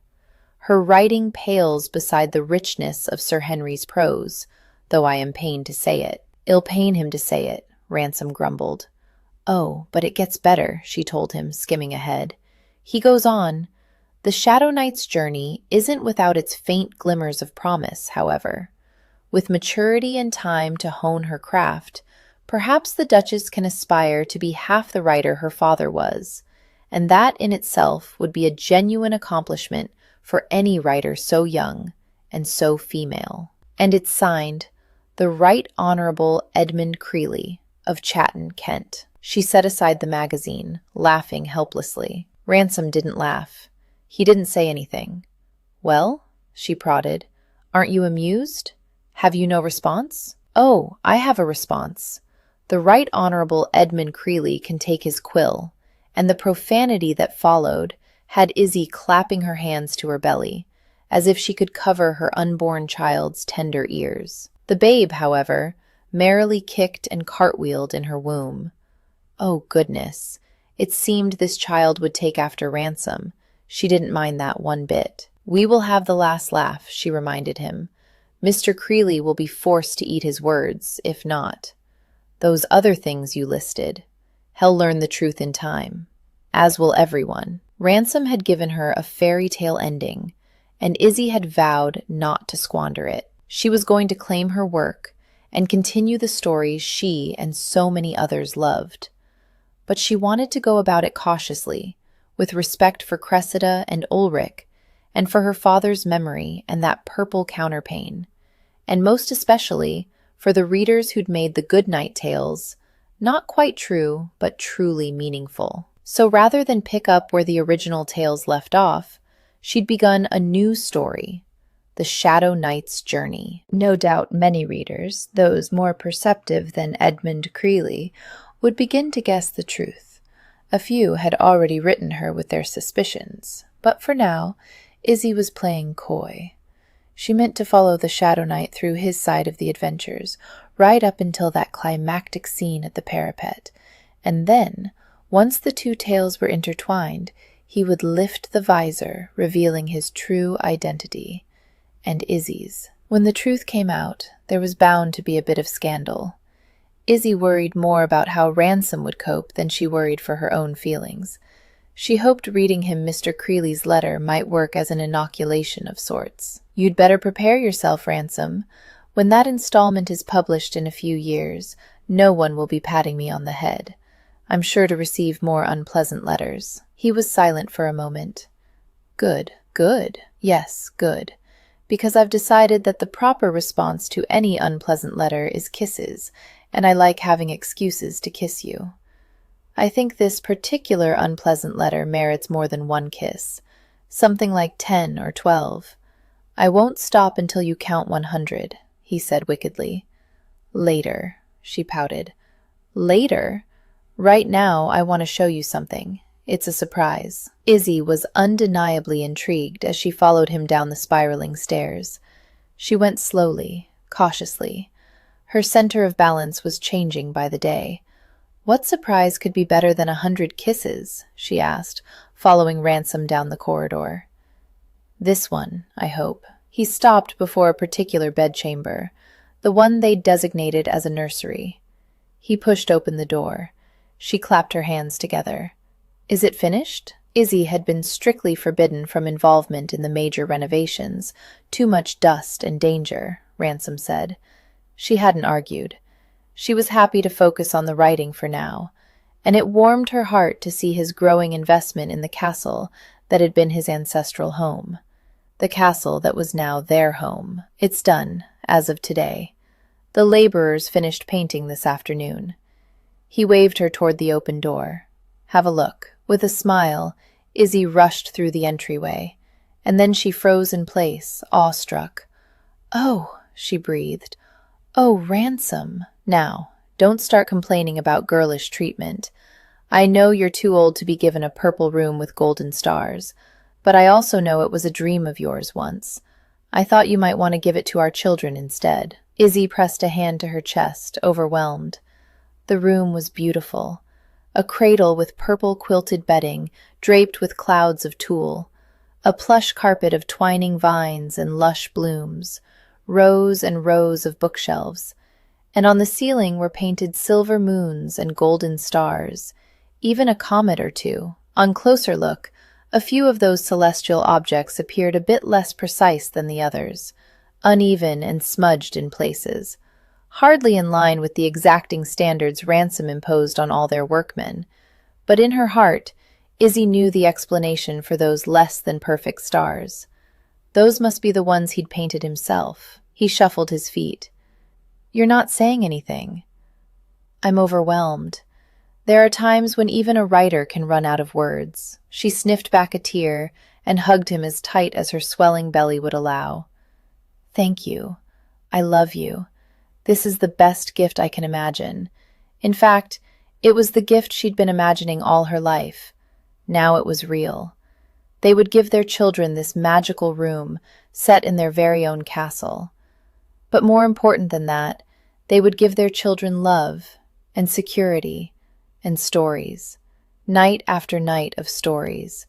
Her writing pales beside the richness of Sir Henry's prose, though I am pained to say it. It'll pain him to say it, Ransom grumbled. Oh, but it gets better, she told him, skimming ahead. He goes on. The Shadow Knight's journey isn't without its faint glimmers of promise, however. With maturity and time to hone her craft, perhaps the Duchess can aspire to be half the writer her father was, and that in itself would be a genuine accomplishment for any writer so young and so female. And it's signed, the Right Honourable Edmund Creeley of Chatton, Kent. She set aside the magazine, laughing helplessly. Ransom didn't laugh. He didn't say anything. Well, she prodded, aren't you amused? Have you no response? Oh, I have a response. The Right Honourable Edmund Creeley can take his quill, and the profanity that followed had Izzy clapping her hands to her belly, as if she could cover her unborn child's tender ears. The babe, however, merrily kicked and cartwheeled in her womb. Oh, goodness! It seemed this child would take after Ransom. She didn't mind that one bit. We will have the last laugh, she reminded him. Mr. Creeley will be forced to eat his words, if not. Those other things you listed. He'll learn the truth in time. As will everyone. Ransom had given her a fairy tale ending, and Izzy had vowed not to squander it. She was going to claim her work and continue the stories she and so many others loved. But she wanted to go about it cautiously, with respect for Cressida and Ulrich, and for her father's memory and that purple counterpane, and most especially for the readers who'd made the Goodnight tales not quite true, but truly meaningful. So rather than pick up where the original tales left off, she'd begun a new story, The Shadow Knight's Journey. No doubt many readers, those more perceptive than Edmund Creeley, would begin to guess the truth. A few had already written her with their suspicions, but for now, Izzy was playing coy. She meant to follow the Shadow Knight through his side of the adventures, right up until that climactic scene at the parapet, and then, once the two tales were intertwined, he would lift the visor, revealing his true identity, and Izzy's. When the truth came out, there was bound to be a bit of scandal. Izzy worried more about how Ransom would cope than she worried for her own feelings. She hoped reading him Mr. Creeley's letter might work as an inoculation of sorts. You'd better prepare yourself, Ransom. When that installment is published in a few years, no one will be patting me on the head. I'm sure to receive more unpleasant letters. He was silent for a moment. Good, good. Yes, good. Because I've decided that the proper response to any unpleasant letter is kisses, and I like having excuses to kiss you. I think this particular unpleasant letter merits more than one kiss, something like 10 or 12. I won't stop until you count 100, he said wickedly. Later, she pouted. Later? Right now I want to show you something. It's a surprise. Izzy was undeniably intrigued as she followed him down the spiraling stairs. She went slowly, cautiously. Her center of balance was changing by the day. What surprise could be better than 100 kisses? She asked, following Ransom down the corridor. This one, I hope. He stopped before a particular bedchamber, the one they'd designated as a nursery. He pushed open the door. She clapped her hands together. Is it finished? Izzy had been strictly forbidden from involvement in the major renovations. Too much dust and danger, Ransom said. She hadn't argued. She was happy to focus on the writing for now, and it warmed her heart to see his growing investment in the castle that had been his ancestral home. The castle that was now their home. It's done, as of today. The laborers finished painting this afternoon. He waved her toward the open door. Have a look. With a smile, Izzy rushed through the entryway, and then she froze in place, awestruck. Oh, she breathed. Oh, Ransom. Now, don't start complaining about girlish treatment. I know you're too old to be given a purple room with golden stars, but I also know it was a dream of yours once. I thought you might want to give it to our children instead. Izzy pressed a hand to her chest, overwhelmed. The room was beautiful. A cradle with purple quilted bedding, draped with clouds of tulle. A plush carpet of twining vines and lush blooms. Rows and rows of bookshelves. And on the ceiling were painted silver moons and golden stars. Even a comet or two. On closer look, a few of those celestial objects appeared a bit less precise than the others, uneven and smudged in places. Hardly in line with the exacting standards Ransom imposed on all their workmen. But in her heart, Izzy knew the explanation for those less-than-perfect stars. Those must be the ones he'd painted himself. He shuffled his feet. You're not saying anything. I'm overwhelmed. There are times when even a writer can run out of words. She sniffed back a tear and hugged him as tight as her swelling belly would allow. Thank you. I love you. This is the best gift I can imagine. In fact, it was the gift she'd been imagining all her life. Now it was real. They would give their children this magical room set in their very own castle. But more important than that, they would give their children love and security and stories. Night after night of stories.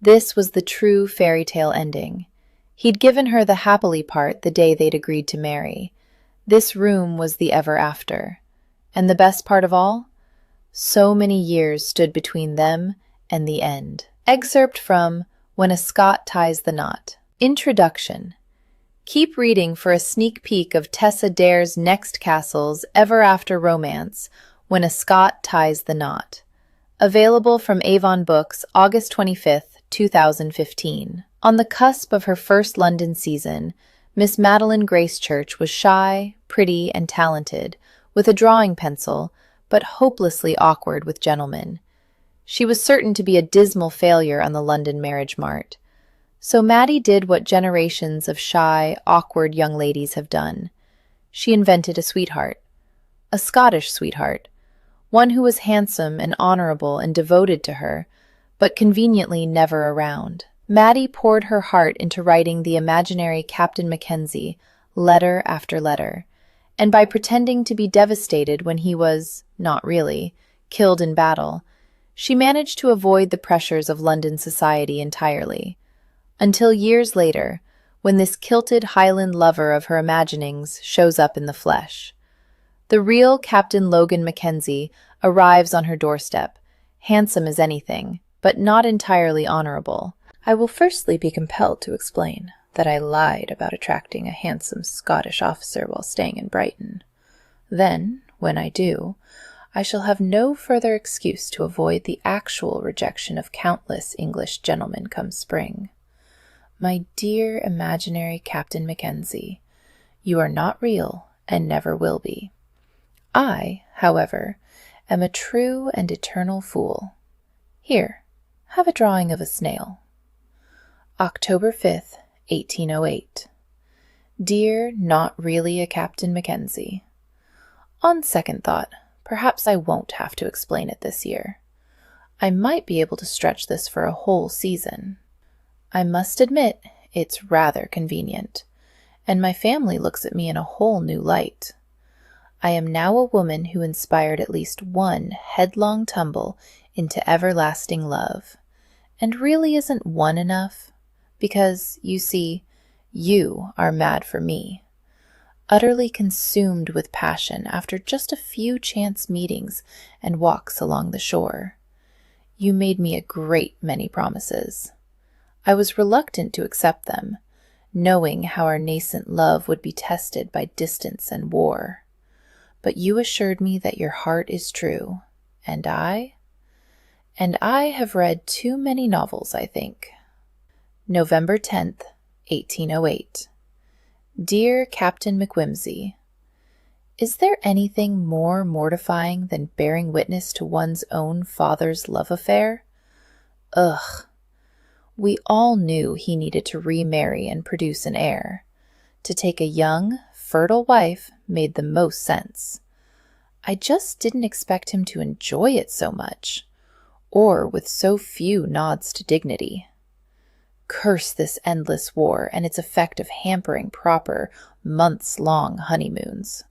This was the true fairy tale ending. He'd given her the happily part the day they'd agreed to marry. This room was the ever after. And the best part of all? So many years stood between them and the end. Excerpt from When a Scot Ties the Knot. Introduction. Keep reading for a sneak peek of Tessa Dare's next castle's ever-after romance, When a Scot Ties the Knot. Available from Avon Books, August 25th, 2015. On the cusp of her first London season, Miss Madeline Gracechurch was shy, pretty, and talented, with a drawing pencil, but hopelessly awkward with gentlemen. She was certain to be a dismal failure on the London marriage mart. So Maddie did what generations of shy, awkward young ladies have done. She invented a sweetheart. A Scottish sweetheart. One who was handsome and honorable and devoted to her, but conveniently never around. Maddie poured her heart into writing the imaginary Captain Mackenzie, letter after letter, and by pretending to be devastated when he was, not really, killed in battle, she managed to avoid the pressures of London society entirely. Until years later, when this kilted Highland lover of her imaginings shows up in the flesh. The real Captain Logan Mackenzie arrives on her doorstep, handsome as anything, but not entirely honorable. I will firstly be compelled to explain that I lied about attracting a handsome Scottish officer while staying in Brighton. Then, when I do, I shall have no further excuse to avoid the actual rejection of countless English gentlemen come spring. My dear imaginary Captain Mackenzie, you are not real and never will be. I, however, am a true and eternal fool. Here, have a drawing of a snail. October 5th, 1808. Dear not really a Captain Mackenzie, on second thought, perhaps I won't have to explain it this year. I might be able to stretch this for a whole season. I must admit, it's rather convenient, and my family looks at me in a whole new light. I am now a woman who inspired at least one headlong tumble into everlasting love. And really isn't one enough? Because, you see, you are mad for me. Utterly consumed with passion after just a few chance meetings and walks along the shore. You made me a great many promises. I was reluctant to accept them, knowing how our nascent love would be tested by distance and war. But you assured me that your heart is true, and I have read too many novels, I think. November 10th, 1808. Dear Captain McWhimsey, is there anything more mortifying than bearing witness to one's own father's love affair? Ugh. We all knew he needed to remarry and produce an heir. To take a young, fertile wife made the most sense. I just didn't expect him to enjoy it so much, or with so few nods to dignity. Curse this endless war and its effect of hampering proper, months-long honeymoons.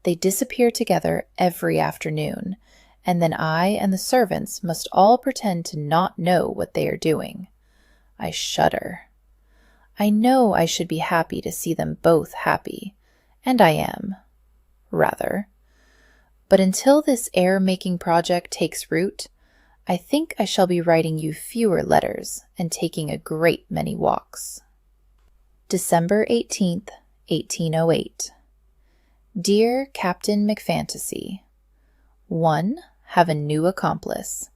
They disappear together every afternoon, and then I and the servants must all pretend to not know what they are doing. I shudder. I know I should be happy to see them both happy, and I am, rather. But until this heir-making project takes root, I think I shall be writing you fewer letters and taking a great many walks. December 18th, 1808. Dear Captain McFantasy, 1. Have a new accomplice.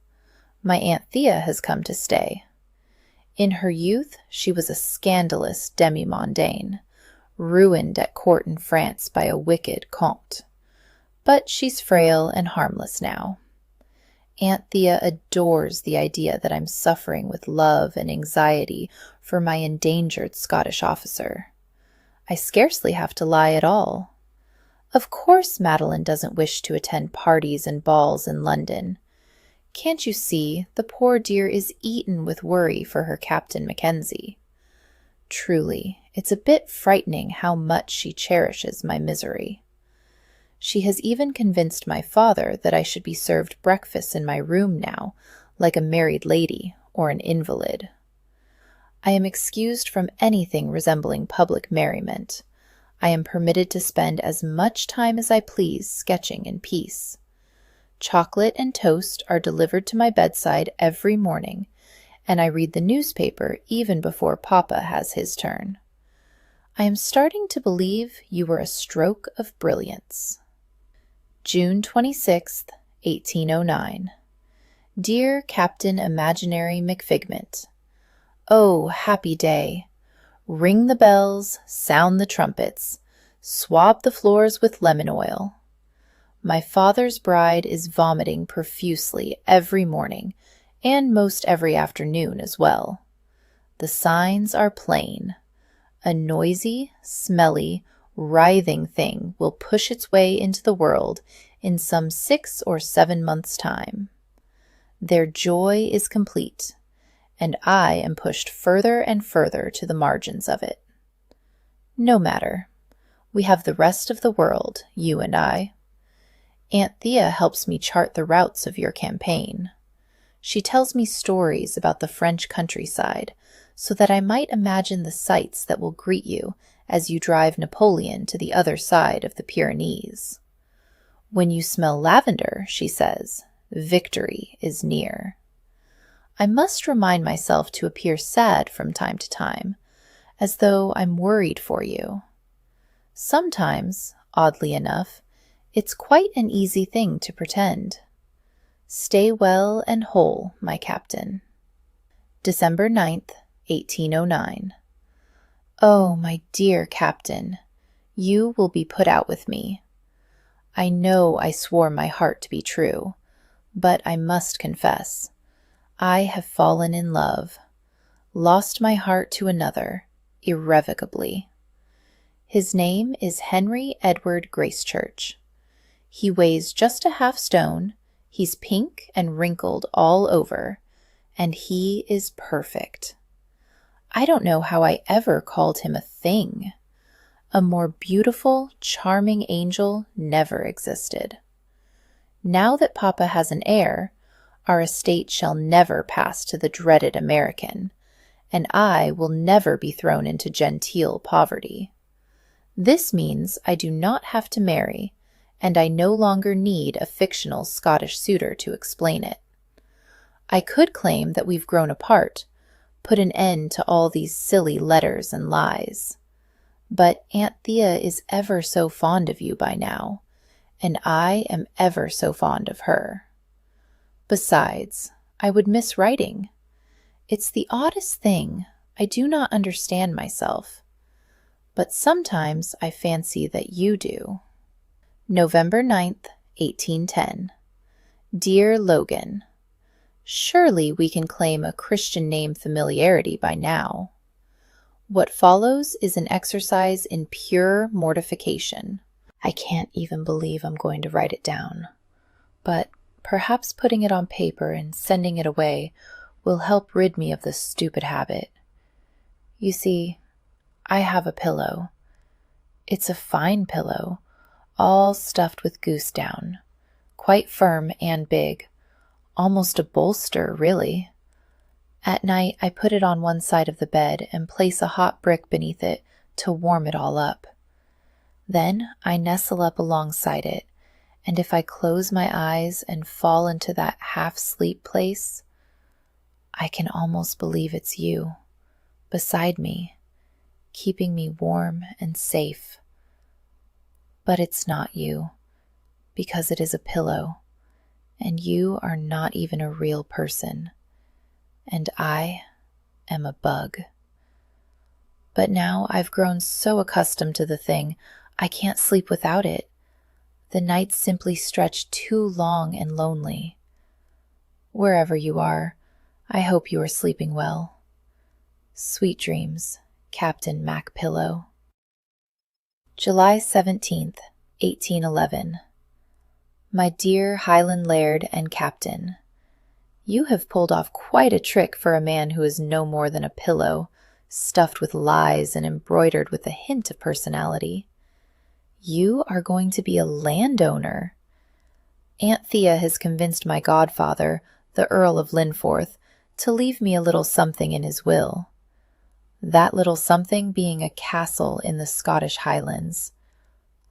My Aunt Thea has come to stay. In her youth, she was a scandalous demi-mondaine, ruined at court in France by a wicked comte. But she's frail and harmless now. Aunt Thea adores the idea that I'm suffering with love and anxiety for my endangered Scottish officer. I scarcely have to lie at all. Of course Madeline doesn't wish to attend parties and balls in London. Can't you see the poor dear is eaten with worry for her Captain Mackenzie? Truly, it's a bit frightening how much she cherishes my misery. She has even convinced my father that I should be served breakfast in my room now, like a married lady or an invalid. I am excused from anything resembling public merriment. I am permitted to spend as much time as I please sketching in peace. Chocolate and toast are delivered to my bedside every morning, and I read the newspaper even before Papa has his turn. I am starting to believe you were a stroke of brilliance. June 26th, 1809. Dear Captain Imaginary McFigment, oh, happy day! Ring the bells, sound the trumpets, swab the floors with lemon oil. My father's bride is vomiting profusely every morning, and most every afternoon as well. The signs are plain. A noisy, smelly, writhing thing will push its way into the world in some 6 or 7 months' time. Their joy is complete, and I am pushed further and further to the margins of it. No matter. We have the rest of the world, you and I. Aunt Thea helps me chart the routes of your campaign. She tells me stories about the French countryside, so that I might imagine the sights that will greet you as you drive Napoleon to the other side of the Pyrenees. When you smell lavender, she says, victory is near. I must remind myself to appear sad from time to time, as though I'm worried for you. Sometimes, oddly enough, it's quite an easy thing to pretend. Stay well and whole, my captain. December 9th, 1809. Oh, my dear captain, you will be put out with me. I know I swore my heart to be true, but I must confess, I have fallen in love, lost my heart to another, irrevocably. His name is Henry Edward Gracechurch. He weighs just a half stone, He's pink and wrinkled all over, and he is perfect. I don't know how I ever called him a thing. A more beautiful, charming angel never existed. Now that Papa has an heir, our estate shall never pass to the dreaded American, and I will never be thrown into genteel poverty. This means I do not have to marry, and I no longer need a fictional Scottish suitor to explain it. I could claim that we've grown apart, put an end to all these silly letters and lies. But Aunt Thea is ever so fond of you by now, and I am ever so fond of her. Besides, I would miss writing. It's the oddest thing. I do not understand myself. But sometimes I fancy that you do. November 9th, 1810. Dear Logan, surely we can claim a Christian name familiarity by now. What follows is an exercise in pure mortification. I can't even believe I'm going to write it down. But perhaps putting it on paper and sending it away will help rid me of this stupid habit. You see, I have a pillow. It's a fine pillow, all stuffed with goose down, quite firm and big, almost a bolster, really. At night, I put it on one side of the bed and place a hot brick beneath it to warm it all up. Then I nestle up alongside it, and if I close my eyes and fall into that half-sleep place, I can almost believe it's you, beside me, keeping me warm and safe. But it's not you, because it is a pillow, and you are not even a real person, and I am a bug. But now I've grown so accustomed to the thing, I can't sleep without it. The nights simply stretch too long and lonely. Wherever you are, I hope you are sleeping well. Sweet dreams, Captain Macpillow. July 17th, 1811. My dear Highland Laird and Captain, you have pulled off quite a trick for a man who is no more than a pillow, stuffed with lies and embroidered with a hint of personality. You are going to be a landowner. Aunt Thea has convinced my godfather, the Earl of Linforth, to leave me a little something in his will. That little something being a castle in the Scottish Highlands.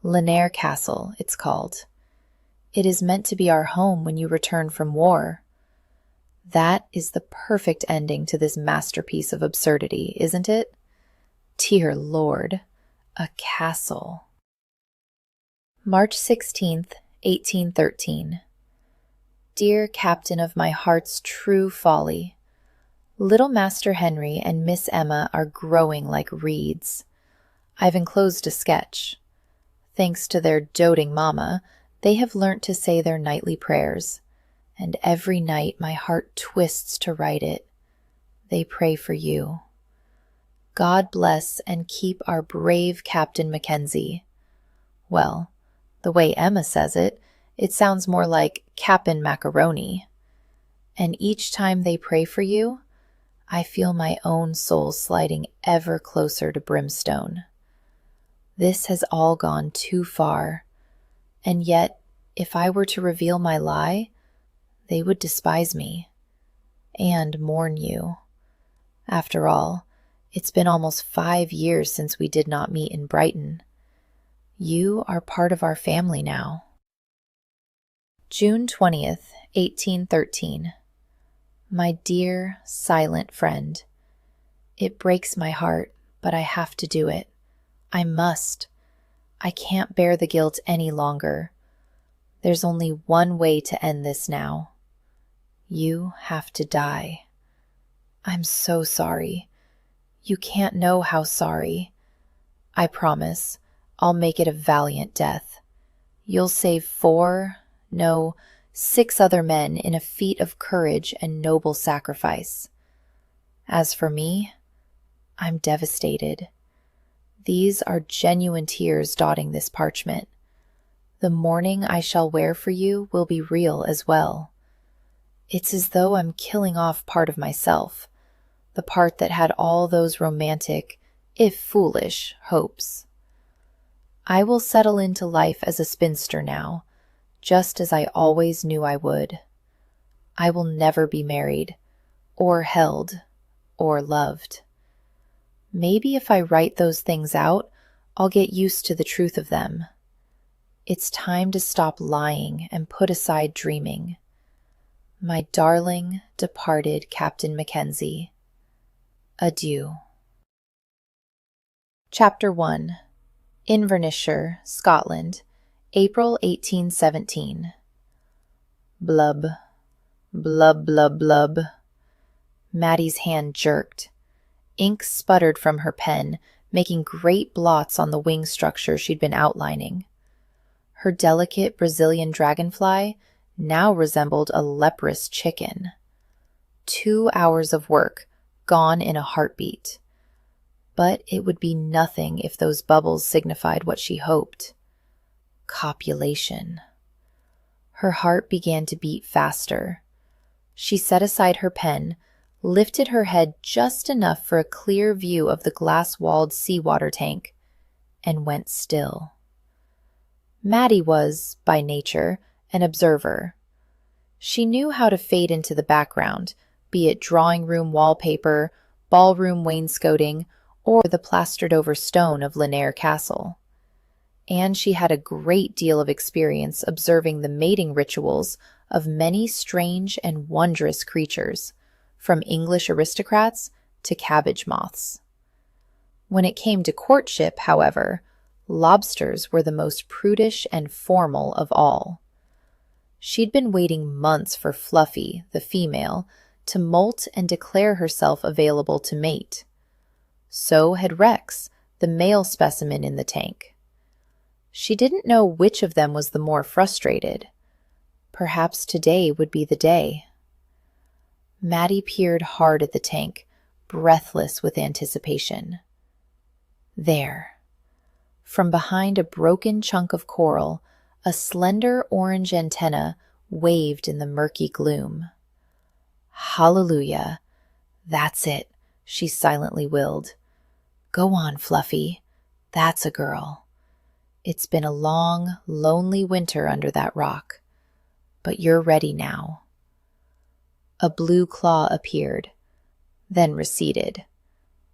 Linair Castle, it's called. It is meant to be our home when you return from war. That is the perfect ending to this masterpiece of absurdity, isn't it? Dear Lord, a castle. March 16th, 1813. Dear Captain of my heart's true folly, little Master Henry and Miss Emma are growing like reeds. I've enclosed a sketch. Thanks to their doting mamma, they have learnt to say their nightly prayers, and every night my heart twists to write it. They pray for you. God bless and keep our brave Captain Mackenzie. Well, the way Emma says it, it sounds more like Cap'n Macaroni. And each time they pray for you, I feel my own soul sliding ever closer to brimstone. This has all gone too far, and yet, if I were to reveal my lie, they would despise me and mourn you. After all, it's been almost 5 years since we did not meet in Brighton. You are part of our family now. June 20th, 1813. My dear, silent friend, it breaks my heart, but I have to do it. I must. I can't bear the guilt any longer. There's only one way to end this now. You have to die. I'm so sorry. You can't know how sorry. I promise, I'll make it a valiant death. You'll save 6 other men in a feat of courage and noble sacrifice. As for me, I'm devastated. These are genuine tears dotting this parchment. The mourning I shall wear for you will be real as well. It's as though I'm killing off part of myself, the part that had all those romantic, if foolish, hopes. I will settle into life as a spinster now, just as I always knew I would. I will never be married, or held, or loved. Maybe if I write those things out, I'll get used to the truth of them. It's time to stop lying and put aside dreaming. My darling, departed Captain Mackenzie. Adieu. Chapter 1. Inverness-shire, Scotland, April 1817. Blub, blub, blub, blub. Maddie's hand jerked. Ink sputtered from her pen, making great blots on the wing structure she'd been outlining. Her delicate Brazilian dragonfly now resembled a leprous chicken. 2 hours of work, gone in a heartbeat. But it would be nothing if those bubbles signified what she hoped. Copulation. Her heart began to beat faster. She set aside her pen, lifted her head just enough for a clear view of the glass-walled seawater tank, and went still. Maddie was, by nature, an observer. She knew how to fade into the background, be it drawing-room wallpaper, ballroom wainscoting, or the plastered-over stone of Lanier Castle. And she had a great deal of experience observing the mating rituals of many strange and wondrous creatures, from English aristocrats to cabbage moths. When it came to courtship, however, lobsters were the most prudish and formal of all. She'd been waiting months for Fluffy, the female, to molt and declare herself available to mate. So had Rex, the male specimen in the tank. She didn't know which of them was the more frustrated. Perhaps today would be the day. Maddie peered hard at the tank, breathless with anticipation. There. From behind a broken chunk of coral, a slender orange antenna waved in the murky gloom. Hallelujah. That's it, she silently willed. Go on, Fluffy. That's a girl. It's been a long, lonely winter under that rock, but you're ready now. A blue claw appeared, then receded.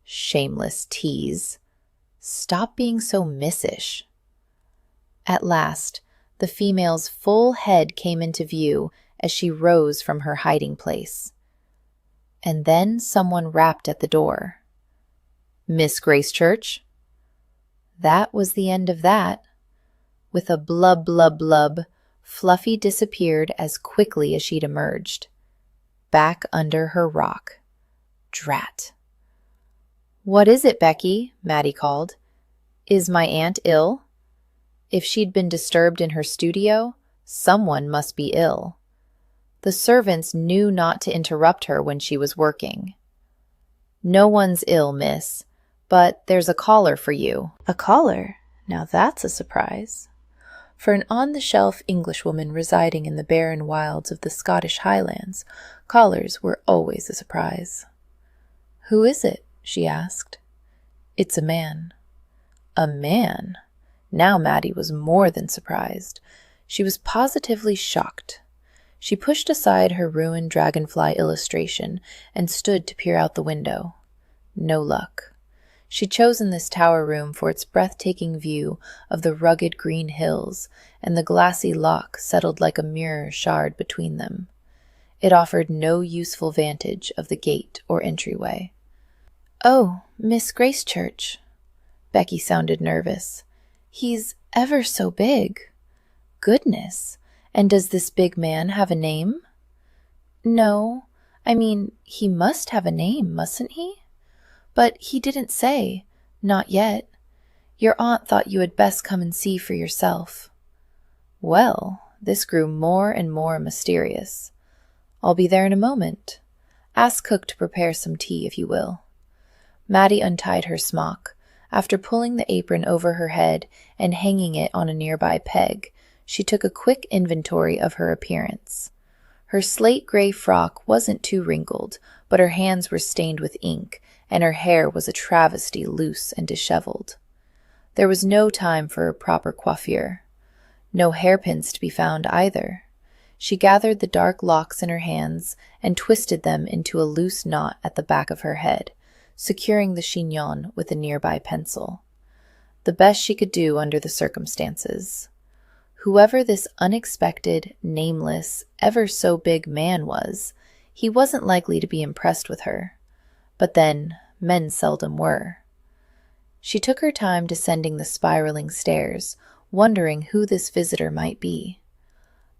Shameless tease. Stop being so missish. At last, the female's full head came into view as she rose from her hiding place. And then someone rapped at the door. Miss Gracechurch? That was the end of that. With a blub, blub, blub, Fluffy disappeared as quickly as she'd emerged. Back under her rock. Drat. What is it, Becky? Maddie called. Is my aunt ill? If she'd been disturbed in her studio, someone must be ill. The servants knew not to interrupt her when she was working. No one's ill, miss, but there's a caller for you. A caller? Now that's a surprise. For an on-the-shelf Englishwoman residing in the barren wilds of the Scottish Highlands, callers were always a surprise. Who is it? She asked. It's a man. A man? Now Maddie was more than surprised. She was positively shocked. She pushed aside her ruined dragonfly illustration and stood to peer out the window. No luck. She'd chosen this tower room for its breathtaking view of the rugged green hills and the glassy loch settled like a mirror shard between them. It offered no useful vantage of the gate or entryway. Oh, Miss Gracechurch. Becky sounded nervous. He's ever so big. Goodness, and does this big man have a name? No, I mean, he must have a name, mustn't he? But he didn't say, not yet. Your aunt thought you had best come and see for yourself. Well, this grew more and more mysterious. I'll be there in a moment. Ask cook to prepare some tea, if you will. Maddie untied her smock. After pulling the apron over her head and hanging it on a nearby peg, she took a quick inventory of her appearance. Her slate gray frock wasn't too wrinkled, but her hands were stained with ink, and her hair was a travesty loose and disheveled. There was no time for a proper coiffure. No hairpins to be found either. She gathered the dark locks in her hands and twisted them into a loose knot at the back of her head, securing the chignon with a nearby pencil. The best she could do under the circumstances. Whoever this unexpected, nameless, ever-so-big man was, he wasn't likely to be impressed with her. But then, men seldom were. She took her time descending the spiraling stairs, wondering who this visitor might be.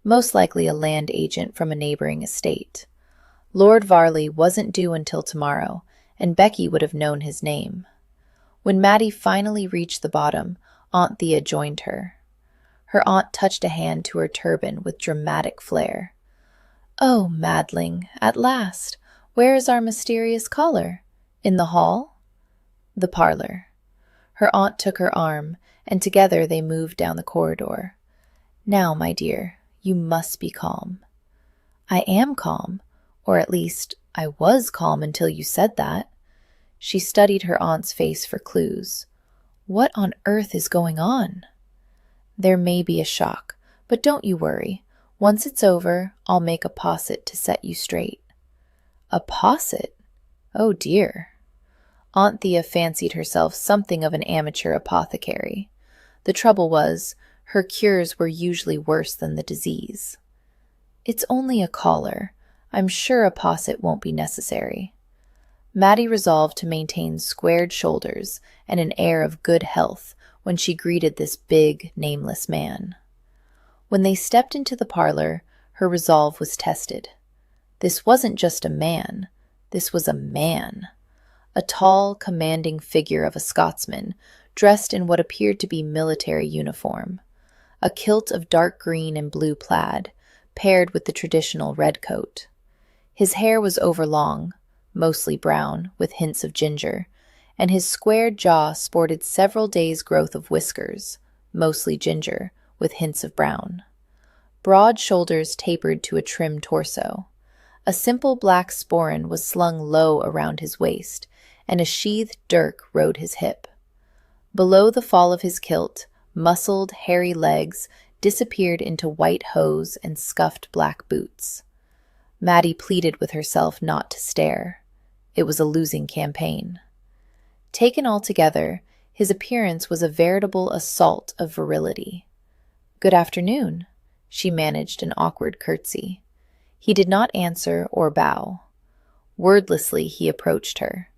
Most likely a land agent from a neighboring estate. Lord Varley wasn't due until tomorrow, and Becky would have known his name. When Maddie finally reached the bottom, Aunt Thea joined her. Her aunt touched a hand to her turban with dramatic flair. "Oh, Madling, at last! Where is our mysterious caller? In the hall?" "The parlor." Her aunt took her arm, and together they moved down the corridor. "Now, my dear, you must be calm." "I am calm, or at least I was calm until you said that." She studied her aunt's face for clues. "What on earth is going on?" "There may be a shock, but don't you worry. Once it's over, I'll make a posset to set you straight." "A posset? Oh dear." Aunt Thea fancied herself something of an amateur apothecary. The trouble was, her cures were usually worse than the disease. "It's only a collar. I'm sure a posset won't be necessary." Maddie resolved to maintain squared shoulders and an air of good health when she greeted this big, nameless man. When they stepped into the parlor, her resolve was tested. This wasn't just a man. This was a man. A tall, commanding figure of a Scotsman, dressed in what appeared to be military uniform. A kilt of dark green and blue plaid, paired with the traditional red coat. His hair was overlong, mostly brown, with hints of ginger, and his squared jaw sported several days' growth of whiskers, mostly ginger, with hints of brown. Broad shoulders tapered to a trim torso. A simple black sporran was slung low around his waist, and a sheathed dirk rode his hip. Below the fall of his kilt, muscled, hairy legs disappeared into white hose and scuffed black boots. Maddie pleaded with herself not to stare. It was a losing campaign. Taken altogether, his appearance was a veritable assault of virility. "Good afternoon," she managed an awkward curtsy. He did not answer or bow. Wordlessly he approached her,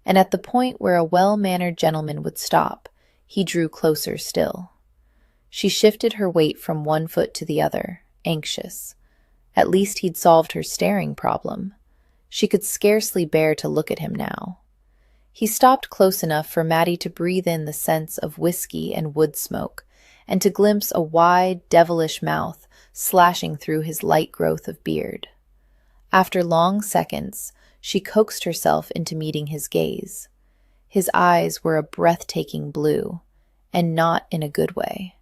and at the point where a well-mannered gentleman would stop, he drew closer still. She shifted her weight from one foot to the other, anxious. At least he'd solved her staring problem. She could scarcely bear to look at him now. He stopped close enough for Maddie to breathe in the scents of whiskey and wood smoke, and to glimpse a wide, devilish mouth slashing through his light growth of beard. After long seconds, she coaxed herself into meeting his gaze. His eyes were a breathtaking blue, and not in a good way.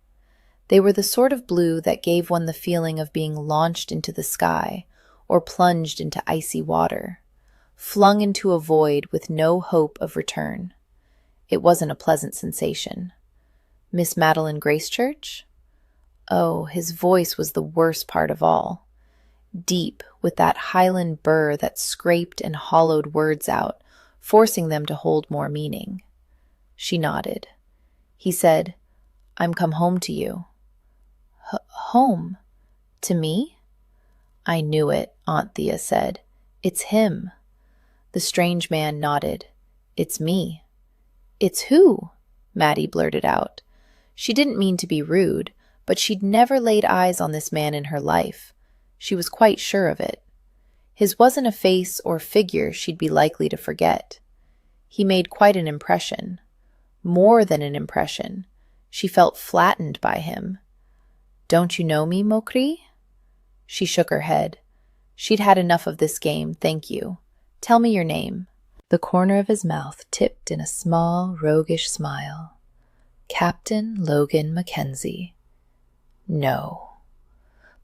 They were the sort of blue that gave one the feeling of being launched into the sky or plunged into icy water, flung into a void with no hope of return. It wasn't a pleasant sensation. "Miss Madeline Gracechurch?" Oh, his voice was the worst part of all. Deep, with that Highland burr that scraped and hollowed words out, forcing them to hold more meaning. She nodded. He said, "I'm come home to you." "Home? To me?" "I knew it," Aunt Thea said. "It's him." The strange man nodded. "It's me." "It's who?" Maddie blurted out. She didn't mean to be rude, but she'd never laid eyes on this man in her life. She was quite sure of it. His wasn't a face or figure she'd be likely to forget. He made quite an impression. More than an impression. She felt flattened by him. "Don't you know me, Mokri?" She shook her head. She'd had enough of this game, thank you. "Tell me your name." The corner of his mouth tipped in a small, roguish smile. "Captain Logan Mackenzie." No.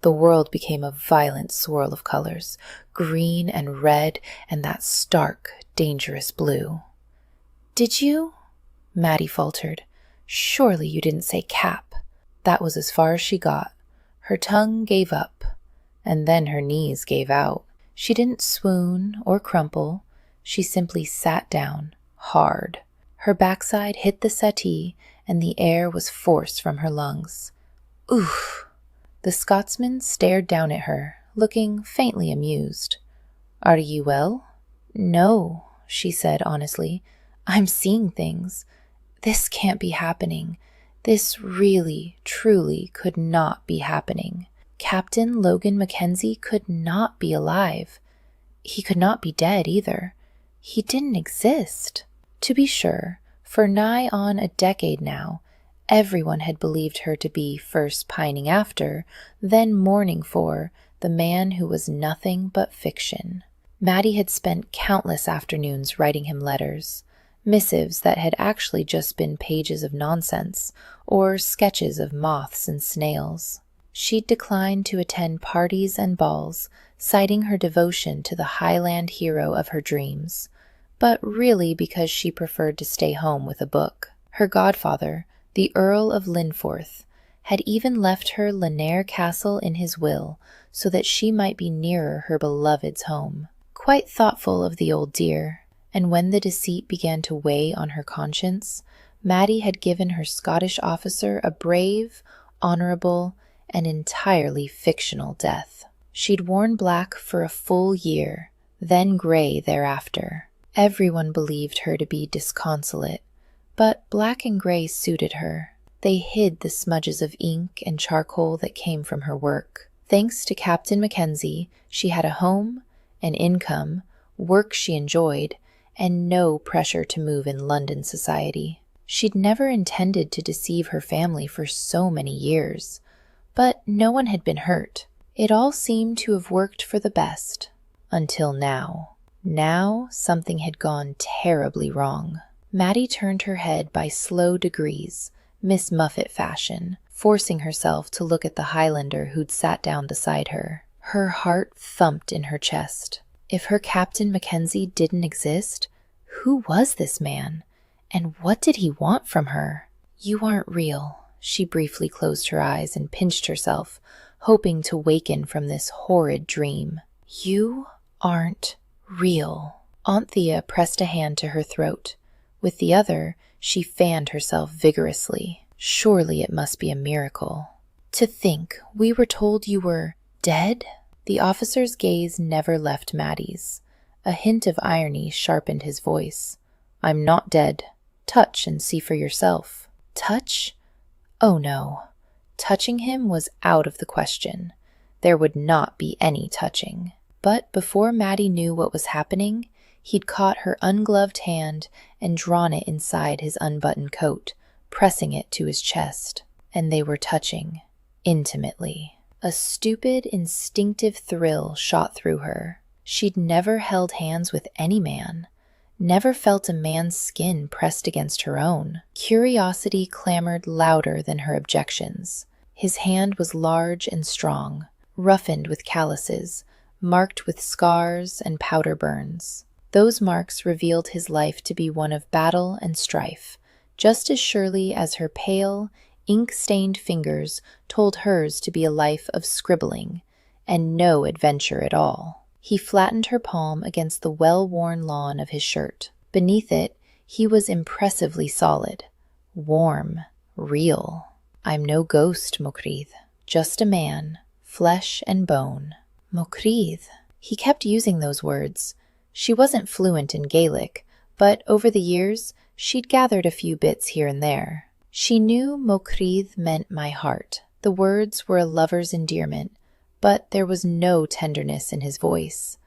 The world became a violent swirl of colors, green and red and that stark, dangerous blue. "Did you?" Maddie faltered. "Surely you didn't say cap." That was as far as she got. Her tongue gave up, and then her knees gave out. She didn't swoon or crumple. She simply sat down, hard. Her backside hit the settee, and the air was forced from her lungs. "Oof!" The Scotsman stared down at her, looking faintly amused. "Are you well?" "No," she said honestly. "I'm seeing things. This can't be happening. This really, truly could not be happening. Captain Logan Mackenzie could not be alive. He could not be dead either. He didn't exist." To be sure, for nigh on a decade now, everyone had believed her to be first pining after, then mourning for, the man who was nothing but fiction. Maddie had spent countless afternoons writing him letters, missives that had actually just been pages of nonsense, or sketches of moths and snails. She'd declined to attend parties and balls, citing her devotion to the Highland hero of her dreams, but really because she preferred to stay home with a book. Her godfather, the Earl of Linforth, had even left her Lanier Castle in his will so that she might be nearer her beloved's home. Quite thoughtful of the old dear, and when the deceit began to weigh on her conscience, Maddie had given her Scottish officer a brave, honorable, and entirely fictional death. She'd worn black for a full year, then gray thereafter. Everyone believed her to be disconsolate, but black and gray suited her. They hid the smudges of ink and charcoal that came from her work. Thanks to Captain Mackenzie, she had a home, an income, work she enjoyed, and no pressure to move in London society. She'd never intended to deceive her family for so many years, but no one had been hurt. It all seemed to have worked for the best, until now. Now something had gone terribly wrong. Maddie turned her head by slow degrees, Miss Muffet fashion, forcing herself to look at the Highlander who'd sat down beside her. Her heart thumped in her chest. If her Captain Mackenzie didn't exist, who was this man? And what did he want from her? "You aren't real." She briefly closed her eyes and pinched herself, hoping to waken from this horrid dream. "You aren't real." Aunt Thea pressed a hand to her throat. With the other, she fanned herself vigorously. Surely it must be a miracle. "To think we were told you were dead?" The officer's gaze never left Maddie's. A hint of irony sharpened his voice. "I'm not dead. Touch and see for yourself." Touch? Oh no. Touching him was out of the question. There would not be any touching. But before Maddie knew what was happening, he'd caught her ungloved hand and drawn it inside his unbuttoned coat, pressing it to his chest. And they were touching, intimately. A stupid, instinctive thrill shot through her. She'd never held hands with any man, never felt a man's skin pressed against her own. Curiosity clamored louder than her objections. His hand was large and strong, roughened with calluses, marked with scars and powder burns. Those marks revealed his life to be one of battle and strife, just as surely as her pale, ink-stained fingers told hers to be a life of scribbling, and no adventure at all. He flattened her palm against the well-worn lawn of his shirt. Beneath it, he was impressively solid, warm, real. "I'm no ghost, Mocreith, just a man, flesh and bone." Mocreith. He kept using those words. She wasn't fluent in Gaelic, but over the years, she'd gathered a few bits here and there. She knew Mocreith meant my heart. The words were a lover's endearment, but there was no tenderness in his voice,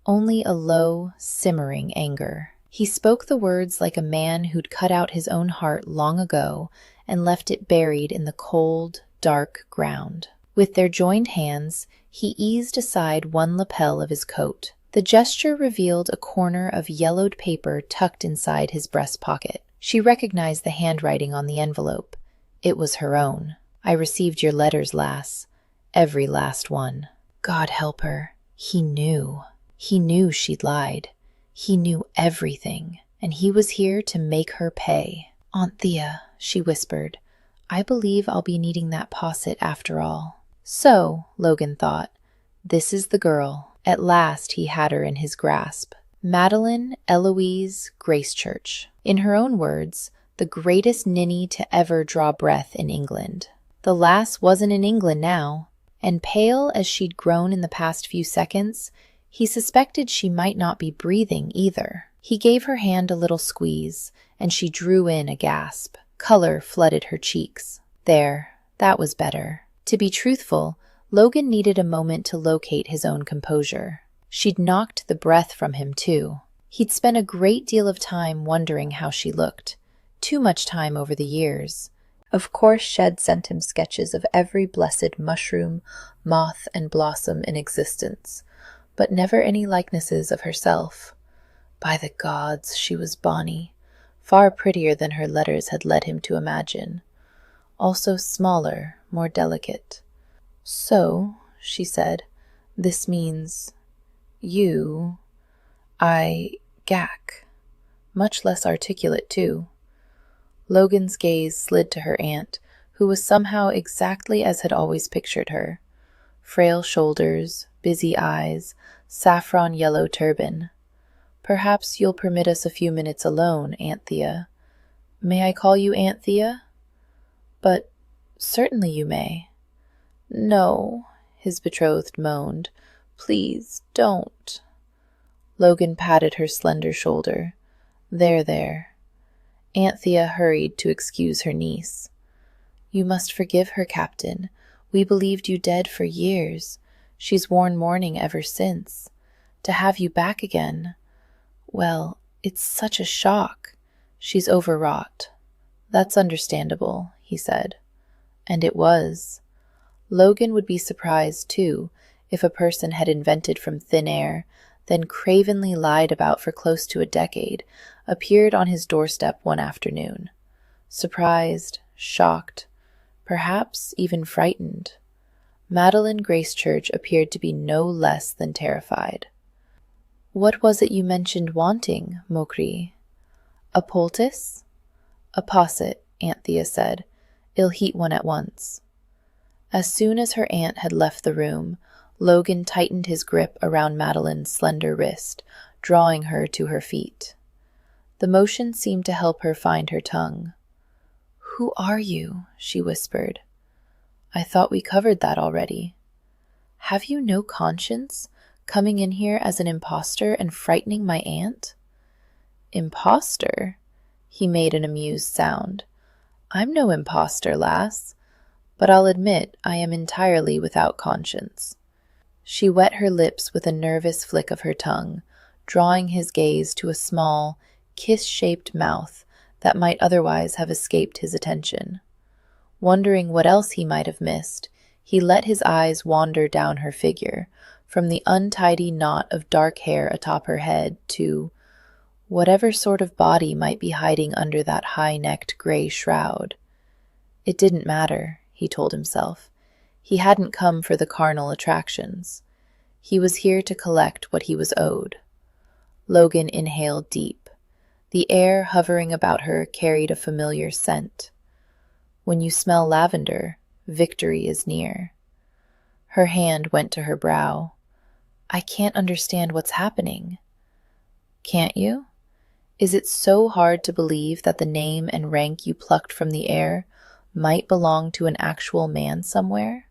only a low, simmering anger. He spoke the words like a man who'd cut out his own heart long ago and left it buried in the cold, dark ground. With their joined hands, he eased aside one lapel of his coat. The gesture revealed a corner of yellowed paper tucked inside his breast pocket. She recognized the handwriting on the envelope. It was her own. I received your letters, lass. Every last one. God help her. He knew. He knew she'd lied. He knew everything, and he was here to make her pay. Aunt Thea, she whispered, I believe I'll be needing that posset after all. So, Logan thought, this is the girl. At last he had her in his grasp. Madeline Eloise Gracechurch. In her own words, the greatest ninny to ever draw breath in England. The lass wasn't in England now, and pale as she'd grown in the past few seconds, he suspected she might not be breathing either. He gave her hand a little squeeze, and she drew in a gasp. Color flooded her cheeks. There, that was better. To be truthful, Logan needed a moment to locate his own composure. She'd knocked the breath from him, too. He'd spent a great deal of time wondering how she looked. Too much time over the years. Of course, Shed sent him sketches of every blessed mushroom, moth, and blossom in existence, but never any likenesses of herself. By the gods, she was bonny, far prettier than her letters had led him to imagine. Also smaller, more delicate. So, she said, this means gack. Much less articulate, too. Logan's gaze slid to her aunt, who was somehow exactly as had always pictured her. Frail shoulders, busy eyes, saffron yellow turban. Perhaps you'll permit us a few minutes alone, Aunt Thea. May I call you Aunt Thea? But certainly you may. No, his betrothed moaned. Please, don't. Logan patted her slender shoulder. There. Aunt Thea hurried to excuse her niece. You must forgive her, Captain. We believed you dead for years. She's worn mourning ever since. To have you back again, well, it's such a shock. She's overwrought. That's understandable, he said. And it was. Logan would be surprised, too, if a person had invented from thin air, then cravenly lied about for close to a decade, appeared on his doorstep one afternoon. Surprised, shocked, perhaps even frightened. Madeline Gracechurch appeared to be no less than terrified. What was it you mentioned wanting, Mokri? A poultice? A posset, Aunt Thea said. I'll heat one at once. As soon as her aunt had left the room, Logan tightened his grip around Madeline's slender wrist, drawing her to her feet. The motion seemed to help her find her tongue. Who are you? She whispered. I thought we covered that already. Have you no conscience, coming in here as an impostor and frightening my aunt? Impostor? He made an amused sound. I'm no impostor, lass, but I'll admit I am entirely without conscience. She wet her lips with a nervous flick of her tongue, drawing his gaze to a small, kiss-shaped mouth that might otherwise have escaped his attention. Wondering what else he might have missed, he let his eyes wander down her figure, from the untidy knot of dark hair atop her head to whatever sort of body might be hiding under that high-necked gray shroud. It didn't matter, he told himself. He hadn't come for the carnal attractions. He was here to collect what he was owed. Logan inhaled deep. The air hovering about her carried a familiar scent. When you smell lavender, victory is near. Her hand went to her brow. I can't understand what's happening. Can't you? Is it so hard to believe that the name and rank you plucked from the air might belong to an actual man somewhere?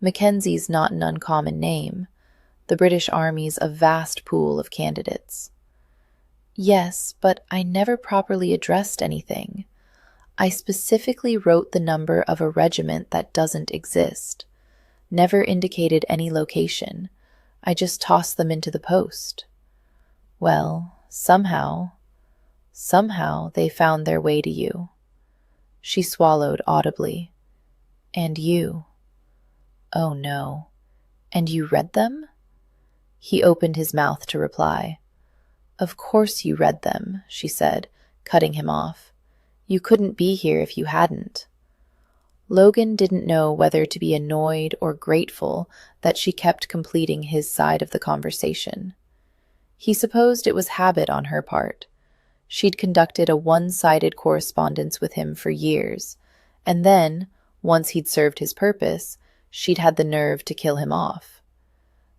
Mackenzie's not an uncommon name. The British Army's a vast pool of candidates. Yes, but I never properly addressed anything. I specifically wrote the number of a regiment that doesn't exist. Never indicated any location. I just tossed them into the post. Well, somehow they found their way to you. She swallowed audibly. And you. Oh no. And you read them? He opened his mouth to reply. Of course you read them, she said, cutting him off. You couldn't be here if you hadn't. Logan didn't know whether to be annoyed or grateful that she kept completing his side of the conversation. He supposed it was habit on her part. She'd conducted a one-sided correspondence with him for years, and then, once he'd served his purpose, she'd had the nerve to kill him off.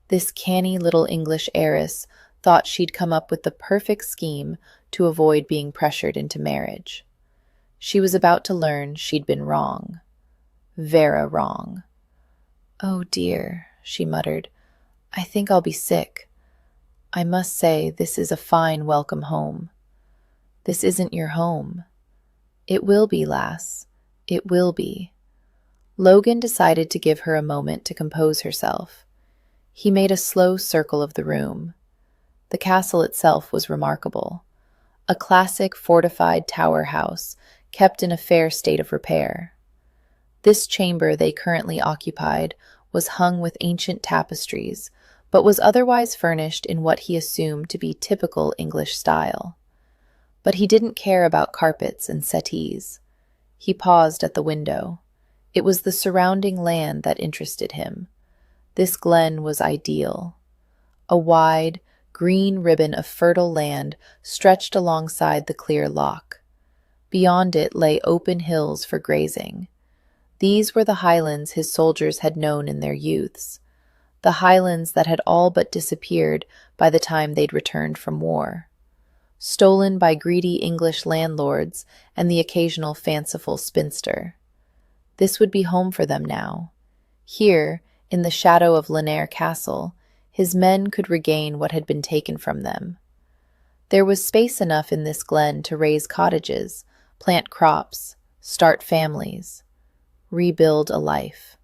This canny little English heiress thought she'd come up with the perfect scheme to avoid being pressured into marriage. She was about to learn she'd been wrong. Vera wrong. "Oh dear," she muttered. "I think I'll be sick. I must say this is a fine welcome home." "This isn't your home." "It will be, lass. It will be." Logan decided to give her a moment to compose herself. He made a slow circle of the room. The castle itself was remarkable. A classic fortified tower house, kept in a fair state of repair. This chamber they currently occupied was hung with ancient tapestries, but was otherwise furnished in what he assumed to be typical English style. But he didn't care about carpets and settees. He paused at the window. It was the surrounding land that interested him. This glen was ideal. A wide, green ribbon of fertile land stretched alongside the clear loch. Beyond it lay open hills for grazing. These were the highlands his soldiers had known in their youths, the highlands that had all but disappeared by the time they'd returned from war. Stolen by greedy English landlords and the occasional fanciful spinster. This would be home for them now. Here, in the shadow of Lanier Castle, his men could regain what had been taken from them. There was space enough in this glen to raise cottages, plant crops, start families, rebuild a life.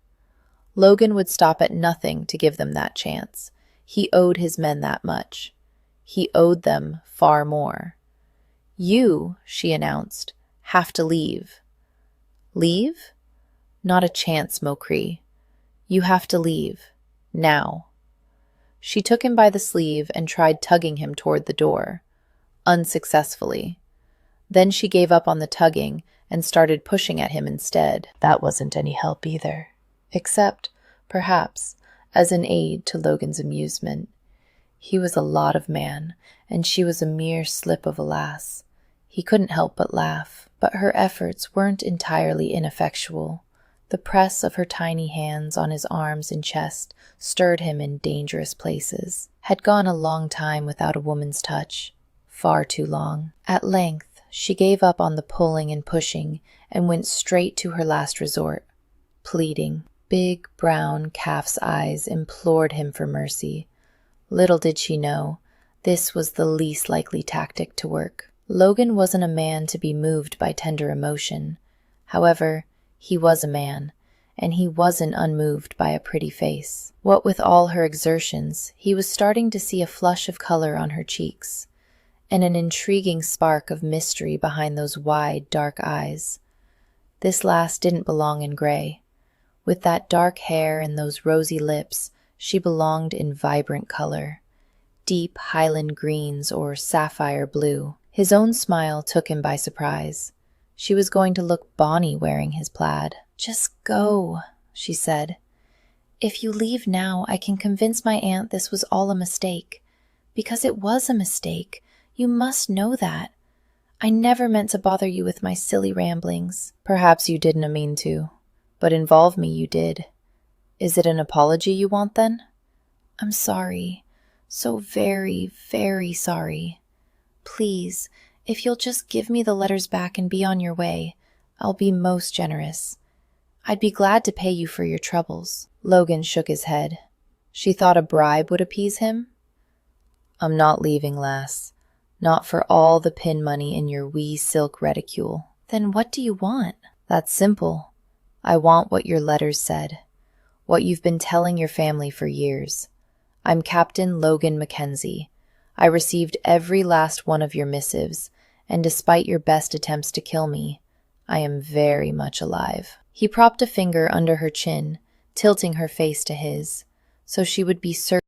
Logan would stop at nothing to give them that chance. He owed his men that much. He owed them far more. "You," she announced, "have to leave." "Leave? Not a chance, Mokri. You have to leave. Now." She took him by the sleeve and tried tugging him toward the door. Unsuccessfully. Then she gave up on the tugging and started pushing at him instead. That wasn't any help either. Except, perhaps, as an aid to Logan's amusement. He was a lot of man, and she was a mere slip of a lass. He couldn't help but laugh, but her efforts weren't entirely ineffectual. The press of her tiny hands on his arms and chest stirred him in dangerous places. Had gone a long time without a woman's touch. Far too long. At length, she gave up on the pulling and pushing and went straight to her last resort, pleading. Big, brown calf's eyes implored him for mercy. Little did she know, this was the least likely tactic to work. Logan wasn't a man to be moved by tender emotion. However, he was a man, and he wasn't unmoved by a pretty face. What with all her exertions, he was starting to see a flush of color on her cheeks, and an intriguing spark of mystery behind those wide, dark eyes. This last didn't belong in gray. With that dark hair and those rosy lips, she belonged in vibrant color. Deep Highland greens or sapphire blue. His own smile took him by surprise. She was going to look bonny wearing his plaid. "Just go," she said. "If you leave now, I can convince my aunt this was all a mistake. Because it was a mistake. You must know that. I never meant to bother you with my silly ramblings." "Perhaps you didn't mean to, but involve me you did. Is it an apology you want then?" "I'm sorry. So very, very sorry. Please, if you'll just give me the letters back and be on your way, I'll be most generous. I'd be glad to pay you for your troubles." Logan shook his head. She thought a bribe would appease him. "I'm not leaving, lass. Not for all the pin money in your wee silk reticule." "Then what do you want?" "That's simple. I want what your letters said. What you've been telling your family for years. I'm Captain Logan Mackenzie. I received every last one of your missives, and despite your best attempts to kill me, I am very much alive." He propped a finger under her chin, tilting her face to his, so she would be certain